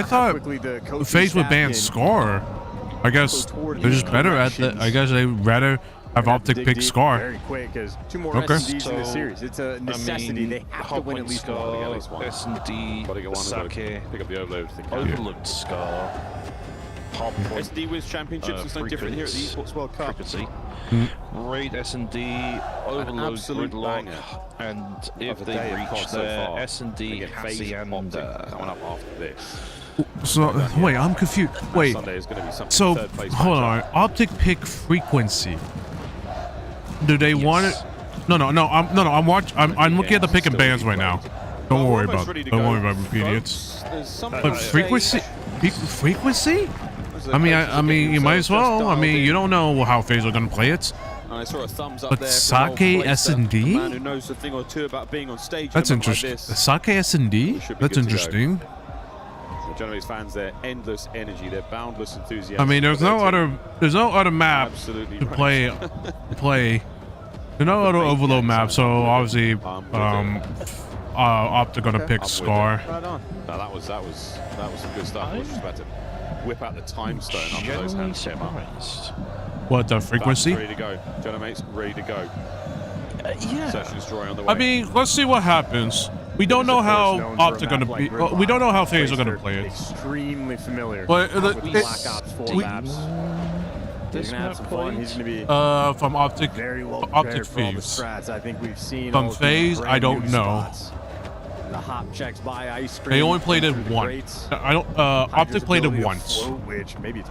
Speaker 4: thought FaZe would ban Scar. I guess they're just better at the... I guess they'd rather... have Optic pick Scar.
Speaker 24: Very quick, because 2 more SDs in the series. It's a necessity. They have to win at least one.
Speaker 10: S&D, Sake,
Speaker 23: pick up the overload.
Speaker 10: Overlooked Scar.
Speaker 23: SD Wiz Championships is no different here at the Esports World Cup.
Speaker 10: Raid S&D, Overload, Gridlock, and if they reach their S&D, Hassy, and
Speaker 23: coming up after this.
Speaker 4: So wait, I'm confused. Wait. So hold on. Optic pick frequency. Do they want it? No. I'm looking at the pick and bans right now. Don't worry about it. Don't worry about it, idiots. But frequency? I mean, you might as well. I mean, you don't know how FaZe are gonna play it.
Speaker 23: I saw a thumbs up
Speaker 4: but
Speaker 23: there
Speaker 4: Sake S&D?
Speaker 23: Man who knows a thing or two about being on stage.
Speaker 4: That's interesting. Sake S&D? That's interesting.
Speaker 23: The Gentlemates fans, their endless energy, their boundless enthusiasm.
Speaker 4: I mean, there's no other map to play. There's no other overload map, so obviously, Optic gonna pick Scar.
Speaker 23: Right on. No, that was some good stuff. I was just about to whip out the time stone under those hands.
Speaker 4: What, the frequency?
Speaker 23: Ready to go. Gentlemates, ready to go.
Speaker 4: Yeah.
Speaker 23: Search and Destroy on the way.
Speaker 4: I mean, let's see what happens. We don't know how Optic gonna be. We don't know how FaZe are gonna play it.
Speaker 24: Extremely familiar.
Speaker 4: But
Speaker 24: Black Ops 4 maps. He's gonna have some fun. He's gonna be
Speaker 4: from Optic, Optic
Speaker 24: FaZe. I think we've seen
Speaker 4: from FaZe, I don't know.
Speaker 24: The hop checks by ice cream.
Speaker 4: They only played it once. I don't. Optic played it once,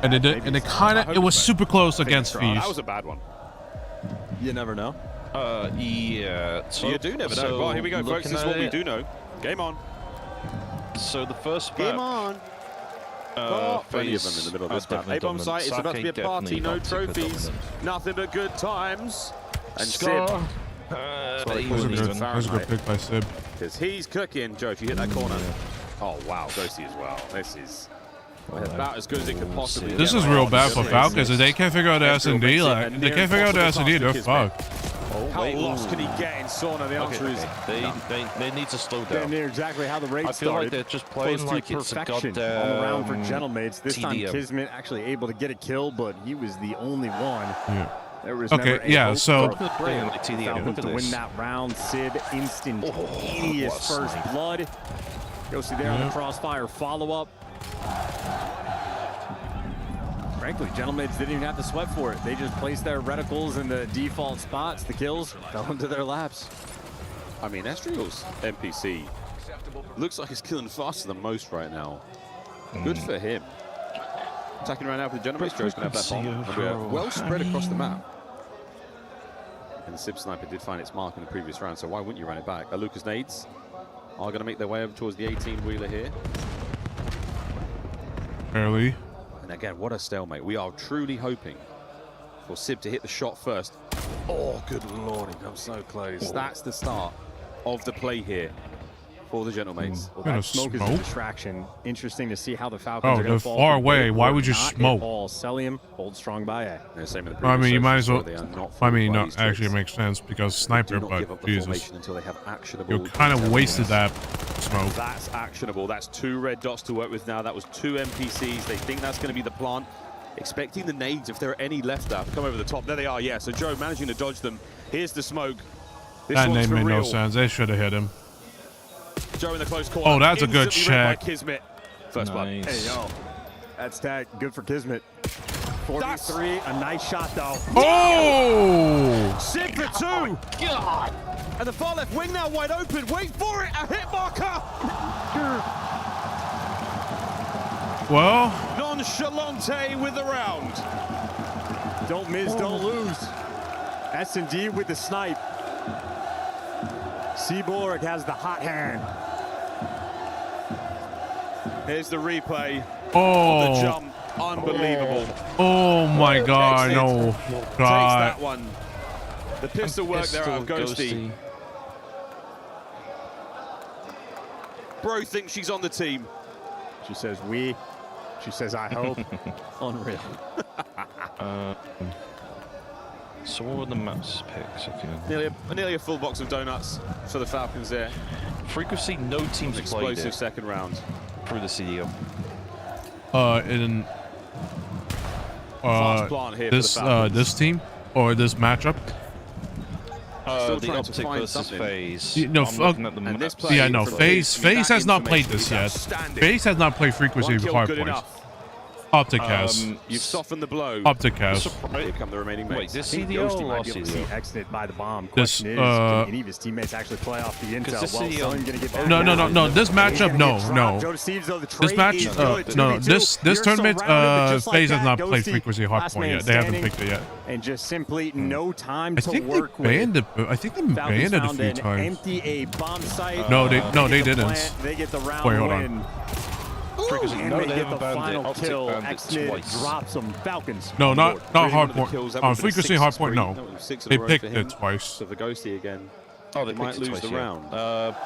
Speaker 4: and it kind of it was super close against FaZe.
Speaker 23: That was a bad one.
Speaker 24: You never know.
Speaker 23: Yeah.
Speaker 10: So you do never know. Well, here we go, folks. This is what we do know. Game on.
Speaker 23: So the first
Speaker 10: Game on. Plenty of them in the middle of this map. A-bomb site, it's about to be a party, no trophies, nothing but good times. And Sib.
Speaker 4: That's a good pick by Sib.
Speaker 10: Because he's cooking, Joe, if you hit that corner. Oh, wow, Ghosty as well. This is about as good as it could possibly be.
Speaker 4: This is real bad for Falcons. If they can't figure out the S&D, like, they can't figure out the S&D, they're fucked.
Speaker 10: How lost can he get in Sauna? The answer is
Speaker 23: they need to slow down.
Speaker 24: Damn near exactly how the raid
Speaker 23: I feel
Speaker 24: started.
Speaker 23: like they're just playing
Speaker 24: Close to
Speaker 23: like it's a
Speaker 24: perfection
Speaker 23: goddamn
Speaker 24: on the round for Gentlemaids. This time
Speaker 23: TDM.
Speaker 24: Kismet actually able to get a kill, but he was the only one.
Speaker 4: Yeah.
Speaker 24: There was
Speaker 4: Okay,
Speaker 24: never a
Speaker 4: yeah,
Speaker 24: hope
Speaker 4: so-
Speaker 24: for Falcons to win that round. Sib instantaneous first blood. Ghosty there on the crossfire follow-up. Frankly, Gentlemaids didn't even have to sweat for it. They just placed their reticles in the default spots. The kills fell into their laps.
Speaker 10: I mean, Estriel's NPC looks like he's killing faster than most right now. Good for him. Attacking right now for the Gentlemaids. Joe's going to have that bomb. And we are well spread across the map. And the Sib Sniper did find its mark in the previous round, so why wouldn't you run it back? Lucas nades are going to make their way over towards the 18-wheeler here.
Speaker 4: Barely.
Speaker 10: And again, what a stalemate. We are truly hoping for Sib to hit the shot first. Oh, good lord, he comes so close. That's the start of the play here for the Gentlemaids.
Speaker 24: Well, that smoke is a distraction. Interesting to see how the Falcons are going to fall.
Speaker 4: far away. Why would you
Speaker 24: Not
Speaker 4: smoke?
Speaker 24: At all. Celium holds strong by A.
Speaker 10: No, same with the
Speaker 4: I mean, you might as well.
Speaker 10: they are not
Speaker 4: I mean, no,
Speaker 10: fooled by these
Speaker 4: actually, it
Speaker 10: tricks.
Speaker 4: makes sense because
Speaker 10: Do
Speaker 4: sniper,
Speaker 10: not give
Speaker 4: but
Speaker 10: up the
Speaker 4: Jesus.
Speaker 10: formation until they have actionable.
Speaker 4: You kind of wasted that smoke.
Speaker 10: That's actionable. That's 2 red dots to work with now. That was 2 NPCs. They think that's going to be the plant. Expecting the nades, if there are any left up, come over the top. There they are, yeah. So Joe managing to dodge them. Here's the smoke. This
Speaker 4: That
Speaker 10: one's
Speaker 4: name
Speaker 10: for
Speaker 4: made
Speaker 10: real.
Speaker 4: no sense. They should have hit him.
Speaker 10: Joe in the close corner.
Speaker 4: Oh, that's a good
Speaker 10: Instantly read by
Speaker 4: check.
Speaker 10: Kismet. First blood.
Speaker 24: Hey, yo. That's tag. Good for Kismet. 4v3. A nice shot, though.
Speaker 4: Oh!
Speaker 10: Sig for 2. God. And the far left wing now wide open. Wait for it. A hit marker.
Speaker 4: Well,
Speaker 10: Nonchalante with the round.
Speaker 24: Don't miss, don't lose. S&D with the snipe. Seaborg has the hot hand.
Speaker 10: Here's the replay
Speaker 4: Oh.
Speaker 10: of the jump. Unbelievable.
Speaker 4: Oh my God,
Speaker 10: Exit
Speaker 4: no.
Speaker 10: Takes
Speaker 4: God.
Speaker 10: that one. The pistol work there out of Ghosty. Bro thinks she's on the team.
Speaker 24: She says we. She says I hope. Unreal.
Speaker 23: So what were the maps picks?
Speaker 10: Nearly a full box of donuts for the Falcons there.
Speaker 23: Frequency, no teams played
Speaker 10: Explosive
Speaker 23: it
Speaker 10: second round.
Speaker 23: through the CDO.
Speaker 4: In
Speaker 10: Fast plant here for
Speaker 4: this
Speaker 10: the Falcons.
Speaker 4: this team or this matchup.
Speaker 10: Still
Speaker 23: The
Speaker 10: trying to
Speaker 23: optic
Speaker 10: find
Speaker 23: versus
Speaker 10: something.
Speaker 23: phase.
Speaker 4: No,
Speaker 23: I'm looking at the
Speaker 10: and this
Speaker 23: maps.
Speaker 10: play
Speaker 4: Yeah, no.
Speaker 10: from
Speaker 4: FaZe
Speaker 10: that
Speaker 4: has not played
Speaker 10: information
Speaker 4: this
Speaker 10: is
Speaker 4: yet.
Speaker 10: outstanding.
Speaker 4: FaZe has not played frequency
Speaker 10: One kill,
Speaker 4: hard
Speaker 10: good
Speaker 4: points.
Speaker 10: enough.
Speaker 4: Optic has.
Speaker 10: You've softened the blow.
Speaker 4: Optic has.
Speaker 10: Here come the remaining mates.
Speaker 23: Wait, this
Speaker 24: I think
Speaker 23: CDO
Speaker 24: Ghosty
Speaker 23: or
Speaker 24: might
Speaker 23: last
Speaker 24: be able to see
Speaker 23: CDO?
Speaker 24: exited by the bomb.
Speaker 4: This,
Speaker 24: Question is, can any of his teammates actually play off the intel?
Speaker 23: this
Speaker 24: Well,
Speaker 23: CDO
Speaker 24: Sullen gonna get back
Speaker 4: No, no,
Speaker 24: now.
Speaker 4: no, no. This matchup, no, no.
Speaker 24: Joe Steves, though, the
Speaker 4: This
Speaker 24: trade
Speaker 4: match,
Speaker 24: is good.
Speaker 4: no,
Speaker 24: 2v2.
Speaker 4: this
Speaker 24: You're
Speaker 4: tournament,
Speaker 24: surrounded, but just like
Speaker 4: FaZe has
Speaker 24: that,
Speaker 4: not played
Speaker 24: Ghosty,
Speaker 4: frequency hard
Speaker 24: last
Speaker 4: point
Speaker 24: man
Speaker 4: yet. They haven't
Speaker 24: standing,
Speaker 4: picked it yet.
Speaker 24: And just simply no time
Speaker 4: I
Speaker 24: to
Speaker 4: think they
Speaker 24: work with.
Speaker 4: banned it. I think they
Speaker 24: Falcons
Speaker 4: banned it a
Speaker 24: found
Speaker 4: few
Speaker 24: an
Speaker 4: times.
Speaker 24: empty A bomb site.
Speaker 4: No, they
Speaker 24: get the
Speaker 4: didn't.
Speaker 24: plant, They get the round
Speaker 4: Wait, hold
Speaker 24: win.
Speaker 4: on.
Speaker 23: Frequency,
Speaker 24: And
Speaker 23: no,
Speaker 24: they
Speaker 23: they
Speaker 24: get the
Speaker 23: haven't banned it.
Speaker 24: final
Speaker 23: Optic
Speaker 24: kill.
Speaker 23: banned it
Speaker 24: Exnid
Speaker 23: twice.
Speaker 24: drops them. Falcons.
Speaker 4: No,
Speaker 24: on
Speaker 4: not
Speaker 24: board.
Speaker 4: hard
Speaker 10: One of the
Speaker 4: point.
Speaker 10: kills, that
Speaker 4: On
Speaker 10: would've been a
Speaker 4: frequency
Speaker 10: 6
Speaker 4: hard point,
Speaker 10: spree.
Speaker 4: no.
Speaker 10: That was 6 in a
Speaker 4: They
Speaker 10: row
Speaker 4: picked
Speaker 10: for him.
Speaker 4: it twice.
Speaker 10: So for Ghosty again.
Speaker 23: Oh, they
Speaker 10: might
Speaker 23: picked it
Speaker 10: lose
Speaker 23: twice,
Speaker 10: the
Speaker 23: yeah.
Speaker 10: round.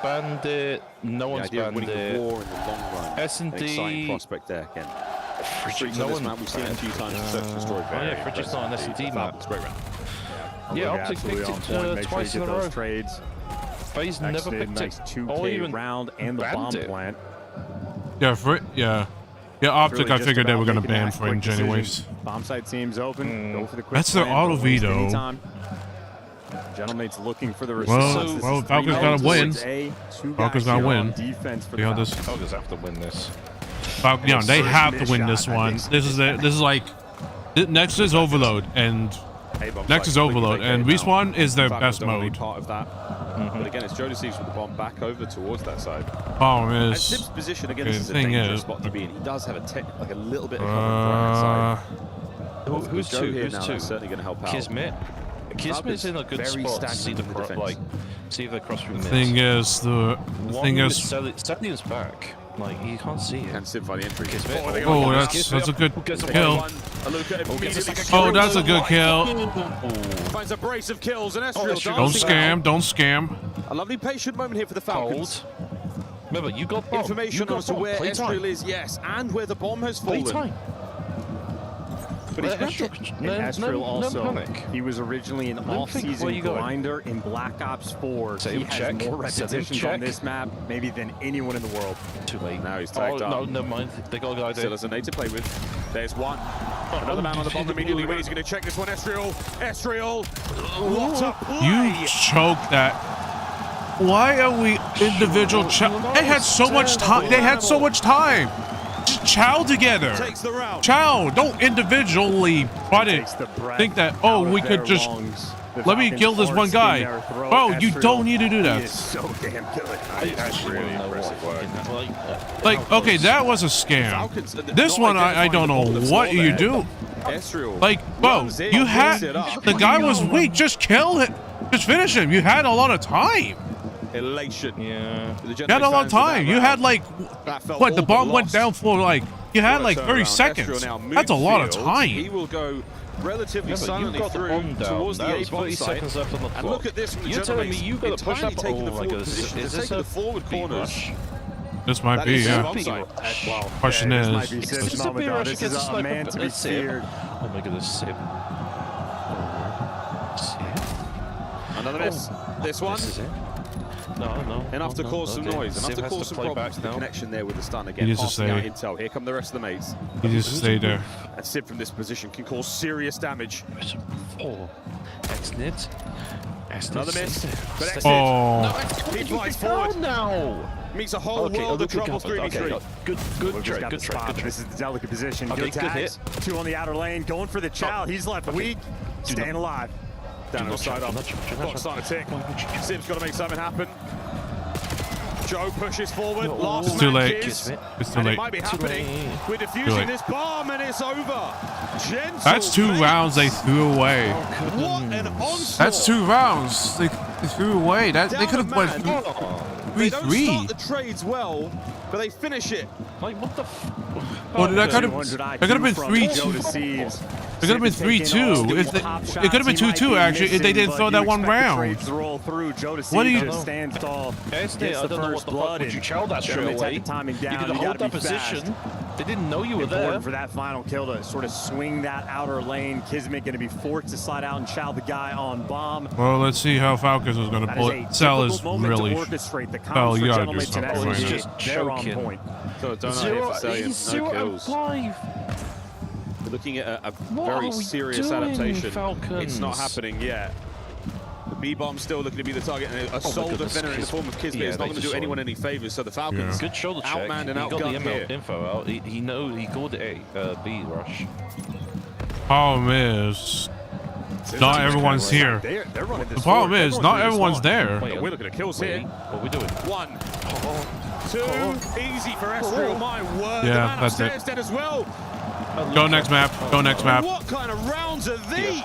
Speaker 23: Banned it. No
Speaker 10: The
Speaker 23: one's
Speaker 10: idea of
Speaker 23: banned
Speaker 10: winning the
Speaker 23: it.
Speaker 10: war in the long run.
Speaker 23: S&D.
Speaker 10: Exciting prospect there again. Streaks
Speaker 23: No
Speaker 10: on this
Speaker 23: one-
Speaker 10: map, we've seen it a few times for Search and Destroy.
Speaker 23: Oh yeah, Frigid's not an S&D map.
Speaker 10: Falcons, great round.
Speaker 23: Yeah,
Speaker 24: Look,
Speaker 23: Optic
Speaker 24: absolutely
Speaker 23: picked
Speaker 24: on
Speaker 23: it
Speaker 24: point. Make sure
Speaker 23: twice
Speaker 24: you
Speaker 23: in
Speaker 24: get
Speaker 23: a
Speaker 24: those
Speaker 23: row.
Speaker 24: trades.
Speaker 23: FaZe never
Speaker 24: Exnid,
Speaker 23: picked
Speaker 24: nice
Speaker 23: it.
Speaker 24: 2K
Speaker 23: Or even
Speaker 24: round and the
Speaker 23: banned
Speaker 24: bomb
Speaker 23: it.
Speaker 24: plant.
Speaker 4: Yeah, Optic.
Speaker 24: Really
Speaker 4: I
Speaker 24: just
Speaker 4: figured they
Speaker 24: about
Speaker 4: were gonna
Speaker 24: making
Speaker 4: ban
Speaker 24: that
Speaker 4: Fringe
Speaker 24: quick decision.
Speaker 4: anyways.
Speaker 24: Bomb site seems open. Go for the quick
Speaker 4: That's their
Speaker 24: plant,
Speaker 4: auto
Speaker 24: don't waste
Speaker 4: veto.
Speaker 24: any time. Gentleman's looking for the
Speaker 4: Well,
Speaker 24: response. This
Speaker 4: well,
Speaker 24: is
Speaker 4: Falcons
Speaker 24: 3
Speaker 4: gotta win.
Speaker 24: towards A. Two
Speaker 4: Falcons
Speaker 24: guys
Speaker 4: gotta
Speaker 24: here
Speaker 4: win.
Speaker 24: on defense for
Speaker 4: See how
Speaker 24: the
Speaker 4: this.
Speaker 23: Falcons have to win this.
Speaker 4: Yeah, they
Speaker 24: First
Speaker 4: have to
Speaker 24: mid
Speaker 4: win
Speaker 24: shot,
Speaker 4: this
Speaker 24: I
Speaker 4: one.
Speaker 24: think.
Speaker 4: This is like next is Overload and next is Overload and Respawn is their
Speaker 10: Falcons
Speaker 4: best
Speaker 10: don't wanna be
Speaker 4: mode.
Speaker 10: part of that. But again, it's Joe Deceives with the bomb back over towards that side.
Speaker 4: Problem
Speaker 10: And
Speaker 4: is,
Speaker 10: Sib's position again,
Speaker 4: okay,
Speaker 10: this is a
Speaker 4: the thing
Speaker 10: dangerous
Speaker 4: is,
Speaker 10: spot to be in. He does have a little bit of cover for that side.
Speaker 23: Who's
Speaker 10: Joe
Speaker 23: two?
Speaker 10: here
Speaker 23: Who's
Speaker 10: now,
Speaker 23: two?
Speaker 10: that's certainly going to help out.
Speaker 23: Kismet.
Speaker 2: Kismet's in a good spot to see the see if they cross through mid.
Speaker 4: Thing is,
Speaker 2: Stadium's back. Like, you can't see it.
Speaker 10: Can simplify the entry.
Speaker 4: Oh, that's a good kill. Oh, that's a good kill.
Speaker 10: Finds a brace of kills and Ezreal
Speaker 4: Don't scam, don't scam.
Speaker 10: A lovely patient moment here for the Falcons.
Speaker 2: Remember, you got bomb.
Speaker 10: Information as to where Ezreal is, yes, and where the bomb has fallen.
Speaker 3: But Ezreal also, he was originally an off-season grinder in Black Ops 4. He has more repetitions on this map, maybe than anyone in the world.
Speaker 2: Too late.
Speaker 10: Now he's tagged up.
Speaker 2: No, never mind. They got a guy there.
Speaker 10: Still has a nade to play with. There's one. Another man on the bomb immediately when he's going to check this one. Ezreal. What a play.
Speaker 4: You choked that. Why are we individual? They had so much time. They had so much time. Just chow together. Chow. Don't individually try to think that, oh, we could just let me kill this one guy. Oh, you don't need to do that.
Speaker 3: So damn good.
Speaker 10: That's really impressive work.
Speaker 4: Like, okay, that was a scam. This one, I don't know what you do. Like, bro, you had the guy was weak. Just kill him. Just finish him. You had a lot of time.
Speaker 10: Elation.
Speaker 2: Yeah.
Speaker 4: You had a lot of time. You had like, what, the bomb went down for like, you had like 30 seconds. That's a lot of time.
Speaker 10: He will go relatively silently through towards the A bomb site. And look at this from the
Speaker 2: telling me you got to push up.
Speaker 10: taking the forward position. They're taking the forward corners.
Speaker 4: This might be, yeah. Question is,
Speaker 3: this is a man to be feared.
Speaker 2: Oh my goodness, Sib.
Speaker 10: Another miss. This one.
Speaker 2: This is it. No.
Speaker 10: Enough to cause some noise. Enough to cause some problems. The connection there with the stun again.
Speaker 4: He needs to
Speaker 10: Passing out
Speaker 4: stay.
Speaker 10: intel. Here come the rest of the mates.
Speaker 4: He needs to stay there.
Speaker 10: And Sib from this position can cause serious damage.
Speaker 2: X-Nit.
Speaker 10: Another miss. But X-Nit.
Speaker 4: Oh.
Speaker 10: He flies forward.
Speaker 2: now.
Speaker 10: Meets a whole world of trouble 3v3.
Speaker 2: Good trade.
Speaker 3: This is the delicate position.
Speaker 2: Okay,
Speaker 3: Good tags.
Speaker 2: hit.
Speaker 3: 2 on the outer lane. Going for the chow. He's left weak. Staying alive.
Speaker 10: Down on the side up. Clock starting to tick. Sib's got to make something happen. Joe pushes forward. Last
Speaker 4: It's too
Speaker 10: man
Speaker 4: late.
Speaker 10: kiss.
Speaker 4: It's too
Speaker 10: And
Speaker 4: late.
Speaker 10: it might be happening. We're defusing this bomb and it's over. Gentle
Speaker 4: That's 2 rounds they threw away.
Speaker 10: What an onslaught.
Speaker 4: That's 2 rounds they threw away. That they could have went 3-3.
Speaker 10: They don't start the trades well, but they finish it.
Speaker 2: Like, what the
Speaker 4: Well, that could have been 3-2. It could have been 3-2. It could have been 2-2 actually if they didn't throw that one round. What do you?
Speaker 2: Stands tall. I don't know what the fuck would you chow that straight away. You could hold that position. They didn't know you were there.
Speaker 3: For that final kill to sort of swing that outer lane. Kismet going to be forced to slide out and chow the guy on bomb.
Speaker 4: Well, let's see how Falcons is going to pull it. Cell is really. Cell, you gotta do something right now.
Speaker 3: They're on point.
Speaker 10: So don't know if it's no kills. We're looking at a very serious adaptation.
Speaker 2: Falcons?
Speaker 10: It's not happening yet. The B-bomb still looking to be the target, and a sole defender in the form of Kismet is not going to do anyone any favors. So the Falcons,
Speaker 2: good shoulder check.
Speaker 10: outmanned and
Speaker 2: he got
Speaker 10: outgunned
Speaker 2: the
Speaker 10: here.
Speaker 2: info out. He called it a B rush.
Speaker 4: Problem is, not everyone's here. The problem is, not everyone's there.
Speaker 10: We're looking at kills here.
Speaker 2: What are we doing?
Speaker 10: 1, 2, easy for Ezreal. My word, the
Speaker 4: Yeah,
Speaker 10: man
Speaker 4: that's
Speaker 10: upstairs
Speaker 4: it.
Speaker 10: dead as well.
Speaker 4: Go next map. Go next map.
Speaker 10: What kind of rounds are these?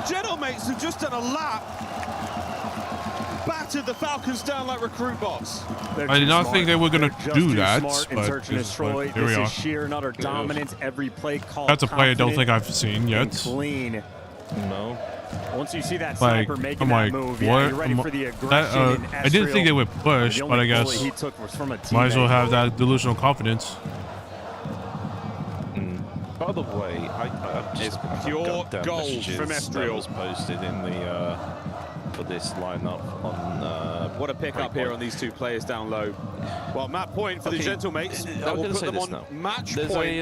Speaker 10: Gentlemates have just done a lap. Battered the Falcons down like recruit bots.
Speaker 4: I did not think they were going to do that, but here we are.
Speaker 3: Sheer and utter dominance. Every play call.
Speaker 4: That's a play I don't think I've seen yet.
Speaker 3: Clean.
Speaker 2: No.
Speaker 3: Once you see that
Speaker 4: Like,
Speaker 3: sniper making
Speaker 4: I'm
Speaker 3: that
Speaker 4: like,
Speaker 3: move,
Speaker 4: what?
Speaker 3: yeah, you're ready for the aggression.
Speaker 4: I didn't think they would push, but I guess
Speaker 3: he took was from a
Speaker 4: might as well
Speaker 3: teammate.
Speaker 4: have that delusional confidence.
Speaker 2: By the way, I've just
Speaker 10: pure
Speaker 2: got down
Speaker 10: gold
Speaker 2: messages
Speaker 10: from
Speaker 2: that
Speaker 10: Ezreal.
Speaker 2: was posted in the for this lineup on.
Speaker 10: What a pickup here on these 2 players down low. Well, map point for the Gentlemates. That will put them on match point.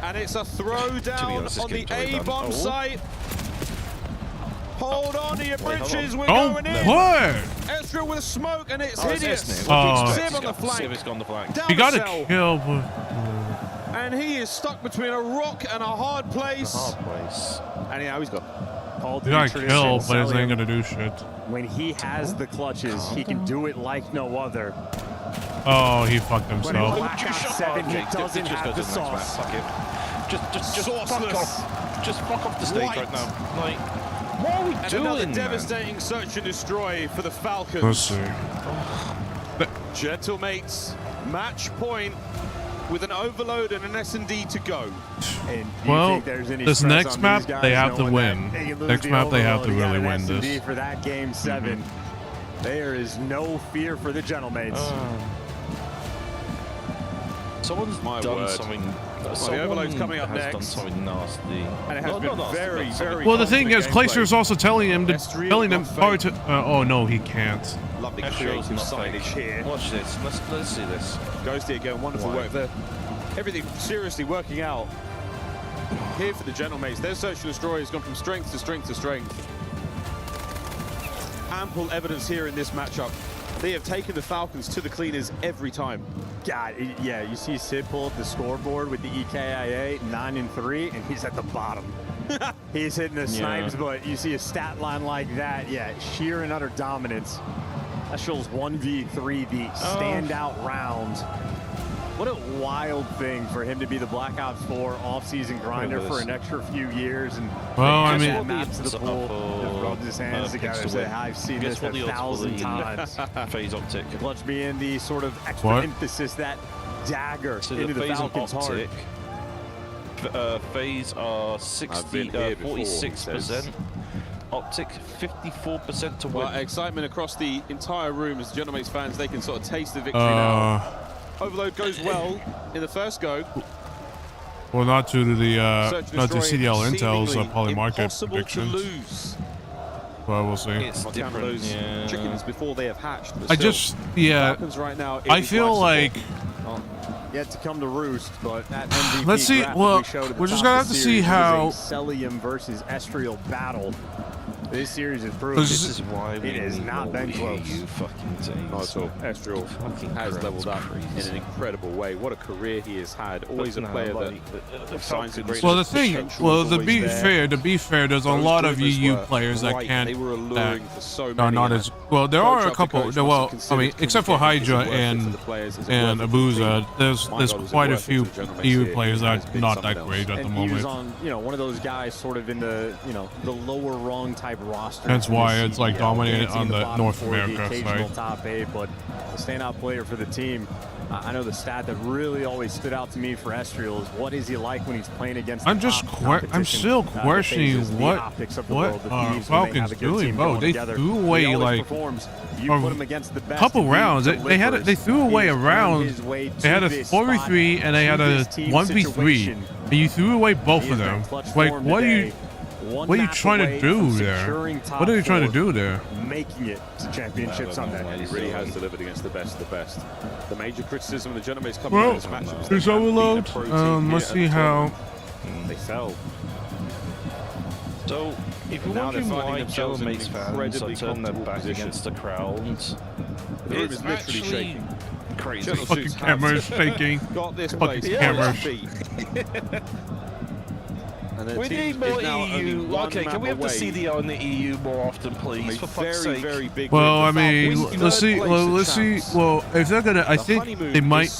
Speaker 10: And it's a throwdown on the A-bomb site. Hold on to your britches, we're going in.
Speaker 4: What?
Speaker 10: Ezreal with a smoke, and it's hideous.
Speaker 4: Oh.
Speaker 10: Sib on the flank.
Speaker 2: Sib has gone the flank.
Speaker 10: Down
Speaker 4: He got
Speaker 10: the
Speaker 4: a
Speaker 10: cell.
Speaker 4: kill, but
Speaker 10: And he is stuck between a rock and a hard place. And yeah, he's got.
Speaker 4: he got a kill, but it ain't gonna do shit.
Speaker 3: When he has the clutches, he can do it like no other.
Speaker 4: Oh, he fucked himself.
Speaker 3: Black Ops 7, he doesn't have the sauce.
Speaker 2: Fuck it. Just fuck off. Just fuck off the stage right now. Like, What are we
Speaker 10: And
Speaker 2: doing,
Speaker 10: another
Speaker 2: man?
Speaker 10: devastating search and destroy for the Falcons.
Speaker 4: Let's see.
Speaker 10: Gentlemates, match point with an overload and an S&D to go.
Speaker 4: Well, this next map, they have to win. Next map, they have to really win this.
Speaker 24: For that game 7, there is no fear for the Gentlemates.
Speaker 2: Someone's done something.
Speaker 10: The overload's coming up
Speaker 2: has
Speaker 10: next.
Speaker 2: done something nasty.
Speaker 10: And it has been very, very.
Speaker 4: Well, the thing is, Clayster's also telling him to oh no, he can't.
Speaker 10: Lovely
Speaker 2: Estriel's
Speaker 10: creative
Speaker 2: not fake.
Speaker 10: signage here.
Speaker 2: Watch this. Let's see this.
Speaker 10: Ghosty again, wonderful work there. Everything seriously working out here for the Gentlemates. Their search and destroy has gone from strength to strength to strength. Ample evidence here in this matchup. They have taken the Falcons to the cleaners every time.
Speaker 24: God, yeah, you see Sid pull up the scoreboard with the EKIA 9-3, and he's at the bottom. He's hitting the snipes, but you see a stat line like that, yeah, sheer and utter dominance. That shows 1v3, the standout round. What a wild thing for him to be the Black Ops 4 off-season grinder for an extra few years. And
Speaker 4: well, I mean,
Speaker 24: maps to the pool, just rubs his hands together and say, I've seen this 1,000 times.
Speaker 2: Phase optic.
Speaker 24: Let's be in the sort of extra emphasis, that dagger into the Falcons' heart.
Speaker 2: Phase are 46%. Optic 54% to win.
Speaker 10: Well, excitement across the entire room as Gentlemates fans, they can sort of taste the victory now. Overload goes well in the first go.
Speaker 4: Well, not to the CDL Intel's polymarket predictions.
Speaker 10: Lose.
Speaker 4: Well, we'll see.
Speaker 10: It's different. Those chickens before they have hatched.
Speaker 4: I just,
Speaker 10: right now,
Speaker 4: I feel like.
Speaker 24: Yet to come to roost, but that MVP
Speaker 4: let's see. Well, we're just gonna have to see how
Speaker 24: Celium versus Estriel battle. This series is proven.
Speaker 2: This is why
Speaker 24: it has not been close.
Speaker 2: You fucking teams.
Speaker 10: Not at all. Estriel has leveled up in an incredible way. What a career he has had. Always a player that signs a great.
Speaker 4: Well, the thing, to be fair, there's a lot of EU players that can't.
Speaker 10: They were alluring for so
Speaker 4: are
Speaker 10: many.
Speaker 4: not as well. There are a couple. Well, I mean, except for Hydra and Abuza, there's quite a few EU players that are not that great at the moment.
Speaker 24: He was on, one of those guys, sort of in the, the lower rung type roster.
Speaker 4: That's why it's like dominated on the North America side.
Speaker 24: Top 8, but a standout player for the team. I know the stat that really always stood out to me for Estriel is what is he like when he's playing against.
Speaker 4: I'm still questioning what Falcons doing, bro. They threw away like a couple rounds. They threw away a round. They had a 4v3 and they had a 1v3, and you threw away both of them. Like, what are you trying to do there? What are you trying to do there?
Speaker 24: Making it to championship Sunday.
Speaker 10: He really has delivered against the best of the best. The major criticism of the Gentlemates coming out of this match was
Speaker 4: there's overload. Let's see how
Speaker 10: they fell.
Speaker 2: So, if you're wondering why Gentlemates fans are turning their back against the crowd,
Speaker 10: the room is literally shaking.
Speaker 2: Crazy.
Speaker 4: The fucking camera is shaking.
Speaker 10: Got this
Speaker 4: fucking
Speaker 10: camera.
Speaker 2: We need more EU. Okay, can we have the CDL in the EU more often, please? For fuck's sake.
Speaker 10: Very big.
Speaker 4: Well, I mean, let's see. Well, if they're gonna, I think they might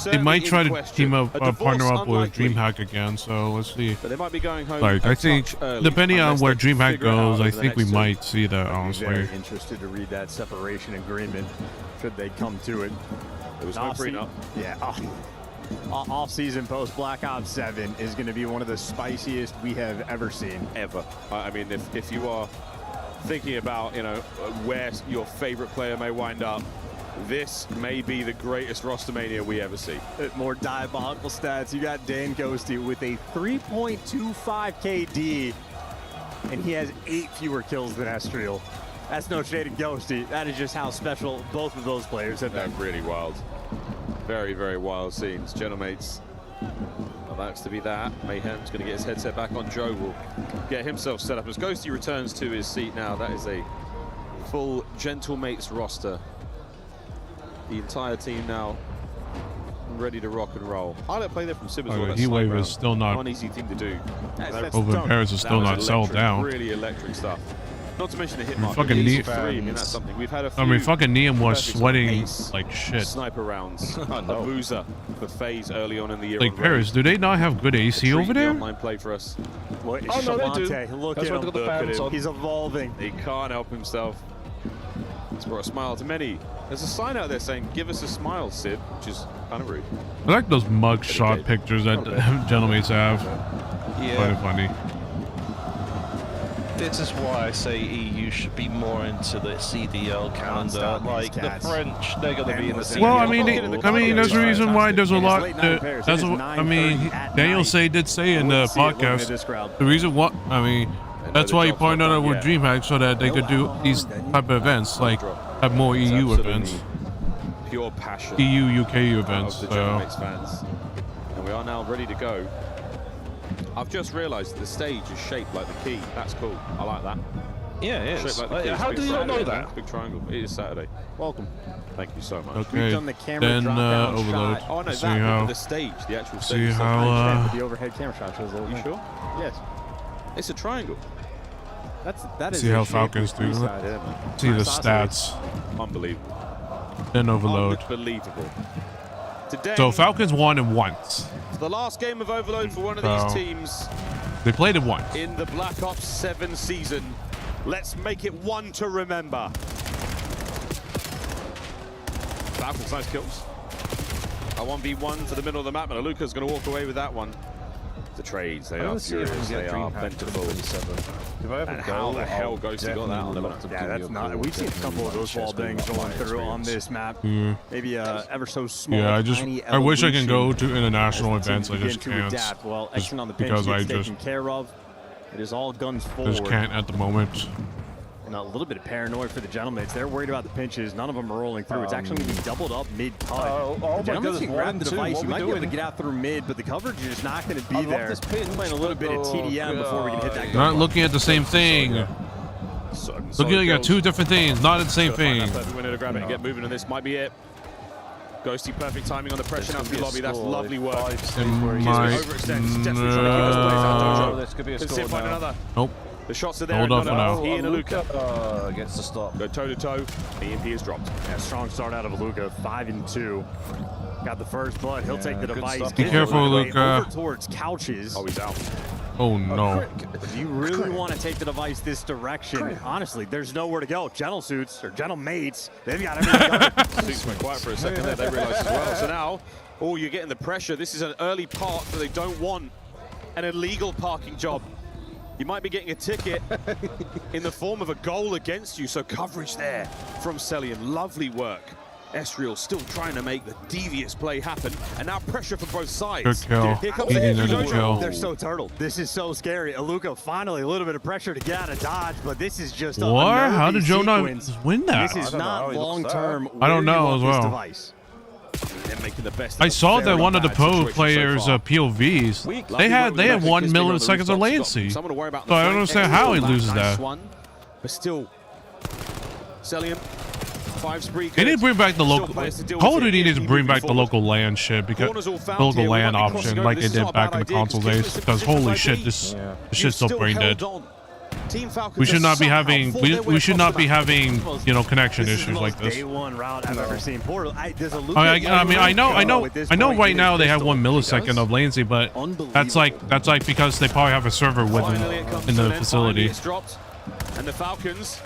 Speaker 4: try to team up, partner up with DreamHack again. So let's see.
Speaker 10: But they might be going home.
Speaker 4: Like, I think depending on where DreamHack goes, I think we might see that. Honestly,
Speaker 24: very interested to read that separation agreement should they come to it.
Speaker 10: It was no prenup.
Speaker 24: Yeah. Off-season post Black Ops 7 is going to be one of the spiciest we have ever seen.
Speaker 10: Ever. I mean, if you are thinking about, where your favorite player may wind up, this may be the greatest rostermania we ever see.
Speaker 24: More diabolical stats. You got Dan Ghosty with a 3.25 KD, and he has 8 fewer kills than Estriel. That's no shade at Ghosty. That is just how special both of those players have been.
Speaker 10: Really wild. Very, very wild scenes. Gentlemates, well, that's to be that. Mayhem's going to get his headset back on. Joe will get himself set up as Ghosty returns to his seat now. That is a full Gentlemates roster. The entire team now ready to rock and roll. Highlight play there from Sim as well.
Speaker 4: Heatwave is still not.
Speaker 10: One easy thing to do.
Speaker 4: Over in Paris is still not settled down.
Speaker 10: Really electric stuff. Not to mention the hit mark.
Speaker 4: Fucking
Speaker 10: I mean, that's something. We've had a few
Speaker 4: fucking Neum was
Speaker 10: perfect
Speaker 4: sweating
Speaker 10: ace
Speaker 4: like shit.
Speaker 10: Sniper rounds. A boozer for FaZe early on in the year.
Speaker 4: Like Paris, do they not have good AC over there?
Speaker 10: Online play for us.
Speaker 24: Oh no, they do. Look at him.
Speaker 10: Look at him.
Speaker 24: He's evolving.
Speaker 10: He can't help himself. It's brought a smile to many. There's a sign out there saying, "Give us a smile, Sid," which is kind of rude.
Speaker 4: I like those mug shot pictures that gentlemen have.
Speaker 2: Yeah.
Speaker 4: Quite funny.
Speaker 2: This is why I say EU should be more into the CDL calendar. Like the French, they're going to be in the CDL.
Speaker 4: Well, I mean, there's a reason why there's a lot. Daniel did say in the podcast. The reason why, that's why he pointed out with DreamHack so that they could do these type of events, like have more EU events.
Speaker 10: Pure passion.
Speaker 4: EU, UK events.
Speaker 10: Of the Germans fans, and we are now ready to go. I've just realised that the stage is shaped like the key. That's cool. I like that.
Speaker 2: Yeah, it is.
Speaker 10: Shaped like the key.
Speaker 2: How do you not know that?
Speaker 10: Big triangle. It is Saturday. Welcome. Thank you so much.
Speaker 4: Okay. Then overload.
Speaker 10: Oh no,
Speaker 4: See
Speaker 10: that
Speaker 4: how
Speaker 10: the stage, the actual
Speaker 4: see
Speaker 10: stage.
Speaker 4: how
Speaker 24: the overhead camera shot shows a little.
Speaker 10: You sure?
Speaker 24: Yes.
Speaker 10: It's a triangle.
Speaker 24: That is.
Speaker 4: see how Falcons do. See the stats.
Speaker 10: Unbelievable.
Speaker 4: Then overload.
Speaker 10: Unbelievable. Today,
Speaker 4: So Falcons won it once.
Speaker 10: the last game of Overload for one of these teams
Speaker 4: They played it once.
Speaker 10: in the Black Ops 7 season. Let's make it one to remember. Falcons, nice kills. A 1v1 to the middle of the map, and Luca's going to walk away with that one. The trades, they are furious, they are plentiful. And how the hell Ghosty got that on the map?
Speaker 24: Yeah, that's not. We've seen a couple of those wall bangs going through on this map. Maybe ever so small.
Speaker 4: Yeah, I wish I can go to international
Speaker 24: evolution
Speaker 4: events. I just can't.
Speaker 24: Adapt. Well,
Speaker 4: Just
Speaker 24: action on the pinch
Speaker 4: because I
Speaker 24: gets
Speaker 4: just
Speaker 24: taken care of. It is all guns forward.
Speaker 4: just can't at the moment.
Speaker 24: And a little bit of paranoia for the gentlemen. They're worried about the pinches. None of them are rolling through. It's actually going to be doubled up mid-cut. The gentlemen can grab the device. You might be able to get out through mid, but the coverage is just not going to be there. Playing a little bit of TDM before we can hit that.
Speaker 4: Not looking at the same thing. Looking at two different things, not the same thing.
Speaker 10: Perfect winner to grab it and get moving, and this might be it. Ghosty, perfect timing on the pressure now for the lobby. That's lovely work. Overextends. Desperately trying to keep this place out.
Speaker 2: This could be a
Speaker 10: Can see
Speaker 2: score now.
Speaker 10: another.
Speaker 4: Nope.
Speaker 10: The shots are there.
Speaker 4: Hold off for now.
Speaker 10: Ian and Luca
Speaker 2: gets the stop.
Speaker 10: go toe to toe. EMP is dropped.
Speaker 24: Yeah, strong start out of Luca. 5-2. Got the first blood. He'll take the device.
Speaker 4: Be careful, Luca.
Speaker 24: Over towards couches.
Speaker 10: Oh, he's out.
Speaker 4: Oh no.
Speaker 24: Do you really want to take the device this direction? Honestly, there's nowhere to go. Gentle suits or gentle mates, they've got everything covered.
Speaker 10: Suits went quiet for a second there. They realized as well. So now, you're getting the pressure. This is an early park that they don't want. An illegal parking job. You might be getting a ticket in the form of a goal against you. So coverage there from Celian. Lovely work. Esriel still trying to make the devious play happen, and now pressure from both sides.
Speaker 4: Good kill.
Speaker 10: Here comes
Speaker 4: Good kill.
Speaker 24: They're so turtle. This is so scary. Aluka finally a little bit of pressure to get out of dodge, but this is just a
Speaker 4: What? How did Joe not
Speaker 24: sequence.
Speaker 4: win that?
Speaker 24: This is not long term.
Speaker 4: I don't know as well.
Speaker 10: They're making the best.
Speaker 4: I saw that one of the Pro players' POVs. They had 1 millisecond of latency. So I don't understand how he loses that.
Speaker 10: But still, Celian.
Speaker 4: They need to bring back the local. Call of Duty needs to bring back the local LAN shit, because the local LAN option, like they did back in the console days. Because holy shit, this shit's so brain dead. We should not be having connection issues like this.
Speaker 24: Day one route I've ever seen. Portal.
Speaker 4: I know right now they have 1 millisecond of latency, but that's like because they probably have a server with them in the facility.
Speaker 10: And the Falcons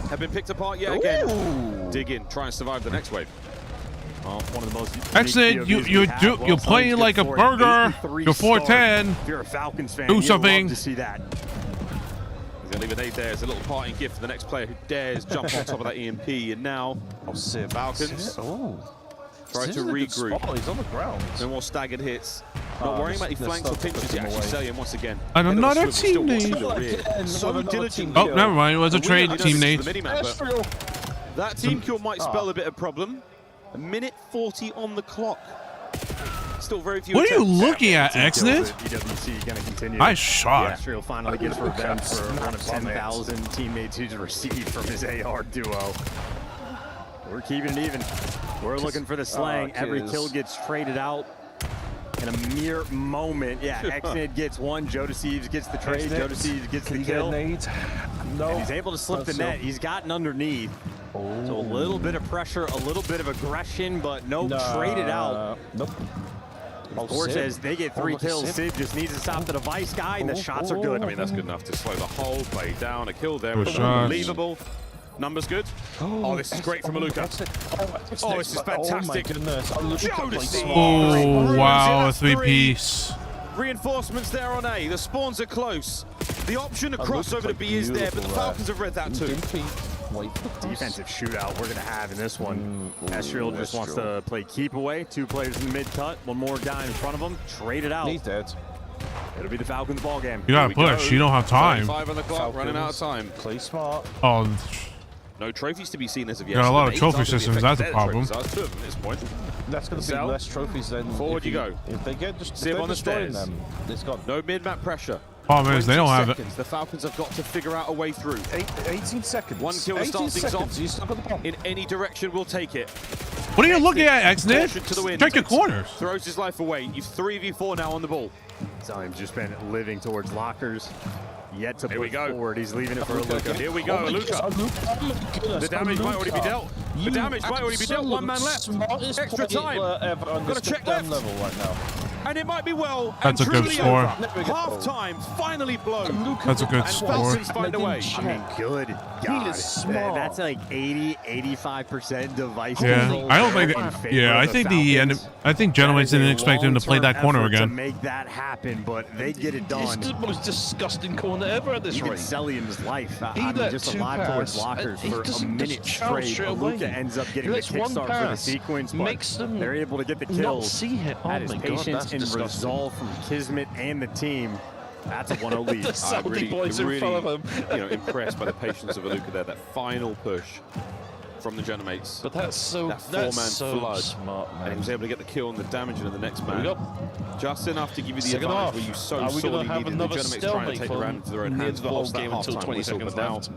Speaker 10: have been picked apart yet again. Dig in, try and survive the next wave.
Speaker 24: Well, one of the most
Speaker 4: Excellent. You're playing like a burger. You're 410.
Speaker 24: If you're a Falcons fan,
Speaker 4: do something.
Speaker 24: To see that.
Speaker 10: He's gonna leave an aid there as a little parting gift for the next player who dares jump on top of that EMP. And now, Falcons try to regroup.
Speaker 2: He's on the ground.
Speaker 10: No more staggered hits. Not worrying about the flanks or pinches. He actually Celian once again.
Speaker 4: And another teammate.
Speaker 10: So diligent.
Speaker 4: Oh, never mind. It was a trade teammate.
Speaker 10: That team kill might spell a bit of problem. 1:40 on the clock. Still very few.
Speaker 4: What are you looking at, Exnit?
Speaker 24: EWC gonna continue.
Speaker 4: Nice shot.
Speaker 24: Astral finally gets revenge for one of 10,000 teammates he's received from his AR duo. We're keeping it even. We're looking for the slang. Every kill gets traded out. in a mere moment. Yeah, Xnid gets one, Jodeceivs gets the trade, Jodeceivs gets the kill.
Speaker 2: No.
Speaker 24: And he's able to slip the net. He's gotten underneath. So a little bit of pressure, a little bit of aggression, but no, traded out.
Speaker 2: Nope.
Speaker 24: Cortez, they get 3 kills. Sid just needs to stop the device guy, and the shots are good.
Speaker 10: I mean, that's good enough to slow the whole play down. A kill there
Speaker 4: Good
Speaker 10: was
Speaker 4: shots.
Speaker 10: unbelievable. Numbers good. Oh, this is great from Aluka. Oh, this is fantastic.
Speaker 4: Oh, wow, a 3-piece.
Speaker 10: Reinforcements there on A. The spawns are close. The option to cross over to B is there, but the Falcons have read that too.
Speaker 24: Defensive shootout we're going to have in this one. Estriel just wants to play keep away. 2 players in the mid cut. One more guy in front of him. Trade it out.
Speaker 2: He's dead.
Speaker 24: It'll be the Falcons ball game.
Speaker 4: You gotta push. You don't have time.
Speaker 10: 5 on the clock, running out of time.
Speaker 2: Play smart.
Speaker 4: Oh,
Speaker 10: No trophies to be seen as of yet.
Speaker 4: got a lot of
Speaker 10: The
Speaker 4: trophy
Speaker 10: Maids aren't
Speaker 4: systems.
Speaker 10: gonna be
Speaker 4: That's a problem.
Speaker 10: affected. So that's 2 of them at this point.
Speaker 2: That's going to be less trophies than
Speaker 10: Forward you go.
Speaker 2: If they get just
Speaker 10: Sieve on the stairs.
Speaker 2: them, it's gone.
Speaker 10: No mid-map pressure.
Speaker 4: Problem is, they don't have it.
Speaker 10: Seconds. The Falcons have got to figure out a way through.
Speaker 2: 18 seconds.
Speaker 10: 1 kill to start things off.
Speaker 2: You still got the bomb.
Speaker 10: In any direction, we'll take it.
Speaker 4: What are you looking at,
Speaker 10: Caution to the
Speaker 4: Xnid?
Speaker 10: wind.
Speaker 4: Check your corners.
Speaker 10: Throws his life away. You've 3v4 now on the ball.
Speaker 24: Zion's just been living towards lockers. Yet to
Speaker 10: Here we
Speaker 24: push
Speaker 10: go.
Speaker 24: forward. He's leaving it for Aluka.
Speaker 10: Here we go, Aluka. The damage might already be dealt. The damage might already be dealt. 1 man left. Extra time. Got to check left.
Speaker 2: Level right now.
Speaker 10: And it might be well.
Speaker 4: That's a good score.
Speaker 10: Half time finally blown.
Speaker 4: That's a good
Speaker 10: And
Speaker 4: score.
Speaker 10: Falcons find a way.
Speaker 24: I mean, good God. That's like 80-85% device
Speaker 4: Yeah,
Speaker 24: control
Speaker 4: I don't
Speaker 24: there
Speaker 4: think.
Speaker 24: in favor
Speaker 4: Yeah, I
Speaker 24: of
Speaker 4: think
Speaker 24: Falcons.
Speaker 4: I think gentlemen didn't expect him to play that corner
Speaker 24: Long-term effort
Speaker 4: again.
Speaker 24: to make that happen, but they get it
Speaker 2: It's
Speaker 24: done.
Speaker 2: the most disgusting corner ever at this
Speaker 24: Even
Speaker 2: rate.
Speaker 24: Sellium's life. I
Speaker 2: He
Speaker 24: mean,
Speaker 2: let
Speaker 24: just
Speaker 2: 2
Speaker 24: alive towards
Speaker 2: pass,
Speaker 24: lockers
Speaker 2: and he
Speaker 24: for a
Speaker 2: doesn't
Speaker 24: minute
Speaker 2: charge
Speaker 24: straight.
Speaker 2: away.
Speaker 24: Aluka ends up getting
Speaker 2: He
Speaker 24: the
Speaker 2: lets 1
Speaker 24: kickstart for the
Speaker 2: pass,
Speaker 24: sequence, but
Speaker 2: makes them
Speaker 24: they're able to get the
Speaker 2: not
Speaker 24: kills.
Speaker 2: see him. Oh
Speaker 24: That is
Speaker 2: my God,
Speaker 24: patience
Speaker 2: that's
Speaker 24: and
Speaker 2: disgusting.
Speaker 24: resolve from Kismet and the team. That's a 1-0 lead.
Speaker 2: The Saudi boys in front of him.
Speaker 10: Impressed by the patience of Aluka there. That final push from the Genomates.
Speaker 2: But that's so
Speaker 10: that 4-man flood.
Speaker 2: smart, man.
Speaker 10: And he was able to get the kill and the damage into the next
Speaker 2: Here we
Speaker 10: man.
Speaker 2: go.
Speaker 10: Just enough to give you the
Speaker 2: Second
Speaker 10: advantage
Speaker 2: half.
Speaker 10: where you so
Speaker 2: Are we
Speaker 10: sorely
Speaker 2: gonna have
Speaker 10: needed the
Speaker 2: another
Speaker 10: Genomates trying to
Speaker 2: stalemate
Speaker 10: take the round into their own
Speaker 2: from
Speaker 10: hands.
Speaker 2: the end of the whole
Speaker 10: Whilst that
Speaker 2: game until
Speaker 10: half-time
Speaker 2: 20
Speaker 10: whistle,
Speaker 2: seconds
Speaker 10: but now
Speaker 2: left?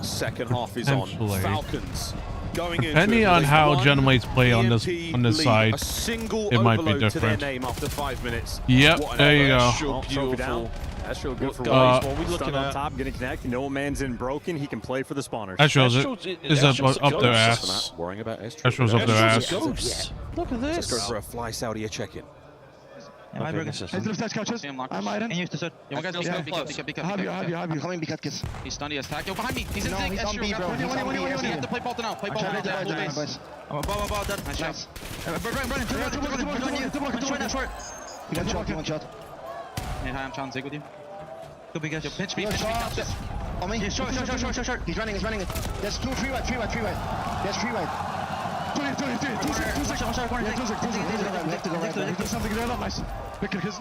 Speaker 10: second half is on.
Speaker 4: Potentially.
Speaker 10: Falcons going into
Speaker 4: Depending
Speaker 10: it
Speaker 4: on
Speaker 10: with
Speaker 4: how
Speaker 10: one
Speaker 4: Gentlemates play on this
Speaker 10: lead.
Speaker 4: side,
Speaker 10: A single
Speaker 4: it might be
Speaker 10: overload to their
Speaker 4: different.
Speaker 10: name after 5 minutes.
Speaker 4: Yep,
Speaker 10: What an
Speaker 4: there you
Speaker 10: effort.
Speaker 4: go.
Speaker 24: Trophy down. That's real good for
Speaker 2: Guys,
Speaker 24: Wade.
Speaker 2: what are we looking
Speaker 24: Stun on
Speaker 2: at?
Speaker 24: top, gonna connect. No man's in broken. He can play for the spawners.
Speaker 4: Estriel's is up
Speaker 2: Estriel's a
Speaker 4: their
Speaker 2: ghost.
Speaker 4: ass.
Speaker 10: Worrying about
Speaker 4: Estriel's up their ass.
Speaker 2: Ghost. Look at
Speaker 10: Let's go
Speaker 2: this.
Speaker 10: for a fly Saudi check-in.
Speaker 1: I'm coming, be cut kiss.
Speaker 11: He's stunned, he has tag. Yo, behind me. He's in
Speaker 1: No,
Speaker 11: zig.
Speaker 1: he's on B, bro. He's on B.
Speaker 11: You have to play Balta now. Play Balta now.
Speaker 1: Boys.
Speaker 11: I'm above, dead. Nice shots. Run, short.
Speaker 1: You got shot, one shot.
Speaker 11: Yeah, hi, I'm trying to zig with you. Go big guys. Yo, pinch me.
Speaker 1: On me.
Speaker 11: Yeah, short.
Speaker 1: He's running. There's 2, 3 wide. There's 3 wide. 2 6. We have to go right. There's something there, nice.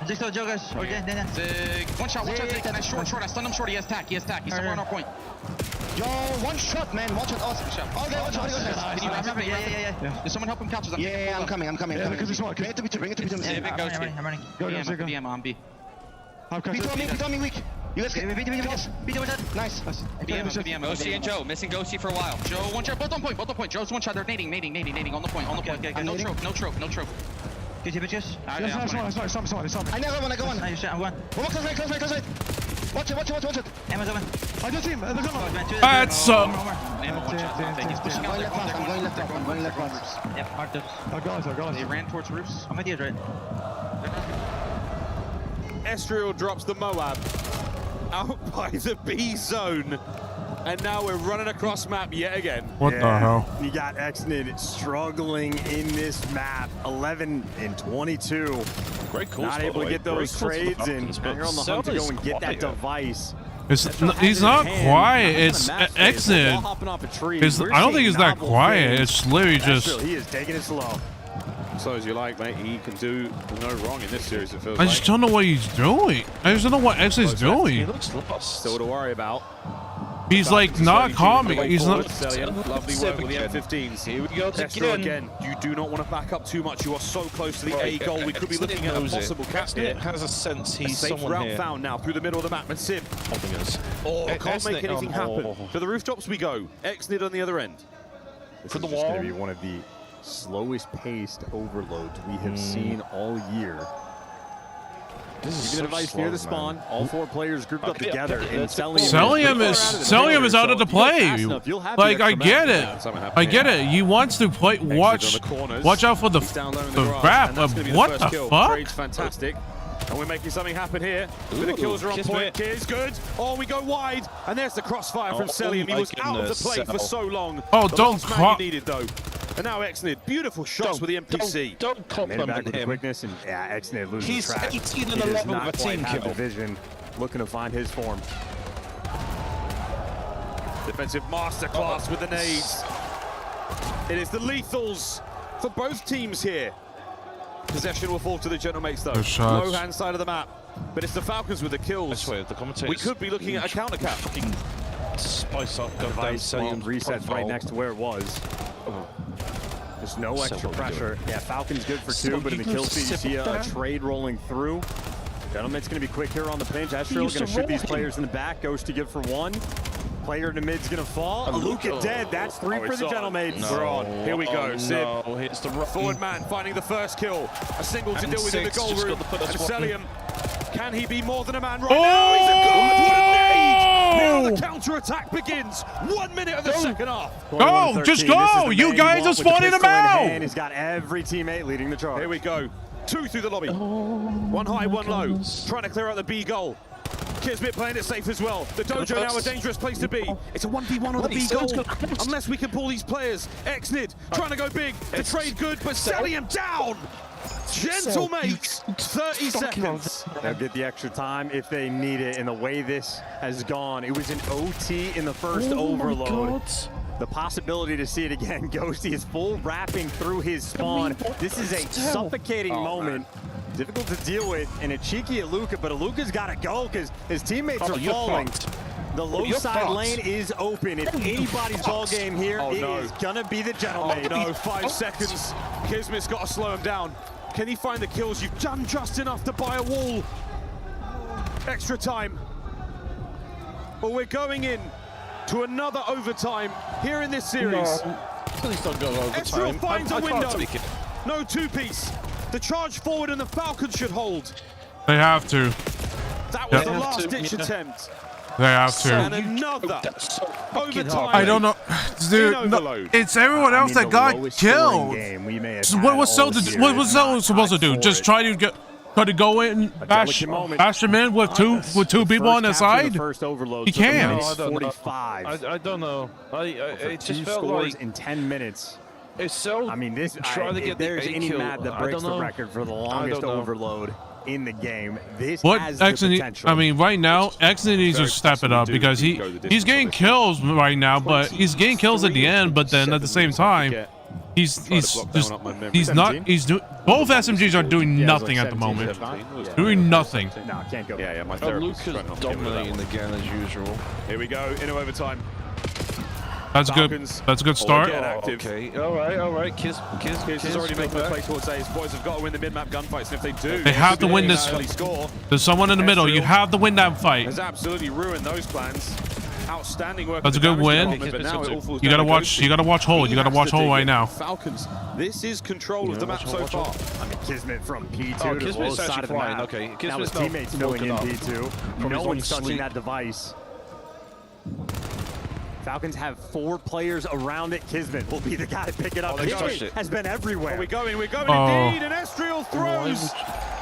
Speaker 11: Zig still, Joe, guys. Okay, zig. One shot, zig. Nice short. I stunned him short. He has tack. He's somewhere on our point.
Speaker 1: Yo, one shot, man. One shot, awesome.
Speaker 11: Oh, there, one shot. Can you wrap it? Yeah. Did someone help him catch us?
Speaker 1: Yeah, I'm coming.
Speaker 11: Bring it to me. I'm running. Go. BM on B.
Speaker 1: Beat on me weak. You guys get beat dead. Nice.
Speaker 11: BM.
Speaker 5: Ghosty and Joe. Missing Ghosty for a while.
Speaker 11: Joe, one shot. Both on point. Joe's one shot. They're nading on the point. Okay. No choke.
Speaker 1: Get your bitches.
Speaker 11: I
Speaker 1: never won. I go on.
Speaker 11: I'm one.
Speaker 1: Close right. Watch it.
Speaker 11: Emma's over.
Speaker 1: I just him.
Speaker 4: That's
Speaker 11: Emma one shot. He's pushing out.
Speaker 1: I'm going left.
Speaker 11: Yep, marked us.
Speaker 1: Our guys.
Speaker 11: They ran towards roofs. I'm with you, right?
Speaker 10: Estriel drops the Moab out by the B zone. And now we're running across map yet again.
Speaker 4: What the hell?
Speaker 24: You got Xnid struggling in this map. 11 and 22.
Speaker 2: Great calls,
Speaker 24: Not able to get those trades, and
Speaker 2: Falcons,
Speaker 24: you're on the hunt to go and get that
Speaker 2: quiet.
Speaker 24: device.
Speaker 4: He's not quiet. It's Xnid. I don't think he's that quiet. It's literally just.
Speaker 24: He is taking it slow.
Speaker 10: So as you like, mate, he can do no wrong in this series, it feels
Speaker 4: I
Speaker 10: like.
Speaker 4: just don't know what he's doing. I just don't know what Xnid's doing.
Speaker 2: He looks lost.
Speaker 10: Still to worry about.
Speaker 4: He's like not calming. He's not.
Speaker 10: Lovely work with the M15s.
Speaker 2: Here we go
Speaker 10: again. You do not want to back up too much. You are so close to the A goal. We could be looking at a possible catch here.
Speaker 2: Has a sense he's
Speaker 10: safe
Speaker 2: someone
Speaker 10: route
Speaker 2: here.
Speaker 10: found now through the middle of the map. And Sim. Can't make anything happen. To the rooftops we go. Xnid on the other end.
Speaker 24: This is just going to be one of the slowest paced overloads we have seen all year. This is a device near the spawn. All 4 players grouped up together. And
Speaker 4: Cellium is out of the play. Like, I get it. I get it. He wants to play. Watch out for the wrap. What the fuck?
Speaker 10: Trade's fantastic. And we're making something happen here. The kills are on point. Kiz, good. Oh, we go wide. And there's the crossfire from Cellium. He was out of the play for so long.
Speaker 4: Oh,
Speaker 10: the
Speaker 4: don't
Speaker 10: man he needed, though. And now Exnid, beautiful shots with the MPC.
Speaker 23: Don't compliment him.
Speaker 24: Quickness and Exnid loses track.
Speaker 23: He's 18 and 11 with a team kill.
Speaker 24: Division, looking to find his form.
Speaker 10: Defensive masterclass with the nades. It is the lethals for both teams here. Possession will fall to the Gentlemates, though. Low hand side of the map. But it's the Falcons with the kills. We could be looking at a counter cap.
Speaker 23: Spice up.
Speaker 24: Device resets right next to where it was. There's no extra pressure. Yeah, Falcon's good for 2, but in the kill feed, you see a trade rolling through. Gentleman's going to be quick here on the pinch. Estriel going to ship these players in the back. Goes to give for 1. Player in the mid's going to fall. Aluka dead. That's 3 for the Gentlemates.
Speaker 10: We're on. Here we go. Sid. It's the forward man finding the first kill. A single to deal with in the goal room. And Cellium, can he be more than a man right now? He's a god. What a nade! Now the counter-attack begins. 1 minute of the second half.
Speaker 4: Go! Just go! You guys are spawning them out!
Speaker 24: He's got every teammate leading the charge.
Speaker 10: Here we go. 2 through the lobby. 1 high, 1 low. Trying to clear out the B goal. Kismet playing it safe as well. The dojo now a dangerous place to be. It's a 1v1 on the B goal. Unless we can pull these players. Exnid trying to go big. The trade good, but Cellium down. Gentlemates, 30 seconds.
Speaker 24: They'll get the extra time if they need it. And the way this has gone, it was an OT in the first overload. The possibility to see it again. Ghosty is full wrapping through his spawn. This is a suffocating moment. Difficult to deal with, and a cheeky Aluka, but Aluka's got to go because his teammates are falling. The low side lane is open. If anybody's ball game here, it is gonna be the Gentlemates.
Speaker 10: Oh no, 5 seconds. Kismet's got to slow him down. Can he find the kills? You've done just enough to buy a wall. Extra time. Well, we're going in to another overtime here in this series.
Speaker 23: Please don't go overtime.
Speaker 10: Estriel finds a window. No 2-piece. The charge forward and the Falcons should hold.
Speaker 4: They have to.
Speaker 10: That was the last-ditch attempt.
Speaker 4: They have to.
Speaker 10: And another overtime.
Speaker 4: I don't know. Dude, no, it's everyone else that got killed. What was Cell supposed to do? Just try to go in, bash him in with two people on the side? He can't.
Speaker 23: I don't know. It just felt like
Speaker 24: in 10 minutes.
Speaker 23: It's so.
Speaker 24: I mean, this. If there's any map that breaks the record for the longest overload in the game, this has the potential.
Speaker 4: I mean, right now, Exnid needs to step it up because he's getting kills right now, but he's getting kills at the end. But then at the same time, he's both SMGs are doing nothing at the moment. Doing nothing.
Speaker 24: No, can't go.
Speaker 23: Yeah, my therapist is dominating again as usual.
Speaker 10: Here we go into overtime.
Speaker 4: That's good. That's a good start.
Speaker 23: Okay, all right. Kiz
Speaker 10: is already making a play towards A. His boys have got to win the mid-map gunfights, and if they do,
Speaker 4: they have to win this. There's someone in the middle. You have to win that fight.
Speaker 10: Has absolutely ruined those plans. Outstanding work.
Speaker 4: That's a good win. You gotta watch. You gotta watch hold. You gotta watch hold right now.
Speaker 10: Falcons. This is control of the map so far.
Speaker 24: I mean, Kismet from P2 to the low side of the map.
Speaker 23: Okay,
Speaker 24: now his teammates filling in P2. No one's touching that device. Falcons have 4 players around it. Kismet will be the guy to pick it up. Kismet has been everywhere.
Speaker 10: We're going indeed. And Estriel throws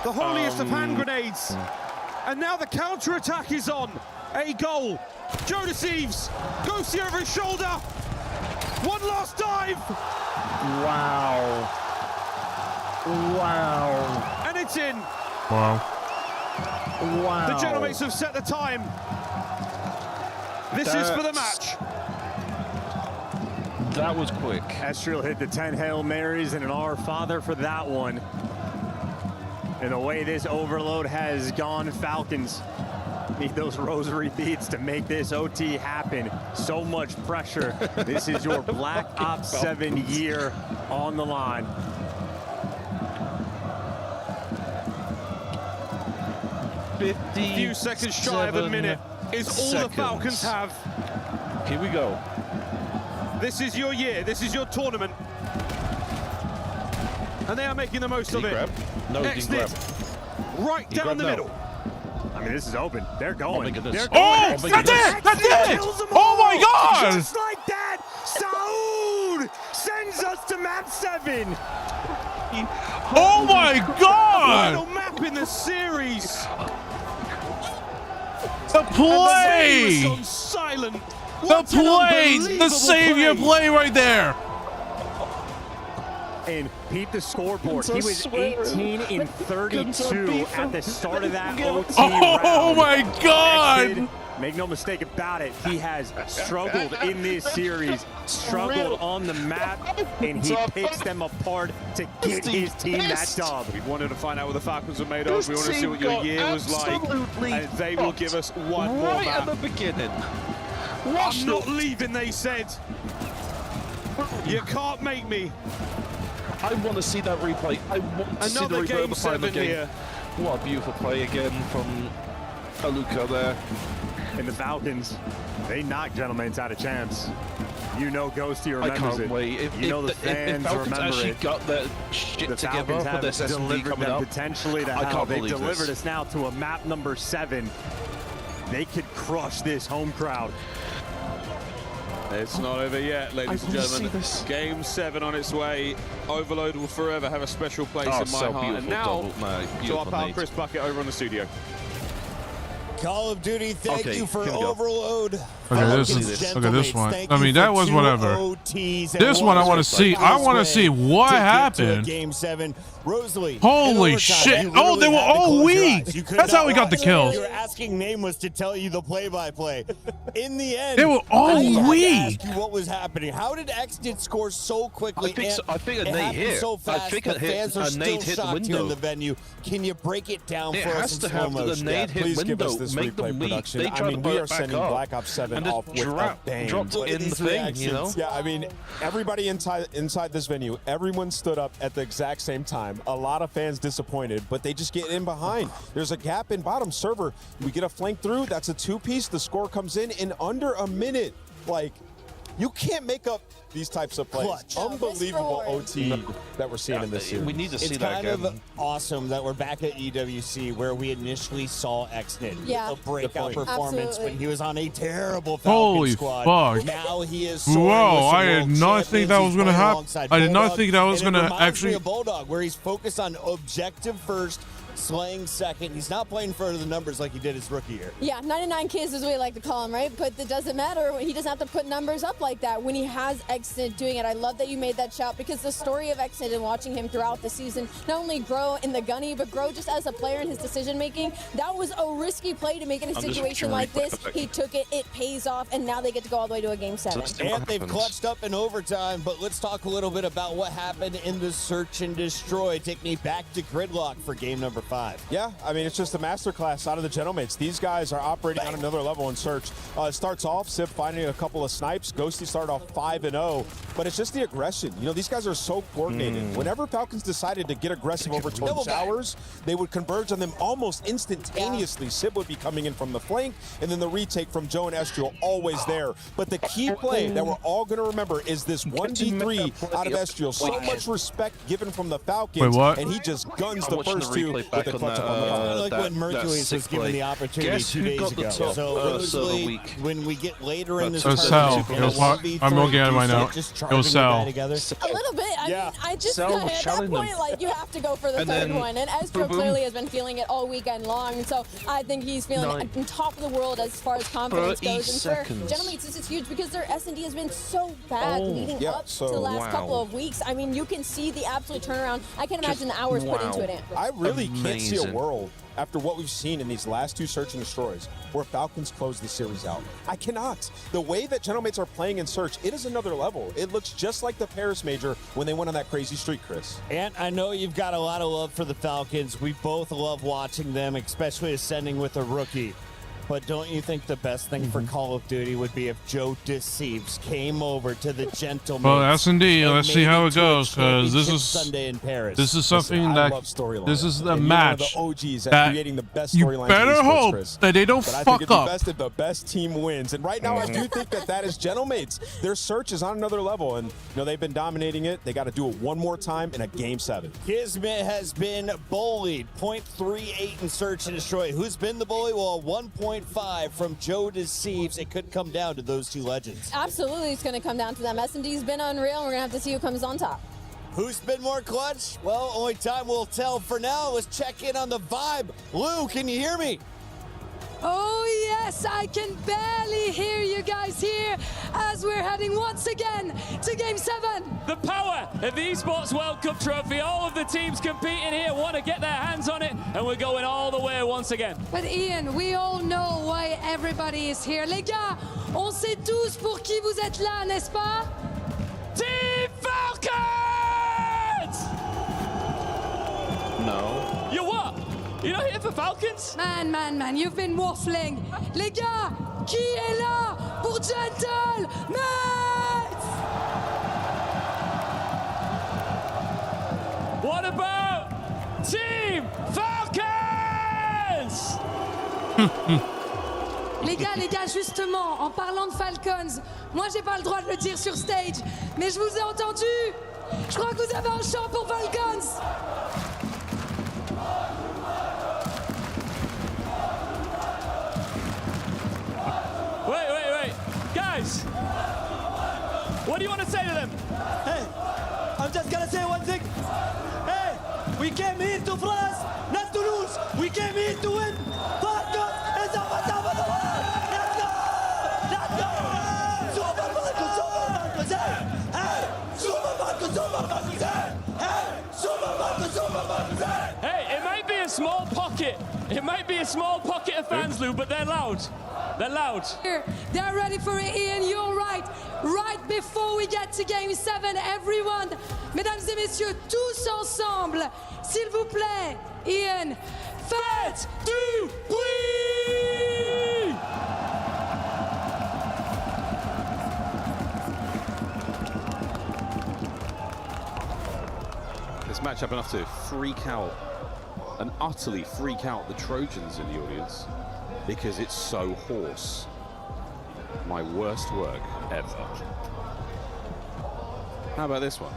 Speaker 10: the holiest of hand grenades. And now the counter-attack is on. A goal. Joe deceives. Goes over his shoulder. One last dive.
Speaker 23: Wow.
Speaker 10: And it's in.
Speaker 4: Wow.
Speaker 10: The Gentlemates have set the time. This is for the match.
Speaker 23: That was quick.
Speaker 24: Estriel hit the 10 Hail Marys and an Our Father for that one. And the way this overload has gone, Falcons need those rosary beads to make this OT happen. So much pressure. This is your Black Ops 7 year on the line.
Speaker 10: A few seconds shy of a minute is all the Falcons have.
Speaker 23: Here we go.
Speaker 10: This is your year. This is your tournament. And they are making the most of it.
Speaker 2: No, he didn't grab.
Speaker 10: Right down the middle.
Speaker 24: I mean, this is open. They're going.
Speaker 2: Oh,
Speaker 24: They're
Speaker 4: Oh,
Speaker 24: going.
Speaker 4: that's it! That's it! Oh my God!
Speaker 24: Just like that, Saud sends us to map 7.
Speaker 4: Oh my God!
Speaker 10: Final map in the series.
Speaker 4: The play!
Speaker 10: On silent.
Speaker 4: The play! The savior play right there!
Speaker 24: And Pete, the scoreboard, he was 18 in 32 at the start of that OT round.
Speaker 4: Oh my God!
Speaker 24: Make no mistake about it, he has struggled in this series, struggled on the map, and he picks them apart to get his team that dub.
Speaker 10: We wanted to find out what the Falcons were made of. We want to see what your year was like. And they will give us one more
Speaker 2: right
Speaker 10: map.
Speaker 2: at the beginning.
Speaker 10: I'm not leaving, they said. You can't make me.
Speaker 2: I want to see that replay. I want to see the
Speaker 10: Another
Speaker 2: replay of
Speaker 10: game
Speaker 2: the final
Speaker 10: 7
Speaker 2: game.
Speaker 10: here.
Speaker 2: What a beautiful play again from Aluka there.
Speaker 24: And the Falcons, they knocked Gentlemen's out of champs. You know Ghosty remembers
Speaker 2: I can't
Speaker 24: it.
Speaker 2: wait. If,
Speaker 24: you know the fans
Speaker 2: Falcons
Speaker 24: remember
Speaker 2: actually
Speaker 24: it.
Speaker 2: got their shit
Speaker 24: The
Speaker 2: together
Speaker 24: Falcons
Speaker 2: for
Speaker 24: have
Speaker 2: this SMD
Speaker 24: delivered
Speaker 2: coming
Speaker 24: them
Speaker 2: up,
Speaker 24: potentially to
Speaker 2: I
Speaker 24: hell.
Speaker 2: can't
Speaker 24: They
Speaker 2: believe
Speaker 24: delivered
Speaker 2: this.
Speaker 24: us now to a map number 7. They could crush this home crowd.
Speaker 10: It's not over yet, ladies and gentlemen. Game 7 on its way. Overload will forever have a special place in my
Speaker 2: so
Speaker 10: heart. And
Speaker 2: beautiful,
Speaker 10: now, to our pal Chris Bucket over on the studio.
Speaker 6: Call of Duty, thank you for
Speaker 2: here we go.
Speaker 6: Overload.
Speaker 4: Look at this one. I mean, that was whatever. This one I want to see. I want to see what happened.
Speaker 6: Game 7. Rosalie.
Speaker 4: Holy shit. Oh, they were all weak. That's how we got the kills.
Speaker 6: You were asking Nameless to tell you the play-by-play. In the end,
Speaker 4: They were all
Speaker 6: I had to
Speaker 4: weak.
Speaker 6: ask you what was happening. How did X score so quickly?
Speaker 2: I think a nade hit.
Speaker 6: So fast,
Speaker 2: I think
Speaker 6: the fans are still
Speaker 2: nade hit the
Speaker 6: shocked here in
Speaker 2: window.
Speaker 6: the venue. Can you break it down
Speaker 2: It
Speaker 6: for us
Speaker 2: has
Speaker 6: in
Speaker 2: to
Speaker 6: slow
Speaker 2: have the
Speaker 6: motion?
Speaker 2: nade hit
Speaker 13: Please give us
Speaker 2: window.
Speaker 13: this
Speaker 2: Make
Speaker 13: replay
Speaker 2: them weak.
Speaker 13: production.
Speaker 2: They
Speaker 13: I
Speaker 2: tried
Speaker 13: mean,
Speaker 2: to
Speaker 13: we
Speaker 2: put
Speaker 13: are
Speaker 2: it back
Speaker 13: sending
Speaker 2: up.
Speaker 13: Black Ops 7
Speaker 2: and
Speaker 13: off with a bang.
Speaker 2: dropped
Speaker 6: Look
Speaker 2: it
Speaker 6: at
Speaker 2: in the
Speaker 6: these
Speaker 2: thing, you know?
Speaker 6: reactions.
Speaker 13: Yeah, I mean, everybody inside this venue, everyone stood up at the exact same time. A lot of fans disappointed, but they just get in behind. There's a gap in bottom server. We get a flank through. That's a 2-piece. The score comes in under a minute. Like, you can't make up these types of plays.
Speaker 6: Clutch.
Speaker 13: Unbelievable OT that we're seeing in this series.
Speaker 2: We need to see
Speaker 6: It's
Speaker 2: that
Speaker 6: kind
Speaker 2: again.
Speaker 6: of awesome that we're back at EWC where we initially saw Xnid
Speaker 14: Yeah.
Speaker 6: with a breakout
Speaker 14: point.
Speaker 6: performance
Speaker 14: Absolutely.
Speaker 6: when he was on a terrible Falcon
Speaker 4: Holy
Speaker 6: squad.
Speaker 4: fuck.
Speaker 6: Now he is
Speaker 4: Whoa, I did not think that was going to happen. I did not think that was going to actually.
Speaker 6: A Bulldog where he's focused on objective first, slaying second. He's not playing for the numbers like he did his rookie year.
Speaker 14: Yeah, 99 kids is what we like to call him, right? But it doesn't matter. He doesn't have to put numbers up like that when he has Xnid doing it. I love that you made that shout because the story of Xnid and watching him throughout the season not only grow in the gunny, but grow just as a player in his decision making. That was a risky play to make in a situation like this. He took it, it pays off, and now they get to go all the way to a game 7.
Speaker 6: And they've clutched up in overtime, but let's talk a little bit about what happened in the search and destroy. Take me back to Gridlock for game number 5.
Speaker 13: Yeah, I mean, it's just a masterclass out of the Gentlemates. These guys are operating on another level in search. It starts off, Sip finding a couple of snipes. Ghosty started off 5-0, but it's just the aggression. You know, these guys are so coordinated. Whenever Falcons decided to get aggressive over towards Showers, they would converge on them almost instantaneously. Sib would be coming in from the flank, and then the retake from Joe and Estriel always there. But the key play that we're all going to remember is this 1v3 out of Estriel. So much respect given from the Falcons,
Speaker 4: Wait, what?
Speaker 13: and he just guns the first two with a clutch up on the
Speaker 6: I like when Mercules was given the opportunity 2 days ago. So Rosalie, when we get later in this
Speaker 4: Sell.
Speaker 6: tournament,
Speaker 4: I'm looking at it right now. It was Sell.
Speaker 14: A little bit. I mean, I just
Speaker 2: Sell
Speaker 14: at that
Speaker 2: challenge
Speaker 14: point,
Speaker 2: them.
Speaker 14: like, you have to go for the
Speaker 2: And
Speaker 14: third
Speaker 2: then
Speaker 14: one. And Estro
Speaker 2: boom.
Speaker 14: clearly has been feeling it all weekend long. And so I think he's feeling on top of the world as far as confidence
Speaker 2: 30
Speaker 14: goes. And
Speaker 2: seconds.
Speaker 14: for Gentlemen, this is huge because their S&D has been so bad leading up to the last couple of weeks. I mean, you can see the absolute turnaround. I can't imagine the hours put into it.
Speaker 13: I really can't see a
Speaker 2: Amazing.
Speaker 13: world after what we've seen in these last 2 search and destroys where Falcons close the series out. I cannot. The way that Gentlemates are playing in search, it is another level. It looks just like the Paris Major when they went on that crazy streak, Chris.
Speaker 6: And I know you've got a lot of love for the Falcons. We both love watching them, especially ascending with a rookie. But don't you think the best thing for Call of Duty would be if Joe Deceives came over to the Gentlemen?
Speaker 4: Well, S&D, let's see how it goes, because this is
Speaker 6: Sunday in Paris.
Speaker 4: This is something that this is the match
Speaker 13: OGs at
Speaker 4: that
Speaker 13: creating the best
Speaker 4: you
Speaker 13: storylines
Speaker 4: better
Speaker 13: in esports,
Speaker 4: hope
Speaker 13: Chris.
Speaker 4: that they don't
Speaker 13: But I
Speaker 4: fuck
Speaker 13: think it'd
Speaker 4: up.
Speaker 13: be best if the best team wins. And right now, I do think that is Gentlemates. Their search is on another level, and they've been dominating it. They got to do it one more time in a Game 7.
Speaker 6: Kismet has been bullied. 0.38 in Search and Destroy. Who's been the bully? Well, 1.5 from Joe Deceives. It could come down to those two legends.
Speaker 14: Absolutely, it's going to come down to them. S&D's been unreal. We're going to have to see who comes on top.
Speaker 6: Who's been more clutch? Well, only time will tell. For now, let's check in on the vibe. Lou, can you hear me?
Speaker 15: Oh yes, I can barely hear you guys here as we're heading once again to Game 7.
Speaker 19: The power of the Esports World Cup trophy. All of the teams competing here want to get their hands on it, and we're going all the way once again.
Speaker 15: But Ian, we all know why everybody is here. Les gars, on sait tous pour qui vous êtes là, n'est-ce pas?
Speaker 19: Team Falcons!
Speaker 2: No.
Speaker 19: You what? You're not here for Falcons?
Speaker 15: Man, you've been waffling. Les gars, qui est là pour Gentlemen?
Speaker 19: What about Team Falcons?
Speaker 15: Les gars, justement, en parlant de Falcons, moi j'ai pas le droit de le dire sur stage, mais je vous ai entendu. Je crois que vous avez un chant pour Falcons.
Speaker 19: Wait. Guys, what do you want to say to them?
Speaker 7: Hey, I'm just gonna say one thing. Hey, we came here to France, not to lose. We came here to win. Falcons is on the top of the world. Let's go! Super Falcons, hey! Hey, Super Falcons, hey!
Speaker 19: Hey, it might be a small pocket. It might be a small pocket of fans, Lou, but they're loud. They're loud.
Speaker 15: They're ready for it, Ian. You're right. Right before we get to Game 7, everyone, mesdames et messieurs, tous ensemble, s'il vous plaît, Ian, faites du bruit!
Speaker 10: This matchup enough to freak out and utterly freak out the Trojans in the audience because it's so hoarse. My worst work ever. How about this one?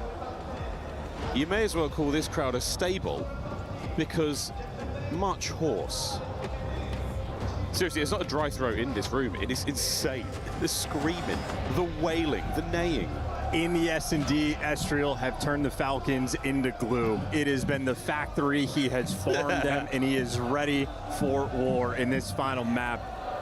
Speaker 10: You may as well call this crowd a stable because much horse. Seriously, it's not a dry throat in this room. It is insane. The screaming, the wailing, the neighing.
Speaker 24: In the S&D, Estriel have turned the Falcons into glue. It has been the factory. He has farmed them, and he is ready for war in this final map.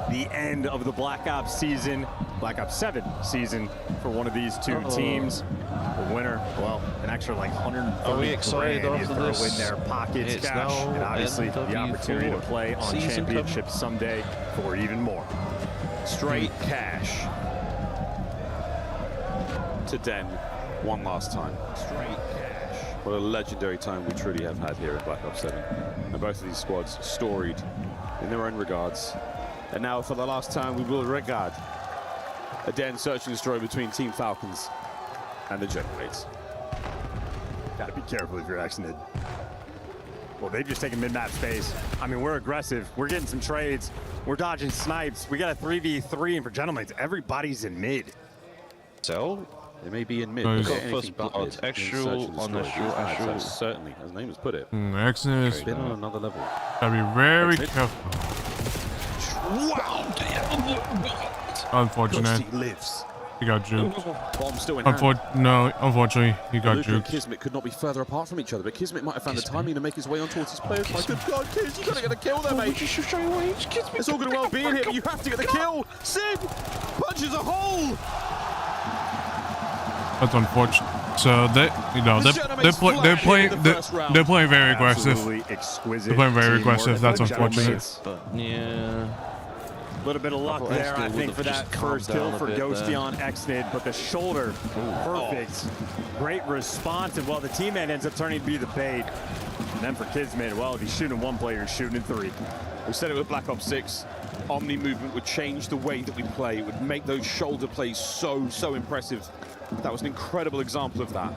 Speaker 24: The end of the Black Ops season, Black Ops 7 season for one of these two teams. The winner, well, an extra like 130
Speaker 2: Are we excited
Speaker 24: grand you
Speaker 2: after
Speaker 24: throw
Speaker 2: this?
Speaker 24: in their pockets,
Speaker 2: It's
Speaker 24: cash,
Speaker 2: now
Speaker 24: and obviously the opportunity to
Speaker 2: NW4
Speaker 24: play on
Speaker 2: season
Speaker 24: championships someday for even more.
Speaker 10: Straight cash to Den one last time. Straight cash. What a legendary time we truly have had here in Black Ops 7. And both of these squads storied in their own regards. And now for the last time we will regard a Den search and destroy between Team Falcons and the Gentlemates.
Speaker 24: Gotta be careful if you're Exnid. Well, they've just taken mid-map space. I mean, we're aggressive. We're getting some trades. We're dodging snipes. We got a 3v3, and for Gentlemates, everybody's in mid.
Speaker 2: So?
Speaker 10: They may be in mid.
Speaker 2: Nice.
Speaker 10: But
Speaker 2: Got first blood, actual, on actual.
Speaker 10: Certainly, as the name has put it.
Speaker 4: Excellent.
Speaker 10: It's been on another level.
Speaker 4: Gotta be very careful.
Speaker 10: Wow!
Speaker 4: Unfortunate.
Speaker 10: He lives.
Speaker 4: He got juked.
Speaker 10: Bomb still in hand.
Speaker 4: No, unfortunately, he got
Speaker 10: Luca and
Speaker 4: juked.
Speaker 10: Kismet could not be further apart from each other, but Kismet might have found the timing to make his way on towards his players. My good God, Kiz, you gotta get a kill there, mate. It's all gonna well be in here, but you have to get the kill. Sid punches a hole.
Speaker 4: That's unfortunate. So they're playing very aggressive.
Speaker 24: Absolutely exquisite.
Speaker 4: They're playing very
Speaker 24: teamwork
Speaker 4: aggressive.
Speaker 24: by
Speaker 4: That's
Speaker 24: the
Speaker 4: unfortunate.
Speaker 24: Gentlemates.
Speaker 2: Yeah.
Speaker 24: A little bit of luck there, I think, for that first kill for Ghosty on Exnid, but the shoulder, perfect. Great response, and well, the teammate ends up turning to be the bait. And then for Kismet, well, if he's shooting one player, he's shooting in three.
Speaker 10: We said it with Black Ops 6. Omni movement would change the way that we play. It would make those shoulder plays so impressive. That was an incredible example of that.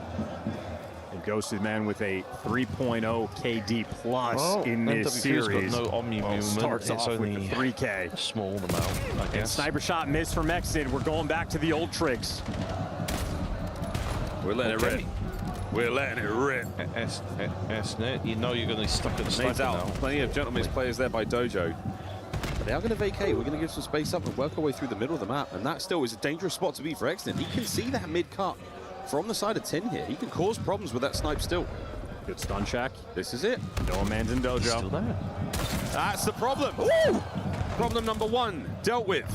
Speaker 24: And Ghosted, man, with a 3.0 KD plus in this series.
Speaker 2: Got no Omni movement.
Speaker 24: Starts off with the 3K.
Speaker 2: A small amount, I guess.
Speaker 24: And sniper shot missed from Exit. We're going back to the old tricks.
Speaker 10: We're letting it rip. We're letting it rip.
Speaker 2: SNet, you know you're going to be stuck in the sniper now.
Speaker 10: Plenty of Gentleman's players there by Dojo. But they are going to vacate. We're going to give some space up and work our way through the middle of the map. And that still is a dangerous spot to be for Exton. He can see that mid-cut from the side of 10 here. He can cause problems with that snipe still.
Speaker 24: Good stun check.
Speaker 10: This is it.
Speaker 24: No man's in Dojo.
Speaker 2: Still there.
Speaker 10: That's the problem. Woo! Problem number 1 dealt with.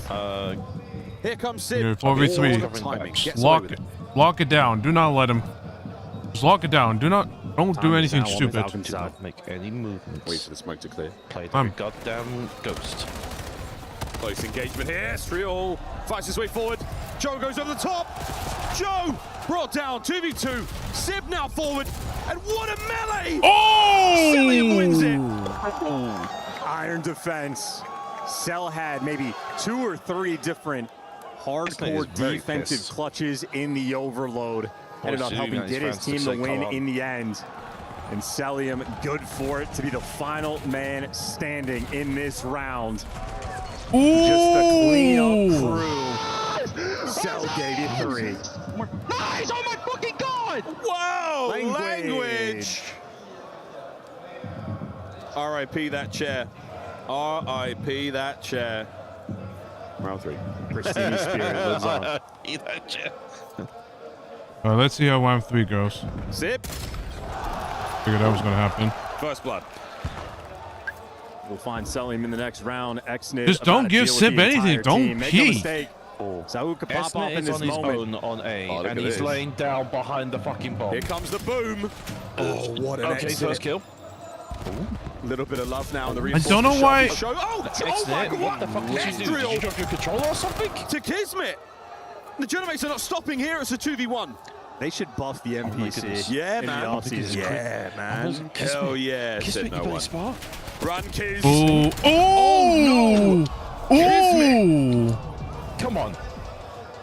Speaker 10: Here comes Sid.
Speaker 4: 4v3. Lock it down. Do not let him. Just lock it down. Don't do anything stupid.
Speaker 2: Do not make any movements.
Speaker 10: Wait for the smoke to clear.
Speaker 2: Play the goddamn ghost.
Speaker 10: Close engagement here. Striol fights his way forward. Joe goes over the top. Joe brought down 2v2. Sib now forward. And what a melee!
Speaker 4: Oh!
Speaker 10: Cillian wins it.
Speaker 24: Iron defense. Cell had maybe 2 or 3 different hardcore defensive clutches in the overload. Ended up helping get his team to win in the end. And Cillian, good for it to be the final man standing in this round.
Speaker 4: Ooh.
Speaker 24: Just a clean up crew. Cell gave you 3.
Speaker 11: Nice! Oh my fucking god!
Speaker 10: Whoa! Language! R.I.P. that chair. R.I.P. that chair. Round 3.
Speaker 24: Pristine spirit lives on.
Speaker 2: that chair.
Speaker 4: Let's see how round 3 goes.
Speaker 10: Zip.
Speaker 4: Figured that was going to happen.
Speaker 10: First blood.
Speaker 24: We'll find Cillian in the next round. Xnid.
Speaker 4: Just don't give Sib anything. Don't pee.
Speaker 24: Saul could pop off in this
Speaker 2: on his
Speaker 24: moment.
Speaker 2: own on A, and he's laying down behind the fucking bomb.
Speaker 10: Here comes the boom. Oh, what an exit.
Speaker 2: First kill.
Speaker 10: A little bit of love now on the
Speaker 4: I don't know why.
Speaker 10: Oh my God.
Speaker 2: What the fuck did you do? Did you drop your controller or something?
Speaker 10: To Kismet. The Genomates are not stopping here. It's a 2v1.
Speaker 24: They should buff the NPC.
Speaker 10: Yeah,
Speaker 24: in
Speaker 10: man.
Speaker 24: The offseason.
Speaker 10: Yeah, man. Hell yeah.
Speaker 2: Kismet, you play smart.
Speaker 10: Run, Kiz.
Speaker 4: Oh! Oh!
Speaker 10: no.
Speaker 4: Oh!
Speaker 2: Come on.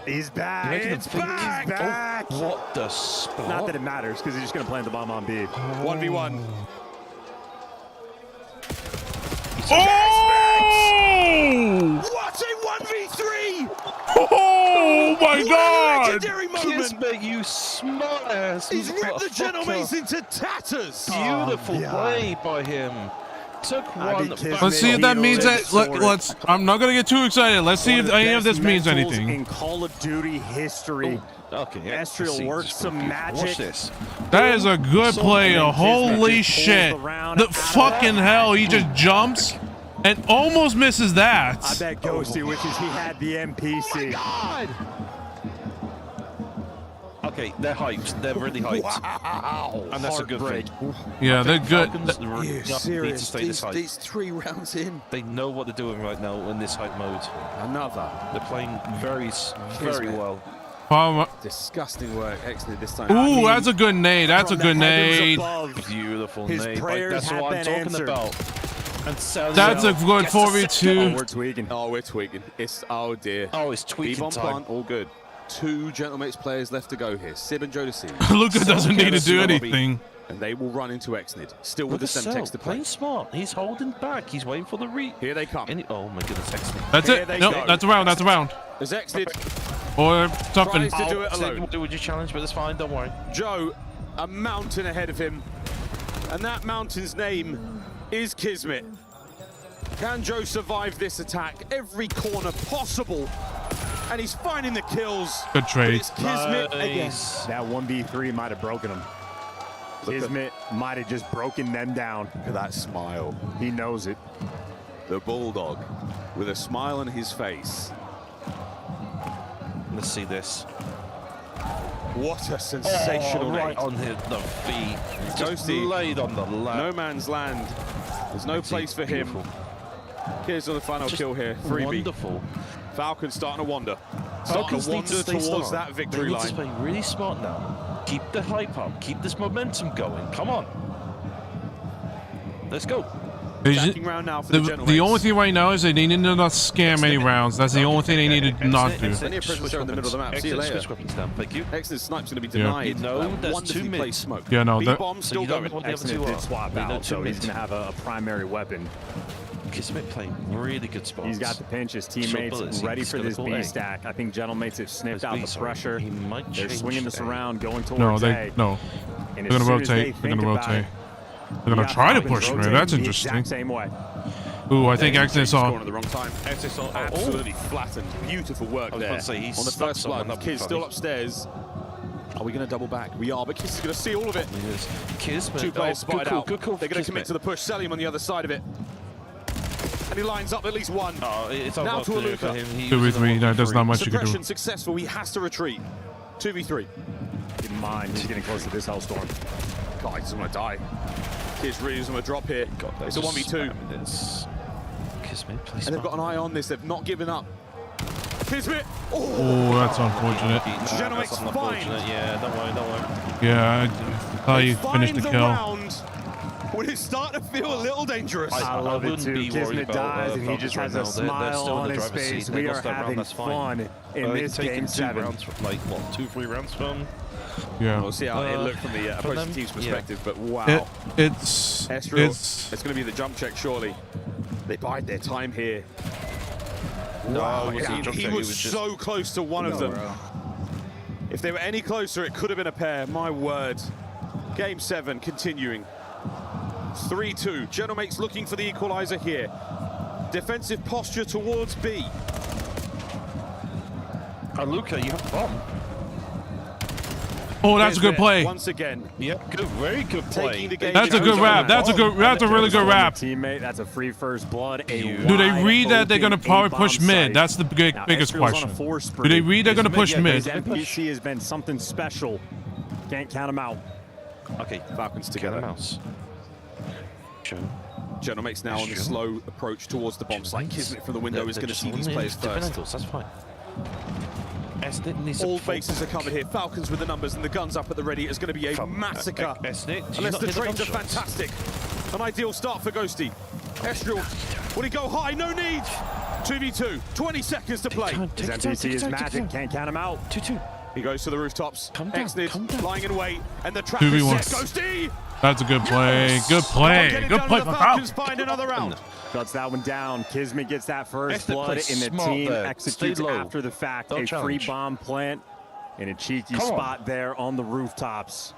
Speaker 24: He's back.
Speaker 10: It's back.
Speaker 24: He's back.
Speaker 2: Oh, what the spot?
Speaker 24: Not that it matters, because he's just going to plant the bomb on B.
Speaker 10: 1v1.
Speaker 4: Oh!
Speaker 10: What a 1v3!
Speaker 4: Oh my God!
Speaker 10: Legendary moment!
Speaker 2: Kismet, you smart ass.
Speaker 10: He's ripped the Genomates into tatters.
Speaker 2: Beautiful play by him. Took one.
Speaker 4: Let's see if that means that. Let's. I'm not gonna get too excited. Let's see if any of this means anything.
Speaker 24: In Call of Duty history.
Speaker 2: Okay, yeah.
Speaker 24: Estriel works some magic.
Speaker 2: Watch this.
Speaker 4: That is a good play. Holy shit! The fucking hell! He just jumps and almost misses that.
Speaker 24: I bet Ghosty wishes he had the NPC.
Speaker 11: God!
Speaker 2: Okay, they're hyped. They're really hyped.
Speaker 24: Wow!
Speaker 2: And that's a good thing.
Speaker 4: Yeah, they're good.
Speaker 10: You serious? These 3 rounds in.
Speaker 2: They know what they're doing right now in this hype mode.
Speaker 10: Another.
Speaker 2: They're playing very well.
Speaker 10: Disgusting work, excellent this time.
Speaker 4: Ooh, that's a good nade. That's a good nade.
Speaker 2: Beautiful
Speaker 24: His
Speaker 2: nade.
Speaker 24: prayers
Speaker 2: That's
Speaker 24: have
Speaker 2: what I'm
Speaker 24: been
Speaker 2: talking
Speaker 24: answered.
Speaker 2: about. And
Speaker 4: That's a good 4v2.
Speaker 24: We're tweaking.
Speaker 10: Oh, we're tweaking. It's oh dear.
Speaker 2: Oh, it's tweaking
Speaker 10: Eve on
Speaker 2: time.
Speaker 10: plant, all good. 2 Gentlemates players left to go here. Sib and Jodeci.
Speaker 4: Luca doesn't need to do anything.
Speaker 10: And they will run into Exnid. Still with the Semtex to play.
Speaker 2: Playing smart. He's holding back. He's waiting for the re.
Speaker 10: Here they come.
Speaker 2: Oh my goodness, Exnid.
Speaker 4: That's it. Nope, that's a round. That's a round.
Speaker 10: There's Exnid.
Speaker 4: Or something.
Speaker 10: Tries to do it alone.
Speaker 2: Do your challenge, but it's fine. Don't worry.
Speaker 10: Joe, a mountain ahead of him. And that mountain's name is Kismet. Can Joe survive this attack? Every corner possible. And he's finding the kills.
Speaker 4: Good trade.
Speaker 10: It's Kismet again.
Speaker 24: That 1v3 might have broken him. Kismet might have just broken them down.
Speaker 10: Look at that smile.
Speaker 24: He knows it.
Speaker 10: The Bulldog with a smile on his face.
Speaker 2: Let's see this.
Speaker 10: What a sensational
Speaker 2: right
Speaker 10: nade.
Speaker 2: on the feet. Just
Speaker 10: Ghosty
Speaker 2: laid on the lap.
Speaker 10: No man's land. There's no place for him. Here's on the final kill here. Freebie.
Speaker 2: Wonderful.
Speaker 10: Falcon starting to wander.
Speaker 2: Falcons need to stay
Speaker 10: towards
Speaker 2: strong.
Speaker 10: that victory
Speaker 2: They need
Speaker 10: line.
Speaker 2: to play really smart now. Keep the hype up. Keep this momentum going. Come on. Let's go.
Speaker 10: Attacking round now for the
Speaker 4: the only thing right now is they need to not scam any rounds. That's the only thing they need to not do.
Speaker 10: Plenty of presence there in the middle of the map. See you later.
Speaker 23: Switch weapons down. Thank you.
Speaker 10: Exodus Snipe's going to be denied.
Speaker 23: No, there's
Speaker 10: Wonderfully
Speaker 23: two mid.
Speaker 10: placed smoke.
Speaker 4: Yeah, no, that-
Speaker 10: B-bomb
Speaker 23: So
Speaker 10: still
Speaker 23: you don't
Speaker 10: going.
Speaker 23: know what the other
Speaker 3: Exodus
Speaker 23: two
Speaker 3: did
Speaker 23: are.
Speaker 3: swap
Speaker 23: They know
Speaker 3: out,
Speaker 23: two
Speaker 3: so he's
Speaker 23: mid.
Speaker 3: going to have a primary weapon.
Speaker 23: Kismet playing really good spots.
Speaker 3: He's got the pinch. His teammates
Speaker 23: bullets.
Speaker 3: ready
Speaker 23: He's
Speaker 3: for
Speaker 23: gonna
Speaker 3: this
Speaker 23: go
Speaker 3: B
Speaker 23: A.
Speaker 3: stack. I think Gentlemates have sniffed
Speaker 23: There's
Speaker 3: out
Speaker 23: B,
Speaker 3: the
Speaker 23: sorry.
Speaker 3: pressure.
Speaker 23: He might
Speaker 3: They're
Speaker 23: change
Speaker 3: swinging this
Speaker 23: A.
Speaker 3: around, going towards
Speaker 4: No,
Speaker 3: A.
Speaker 4: they're gonna
Speaker 3: And as soon as
Speaker 4: rotate.
Speaker 3: they
Speaker 4: They're
Speaker 3: think
Speaker 4: gonna
Speaker 3: about
Speaker 4: rotate.
Speaker 3: it,
Speaker 4: They're gonna
Speaker 3: you
Speaker 4: try to
Speaker 3: got
Speaker 4: push
Speaker 3: Falcons
Speaker 4: me. That's
Speaker 3: rotating the
Speaker 4: interesting.
Speaker 3: exact same way.
Speaker 4: Ooh, I think Exodus saw.
Speaker 10: Scoring at the wrong time.
Speaker 23: Exodus on
Speaker 10: Absolutely flattened. Beautiful work
Speaker 23: I was
Speaker 10: there.
Speaker 23: about to say, he's
Speaker 10: on the
Speaker 23: stuck
Speaker 10: first
Speaker 23: someone,
Speaker 10: blood.
Speaker 23: that'd be
Speaker 10: Kids still
Speaker 23: funny.
Speaker 10: upstairs. Are we going to double back? We are, but Kiss is going to see all of it.
Speaker 23: Kismet.
Speaker 10: Two players
Speaker 23: good
Speaker 10: spotted
Speaker 23: call,
Speaker 10: out.
Speaker 23: good call.
Speaker 10: They're going to commit to the push. Selim on the other side of it. And he lines up at least one.
Speaker 23: Oh, it's
Speaker 10: now
Speaker 23: over
Speaker 10: to
Speaker 23: clear for
Speaker 10: Aluka.
Speaker 23: him. He
Speaker 4: 2v3. No, there's not much you can do.
Speaker 10: Suppression successful. He has to retreat. 2v3.
Speaker 3: Keep in mind, he's getting close to this Hellstorm.
Speaker 10: God, I just want to die. Kids really doesn't want to drop here. It's a 1v2.
Speaker 23: Kismet, please.
Speaker 10: And they've got an eye on this. They've not given up. Kismet.
Speaker 4: Oh, that's unfortunate.
Speaker 10: Genomic's fine.
Speaker 23: Yeah, don't worry.
Speaker 4: Yeah, I thought you finished the
Speaker 10: Find
Speaker 4: kill.
Speaker 10: round when it's starting to feel a little dangerous.
Speaker 3: I love it
Speaker 23: wouldn't
Speaker 3: too.
Speaker 23: be worried
Speaker 3: Kismet
Speaker 23: about,
Speaker 3: dies and he
Speaker 23: Falcons
Speaker 3: just
Speaker 23: right
Speaker 3: has
Speaker 23: now.
Speaker 3: a
Speaker 23: They're
Speaker 3: smile
Speaker 23: still in
Speaker 3: on
Speaker 23: the
Speaker 3: his
Speaker 23: driver's
Speaker 3: face.
Speaker 23: seat. They
Speaker 3: We
Speaker 23: lost
Speaker 3: are
Speaker 23: that round,
Speaker 3: having
Speaker 23: that's fine.
Speaker 3: fun in this
Speaker 23: taken
Speaker 3: game
Speaker 23: 7.
Speaker 3: 7.
Speaker 23: Rounds, like what, 2-3 rounds from?
Speaker 4: Yeah.
Speaker 10: We'll see how it looked from the opposing
Speaker 23: them,
Speaker 10: team's
Speaker 23: yeah.
Speaker 10: perspective, but wow.
Speaker 4: It's
Speaker 10: it's going to be the jump check, surely. They bide their time here.
Speaker 23: No,
Speaker 10: Wow,
Speaker 23: it wasn't a jump
Speaker 10: he
Speaker 23: check,
Speaker 10: was
Speaker 23: it was just-
Speaker 10: so close to one of them. If they were any closer, it could have been a pair. My word. Game 7 continuing. 3-2. Genomates looking for the equalizer here. Defensive posture towards B.
Speaker 23: Luca, you have the bomb.
Speaker 4: Oh, that's a good play.
Speaker 10: Once again.
Speaker 23: Yep, good, very good play.
Speaker 10: Taking the game
Speaker 4: That's a good wrap. That's a really good wrap.
Speaker 3: Teammate, that's a free first blood.
Speaker 4: Do they read that they're gonna probably push mid? That's the biggest question. Do they read they're gonna push mid?
Speaker 3: His NPC has been something special. Can't count him out.
Speaker 23: Okay,
Speaker 10: Falcons together.
Speaker 23: Mouse. Show.
Speaker 10: Genomates now on the slow approach towards the bomb site. Kismet from the window is going to see these players first.
Speaker 23: That's fine.
Speaker 10: All bases are covered here. Falcons with the numbers and the guns up at the ready. It's going to be a massacre. Unless the trains are fantastic. An ideal start for Ghosty. Estriel, will he go high? No need. 2v2, 20 seconds to play.
Speaker 3: His NPC is magic, can't count him out.
Speaker 23: 2-2.
Speaker 10: He goes to the rooftops.
Speaker 23: Come down.
Speaker 10: Lying in wait, and the trap is set. Ghosty!
Speaker 4: That's a good play. Good play. Good play for
Speaker 10: Falcons find another round.
Speaker 3: Cuts that one down. Kismet gets that first blood, and the team executes after the fact a free bomb plant in a cheeky spot there on the rooftops.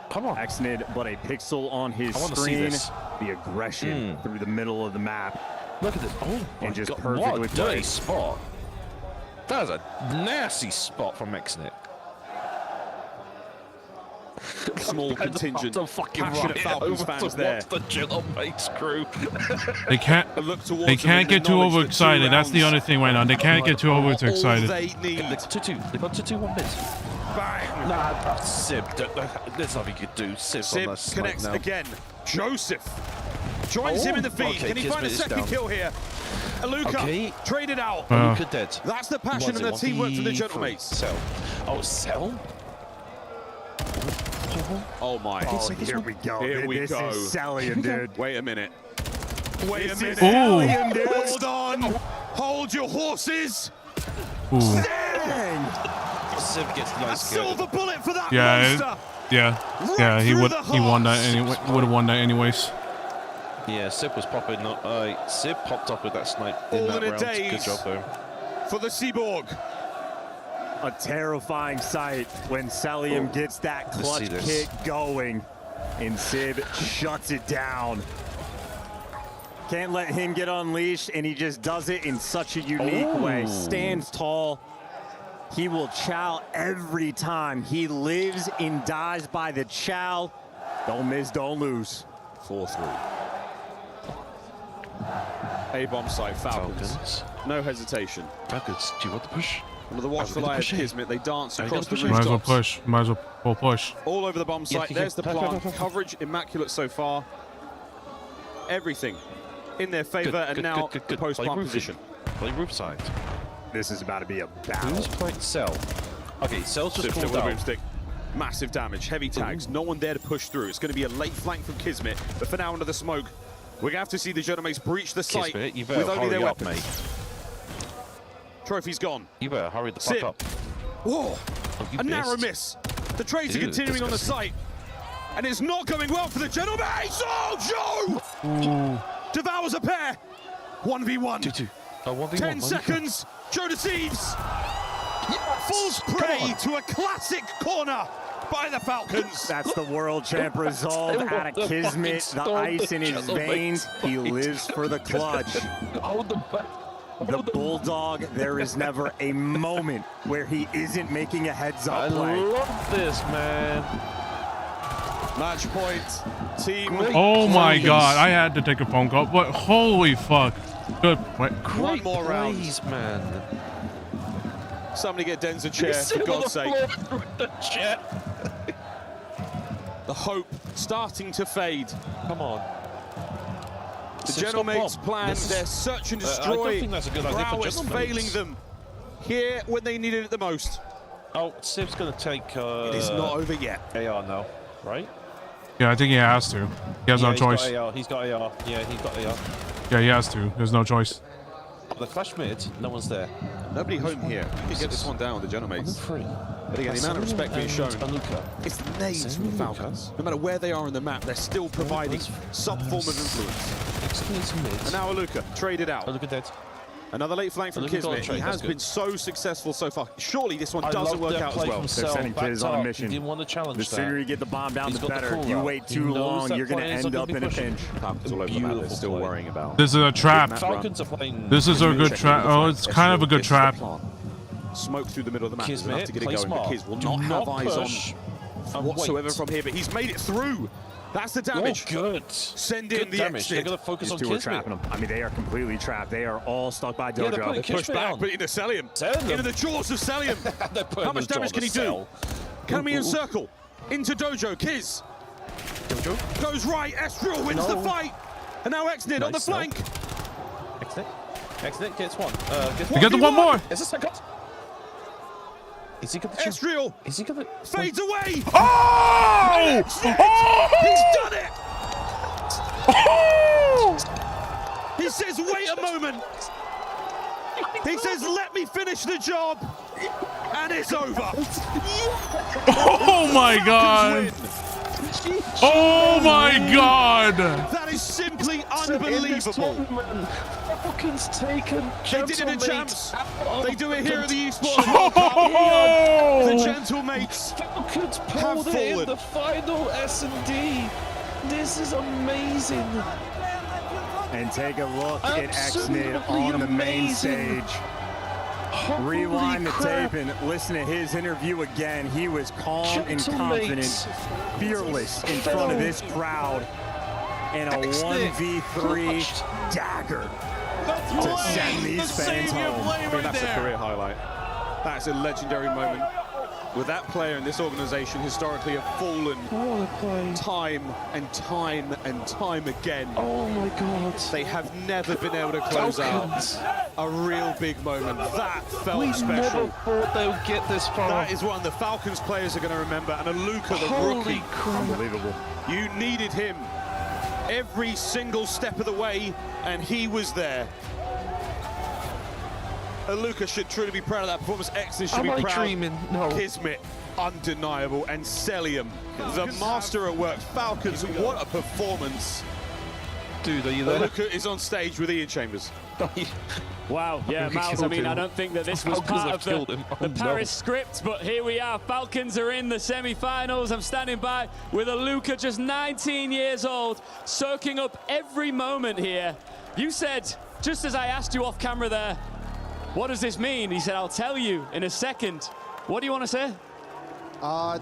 Speaker 23: Come on.
Speaker 3: Exnid, but a pixel on his screen. The aggression through the middle of the map.
Speaker 23: Look at this. Oh,
Speaker 3: and just
Speaker 23: God,
Speaker 3: perfectly
Speaker 23: what a dirty
Speaker 3: played.
Speaker 23: spot. That was a nasty spot from Exnit.
Speaker 10: Small contingent, passionate Falcons fans there.
Speaker 23: The Genomates crew.
Speaker 4: They can't get too overexcited. That's the only thing right now. They can't get too overexcited.
Speaker 10: They need.
Speaker 23: They've got 2-1 bids.
Speaker 10: Bang!
Speaker 23: Nah, Sib, there's nothing you could do.
Speaker 10: Sib
Speaker 23: on the
Speaker 10: connects
Speaker 23: now.
Speaker 10: again. Joseph joins him in the feed.
Speaker 23: Okay,
Speaker 10: Can he find a
Speaker 23: Kismet is
Speaker 10: second
Speaker 23: down.
Speaker 10: kill here? Aluka traded out.
Speaker 23: Aluka dead.
Speaker 10: That's the passion and the teamwork from the Genomates.
Speaker 23: Cell. Oh, Cell?
Speaker 10: Oh my.
Speaker 3: Oh, here we go.
Speaker 10: Here we
Speaker 3: this
Speaker 10: go.
Speaker 3: is Salian, dude.
Speaker 10: Wait a minute. Wait a minute.
Speaker 3: Salian, dude.
Speaker 10: Hold on. Hold your horses.
Speaker 4: Ooh.
Speaker 23: Sib gets
Speaker 10: A
Speaker 23: nice
Speaker 10: silver bullet for that
Speaker 4: Yeah,
Speaker 10: monster.
Speaker 4: yeah. He won that anyway. Would have won that anyways.
Speaker 23: Yeah, Sib was popping. Sib popped up with that snipe in
Speaker 10: All
Speaker 23: that
Speaker 10: in a
Speaker 23: round. Good
Speaker 10: daze.
Speaker 23: job there.
Speaker 10: For the Seaborg.
Speaker 3: A terrifying sight when Saliam gets that clutch kick going and Sib shuts it down. Can't let him get unleashed, and he just does it in such a unique way. Stands tall. He will chow every time. He lives and dies by the chow. Don't miss, don't lose.
Speaker 10: 4-3. A-bomb site, Falcons. No hesitation.
Speaker 23: Falcons, do you want the push?
Speaker 10: Under the watchful eye of Kismet, they dance across the
Speaker 4: Might as well
Speaker 10: rooftops.
Speaker 4: push. Might as well push.
Speaker 10: All over the bomb site. There's the plant. Coverage immaculate so far. Everything in their favor, and now the post-plant position.
Speaker 23: Play roof side.
Speaker 3: This is about to be a battle.
Speaker 23: Who's playing Cell? Okay, Cell's just
Speaker 10: Sib
Speaker 23: called
Speaker 10: with a
Speaker 23: out.
Speaker 10: boomstick. Massive damage, heavy tags, no one there to push through. It's going to be a late flank from Kismet, but for now under the smoke, we're going to have to see the Genomates breach the site
Speaker 2: Kismet, you
Speaker 10: with
Speaker 2: better
Speaker 10: only their
Speaker 2: hurry up,
Speaker 10: weapons.
Speaker 2: mate.
Speaker 10: Trophy's gone.
Speaker 2: You better hurry the fuck up.
Speaker 10: Whoa,
Speaker 2: you
Speaker 10: a narrow
Speaker 2: missed.
Speaker 10: miss. The trades are
Speaker 2: Ew,
Speaker 10: continuing on the
Speaker 2: disgusting.
Speaker 10: site, and it's not going well for the Genomates. Oh, Joe! Devours a pair. 1v1.
Speaker 2: 2-2. Oh, 1v1.
Speaker 10: 10 seconds. Joe deceives. Falls prey to a classic corner by the Falcons.
Speaker 24: That's the world champ resolve out of Kismet. The ice in his veins. He lives for the clutch. The Bulldog, there is never a moment where he isn't making a heads-up play.
Speaker 2: I love this, man.
Speaker 10: Match point. Team.
Speaker 4: Oh my God! I had to take a phone call, but holy fuck! Good. Wait.
Speaker 10: One more round,
Speaker 2: man.
Speaker 10: Somebody get Denz a chair, for God's sake. The hope starting to fade.
Speaker 2: Come on.
Speaker 10: The Genomates plan their search and destroy.
Speaker 2: I don't think that's a good idea for
Speaker 10: prowess
Speaker 2: Genomates.
Speaker 10: failing them here when they needed it the most.
Speaker 2: Oh, Sib's going to take...
Speaker 10: it is not over yet.
Speaker 2: AR now, right?
Speaker 4: Yeah, I think he has to. He has no choice.
Speaker 2: He's got AR. Yeah, he's got AR.
Speaker 4: Yeah, he has to. There's no choice.
Speaker 2: The flash mid, no one's there.
Speaker 10: Nobody home here. You can get this one down with the Genomates. But again, the amount of respect being shown. It's the nades from the Falcons. No matter where they are on the map, they're still providing some form of influence. And now Aluka, traded out.
Speaker 2: Aluka dead.
Speaker 10: Another late flank from Kismet. He has been so successful so far. Surely this one doesn't work out as well.
Speaker 24: They're sending Kiz on a mission.
Speaker 2: Didn't want to challenge
Speaker 24: the sooner you get the bomb down, the better. You wait
Speaker 2: He
Speaker 24: too
Speaker 2: knows
Speaker 24: long,
Speaker 2: that
Speaker 24: you're going to
Speaker 2: players
Speaker 24: end
Speaker 2: are
Speaker 24: up
Speaker 2: gonna
Speaker 24: in a
Speaker 2: be pushing.
Speaker 24: pinch.
Speaker 10: Falcons all over the map. They're still worrying about.
Speaker 4: This is a trap.
Speaker 2: Falcons are playing.
Speaker 4: This is a good trap. Oh, it's kind of a good trap.
Speaker 10: Smoke through the middle of the map. There's enough to get it
Speaker 2: play
Speaker 10: going.
Speaker 2: smart.
Speaker 10: But Kiz will
Speaker 2: Do
Speaker 10: not have eyes
Speaker 2: push
Speaker 10: on
Speaker 2: and
Speaker 10: whatsoever
Speaker 2: wait.
Speaker 10: from here. But he's made it through. That's the damage.
Speaker 2: Oh, good.
Speaker 10: Send in
Speaker 2: Good
Speaker 10: the
Speaker 2: damage. They're
Speaker 10: exit.
Speaker 2: going to focus on
Speaker 24: These two are
Speaker 2: Kismet.
Speaker 24: trapping them. I mean, they are completely trapped. They are all stuck by
Speaker 2: Yeah, they're
Speaker 24: Dojo.
Speaker 2: putting
Speaker 10: Push
Speaker 2: Kismet
Speaker 10: back,
Speaker 2: on.
Speaker 10: but into Celium. Into the jaws of Celium. How much damage can he do? Can we encircle? Into Dojo. Kiz. Goes right. Estriel wins the fight. And now Xnid on the flank.
Speaker 2: Xnid gets one.
Speaker 4: We get the one more.
Speaker 2: Is this second? Is he going to
Speaker 10: Estriel
Speaker 2: Is he going to
Speaker 10: fades away.
Speaker 4: Oh!
Speaker 10: He's done it. He says, wait a moment. He says, let me finish the job. And it's over.
Speaker 4: Oh my God! Oh my God!
Speaker 10: That is simply unbelievable.
Speaker 2: Falcons taken.
Speaker 10: They did it in Champs. They do it here at the Esports
Speaker 4: Oh!
Speaker 10: World Cup. The Gentlemates
Speaker 2: Falcons
Speaker 10: have
Speaker 2: pulled it in
Speaker 10: fallen.
Speaker 2: the final S&D. This is amazing.
Speaker 24: And take a look at Xnid on the main stage.
Speaker 2: Holy
Speaker 24: Rewind the
Speaker 2: crap.
Speaker 24: tape and listen to his interview again. He was calm and confident, fearless in front of this crowd, and a 1v3 dagger to send these fans home.
Speaker 10: I mean, that's a career highlight. That's a legendary moment. With that player in this organization historically have fallen time and time and time again.
Speaker 2: Oh my God.
Speaker 10: They have never been able to close out a real big moment. That felt
Speaker 2: We
Speaker 10: special.
Speaker 2: never thought they would get this far.
Speaker 10: That is one the Falcons players are going to remember. And Aluka, the
Speaker 2: Holy
Speaker 10: rookie.
Speaker 2: crap.
Speaker 24: Unbelievable.
Speaker 10: You needed him every single step of the way, and he was there. Aluka should truly be proud of that performance. Xnid should
Speaker 2: Am
Speaker 10: be
Speaker 2: I
Speaker 10: proud.
Speaker 2: dreaming? No.
Speaker 10: Kismet, undeniable. And Celium, the master at work. Falcons, what a performance.
Speaker 2: Dude, are you there?
Speaker 10: Aluka is on stage with Ian Chambers.
Speaker 19: Wow, yeah, Miles, I mean, I don't think that this was part of the Paris script, but here we are. Falcons are in the semi-finals. I'm standing by with Aluka, just 19 years old, soaking up every moment here. You said, just as I asked you off camera there, what does this mean? He said, I'll tell you in a second. What do you want to say?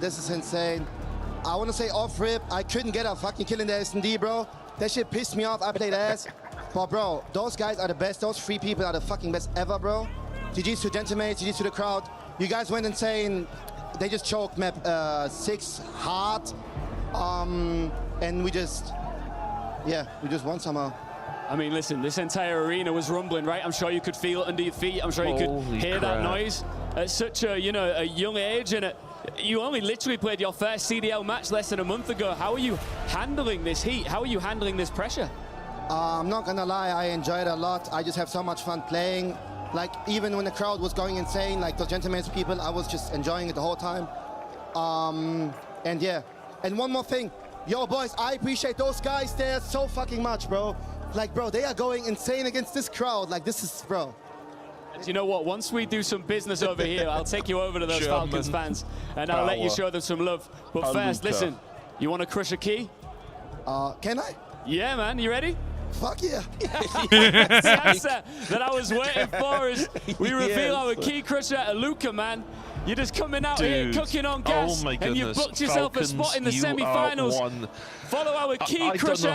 Speaker 1: This is insane. I want to say off rip, I couldn't get a fucking kill in the S&D, bro. That shit pissed me off. I played ass. But bro, those guys are the best. Those three people are the fucking best ever, bro. GG's to Gentlemates, GG's to the crowd. You guys went insane. They just choked map 6 hard. And we just won somehow.
Speaker 19: I mean, listen, this entire arena was rumbling, right? I'm sure you could feel it under your feet. I'm sure you could hear that noise at such a, a young age. And You only literally played your first CDL match less than a month ago. How are you handling this heat? How are you handling this pressure?
Speaker 1: I'm not gonna lie, I enjoy it a lot. I just have so much fun playing. Like, even when the crowd was going insane, like those Gentlemen's people, I was just enjoying it the whole time. And yeah, and one more thing. Yo, boys, I appreciate those guys there so fucking much, bro. Like, bro, they are going insane against this crowd. Like, this is, bro.
Speaker 19: And you know what? Once we do some business over here, I'll take you over to those Falcons fans, and I'll let you show them some love. But first, listen, you want to crush a key?
Speaker 1: Can I?
Speaker 19: Yeah, man. You ready?
Speaker 1: Fuck yeah.
Speaker 19: That's the answer that I was waiting for is we reveal our key crusher, Luca, man. You're just coming out here cooking on gas, and you've booked yourself
Speaker 2: Falcons,
Speaker 19: a spot in the semi-finals. Follow our key crusher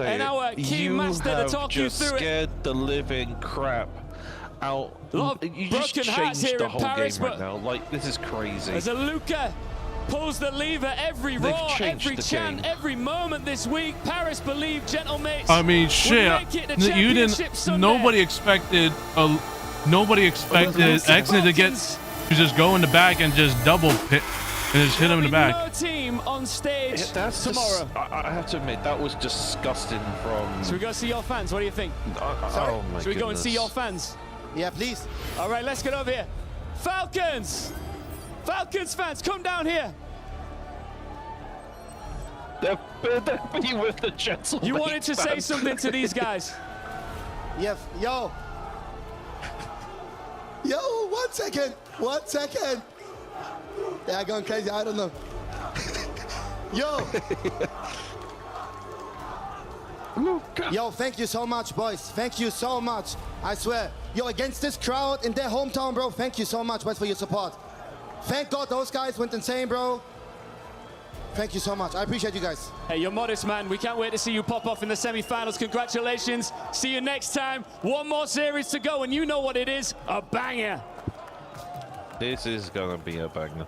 Speaker 19: and our key master to talk you through it.
Speaker 2: Scared the living crap out.
Speaker 19: A lot of broken hearts here
Speaker 2: the
Speaker 19: in
Speaker 2: whole
Speaker 19: Paris,
Speaker 2: game right now. Like, this is crazy.
Speaker 19: As a Luca pulls the lever every roar, every chant, every moment this week. Paris believed Gentlemates.
Speaker 4: I mean, shit. You didn't. Nobody expected Exnid to get to just go in the back and just double hit and just hit him in the back.
Speaker 19: No team on stage tomorrow.
Speaker 2: I have to admit, that was disgusting from.
Speaker 19: Should we go see your fans? What do you think?
Speaker 2: Oh my
Speaker 19: Should we go and see your fans?
Speaker 1: Yeah, please.
Speaker 19: All right, let's get over here. Falcons! Falcons fans, come down here.
Speaker 2: They're be with the Gentlemen.
Speaker 19: You wanted to say something to these guys?
Speaker 1: Yeah, yo. Yo, 1 second. 1 second. Yeah, going crazy. I don't know. Yo. Yo, thank you so much, boys. Thank you so much. I swear. Yo, against this crowd in their hometown, bro, thank you so much, boys, for your support. Thank God those guys went insane, bro. Thank you so much. I appreciate you guys.
Speaker 19: Hey, you're modest, man. We can't wait to see you pop off in the semi-finals. Congratulations. See you next time. One more series to go, and you know what it is. A banger.
Speaker 2: This is going to be a banger.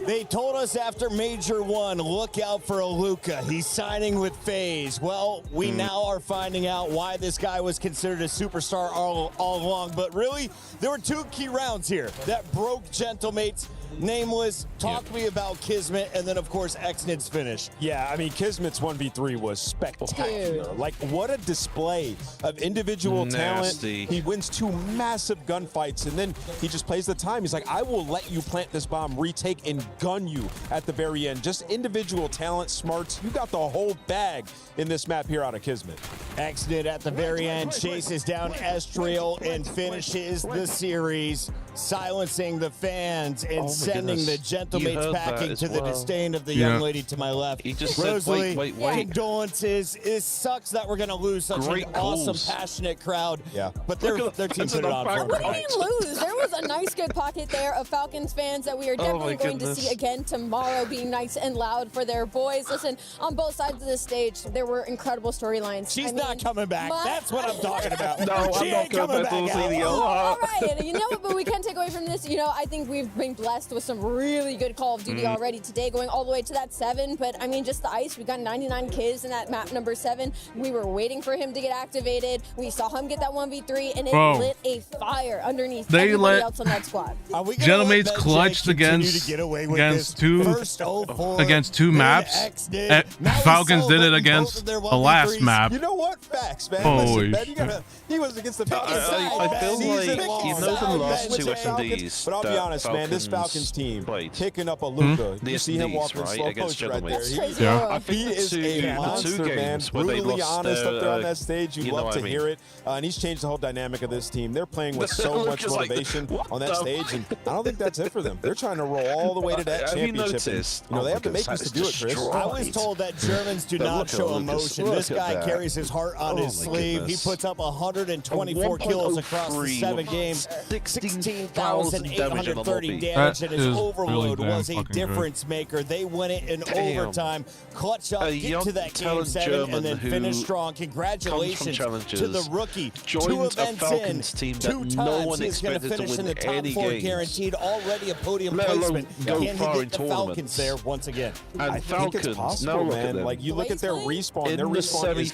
Speaker 6: They told us after Major 1, look out for a Luca. He's signing with FaZe. Well, we now are finding out why this guy was considered a superstar all along. But really, there were two key rounds here that broke Gentlemates. Nameless, talk to me about Kismet, and then, of course, Exnid's finish.
Speaker 13: Yeah, I mean, Kismet's 1v3 was spectacular. Dude. Like, what a display of individual talent. He wins 2 massive gunfights, and then he just plays the time. He's like, I will let you plant this bomb, retake, and gun you at the very end. Just individual talent, smarts. You got the whole bag in this map here out of Kismet.
Speaker 6: Exnid at the very end chases down Estriel and finishes the series, silencing the fans and sending the Gentlemates packing to the disdain of the young lady to my left.
Speaker 2: He just
Speaker 6: Rosalie,
Speaker 2: said, wait.
Speaker 6: Condolences. It sucks that we're going to lose such an awesome, passionate crowd. Yeah. But their team put it on for
Speaker 14: We didn't lose. There was a nice, good pocket there of Falcons fans that we are definitely going to see again tomorrow, being nice and loud for their boys. Listen, on both sides of the stage, there were incredible storylines.
Speaker 6: She's not coming back. That's what I'm talking about.
Speaker 2: No,
Speaker 6: she ain't coming back out.
Speaker 14: All right, you know, but we can't take away from this. You know, I think we've been blessed with some really good Call of Duty already today, going all the way to that 7. But I mean, just the ice. We got 99 kills in that map number 7. We were waiting for him to get activated. We saw him get that 1v3, and it lit a fire underneath everybody else on that squad.
Speaker 4: Gentlemates clutched against two maps. Falcons did it against the last map.
Speaker 13: You know what? Facts, man.
Speaker 4: Holy
Speaker 13: Listen, Ben, he was against the Falcons.
Speaker 2: I feel like, you know, the last 2 SMDs.
Speaker 13: But I'll be honest, man, this Falcons team picking up a Luca. You see him walking slow post right there. He is a monster, man. Brutally honest up there on that stage. You love to hear it. And he's changed the whole dynamic of this team. They're playing with so much motivation on that stage, and I don't think that's it for them. They're trying to roll all the way to that championship. You know, they have the makings to do it, Chris.
Speaker 6: I was told that Germans do not show emotion. This guy carries his heart on his sleeve. He puts up 124 kills across the 7 games, 16,830 damage, and his overload was a difference maker. They win it in overtime. Clutch up, get to that game 7, and then finish strong. Congratulations to the rookie. 2 events in, 2 times he's going to finish in the top 4 guaranteed. Already a podium placement. He Can he get the Falcons there once again?
Speaker 23: And
Speaker 6: I think it's possible, man. Like, you look at their respawn. Their respawn is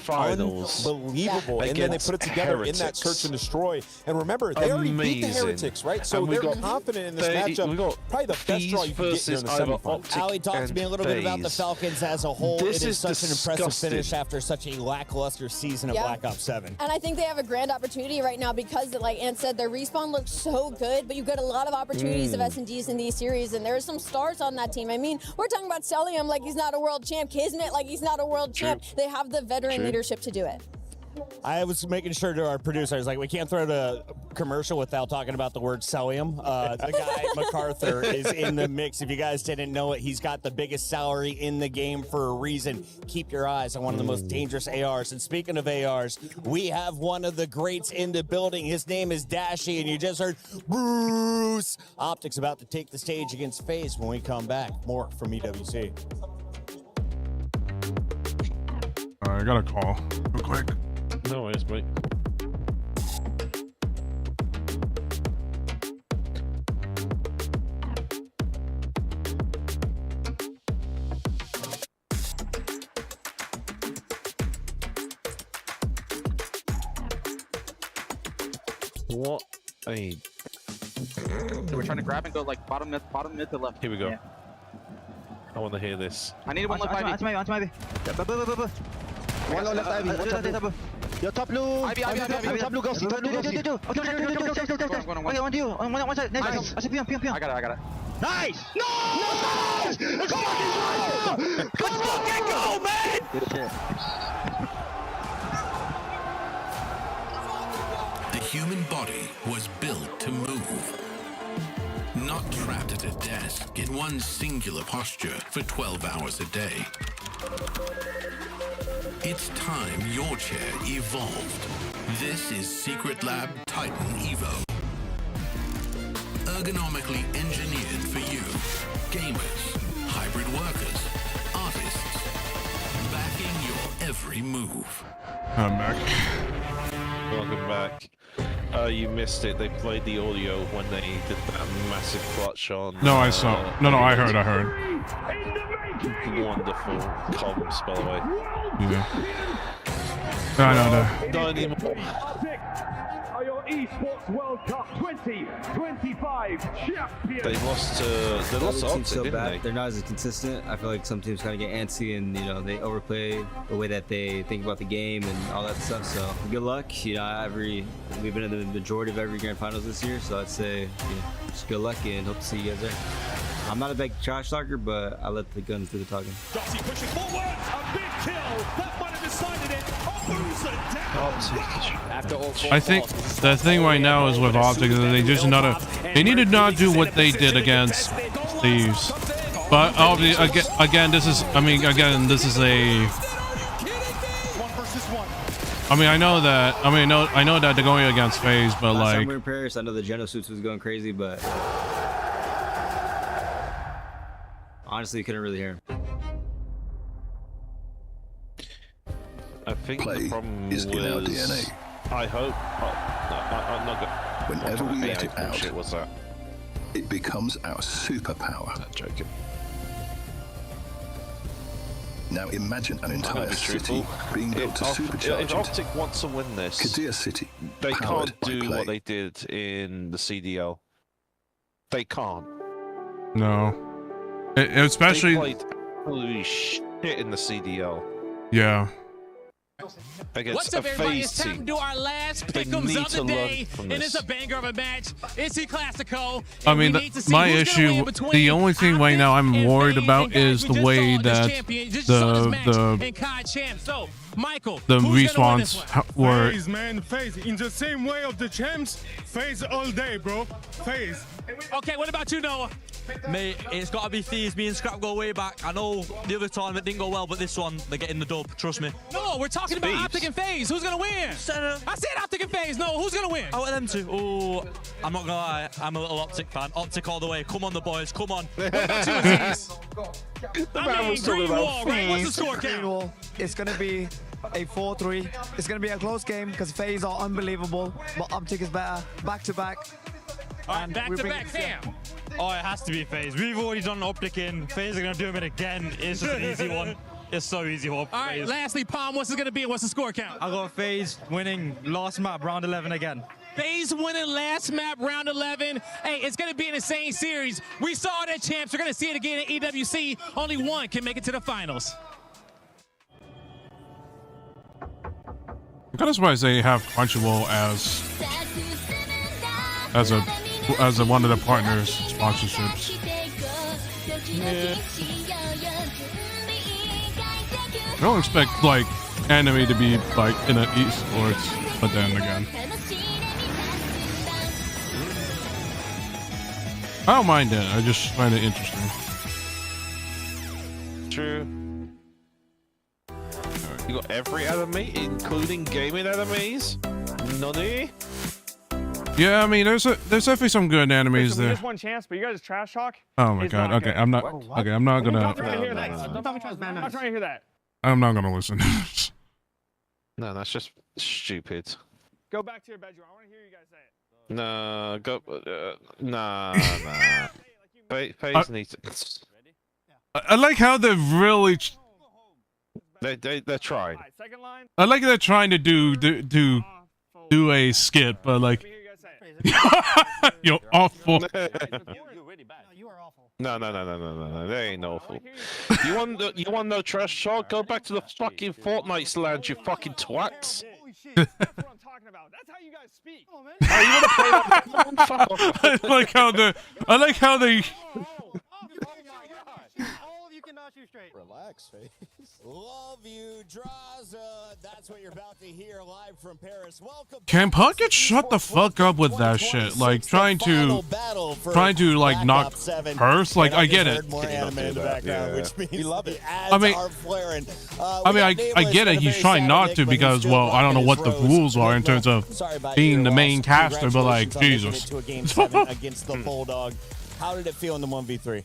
Speaker 6: unbelievable. And then they put it together in that search and destroy. And remember, they already beat the Heretics, right? So they're confident in this matchup. Probably the best draw you can get here in the semifinals. Ali, talk to me a little bit about the Falcons as a whole. It is such an impressive finish after such a lackluster season of Black Ops 7.
Speaker 14: And I think they have a grand opportunity right now because, like Ant said, their respawn looks so good, but you get a lot of opportunities of S&Ds in these series, and there's some stars on that team. I mean, we're talking about Celium like he's not a world champ, Kismet like he's not a world champ. They have the veteran leadership to do it.
Speaker 6: I was making sure to our producer, I was like, we can't throw the commercial without talking about the word Celium. The guy, MacArthur, is in the mix. If you guys didn't know it, he's got the biggest salary in the game for a reason. Keep your eyes on one of the most dangerous ARs. And speaking of ARs, we have one of the greats in the building. His name is Dashy, and you just heard Bruce. Optics about to take the stage against FaZe when we come back. More from EWC.
Speaker 4: I got a call real quick.
Speaker 23: No worries, mate. What a...
Speaker 11: We're trying to grab and go like bottom mid to left.
Speaker 23: Here we go. Yeah. I want to hear this.
Speaker 11: I need one left Ivy.
Speaker 1: One left Ivy. Yo, top blue.
Speaker 11: Ivy.
Speaker 1: Top blue, go.
Speaker 11: Okay, on to you. One side. Nice. I see PM. I got it. Nice!
Speaker 7: Nice! Come on! Let's fucking go, man!
Speaker 11: Good shit.
Speaker 9: The human body was built to move. Not trapped at a desk in one singular posture for 12 hours a day. It's time your chair evolved. This is Secret Lab Titan Evo. Ergonomically engineered for you. Gamers, hybrid workers, artists. Backing your every move.
Speaker 4: I'm back.
Speaker 23: Welcome back. You missed it. They played the audio when they did that massive clutch on.
Speaker 4: No, I saw. No, I heard.
Speaker 23: Wonderful comms, by the way.
Speaker 4: Yeah. I know that.
Speaker 7: Are your Esports World Cup 2025 champions?
Speaker 23: They lost to Optic,
Speaker 17: so
Speaker 23: didn't
Speaker 17: bad.
Speaker 23: they?
Speaker 17: They're not as consistent. I feel like some teams kind of get antsy and they overplay the way that they think about the game and all that stuff. So good luck. We've been in the majority of every grand finals this year, so I'd say just good luck and hope to see you guys there. I'm not a big trash talker, but I let the guns do the talking.
Speaker 7: Dotty pushing forward, a big kill. That might have decided it.
Speaker 4: I think the thing right now is with Optic that they need to not do what they did against Thieves. But obviously, again, this is a. I know that they're going against FaZe, but
Speaker 17: Last time
Speaker 4: like.
Speaker 17: we were in Paris, I know the Geno suits was going crazy, but honestly, you couldn't really hear him.
Speaker 23: I think
Speaker 20: Play
Speaker 23: the problem
Speaker 20: is in our DNA.
Speaker 23: I hope. I'm not going.
Speaker 20: Whenever we let it out,
Speaker 23: shit, what's that?
Speaker 20: It becomes our superpower.
Speaker 23: I'm joking.
Speaker 20: Now imagine an entire city being built to supercharge
Speaker 23: If Optic wants to win this,
Speaker 20: Kadir City,
Speaker 23: they
Speaker 20: powered
Speaker 23: can't
Speaker 20: by
Speaker 23: do
Speaker 20: Play.
Speaker 23: what they did in the CDL. They can't.
Speaker 4: No. Especially.
Speaker 23: They played absolutely shit in the CDL.
Speaker 4: Yeah.
Speaker 23: Against
Speaker 22: What's up,
Speaker 23: a
Speaker 22: everybody?
Speaker 23: FaZe
Speaker 22: It's time
Speaker 23: team.
Speaker 22: to do our last
Speaker 23: They
Speaker 22: pick'ems
Speaker 23: need
Speaker 22: of
Speaker 23: to
Speaker 22: the
Speaker 23: learn
Speaker 22: day,
Speaker 23: from
Speaker 22: and
Speaker 23: this.
Speaker 22: it's a banger of a match. It's the Classico.
Speaker 4: I mean, my issue, the only thing right now I'm worried about is the way that the respawns were.
Speaker 25: FaZe, man, FaZe. In the same way of the champs, FaZe all day, bro. FaZe.
Speaker 22: Okay, what about you, Noah?
Speaker 26: Mate, it's got to be Thieves. Me and Scrap go way back. I know the other tournament didn't go well, but this one, they're getting the dub. Trust me.
Speaker 22: No, we're talking about Optic and FaZe. Who's going to win? I said Optic and FaZe. No, who's going to win?
Speaker 26: Out of them two. Oh, I'm not going to lie. I'm a little Optic fan. Optic all the way. Come on, the boys. Come on.
Speaker 22: What about you, Aziz?
Speaker 26: I mean,
Speaker 22: Green Wall, right? What's the score count?
Speaker 27: It's going to be a 4-3. It's going to be a close game because FaZe are unbelievable, but Optic is better. Back to back.
Speaker 22: All right, back to back, Sam.
Speaker 26: Oh, it has to be FaZe. We've already done Optic in. FaZe are going to do it again. It's just an easy one. It's so easy. All
Speaker 22: right, lastly, Palm, what's it going to be? What's the score count?
Speaker 27: I got FaZe winning last map, round 11 again.
Speaker 22: FaZe winning last map, round 11. Hey, it's going to be an insane series. We saw it at Champs. We're going to see it again at EWC. Only one can make it to the finals.
Speaker 4: I'm kind of surprised they have Crunchyroll as a one of the partners sponsorships.
Speaker 22: Yeah.
Speaker 4: I don't expect like anime to be like in an esports, but then again, I don't mind it. I just find it interesting.
Speaker 2: True. You got every anime, including gaming animes. Noddy.
Speaker 4: Yeah, I mean, there's definitely some good animes there.
Speaker 27: Just one chance, but you guys trash talk.
Speaker 4: Oh my god. Okay, I'm not. Okay, I'm not gonna.
Speaker 27: I'm not trying to hear that. I'm not trying to hear that.
Speaker 4: I'm not gonna listen.
Speaker 2: No, that's just stupid.
Speaker 27: Go back to your bedroom. I want to hear you guys say it.
Speaker 2: No, go. Nah. FaZe needs it.
Speaker 4: I like how they're really.
Speaker 2: They're trying.
Speaker 4: I like they're trying to do a skit, but like, you're awful.
Speaker 2: No. They ain't awful. You want no trash talk? Go back to the fucking Fortnite slant, you fucking twats.
Speaker 27: That's what I'm talking about. That's how you guys speak. Oh, man.
Speaker 2: Oh, you want to play that?
Speaker 4: I like how they.
Speaker 6: Relax, FaZe. Love you, Draza. That's what you're about to hear live from Paris. Welcome.
Speaker 4: Can Puckett shut the fuck up with that shit? Like trying to like knock Purse. Like I get it.
Speaker 6: More anime in the background, which means we love it.
Speaker 4: I mean, I get it. He's trying not to because, well, I don't know what the rules are in terms of being the main caster, but like, Jesus.
Speaker 6: Against the Bulldog. How did it feel in the 1v3?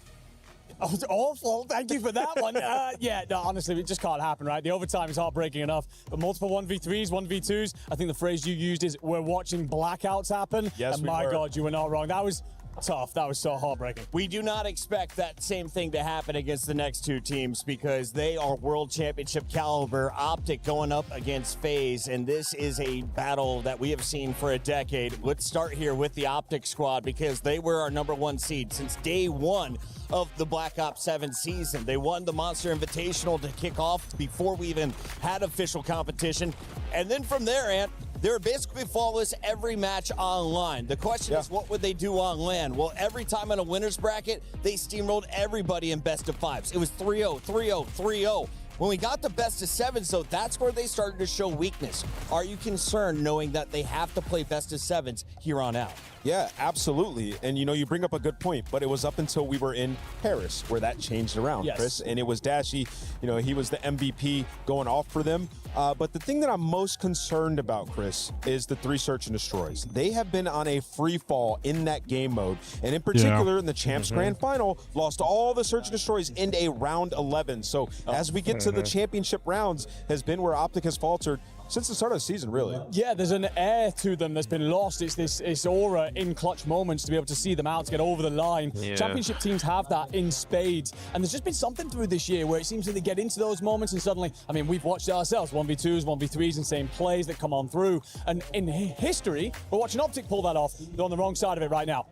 Speaker 5: Oh, it's awful. Thank you for that one. Yeah, no, honestly, it just can't happen, right? The overtime is heartbreaking enough, but multiple 1v3s, 1v2s, I think the phrase you used is we're watching blackouts happen.
Speaker 6: Yes,
Speaker 5: and my God, you were not wrong. That was tough. That was so heartbreaking.
Speaker 6: We do not expect that same thing to happen against the next two teams because they are world championship caliber. Optic going up against FaZe, and this is a battle that we have seen for a decade. Let's start here with the Optic squad because they were our #1 seed since day one of the Black Ops 7 season. They won the Monster Invitational to kick off before we even had official competition. And then from there, Ant, they were basically flawless every match online. The question is, what would they do on LAN? Well, every time in a winner's bracket, they steamrolled everybody in best of fives. It was 3-0, 3-0, 3-0. When we got to best of sevens, though, that's where they started to show weakness. Are you concerned knowing that they have to play best of sevens here on out?
Speaker 13: Yeah, absolutely. And, you know, you bring up a good point, but it was up until we were in Paris where that changed around, Chris. And it was Dashy, you know, he was the MVP going off for them. But the thing that I'm most concerned about, Chris, is the 3 search and destroys. They have been on a free fall in that game mode. And in particular, in the Champs Grand Final, lost all the search and destroys in a round 11. So as we get to the championship rounds, has been where Optic has faltered since the start of the season, really.
Speaker 5: Yeah, there's an air to them that's been lost. It's this aura in clutch moments to be able to see them out, to get over the line. Championship teams have that in spades. And there's just been something through this year where it seems that they get into those moments and suddenly, I mean, we've watched it ourselves, 1v2s, 1v3s, and same plays that come on through. And in history, we're watching Optic pull that off. They're on the wrong side of it right now.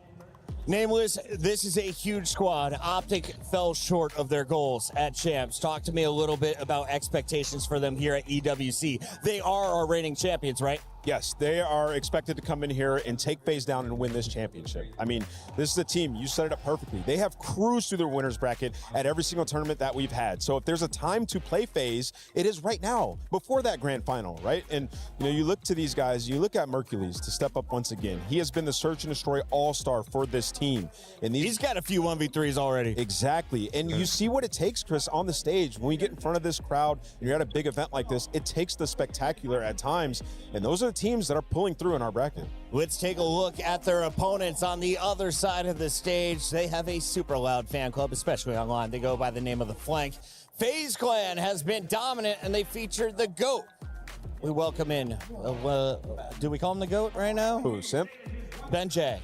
Speaker 6: Nameless, this is a huge squad. Optic fell short of their goals at Champs. Talk to me a little bit about expectations for them here at EWC. They are our reigning champions, right?
Speaker 13: Yes, they are expected to come in here and take FaZe down and win this championship. I mean, this is a team, you set it up perfectly. They have cruised through their winners bracket at every single tournament that we've had. So if there's a time to play FaZe, it is right now, before that grand final, right? And you know, you look to these guys, you look at Mercules to step up once again. He has been the search and destroy all-star for this team. And
Speaker 6: he's got a few 1v3s already.
Speaker 13: Exactly. And you see what it takes, Chris, on the stage. When we get in front of this crowd and you're at a big event like this, it takes the spectacular at times. And those are the teams that are pulling through in our bracket.
Speaker 6: Let's take a look at their opponents on the other side of the stage. They have a super loud fan club, especially online. They go by the name of the Flank. FaZe Clan has been dominant, and they featured the GOAT. We welcome in, do we call him the GOAT right now?
Speaker 13: Who, Simp?
Speaker 6: Ben J.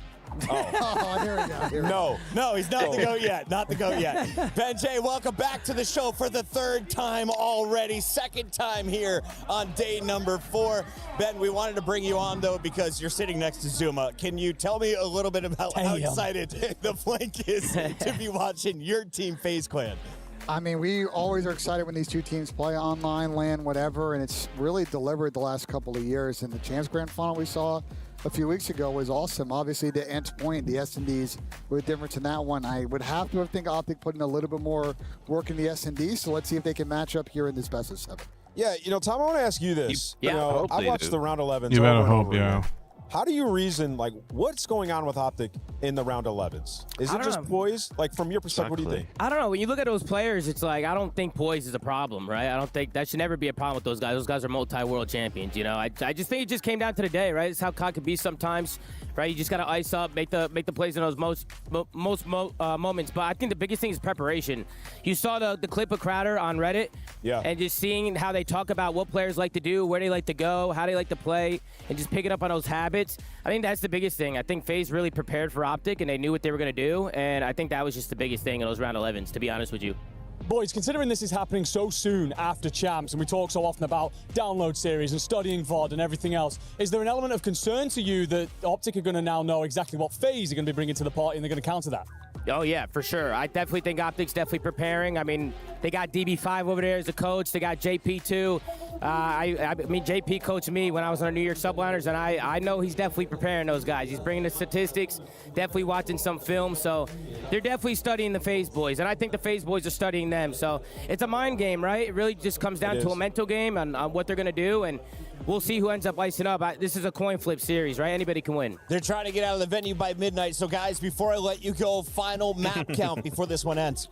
Speaker 6: Oh,
Speaker 3: here we go.
Speaker 6: No, he's not the GOAT yet. Not the GOAT yet. Ben J, welcome back to the show for the 3rd time already. 2nd time here on day number 4. Ben, we wanted to bring you on, though, because you're sitting next to Zuma. Can you tell me a little bit about how excited the flank is to be watching your team, FaZe Clan?
Speaker 3: I mean, we always are excited when these two teams play online, LAN, whatever, and it's really delivered the last couple of years. And the Champs Grand Final we saw a few weeks ago was awesome. Obviously, to Ant's point, the S&Ds were a difference in that one. I would have to think Optic put in a little bit more work in the S&Ds, so let's see if they can match up here in this best of 7.
Speaker 13: Yeah, Tom, I want to ask you this.
Speaker 2: Yeah,
Speaker 13: I watched the round 11s.
Speaker 4: You better
Speaker 13: over and
Speaker 4: hope,
Speaker 13: over
Speaker 4: yeah.
Speaker 13: again. How do you reason, like, what's going on with Optic in the round 11s? Is it just poise? Like, from your perspective, what do you think?
Speaker 8: I don't know. When you look at those players, it's like, I don't think poise is a problem, right? I don't think that should never be a problem with those guys. Those guys are multi-world champions, I just think it just came down to the day, right? It's how COD can be sometimes, right? You just got to ice up, make the plays in those most moments. But I think the biggest thing is preparation. You saw the clip of Crowder on Reddit, and just seeing how they talk about what players like to do, where they like to go, how they like to play, and just picking up on those habits. I think that's the biggest thing. I think FaZe really prepared for Optic, and they knew what they were going to do, and I think that was just the biggest thing in those round 11s, to be honest with you.
Speaker 5: Boys, considering this is happening so soon after Champs, and we talk so often about download series and studying VOD and everything else, is there an element of concern to you that Optic are going to now know exactly what FaZe are going to be bringing to the party, and they're going to counter that?
Speaker 8: Oh, yeah, for sure. I definitely think Optic's definitely preparing. I mean, they got DB5 over there as a coach. They got JP, too. I mean, JP coached me when I was on the New York Subliners, and I know he's definitely preparing those guys. He's bringing the statistics, definitely watching some film. So they're definitely studying the FaZe boys, and I think the FaZe boys are studying them. So it's a mind game, right? It really just comes down to a mental game on what they're going to do, and we'll see who ends up icing up. This is a coin flip series, right? Anybody can win.
Speaker 6: They're trying to get out of the venue by midnight. So, guys, before I let you go, final map count before this one ends.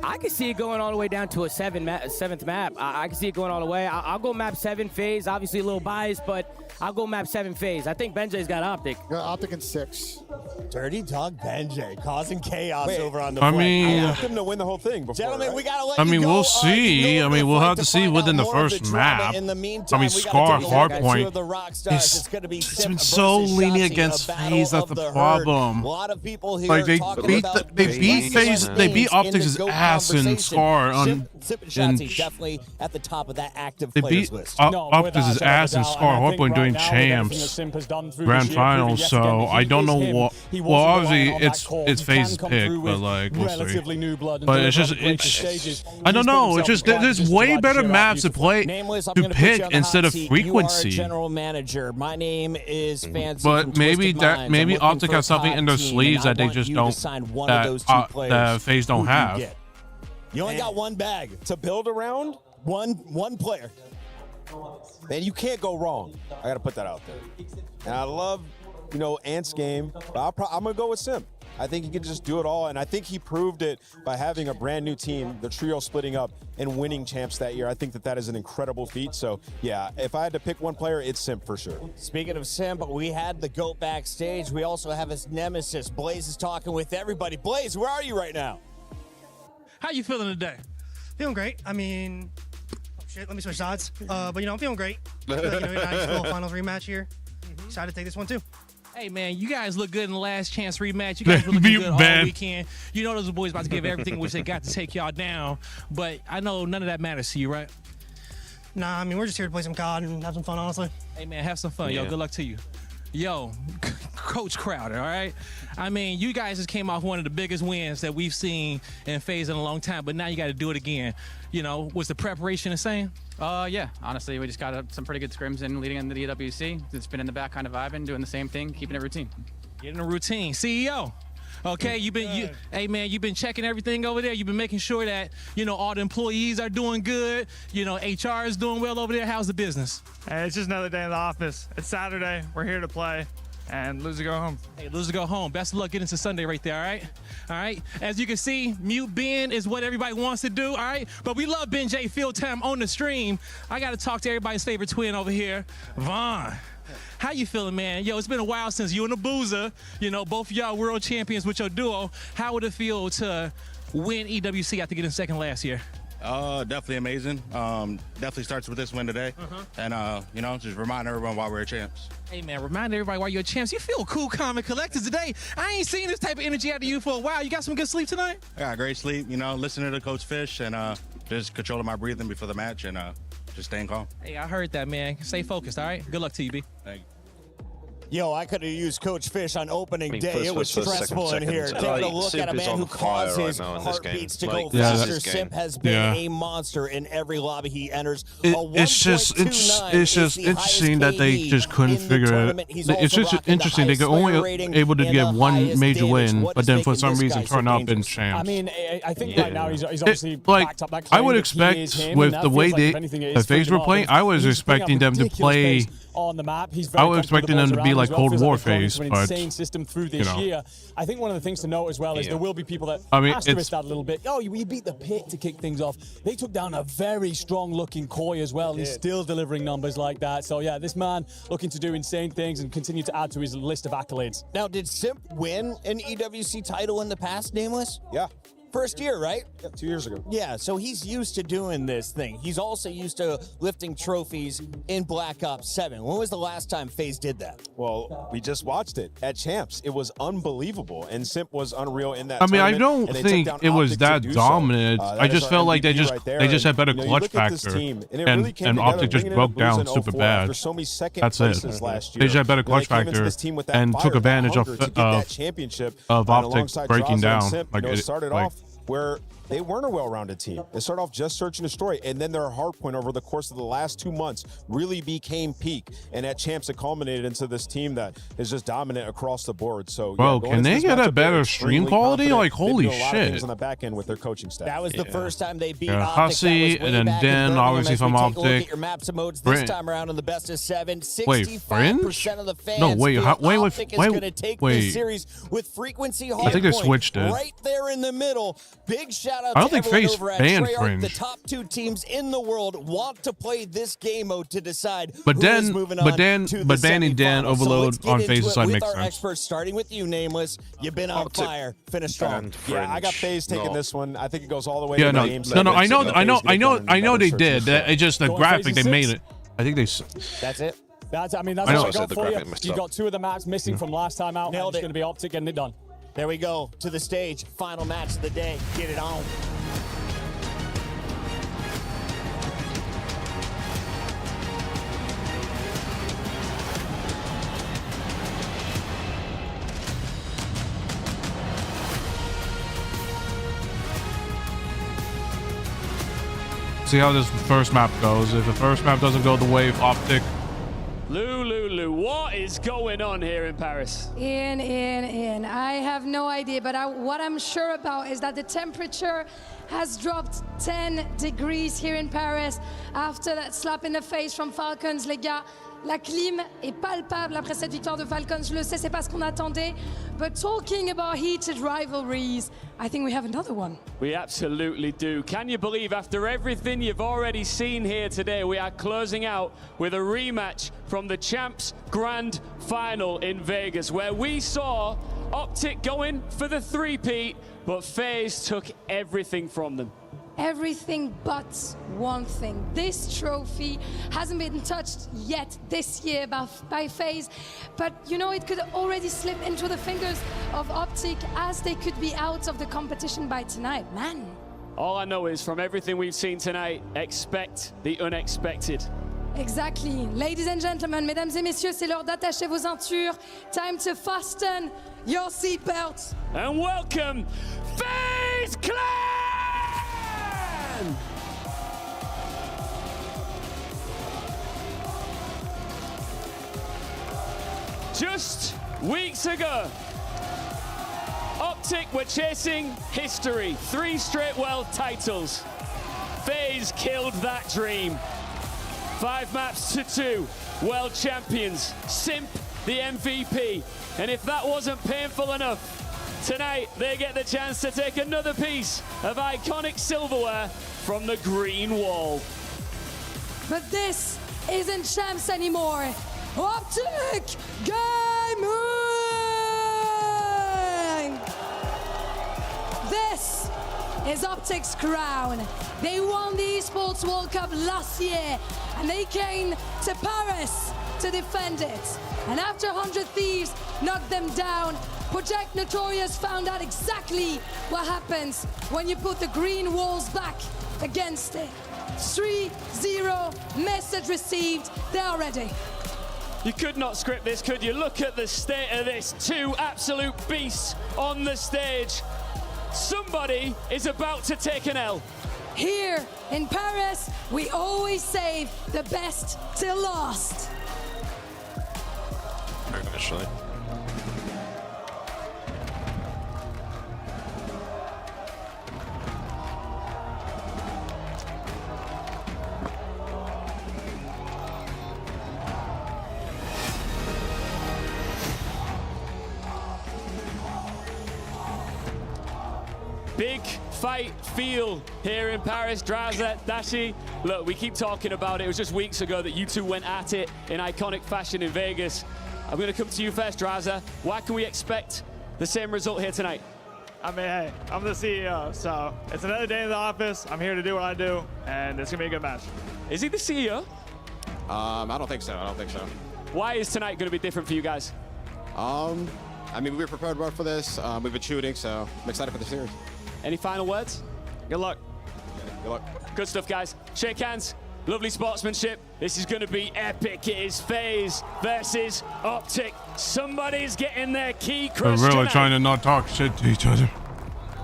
Speaker 8: I can see it going all the way down to a 7th map. I can see it going all the way. I'll go map 7 FaZe. Obviously a little biased, but I'll go map 7 FaZe. I think Benjay's got Optic.
Speaker 3: Yeah, Optic in 6.
Speaker 6: Dirty dog Benjay causing chaos over on the
Speaker 4: I
Speaker 6: flank.
Speaker 4: mean,
Speaker 13: I want them to win the whole thing before,
Speaker 6: Gentlemen,
Speaker 13: right?
Speaker 6: we got to let
Speaker 4: I
Speaker 6: you
Speaker 4: mean,
Speaker 6: go.
Speaker 4: we'll see. I mean, we'll have to see within the
Speaker 6: more of
Speaker 4: first
Speaker 6: drama.
Speaker 4: map.
Speaker 6: In the meantime,
Speaker 4: I mean,
Speaker 6: we gotta
Speaker 4: Scar,
Speaker 6: take a look at two
Speaker 4: Hardpoint.
Speaker 6: of the rock stars. It's going to be
Speaker 4: It's
Speaker 6: Sip
Speaker 4: been so
Speaker 6: versus
Speaker 4: leaning
Speaker 6: Shotzi,
Speaker 4: against
Speaker 6: a battle
Speaker 4: FaZe. That's
Speaker 6: of
Speaker 4: the
Speaker 6: the
Speaker 4: problem.
Speaker 6: herd. A lot of people here
Speaker 4: Like they
Speaker 6: talking
Speaker 4: beat
Speaker 6: about
Speaker 4: they
Speaker 6: the
Speaker 4: beat FaZe. They beat Optic's ass and Scar on.
Speaker 6: Sip and Shotzi definitely at the top of that active
Speaker 4: They
Speaker 6: players
Speaker 4: beat
Speaker 6: list.
Speaker 4: Optic's ass and Scar Hardpoint doing champs grand finals. So I don't know what. Well, obviously it's FaZe's pick, but like we'll see. But it's just I don't know. It's just there's way better maps to play to pick instead of frequency.
Speaker 6: General manager. My name is Fancy.
Speaker 4: But maybe Optic has something in their sleeves that they just don't that FaZe don't have.
Speaker 6: You only got one bag
Speaker 13: to build around.
Speaker 6: One player.
Speaker 13: Man, you can't go wrong. I got to put that out there. And I love, Ant's game. But I'm going to go with Sim. I think he can just do it all, and I think he proved it by having a brand new team, the trio splitting up and winning champs that year. I think that is an incredible feat. So, yeah, if I had to pick one player, it's Simp for sure.
Speaker 6: Speaking of Simp, we had the GOAT backstage. We also have his nemesis. Blaze is talking with everybody. Blaze, where are you right now?
Speaker 12: How you feeling today? Feeling great. I mean, shit, let me switch sides. But, I'm feeling great. Nice little finals rematch here. Excited to take this one, too.
Speaker 22: Hey, man, you guys look good in the last chance rematch. You guys were looking good all weekend. You know those boys about to give everything which they got to take y'all down. But I know none of that matters to you, right?
Speaker 12: Nah, I mean, we're just here to play some COD and have some fun, honestly.
Speaker 22: Hey, man, have some fun, yo. Good luck to you. Yo, Coach Crowder, all right? I mean, you guys just came off one of the biggest wins that we've seen in FaZe in a long time, but now you got to do it again. Was the preparation the same?
Speaker 15: Yeah, honestly, we just got some pretty good scrims in leading into the EWC. It's been in the back kind of vibing, doing the same thing, keeping it routine.
Speaker 22: Getting a routine. CEO. Okay, you've been checking everything over there. You've been making sure that, all the employees are doing good. HR is doing well over there. How's the business?
Speaker 27: Hey, it's just another day in the office. It's Saturday. We're here to play and lose or go home.
Speaker 22: Hey, lose or go home. Best of luck getting to Sunday right there, all right? All right? As you can see, mute Ben is what everybody wants to do, all right? But we love Ben J Field Time on the stream. I got to talk to everybody's favorite twin over here, Vaughn. How you feeling, man? Yo, it's been a while since you and the Boozer, both of y'all world champions with your duo. How would it feel to win EWC after getting second last year?
Speaker 10: Definitely amazing. Definitely starts with this win today. And, you know, just remind everyone why we're champs.
Speaker 22: Hey, man, remind everybody why you're champs. You feel cool, calm, and collected today. I ain't seen this type of energy out of you for a while. You got some good sleep tonight?
Speaker 10: I got great sleep, you know, listening to Coach Fish and just controlling my breathing before the match and just staying calm.
Speaker 22: Hey, I heard that, man. Stay focused, all right? Good luck to you, B.
Speaker 10: Thank you.
Speaker 6: Yo, I could have used Coach Fish on opening day.
Speaker 2: First,
Speaker 6: it was stressful in here. Taking a look at a man who causes heartbeats to go faster. Simp has been a monster in every lobby he enters.
Speaker 4: It's just interesting that they just couldn't figure it. It's just interesting they were only able to get one major win, but then for some reason turn up in champs.
Speaker 5: I mean, I think right now he's obviously
Speaker 4: like
Speaker 5: backed up that claim
Speaker 4: I would
Speaker 5: that
Speaker 4: expect
Speaker 5: he is him,
Speaker 4: with
Speaker 5: and
Speaker 4: the
Speaker 5: that
Speaker 4: way
Speaker 5: feels like, if anything, it
Speaker 4: the
Speaker 5: is
Speaker 4: FaZe were playing, I was expecting them to play.
Speaker 5: On the map, he's
Speaker 4: I was expecting them to be like Cold War phase,
Speaker 5: an
Speaker 4: but
Speaker 5: insane system through this year. I think one of the things to note as well is there will be people that asterisk that a little bit. Oh, you beat the Pit to kick things off. They took down a very strong-looking Koi as well. He's still delivering numbers like that. So yeah, this man looking to do insane things and continue to add to his list of accolades.
Speaker 6: Now, did Simp win an EWC title in the past, Nameless?
Speaker 13: Yeah.
Speaker 6: First year, right?
Speaker 13: Yeah, 2 years ago.
Speaker 6: Yeah, so he's used to doing this thing. He's also used to lifting trophies in Black Ops 7. When was the last time FaZe did that?
Speaker 13: Well, we just watched it at Champs. It was unbelievable, and Simp was unreal in that
Speaker 4: I mean, I
Speaker 13: tournament,
Speaker 4: don't think it was that dominant. I just felt like they just had better clutch factor, and Optic just broke down super bad. That's it. They just had better clutch factor and took advantage of Optic breaking down. Like
Speaker 13: it started off where they weren't a well-rounded team. They started off just search and destroy, and then their hard point over the course of the last 2 months really became peak. And at Champs, it culminated into this team that is just dominant across the board. So,
Speaker 4: bro, can they get a better stream quality? Like, holy shit!
Speaker 13: On the back end with their coaching staff.
Speaker 6: That was the first time they beat
Speaker 4: Optic.
Speaker 6: Hussey,
Speaker 4: and then obviously from Optic.
Speaker 6: Look at your maps and modes this time around in the best of 7. 65% of the fans Optic is going to take this series with frequency hard.
Speaker 4: I think they switched it.
Speaker 6: Right there in the middle. Big shout out
Speaker 4: I don't
Speaker 6: to
Speaker 4: think
Speaker 6: everyone
Speaker 4: FaZe
Speaker 6: over at
Speaker 4: banned
Speaker 6: Treyarch.
Speaker 4: Fringe.
Speaker 6: The top 2 teams in the world want to play this game mode to decide
Speaker 4: But
Speaker 6: who
Speaker 4: then,
Speaker 6: is moving
Speaker 4: but
Speaker 6: on
Speaker 4: then,
Speaker 6: to
Speaker 4: but
Speaker 6: the
Speaker 4: banning Dan
Speaker 6: semifinals. So
Speaker 4: Overload
Speaker 6: let's get
Speaker 4: on
Speaker 6: into
Speaker 4: FaZe's
Speaker 6: it
Speaker 4: side
Speaker 6: with
Speaker 4: makes
Speaker 6: our
Speaker 4: sense.
Speaker 6: experts, starting with you, Nameless. You've been on fire. Finish strong.
Speaker 13: Yeah, I got FaZe taking this one. I think it goes all the way
Speaker 4: Yeah,
Speaker 13: to
Speaker 4: no,
Speaker 13: the game.
Speaker 4: no, I know they did. It's just the graphic they made it. I think they.
Speaker 6: That's it.
Speaker 5: That's what I got for you. You got 2 of the maps missing from last time out.
Speaker 6: Nailed it.
Speaker 5: It's going to be Optic getting it done.
Speaker 6: There we go to the stage. Final match of the day. Get it on.
Speaker 4: See how this first map goes. If the first map doesn't go the way of Optic.
Speaker 14: Lou, what is going on here in Paris?
Speaker 16: I have no idea, but what I'm sure about is that the temperature has dropped 10 degrees here in Paris after that slap in the face from Falcons, les gars. La clim est palpable après cette victoire de Falcons. Je le sais, c'est pas ce qu'on attendait. But talking about heated rivalries, I think we have another one.
Speaker 14: We absolutely do. Can you believe after everything you've already seen here today, we are closing out with a rematch from the Champs Grand Final in Vegas, where we saw Optic going for the 3-peat, but FaZe took everything from them.
Speaker 16: Everything but one thing. This trophy hasn't been touched yet this year by FaZe, but you know, it could already slip into the fingers of Optic as they could be out of the competition by tonight, man.
Speaker 14: All I know is from everything we've seen tonight, expect the unexpected.
Speaker 16: Exactly. Ladies and gentlemen, mesdames et messieurs, c'est l'heure d'attacher vos ceintures. Time to fasten your seatbelts.
Speaker 14: And welcome, FaZe Clan! Just weeks ago, Optic were chasing history. 3 straight world titles. FaZe killed that dream. 5 maps to 2, world champions. Simp, the MVP. And if that wasn't painful enough, tonight they get the chance to take another piece of iconic silverware from the green wall.
Speaker 16: But this isn't Champs anymore. Optic Gaming! This is Optic's crown. They won the Esports World Cup last year, and they came to Paris to defend it. And after 100 Thieves knocked them down, Project Notorious found out exactly what happens when you put the green walls back against it. 3-0 message received. They are ready.
Speaker 14: You could not script this, could you? Look at the state of this. Two absolute beasts on the stage. Somebody is about to take an L.
Speaker 16: Here in Paris, we always save the best till last.
Speaker 2: Actually.
Speaker 14: Big fight feel here in Paris. Draza, Dashi, look, we keep talking about it. It was just weeks ago that you two went at it in iconic fashion in Vegas. I'm going to come to you first, Draza. Why can we expect the same result here tonight?
Speaker 27: I mean, hey, I'm the CEO, so it's another day in the office. I'm here to do what I do, and it's gonna be a good match.
Speaker 14: Is he the CEO?
Speaker 1: I don't think so. I don't think so.
Speaker 14: Why is tonight going to be different for you guys?
Speaker 1: I mean, we were prepared well for this. We've been shooting, so I'm excited for the series.
Speaker 14: Any final words?
Speaker 27: Good luck.
Speaker 1: Yeah, good luck.
Speaker 14: Good stuff, guys. Shake hands. Lovely sportsmanship. This is going to be epic. It is FaZe versus Optic. Somebody's getting their key crush
Speaker 4: They're really
Speaker 14: tonight.
Speaker 4: trying to not talk shit to each other.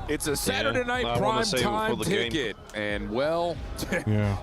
Speaker 9: It's a Saturday night prime time ticket, and well,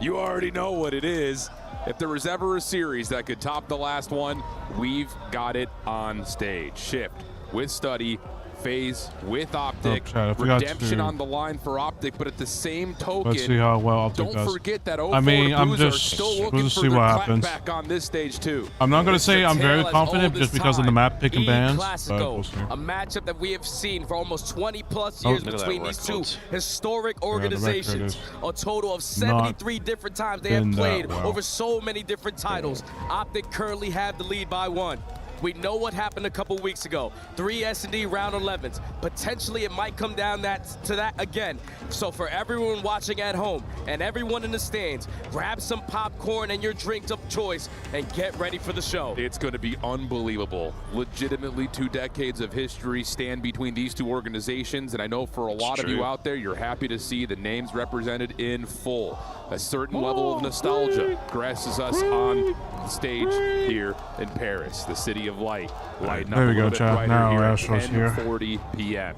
Speaker 9: you already know what it is. If there was ever a series that could top the last one, we've got it on stage. Shift with Study, FaZe with Optic, redemption on the line for Optic, but at the same token,
Speaker 4: Let's see how well Optic
Speaker 9: don't
Speaker 4: does.
Speaker 9: forget that
Speaker 4: I mean, I'm
Speaker 9: Blues are
Speaker 4: just
Speaker 9: still looking
Speaker 4: we'll
Speaker 9: for
Speaker 4: see
Speaker 9: their
Speaker 4: what happens.
Speaker 9: back on this stage too.
Speaker 4: I'm not gonna
Speaker 9: It's
Speaker 4: say
Speaker 9: the
Speaker 4: I'm very
Speaker 9: tale as
Speaker 4: confident
Speaker 9: old
Speaker 4: just
Speaker 9: as
Speaker 4: because of the
Speaker 9: time.
Speaker 4: map pick and bans, but
Speaker 11: Classico,
Speaker 4: we'll see.
Speaker 11: a matchup that we have seen for almost 20 plus
Speaker 4: Oh,
Speaker 11: years
Speaker 4: look at
Speaker 11: between
Speaker 4: that
Speaker 11: these two
Speaker 4: record.
Speaker 11: historic
Speaker 4: Yeah, the record
Speaker 11: organizations.
Speaker 4: is
Speaker 11: A total of 73 different times they have
Speaker 4: been that
Speaker 11: played
Speaker 4: well.
Speaker 11: over so many different titles. Optic currently have the lead by 1. We know what happened a couple weeks ago. 3 S&D round 11s. Potentially it might come down to that again. So for everyone watching at home and everyone in the stands, grab some popcorn and your drink of choice and get ready for the show.
Speaker 9: It's going to be unbelievable. Legitimately 2 decades of history stand between these two organizations, and I know for a lot of you out there, you're happy to see the names represented in full. A certain level of nostalgia graces us on the stage here in Paris, the city of light. Lighting
Speaker 4: There
Speaker 9: up
Speaker 4: we
Speaker 9: a
Speaker 4: go,
Speaker 9: little bit
Speaker 4: chat.
Speaker 9: brighter
Speaker 4: Now
Speaker 9: here at
Speaker 4: Astro's here.
Speaker 9: 10:40 p.m.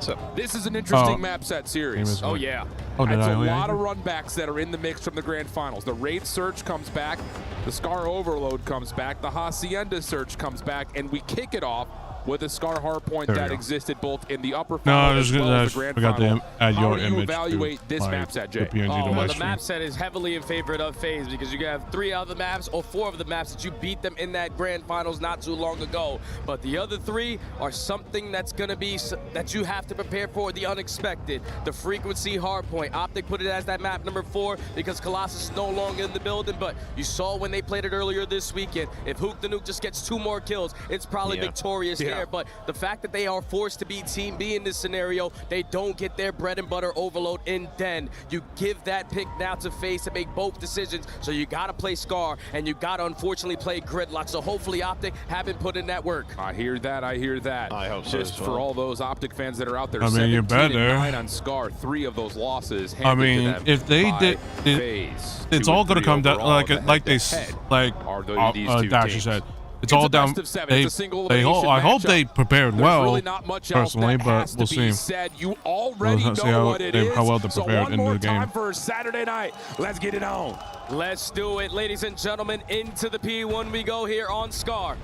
Speaker 9: So this is an interesting map set series.
Speaker 4: Oh,
Speaker 9: Yeah.
Speaker 4: Oh, did
Speaker 9: It's
Speaker 4: I
Speaker 9: a
Speaker 4: only
Speaker 9: lot of
Speaker 4: answer?
Speaker 9: runbacks that are in the mix from the grand finals. The Wraith Search comes back, the Scar Overload comes back, the Hacienda Search comes back, and we kick it off with a Scar Hardpoint
Speaker 4: There we
Speaker 9: that
Speaker 4: go.
Speaker 9: existed both in the upper
Speaker 4: No,
Speaker 9: final
Speaker 4: I
Speaker 9: as
Speaker 4: just
Speaker 9: well as the grand
Speaker 4: forgot
Speaker 9: final.
Speaker 4: to add
Speaker 9: How
Speaker 4: your
Speaker 9: do you
Speaker 4: image
Speaker 9: evaluate
Speaker 4: to
Speaker 9: this
Speaker 4: my-
Speaker 9: map set,
Speaker 4: the
Speaker 9: Jay?
Speaker 4: PNG to
Speaker 11: Well,
Speaker 4: my
Speaker 11: the
Speaker 4: stream.
Speaker 11: map set is heavily in favor of FaZe because you have 3 other maps or 4 of the maps that you beat them in that grand finals not too long ago. But the other 3 are something that's going to be that you have to prepare for, the unexpected. The frequency hardpoint. Optic put it as that map number 4 because Colossus is no longer in the building. But you saw when they played it earlier this weekend, if Hook the Nuke just gets 2 more kills, it's probably victorious there. But the fact that they are forced to be Team B in this scenario, they don't get their bread and butter overload in Den. You give that pick now to FaZe to make both decisions, so you gotta play Scar, and you gotta unfortunately play Gridlock, so hopefully Optic haven't put in that work.
Speaker 9: I hear that, I hear that.
Speaker 2: I hope so
Speaker 9: Just
Speaker 2: as well.
Speaker 9: for all those Optic fans that are out there,
Speaker 4: I mean, you
Speaker 9: 17-9
Speaker 4: better.
Speaker 9: on Scar, 3 of those losses
Speaker 4: I
Speaker 9: handed
Speaker 4: mean,
Speaker 9: to them
Speaker 4: if they
Speaker 9: by
Speaker 4: did,
Speaker 9: FaZe.
Speaker 4: it's
Speaker 9: 2
Speaker 4: all
Speaker 9: and
Speaker 4: gonna
Speaker 9: 3
Speaker 4: come down
Speaker 9: overall.
Speaker 4: like
Speaker 9: The
Speaker 4: they
Speaker 9: head-to-head
Speaker 4: like
Speaker 9: are these two
Speaker 4: Dasher
Speaker 9: teams.
Speaker 4: said. It's
Speaker 9: It's
Speaker 4: all
Speaker 9: a
Speaker 4: down.
Speaker 9: best of 7.
Speaker 4: They,
Speaker 9: It's a single
Speaker 4: they
Speaker 9: elimination
Speaker 4: I hope
Speaker 9: matchup.
Speaker 4: they prepared
Speaker 9: There's
Speaker 4: well,
Speaker 9: really not much else
Speaker 4: personally,
Speaker 9: that
Speaker 4: but
Speaker 9: has to
Speaker 4: we'll
Speaker 9: be
Speaker 4: see.
Speaker 9: said. You already
Speaker 4: We'll see
Speaker 9: know
Speaker 4: how
Speaker 9: what it is.
Speaker 4: how well they're
Speaker 9: So
Speaker 4: prepared
Speaker 9: one
Speaker 4: in
Speaker 9: more
Speaker 4: the game.
Speaker 9: time for Saturday night. Let's get it on.
Speaker 11: Let's do it, ladies and gentlemen. Into the P1 we go here on Scar.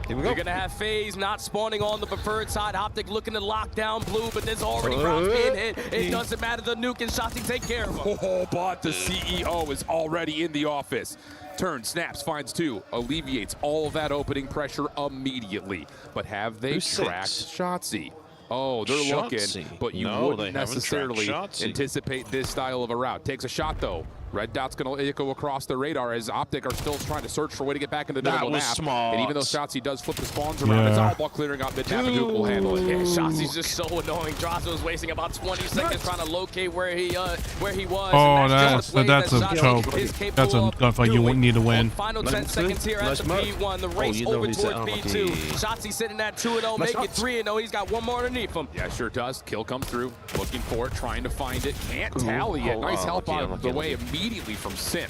Speaker 11: We're gonna have FaZe not spawning on the preferred side. Optic looking to lock down Blue, but there's already rounds being hit. It doesn't matter. The nuke and Shotzi take care of him.
Speaker 9: Oh, but the CEO is already in the office. Turns, snaps, finds 2, alleviates all of that opening pressure immediately. But have they
Speaker 2: Who's
Speaker 9: tracked Shotzi? Oh, they're looking,
Speaker 2: Shotzi.
Speaker 9: but you
Speaker 2: No, they
Speaker 9: wouldn't
Speaker 2: haven't
Speaker 9: necessarily
Speaker 2: tracked Shotzi.
Speaker 9: anticipate this style of a route. Takes a shot, though. Red dot's going to go across the radar as Optic are still trying to search for a way to get back into the middle of the map.
Speaker 2: Smart.
Speaker 9: And even though Shotzzy does flip the spawns around, it's all ball clearing out mid-map, and Duke will handle it.
Speaker 11: Yeah, Shotzi's just so annoying. Drosso was wasting about 20 seconds trying to locate where he was.
Speaker 4: Oh, that's a choke. That's a gunfight you wouldn't need to win.
Speaker 11: Final 10 seconds here at the P1. The race over towards P2. Shotzi sitting at 2-0, make it 3-0. He's got one more underneath him.
Speaker 9: Yeah, sure does. Kill comes through, looking for it, trying to find it. Can't tally it. Nice help out of the way immediately from Simp.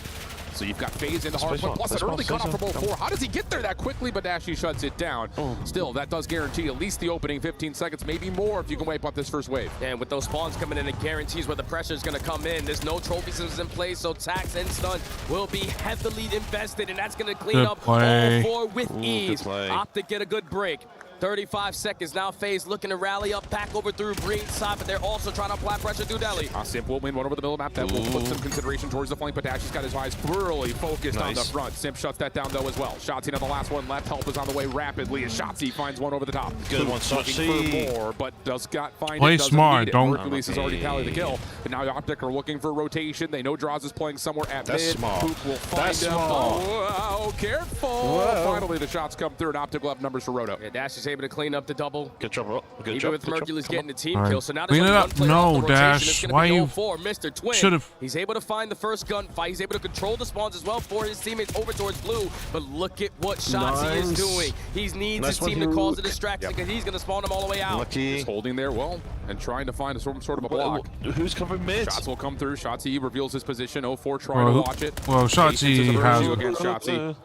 Speaker 9: So you've got FaZe in the hard point, plus an early cutoff for both 4. How does he get there that quickly? But Dashy shuts it down. Still, that does guarantee at least the opening 15 seconds, maybe more if you can wipe up this first wave.
Speaker 11: And with those spawns coming in, it guarantees where the pressure is going to come in. There's no trophy systems in place, so Tax and Stun will be heavily invested, and that's going to clean up all 4 with ease. Optic get a good break. 35 seconds now. FaZe looking to rally up back over through green side, but they're also trying to apply pressure through Delhi.
Speaker 9: Simp will win one over the middle of the map. That will put some consideration towards the flank, but Dashy's got his eyes thoroughly focused on the front. Simp shuts that down though as well. Shotzzy on the last one left. Help is on the way rapidly as Shotzzy finds one over the top.
Speaker 2: Good one,
Speaker 9: Looking for more, but does not find
Speaker 4: Play
Speaker 9: it.
Speaker 4: smart. Don't.
Speaker 9: Hercules has already tallied the kill, but now Optic are looking for rotation. They know Draws is playing somewhere at mid.
Speaker 2: Smart.
Speaker 9: Poop will find him. Oh, careful. Whoa. Finally, the shots come through, and Optic will have numbers for Roto.
Speaker 11: Yeah, Dash is able to clean up the double.
Speaker 2: Good job, good
Speaker 11: Even
Speaker 2: job.
Speaker 11: with Mercules getting the team
Speaker 4: All
Speaker 11: kill,
Speaker 4: right.
Speaker 11: so now there's
Speaker 4: Clean
Speaker 11: only
Speaker 4: it
Speaker 11: one
Speaker 4: up.
Speaker 11: player
Speaker 4: No,
Speaker 11: off the rotation.
Speaker 4: Dash.
Speaker 11: It's
Speaker 4: Why
Speaker 11: gonna
Speaker 4: you?
Speaker 11: be 0-4, Mr. Twin.
Speaker 4: Should've.
Speaker 11: He's able to find the first gunfight. He's able to control the spawns as well for his teammates over towards blue. But look at what Shotzzy is doing. He needs his team to cause a distraction because he's going to spawn them all the way out.
Speaker 9: He's holding there well and trying to find some sort of a block.
Speaker 2: Who's covering mid?
Speaker 9: Shots will come through. Shotzzy reveals his position. 0-4 trying to watch it.
Speaker 4: Well, Shotzzy has.
Speaker 9: Against Shotzzy.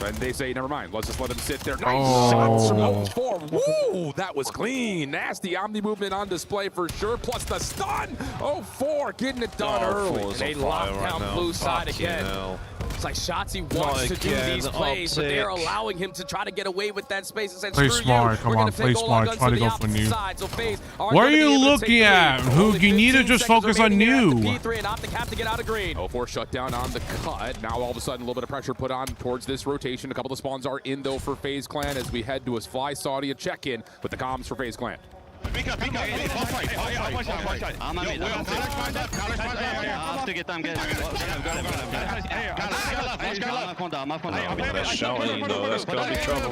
Speaker 9: And they say, never mind, let's just let him sit there. Nice
Speaker 4: Oh.
Speaker 9: shots from 0-4. Woo, that was clean. Nasty Omni movement on display for sure, plus the stun. 0-4, getting it done early. And they lock down blue side again. It's like Shotzzy wants to do these plays, but they're allowing him to try to get away with that space and say,
Speaker 4: Play
Speaker 9: screw
Speaker 4: smart,
Speaker 9: you.
Speaker 4: come on, play smart, try to go for new.
Speaker 11: So
Speaker 4: What are you looking at? Who you need to just focus on new.
Speaker 11: P3 and Optic have to get out of green.
Speaker 9: 0-4 shut down on the cut. Now all of a sudden a little bit of pressure put on towards this rotation. A couple of spawns are in though for FaZe Clan as we head to a Fly Saudi check-in with the comms for FaZe Clan.
Speaker 10: I'm to get them.
Speaker 2: That's shouting, though. That's gonna be trouble.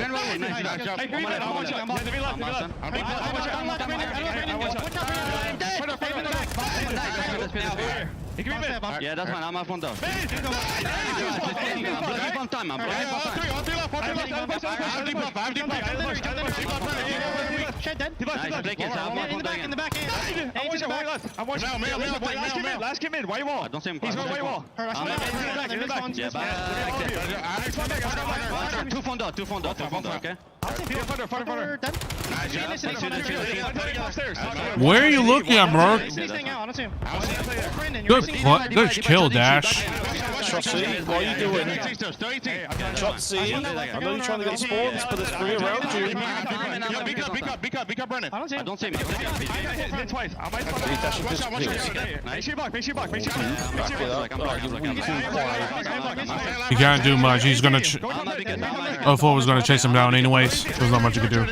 Speaker 10: Yeah, that's fine. I'm up on those. I'm blocking on time. I'm blocking on time.
Speaker 12: In the back.
Speaker 10: Last kid mid. Why you wall? I don't see him. He's going way wall. Yeah, back. Two front door. Okay.
Speaker 4: Where are you looking at, Merc? Good kill, Dash.
Speaker 2: Shotzzy, what are you doing? Shotzzy, I know you're trying to get spawns, but there's 3 around you.
Speaker 10: Pick up, Brennan. I don't see him.
Speaker 13: Hit twice. I might
Speaker 4: He can't do much. He's gonna. 0-4 was gonna chase him down anyways. There's not much you could do.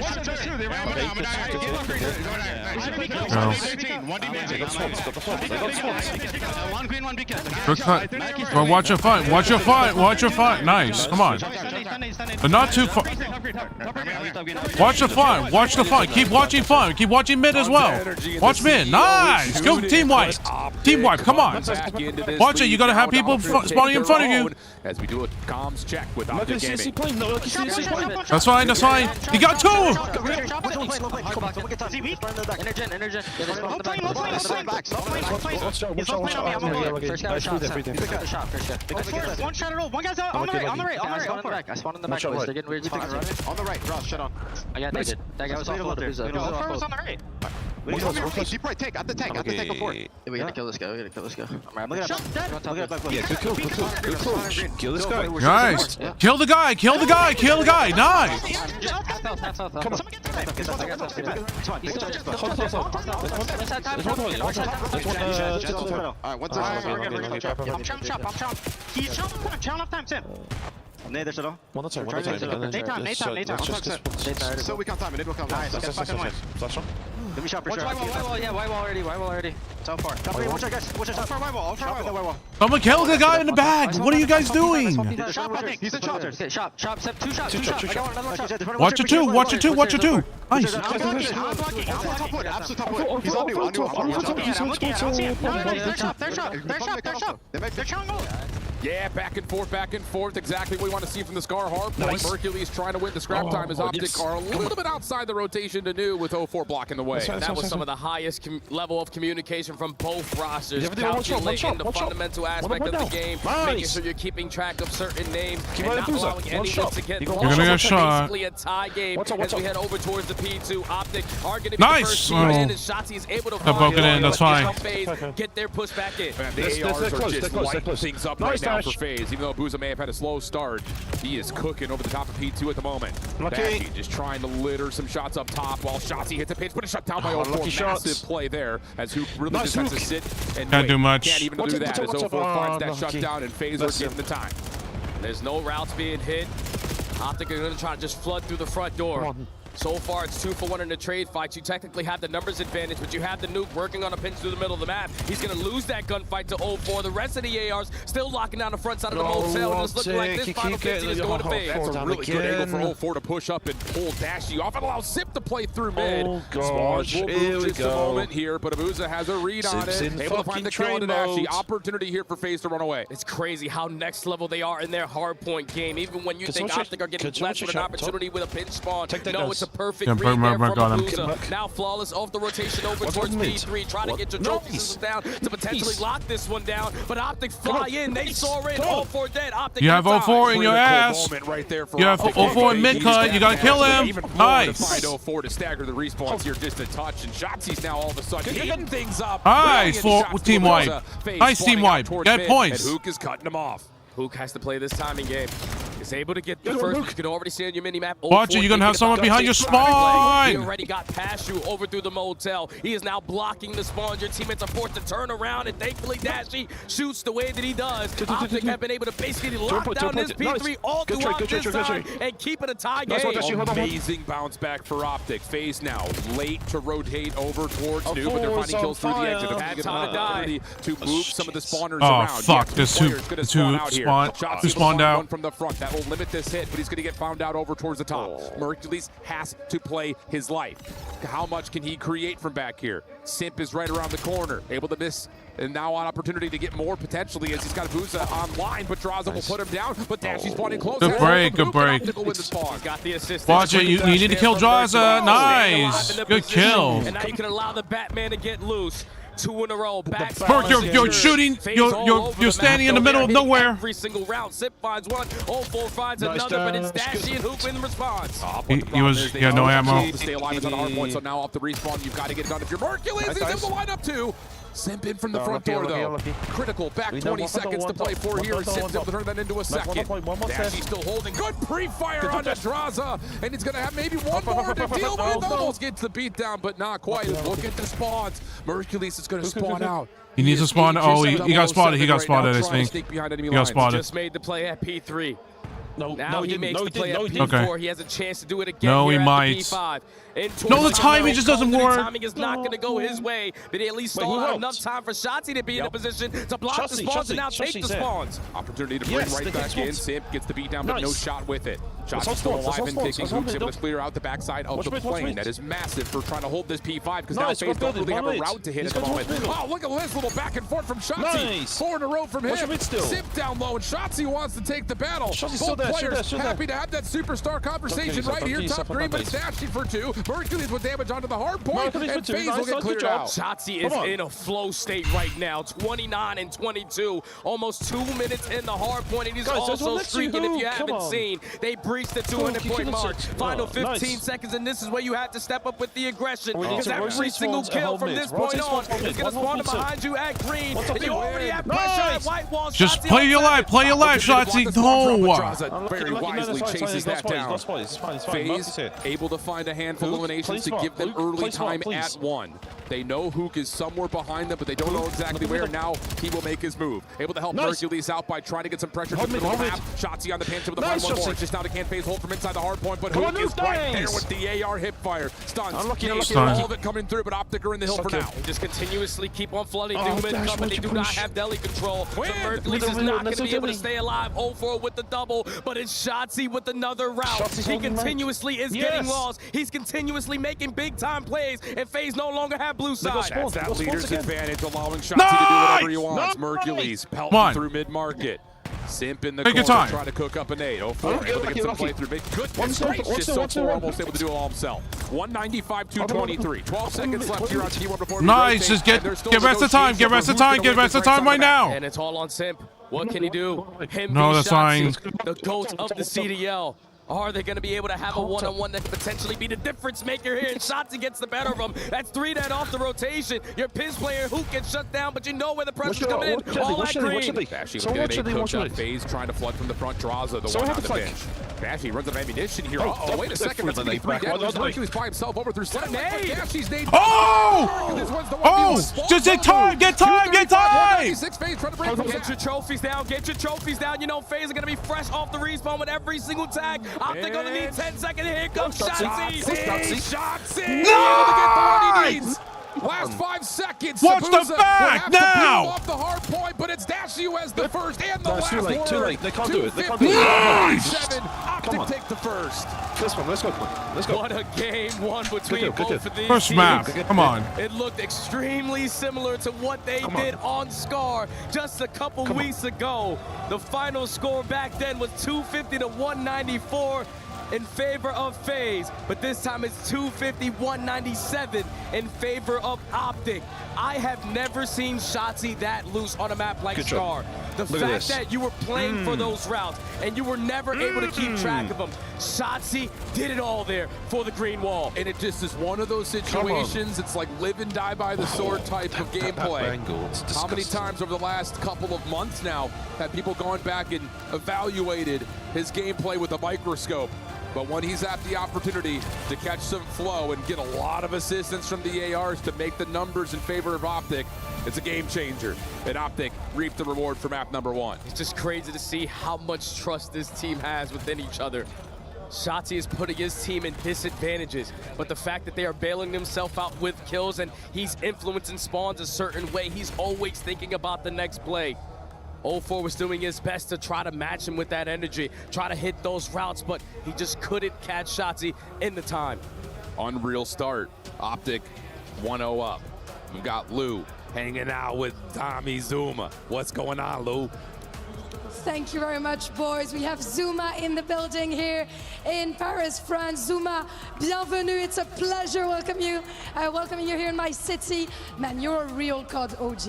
Speaker 4: No. Good cut. Well, watch your fight. Watch your fight. Nice. Come on. But not too far. Watch the fight. Keep watching fight. Keep watching mid as well. Watch mid. Nice. Go team wipe. Team wipe. Come on. Watch it. You gotta have people spawning in front of you.
Speaker 9: As we do a comms check with Optic Gaming.
Speaker 4: That's fine. He got 2.
Speaker 12: One shot at all. One guy's on the right. On the right. I spawned in the back. They're getting weird spots. On the right. Ross, shut on. Yeah, they did. That guy was off both. Was on the right.
Speaker 1: Deep right, take. At the tank before.
Speaker 12: We gotta kill this guy. I'm looking at
Speaker 2: Yeah, good kill. Kill this guy.
Speaker 4: Nice. Kill the guy. Nice.
Speaker 12: He's chopping off time, Tim.
Speaker 10: One at a time.
Speaker 12: Nate time.
Speaker 1: So we can't time it. It will come.
Speaker 12: Nice. Okay, fucking one.
Speaker 2: Flash on.
Speaker 7: Let me shot for sure.
Speaker 17: White wall, yeah, white wall already. So far. Top three, watch out, guys. Watch out, top white wall. Shot with the white wall.
Speaker 4: Someone kill the guy in the back. What are you guys doing?
Speaker 17: Shop, I think. He's in shop. Okay, shop. Two shots. I got another one shot.
Speaker 4: Watch your two. Watch your two. Nice.
Speaker 17: I'm blocking. Top wood. Absolute top wood. He's on you. I'm looking at him. Third shot. They're showing goal.
Speaker 9: Yeah, back and forth. Exactly what we want to see from the Scar hard point. Hercules trying to win the scrap time as Optic are a little bit outside the rotation to new with 0-4 blocking the way.
Speaker 11: That was some of the highest level of communication from both rosters, calculating the fundamental aspect of the game, making sure you're keeping track of certain names, and not allowing anyone to get lost.
Speaker 4: You're gonna get shot.
Speaker 11: Basically a tie game as we head over towards the P2. Optic are going to be the first team in, and Shotzi is able to
Speaker 4: poke it in, that's fine.
Speaker 11: Get their push back in.
Speaker 9: The ARs are just lighting things up right now for FaZe. Even though BO7 may have had a slow start, he is cooking over the top of P2 at the moment. Bashy just trying to litter some shots up top while Shotzi hits a pitch, but a shut down by 0-4. Massive play there as Hoop really just has to sit and
Speaker 4: Can't do much.
Speaker 9: Can't even do that as 0-4 finds that shutdown and FaZe are getting the time.
Speaker 11: There's no routes being hit. Optic are going to try to just flood through the front door. So far, it's 2-for-1 in the trade fights. You technically have the numbers advantage, but you have the nuke working on a pinch through the middle of the map. He's going to lose that gunfight to 0-4. The rest of the ARs still locking down the front side of the motel, and it's looking like this final 15 is going to fade.
Speaker 9: That's a really good angle for 0-4 to push up and pull Dashy off and allow Zip to play through mid.
Speaker 2: Oh, gosh.
Speaker 9: Here we go. A moment here, but Abuza has a read on it. Able to find the kill into Dashy. Opportunity here for FaZe to run away.
Speaker 11: It's crazy how next level they are in their hard point game. Even when you think Optic are getting blessed with an opportunity with a pinch spawn, no, it's a perfect read. Now Flawless off the rotation over towards P3, trying to get your trophy system down to potentially lock this one down. But Optic fly in, they saw it, 0-4 dead. Optic
Speaker 4: you have 0-4 in your ass. You have 0-4 in mid cut. You gotta kill him. Nice.
Speaker 9: Find 0-4 to stagger the respawns here just a touch, and Shotzi's now all of a sudden hitting things up.
Speaker 4: Nice for team wipe. Nice team wipe. Get points.
Speaker 9: And Hook is cutting him off.
Speaker 11: Hook has to play this timing game. Is able to get the first. You can already see on your mini map.
Speaker 4: Watch it. You're gonna have someone behind your spawn.
Speaker 11: He already got past you over through the motel. He is now blocking the spawn. Your teammates are forced to turn around, and thankfully Dashy shoots the way that he does. Optic have been able to basically lock down this P3 all throughout this side and keep it a tie game.
Speaker 9: Amazing bounce back for Optic. FaZe now late to rotate over towards Noob, but they're finding kills through the exit.
Speaker 11: Bad time to die.
Speaker 9: To move some of the spawners around.
Speaker 4: Oh fuck! There's two spawned out.
Speaker 9: One from the front that will limit this hit, but he's going to get found out over towards the top. Hercules has to play his life. How much can he create from back here? Simp is right around the corner, able to miss, and now on opportunity to get more potentially as he's got Abuza online, but Draza will put him down, but Dashy's spawning close.
Speaker 4: Good break, good break.
Speaker 11: Got the assist.
Speaker 4: Watch it, you need to kill Draza. Nice, good kill.
Speaker 11: And now you can allow the Batman to get loose. 2 in a row.
Speaker 4: Bro, you're shooting. You're standing in the middle of nowhere.
Speaker 11: Every single round. Sip finds one. 0-4 finds another, but it's Dashy and Hoop in response.
Speaker 4: He had no ammo.
Speaker 9: To stay alive is on a hard point, so now off the respawn, you've got to get it done. If you're Hercules, he's able to line up too. Simp in from the front door, though. Critical. Back 20 seconds to play for here. Simp's able to turn that into a second. Dashy still holding. Good pre-fire onto Draza, and he's going to have maybe one more to deal with. Almost gets the beat down, but not quite. Look at the spawns. Hercules is going to spawn out.
Speaker 4: He needs to spawn. Oh, he got spotted. He got spotted, I think. He got spotted.
Speaker 11: Just made the play at P3. Now he makes the play at P4.
Speaker 4: Okay.
Speaker 11: He has a chance to do it again.
Speaker 4: No,
Speaker 11: here
Speaker 4: he
Speaker 11: at
Speaker 4: might.
Speaker 11: P5.
Speaker 4: No, the timing just doesn't work.
Speaker 11: The timing is not going to go his way, but he at least stalled out enough time for Shotzi to be in a position to block the spawns and now take the spawns.
Speaker 9: Opportunity to bring right back in. Simp gets the beat down, but no shot with it. Shotzi's still alive and kicking. Hoop's able to clear out the backside of the plane. That is massive for trying to hold this P5 because now FaZe don't really have a route to hit at the moment. Oh, look at this little back and forth from Shotzi. 4 in a row from him. Simp down low, and Shotzi wants to take the battle. Both players happy to have that superstar conversation right here. Top green, but Dashy for 2. Hercules with damage onto the hard point, and FaZe will get cleared out.
Speaker 11: Shotzi is in a flow state right now. 29 and 22, almost 2 minutes in the hard point, and he's also streaking. If you haven't seen, they breached the 200-point mark. Final 15 seconds, and this is where you have to step up with the aggression, because every single kill from this point on is going to spawn behind you at green, and you already have pressure at white wall.
Speaker 4: Just play your life, Shotzi.
Speaker 9: No. Very wisely chases that down. FaZe able to find a handful of eliminations to give them early time at 1. They know Hook is somewhere behind them, but they don't know exactly where. Now he will make his move. Able to help Hercules out by trying to get some pressure to the middle of the map. Shotzzy on the pinch with the one more. Just now to can phase hold from inside the hard point, but Hook is right there with the AR hip fire. Stuns. All of it coming through, but Optic are in the hill for now.
Speaker 11: Just continuously keep on flooding Doom and coming. They do not have deli control. So Hercules is not going to be able to stay alive. 0-4 with the double, but it's Shotzzy with another route. He continuously is getting lost. He's continuously making big time plays, and FaZe no longer have blue side.
Speaker 9: That's that leader's advantage, allowing Shotzzy to do whatever he wants. Mercules pelting through mid-market. Simp in the corner trying to cook up a nade. 0-4 able to get some play through mid. Goodness gracious, so almost able to do it all himself. 195-223. 12 seconds left here on T1 before
Speaker 4: nice, just get rest of time, get rest of time, get rest of time right now.
Speaker 11: And it's all on Simp. What can he do? Him
Speaker 4: no, that's fine.
Speaker 11: The GOAT of the CDL. Are they going to be able to have a one-on-one that could potentially be the difference maker here? And Shotzzy gets the better of him. That's 3 dead off the rotation. Your Piz player who gets shut down, but you know where the pressure's coming in. All that green.
Speaker 9: Bashy with getting a coach on FaZe, trying to flood from the front. Draza, the one on the bench. Bashy runs out of ammunition here. Oh, wait a second. That's going to be 3 dead. Hercules by himself over through Slam. Bashy's nade.
Speaker 4: Oh! Just get time, get time, get time!
Speaker 11: Get your trophies down, get your trophies down. You know FaZe are going to be fresh off the respawn with every single tag. Optic gonna need 10 seconds. Here comes Shotzzy.
Speaker 9: Shotzzy!
Speaker 4: Nice!
Speaker 9: Last 5 seconds.
Speaker 4: Watch the back now!
Speaker 9: Off the hard point, but it's Dash who has the first and the last word.
Speaker 2: Too late. They can't do it. They can't do it.
Speaker 4: Nice!
Speaker 9: Optic take the first.
Speaker 2: This one, let's go. Let's go.
Speaker 11: What a game one between both of these
Speaker 4: first
Speaker 11: teams.
Speaker 4: map, come on.
Speaker 11: It looked extremely similar to what they did on Scar just a couple weeks ago. The final score back then was 250 to 194. In favor of FaZe, but this time it's 250-197 in favor of Optic. I have never seen Shotzzy that loose on a map like Scar. The fact that you were playing for those routes and you were never able to keep track of them. Shotzzy did it all there for the green wall.
Speaker 9: And it just is one of those situations, it's like live and die by the sword type of gameplay. How many times over the last couple of months now have people gone back and evaluated his gameplay with a microscope? But when he's at the opportunity to catch some flow and get a lot of assistance from the ARs to make the numbers in favor of Optic, it's a game changer. And Optic reaped the reward for map number 1.
Speaker 11: It's just crazy to see how much trust this team has within each other. Shotzzy is putting his team in disadvantages, but the fact that they are bailing themselves out with kills and he's influencing spawns a certain way, he's always thinking about the next play. 0-4 was doing his best to try to match him with that energy, try to hit those routes, but he just couldn't catch Shotzzy in the time.
Speaker 9: Unreal start. Optic 1-0 up. We've got Lou hanging out with Tommy Zuma. What's going on, Lou?
Speaker 16: Thank you very much, boys. We have Zuma in the building here in Paris, France. Zuma, bienvenue. It's a pleasure welcoming you here in my city. Man, you're a real COD OG.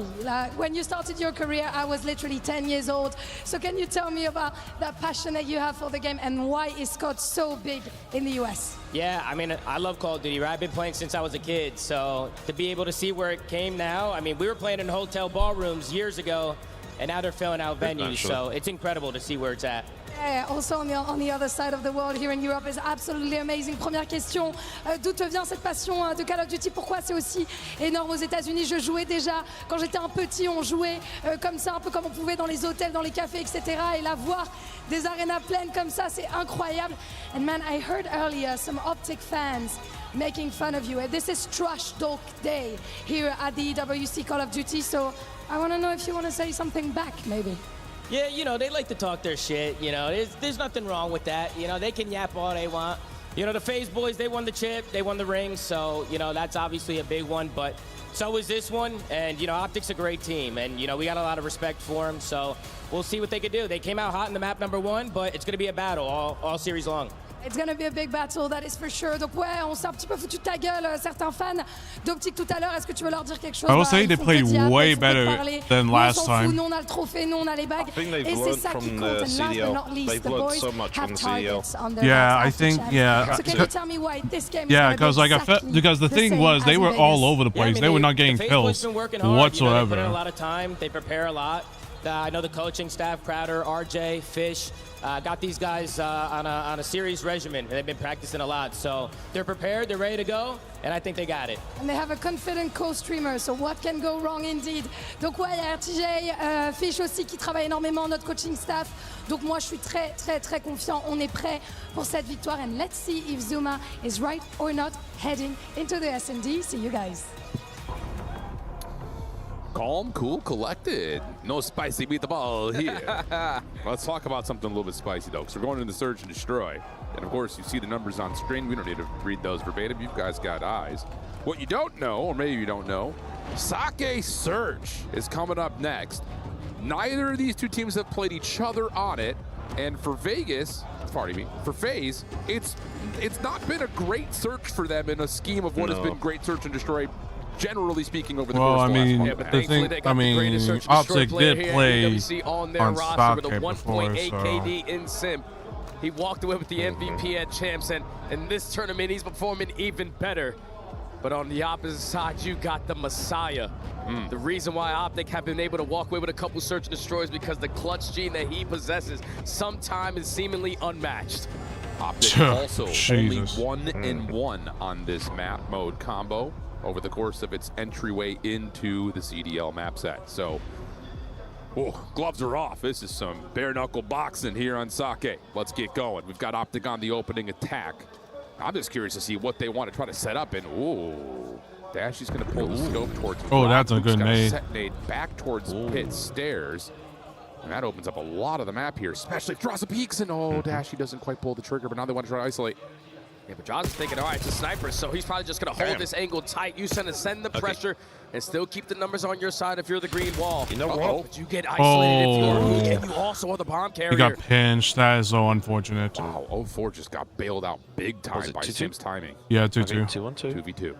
Speaker 16: When you started your career, I was literally 10 years old. So can you tell me about that passion that you have for the game and why is COD so big in the US?
Speaker 8: Yeah, I mean, I love Call of Duty, right? I've been playing since I was a kid. So to be able to see where it came now, I mean, we were playing in hotel ballrooms years ago, and now they're filling out venues, so it's incredible to see where it's at.
Speaker 16: Yeah, also on the other side of the world here in Europe is absolutely amazing. Première question, d'où te vient cette passion de Call of Duty? Pourquoi c'est aussi énorme aux États-Unis? Je jouais déjà quand j'étais un petit, on jouait comme ça, un peu comme on pouvait dans les hôtels, dans les cafés, etc. Et là, voir des arénas pleines comme ça, c'est incroyable. And man, I heard earlier some Optic fans making fun of you. This is Trash Talk Day here at the EWC Call of Duty, so I want to know if you want to say something back, maybe.
Speaker 8: Yeah, you know, they like to talk their shit, you know. There's nothing wrong with that. You know, they can yap all they want. You know, the FaZe boys, they won the chip, they won the ring, so, you know, that's obviously a big one, but so is this one, and, you know, Optic's a great team, and, you know, we got a lot of respect for them, so we'll see what they can do. They came out hot in the map number 1, but it's going to be a battle all series long.
Speaker 16: It's going to be a big battle, that is for sure. Donc ouais, on s'est un petit peu foutu de ta gueule, certains fans d'Optic tout à l'heure. Est-ce que tu veux leur dire quelque chose?
Speaker 4: I will say they played way better than last time.
Speaker 16: Nous on a le trophée, nous on a les bagues. Et c'est ça qui compte. And last but not least, the boys have targets on their
Speaker 4: Yeah, I think, yeah.
Speaker 16: So can you tell me why this game
Speaker 4: yeah,
Speaker 16: is going to be
Speaker 4: because the thing was they were all over the place. They were not getting kills whatsoever.
Speaker 8: You know, they put in a lot of time. They prepare a lot. I know the coaching staff, Crowder, RJ, Fish, got these guys on a series regimen, and they've been practicing a lot. So they're prepared, they're ready to go, and I think they got it.
Speaker 16: And they have a confident co-streamer, so what can go wrong indeed? Donc ouais, il y a RTJ, Fish aussi qui travaille énormément, notre coaching staff. Donc moi je suis très confiant, on est prêt pour cette victoire. And let's see if Zuma is right or not heading into the S&D. See you guys.
Speaker 9: Calm, cool, collected. No spicy meatball here. Let's talk about something a little bit spicy, though, because we're going into Search and Destroy. And, of course, you see the numbers on screen. We don't need to read those verbatim. You guys got eyes. What you don't know, or maybe you don't know, Sake Search is coming up next. Neither of these two teams have played each other on it. And for Vegas, pardon me, for FaZe, it's not been a great search for them in a scheme of what has been great Search and Destroy, generally speaking, over the course of the last month.
Speaker 4: Yeah, but Optic did play on Sake
Speaker 11: with a 1.8
Speaker 4: before,
Speaker 11: KD in Simp. He walked away with the MVP at Champs, and in this tournament, he's performing even better. But on the opposite side, you got the Messiah. The reason why Optic have been able to walk away with a couple Search and Destroys because the clutch gene that he possesses sometimes is seemingly unmatched.
Speaker 9: Optic also only 1-1 on this map mode combo over the course of its entryway into the CDL map set. So, gloves are off. This is some bare knuckle boxing here on Sake. Let's get going. We've got Optic on the opening attack. I'm just curious to see what they want to try to set up. And Dashy's going to pull the scope towards.
Speaker 4: That's a good nade.
Speaker 9: Set nade back towards pit stairs. And that opens up a lot of the map here, especially if Droza peeks. And Dashy doesn't quite pull the trigger, but now they want to try to isolate.
Speaker 11: Yeah, but Droza's thinking, all right, it's a sniper, so he's probably just going to hold this angle tight. You send the pressure and still keep the numbers on your side if you're the green wall.
Speaker 2: You know what?
Speaker 11: But you get isolated if you're weak, and you also are the bomb carrier.
Speaker 4: He got pinched. That is so unfortunate.
Speaker 9: Wow, 04 just got bailed out big time by Sim's timing.
Speaker 4: Yeah, 2-2.
Speaker 9: 2v2.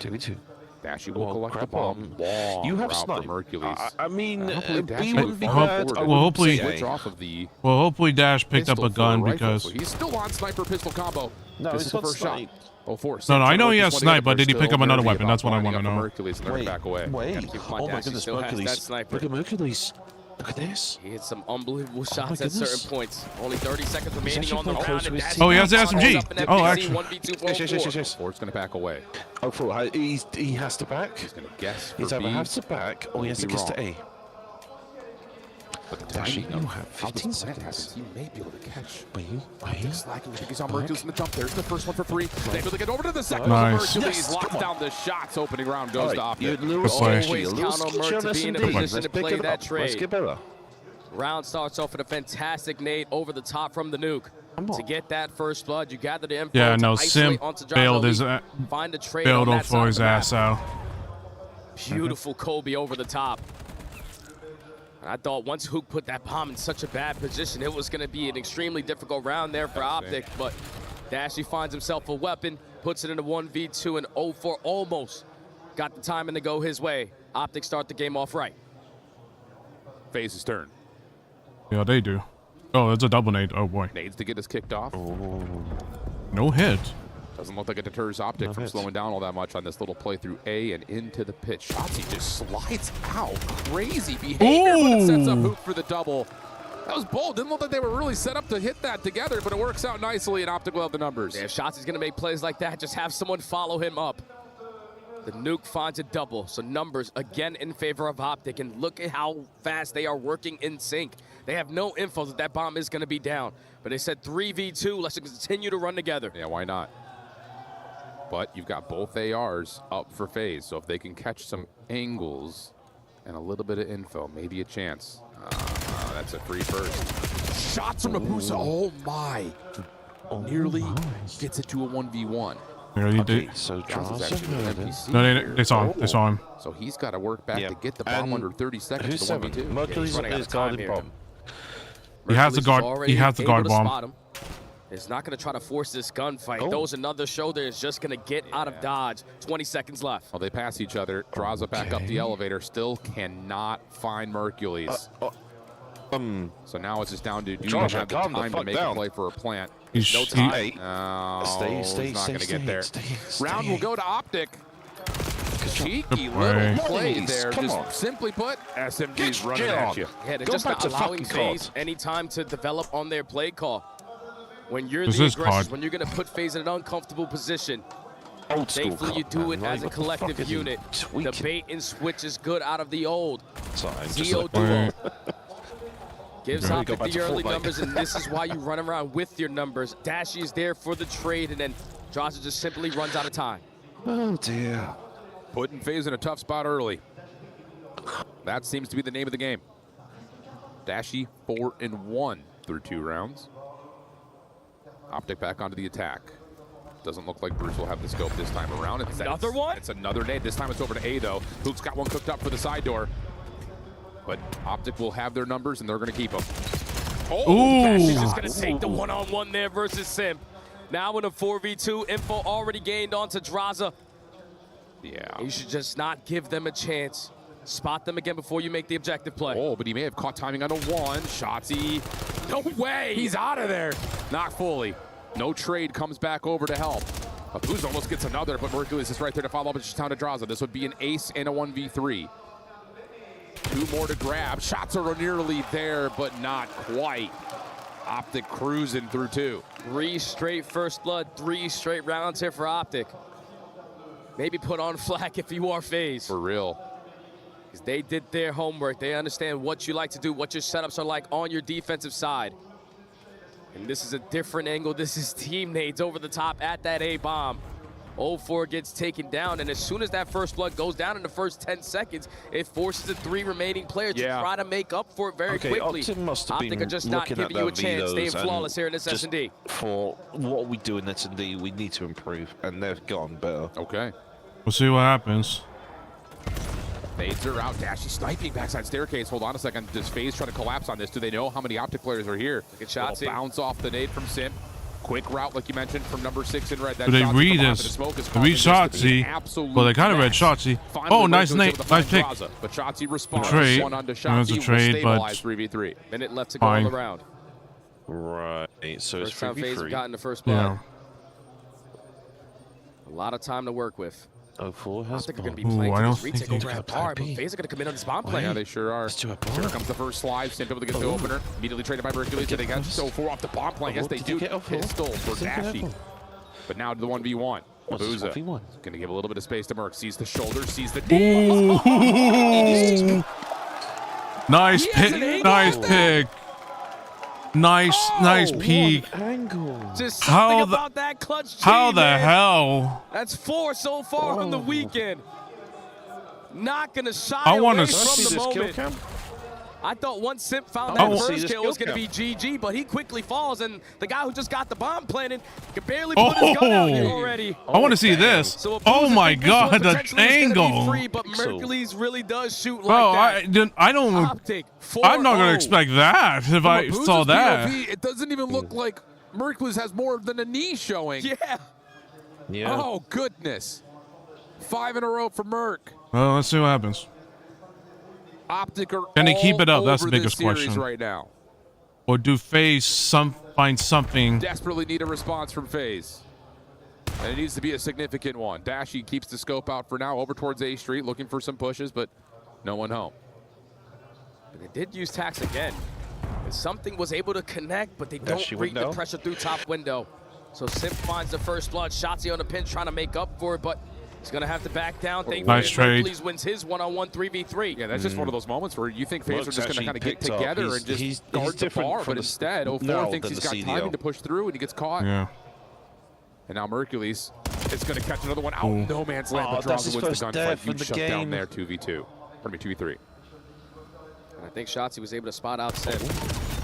Speaker 2: 2v2.
Speaker 9: Dashy will collect the bomb.
Speaker 2: You have snipe.
Speaker 9: Mercules.
Speaker 2: I mean,
Speaker 9: Dashy
Speaker 2: wouldn't be bad.
Speaker 4: Hopefully Dash picked up a gun
Speaker 9: rifle,
Speaker 4: because
Speaker 9: so he's still on sniper pistol combo.
Speaker 2: No,
Speaker 9: this
Speaker 2: it's
Speaker 9: is the
Speaker 2: not
Speaker 9: first
Speaker 2: snipe.
Speaker 9: shot.
Speaker 4: No, I know he has snipe, but did he pick up another weapon? That's what I want to know.
Speaker 9: Mercules and they're gonna back away.
Speaker 2: Wait. Oh my goodness, Mercules. Look at Mercules. Look at this.
Speaker 11: He hit some unbelievable shots at certain points. Only 30 seconds remaining on the round. And
Speaker 4: oh, he has the SMG. Oh, actually.
Speaker 9: Yes. Fort's going to back away.
Speaker 2: He has to back.
Speaker 9: He's going to guess for
Speaker 2: He's either
Speaker 9: B.
Speaker 2: has to back or he has to guess to A.
Speaker 9: But the
Speaker 2: Dashy,
Speaker 9: timing
Speaker 2: you
Speaker 9: of
Speaker 2: have
Speaker 9: how
Speaker 2: 15
Speaker 9: this plant
Speaker 2: seconds.
Speaker 9: happens, he may be able to catch.
Speaker 2: Wait.
Speaker 9: Slacking. I think he's on Mercules in the jump. There's the first one for free. They're able to get over to the second
Speaker 4: Nice.
Speaker 9: one. Mercules locks down the shots. Opening round goes to Optic.
Speaker 11: Always count on Merc to be in a position to play that trade.
Speaker 2: Let's get better.
Speaker 11: Round starts off with a fantastic nade over the top from the nuke. To get that first blood, you gather the info.
Speaker 4: Yeah, no,
Speaker 11: to
Speaker 4: Sim
Speaker 11: isolate onto John
Speaker 4: bailed
Speaker 11: Elite,
Speaker 4: his
Speaker 11: find the trade on that
Speaker 4: for his
Speaker 11: side of the
Speaker 4: ass
Speaker 11: map.
Speaker 4: out.
Speaker 11: Beautiful Kobe over the top. And I thought once Hook put that bomb in such a bad position, it was going to be an extremely difficult round there for Optic. But Dashy finds himself a weapon, puts it into 1v2, and 0-4 almost got the timing to go his way. Optic start the game off right.
Speaker 9: FaZe's turn.
Speaker 4: Yeah, they do. Oh, it's a double nade. Oh, boy.
Speaker 9: Nades to get us kicked off.
Speaker 4: No hit.
Speaker 9: Doesn't look like it deters Optic from slowing down all that much on this little play through A and into the pit. Shotzzy just slides out. Crazy behavior, but it sets up Hoop for the double. That was bold. Didn't look like they were really set up to hit that together, but it works out nicely, and Optic will have the numbers.
Speaker 11: Yeah, if Shotzzy's going to make plays like that, just have someone follow him up. The nuke finds a double, so numbers again in favor of Optic, and look at how fast they are working in sync. They have no info that that bomb is going to be down, but they said 3v2, let's continue to run together.
Speaker 9: Yeah, why not? But you've got both ARs up for FaZe, so if they can catch some angles and a little bit of info, maybe a chance. That's a free first. Shots from Abusa. Oh my. Nearly gets it to a 1v1.
Speaker 4: Okay,
Speaker 2: so
Speaker 4: no, they saw him. They saw him.
Speaker 9: So he's got to work back to get the bomb under 30 seconds to 1v2.
Speaker 2: Mercury's on his guarded bomb.
Speaker 4: He has the guard. He has the guard bomb.
Speaker 11: Is not going to try to force this gunfight. Throws another shoulder. Is just going to get out of dodge. 20 seconds left.
Speaker 9: Well, they pass each other. Draws it back up the elevator. Still cannot find Mercules. So now it's just down to do you have the time to make a play for a plant? No time. No, he's not going to get there. Round will go to Optic. cheeky little play there. Just simply put, SMG's running at you.
Speaker 11: Yeah, they're just not allowing FaZe any time to develop on their play call. When you're
Speaker 4: This
Speaker 11: the
Speaker 4: is
Speaker 11: aggressors,
Speaker 4: COD.
Speaker 11: when you're going to put FaZe in an uncomfortable position,
Speaker 2: Old school
Speaker 11: thankfully you
Speaker 2: COD,
Speaker 11: do
Speaker 2: man.
Speaker 11: it
Speaker 2: Like,
Speaker 11: as a
Speaker 2: what the fuck
Speaker 11: collective
Speaker 2: is he
Speaker 11: unit. The bait and switch is good out of the old.
Speaker 2: Sorry, I'm just
Speaker 11: Zio
Speaker 2: like,
Speaker 11: duo. Gives
Speaker 2: Okay.
Speaker 11: Optic
Speaker 2: Go back
Speaker 11: the
Speaker 2: to
Speaker 11: early
Speaker 2: Fortnite.
Speaker 11: numbers, and this is why you run around with your numbers. Dashy is there for the trade, and then Draza just simply runs out of time.
Speaker 2: Oh, dear.
Speaker 9: Putting FaZe in a tough spot early. That seems to be the name of the game. Dashy 4-1 through 2 rounds. Optic back onto the attack. Doesn't look like Bruce will have the scope this time around.
Speaker 11: Another one?
Speaker 9: It's another nade. This time it's over to A, though. Hook's got one cooked up for the side door. But Optic will have their numbers, and they're going to keep them.
Speaker 11: Oh, Dashy's just going to take the one-on-one there versus Simp. Now in a 4v2, info already gained onto Draza.
Speaker 9: Yeah.
Speaker 11: You should just not give them a chance. Spot them again before you make the objective play.
Speaker 9: Oh, but he may have caught timing on a 1. Shotzzy. No way! He's out of there. Not fully. No trade comes back over to help. Apuz almost gets another, but Mercules is right there to follow up. It's just down to Draza. This would be an ace and a 1v3. 2 more to grab. Shots are nearly there, but not quite. Optic cruising through 2.
Speaker 11: 3 straight first blood, 3 straight rounds here for Optic. Maybe put on flag if you are FaZe.
Speaker 9: For real.
Speaker 11: Because they did their homework. They understand what you like to do, what your setups are like on your defensive side. And this is a different angle. This is team nades over the top at that A-bomb. 0-4 gets taken down, and as soon as that first blood goes down in the first 10 seconds, it forces the 3 remaining players to try to make up for it very quickly.
Speaker 2: Optic must have
Speaker 11: Optic
Speaker 2: been
Speaker 11: are just not
Speaker 2: looking at
Speaker 11: giving you a
Speaker 2: their
Speaker 11: chance, staying
Speaker 2: Vtos
Speaker 11: flawless here in this
Speaker 2: just
Speaker 11: S&D.
Speaker 2: For what we do in S&D, we need to improve, and they've gotten better.
Speaker 9: Okay.
Speaker 4: We'll see what happens.
Speaker 9: Fades are out. Dashy sniping backside staircase. Hold on a second. Does FaZe try to collapse on this? Do they know how many Optic players are here?
Speaker 11: Good shots.
Speaker 9: Bounce off the nade from Simp. Quick route, like you mentioned, from number 6 in red. That
Speaker 4: But they
Speaker 9: Shotzzy
Speaker 4: read
Speaker 9: from
Speaker 4: us.
Speaker 9: behind the smoke is
Speaker 4: They read
Speaker 9: causing this to be an
Speaker 4: Shotzzy.
Speaker 9: absolute
Speaker 4: Well, they kind of read
Speaker 9: mess.
Speaker 4: Shotzzy.
Speaker 9: Finally,
Speaker 4: Oh, nice
Speaker 9: Mercules
Speaker 4: nade.
Speaker 9: able to
Speaker 4: Nice
Speaker 9: find
Speaker 4: pick.
Speaker 9: Draza, but Shotzzy responds.
Speaker 4: Trade.
Speaker 9: One onto
Speaker 4: That was a
Speaker 9: Shotzzy.
Speaker 4: trade, but-
Speaker 9: Stabilize 3v3.
Speaker 11: Minute left to go
Speaker 4: Fine.
Speaker 11: on the round.
Speaker 2: Right, so it's
Speaker 11: First time FaZe have
Speaker 2: 3v3.
Speaker 11: gotten the first blood.
Speaker 4: Yeah.
Speaker 11: A lot of time to work with.
Speaker 2: 0-4
Speaker 11: I
Speaker 2: has
Speaker 11: think they're going to be
Speaker 4: Ooh,
Speaker 11: playing
Speaker 4: I
Speaker 11: for
Speaker 4: don't
Speaker 11: this
Speaker 4: think
Speaker 11: retake
Speaker 4: they
Speaker 11: over
Speaker 2: do
Speaker 11: at
Speaker 2: Plan
Speaker 11: bar, but
Speaker 2: B.
Speaker 11: FaZe are going to come in on this bomb play.
Speaker 9: Yeah, they sure are.
Speaker 2: Let's do it,
Speaker 9: Here
Speaker 2: bro.
Speaker 9: comes the first slide. Simp able to get the opener. Immediately traded by Mercules. They got so 4 off the bomb play. Yes, they
Speaker 2: Did
Speaker 9: do.
Speaker 2: you get off here?
Speaker 9: Pistol for
Speaker 2: Did you get
Speaker 9: Dashy.
Speaker 2: off?
Speaker 9: But now to the 1v1.
Speaker 2: What's this,
Speaker 9: Booza
Speaker 2: 1v1?
Speaker 9: going to give a little bit of space to Merc. Sees the shoulder, sees the
Speaker 4: Ooh. Nice pick. Nice pick. Nice peek.
Speaker 11: Just something
Speaker 4: How the-
Speaker 11: about that clutch G,
Speaker 4: How the
Speaker 11: man.
Speaker 4: hell?
Speaker 11: That's 4 so far on the weekend. Not going to shy
Speaker 4: I wanna
Speaker 11: away
Speaker 4: see
Speaker 11: from the
Speaker 2: this kill
Speaker 11: moment.
Speaker 2: cam.
Speaker 11: I thought once Simp found
Speaker 4: I
Speaker 11: that
Speaker 4: wanna
Speaker 2: see
Speaker 11: first
Speaker 2: this
Speaker 11: kill, it was
Speaker 2: kill
Speaker 11: going to be
Speaker 2: cam.
Speaker 11: GG, but he quickly falls, and the guy who just got the bomb planted could barely put his gun out here already.
Speaker 4: I want to see this.
Speaker 11: So
Speaker 4: Oh
Speaker 11: Abuza
Speaker 4: my
Speaker 11: think this one
Speaker 4: God, the
Speaker 11: potentially is gonna be
Speaker 4: angle.
Speaker 11: free, but Mercules really does shoot like
Speaker 4: Bro,
Speaker 11: that.
Speaker 4: I don't.
Speaker 11: Optic,
Speaker 4: I'm not
Speaker 11: 4-0.
Speaker 4: gonna expect that if I
Speaker 9: From
Speaker 4: saw
Speaker 9: Abuza's
Speaker 4: that.
Speaker 9: POV, it doesn't even look like Mercules has more than a knee showing.
Speaker 11: Yeah.
Speaker 2: Yeah.
Speaker 9: Oh, goodness. 5 in a row for Merc.
Speaker 4: Well, let's see what happens.
Speaker 9: Optic are
Speaker 4: Can they keep
Speaker 9: all
Speaker 4: it up? That's
Speaker 9: over
Speaker 4: the biggest
Speaker 9: this series
Speaker 4: question.
Speaker 9: right now.
Speaker 4: Or do FaZe find something?
Speaker 9: Desperately need a response from FaZe. And it needs to be a significant one. Dashy keeps the scope out for now, over towards A Street, looking for some pushes, but no one home.
Speaker 11: But they did use tax again. And something was able to connect, but they don't
Speaker 2: Dashy
Speaker 11: bring the
Speaker 2: window.
Speaker 11: pressure through top window. So Simp finds the first blood. Shotzzy on the pinch trying to make up for it, but he's going to have to back down.
Speaker 4: Nice trade.
Speaker 11: Hercules wins his one-on-one 3v3.
Speaker 9: Yeah, that's just one of those moments where you think FaZe are
Speaker 2: Looks
Speaker 9: just going to
Speaker 2: actually
Speaker 9: kind of get
Speaker 2: picked up.
Speaker 9: together
Speaker 2: He's-
Speaker 9: and just
Speaker 2: he's
Speaker 9: guard the
Speaker 2: different
Speaker 9: bar,
Speaker 2: from
Speaker 9: but
Speaker 2: the
Speaker 9: instead, 0-4
Speaker 2: now
Speaker 9: thinks
Speaker 2: than
Speaker 9: he's
Speaker 2: the
Speaker 9: got
Speaker 2: CDL.
Speaker 9: timing to push through, and he gets caught.
Speaker 4: Yeah.
Speaker 9: And now Mercules is going to catch another one out.
Speaker 4: Ooh.
Speaker 9: No man's land,
Speaker 2: Oh,
Speaker 9: but
Speaker 2: that's his
Speaker 9: Draza wins the
Speaker 2: first
Speaker 9: gunfight.
Speaker 2: death
Speaker 9: You
Speaker 2: in the
Speaker 9: shut down
Speaker 2: game.
Speaker 9: there, 2v2. Pardon me, 2v3.
Speaker 11: And I think Shotzzy was able to spot out Simp.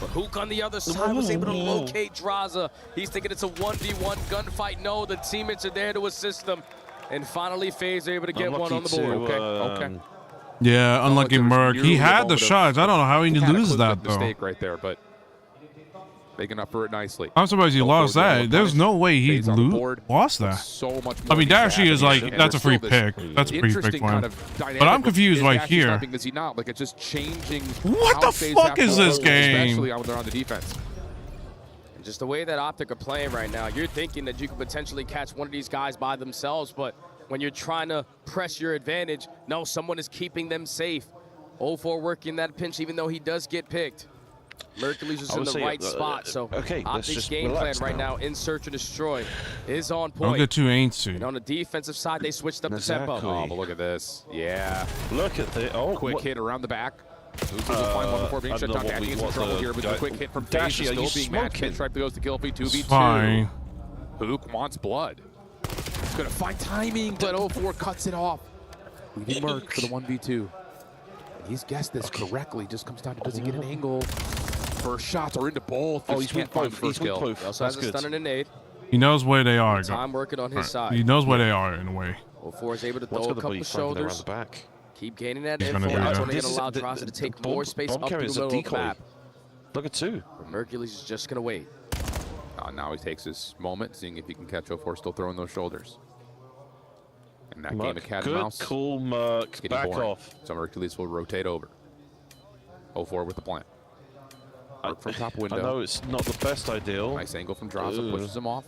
Speaker 11: But Hook on the other side was able to locate Draza. He's thinking it's a 1v1 gunfight. No, the teammates are there to assist them. And finally, FaZe are able to get one on the board.
Speaker 9: Okay.
Speaker 4: Yeah, unlucky
Speaker 9: there was
Speaker 4: Merc. He
Speaker 9: nearly a
Speaker 4: had the
Speaker 9: moment of
Speaker 4: shots. I don't know how he
Speaker 9: cataclysmic
Speaker 4: loses that though.
Speaker 9: mistake right there, but making up for it nicely.
Speaker 4: I'm surprised he lost that. There's no way he
Speaker 9: FaZe on the board.
Speaker 4: lost that.
Speaker 9: So much
Speaker 4: I
Speaker 9: more
Speaker 4: mean,
Speaker 9: needs to
Speaker 4: Dashy
Speaker 9: happen
Speaker 4: is
Speaker 9: here,
Speaker 4: like,
Speaker 9: and
Speaker 4: that's a
Speaker 9: there's
Speaker 4: free
Speaker 9: still this
Speaker 4: pick. That's a free pick
Speaker 9: interesting
Speaker 4: for him.
Speaker 9: kind of dynamic
Speaker 4: But I'm
Speaker 9: of,
Speaker 4: confused
Speaker 9: is
Speaker 4: right
Speaker 9: Dashy
Speaker 4: here.
Speaker 9: sniping, Is he not? Like, it's just changing
Speaker 4: What
Speaker 9: how
Speaker 4: the
Speaker 9: FaZe
Speaker 4: fuck
Speaker 9: have to
Speaker 4: is this
Speaker 9: roll,
Speaker 4: game?
Speaker 9: Especially when they're on the defense.
Speaker 11: And just the way that Optic are playing right now, you're thinking that you could potentially catch one of these guys by themselves, but when you're trying to press your advantage. No, someone is keeping them safe. 0-4 working that pinch, even though he does get picked. Mercury's is in the right spot, so Optic's game plan right now in Search and Destroy is on point.
Speaker 4: Don't get too antsy.
Speaker 11: And on the defensive side, they switched up the tempo.
Speaker 9: Oh, but look at this. Yeah.
Speaker 2: Look at the
Speaker 9: quick hit around the back. Who's will find one before being shut down. Dashy in some trouble here, but the quick hit from Dashy still being matched. Pinstripe goes to kill feed 2v2.
Speaker 4: Fine.
Speaker 9: Hook wants blood. He's gonna find timing, but 0-4 cuts it off. Leaving Merc for the 1v2. He's guessed this correctly. Just comes down to does he get an angle? First shots are into both.
Speaker 2: Oh, he's
Speaker 9: can't find the first kill.
Speaker 11: He also has a stun and a nade.
Speaker 4: He knows where they are.
Speaker 11: Time working on his side.
Speaker 4: He knows where they are in a way.
Speaker 11: 0-4 is able to throw a couple of shoulders. Keep gaining that
Speaker 4: He's
Speaker 11: info.
Speaker 4: gonna
Speaker 11: That's
Speaker 4: do
Speaker 11: only
Speaker 4: that.
Speaker 11: going to allow Droza to take more space up through the middle of the map.
Speaker 2: Look at 2.
Speaker 11: Mercury's just going to wait.
Speaker 9: Now he takes his moment, seeing if he can catch 0-4 still throwing those shoulders. And that game of cat and mouse.
Speaker 2: Cool, Merc. Back off.
Speaker 9: So Mercury's will rotate over. 0-4 with the plant. Work from top window.
Speaker 2: I know it's not the best ideal.
Speaker 9: Nice angle from Droza, pushes him off.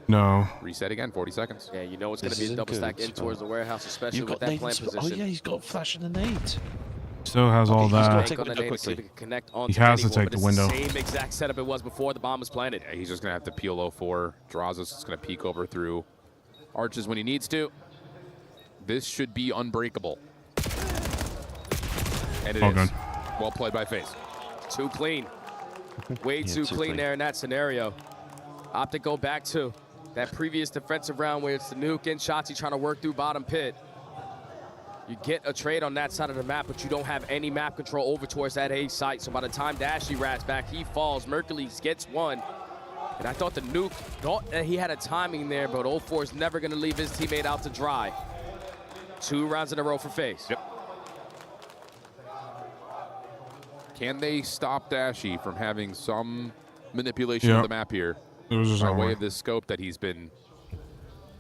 Speaker 4: No.
Speaker 9: Reset again, 40 seconds.
Speaker 11: Yeah, you know it's going to be a double stack in towards the warehouse, especially with that plant position.
Speaker 2: Oh yeah, he's got flash and a nade.
Speaker 4: Still has all that. He has to take the window.
Speaker 11: Same exact setup it was before the bomb was planted.
Speaker 9: Yeah, he's just going to have to peel 0-4. Droza's just going to peek over through arches when he needs to. This should be unbreakable. And it is.
Speaker 4: Good.
Speaker 9: Well played by FaZe.
Speaker 11: Too clean. Way too clean there in that scenario. Optic go back to that previous defensive round where it's the nuke and Shotzi trying to work through bottom pit. You get a trade on that side of the map, but you don't have any map control over towards that A site. So by the time Dashy rats back, he falls. Mercules gets one. And I thought the nuke thought that he had a timing there, but 0-4 is never going to leave his teammate out to dry. 2 rounds in a row for FaZe.
Speaker 9: Yep. Can they stop Dashy from having some manipulation of the map here? By way of this scope that he's been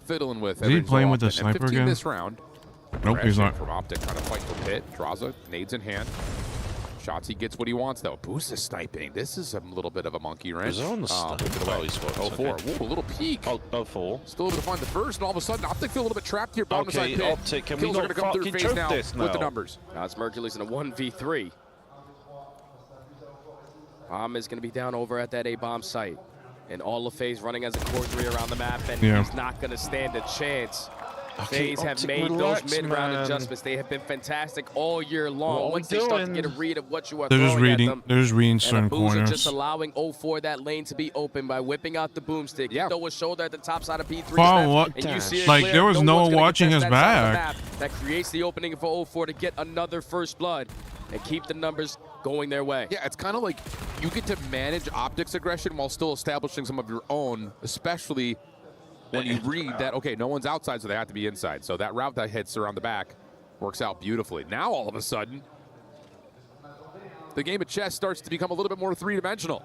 Speaker 9: fiddling with.
Speaker 4: Is he playing with the sniper
Speaker 9: 15
Speaker 4: again?
Speaker 9: this round.
Speaker 4: Nope, he's not.
Speaker 9: From Optic trying to fight for pit. Droza, nades in hand. Shotzi gets what he wants though. Boost is sniping. This is a little bit of a monkey wrench.
Speaker 2: Is on the
Speaker 9: Oh, he's 0-4. Whoa, a little peek.
Speaker 2: 0-4.
Speaker 9: Still able to find the first, and all of a sudden Optic feel a little bit trapped here. Bottom side pit.
Speaker 2: Optic, can we
Speaker 9: Kills are
Speaker 2: not
Speaker 9: gonna come through
Speaker 2: fucking
Speaker 9: FaZe
Speaker 2: choke this now?
Speaker 9: with the numbers.
Speaker 11: Now it's Mercules in a 1v3. Bomb is going to be down over at that A-bomb site. And all of FaZe running as a core 3 around the map, and he's not going to stand a chance. FaZe have made those mid-round adjustments. They have been fantastic all year long. Once they start to get a read of what you are throwing at them.
Speaker 4: They're just reading certain corners.
Speaker 11: Just allowing 0-4 that lane to be open by whipping out the boomstick. You throw a shoulder at the top side of P3.
Speaker 4: Wow, what?
Speaker 11: And you see it
Speaker 4: Like,
Speaker 11: clear.
Speaker 4: there was no one
Speaker 11: one's gonna
Speaker 4: watching
Speaker 11: contest
Speaker 4: his
Speaker 11: that side of the
Speaker 4: back.
Speaker 11: map. That creates the opening for 0-4 to get another first blood and keep the numbers going their way.
Speaker 9: Yeah, it's kind of like you get to manage Optic's aggression while still establishing some of your own, especially when you read that, okay, no one's outside, so they have to be inside. So that route that hits around the back works out beautifully. Now, all of a sudden, the game of chess starts to become a little bit more three-dimensional.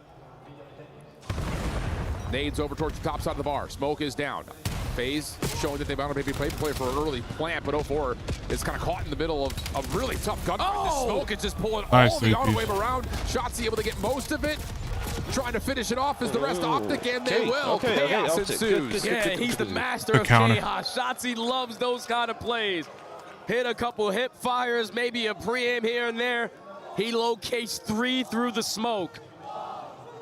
Speaker 9: Nades over towards the top side of the bar. Smoke is down. FaZe showing that they want to maybe play for an early plant, but 0-4 is kind of caught in the middle of a really tough gunfight. This Smoke is just pulling all the auto wave around. Shotzi able to get most of it. Trying to finish it off as the rest Optic, and they will. Chaos ensues.
Speaker 11: Yeah, he's the master of chaos. Shotzi loves those kind of plays. Hit a couple hip fires, maybe a pre-aim here and there. He locates 3 through the smoke.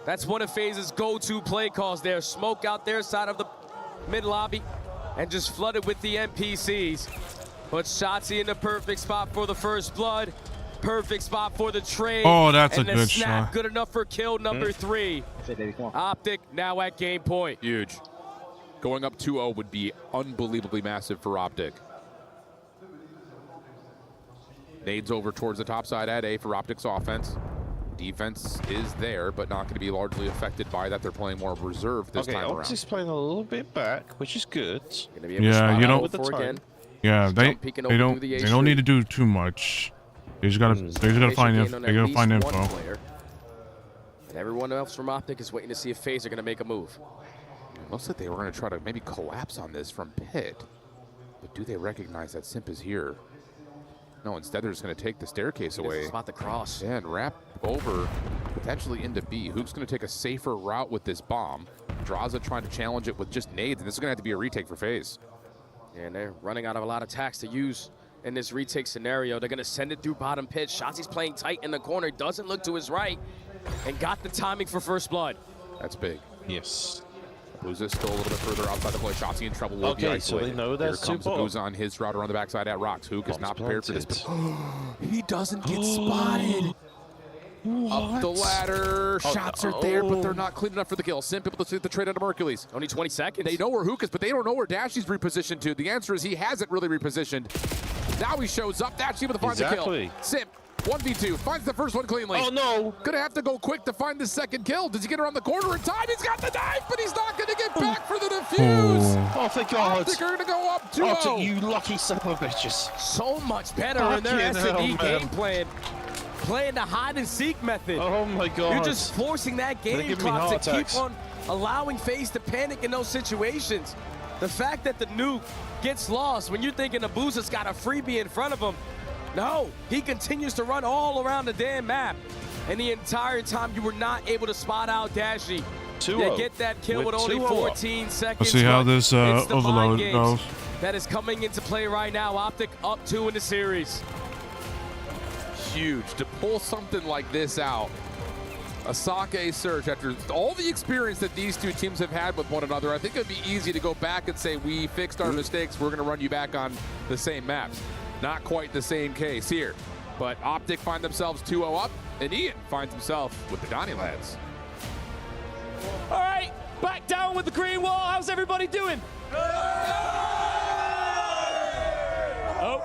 Speaker 11: That's one of FaZe's go-to play calls there. Smoke out their side of the mid lobby and just flooded with the NPCs. But Shotzi in the perfect spot for the first blood. Perfect spot for the trade.
Speaker 4: Oh, that's
Speaker 11: and
Speaker 4: a
Speaker 11: the
Speaker 4: good
Speaker 11: snap
Speaker 4: shot.
Speaker 11: Good enough for kill number 3. Optic now at game point.
Speaker 9: Huge. Going up 2-0 would be unbelievably massive for Optic. Nades over towards the top side at A for Optic's offense. Defense is there, but not going to be largely affected by that. They're playing more reserve this time around.
Speaker 2: Optic's playing a little bit back, which is good.
Speaker 4: Yeah, you know. Yeah, they don't need to do too much. They just gotta find info.
Speaker 11: And everyone else from Optic is waiting to see if FaZe are going to make a move.
Speaker 9: It looks like they were going to try to maybe collapse on this from pit. But do they recognize that Simp is here? No, instead they're just going to take the staircase away.
Speaker 11: Spot the cross.
Speaker 9: Yeah, and wrap over, potentially into B. Hoop's going to take a safer route with this bomb. Droza trying to challenge it with just nades, and this is going to have to be a retake for FaZe.
Speaker 11: And they're running out of a lot of attacks to use in this retake scenario. They're going to send it through bottom pitch. Shotzi's playing tight in the corner, doesn't look to his right, and got the timing for first blood.
Speaker 9: That's big.
Speaker 2: Yes.
Speaker 9: Abuza still a little bit further outside the play. Shotzi in trouble. Will be
Speaker 2: Okay, so
Speaker 9: isolated.
Speaker 2: they know that's
Speaker 9: Here comes
Speaker 2: too far.
Speaker 9: Abuza on his router on the backside at Rocks. Hook is not prepared for this. He doesn't get
Speaker 2: Oh.
Speaker 9: spotted. Up the ladder. Shots are there, but they're not clean enough for the kill. Simp able to see the trade out of Hercules.
Speaker 11: Only 20 seconds.
Speaker 9: They know where Hook is, but they don't know where Dashy's repositioned to. The answer is he hasn't really repositioned. Now he shows up. Dashy able to find the kill. Simp, 1v2, finds the first one cleanly.
Speaker 2: Oh, no.
Speaker 9: Gonna have to go quick to find the second kill. Does he get around the corner in time? He's got the knife, but he's not gonna get back for the defuse.
Speaker 2: Oh, thank God.
Speaker 9: Optic are gonna go up 2-0.
Speaker 2: Optic, you lucky son of a bitches.
Speaker 11: So much better in their S&D game plan. Playing the hide and seek method.
Speaker 2: Oh my God.
Speaker 11: You're just forcing that
Speaker 2: They're
Speaker 11: game
Speaker 2: giving me
Speaker 11: clock
Speaker 2: heart
Speaker 11: to keep
Speaker 2: attacks.
Speaker 11: on allowing FaZe to panic in those situations. The fact that the nuke gets lost when you're thinking Abuza's got a freebie in front of him. No, he continues to run all around the damn map. And the entire time you were not able to spot out Dashy.
Speaker 2: 2-0.
Speaker 11: They get that kill with only 14 seconds.
Speaker 4: Let's see how
Speaker 11: but
Speaker 4: this
Speaker 11: it's the mind
Speaker 4: overload
Speaker 11: games
Speaker 4: goes.
Speaker 11: that is coming into play right now. Optic up 2 in the series.
Speaker 9: Huge to pull something like this out. A Sake Surge, after all the experience that these two teams have had with one another, I think it'd be easy to go back and say, we fixed our mistakes, we're gonna run you back on the same maps. Not quite the same case here, but Optic find themselves 2-0 up, and Ian finds himself with the Donnie lads.
Speaker 14: All right, back down with the green wall. How's everybody doing? Oh,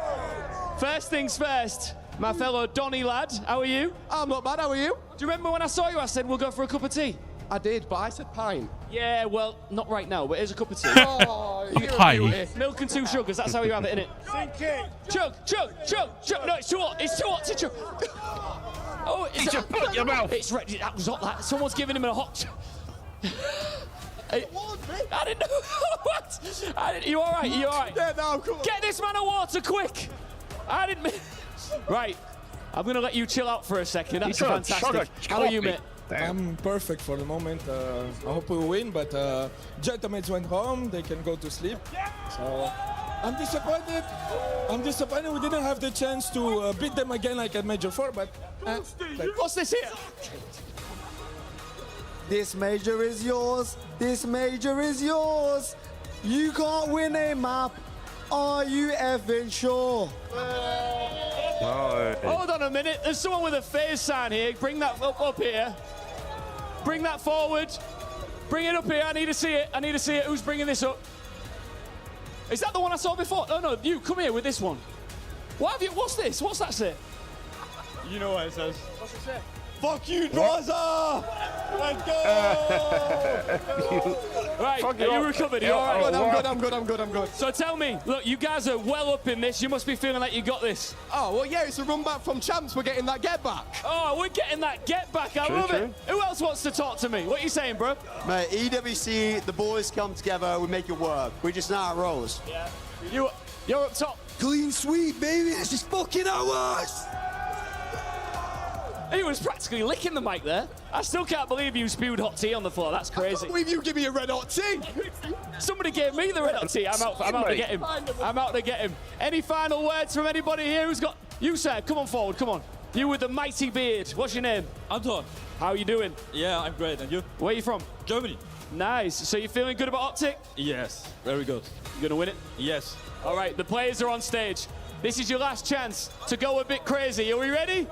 Speaker 14: first things first. My fellow Donny lad, how are you?
Speaker 7: I'm not bad, how are you?
Speaker 14: Do you remember when I saw you, I said we'll go for a cup of tea?
Speaker 7: I did, but I said pint.
Speaker 14: Yeah, well, not right now, but here's a cup of tea.
Speaker 7: Oh, you're a
Speaker 4: Pie.
Speaker 7: beauty.
Speaker 14: Milk and 2 sugars, that's how you have it, innit? Chug, chug, chug, chug. No, it's too hot, it's too hot to chug. Oh, it's
Speaker 2: just put it in your mouth.
Speaker 14: It's ready, that was hot, that. Someone's giving him a hot... I didn't know. What? You all right? You all right?
Speaker 7: Yeah, no, come on.
Speaker 14: Get this man a water, quick! I didn't... Right, I'm going to let you chill out for a second. That's fantastic. How are you, mate?
Speaker 7: I'm perfect for the moment. I hope we win, but gentlemen went home. They can go to sleep. So I'm disappointed. I'm disappointed we didn't have the chance to beat them again like at Major 4, but...
Speaker 14: What's this here?
Speaker 7: This major is yours. This major is yours. You can't win a map. Are you effing sure?
Speaker 14: Hold on a minute. There's someone with a FaZe sign here. Bring that up here. Bring that forward. Bring it up here. I need to see it. I need to see it. Who's bringing this up? Is that the one I saw before? No, no. You come here with this one. What have you? What's this? What's that say?
Speaker 7: You know what it says.
Speaker 14: What's it say?
Speaker 7: Fuck you, Dwaza! Let's go!
Speaker 14: Right, are you recovered? Are you all right?
Speaker 7: I'm good.
Speaker 14: So tell me, look, you guys are well up in this. You must be feeling like you got this.
Speaker 7: Oh, well, yeah, it's a run back from champs. We're getting that get back.
Speaker 14: Oh, we're getting that get back. I love it. Who else wants to talk to me? What are you saying, bro?
Speaker 7: Mate, EWC, the boys come together, we make it work. We just know how it rolls.
Speaker 14: Yeah. You're up top.
Speaker 7: Clean sweep, baby. It's just fucking ours.
Speaker 14: He was practically licking the mic there. I still can't believe you spewed hot tea on the floor. That's crazy.
Speaker 7: I can't believe you give me a red hot tea.
Speaker 14: Somebody gave me the red hot tea. I'm out to get him. I'm out to get him. Any final words from anybody here who's got... You, sir, come on forward, come on. You with the mighty beard. What's your name?
Speaker 18: Anton.
Speaker 14: How are you doing?
Speaker 18: Yeah, I'm great. And you?
Speaker 14: Where are you from?
Speaker 18: Germany.
Speaker 14: Nice. So you feeling good about Optic?
Speaker 18: Yes, very good.
Speaker 14: You gonna win it?
Speaker 18: Yes.
Speaker 14: All right, the players are on stage. This is your last chance to go a bit crazy. Are we ready?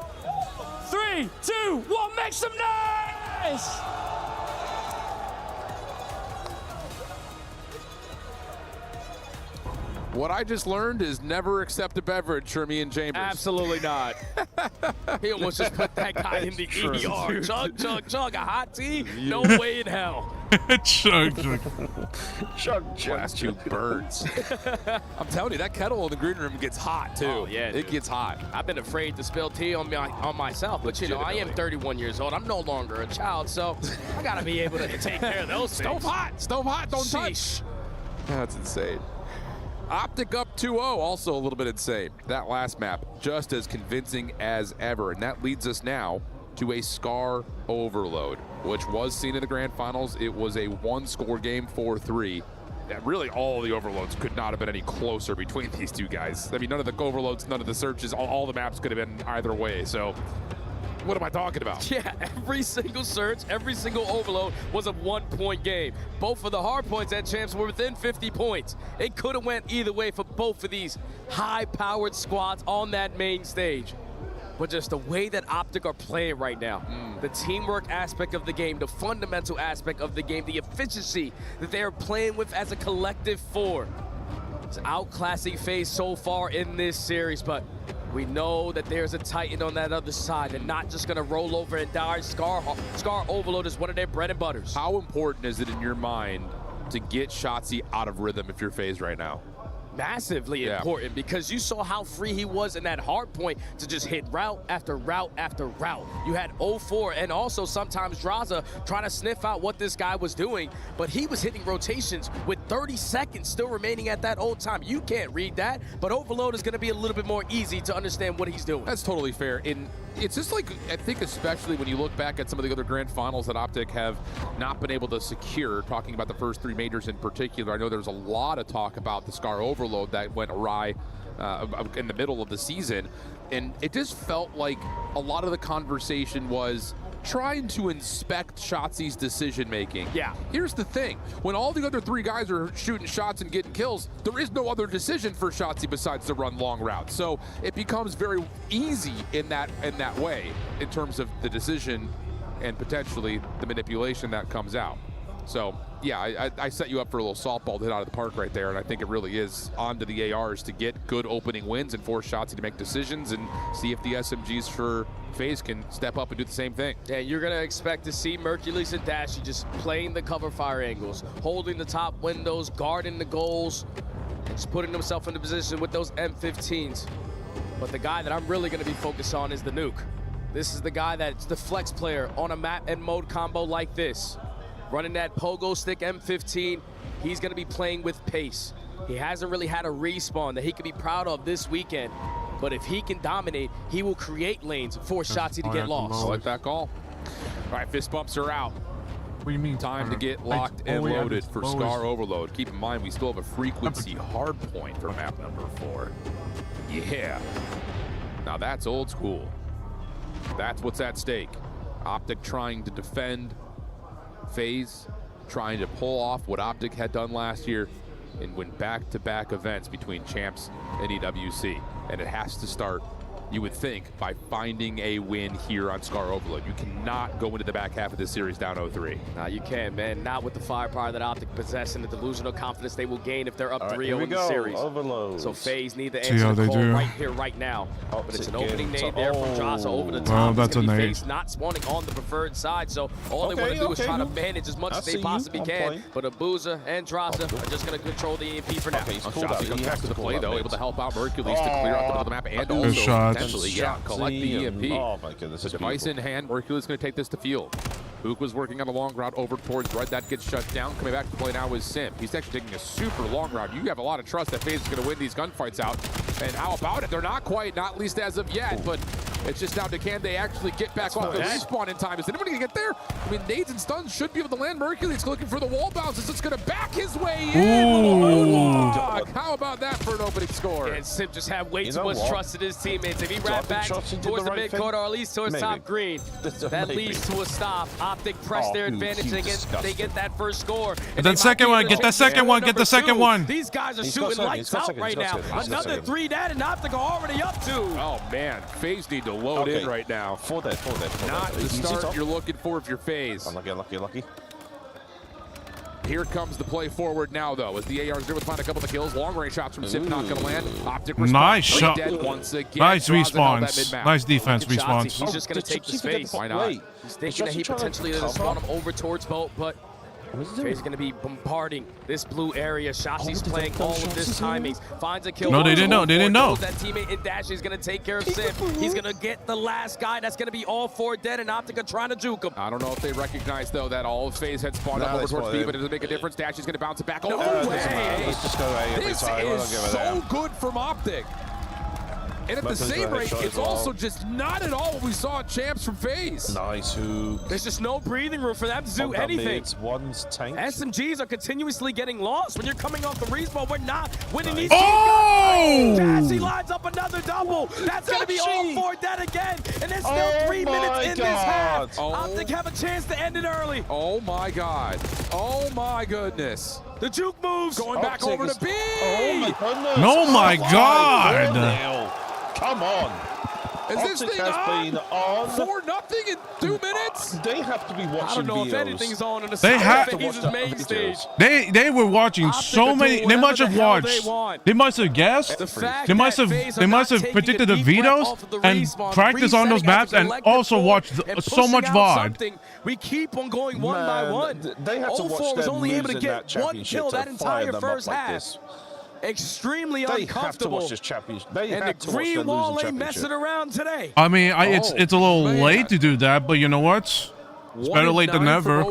Speaker 14: 3, 2, 1, make some noise!
Speaker 9: What I just learned is never accept a beverage from Ian Chambers.
Speaker 11: Absolutely not. He almost just put that guy in the ER. Chug, chug, chug, a hot tea? No way in hell.
Speaker 4: Chug, chug.
Speaker 9: Chug, chug. Last 2 birds. I'm telling you, that kettle in the green room gets hot, too.
Speaker 11: Oh, yeah,
Speaker 9: it gets hot.
Speaker 11: I've been afraid to spill tea on myself, but you know, I am 31 years old. I'm no longer a child, so I gotta be able to take care of those things.
Speaker 9: Stove hot, don't touch. That's insane. Optic up 2-0, also a little bit insane. That last map, just as convincing as ever. And that leads us now to a Scar overload, which was seen in the grand finals. It was a 1-score game, 4-3. really all the overloads could not have been any closer between these two guys. I mean, none of the overloads, none of the searches, all the maps could have been either way. So what am I talking about?
Speaker 11: Yeah, every single search, every single overload was a 1-point game. Both of the hard points at Champs were within 50 points. It could have went either way for both of these high-powered squads on that main stage. But just the way that Optic are playing right now, the teamwork aspect of the game, the fundamental aspect of the game, the efficiency that they are playing with as a collective four. It's outclassing FaZe so far in this series, but we know that there's a Titan on that other side. They're not just going to roll over and die. Scar Overload is one of their bread and butters.
Speaker 9: How important is it in your mind to get Shotzzy out of rhythm if you're FaZe right now?
Speaker 11: Massively important, because you saw how free he was in that hard point to just hit route after route after route. You had 0-4 and also sometimes Draza trying to sniff out what this guy was doing, but he was hitting rotations with 30 seconds still remaining at that old time. You can't read that, but Overload is going to be a little bit more easy to understand what he's doing.
Speaker 9: That's totally fair. And it's just like, I think especially when you look back at some of the other grand finals that Optic have not been able to secure, talking about the first 3 majors in particular. I know there's a lot of talk about the Scar Overload that went awry in the middle of the season. And it just felt like a lot of the conversation was trying to inspect Shotzi's decision making.
Speaker 11: Yeah.
Speaker 9: Here's the thing. When all the other 3 guys are shooting shots and getting kills, there is no other decision for Shotzi besides to run long routes. So it becomes very easy in that way in terms of the decision and potentially the manipulation that comes out. So yeah, I set you up for a little softball to hit out of the park right there, and I think it really is onto the ARs to get good opening wins and force Shotzi to make decisions and see if the SMGs for FaZe can step up and do the same thing.
Speaker 11: Yeah, you're going to expect to see Mercules and Dashy just playing the cover fire angles, holding the top windows, guarding the goals, and just putting themselves in the position with those M15s. But the guy that I'm really going to be focused on is the Nuke. This is the guy that's the flex player on a map and mode combo like this. Running that pogo stick M15, he's going to be playing with pace. He hasn't really had a respawn that he can be proud of this weekend. But if he can dominate, he will create lanes for Shotzzy to get lost.
Speaker 9: I like that call. All right, fist bumps are out.
Speaker 4: What do you mean?
Speaker 9: Time to get locked and loaded for Scar Overload. Keep in mind, we still have a frequency hard point for map number 4. Yeah. Now that's old school. That's what's at stake. Optic trying to defend. FaZe trying to pull off what Optic had done last year and win back-to-back events between Champs and EWC. And it has to start, you would think, by finding a win here on Scar Overload. You cannot go into the back half of this series down 0-3.
Speaker 11: No, you can't, man. Not with the firepower that Optic possess and the delusional confidence they will gain if they're up 3-0 in the series.
Speaker 6: Overload.
Speaker 11: So FaZe need to answer the call right here, right now. But it's an opening nade there from Draza over the top.
Speaker 4: Oh, that's a nade.
Speaker 11: FaZe not spawning on the preferred side, so all they want to do is try to manage as much as they possibly can. But Abuza and Draza are just going to control the EMP for now.
Speaker 9: Shotzzy comes back to the play, though, able to help out Mercules to clear out the middle of the map and also potentially, collect the EMP.
Speaker 6: Oh my goodness.
Speaker 9: The device in hand, Mercules is going to take this to field. Book was working on a long route over towards Red. That gets shut down. Coming back to play now is Simp. He's actually taking a super long route. You have a lot of trust that FaZe is going to win these gunfights out. And how about it? They're not quite, not least as of yet, but it's just down to can they actually get back off the respawn in time. Is anybody going to get there? I mean, nades and stuns should be able to land. Mercules looking for the wall bounces. It's going to back his way in. How about that for an opening score?
Speaker 11: And Simp just had way too much trust in his teammates. If he ran back towards the mid-court or at least towards top green, that leads to a stop. Optic press their advantage. They get that first score.
Speaker 4: And then second one. Get the second one. Get the second one.
Speaker 11: These guys are shooting lights out right now. Another 3 dead and Optic are already up to.
Speaker 9: Oh, man. FaZe need to load in right now.
Speaker 6: 4 dead.
Speaker 9: Not the start you're looking for if you're FaZe.
Speaker 6: Lucky.
Speaker 9: Here comes the play forward now, though, as the AR's able to find a couple of kills. Long-range shots from Simp not going to land. Optic
Speaker 4: nice shot.
Speaker 9: Once again.
Speaker 4: Nice respawns. Nice defense respawns.
Speaker 11: He's just going to take the space.
Speaker 9: Why not?
Speaker 11: He's thinking that he potentially is going to spawn him over towards boat, but FaZe going to be bombarding this blue area. Shotzzy's playing all of this timings. Finds a kill.
Speaker 4: No, they didn't know. They didn't know.
Speaker 11: That teammate in Dash is going to take care of Simp. He's going to get the last guy. That's going to be all 4 dead, and Optic are trying to juke him.
Speaker 9: I don't know if they recognize, though, that all of FaZe had spawned up over towards B, but it doesn't make a difference. Dash is going to bounce it back.
Speaker 6: Let's just go A every
Speaker 9: this
Speaker 6: time.
Speaker 9: is so good from Optic. And at the same rate, it's also just not at all what we saw at Champs from FaZe.
Speaker 2: Nice hook.
Speaker 11: There's just no breathing room for them to do anything.
Speaker 2: One's tank.
Speaker 11: SMGs are continuously getting lost when you're coming off the respawn. We're not winning these.
Speaker 4: Oh!
Speaker 11: Dashy lines up another double. That's going to be all 4 dead again. And there's still 3 minutes in this half. Optic have a chance to end it early.
Speaker 9: Oh my God. Oh my goodness.
Speaker 11: The juke moves.
Speaker 9: Going back over to B.
Speaker 2: Oh my goodness.
Speaker 4: Oh my God.
Speaker 2: Come on.
Speaker 9: Is this thing
Speaker 2: been on
Speaker 9: 4-0 in 2 minutes?
Speaker 2: They have to be watching
Speaker 11: I don't know if
Speaker 2: videos.
Speaker 11: anything's on in the
Speaker 4: They have
Speaker 11: to watch the main stage.
Speaker 4: They were watching so many. They must have watched. They must have guessed. They must have predicted the vetoes and practiced on those maps and also watched so much VOD.
Speaker 11: We keep on going one by one.
Speaker 2: They had to watch
Speaker 11: was
Speaker 2: them
Speaker 11: only able to
Speaker 2: lose in that
Speaker 11: get 1 kill that entire first half.
Speaker 2: This.
Speaker 11: Extremely
Speaker 2: They
Speaker 11: uncomfortable.
Speaker 2: have to watch this championship. They
Speaker 11: and
Speaker 2: have
Speaker 11: the
Speaker 2: to watch
Speaker 11: green
Speaker 2: them
Speaker 11: wall
Speaker 2: losing
Speaker 11: ain't messing around today.
Speaker 4: I mean, it's a little late to do that, but you know what? It's better late than never.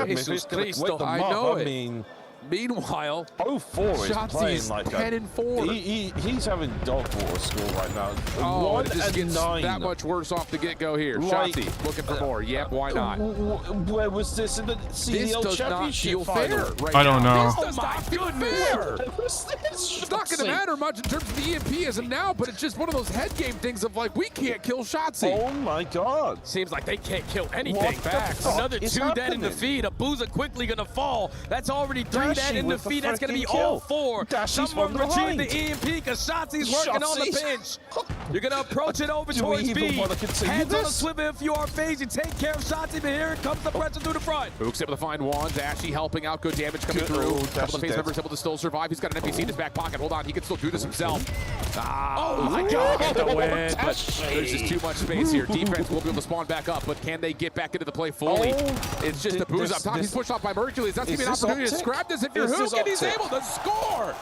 Speaker 9: Jesus Cristo, I know it.
Speaker 2: mean,
Speaker 9: meanwhile,
Speaker 2: 04 is playing
Speaker 9: Shotzi's
Speaker 2: like
Speaker 9: 10-4.
Speaker 2: He's having dog water score right now.
Speaker 9: Oh, it just
Speaker 2: 1
Speaker 9: gets
Speaker 2: 9.
Speaker 9: that much worse off the get-go here.
Speaker 2: Like,
Speaker 9: Shotzi looking for more. Yep, why not?
Speaker 2: Where was this in the CDL
Speaker 9: does not
Speaker 2: championship
Speaker 9: feel
Speaker 2: final?
Speaker 9: fair right
Speaker 4: I don't
Speaker 9: now.
Speaker 4: know.
Speaker 9: This does not feel fair. It's not going to matter much in terms of the EMP as of now, but it's just one of those head game things of like, we can't kill Shotzi.
Speaker 2: Oh my God.
Speaker 11: Seems like they can't kill anything
Speaker 2: What
Speaker 11: back.
Speaker 2: the fuck
Speaker 11: Another
Speaker 2: is
Speaker 11: 2 dead in the
Speaker 2: happening?
Speaker 11: feed. Abuza quickly going to fall. That's already 3
Speaker 2: Dashy
Speaker 11: dead in the
Speaker 2: with the
Speaker 11: feed. That's going to be
Speaker 2: freaking
Speaker 11: all
Speaker 2: kill.
Speaker 11: 4.
Speaker 2: Dashy's
Speaker 11: Someone
Speaker 2: from
Speaker 11: retrieve
Speaker 2: behind.
Speaker 11: the EMP because Shotzi's working on the
Speaker 2: Shotzi's-
Speaker 11: pinch. You're going to approach it over
Speaker 2: Do we
Speaker 11: towards
Speaker 2: even
Speaker 11: B.
Speaker 2: wanna continue
Speaker 11: Heads on a
Speaker 2: this?
Speaker 11: swivel if you are FaZe. You take care of Shotzi, but here comes the pressure through the front.
Speaker 9: Hooks able to find one. Dashy helping out. Good damage coming through. Couple of FaZe members able to still survive. He's got an NPC in his back pocket. Hold on, he can still do this himself. Oh my God, get the win. But there's just too much space here. Defense will be able to spawn back up, but can they get back into the play fully? It's just a booze up top. He's pushed off by Mercules. That's going to be an opportunity to scrap this if you're Hook, and he's able to score.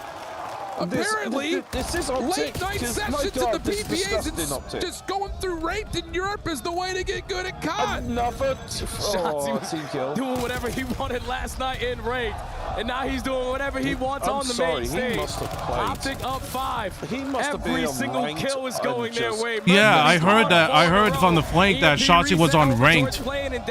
Speaker 9: Apparently,
Speaker 2: this is
Speaker 9: late night sessions in the PPAs and
Speaker 2: optic.
Speaker 9: just going through ranked in Europe is the way to get good at COD.
Speaker 2: Another
Speaker 11: Shotzi was doing whatever he wanted last night in ranked, and now he's doing whatever he wants on the main stage.
Speaker 2: He must have played.
Speaker 11: Optic up 5.
Speaker 2: He must have been
Speaker 11: Every
Speaker 2: on
Speaker 11: single
Speaker 2: ranked
Speaker 11: kill is
Speaker 2: and
Speaker 11: going their
Speaker 2: just-
Speaker 11: way.
Speaker 4: Yeah, I heard that. I heard from the flank that Shotzi was on ranked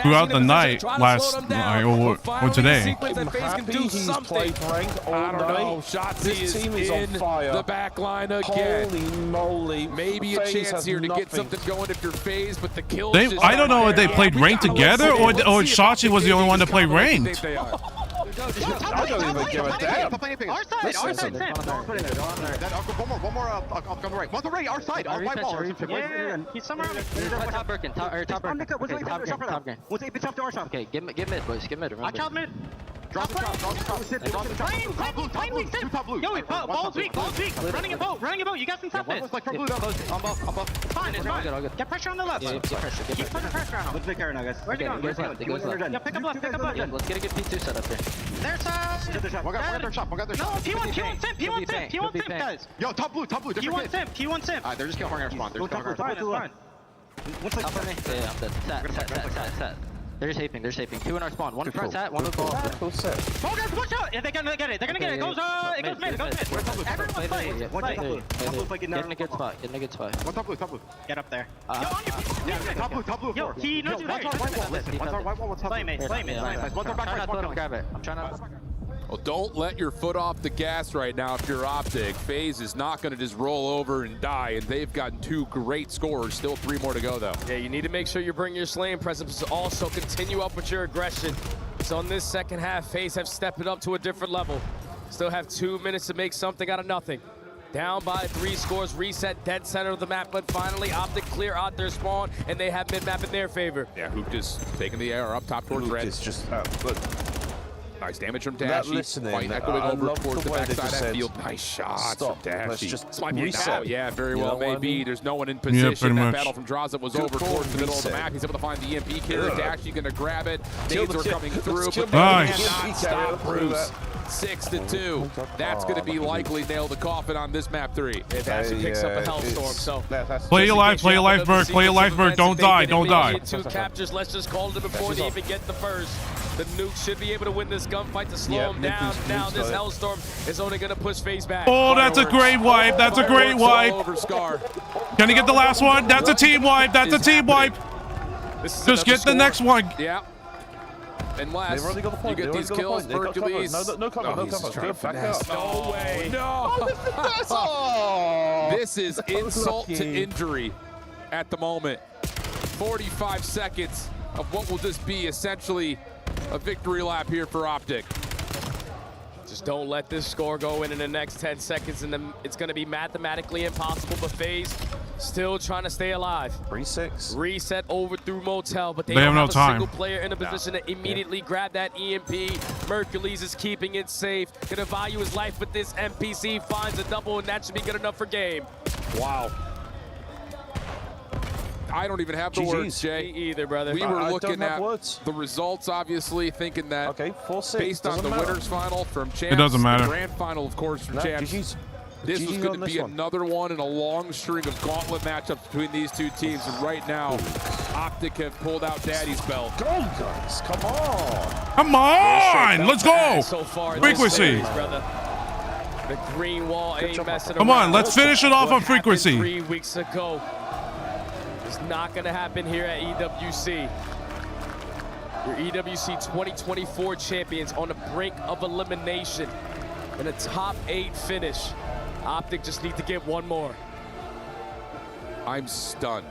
Speaker 4: throughout the night last night or today.
Speaker 9: I'm happy he's played ranked all I don't know. Shotzi is in the back line again.
Speaker 2: Holy moly.
Speaker 9: Maybe a
Speaker 2: FaZe
Speaker 9: chance
Speaker 2: has
Speaker 9: here to get
Speaker 2: nothing.
Speaker 9: something going if you're FaZe, but the kills
Speaker 4: They,
Speaker 9: just
Speaker 4: I don't know if they
Speaker 9: aren't
Speaker 4: played
Speaker 9: there.
Speaker 4: ranked together or Shotzi was the only one to play ranked.
Speaker 9: They are.
Speaker 2: I don't even give a damn.
Speaker 17: Our side, One more, on the right. One to right, our side, our white wall. Yeah, he's somewhere on top Birkin, top Birkin. Top Birkin. What's it? Top to our shop. Okay, get mid, boys, get mid, remember. I chop mid. Drop the top. Yo, ball's weak. Running a boat. You got some top mid. I'm buff. It's fine. Get pressure on the left. Keep putting pressure on him. Let's make now, guys. Where's he going? Yeah, pick up left.
Speaker 15: Let's get a good P2 set up there.
Speaker 17: There's one got their shop. No, P1 simp, guys. Yo, top blue. P1 simp. Alright, they're just killing our spawn. They're just killing our spawn. What's like
Speaker 15: Yeah, I'm dead. Set. They're shaping. 2 in our spawn. 1 front set, 1 ball.
Speaker 17: Oh, guys, watch out! Yeah, they're gonna get it. It goes mid. Everyone's playing.
Speaker 15: Get in a good spot.
Speaker 17: One top blue. Get up there. Top blue. Yo, he knows you there. One's our white wall. Play mate. One's our back right.
Speaker 15: Grab it. I'm trying to.
Speaker 9: Well, don't let your foot off the gas right now if you're Optic. FaZe is not going to just roll over and die, and they've gotten 2 great scores. Still 3 more to go, though.
Speaker 11: Yeah, you need to make sure you bring your slaying presence, but also continue up with your aggression. So in this second half, FaZe have stepped it up to a different level. Still have 2 minutes to make something out of nothing. Down by 3 scores, reset dead center of the map, but finally Optic clear out their spawn, and they have mid-map in their favor.
Speaker 9: Yeah, Hook just taking the air up top towards
Speaker 2: Hook
Speaker 9: red.
Speaker 2: is just good.
Speaker 9: Nice damage from
Speaker 2: That
Speaker 9: Dashy.
Speaker 2: listening,
Speaker 9: Fight echoing
Speaker 2: I
Speaker 9: over
Speaker 2: love
Speaker 9: towards
Speaker 2: the
Speaker 9: the
Speaker 2: way they
Speaker 9: backside
Speaker 2: just
Speaker 9: of
Speaker 2: said,
Speaker 9: field. Nice shots
Speaker 2: stop,
Speaker 9: from Dashy.
Speaker 2: let's just
Speaker 9: This might be
Speaker 2: reset.
Speaker 9: out. Yeah, very
Speaker 2: You
Speaker 9: well
Speaker 2: know what I
Speaker 9: maybe.
Speaker 2: mean?
Speaker 9: There's no one in
Speaker 4: Yeah,
Speaker 9: position.
Speaker 4: pretty
Speaker 9: That
Speaker 4: much.
Speaker 9: battle from Draza was
Speaker 2: Good
Speaker 9: over
Speaker 2: call,
Speaker 9: towards the middle of the
Speaker 2: reset.
Speaker 9: map. He's able to find the EMP carrier.
Speaker 2: Good.
Speaker 9: Dashy gonna grab it.
Speaker 2: Kill
Speaker 9: Nades
Speaker 2: the
Speaker 9: are
Speaker 2: kill.
Speaker 9: coming through,
Speaker 2: Let's kill
Speaker 9: but
Speaker 2: the
Speaker 9: they
Speaker 4: Nice.
Speaker 9: cannot stop
Speaker 2: Carrier.
Speaker 9: Bruce. 6-2. That's gonna be likely nail the coffin on this map 3.
Speaker 11: It actually picks up a Hellstorm, so...
Speaker 4: Play your life, play your life, Burke. Play your life, Burke. Don't die, don't die.
Speaker 11: 2 captures, let's just call it before they even get the first. The nuke should be able to win this gunfight to slow him down. Now this Hellstorm is only going to push FaZe back.
Speaker 4: Oh, that's a great wipe. That's a great wipe. Can he get the last one? That's a team wipe. That's a team wipe. Just get the next one.
Speaker 9: Yeah. Unless you get these kills, Hercules.
Speaker 2: No cover. Back up.
Speaker 9: No way. No. This is insult to injury at the moment. 45 seconds of what will just be essentially a victory lap here for Optic.
Speaker 11: Just don't let this score go in the next 10 seconds, and then it's going to be mathematically impossible. But FaZe still trying to stay alive. Reset over through Motel, but they don't
Speaker 4: have no
Speaker 11: have a
Speaker 4: time.
Speaker 11: single player in a position to immediately grab that EMP. Hercules is keeping it safe. Gonna value his life, but this NPC finds a double, and that should be good enough for game.
Speaker 9: Wow. I don't even have the words, Jay.
Speaker 11: Me either, brother.
Speaker 9: We were looking at
Speaker 2: words.
Speaker 9: the results, obviously, thinking that based on the winners final from Champs,
Speaker 4: It doesn't matter.
Speaker 9: the grand final, of course, from Champs, this was going to be another one in a long string of gauntlet matchups between these two teams. And right now, Optic have pulled out Daddy's belt.
Speaker 2: Go, guys. Come on.
Speaker 4: Come on. Let's go.
Speaker 11: So far,
Speaker 4: Frequency.
Speaker 11: The green wall ain't messing
Speaker 4: Come
Speaker 11: around.
Speaker 4: on, let's finish it off on frequency.
Speaker 11: 3 weeks ago. It's not going to happen here at EWC. Your EWC 2024 champions on the brink of elimination in a top 8 finish. Optic just need to get one more.
Speaker 9: I'm stunned.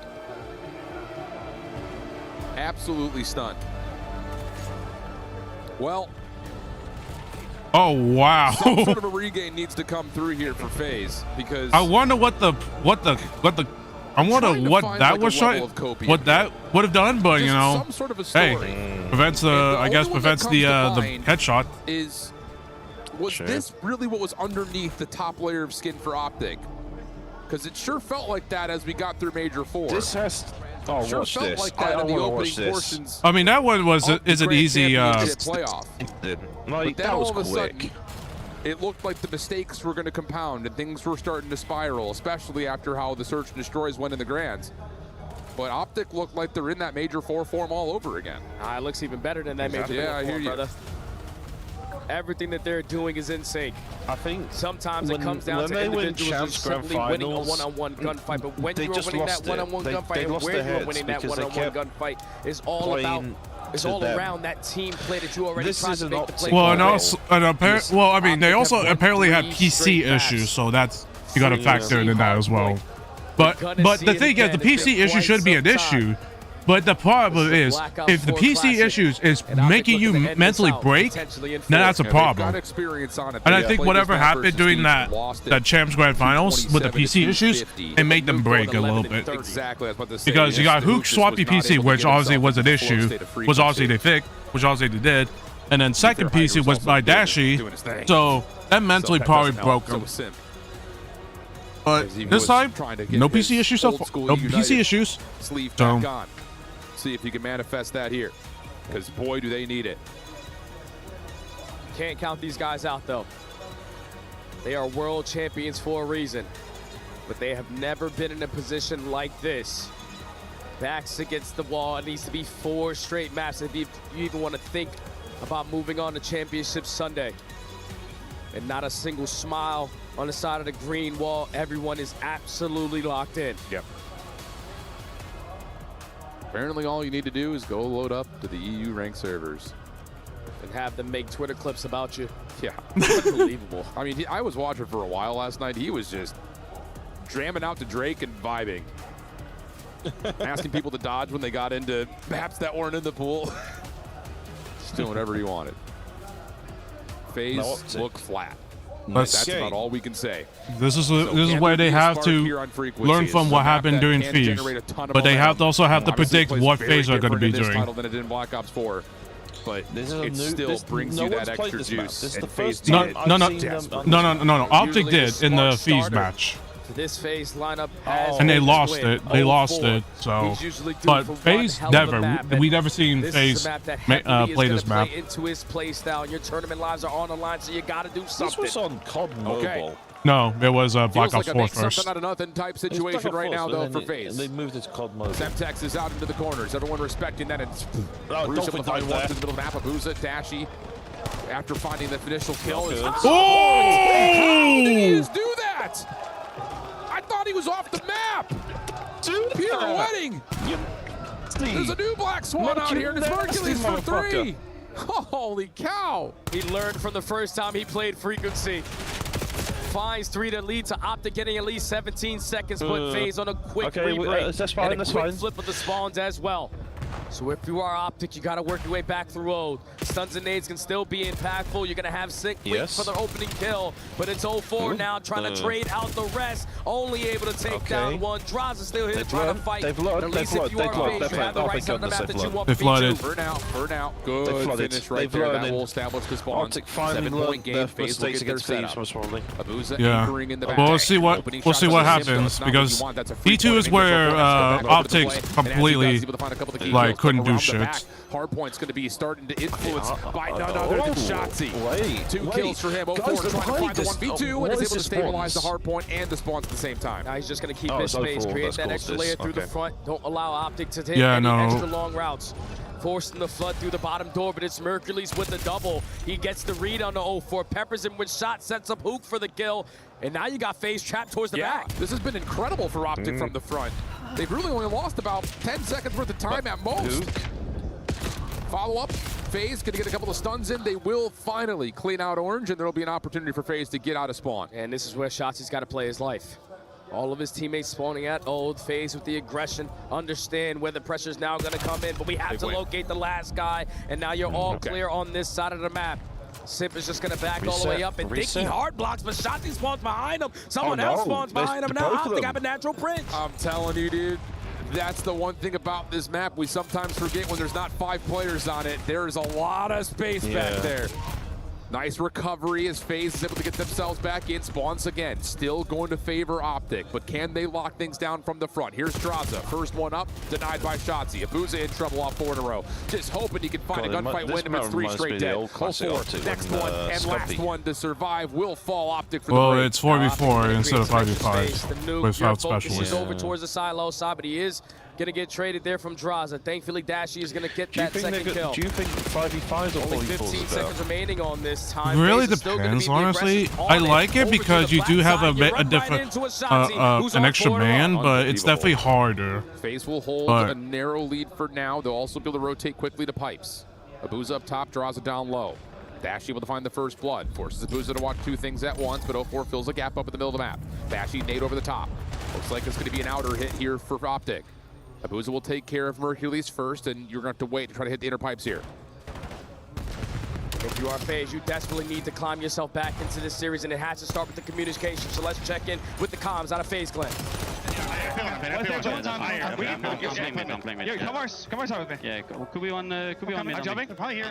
Speaker 9: Absolutely stunned. Well,
Speaker 4: Oh, wow.
Speaker 9: some sort of a regain needs to come through here for FaZe, because
Speaker 4: I wonder what that was trying, what that would have done, but you know,
Speaker 9: some sort of a story.
Speaker 4: hey, prevents the,
Speaker 9: And the
Speaker 4: I guess
Speaker 9: only one
Speaker 4: prevents
Speaker 9: that
Speaker 4: the
Speaker 9: comes to
Speaker 4: the
Speaker 9: mind
Speaker 4: headshot.
Speaker 9: Was this really what was underneath the top layer of skin for Optic? Because it sure felt like that as we got through Major 4.
Speaker 2: This has. Oh,
Speaker 9: sure
Speaker 2: watch
Speaker 9: felt
Speaker 2: this.
Speaker 9: like that
Speaker 2: I
Speaker 9: in the
Speaker 2: wanna
Speaker 9: opening
Speaker 2: watch this.
Speaker 9: portions.
Speaker 4: I mean, that one was
Speaker 9: of the
Speaker 4: is an
Speaker 9: Grand
Speaker 4: easy.
Speaker 9: Championship playoff.
Speaker 2: Like,
Speaker 9: But then
Speaker 2: that
Speaker 9: all
Speaker 2: was
Speaker 9: of a sudden,
Speaker 2: quick.
Speaker 9: it looked like the mistakes were going to compound and things were starting to spiral, especially after how the Search and Destroys went in the Grands. But Optic looked like they're in that Major 4 form all over again.
Speaker 11: It looks even better than that Major 4
Speaker 9: Yeah, I hear
Speaker 11: form,
Speaker 9: you.
Speaker 11: brother. Everything that they're doing is in sync.
Speaker 2: I think
Speaker 11: sometimes it comes down to individuals just simply winning a one-on-one gunfight. But when you're winning that one-on-one gunfight and where you're winning that one-on-one gunfight is all about. It's all around that team play that you already tried to make the play.
Speaker 4: Well, and also, well, I mean, they also apparently had PC issues, so that's you got to factor in that as well. But the thing is, the PC issue should be an issue. But the problem is, if the PC issues is making you mentally break, then that's a problem. And I think whatever happened during that Champs Grand Finals with the PC issues, it made them break a little bit.
Speaker 9: Exactly, I was about to say.
Speaker 4: Because you got Hook swappy PC, which obviously was an issue, was obviously they fixed, which obviously they did. And then second PC was by Dashi, so that mentally probably broke him. But this time, no PC issues so far. No PC issues.
Speaker 9: Sleeve back on. See if you can manifest that here, because boy, do they need it.
Speaker 11: Can't count these guys out, though. They are world champions for a reason, but they have never been in a position like this. Backs against the wall. It needs to be 4 straight maps if you even want to think about moving on to Championship Sunday. And not a single smile on the side of the green wall. Everyone is absolutely locked in.
Speaker 9: Yep. Apparently all you need to do is go load up to the EU ranked servers.
Speaker 11: And have them make Twitter clips about you.
Speaker 9: Yeah, unbelievable. I mean, I was watching for a while last night. He was just jamming out to Drake and vibing. Asking people to dodge when they got into maps that weren't in the pool. Just doing whatever he wanted. FaZe look flat. That's about all we can say.
Speaker 4: This is where they have to learn from what happened during FaZe, but they have to also have to predict what FaZe are going to be doing.
Speaker 9: Than it did in Black Ops 4, but it still brings you that extra juice.
Speaker 4: No. Optic did in the FaZe match.
Speaker 11: This FaZe lineup has
Speaker 4: and they lost it. They lost it. So, but FaZe never. We never seen FaZe play this map.
Speaker 11: Into his play style. Your tournament lives are on the line, so you got to do something.
Speaker 2: This was on COD Mobile.
Speaker 9: Okay.
Speaker 4: No, it was Black
Speaker 9: Feels
Speaker 4: Ops
Speaker 9: like
Speaker 4: 4
Speaker 9: a
Speaker 4: first.
Speaker 9: something out of nothing type situation right now, though, for FaZe.
Speaker 2: They moved it to COD mode.
Speaker 9: Semtex is out into the corners. Everyone respecting that. And Bruce able to find one to the middle of the map. Abuza, Dashy, after finding the initial kill. Is
Speaker 4: Oh!
Speaker 9: How did he just do that? I thought he was off the map. Pure wedding. There's a new Black Swan out here, and it's Hercules for 3. Holy cow.
Speaker 11: He learned from the first time he played Frequency. Finds 3 to lead to Optic getting at least 17 seconds, but FaZe on a quick re-break.
Speaker 2: That's fine,
Speaker 11: and a
Speaker 2: that's
Speaker 11: quick
Speaker 2: fine.
Speaker 11: flip of the spawns as well. So if you are Optic, you got to work your way back through road. Stuns and nades can still be impactful. You're going to have Sync wait for the opening kill, but it's 0-4 now, trying to trade out the rest. Only able to take down one. Draws is still here trying to fight.
Speaker 2: They've flooded.
Speaker 11: At least if you are FaZe, you have the right side of the map that you want.
Speaker 4: They flooded.
Speaker 9: Burn out. Good finish right there. That will establish the spawn.
Speaker 2: Optic finally
Speaker 9: 7-point game.
Speaker 2: their
Speaker 9: FaZe will
Speaker 2: mistakes
Speaker 9: get their
Speaker 2: against FaZe,
Speaker 9: setup.
Speaker 2: most probably.
Speaker 9: Abuza
Speaker 4: Yeah.
Speaker 9: anchoring in the back.
Speaker 4: Well, we'll see what
Speaker 9: Opening
Speaker 4: we'll
Speaker 9: shot
Speaker 4: see
Speaker 9: for
Speaker 4: what
Speaker 9: the Sim,
Speaker 4: happens
Speaker 9: though. It's not what
Speaker 4: because
Speaker 9: you want. That's a free
Speaker 4: P2
Speaker 9: point.
Speaker 4: is where Optics
Speaker 9: And as you guys
Speaker 4: completely
Speaker 9: able to find a couple of the key
Speaker 4: like
Speaker 9: kills
Speaker 4: couldn't
Speaker 9: from
Speaker 4: do
Speaker 9: around the
Speaker 4: shit.
Speaker 9: back. Hardpoint's going to be starting to influence by none other than Shotzzy. 2 kills for him. 0-4 trying to find the 1v2 and is able to stabilize the hardpoint and the spawns at the same time.
Speaker 11: Now he's just going to keep his space, create that extra layer through the front. Don't allow Optic to take
Speaker 4: Yeah,
Speaker 11: any
Speaker 4: no.
Speaker 11: extra long routes. Forcing the flood through the bottom door, but it's Mercules with the double. He gets the read on the 0-4. Peppers him with shot, sets up Hook for the kill. And now you got FaZe trapped towards the back.
Speaker 9: This has been incredible for Optic from the front. They've really only lost about 10 seconds worth of time at most. Follow up. FaZe going to get a couple of stuns in. They will finally clean out Orange, and there will be an opportunity for FaZe to get out of spawn.
Speaker 11: And this is where Shotzi's got to play his life. All of his teammates spawning at old FaZe with the aggression. Understand where the pressure's now going to come in, but we have to locate the last guy, and now you're all clear on this side of the map. Simp is just going to back all the way up, and Dicky hard blocks, but Shotzi spawns behind him. Someone else spawns behind him. Now Optic have a natural print.
Speaker 9: I'm telling you, dude. That's the one thing about this map we sometimes forget when there's not 5 players on it. There's a lot of space back there. Nice recovery as FaZe is able to get themselves back in. Spawns again. Still going to favor Optic, but can they lock things down from the front? Here's Straza. First one up, denied by Shotzzy. Abuza in trouble off 4 in a row. Just hoping he can find a gunfight win him. It's 3 straight dead. 0-4. Next one and last one to survive will fall Optic for the break.
Speaker 4: It's 4v4 instead of 5v5 without specialists.
Speaker 11: Over towards the silo side, but he is going to get traded there from Draza. Thankfully, Dashy is going to get that second kill.
Speaker 2: Do you think 5v5s or 4v4s?
Speaker 11: Only 15 seconds remaining on this time.
Speaker 4: It really depends, honestly. I like it because you do have a different, an extra man, but it's definitely harder.
Speaker 9: FaZe will hold a narrow lead for now. They'll also be able to rotate quickly to pipes. Abuza up top, draws it down low. Dash able to find the first blood. Forces Abuza to watch 2 things at once, but 0-4 fills a gap up in the middle of the map. Dashy nade over the top. Looks like it's going to be an outer hit here for Optic. Abuza will take care of Mercules first, and you're going to have to wait to try to hit the inner pipes here.
Speaker 11: If you are FaZe, you desperately need to climb yourself back into this series, and it has to start with the communication. So let's check in with the comms out of FaZe Clan.
Speaker 19: Yo, come on, start with me. Yeah, could be on mid. I'm jumping. Probably here.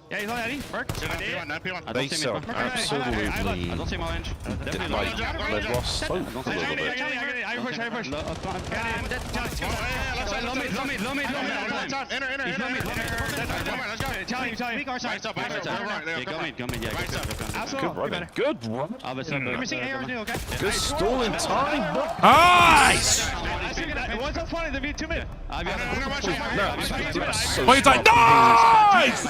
Speaker 19: Yeah, he's on Eddie. Merc.
Speaker 2: They so absolutely
Speaker 19: I don't see my range.
Speaker 2: they've lost hope a little bit.
Speaker 19: I push. Low mid. Tell him. Go mid. Yeah,
Speaker 2: Good run.
Speaker 19: Let me see AR too, okay?
Speaker 2: Good stall in time.
Speaker 4: Nice!
Speaker 19: It wasn't funny, there'd be 2 minutes.
Speaker 4: Wait, it's like, nice!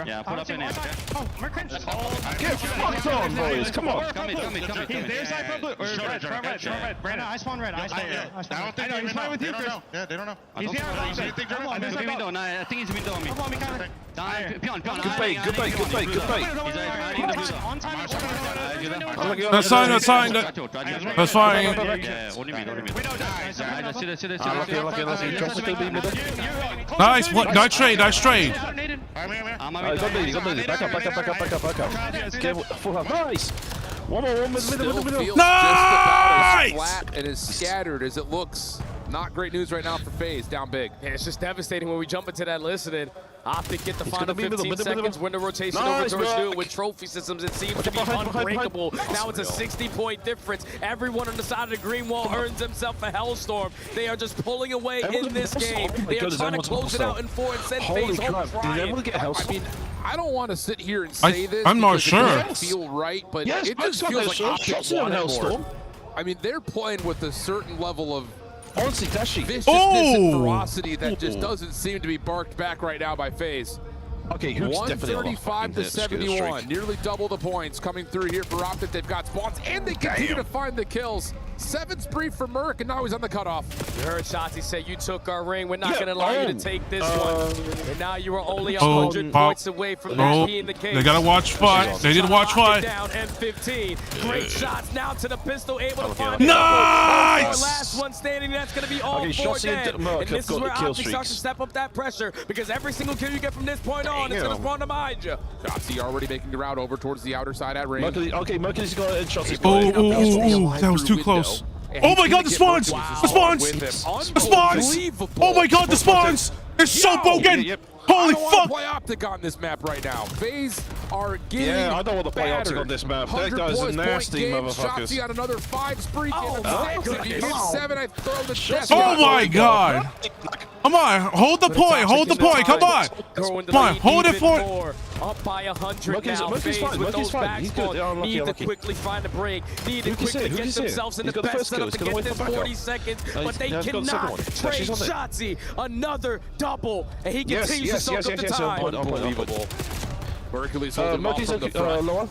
Speaker 19: Yeah, put up in there. Oh, Merc cringe.
Speaker 2: Get fucked on, boys. Come on.
Speaker 19: He's there, side front blue. Or red, front red. Brandon, I spawn red. I know, he's fine with you, Chris.
Speaker 10: Yeah, they don't know.
Speaker 19: He's here. I think he's window on me. Come on, counter. Pion.
Speaker 2: Good bait.
Speaker 4: That's fine. That's fine. Nice. Nice trade.
Speaker 2: Back up. Nice. One more.
Speaker 9: Middle.
Speaker 4: Nice!
Speaker 9: Just about as flat and as scattered as it looks. Not great news right now for FaZe, down big.
Speaker 11: Yeah, it's just devastating when we jump into that listening. Optic get the final 15 seconds, win the rotation over George with trophy systems. It seems to be unbreakable. Now it's a 60-point difference. Everyone on the side of the green wall earns himself a hellstorm. They are just pulling away in this game. They are trying to close it out in 4 and send FaZe home crying.
Speaker 9: I mean, I don't want to sit here and say this.
Speaker 4: I'm not sure.
Speaker 9: It doesn't feel right, but it just feels like Optic won it more. I mean, they're playing with a certain level of viciousness and ferocity that just doesn't seem to be barked back right now by FaZe.
Speaker 2: Okay, Hook's
Speaker 9: 135 to 71, nearly double the points coming through here for Optic. They've got spawns, and they continue to find the kills. 7 spree for Merc, and now he's on the cutoff.
Speaker 11: You heard Shotzi say, you took our ring. We're not going to allow you to take this one. And now you are only 100 points away from that being the case.
Speaker 4: They got to watch fight. They did watch fight.
Speaker 11: Down M15. Great shots now to the pistol, able to find
Speaker 4: nice!
Speaker 11: Last one standing, that's going to be all 4 dead. And this is where Optic starts to step up that pressure, because every single kill you get from this point on, it's going to spawn behind you.
Speaker 9: Shotzi already making the route over towards the outer side at range.
Speaker 2: Okay, Mercury's got it, and Shotzi's
Speaker 4: got it. That was too close. Oh my god, the spawns! The spawns! The spawns! Oh my god, the spawns! They're so broken! Holy fuck!
Speaker 9: I don't want to play Optic on this map right now. FaZe are getting
Speaker 2: I don't want to play Optic on this map. That guy's a nasty motherfucker.
Speaker 9: Shotzi on another 5 spree. If you get 7, I throw the chest.
Speaker 4: Oh my god! Come on, hold the point, hold the point, come on! Come on, hold it for...
Speaker 11: Up by 100 now. FaZe with those backspawns need to quickly find a break. Need to quickly get themselves in the best setup to get this 40 seconds, but they cannot trade Shotzi. Another double, and he continues to soak up the time.
Speaker 9: Unbelievable. Mercury's holding him off from the front.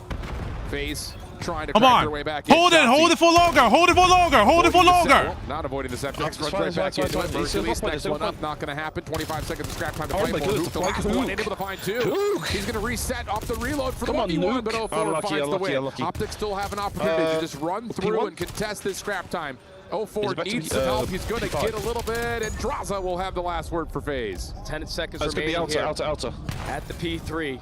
Speaker 9: FaZe trying to crack their way back in.
Speaker 4: Hold it for longer, hold it for longer, hold it for longer.
Speaker 9: Not avoiding the septics, runs right back into it. Mercury's next one up, not going to happen. 25 seconds of scrap time to play for Hook. The last one, able to find 2. He's going to reset off the reload for the 1v1, but 04 finds the win. Optic still have an opportunity to just run through and contest this scrap time. 04 needs some help. He's going to get a little bit, and Draza will have the last word for FaZe.
Speaker 11: 10 seconds remaining here at the P3.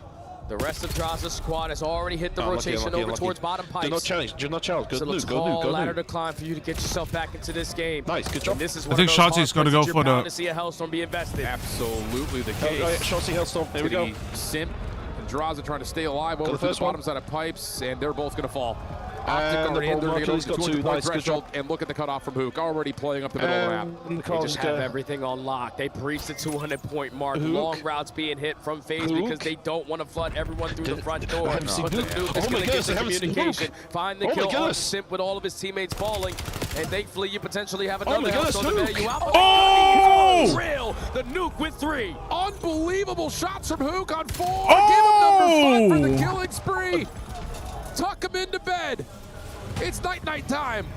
Speaker 11: The rest of Draza's squad has already hit the rotation over towards bottom pipes.
Speaker 2: Do not challenge. Do not challenge. Go
Speaker 11: Luke. Go ladder to climb for you to get yourself back into this game.
Speaker 2: Nice, good job.
Speaker 11: This is
Speaker 4: I think Shotzi's going to go for the...
Speaker 11: to see a Hellstorm be invested.
Speaker 9: Absolutely the case.
Speaker 2: Shotzi Hellstorm. There we go.
Speaker 9: Simp and Draza trying to stay alive over to the bottom side of pipes, and they're both going to fall. Optic already in there to get over the 200-point threshold, and look at the cutoff from Hook, already playing up the middle of the map.
Speaker 11: They just have everything on lock. They breached the 200-point mark. Long routes being hit from FaZe because they don't want to flood everyone through the front door. But the Nuke is going to get the communication. Find the kill on Simp with all of his teammates falling, and thankfully you potentially have another Hellstorm to bail you out.
Speaker 4: Oh!
Speaker 11: Real, the Nuke with 3.
Speaker 9: Unbelievable shots from Hook on 4. Give him number 5 for the killing spree. Tuck him into bed. It's night time.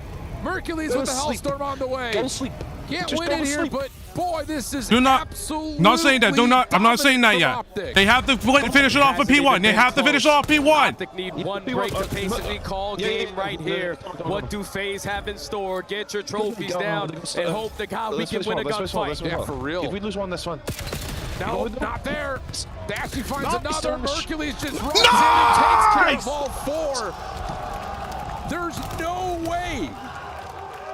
Speaker 9: Mercury's with the Hellstorm on the way.
Speaker 2: Go to sleep.
Speaker 9: Can't win it here, but boy, this is absolutely
Speaker 4: not saying that. I'm not saying that yet.
Speaker 9: Optic.
Speaker 4: They have to finish it off with P1. They have to finish it off P1.
Speaker 11: Optic need one break to basically call game right here. What do FaZe have in store? Get your trophies down and hope to God we can win a gunfight.
Speaker 9: Yeah, for real.
Speaker 2: If we lose one, this one.
Speaker 9: No, not there. Dashy finds another. Mercury's just runs in and takes care of all 4. There's no way.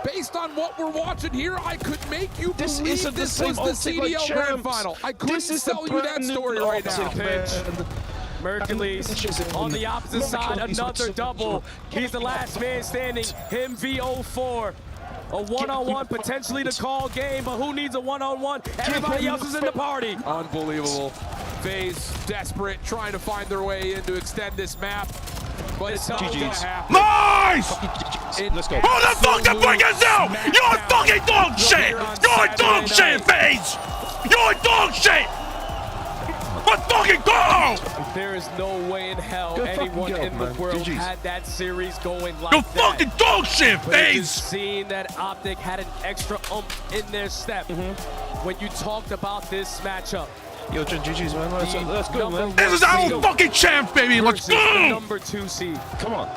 Speaker 9: Based on what we're watching here, I could make you believe this was the CDL Grand Final. I couldn't sell you that story right now.
Speaker 11: Mercury's on the opposite side, another double. He's the last man standing, him V04. A one-on-one potentially to call game, but who needs a one-on-one? Everybody else is in the party.
Speaker 9: Unbelievable. FaZe desperate, trying to find their way in to extend this map. But it's not gonna happen.
Speaker 4: Nice!
Speaker 2: Let's go.
Speaker 4: Who the fuck the breakers now? You're fucking dog shit! You're dog shit, FaZe! You're dog shit! Let's fucking go!
Speaker 11: There is no way in hell anyone in the world had that series going like
Speaker 4: You're
Speaker 11: that.
Speaker 4: fucking dog shit, FaZe!
Speaker 11: Seeing that Optic had an extra in their step when you talked about this matchup.
Speaker 2: Yo, GG's, man. Let's go, man.
Speaker 4: This is our fucking champ, baby. Let's go.
Speaker 11: Number 2 seed.
Speaker 2: Come on.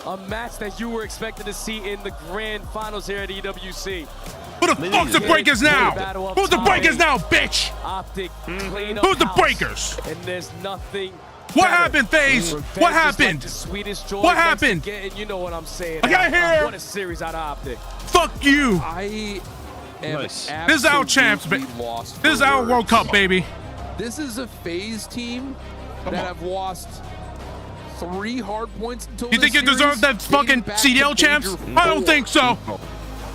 Speaker 11: A match that you were expected to see in the grand finals here at EWC.
Speaker 4: Who the fuck's the breakers now? Who's the breakers now, bitch?
Speaker 11: Optic clean up
Speaker 4: Who's the
Speaker 11: house,
Speaker 4: breakers?
Speaker 11: and there's nothing.
Speaker 4: What happened, FaZe? What happened? What happened?
Speaker 11: You know what I'm saying.
Speaker 4: I got here.
Speaker 11: What a series out of Optic.
Speaker 4: Fuck you.
Speaker 9: I am
Speaker 4: This is our champs, baby. This is our World Cup, baby.
Speaker 9: This is a FaZe team that have lost 3 hard points until
Speaker 4: You think you deserve that fucking CDL champs? I don't think so.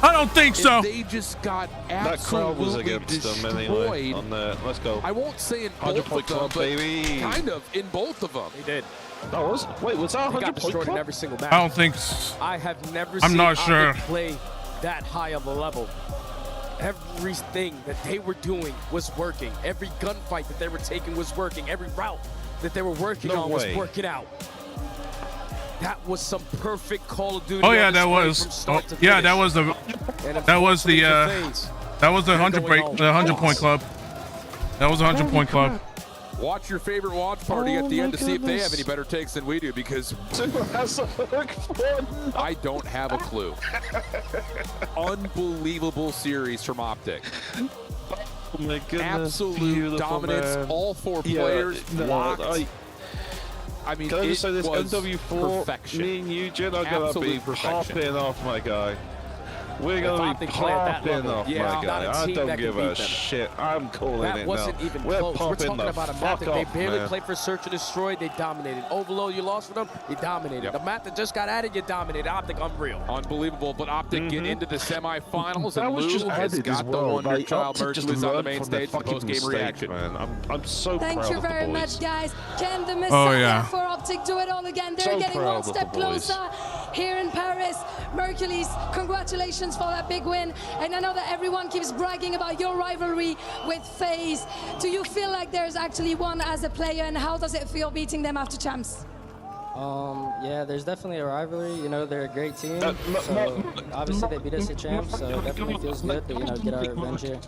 Speaker 4: I don't think so.
Speaker 9: They just got
Speaker 2: That crowd was
Speaker 9: absolutely
Speaker 2: against them
Speaker 9: destroyed.
Speaker 2: anyway. On the, let's go.
Speaker 9: I won't say in
Speaker 2: 100
Speaker 9: both
Speaker 2: point
Speaker 9: of them,
Speaker 2: club,
Speaker 9: but
Speaker 2: baby.
Speaker 9: kind of in both of them.
Speaker 11: They did.
Speaker 2: That was. Wait, was that
Speaker 11: They
Speaker 2: 100
Speaker 11: got
Speaker 2: point
Speaker 11: destroyed
Speaker 2: club?
Speaker 11: in every single match.
Speaker 4: I don't think.
Speaker 11: I have never
Speaker 4: I'm
Speaker 11: seen
Speaker 4: not sure.
Speaker 11: Optic play that high of a level. Everything that they were doing was working. Every gunfight that they were taking was working. Every route that they were working on was working out. That was some perfect Call of Duty.
Speaker 4: Oh yeah, that was. Yeah, that was the. That was the. That was the 100 break. The 100 point club. That was the 100 point club.
Speaker 9: Watch your favorite watch party at the end to see if they have any better takes than we do, because I don't have a clue. Unbelievable series from Optic.
Speaker 2: Oh my goodness.
Speaker 9: Absolute dominance.
Speaker 2: Man.
Speaker 9: All 4 players blocked. I mean,
Speaker 2: can I just say this?
Speaker 9: was
Speaker 2: NW4,
Speaker 9: perfection.
Speaker 2: me and Eugene are going to be popping off, my guy. We're going to be popping off, my guy. I don't give a shit. I'm calling
Speaker 11: That
Speaker 2: it
Speaker 11: wasn't
Speaker 2: now.
Speaker 11: even
Speaker 2: We're
Speaker 11: close. We're
Speaker 2: popping
Speaker 11: talking
Speaker 2: the
Speaker 11: about a map
Speaker 2: fuck
Speaker 11: that they
Speaker 2: off,
Speaker 11: barely
Speaker 2: man.
Speaker 11: played for Search and Destroy. They dominated. Overload, you lost for them. They dominated. The map that just got added, you dominated. Optic, unreal.
Speaker 9: Unbelievable, but Optic get into the semifinals,
Speaker 2: That
Speaker 9: and
Speaker 2: was
Speaker 9: Lou
Speaker 2: just
Speaker 9: has
Speaker 2: added as
Speaker 9: got the
Speaker 2: well.
Speaker 9: Wonder
Speaker 2: Like,
Speaker 9: Child
Speaker 2: Optic
Speaker 9: merch
Speaker 2: just
Speaker 9: who's on the
Speaker 2: learned
Speaker 9: main
Speaker 2: from their
Speaker 9: stage, the
Speaker 2: fucking
Speaker 9: post-game
Speaker 2: mistake,
Speaker 9: reaction.
Speaker 2: man. I'm so
Speaker 16: Thank
Speaker 2: proud
Speaker 16: you
Speaker 2: of the
Speaker 16: very
Speaker 2: boys.
Speaker 16: much, guys. Can the
Speaker 4: Oh,
Speaker 16: Messiah
Speaker 4: yeah.
Speaker 16: for Optic do it all again? They're
Speaker 2: So
Speaker 16: getting
Speaker 2: proud
Speaker 16: one
Speaker 2: of the
Speaker 16: step
Speaker 2: boys.
Speaker 16: closer here in Paris. Mercules, congratulations for that big win. And I know that everyone keeps bragging about your rivalry with FaZe. Do you feel like there's actually one as a player, and how does it feel beating them after champs?
Speaker 3: Yeah, there's definitely a rivalry. You know, they're a great team. So obviously they beat us at champs, so it definitely feels good to, you know, get our revenge here.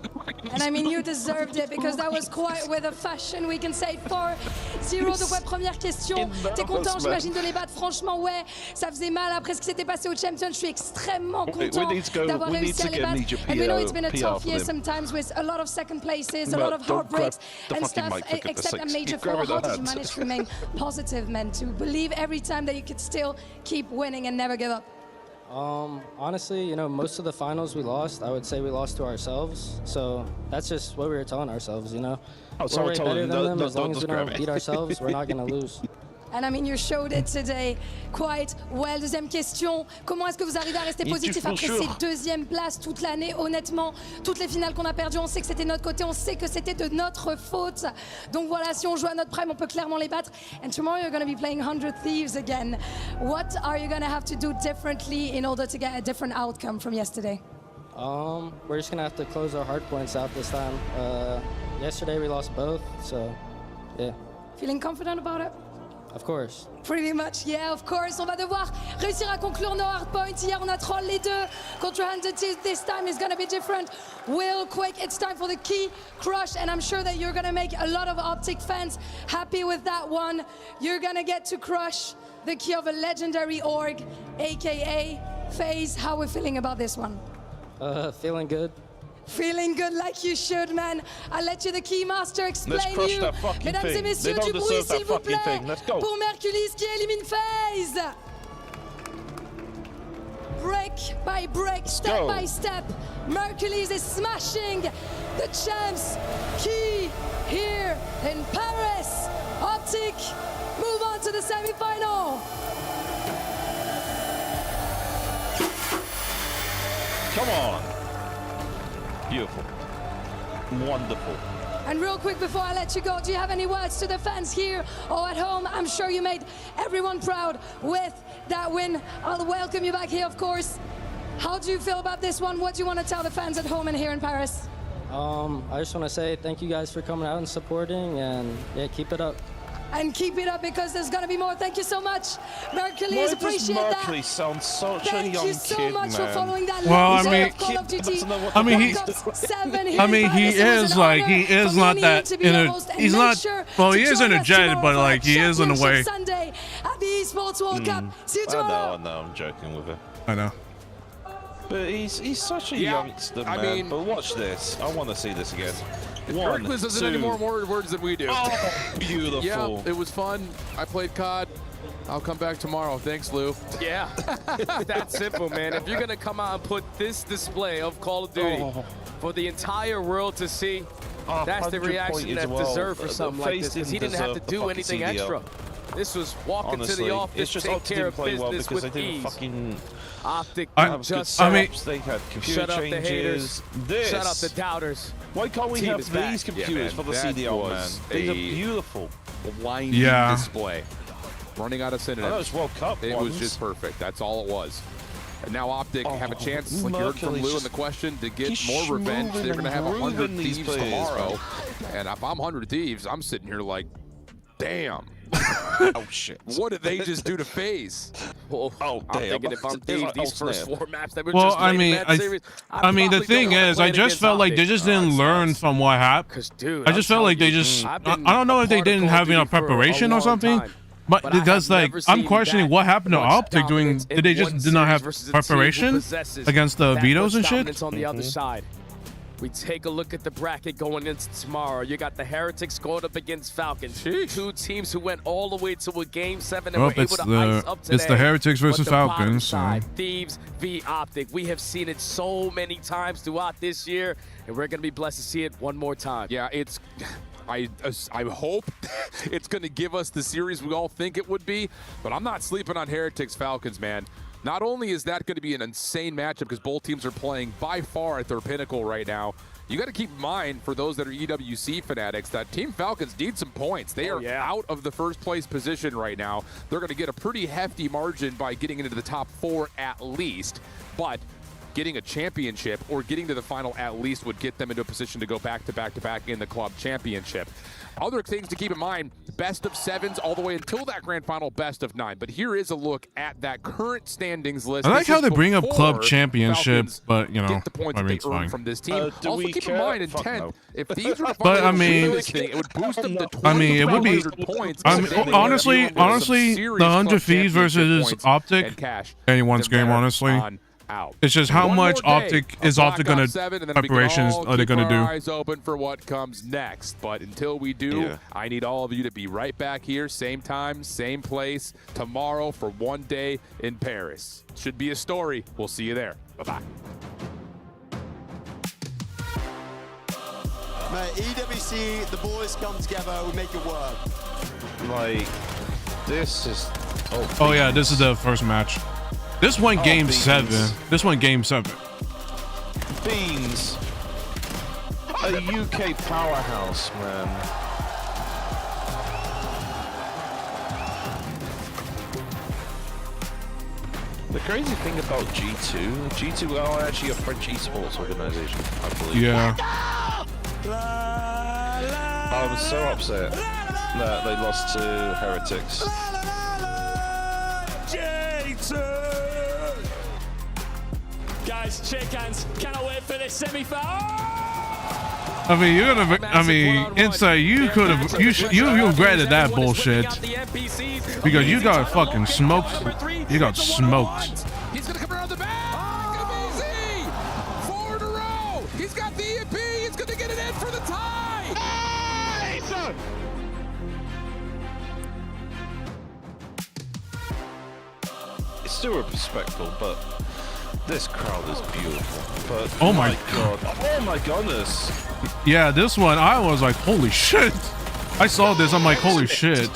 Speaker 16: And I mean, you deserved it, because that was quite with a fashion, we can say. 4-0, donc ouais, première question. T'es content, j'imagine, de les battre? Franchement, ouais, ça faisait mal après ce qui s'était passé au Champions. Je suis extrêmement content d'avoir réussi à les battre. And we know it's been a tough year sometimes with a lot of second places, a lot of heartbreaks and stuff, except a major fall. How did you manage to remain positive, man, to believe every time that you could still keep winning and never give up?
Speaker 3: Honestly, you know, most of the finals we lost, I would say we lost to ourselves. So that's just what we were telling ourselves, you know.
Speaker 2: so
Speaker 3: We're way better than them. As long
Speaker 2: don't
Speaker 3: as we don't
Speaker 2: describe it.
Speaker 3: beat ourselves, we're not going to lose.
Speaker 16: And I mean, you showed it today quite well. Deuxième question, comment est-ce que vous arrivez à rester positif après ces deuxièmes places toute l'année? Honnêtement, toutes les finales qu'on a perdues, on sait que c'était de notre côté, on sait que c'était de notre faute. Donc voilà, si on joue à notre prime, on peut clairement les battre. And tomorrow you're going to be playing 100 Thieves again. What are you going to have to do differently in order to get a different outcome from yesterday?
Speaker 3: We're just going to have to close our hard points out this time. Yesterday we lost both, so yeah.
Speaker 16: Feeling confident about it?
Speaker 3: Of course.
Speaker 16: Pretty much, yeah, of course. On va devoir réussir à conclure nos hard points. Hier, on a troll les deux contre 100 Thieves. This time is going to be different. Real quick, it's time for the key crush, and I'm sure that you're going to make a lot of Optic fans happy with that one. You're going to get to crush the key of a legendary org, aka FaZe. How are we feeling about this one?
Speaker 3: Feeling good.
Speaker 16: Feeling good like you should, man. I'll let you, the Keymaster, explain
Speaker 2: Let's crush
Speaker 16: you.
Speaker 2: that fucking
Speaker 16: Mesdames et
Speaker 2: thing.
Speaker 16: messieurs,
Speaker 2: They
Speaker 16: du
Speaker 2: don't
Speaker 16: bruit,
Speaker 2: deserve that
Speaker 16: s'il vous
Speaker 2: fucking
Speaker 16: plaît.
Speaker 2: thing. Let's go.
Speaker 16: Pour Mercules qui élimine FaZe. Break by break, step by step, Mercules is smashing the champs key here in Paris. Optic move on to the semi-final.
Speaker 2: Come on. Beautiful. Wonderful.
Speaker 16: And real quick before I let you go, do you have any words to the fans here or at home? I'm sure you made everyone proud with that win. I'll welcome you back here, of course. How do you feel about this one? What do you want to tell the fans at home and here in Paris?
Speaker 3: I just want to say thank you guys for coming out and supporting, and yeah, keep it up.
Speaker 16: And keep it up, because there's going to be more. Thank you so much, Mercules. Appreciate that.
Speaker 2: Mercules sounds such a young kid,
Speaker 16: Thank you so much for following that.
Speaker 4: Well, I
Speaker 16: legacy
Speaker 4: mean,
Speaker 16: of Call of Duty.
Speaker 4: I mean, he is like, he is not that he's not, well, he is energetic, but like, he is in a way.
Speaker 16: Sunday at the Esports World Cup. See you tomorrow.
Speaker 2: I know, I'm joking with it.
Speaker 4: I know.
Speaker 2: But he's such a youngster, man.
Speaker 9: I mean,
Speaker 2: but watch this. I want to see this again. One,
Speaker 9: Mercules doesn't any more words than we do.
Speaker 2: Oh, beautiful.
Speaker 9: Yeah, it was fun. I played COD. I'll come back tomorrow. Thanks, Lou.
Speaker 11: Yeah, that's simple, man. If you're gonna come out and put this display of Call of Duty for the entire world to see, That's the reaction that's deserved for something like this, because he didn't have to do anything extra. This was walking to the office, take care of business with ease. Optic just
Speaker 2: they had computer
Speaker 11: shut up
Speaker 2: changes.
Speaker 11: the haters,
Speaker 2: This.
Speaker 11: shut up the doubters.
Speaker 2: Why can't we
Speaker 11: Team
Speaker 2: have
Speaker 11: is back.
Speaker 2: these computers for the CDL, man? These are beautiful.
Speaker 9: Blinding display. Running out of synonyms.
Speaker 2: That was World Cup
Speaker 9: It was
Speaker 2: ones.
Speaker 9: just perfect. That's all it was. And now Optic have a chance, like you heard from Lou in the question, to get more revenge. They're going to have 100 Thieves tomorrow. And if I'm 100 Thieves, I'm sitting here like, damn.
Speaker 2: Oh, shit.
Speaker 9: What did they just do to FaZe?
Speaker 2: Oh,
Speaker 11: I'm thinking if I'm Thieves, these first 4 maps that were
Speaker 4: Well,
Speaker 11: just
Speaker 4: I
Speaker 11: late
Speaker 4: mean,
Speaker 11: in that series,
Speaker 4: I mean, the thing is, I just felt like they just didn't learn from what happened.
Speaker 11: Dude,
Speaker 4: I just felt like they just, I don't know if they didn't have enough preparation or something. But because, like, I'm questioning what happened to Optic doing. Did they just did not have preparation against the vetoes and shit?
Speaker 11: On the other side. We take a look at the bracket going into tomorrow. You got the Heretics going up against Falcons. 2 teams who went all the way to a Game 7 and
Speaker 4: Well,
Speaker 11: were able to ice up today.
Speaker 4: it's the Heretics versus
Speaker 11: But the bottom
Speaker 4: Falcons.
Speaker 11: side, Thieves v Optic. We have seen it so many times throughout this year, and we're going to be blessed to see it one more time.
Speaker 9: Yeah, it's... I hope it's going to give us the series we all think it would be, but I'm not sleeping on Heretics Falcons, man. Not only is that going to be an insane matchup because both teams are playing by far at their pinnacle right now, you got to keep in mind, for those that are EWC fanatics, that Team Falcons need some points. They are out of the first place position right now. They're going to get a pretty hefty margin by getting into the top 4 at least, but getting a championship or getting to the final at least would get them into a position to go back to back in the club championship. Other things to keep in mind, best of 7s all the way until that grand final, best of 9. But here is a look at that current standings list.
Speaker 4: I like how they bring up club
Speaker 9: Falcons
Speaker 4: championship, but you know,
Speaker 9: get the points
Speaker 4: I
Speaker 9: that
Speaker 4: mean,
Speaker 9: they earn from this team. Also keep in mind in 10th, if these were to
Speaker 4: But I
Speaker 9: finally
Speaker 4: mean,
Speaker 9: win this thing, it would boost them to 20
Speaker 4: I mean, it would be.
Speaker 9: points.
Speaker 4: I mean, honestly, the 100 Thieves versus Optic, anyone's game, honestly. It's just how much Optic is Optic going to preparations are they going to do?
Speaker 9: Eyes open for what comes next. But until we do, I need all of you to be right back here, same time, same place, tomorrow for one day in Paris. Should be a story. We'll see you there. Bye-bye.
Speaker 6: Mate, EWC, the boys come together, we make it work.
Speaker 2: Like, this is...
Speaker 4: Oh yeah, this is the first match. This one game 7. This one game 7.
Speaker 2: Beans. A UK powerhouse, man. The crazy thing about G2 are actually a French esports organization, I believe.
Speaker 4: Yeah.
Speaker 2: I was so upset that they lost to Heretics.
Speaker 14: Guys, shake hands. Cannot wait for this semi-final.
Speaker 4: I mean, you're gonna. I mean, inside you could have. You regretted that bullshit because you got fucking smoked. You got smoked.
Speaker 9: He's gonna come around the back. Amazing! 4 in a row. He's got the EP. He's gonna get it in for the tie. Nice!
Speaker 2: It's still respectful, but this crowd is beautiful. But
Speaker 4: oh my god!
Speaker 2: Oh my goodness!
Speaker 4: Yeah, this one I was like, holy shit! I saw this. I'm like, holy shit!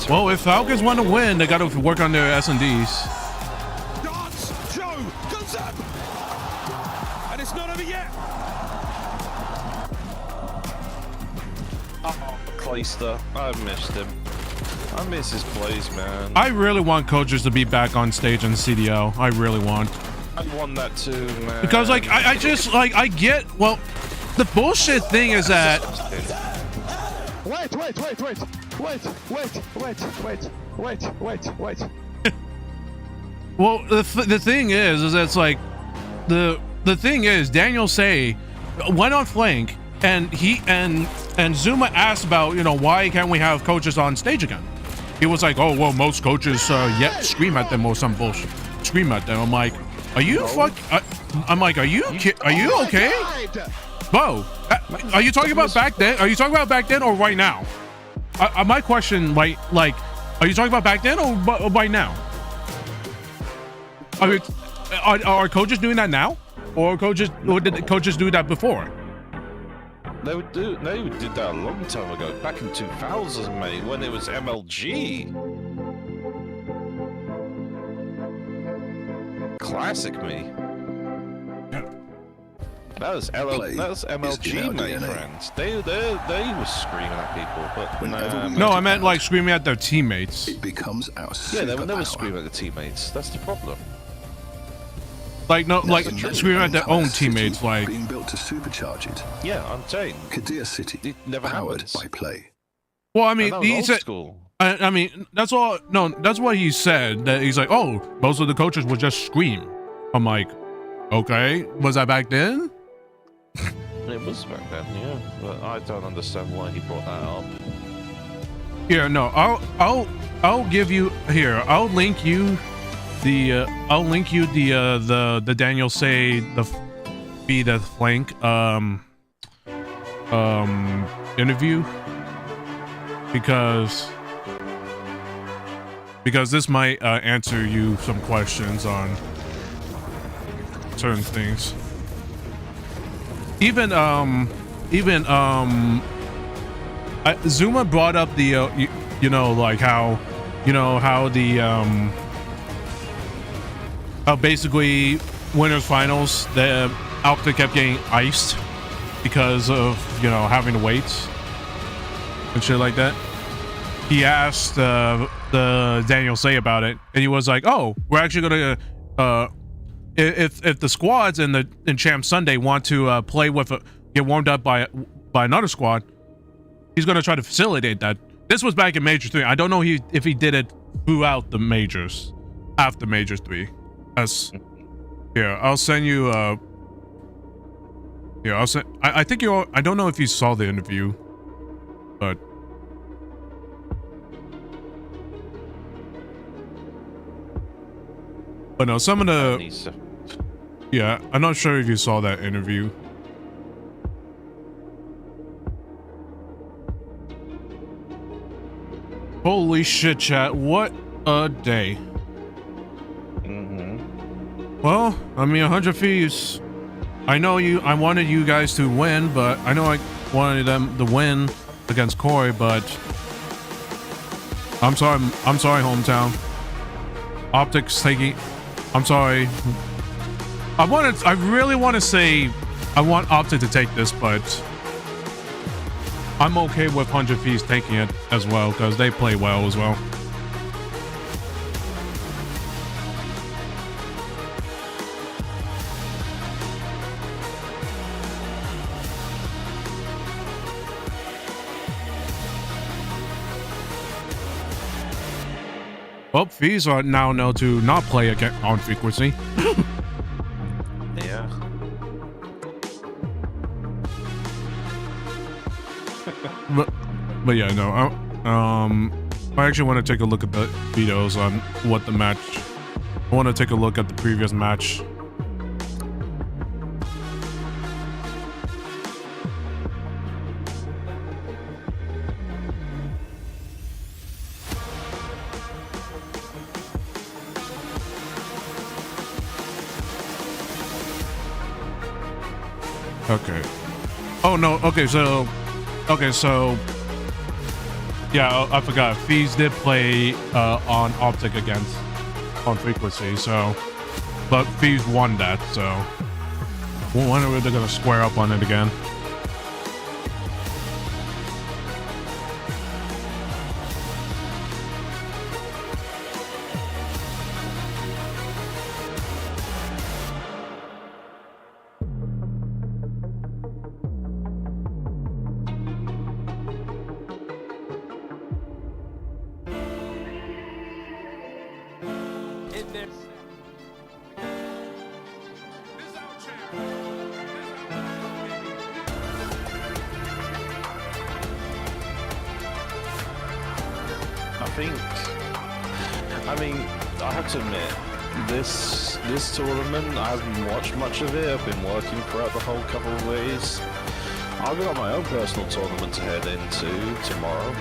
Speaker 4: Well, if Falcons want to win, they got to work on their S&Ds.
Speaker 9: Joe comes up, and it's not over yet.
Speaker 2: Oh, Clayster, I missed him. I miss his plays, man.
Speaker 4: I really want coaches to be back on stage in CDL. I really want.
Speaker 2: I want that too, man.
Speaker 4: Because like I just like I get well, the bullshit thing is that.
Speaker 7: Wait.
Speaker 4: Well, the thing is that it's like the thing is Daniel Say went on flank and he and Zuma asked about, you know, why can't we have coaches on stage again? He was like, oh well, most coaches scream at them or some bullshit. Scream at them. I'm like, are you I'm like, are you okay? Bo, are you talking about back then? Are you talking about back then or right now? My question, like, are you talking about back then or right now? Are coaches doing that now? or did the coaches do that before?
Speaker 2: They did that a long time ago, back in 2000, mate, when it was MLG. Classic me. That was MLG, mate, friends. They were screaming at people, but
Speaker 4: No, I meant like screaming at their teammates.
Speaker 20: It becomes our
Speaker 2: yeah, they were never screaming at the teammates. That's the problem.
Speaker 4: Like no, like screaming at their own teammates, like
Speaker 20: being built to supercharge it.
Speaker 2: Yeah, I'm saying.
Speaker 20: Kadir City,
Speaker 2: it never
Speaker 20: powered
Speaker 2: happens.
Speaker 20: by play.
Speaker 4: Well, I mean,
Speaker 2: And that was
Speaker 4: he
Speaker 2: old
Speaker 4: said.
Speaker 2: school.
Speaker 4: I mean, that's all. No, that's what he said. That he's like, oh, most of the coaches would just scream. I'm like, okay, was that back then?
Speaker 2: It was back then, yeah. But I don't understand why he brought that up.
Speaker 4: Here, no, I'll give you here. I'll link you the Daniel Say be the flank interview because this might answer you some questions on certain things. Even Zuma brought up the you know, like how the how basically winners finals the Optic kept getting iced because of, you know, having to wait and shit like that. He asked the Daniel Say about it, and he was like, oh, we're actually gonna if the squads in Champ Sunday want to play with get warmed up by another squad, he's gonna try to facilitate that. This was back in Major 3. I don't know if he did it throughout the majors, after Major 3. Here, I'll send you. Here, I'll send. I think you. I don't know if you saw the interview, but. But no, some of the. Yeah, I'm not sure if you saw that interview. Holy shit, chat. What a day. Well, I mean, 100 Thieves. I wanted you guys to win, but I know I wanted them to win against Corey, but I'm sorry, hometown. Optics taking. I'm sorry. I really want to say I want Optic to take this, but I'm okay with 100 Thieves taking it as well because they play well as well. Well, Fees are now known to not play on frequency.
Speaker 2: Yeah.
Speaker 4: but yeah, no. I actually want to take a look at the videos on what the match. I want to take a look at the previous match. Okay. Oh no. Okay, so yeah, I forgot. Fees did play on Optic against on frequency, so but Fees won that, so when are they gonna square up on it again?
Speaker 2: I have to admit, this tournament, I haven't watched much of it. I've been working throughout the whole couple of days. I've got my own personal tournament to head into tomorrow.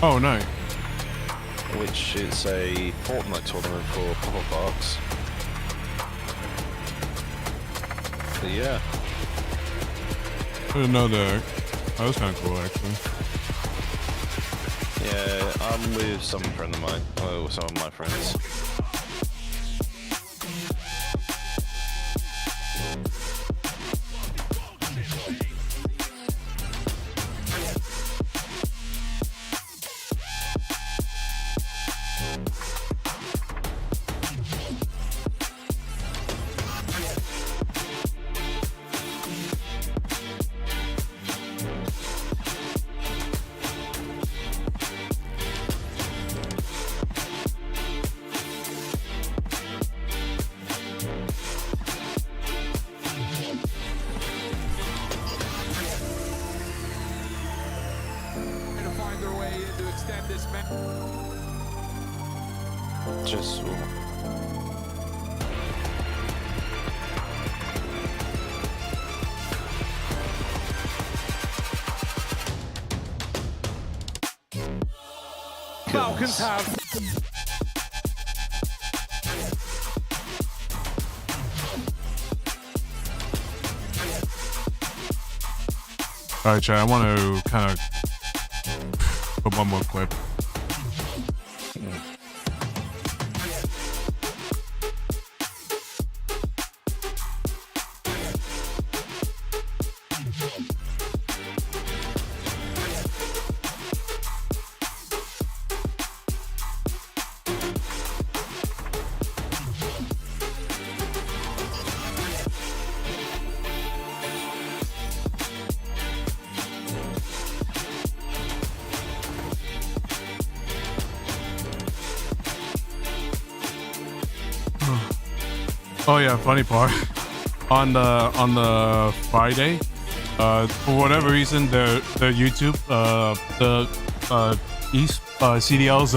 Speaker 4: Oh, no.
Speaker 2: Which is a Fortnite tournament for Pop-Up Box. Yeah.
Speaker 4: I didn't know that. That was kind of cool, actually.
Speaker 2: Yeah, I'm with some friend of mine. Oh, some of my friends. Just.
Speaker 14: Falcons have.
Speaker 4: All right, chat. I want to kind of put one more clip. Oh yeah, funny part. On the Friday, for whatever reason, the YouTube, CDL's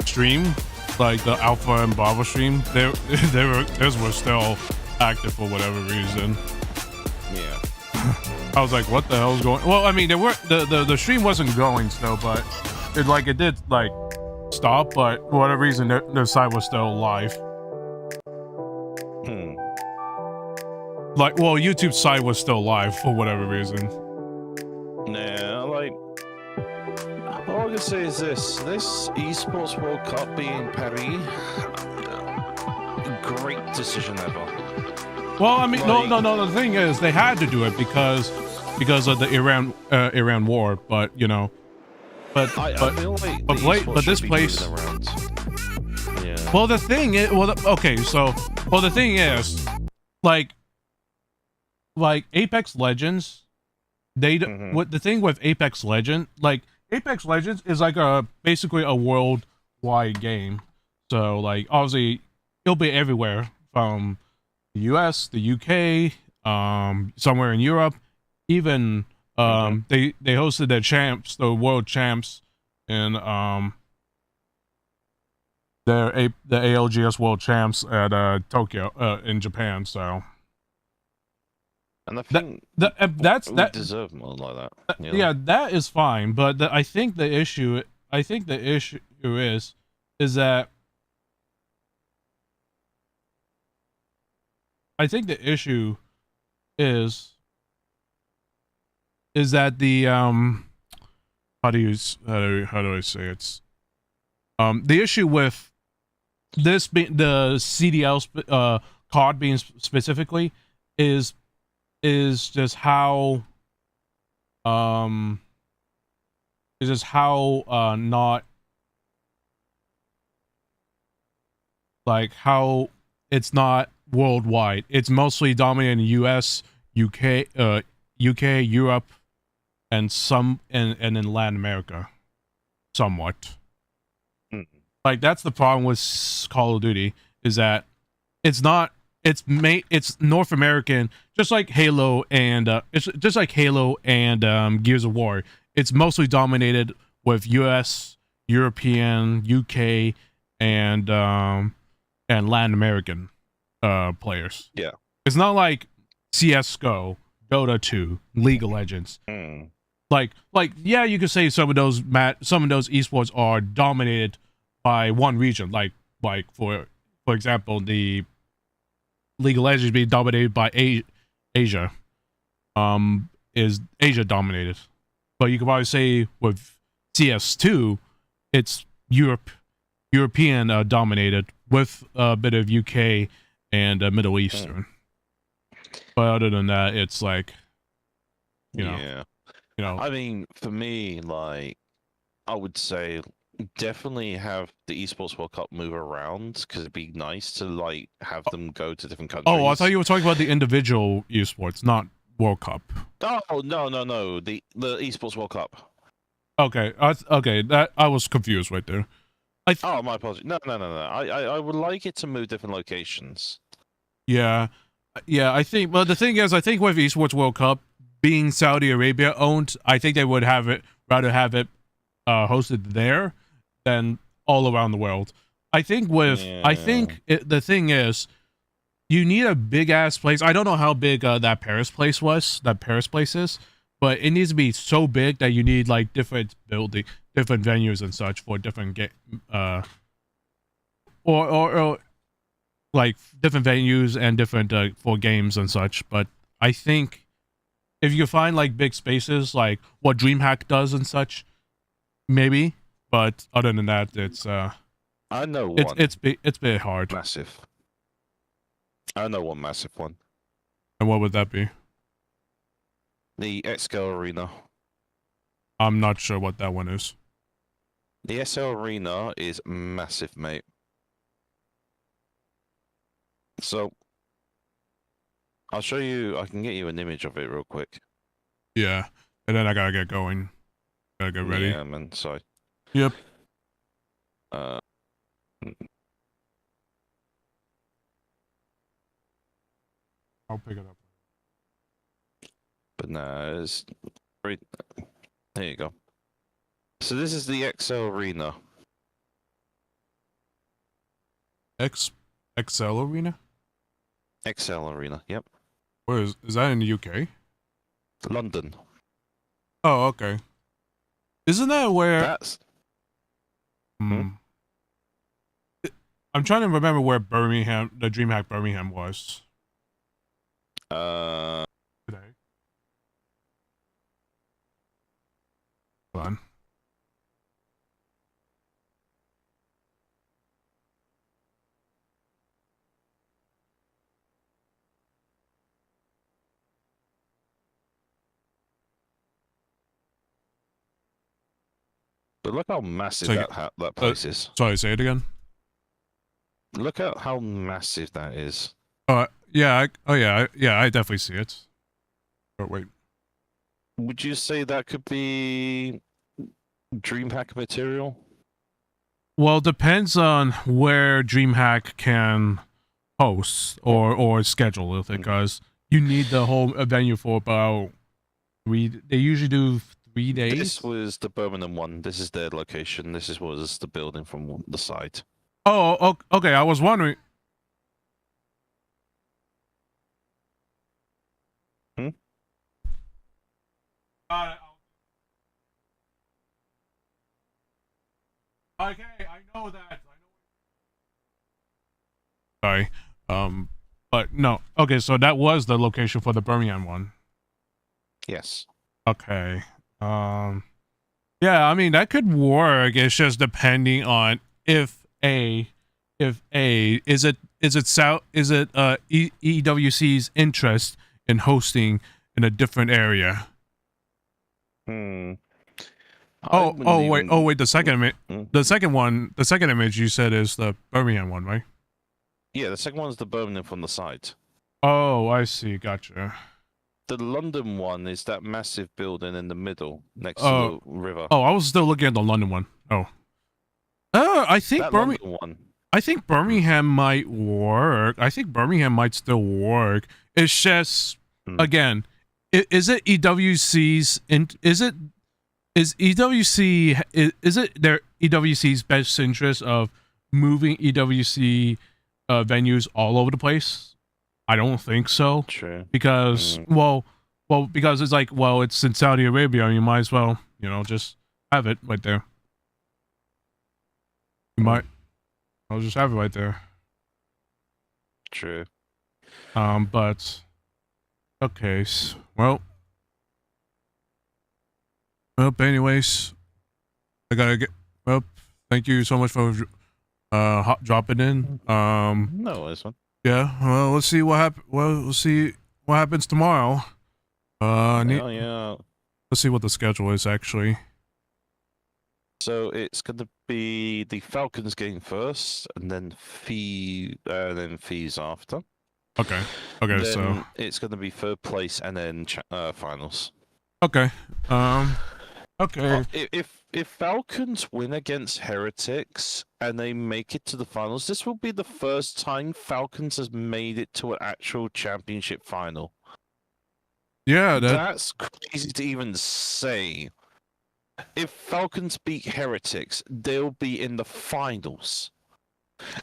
Speaker 4: stream, like the Alpha and Bravo stream, theirs were still active for whatever reason.
Speaker 2: Yeah.
Speaker 4: I was like, what the hell is going? Well, I mean, the stream wasn't going still, but it did like stop, but for whatever reason, their site was still live. Like, well, YouTube's site was still live for whatever reason.
Speaker 2: Nah, like, all I can say is this Esports World Cup being Paris, great decision ever.
Speaker 4: Well, I mean, like, no, the thing is, they had to do it because of the Iran war, but, you know, but this place... Yeah. Well, the thing is, the thing is, like Apex Legends, what the thing with Apex Legends, like Apex Legends is like basically a worldwide game. So like obviously it'll be everywhere from the US, the UK, somewhere in Europe, even they hosted the world champs in the ALGS world champs at Tokyo in Japan, so.
Speaker 2: And I think we deserve more like that. You know?
Speaker 4: Yeah, that is fine, but I think the issue is that the how do I say it? The issue with this being the CDL card being specifically is just how not like how it's not worldwide. It's mostly dominated in US, UK, Europe, and and in Latin America, somewhat. Like that's the problem with Call of Duty, is that it's not. It's North American, just like Halo and Gears of War. It's mostly dominated with US, European, UK, and Latin American players.
Speaker 2: Yeah.
Speaker 4: It's not like CS:GO, Dota 2, League of Legends. Like yeah, you could say some of those esports are dominated by one region, like for example, the League of Legends being dominated by Asia, is Asia dominated. But you could probably say with CS2, it's European dominated with a bit of UK and Middle Eastern. But other than that, it's like, you know,
Speaker 2: I mean, for me, like, I would say definitely have the Esports World Cup move around because it'd be nice to like have them go to different countries.
Speaker 4: Oh, I thought you were talking about the individual esports, not World Cup.
Speaker 2: Oh no, the Esports World Cup.
Speaker 4: Okay, okay, that I was confused right there.
Speaker 2: Oh, my apologies. No. I would like it to move different locations.
Speaker 4: Yeah, I think. Well, the thing is, I think with Esports World Cup being Saudi Arabia owned, I think they would rather have it hosted there than all around the world. I think the thing is, you need a big ass place. I don't know how big that Paris place is, but it needs to be so big that you need like different venues and such for different or like different venues and different for games and such. But I think if you find like big spaces like what DreamHack does and such, maybe. But other than that, it's
Speaker 2: I know one.
Speaker 4: It's a bit hard.
Speaker 2: Massive. I know one massive one.
Speaker 4: And what would that be?
Speaker 2: The XL Arena.
Speaker 4: I'm not sure what that one is.
Speaker 2: The SL Arena is massive, mate. So, I'll show you, I can get you an image of it real quick.
Speaker 4: Yeah, and then I gotta get going. Gotta get ready.
Speaker 2: Yeah, man, sorry.
Speaker 4: Yep.
Speaker 2: I'll
Speaker 4: pick it up.
Speaker 2: But no, it's right. There you go. So this is the XL Arena.
Speaker 4: XL Arena?
Speaker 2: XL Arena, yep.
Speaker 4: Where is that in the UK?
Speaker 2: London.
Speaker 4: Oh, okay. Isn't that where...
Speaker 2: That's...
Speaker 4: I'm trying to remember where Birmingham, the DreamHack Birmingham was. Today. Hold on.
Speaker 2: But look how massive that place is.
Speaker 4: Sorry, say it again.
Speaker 2: Look at how massive that is.
Speaker 4: Yeah, I definitely see it. But wait.
Speaker 2: Would you say that could be DreamHack material?
Speaker 4: Well, it depends on where DreamHack can host or schedule it, because you need the whole venue for about they usually do 3 days.
Speaker 2: This was the Birmingham one. This is their location. This was the building from the site.
Speaker 4: Oh, okay. I was wondering. Okay, I know that. Sorry. But no. Okay, so that was the location for the Birmingham one.
Speaker 2: Yes.
Speaker 4: Okay. Yeah, I mean that could work. It's just depending on is it EWC's interest in hosting in a different area. Wait, the second image you said is the Birmingham one, right?
Speaker 2: Yeah, the second one's the Birmingham from the site.
Speaker 4: Oh, I see, gotcha.
Speaker 2: The London one is that massive building in the middle next to the river.
Speaker 4: Oh, I was still looking at the London one. Oh. I think Birmingham might work. I think Birmingham might still work. It's just again, is it EWC's is it their EWC's best interest of moving EWC venues all over the place? I don't think so.
Speaker 2: True.
Speaker 4: Because because it's like, well, it's in Saudi Arabia, and you might as well, just have it right there. I'll just have it right there.
Speaker 2: True.
Speaker 4: But Okay, well, anyways, I gotta get. Well, thank you so much for dropping in.
Speaker 2: No, this one.
Speaker 4: Yeah. Well, let's see what happens. Well, we'll see what happens tomorrow.
Speaker 2: Yeah.
Speaker 4: Let's see what the schedule is actually.
Speaker 2: So it's going to be the Falcons game first, and then fees after.
Speaker 4: Okay. Okay.
Speaker 2: Then
Speaker 4: so
Speaker 2: it's going to be third place, and then finals.
Speaker 4: Okay. Okay.
Speaker 2: If Falcons win against Heretics and they make it to the finals, this will be the first time Falcons has made it to an actual championship final.
Speaker 4: Yeah,
Speaker 2: that's crazy to even say. If Falcons beat Heretics, they'll be in the finals,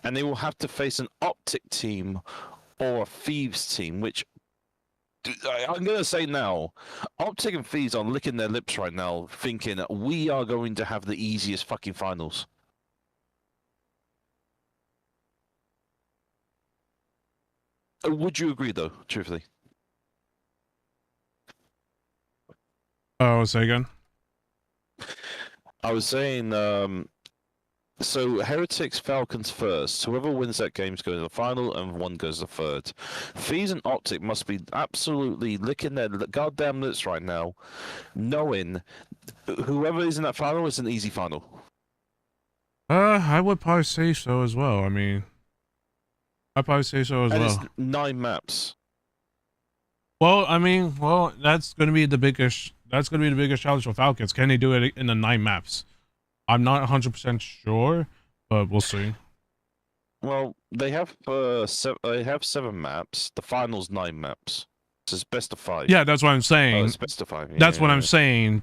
Speaker 2: and they will have to face an Optic team or a Thieves team, which I'm going to say now, Optic and Thieves are licking their lips right now, thinking that we are going to have the easiest fucking finals. Would you agree, though, truthfully?
Speaker 4: Oh, say again?
Speaker 2: I was saying, so Heretics Falcons first. Whoever wins that game goes to the final, and one goes to third. Thieves and Optic must be absolutely licking their goddamn lips right now, knowing whoever is in that final is an easy final.
Speaker 4: I would probably say so as well. I mean, I'd probably say so as
Speaker 2: and
Speaker 4: well.
Speaker 2: It's 9 maps.
Speaker 4: Well, I mean, that's going to be the biggest. That's going to be the biggest challenge for Falcons. Can they do it in the 9 maps? I'm not 100% sure, but we'll see.
Speaker 2: Well, they have 7 maps. The final's 9 maps. So it's best of 5.
Speaker 4: Yeah, that's what I'm saying.
Speaker 2: Oh, it's best of 5.
Speaker 4: That's what I'm saying.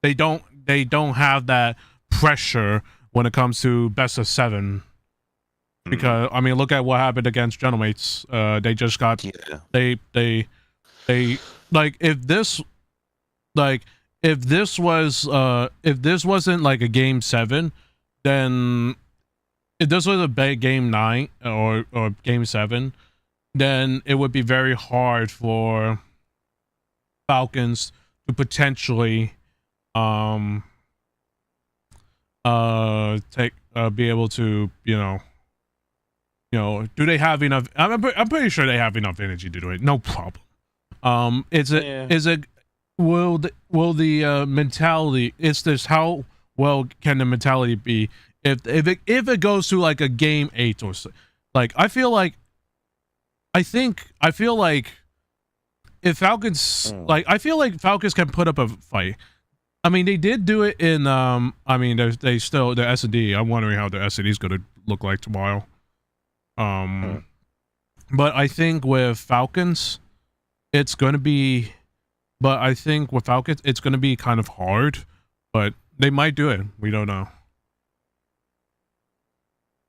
Speaker 4: They don't have that pressure when it comes to best of 7. Because I mean, look at what happened against Gentlemates. They just got they like if this wasn't like a game 7, then if this was a game 9 or game 7, then it would be very hard for Falcons to potentially be able to do they have enough? I'm pretty sure they have enough energy to do it. No problem. Will the mentality? It's this. How well can the mentality be if it goes to like a game 8 or so? Like I feel like if Falcons I feel like Falcons can put up a fight. I mean, they did do it in I mean, they still the S&D. I'm wondering how the S&D is going to look like tomorrow. But I think with Falcons, it's going to be. But I think with Falcons, it's going to be kind of hard. But they might do it. We don't know.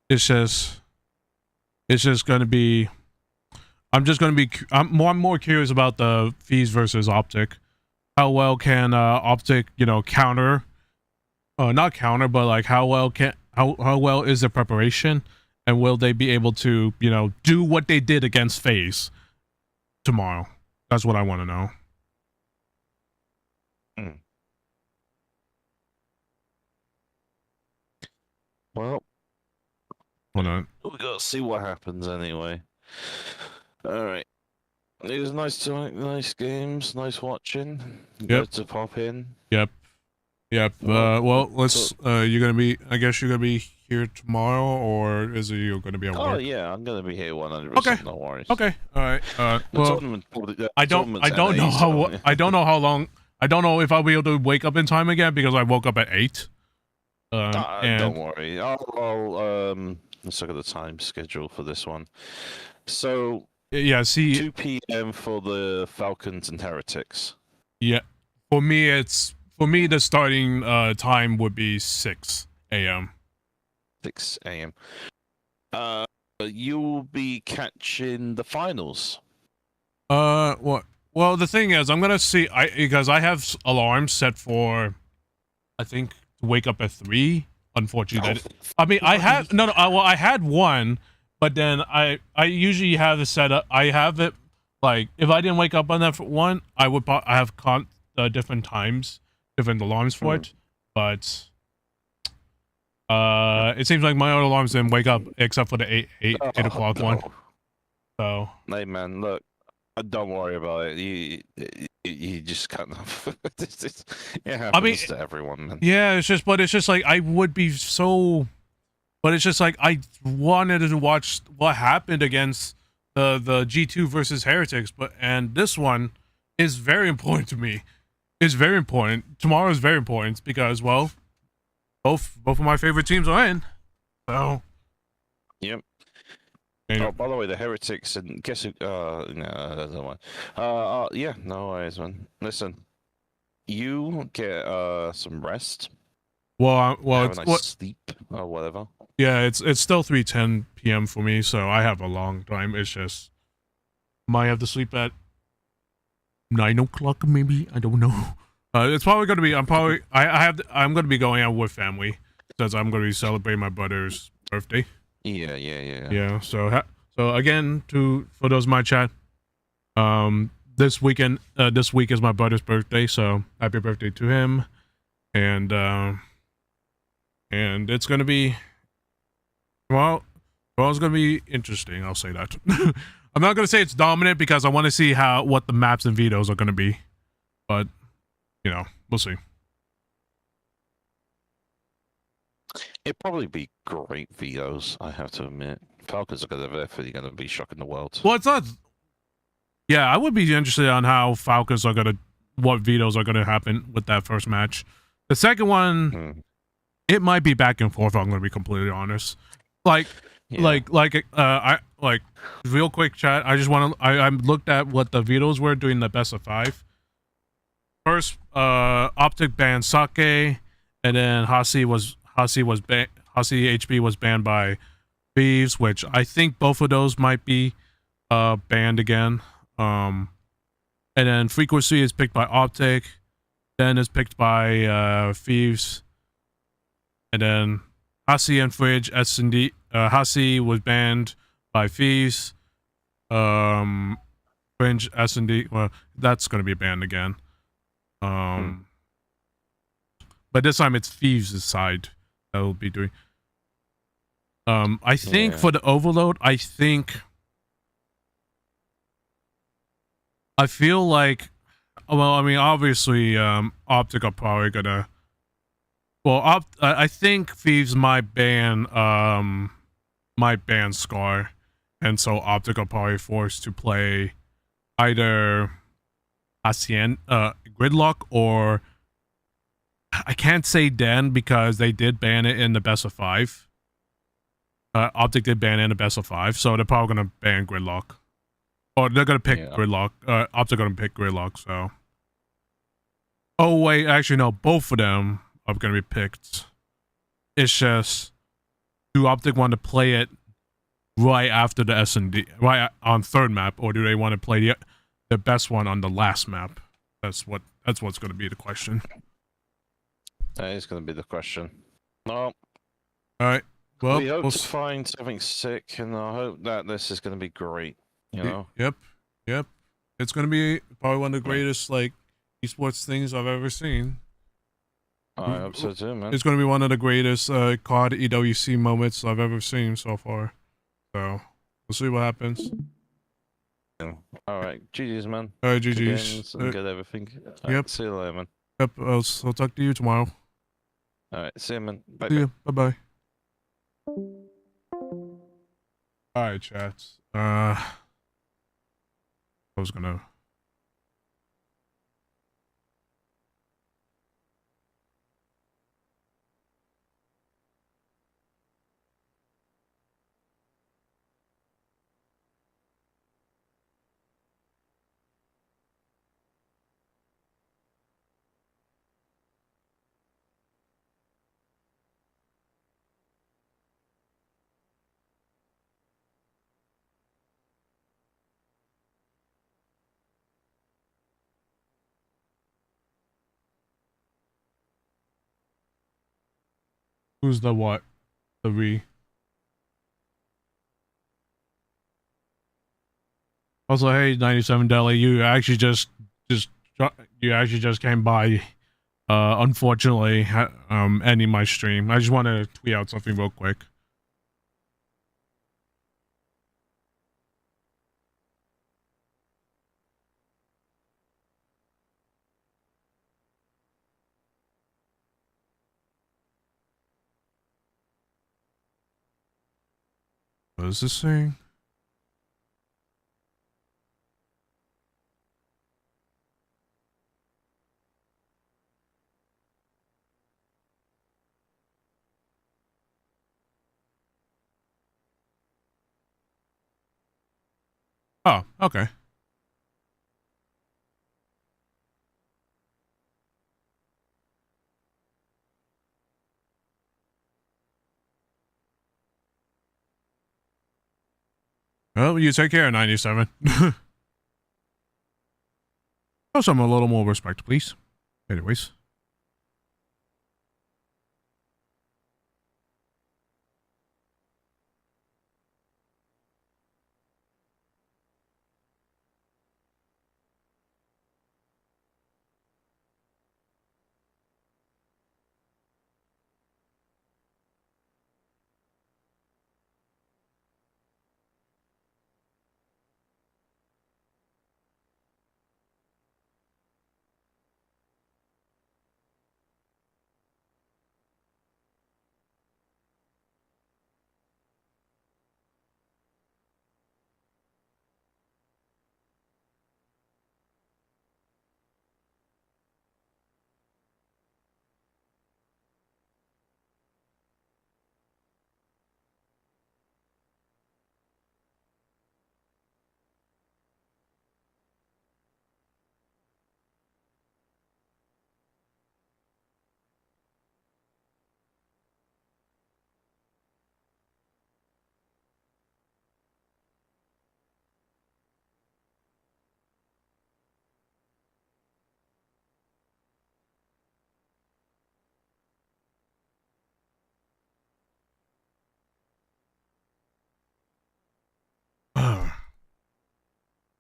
Speaker 4: It's just going to be. I'm more curious about the Thieves versus Optic. How well can Optic, counter? Not counter, but like how well is the preparation? And will they be able to, do what they did against FaZe tomorrow? That's what I want to know.
Speaker 2: Well,
Speaker 4: hold on.
Speaker 2: We gotta see what happens anyway. All right. It was nice games, nice watching. Good to pop in.
Speaker 4: Yep. Well, let's. You're gonna be. I guess you're gonna be here tomorrow, or is it you're gonna be at work?
Speaker 2: Oh yeah, I'm gonna be here 100%.
Speaker 4: Okay.
Speaker 2: No worries.
Speaker 4: Okay. All right. Well, I don't know how long. I don't know if I'll be able to wake up in time again because I woke up at 8.
Speaker 2: Don't worry. Let's look at the time schedule for this one. So
Speaker 4: yeah, see
Speaker 2: 2 p.m. for the Falcons and Heretics.
Speaker 4: Yeah, for me the starting time would be 6 a.m.
Speaker 2: 6 a.m. You'll be catching the finals.
Speaker 4: What? Well, the thing is, I'm gonna see. Because I have alarms set for, I think, to wake up at 3. Unfortunately, I mean, I have I had one, but then I usually have it set up. I have it like if I didn't wake up on that one, I have caught different times, different alarms for it, but it seems like my other alarms didn't wake up except for the 8 o'clock one. So
Speaker 2: hey man, look, don't worry about it. You just kind of it happens to everyone, man.
Speaker 4: Yeah, it's just like I would be so, but it's just like I wanted to watch what happened against the G2 versus Heretics, and this one is very important to me. It's very important. Tomorrow is very important because, well, both of my favorite teams are in. So.
Speaker 2: Yep. Oh, by the way, the Heretics and guess who? No, that's the one. Yeah, no worries, man. Listen, you get some rest.
Speaker 4: Well,
Speaker 2: have a nice sleep or whatever.
Speaker 4: Yeah, it's still 3:10 p.m. for me, so I have a long time. It's just might have to sleep at 9 o'clock, maybe. I don't know. It's probably gonna be. I'm gonna be going out with family since I'm gonna be celebrating my brother's birthday.
Speaker 2: Yeah.
Speaker 4: Yeah. So again, for those in my chat, this week is my brother's birthday, so happy birthday to him, and it's gonna be tomorrow's gonna be interesting. I'll say that. I'm not gonna say it's dominant because I want to see what the maps and vetoes are gonna be, but we'll see.
Speaker 2: It'd probably be great vetoes, I have to admit. Falcons are definitely going to be shocking the world.
Speaker 4: Well, it's not. Yeah, I would be interested on how Falcons are what vetoes are gonna happen with that first match. The second one, it might be back and forth. I'm gonna be completely honest. I real quick chat. I just want to. I looked at what the vetoes were doing the best of 5. First, Optic banned Sake, and then Hasi HB was banned by Thieves, which I think both of those might be banned again. And then Frequency is picked by Optic, then is picked by Thieves, and then Hasi and Fridge S&D. Hasi was banned by Thieves. Fringe S&D. Well, that's gonna be banned again. But this time it's Thieves' side that will be doing. I think for the Overload, I feel like, well, I mean, obviously, Optic are probably gonna. Well, I think Thieves might ban Scar, and so Optic are probably forced to play either Gridlock or I can't say Den because they did ban it in the best of 5. Optic did ban it in the best of 5, so they're probably gonna ban Gridlock. Or they're gonna pick Gridlock. Optic gonna pick Gridlock, so. Oh wait, actually no, both of them are gonna be picked. It's just, do Optic want to play it right after the S&D, right on third map, or do they want to play the best one on the last map? That's what's gonna be the question.
Speaker 2: That is gonna be the question. No.
Speaker 4: Alright. Well,
Speaker 2: we hope to find something sick, and I hope that this is gonna be great. You know?
Speaker 4: Yep. It's gonna be probably one of the greatest esports things I've ever seen.
Speaker 2: I hope so too, man.
Speaker 4: It's gonna be one of the greatest COD EWC moments I've ever seen so far. So we'll see what happens.
Speaker 2: All right, GG's, man.
Speaker 4: All right, GG's.
Speaker 2: Get everything.
Speaker 4: Yep.
Speaker 2: See you later, man.
Speaker 4: Yep. I'll talk to you tomorrow.
Speaker 2: All right. See you, man. Bye.
Speaker 4: See you. Bye bye. All right, chats. I was gonna. Who's the what? The re. Also, hey, 97 Deli, you actually just came by. Unfortunately, ending my stream. I just want to tweet out something real quick. What is this saying? Oh, okay. Well, you take care, 97. Show some a little more respect, please. Anyways.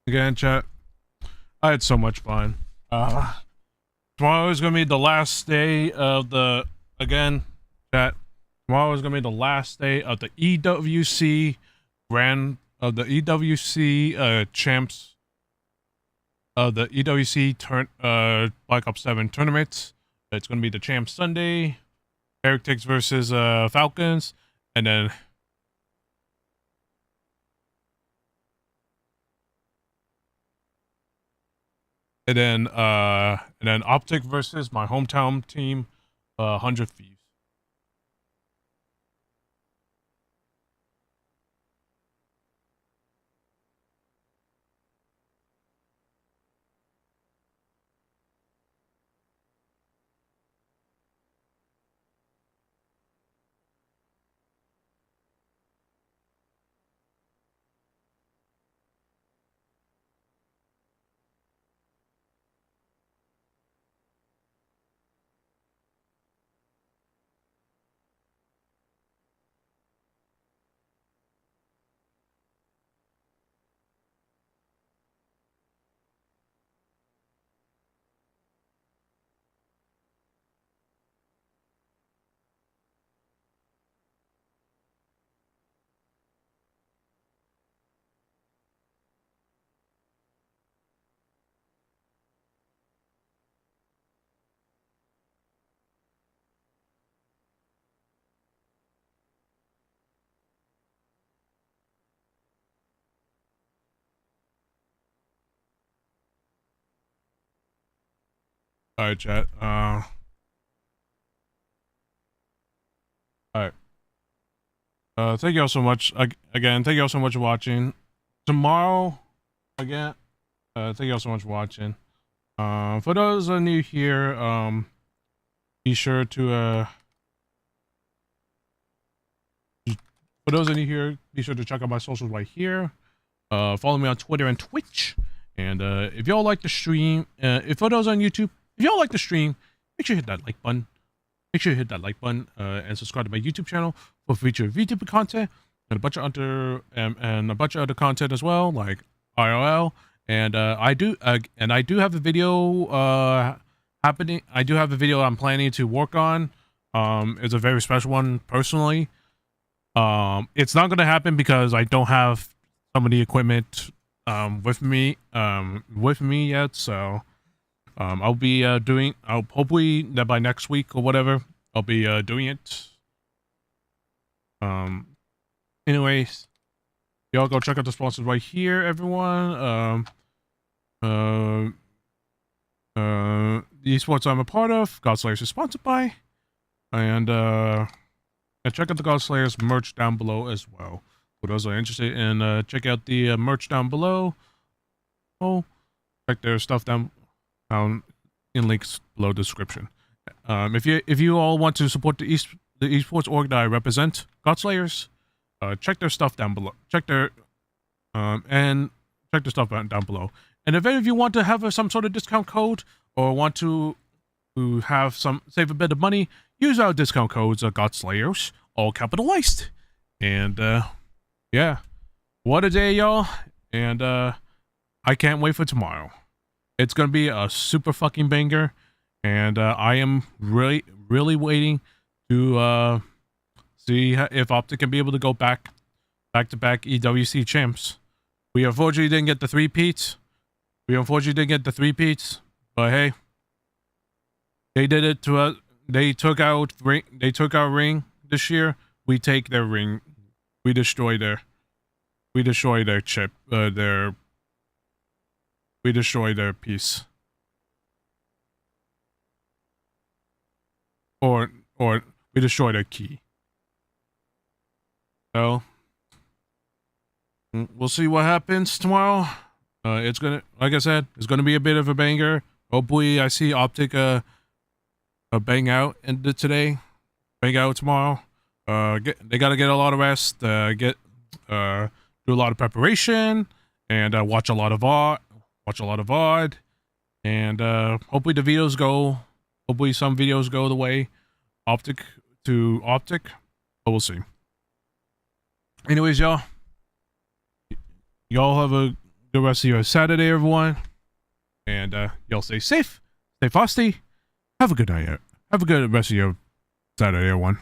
Speaker 4: Again, chat. I had so much fun. Tomorrow is gonna be the last day of the chat. Tomorrow is gonna be the last day of the EWC champs of the EWC Black Ops 7 tournaments. It's gonna be the Champs Sunday, Heretics versus Falcons, and then Optic versus my hometown team, 100 Thieves. All right, chat. All right. Thank you all so much. Again, thank you all so much for watching. Tomorrow, again, thank you all so much for watching. For those of you here, be sure to for those of you here, be sure to check out my socials right here. Follow me on Twitter and Twitch. And if y'all like the stream, for those on YouTube, if y'all like the stream, make sure you hit that like button. Make sure you hit that like button and subscribe to my YouTube channel for future VTuber content and a bunch of other content as well, like IRL, and I do have a video happening. I do have a video I'm planning to work on. It's a very special one personally. It's not gonna happen because I don't have some of the equipment with me yet. So I'll be doing. I'll hopefully that by next week or whatever I'll be doing it. Anyways, y'all go check out the sponsors right here, everyone. The esports I'm a part of, Godslayers is sponsored by, and check out the Godslayers merch down below as well. For those who are interested in check out the merch down below. Oh, check their stuff down in links below the description. If you all want to support the esports org that I represent, Godslayers, check their stuff down below. Check their stuff down below. And if any of you want to have some sort of discount code or want to save a bit of money, use our discount codes, Godslayers, all capitalized. And yeah, what a day, y'all. And I can't wait for tomorrow. It's gonna be a super fucking banger, and I am really waiting to see if Optic can be able to go back to back EWC champs. We unfortunately didn't get the three-peats. But hey, they did it to us. They took our ring this year. We take their ring. We destroy their chip. We destroy their piece. Or we destroy their key. So we'll see what happens tomorrow. It's gonna, like I said, it's gonna be a bit of a banger. Hopefully, I see Optic bang out today, bang out tomorrow. They gotta get a lot of rest. Do a lot of preparation and watch a lot of VOD. And hopefully the videos go. Hopefully some videos go the way Optic, but we'll see. Anyways, y'all have a good rest of your Saturday, everyone. And y'all stay safe, stay frosty. Have a good night. Have a good rest of your Saturday, everyone.